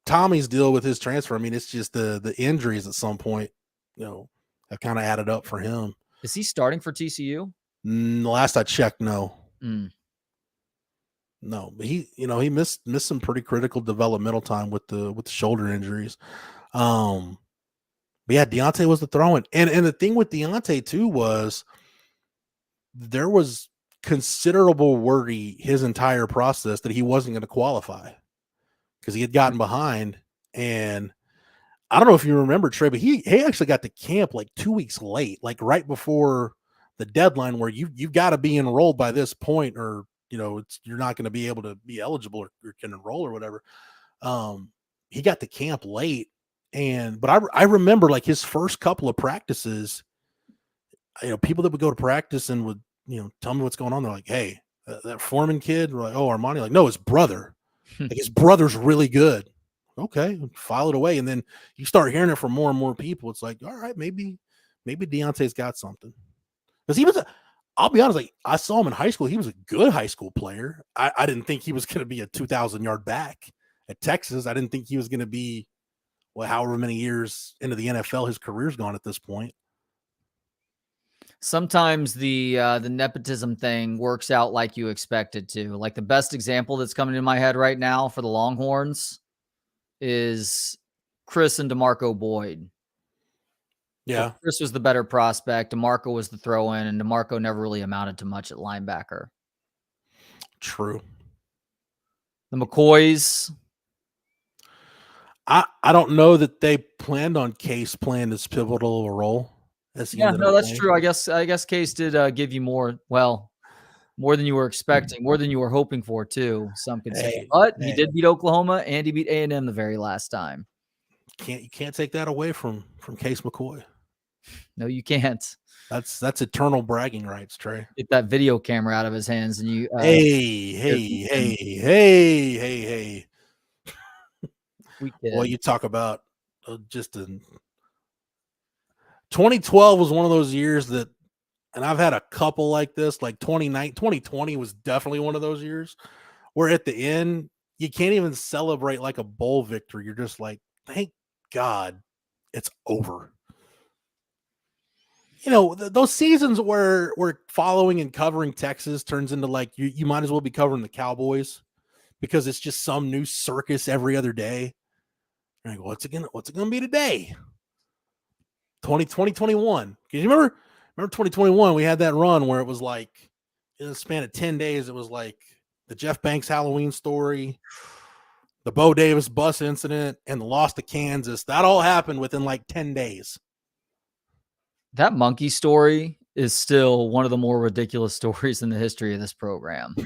Tommy's deal with his transfer. I mean, it's just the injuries at some point, have kind of added up for him. Is he starting for TCU? Last I checked, no. No, but he missed some pretty critical developmental time with the shoulder injuries. But yeah, Deontay was the throw-in. And the thing with Deontay too was there was considerable worry his entire process that he wasn't going to qualify because he had gotten behind. And I don't know if you remember, Trey, but he actually got to camp like 2 weeks late, like right before the deadline where you've got to be enrolled by this point or, you're not going to be able to be eligible or can enroll or whatever. He got to camp late. But I remember like his first couple of practices, people that would go to practice and would, tell me what's going on. They're like, hey, that Foreman kid, we're like, oh, Armani, like, no, his brother, like his brother's really good. Okay, file it away. And then you start hearing it from more and more people. It's like, all right, maybe Deontay's got something. Because I'll be honest, like I saw him in high school. He was a good high school player. I didn't think he was going to be a 2,000-yard back at Texas. I didn't think he was going to be, however many years into the NFL his career's gone at this point. Sometimes the nepotism thing works out like you expect it to. Like the best example that's coming to my head right now for the Longhorns is Chris and DeMarco Boyd. Yeah. Chris was the better prospect. DeMarco was the throw-in, and DeMarco never really amounted to much at linebacker. True. The McCoys. I don't know that they planned on Case playing this pivotal a role. That's true. I guess Case did give you more than you were expecting, more than you were hoping for too. Some could say, but he did beat Oklahoma and he beat A&M the very last time. You can't take that away from Case McCoy. No, you can't. That's eternal bragging rights, Trey. Get that video camera out of his hands and you. Hey. Well, you talk about just 2012 was one of those years that, and I've had a couple like this, like 2020 was definitely one of those years where at the end, you can't even celebrate like a bowl victory. You're just like, thank God it's over. Those seasons where following and covering Texas turns into like, you might as well be covering the Cowboys because it's just some new circus every other day. And I go, what's it gonna be today? 2021. Because you remember 2021, we had that run where it was like in the span of 10 days, it was like the Jeff Banks Halloween story, the Bo Davis bus incident, and the loss to Kansas. That all happened within like 10 days. That monkey story is still one of the more ridiculous stories in the history of this program.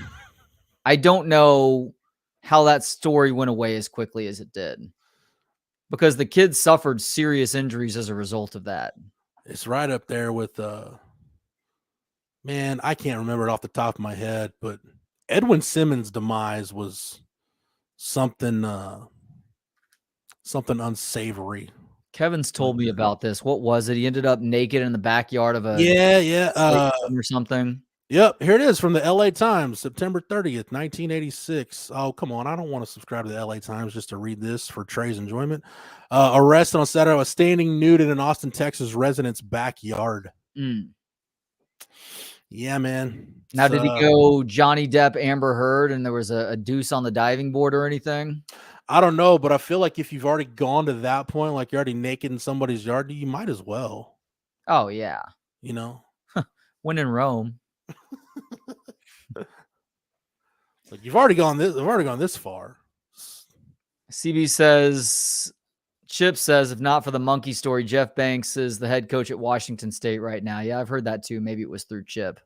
I don't know how that story went away as quickly as it did. Because the kids suffered serious injuries as a result of that. It's right up there with, man, I can't remember it off the top of my head, but Edwin Simmons' demise was something unsavory. Kevin's told me about this. What was it? He ended up naked in the backyard of a or something. Yep, here it is from the LA Times, September 30th, 1986. Oh, come on. I don't want to subscribe to the LA Times just to read this for Trey's enjoyment. Arrested on Saturday was standing nude in an Austin, Texas resident's backyard. Yeah, man. Now, did he go Johnny Depp, Amber Heard, and there was a deuce on the diving board or anything? I don't know, but I feel like if you've already gone to that point, like you're already naked in somebody's yard, you might as well. Oh, yeah. You know? When in Rome. Like you've already gone this far. CB says, Chip says, if not for the monkey story, Jeff Banks is the head coach at Washington State right now. Yeah, I've heard that too. Maybe it was through Chip.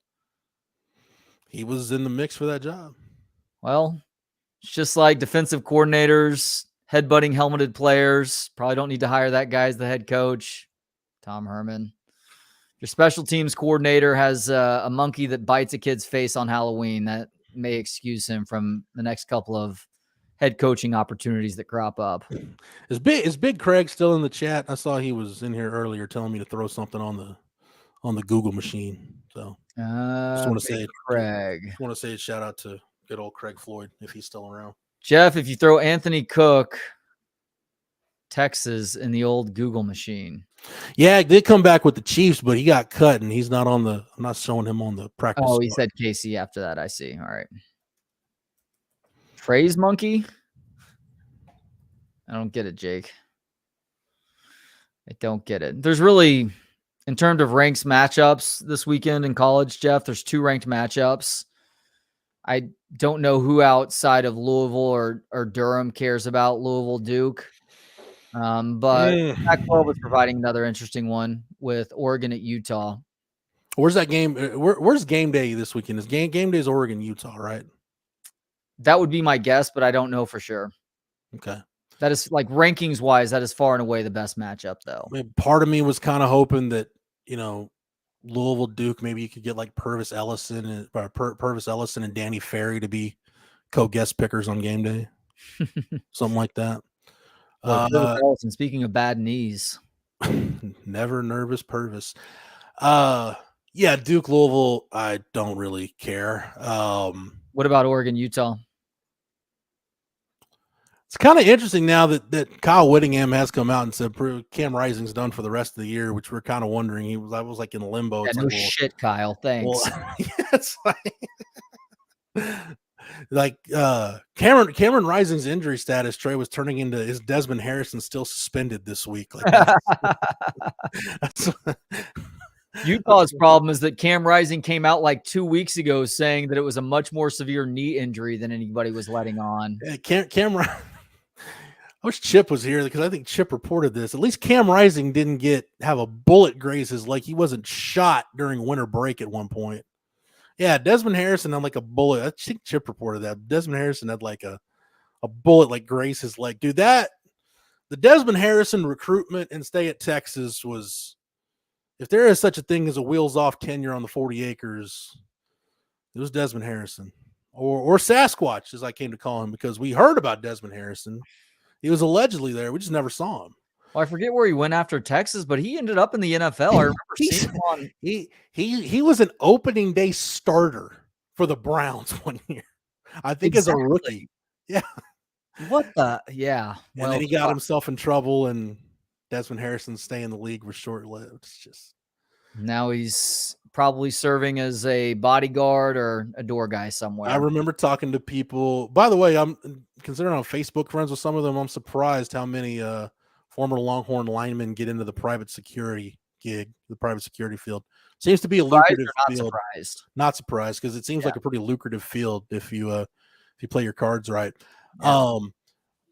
He was in the mix for that job. Well, it's just like defensive coordinators, headbutting helmeted players. Probably don't need to hire that guy as the head coach. Tom Herman. Your special teams coordinator has a monkey that bites a kid's face on Halloween. That may excuse him from the next couple of head coaching opportunities that crop up. Is Big Craig still in the chat? I saw he was in here earlier telling me to throw something on the Google machine. So just want to say Craig. Just want to say a shout out to good old Craig Floyd if he's still around. Jeff, if you throw Anthony Cook, Texas, in the old Google machine. Yeah, he did come back with the Chiefs, but he got cut and he's not on the. I'm not showing him on the practice. Oh, he said KC after that. I see. All right. Phrase monkey. I don't get it, Jake. I don't get it. There's really, in terms of ranks matchups this weekend in college, Jeff, there's 2 ranked matchups. I don't know who outside of Louisville or Durham cares about Louisville Duke. But Pac-12 is providing another interesting one with Oregon at Utah. Where's that game? Where's game day this weekend? Is game day is Oregon, Utah, right? That would be my guess, but I don't know for sure. Okay. That is like rankings wise, that is far and away the best matchup, though. I mean, part of me was kind of hoping that, Louisville Duke, maybe you could get like Purvis Ellison and Danny Ferry to be co-guest pickers on game day. Something like that. Purvis Ellison, speaking of bad knees. Never nervous Purvis. Yeah, Duke Louisville, I don't really care. What about Oregon, Utah? It's kind of interesting now that Kyle Whittingham has come out and said Cam Rising's done for the rest of the year, which we're kind of wondering. I was like in limbo. Yeah, no shit, Kyle. Thanks. Well, it's like Cameron Rising's injury status, Trey, was turning into is Desmond Harrison still suspended this week? Like Utah's problem is that Cam Rising came out like 2 weeks ago saying that it was a much more severe knee injury than anybody was letting on. Cam I wish Chip was here because I think Chip reported this. At least Cam Rising didn't have a bullet graze his leg. He wasn't shot during winter break at one point. Yeah, Desmond Harrison had like a bullet. I think Chip reported that. Desmond Harrison had like a bullet like graze his leg. Dude, the Desmond Harrison recruitment and stay at Texas was, if there is such a thing as a wheels off tenure on the 40 acres, it was Desmond Harrison or Sasquatch, as I came to call him, because we heard about Desmond Harrison. He was allegedly there. We just never saw him. Well, I forget where he went after Texas, but he ended up in the NFL. I remember seeing him on. He was an opening day starter for the Browns one year, I think, as a rookie. Yeah. What the? Yeah. And then he got himself in trouble, and Desmond Harrison's stay in the league was short-lived. It's just now he's probably serving as a bodyguard or a door guy somewhere. I remember talking to people. By the way, I'm considering I'm Facebook friends with some of them. I'm surprised how many former Longhorn linemen get into the private security gig, the private security field. Seems to be a lucrative field. Not surprised because it seems like a pretty lucrative field if you play your cards right. Yeah.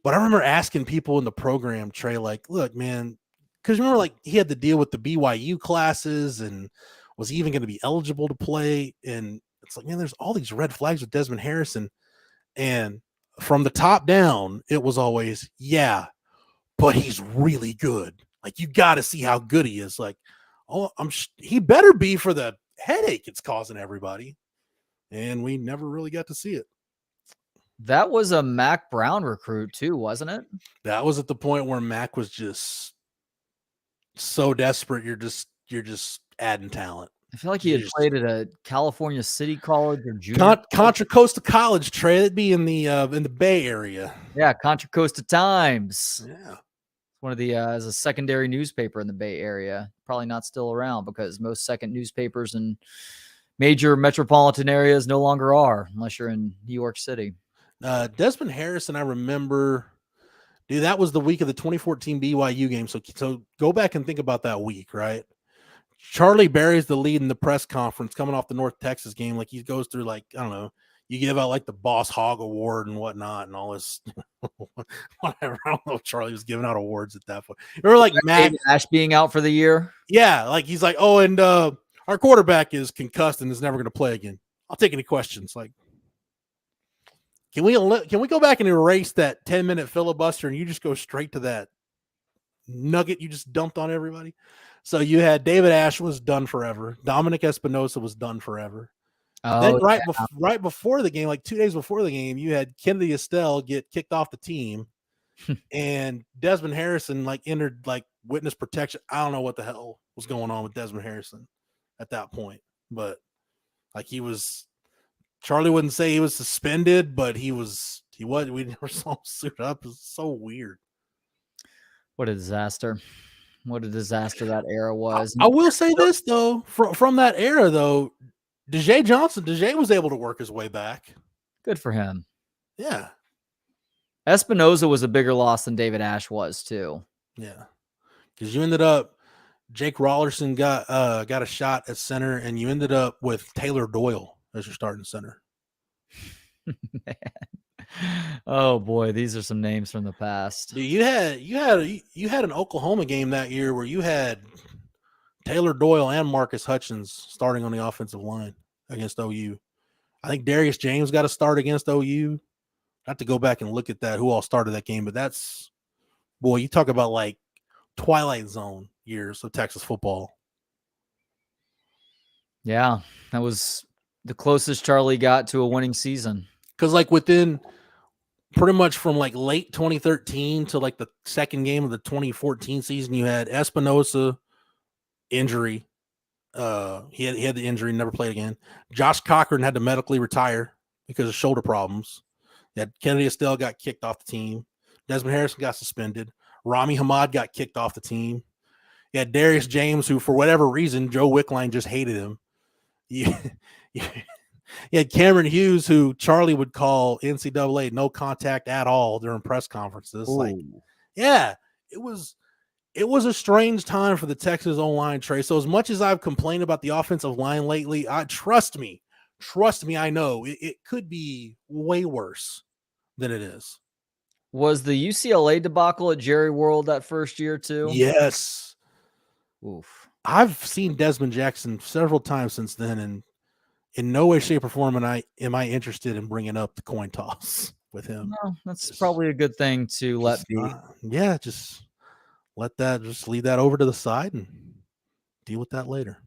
But I remember asking people in the program, Trey, like, look, man, because remember, like, he had to deal with the BYU classes and was he even going to be eligible to play? And it's like, man, there's all these red flags with Desmond Harrison. And from the top down, it was always, yeah, but he's really good. Like, you got to see how good he is. Like, oh, he better be for the headache it's causing everybody. And we never really got to see it. That was a Mac Brown recruit too, wasn't it? That was at the point where Mac was just so desperate. You're just adding talent. I feel like he had played at a California City College or junior Contra Costa College. Trey, that'd be in the Bay Area. Yeah, Contra Costa Times. Yeah, one of the as a secondary newspaper in the Bay Area. Probably not still around because most second newspapers in major metropolitan areas no longer are, unless you're in New York City. Desmond Harrison, I remember, dude, that was the week of the 2014 BYU game. So go back and think about that week, right? Charlie buries the lead in the press conference coming off the North Texas game. Like he goes through, like, I don't know, you give out like the Boss Hog Award and whatnot and all this. Whatever. I don't know if Charlie was giving out awards at that point. Or like Matt David Ash being out for the year. Yeah, like he's like, oh, and our quarterback is concussed and is never going to play again. I'll take any questions. Like, can we go back and erase that 10-minute filibuster and you just go straight to that nugget you just dumped on everybody? So you had David Ash was done forever. Dominic Espinosa was done forever. Then right before the game, like 2 days before the game, you had Kennedy Estelle get kicked off the team, and Desmond Harrison like entered like witness protection. I don't know what the hell was going on with Desmond Harrison at that point, but like Charlie wouldn't say he was suspended, but he was. We never saw him suit up. It's so weird. What a disaster. What a disaster that era was. I will say this though, from that era though, DeJay was able to work his way back. Good for him. Yeah. Espinoza was a bigger loss than David Ash was too. Yeah. Because you ended up, Jake Rollerson got a shot at center, and you ended up with Taylor Doyle as your starting center. Man. Oh boy, these are some names from the past. Dude, you had an Oklahoma game that year where you had Taylor Doyle and Marcus Hutchins starting on the offensive line against OU. I think Darius James got a start against OU. I have to go back and look at that, who all started that game, but that's, boy, you talk about like Twilight Zone years of Texas football. Yeah, that was the closest Charlie got to a winning season. Because like within pretty much from like late 2013 to like the second game of the 2014 season, you had Espinosa injury. He had the injury, never played again. Josh Cochran had to medically retire because of shoulder problems. That Kennedy Estelle got kicked off the team. Desmond Harrison got suspended. Rami Hamad got kicked off the team. You had Darius James, who for whatever reason, Joe Wickline just hated him. You had Cameron Hughes, who Charlie would call NCAA no contact at all during press conferences. Ooh. Like, yeah, it was a strange time for the Texas O-line, Trey. So as much as I've complained about the offensive line lately, trust me, I know it could be way worse than it is. Was the UCLA debacle at Jerry World that first year too? Yes. Oof. I've seen Desmond Jackson several times since then, and in no way, shape, or form am I interested in bringing up the coin toss with him. No, that's probably a good thing to let be. Just leave that over to the side and deal with that later.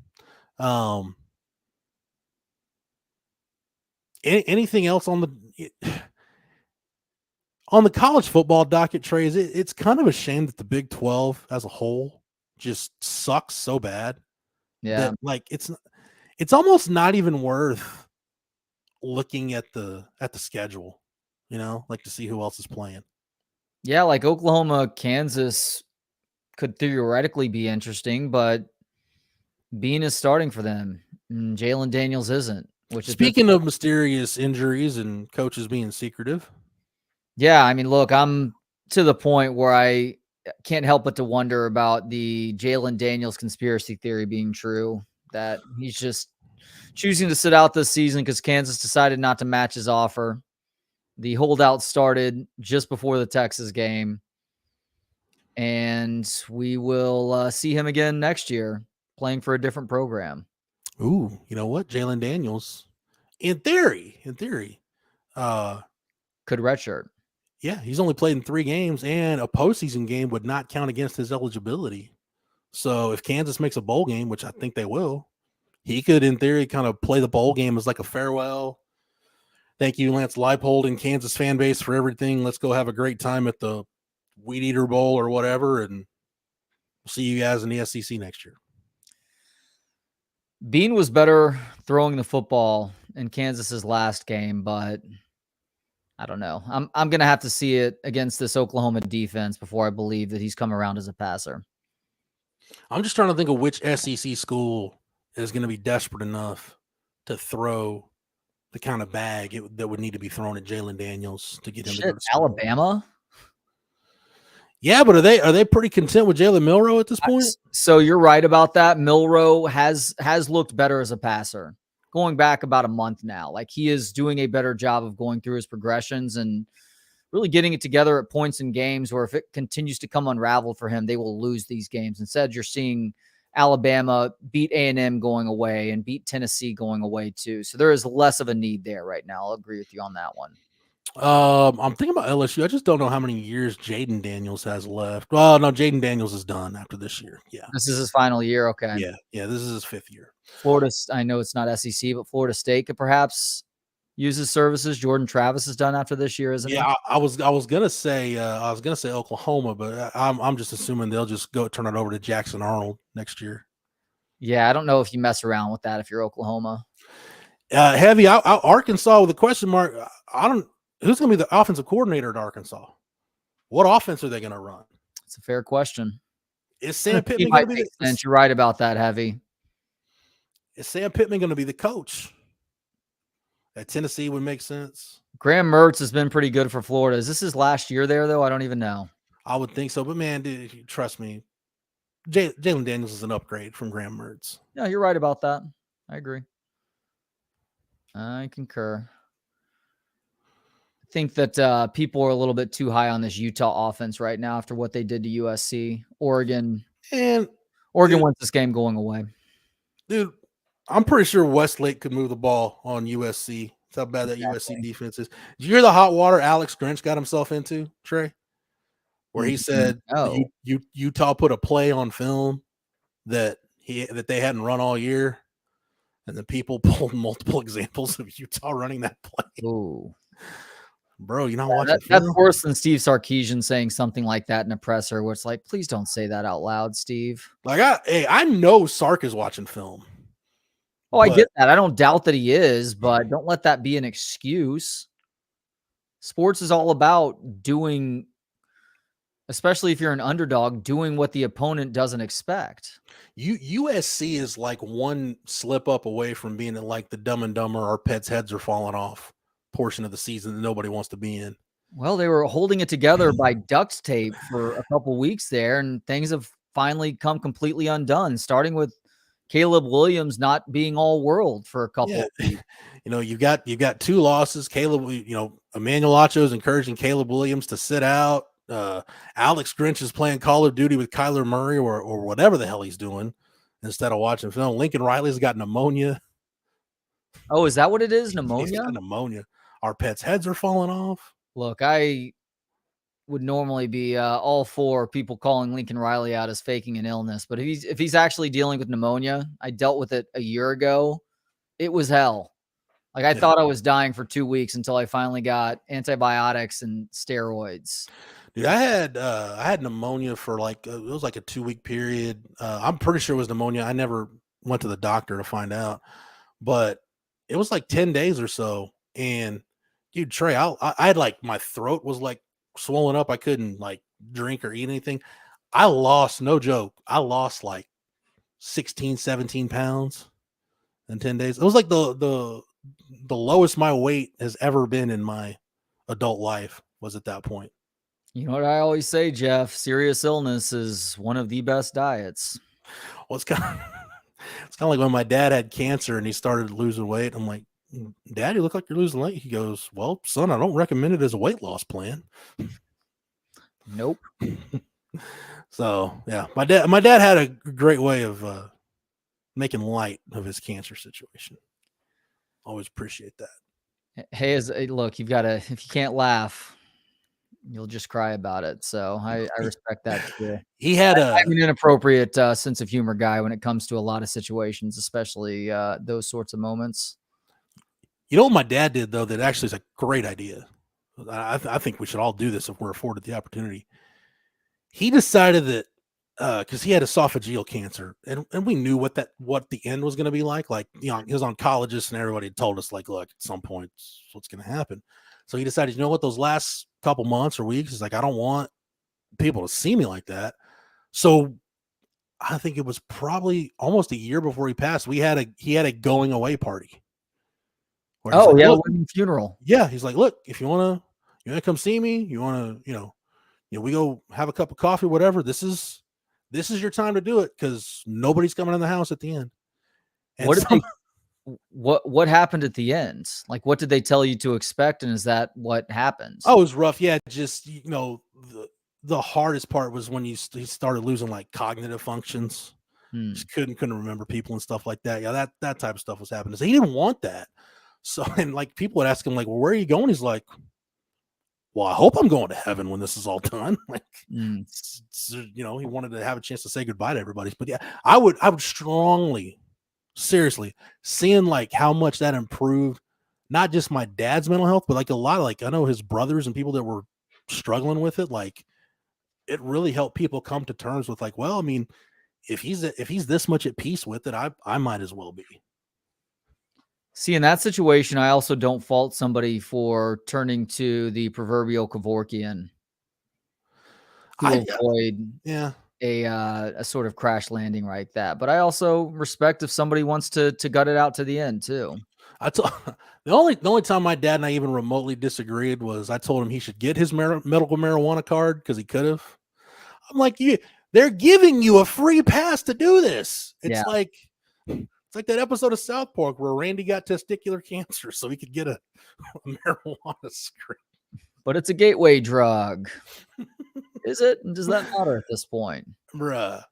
Anything else on the college football docket, Trey? It's kind of a shame that the Big 12 as a whole just sucks so bad. Yeah, that, like it's almost not even worth looking at the schedule, like to see who else is playing. Yeah, like Oklahoma, Kansas could theoretically be interesting, but Bean is starting for them, and Jalen Daniels isn't. Which is speaking of mysterious injuries and coaches being secretive. Yeah, I mean, look, I'm to the point where I can't help but to wonder about the Jalen Daniels conspiracy theory being true, that he's just choosing to sit out this season because Kansas decided not to match his offer. The holdout started just before the Texas game, and we will see him again next year playing for a different program. Ooh, you know what? Jalen Daniels, in theory, could redshirt. Yeah, he's only played in 3 games, and a postseason game would not count against his eligibility. So if Kansas makes a bowl game, which I think they will, he could, in theory, kind of play the bowl game as like a farewell. Thank you, Lance Leipold and Kansas fan base, for everything. Let's go have a great time at the Weed Eater Bowl or whatever, and we'll see you guys in the SEC next year. Bean was better throwing the football in Kansas's last game, but I don't know. I'm going to have to see it against this Oklahoma defense before I believe that he's come around as a passer. I'm just trying to think of which SEC school is going to be desperate enough to throw the kind of bag that would need to be thrown at Jalen Daniels to get him to go to Alabama. Yeah, but are they pretty content with Jalen Milroe at this point? So you're right about that. Milroe has looked better as a passer going back about a month now. Like, he is doing a better job of going through his progressions and really getting it together at points in games where if it continues to come unraveled for him, they will lose these games. Instead, you're seeing Alabama beat A&M going away and beat Tennessee going away too. So there is less of a need there right now. I'll agree with you on that one. I'm thinking about LSU. I just don't know how many years Jaden Daniels has left. Well, no, Jaden Daniels is done after this year. Yeah. This is his final year. Okay. Yeah. This is his 5th year. Florida, I know it's not SEC, but Florida State could perhaps use his services. Jordan Travis is done after this year, isn't he? Yeah, I was gonna say Oklahoma, but I'm just assuming they'll just go turn it over to Jackson Arnold next year. Yeah, I don't know if you mess around with that if you're Oklahoma. Heavy Arkansas with a question mark. Who's going to be the offensive coordinator at Arkansas? What offense are they going to run? It's a fair question. Is Sam Pittman going to be the sense? You're right about that, Heavy. Is Sam Pittman going to be the coach? At Tennessee would make sense. Graham Mertz has been pretty good for Florida. Is this his last year there, though? I don't even know. I would think so. But, man, dude, trust me, Jalen Daniels is an upgrade from Graham Mertz. Yeah, you're right about that. I agree. I concur. I think that people are a little bit too high on this Utah offense right now after what they did to USC. Oregon wants this game going away. Dude, I'm pretty sure Westlake could move the ball on USC. That's how bad that USC defense is. Did you hear the hot water Alex Grinch got himself into, Trey? Where he said Utah put a play on film that they hadn't run all year, and the people pulled multiple examples of Utah running that play. Ooh. Bro, you're not watching film? That's worse than Steve Sarkeesian saying something like that in a presser where it's like, please don't say that out loud, Steve. Like, I know Sark is watching film. Oh, I get that. I don't doubt that he is, but don't let that be an excuse. Sports is all about doing, especially if you're an underdog, doing what the opponent doesn't expect. USC is like one slip up away from being like the Dumb and Dumber, our pets' heads are falling off portion of the season that nobody wants to be in. Well, they were holding it together by duct tape for a couple weeks there, and things have finally come completely undone, starting with Caleb Williams not being all world for a couple of weeks. You've got 2 losses. Caleb, Emmanuel Acho is encouraging Caleb Williams to sit out. Alex Grinch is playing Call of Duty with Kyler Murray or whatever the hell he's doing instead of watching film. Lincoln Riley's got pneumonia. Oh, is that what it is? Pneumonia? He's got pneumonia. Our pets' heads are falling off. Look, I would normally be all for people calling Lincoln Riley out as faking an illness, but if he's actually dealing with pneumonia, I dealt with it a year ago. It was hell. Like, I thought I was dying for 2 weeks until I finally got antibiotics and steroids. Dude, I had pneumonia for it was like a 2-week period. I'm pretty sure it was pneumonia. I never went to the doctor to find out, but it was like 10 days or so. And dude, Trey, I had my throat was swollen up. I couldn't drink or eat anything. I lost, no joke, 16, 17 pounds in 10 days. It was like the lowest my weight has ever been in my adult life was at that point. You know what I always say, Jeff? Serious illness is one of the best diets. Well, it's kind of like when my dad had cancer and he started losing weight. I'm like, Dad, you look like you're losing weight. He goes, well, son, I don't recommend it as a weight loss plan. Nope. So yeah, my dad had a great way of making light of his cancer situation. Always appreciate that. Hey, look, you've got to, if you can't laugh, you'll just cry about it. So I respect that too. I'm an inappropriate sense of humor guy when it comes to a lot of situations, especially those sorts of moments. You know what my dad did, though, that actually is a great idea. I think we should all do this if we're afforded the opportunity. He decided that because he had esophageal cancer, and we knew what the end was going to be like. His oncologist and everybody told us, look, at some point, what's going to happen. So he decided, you know what, those last couple months or weeks, he's like, I don't want people to see me like that. So I think it was probably almost a year before he passed. He had a going away party Oh, like, yeah, look, wedding funeral. yeah. He's like, look, if you wanna come see me, you wanna, we go have a cup of coffee, whatever. This is your time to do it because nobody's coming in the house at the end. And what happened at the end? Like, what did they tell you to expect, and is that what happens? Oh, it was rough. Yeah, just the hardest part was when he started losing like cognitive functions. Just couldn't remember people and stuff like that. Yeah, that type of stuff was happening. So he didn't want that. So, and like people would ask him like, well, where are you going? He's like, well, I hope I'm going to heaven when this is all done. Like, he wanted to have a chance to say goodbye to everybody. But yeah, I would strongly, seriously, seeing like how much that improved, not just my dad's mental health, but like a lot of like, I know his brothers and people that were struggling with it. Like, it really helped people come to terms with like, well, I mean, if he's this much at peace with it, I might as well be. See, in that situation, I also don't fault somebody for turning to the proverbial Kevorkian to avoid a sort of crash landing like that. But I also respect if somebody wants to gut it out to the end too. The only time my dad and I even remotely disagreed was I told him he should get his medical marijuana card because he could have. I'm like, they're giving you a free pass to do this. It's like that episode of South Park where Randy got testicular cancer so he could get a marijuana script. But it's a gateway drug. Is it? Does that matter at this point? Bruh.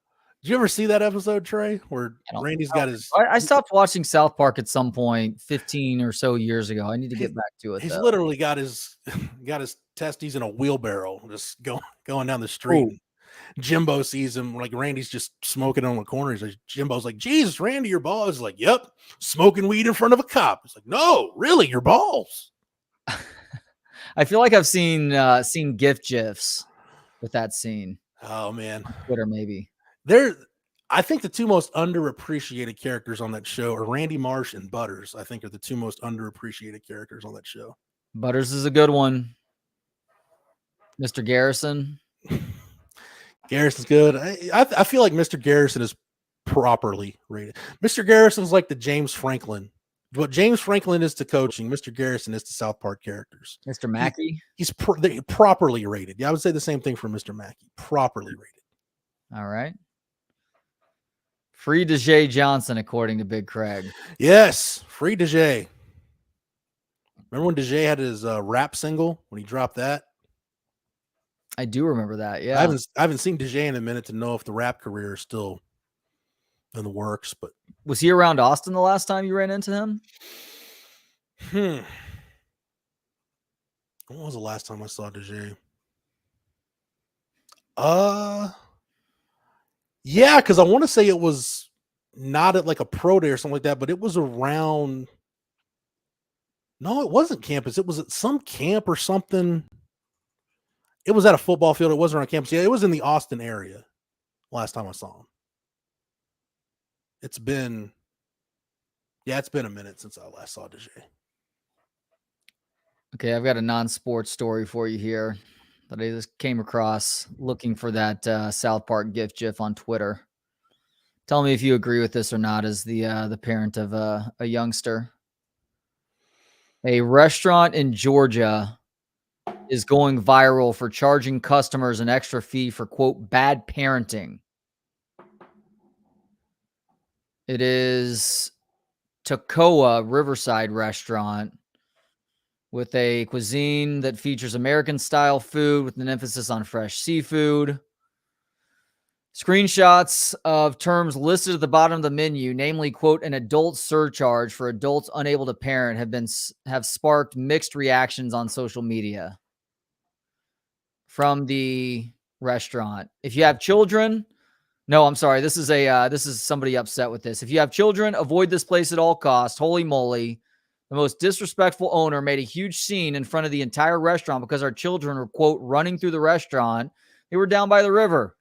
Did you ever see that episode, Trey, where Randy's got his... I stopped watching South Park at some point 15 or so years ago. I need to get back to it. He's literally got his testes in a wheelbarrow just going down the street. Ooh. Jimbo sees him, like Randy's just smoking on the corner. He's like, Jimbo's like, Jesus, Randy, your balls. He's like, yep, smoking weed in front of a cop. It's like, no, really, your balls. I feel like I've seen GIFs with that scene. Oh man, Twitter maybe. I think the two most underappreciated characters on that show are Randy Marsh and Butters. I think are the two most underappreciated characters on that show. Butters is a good one. Mr. Garrison. Garrison's good. I feel like Mr. Garrison is properly rated. Mr. Garrison's like the James Franklin. What James Franklin is to coaching, Mr. Garrison is to South Park characters. Mr. Mackey? He's properly rated. Yeah, I would say the same thing for Mr. Mackey. Properly rated. All right. Free DeJay Johnson, according to Big Craig. Yes, free DeJay. Remember when DeJay had his rap single when he dropped that? I do remember that. Yeah, I haven't seen DeJay in a minute to know if the rap career is still in the works. But was he around Austin the last time you ran into him? When was the last time I saw DeJay? Yeah, because I want to say it was not at like a pro day or something like that, but it was around. No, it wasn't campus. It was at some camp or something. It was at a football field. It wasn't on campus. Yeah, it was in the Austin area last time I saw him. It's been a minute since I last saw DeJay. Okay, I've got a non-sports story for you here that I just came across looking for that South Park GIF on Twitter. Tell me if you agree with this or not as the parent of a youngster. A restaurant in Georgia is going viral for charging customers an extra fee for, quote, bad parenting. It is Toccoa Riverside Restaurant with a cuisine that features American-style food with an emphasis on fresh seafood. Screenshots of terms listed at the bottom of the menu, namely, quote, an adult surcharge for adults unable to parent, have sparked mixed reactions on social media from the restaurant. If you have children, no, I'm sorry. This is somebody upset with this. If you have children, avoid this place at all costs. Holy moly. The most disrespectful owner made a huge scene in front of the entire restaurant because our children were, quote, running through the restaurant. They were down by the river.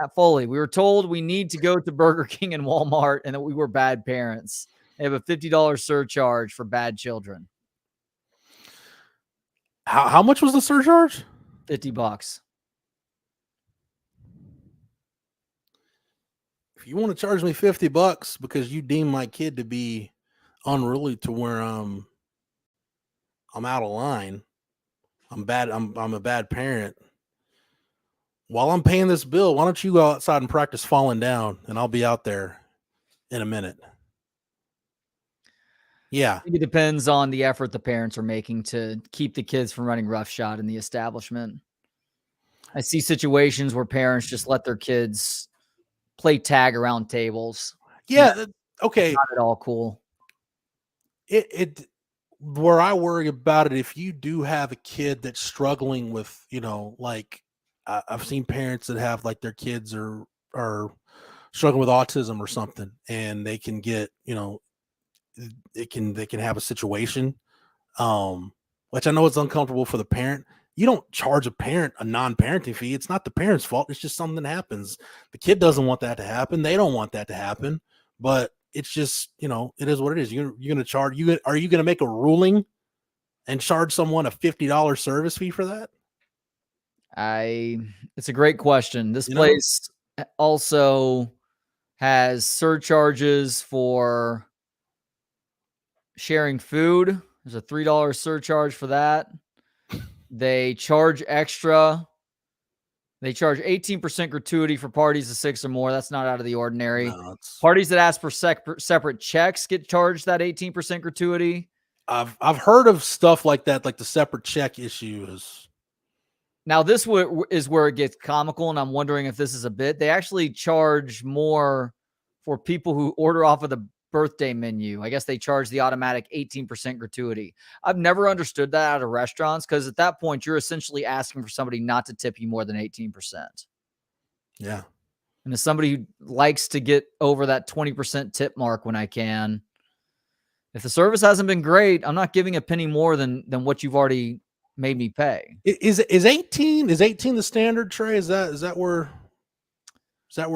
At Foley, we were told we need to go to Burger King and Walmart and that we were bad parents. They have a $50 surcharge for bad children. How much was the surcharge? $50. If you want to charge me $50 because you deem my kid to be unruly to where I'm out of line. I'm bad. I'm a bad parent. While I'm paying this bill, why don't you go outside and practice falling down, and I'll be out there in a minute. Yeah. I think it depends on the effort the parents are making to keep the kids from running roughshod in the establishment. I see situations where parents just let their kids play tag around tables. Yeah. Okay. Not at all cool. Where I worry about it, if you do have a kid that's struggling with, like I've seen parents that have like their kids are struggling with autism or something, and they can get, they can have a situation, which I know it's uncomfortable for the parent. You don't charge a parent a non-parenting fee. It's not the parent's fault. It's just something that happens. The kid doesn't want that to happen. They don't want that to happen, but it's just, it is what it is. You're going to charge, are you going to make a ruling and charge someone a $50 service fee for that? It's a great question. This place also has surcharges for sharing food. There's a $3 surcharge for that. They charge extra. They charge 18% gratuity for parties of 6 or more. That's not out of the ordinary. No, parties that ask for separate checks get charged that 18% gratuity. I've heard of stuff like that, like the separate check issue is. Now, this is where it gets comical, and I'm wondering if this is a bit. They actually charge more for people who order off of the birthday menu. I guess they charge the automatic 18% gratuity. I've never understood that out of restaurants, because at that point, you're essentially asking for somebody not to tip you more than 18%. Yeah. And as somebody who likes to get over that 20% tip mark when I can, if the service hasn't been great, I'm not giving a penny more than what you've already made me pay. Is 18 the standard, Trey? Is that where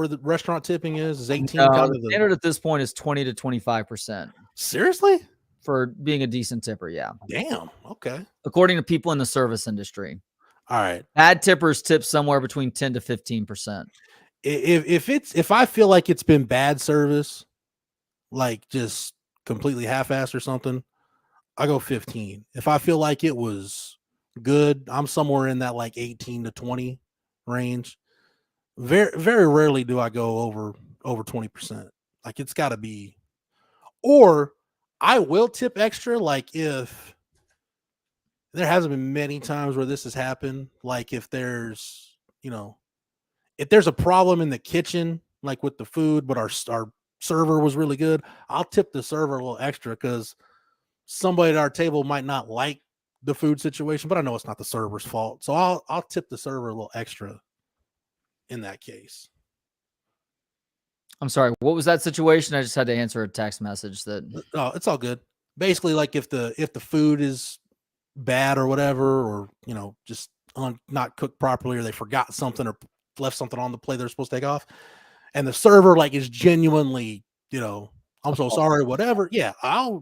the restaurant tipping is? Is 18 No, kind the of the standard at this point is 20 to 25%. Seriously? For being a decent tipper, yeah. Damn. Okay. According to people in the service industry. All right. Bad tippers tip somewhere between 10 to 15%. If I feel like it's been bad service, like just completely half-assed or something, I go 15. If I feel like it was good, I'm somewhere in that like 18 to 20 range. Very, very rarely do I go over 20%. Like it's got to be, or I will tip extra. Like if there hasn't been many times where this has happened, like if there's, if there's a problem in the kitchen, like with the food, but our server was really good, I'll tip the server a little extra because somebody at our table might not like the food situation, but I know it's not the server's fault. So I'll tip the server a little extra in that case. I'm sorry, what was that situation? I just had to answer a text message that. Oh, it's all good. Basically, like if the food is bad or whatever, or just not cooked properly, or they forgot something or left something on the plate they're supposed to take off, and the server like is genuinely, I'm so sorry, whatever. Yeah, I'll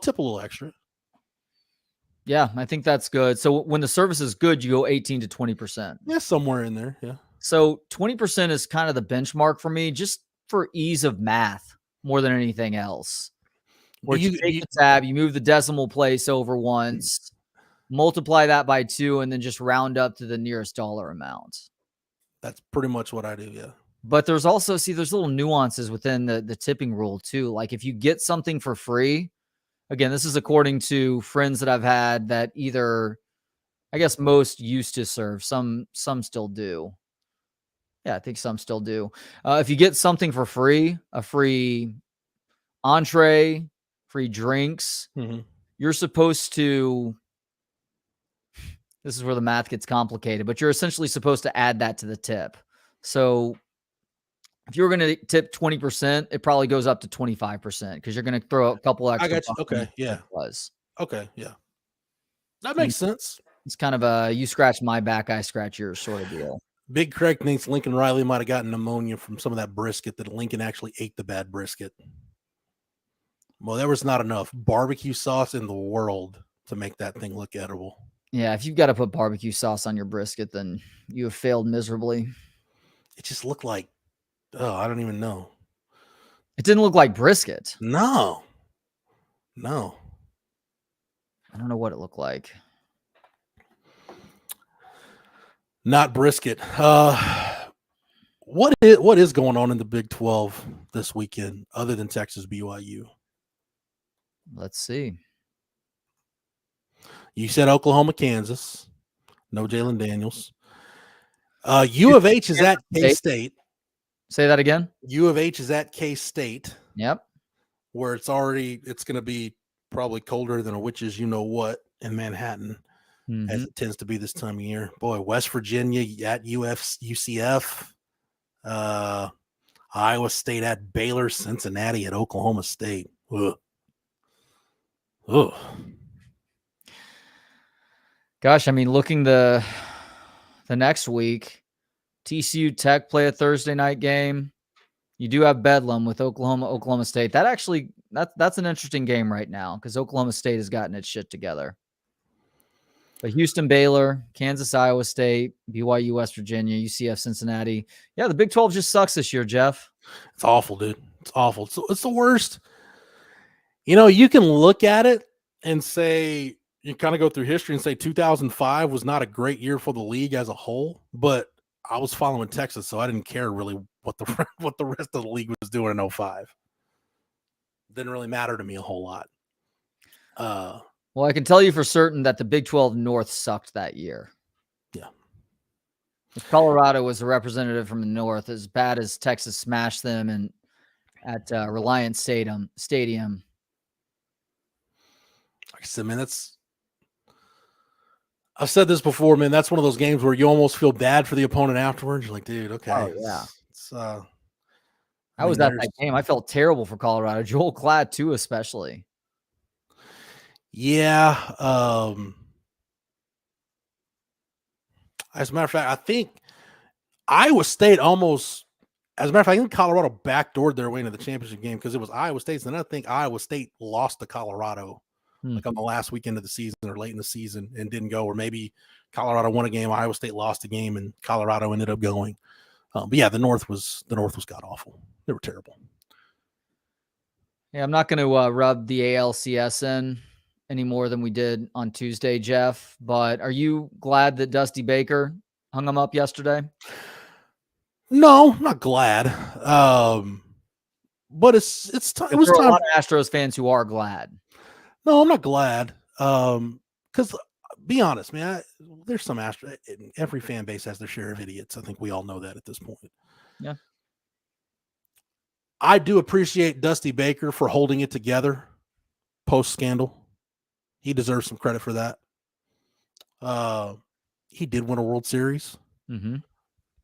tip a little extra. Yeah, I think that's good. So when the service is good, you go 18 to 20%. Yeah, somewhere in there. Yeah. So 20% is kind of the benchmark for me, just for ease of math more than anything else. Where you take the tab, you move the decimal place over once, multiply that by 2, and then just round up to the nearest dollar amount. That's pretty much what I do. Yeah. But there's also, there's little nuances within the tipping rule too. Like if you get something for free, again, this is according to friends that I've had that either, I guess most used to serve, some still do. Yeah, I think some still do. If you get something for free, a free entree, free drinks, you're supposed to, this is where the math gets complicated, but you're essentially supposed to add that to the tip. So if you're going to tip 20%, it probably goes up to 25% because you're going to throw a couple extra. I got you. Okay. Yeah. Okay. Yeah. That makes sense. It's kind of a you scratch my back, I scratch yours sort of deal. Big Craig thinks Lincoln Riley might have gotten pneumonia from some of that brisket, that Lincoln actually ate the bad brisket. Well, there was not enough barbecue sauce in the world to make that thing look edible. Yeah, if you've got to put barbecue sauce on your brisket, then you have failed miserably. It just looked like, I don't even know. It didn't look like brisket. No. No. I don't know what it looked like. Not brisket. What is going on in the Big 12 this weekend other than Texas BYU? Let's see. You said Oklahoma, Kansas. No Jalen Daniels. U of H is at K-State. Say that again. U of H is at K-State. Yep. Where it's going to be probably colder than a witch's you-know-what in Manhattan, as it tends to be this time of year. Boy, West Virginia at UCF. Iowa State at Baylor, Cincinnati at Oklahoma State. Ugh. Ugh. Gosh, I mean, looking the next week, TCU Tech play a Thursday night game. You do have Bedlam with Oklahoma State. That's an interesting game right now because Oklahoma State has gotten its shit together. But Houston, Baylor, Kansas, Iowa State, BYU, West Virginia, UCF, Cincinnati. Yeah, the Big 12 just sucks this year, Jeff. It's awful, dude. It's awful. It's the worst. You can look at it and say, you kind of go through history and say 2005 was not a great year for the league as a whole, but I was following Texas, so I didn't care really what the rest of the league was doing in 05. Didn't really matter to me a whole lot. Well, I can tell you for certain that the Big 12 North sucked that year. Yeah. If Colorado was a representative from the North, as bad as Texas smashed them at Reliance Stadium. Like I said, man, I've said this before, man. That's one of those games where you almost feel bad for the opponent afterwards. You're like, dude, okay. Oh, yeah. I was at that game. I felt terrible for Colorado. Joel Klatt, too, especially. Yeah. As a matter of fact, I think Iowa State almost, as a matter of fact, I think Colorado backdoored their way into the championship game because it was Iowa State's. And I think Iowa State lost to Colorado like on the last weekend of the season or late in the season and didn't go, or maybe Colorado won a game, Iowa State lost a game, and Colorado ended up going. But yeah, the North was god awful. They were terrible. Yeah, I'm not going to rub the ALCS in any more than we did on Tuesday, Jeff. But are you glad that Dusty Baker hung him up yesterday? No, I'm not glad. But it was time. A lot of Astros fans who are glad. No, I'm not glad. Because be honest, man, there's some every fan base has their share of idiots. I think we all know that at this point. Yeah. I do appreciate Dusty Baker for holding it together post scandal. He deserves some credit for that. He did win a World Series. Mm-hmm.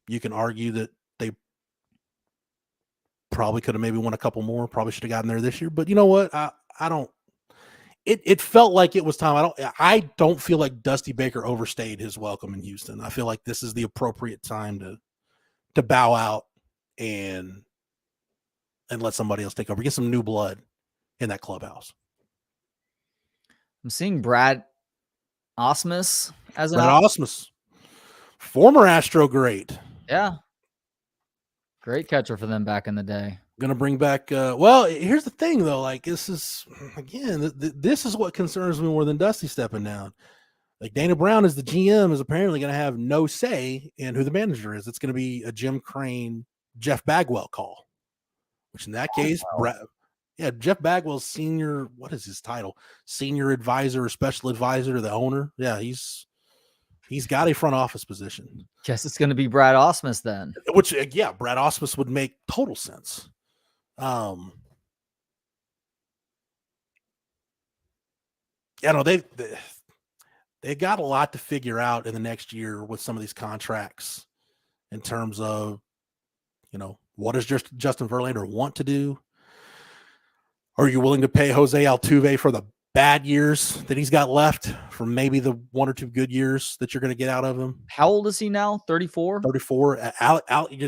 You can argue that they probably could have maybe won a couple more, probably should have gotten there this year. But you know what? I don't. It felt like it was time. I don't feel like Dusty Baker overstayed his welcome in Houston. I feel like this is the appropriate time to bow out and let somebody else take over. Get some new blood in that clubhouse. I'm seeing Brad Osmus as an Osmus, former Astro great. Yeah. Great catcher for them back in the day. Going to bring back, well, here's the thing, though. Like, this is, again, this is what concerns me more than Dusty stepping down. Like, Dana Brown as the GM is apparently going to have no say in who the manager is. It's going to be a Jim Crane, Jeff Bagwell call, which in that case, Jeff Bagwell's senior, what is his title? Senior advisor or special advisor to the owner. Yeah, he's got a front office position. Guess it's going to be Brad Osmus then. Which, yeah, Brad Osmus would make total sense. They got a lot to figure out in the next year with some of these contracts in terms of, what does Justin Verlander want to do? Are you willing to pay Jose Altuve for the bad years that he's got left from maybe the one or two good years that you're going to get out of him? How old is he now? 34? 34.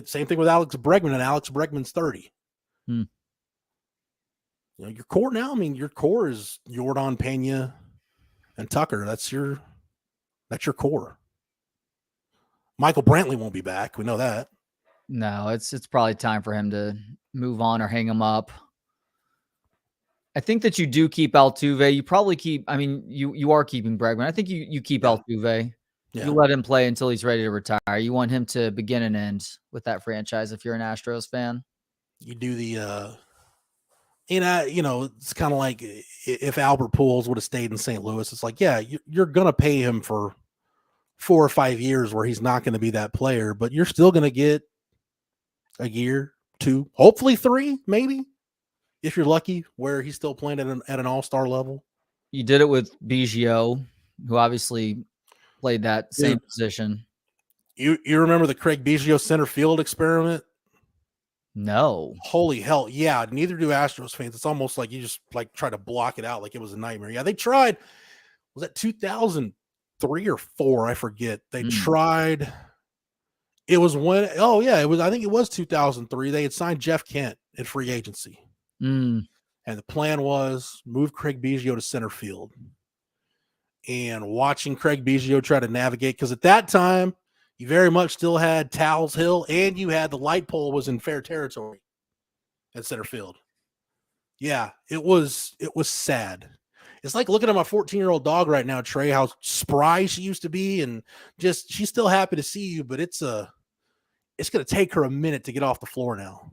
Same thing with Alex Bregman, and Alex Bregman's 30. Your core now, your core is Yordan, Pena, and Tucker. That's your core. Michael Brantley won't be back. We know that. No, it's probably time for him to move on or hang him up. I think that you do keep Altuve. You probably keep. I mean, you are keeping Bregman. I think you keep Altuve. Yeah. You let him play until he's ready to retire. You want him to begin and end with that franchise. If you're an Astros fan, you do the. It's kind of like if Albert Pujols would have stayed in St. Louis. It's like, yeah, you're gonna pay him for 4 or 5 years where he's not going to be that player, but you're still going to get a year, 2, hopefully 3, maybe, if you're lucky, where he's still playing at an all-star level. You did it with Biggio, who obviously played that same position. You remember the Craig Biggio center field experiment? No. Holy hell. Yeah, neither do Astros fans. It's almost like you just like try to block it out like it was a nightmare. Yeah, they tried. Was that 2003 or 4? I forget. They tried. It was when, I think it was 2003. They had signed Jeff Kent in free agency. And the plan was move Craig Biggio to center field. And watching Craig Biggio try to navigate, because at that time, you very much still had Towles Hill, and you had the light pole was in fair territory at center field. Yeah, it was sad. It's like looking at my 14-year-old dog right now, Trey, how spry she used to be, and just she's still happy to see you, but it's going to take her a minute to get off the floor now.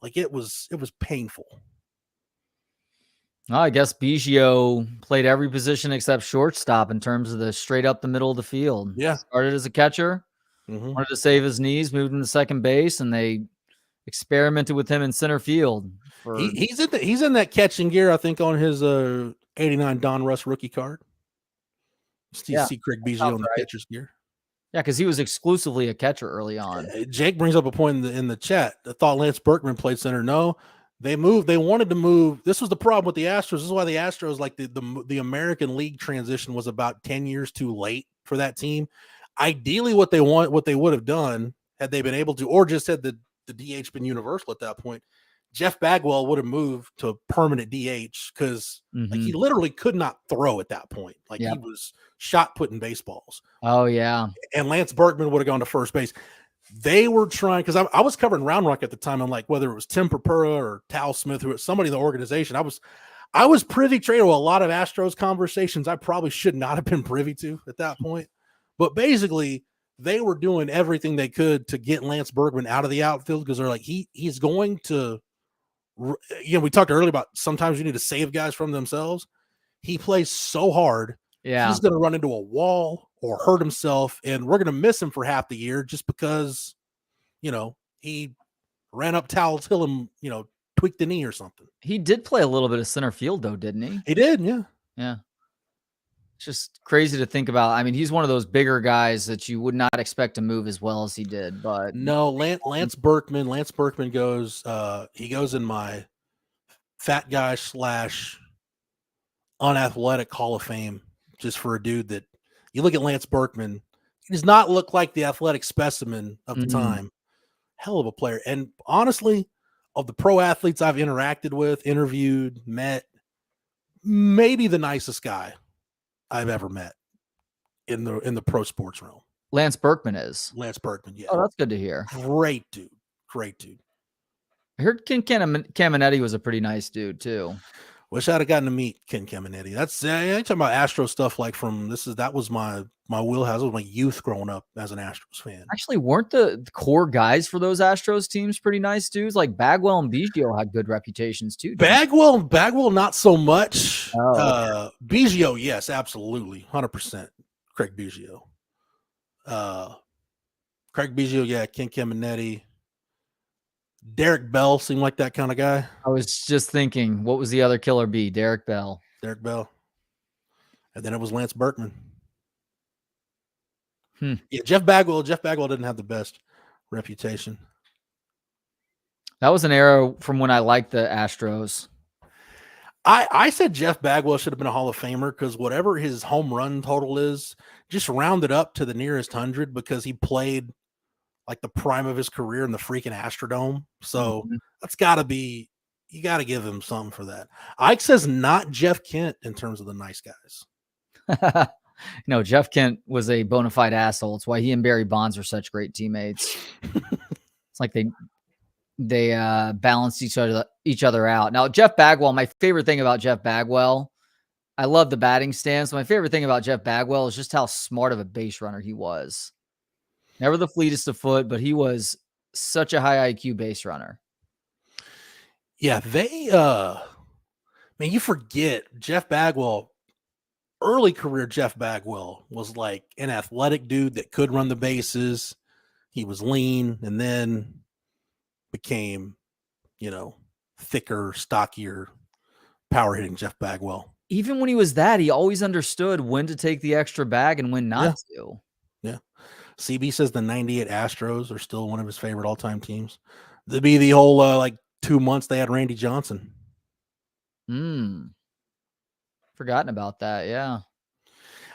Like it was painful. Well, I guess Biggio played every position except shortstop in terms of the straight up the middle of the field. Yeah. Started as a catcher, wanted to save his knees, moved into second base, and they experimented with him in center field. He's in that catching gear, I think, on his 89 Don Russ rookie card. You see Craig Biggio in the catcher's gear. Yeah, because he was exclusively a catcher early on. Jake brings up a point in the chat. I thought Lance Berkman played center. No, they moved. They wanted to move. This was the problem with the Astros. This is why the Astros, like the American League transition, was about 10 years too late for that team. Ideally, what they would have done had they been able to, or just had the DH been universal at that point, Jeff Bagwell would have moved to permanent DH because like he literally could not throw at that point. Like he was shot putting baseballs. Oh yeah. And Lance Berkman would have gone to first base. They were trying, because I was covering Round Rock at the time. I'm like, whether it was Tim Purpura or Tal Smith, who was somebody in the organization, I was privy to a lot of Astros conversations I probably should not have been privy to at that point. But basically, they were doing everything they could to get Lance Berkman out of the outfield because they're like, he's going to, we talked earlier about sometimes you need to save guys from themselves. He plays so hard. Yeah. He's going to run into a wall or hurt himself, and we're going to miss him for half the year just because, he ran up Towles Hill and, tweaked the knee or something. He did play a little bit of center field, though, didn't he? He did, yeah. Yeah. It's just crazy to think about. I mean, he's one of those bigger guys that you would not expect to move as well as he did. But no, Lance Berkman goes, he goes in my fat guy / unathletic Hall of Fame, just for a dude that you look at Lance Berkman, he does not look like the athletic specimen of the time. Hell of a player. And honestly, of the pro athletes I've interacted with, interviewed, met, maybe the nicest guy I've ever met in the pro sports realm. Lance Berkman is. Lance Berkman, yeah. Oh, that's good to hear. Great dude. I heard Ken Caminetti was a pretty nice dude too. Wish I'd have gotten to meet Ken Caminetti. That's I'm talking about Astro stuff. Like that was my wheelhouse. That was my youth growing up as an Astros fan. Actually, weren't the core guys for those Astros teams pretty nice dudes? Like Bagwell and Biggio had good reputations too. Bagwell, not so much. Biggio, yes, absolutely, 100%. Craig Biggio. Yeah. Ken Caminetti. Derek Bell seemed like that kind of guy. I was just thinking, what was the other killer B? Derek Bell. And then it was Lance Berkman. Yeah, Jeff Bagwell didn't have the best reputation. That was an era from when I liked the Astros. I said Jeff Bagwell should have been a Hall of Famer because whatever his home run total is, just round it up to the nearest 100 because he played like the prime of his career in the freaking Astrodome. So that's gotta be, you gotta give him something for that. Ike says not Jeff Kent in terms of the nice guys. No, Jeff Kent was a bona fide asshole. It's why he and Barry Bonds are such great teammates. It's like they balanced each each other out. Now, Jeff Bagwell, my favorite thing about Jeff Bagwell, I love the batting stance. My favorite thing about Jeff Bagwell is just how smart of a base runner he was. Never the fleetest of foot, but he was such a high IQ base runner. Yeah, man, you forget Jeff Bagwell, early career Jeff Bagwell was like an athletic dude that could run the bases. He was lean and then became, thicker, stockier, power hitting Jeff Bagwell. Even when he was that, he always understood when to take the extra bag and when not to. Yeah. CB says the 98 Astros are still one of his favorite all-time teams. There'd be the whole 2 months they had Randy Johnson. Forgotten about that. Yeah.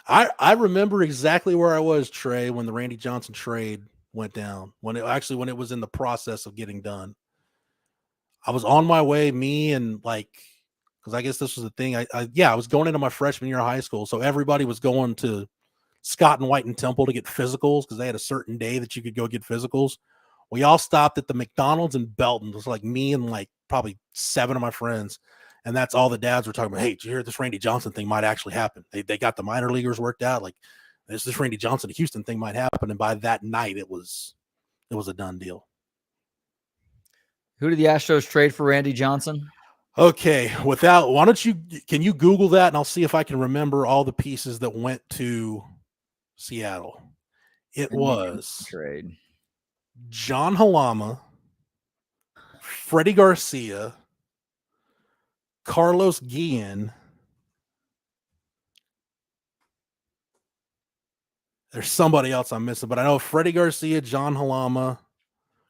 I remember exactly where I was, Trey, when the Randy Johnson trade went down, when it was in the process of getting done. I was on my way, because I guess this was the thing. I was going into my freshman year of high school. So everybody was going to Scott and White and Temple to get physicals because they had a certain day that you could go get physicals. We all stopped at the McDonald's in Belton. It was like me and probably 7 of my friends. And that's all the dads were talking about. Hey, did you hear this Randy Johnson thing might actually happen? They got the minor leaguers worked out. Like this Randy Johnson to Houston thing might happen. And by that night, it was a done deal. Who did the Astros trade for Randy Johnson? Okay. Can you Google that and I'll see if I can remember all the pieces that went to Seattle. It was trade. John Halama, Freddie Garcia, Carlos Guillen. There's somebody else I'm missing, but I know Freddie Garcia, John Halama,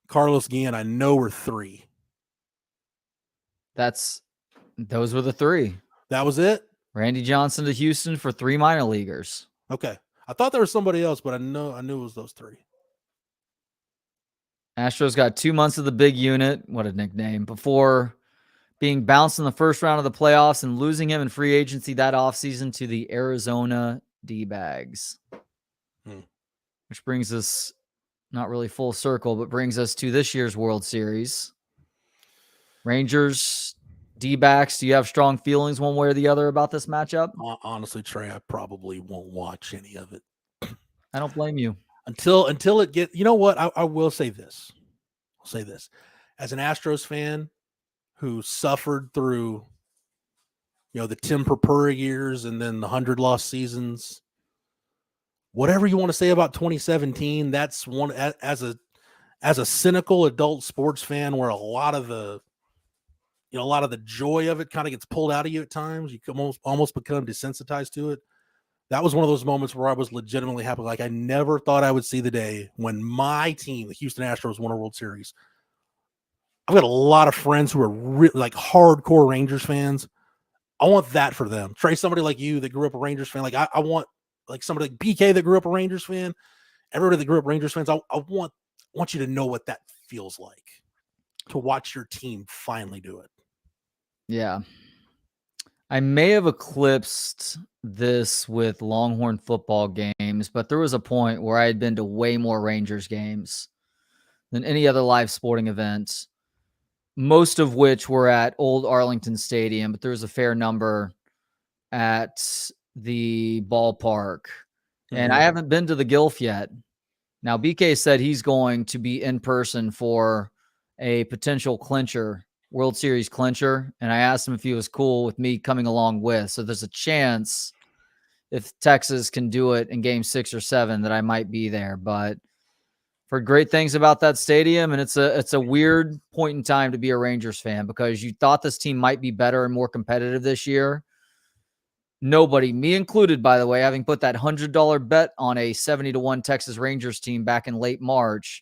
Carlos Guillen, I know were 3. Those were the 3. That was it? Randy Johnson to Houston for 3 minor leaguers. Okay. I thought there was somebody else, but I knew it was those 3. Astros got 2 months of the big unit. What a nickname. Before being bounced in the first round of the playoffs and losing him in free agency that offseason to the Arizona D-Bags. Which brings us, not really full circle, but brings us to this year's World Series. Rangers, D-backs, do you have strong feelings one way or the other about this matchup? Honestly, Trey, I probably won't watch any of it. I don't blame you. Until it gets, you know what? I will say this. I'll say this. As an Astros fan who suffered through, the Tim Purpura years and then the 100-loss seasons, whatever you want to say about 2017, that's one as a cynical adult sports fan where a lot of the joy of it kind of gets pulled out of you at times. You can almost become desensitized to it. That was one of those moments where I was legitimately happy. Like I never thought I would see the day when my team, the Houston Astros, won a World Series. I've got a lot of friends who are hardcore Rangers fans. I want that for them. Trey, somebody like you that grew up a Rangers fan. Like I want somebody like BK that grew up a Rangers fan. Everybody that grew up Rangers fans. I want you to know what that feels like to watch your team finally do it. Yeah. I may have eclipsed this with Longhorn football games, but there was a point where I had been to way more Rangers games than any other live sporting event, most of which were at Old Arlington Stadium, but there was a fair number at the ballpark. And I haven't been to the Gilf yet. Now, BK said he's going to be in person for a potential World Series clincher, and I asked him if he was cool with me coming along with. So there's a chance if Texas can do it in game 6 or 7 that I might be there. But I've heard great things about that stadium, and it's a weird point in time to be a Rangers fan because you thought this team might be better and more competitive this year. Nobody, me included, by the way, having put that $100 bet on a 70-1 Texas Rangers team back in late March,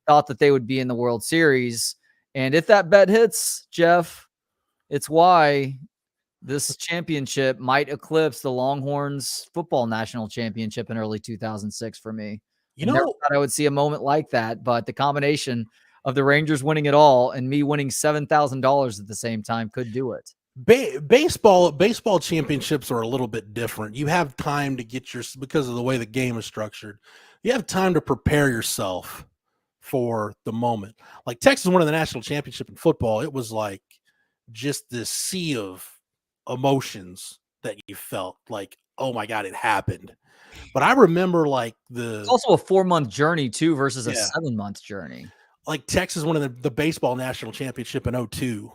thought that they would be in the World Series. And if that bet hits, Jeff, it's why this championship might eclipse the Longhorns football national championship in early 2006 for me. I never thought I would see a moment like that, but the combination of the Rangers winning it all and me winning $7,000 at the same time could do it. Baseball championships are a little bit different. You have time to get because of the way the game is structured. You have time to prepare yourself for the moment. Like Texas won the national championship in football. It was like just this sea of emotions that you felt like, oh my God, it happened. But I remember like It's also a 4-month journey too versus a Yeah. 7-month journey. Like Texas won the baseball national championship in 2002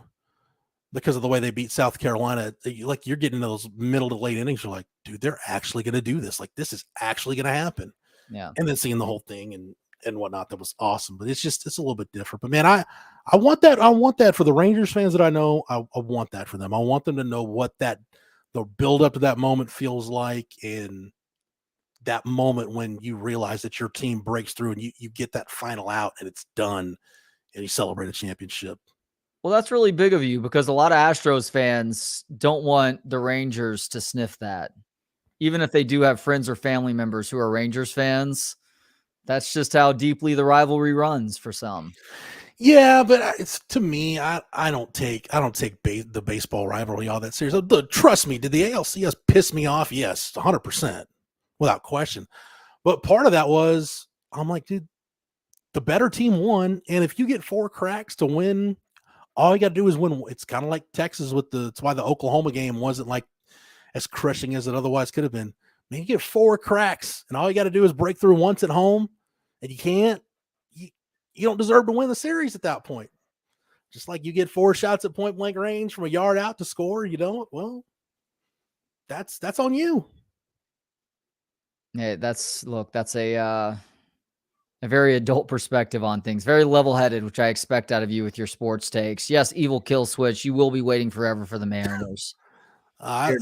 because of the way they beat South Carolina. Like you're getting into those middle to late innings. You're like, dude, they're actually going to do this. Like this is actually going to happen. Yeah. And then seeing the whole thing and whatnot, that was awesome. But it's a little bit different. But man, I want that. I want that for the Rangers fans that I know. I want that for them. I want them to know what the build up to that moment feels like, and that moment when you realize that your team breaks through and you get that final out and it's done and you celebrate a championship. Well, that's really big of you because a lot of Astros fans don't want the Rangers to sniff that. Even if they do have friends or family members who are Rangers fans, that's just how deeply the rivalry runs for some. Yeah, but it's to me, I don't take the baseball rivalry all that serious. Trust me, did the ALCS piss me off? Yes, 100%, without question. But part of that was, I'm like, dude, the better team won, and if you get 4 cracks to win, all you got to do is win. It's kind of like Texas it's why the Oklahoma game wasn't like as crushing as it otherwise could have been. Man, you get 4 cracks, and all you got to do is break through once at home, and you can't. You don't deserve to win the series at that point. Just like you get 4 shots at point blank range from a yard out to score, you don't. Well, that's on you. Yeah, that's a very adult perspective on things. Very level-headed, which I expect out of you with your sports takes. Yes, evil kill switch. You will be waiting forever for the Mariners. I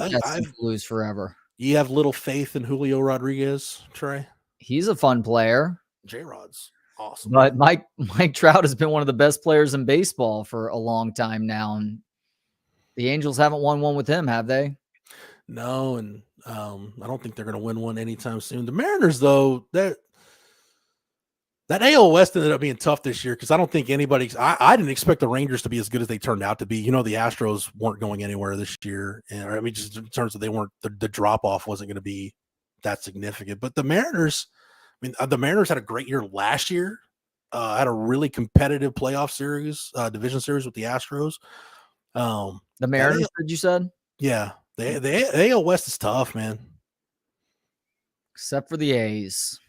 lose forever. You have little faith in Julio Rodriguez, Trey? He's a fun player. J-Rod's awesome. But Mike Trout has been one of the best players in baseball for a long time now, and the Angels haven't won one with him, have they? No, and I don't think they're going to win one anytime soon. The Mariners, though, that AL West ended up being tough this year because I don't think I didn't expect the Rangers to be as good as they turned out to be. The Astros weren't going anywhere this year. And just in terms of the drop-off wasn't going to be that significant. But the Mariners, the Mariners had a great year last year. Had a really competitive playoff series, division series with the Astros. The Mariners, you said? Yeah. The AL West is tough, man. Except for the A's.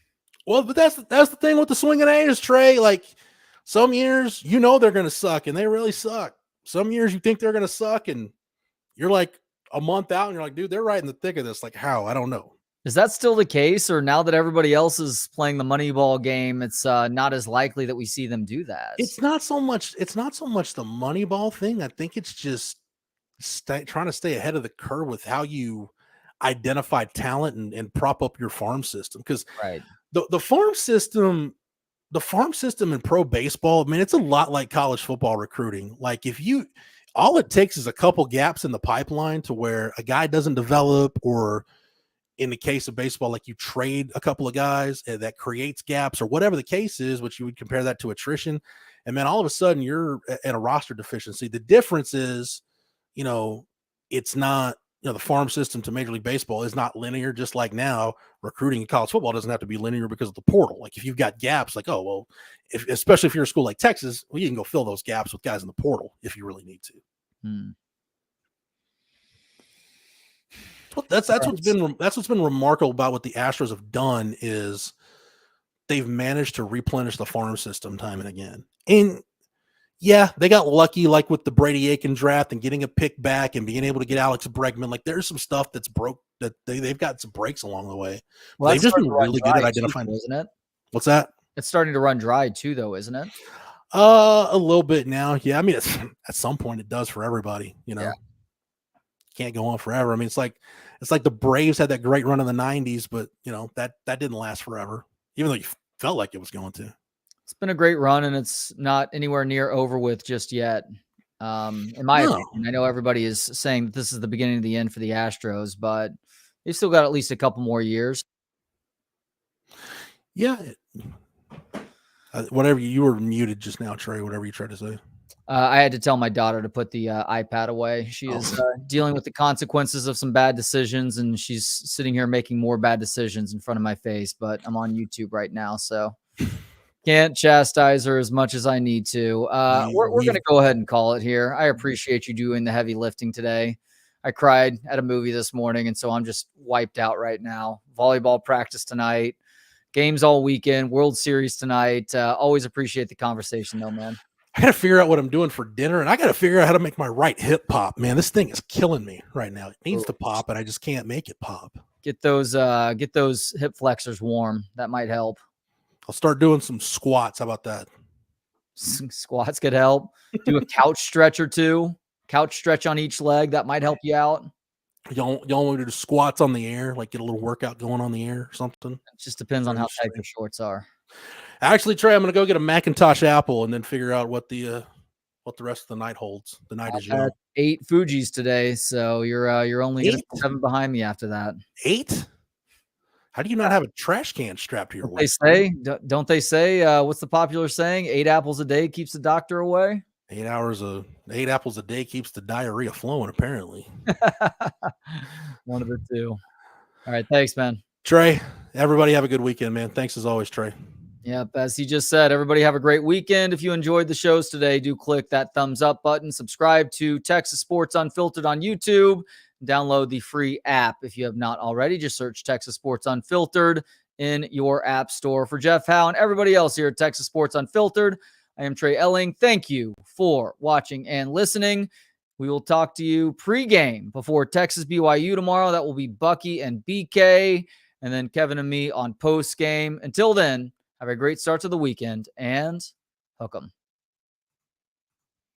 Well, but that's the thing with the swinging A's, Trey. Like some years, they're going to suck, and they really suck. Some years you think they're going to suck, and you're like a month out, and you're like, dude, they're right in the thick of this. Like how? I don't know. Is that still the case, or now that everybody else is playing the Moneyball game, it's not as likely that we see them do that? It's not so much the Moneyball thing. I think it's just trying to stay ahead of the curve with how you identify talent and prop up your farm system. Because the farm system in pro baseball, it's a lot like college football recruiting. Like all it takes is a couple gaps in the pipeline to where a guy doesn't develop, or in the case of baseball, like you trade a couple of guys that creates gaps or whatever the case is, which you would compare that to attrition. And then all of a sudden you're at a roster deficiency. The difference is, it's not, the farm system to Major League Baseball is not linear. Just like now, recruiting in college football doesn't have to be linear because of the portal. Like if you've got gaps, like, especially if you're a school like Texas, you can go fill those gaps with guys in the portal if you really need to. That's what's been remarkable about what the Astros have done is they've managed to replenish the farm system time and again. And yeah, they got lucky, like with the Brady Aiken draft and getting a pick back and being able to get Alex Bregman. Like there's some stuff that's broke that they've got some breaks along the way. Well, they've just been really good at identifying, isn't it? What's that? It's starting to run dry too, though, isn't it? A little bit now. Yeah, it's at some point it does for everybody. Can't go on forever. It's like the Braves had that great run in the 90s, but that didn't last forever, even though you felt like it was going to. It's been a great run, and it's not anywhere near over with just yet. In my opinion, I know everybody is saying that this is the beginning of the end for the Astros, but they've still got at least a couple more years. Yeah. Whatever, you were muted just now, Trey, whatever you tried to say. I had to tell my daughter to put the iPad away. She is dealing with the consequences of some bad decisions, and she's sitting here making more bad decisions in front of my face, but I'm on YouTube right now, so Can't chastise her as much as I need to. We're going to go ahead and call it here. I appreciate you doing the heavy lifting today. I cried at a movie this morning, and so I'm just wiped out right now. Volleyball practice tonight, games all weekend, World Series tonight. Always appreciate the conversation, though, man. I got to figure out what I'm doing for dinner, and I got to figure out how to make my right hip pop. Man, this thing is killing me right now. It needs to pop, and I just can't make it pop. Get those hip flexors warm. That might help. I'll start doing some squats. How about that? Squats could help. Do a couch stretch or two. Couch stretch on each leg. That might help you out. Y'all want to do squats on the air, like get a little workout going on the air or something? It just depends on how tight your shorts are. Actually, Trey, I'm going to go get a Macintosh Apple and then figure out what the rest of the night holds. The night is young. 8 Fujis today, so you're only 7 behind me after that. 8? How do you not have a trash can strapped to your waist? Don't they say, what's the popular saying? 8 apples a day keeps the doctor away? 8 apples a day keeps the diarrhea flowing, apparently. One of the two. All right. Thanks, man. Trey, everybody have a good weekend, man. Thanks as always, Trey. Yep. As he just said, everybody have a great weekend. If you enjoyed the shows today, do click that thumbs up button. Subscribe to Texas Sports Unfiltered on YouTube. Download the free app if you have not already. Just search Texas Sports Unfiltered in your app store. For Jeff Howe and everybody else here at Texas Sports Unfiltered, I am Trey Elling. Thank you for watching and listening. We will talk to you pregame before Texas BYU tomorrow. That will be Bucky and BK, and then Kevin and me on postgame. Until then, have a great start to the weekend and hook 'em.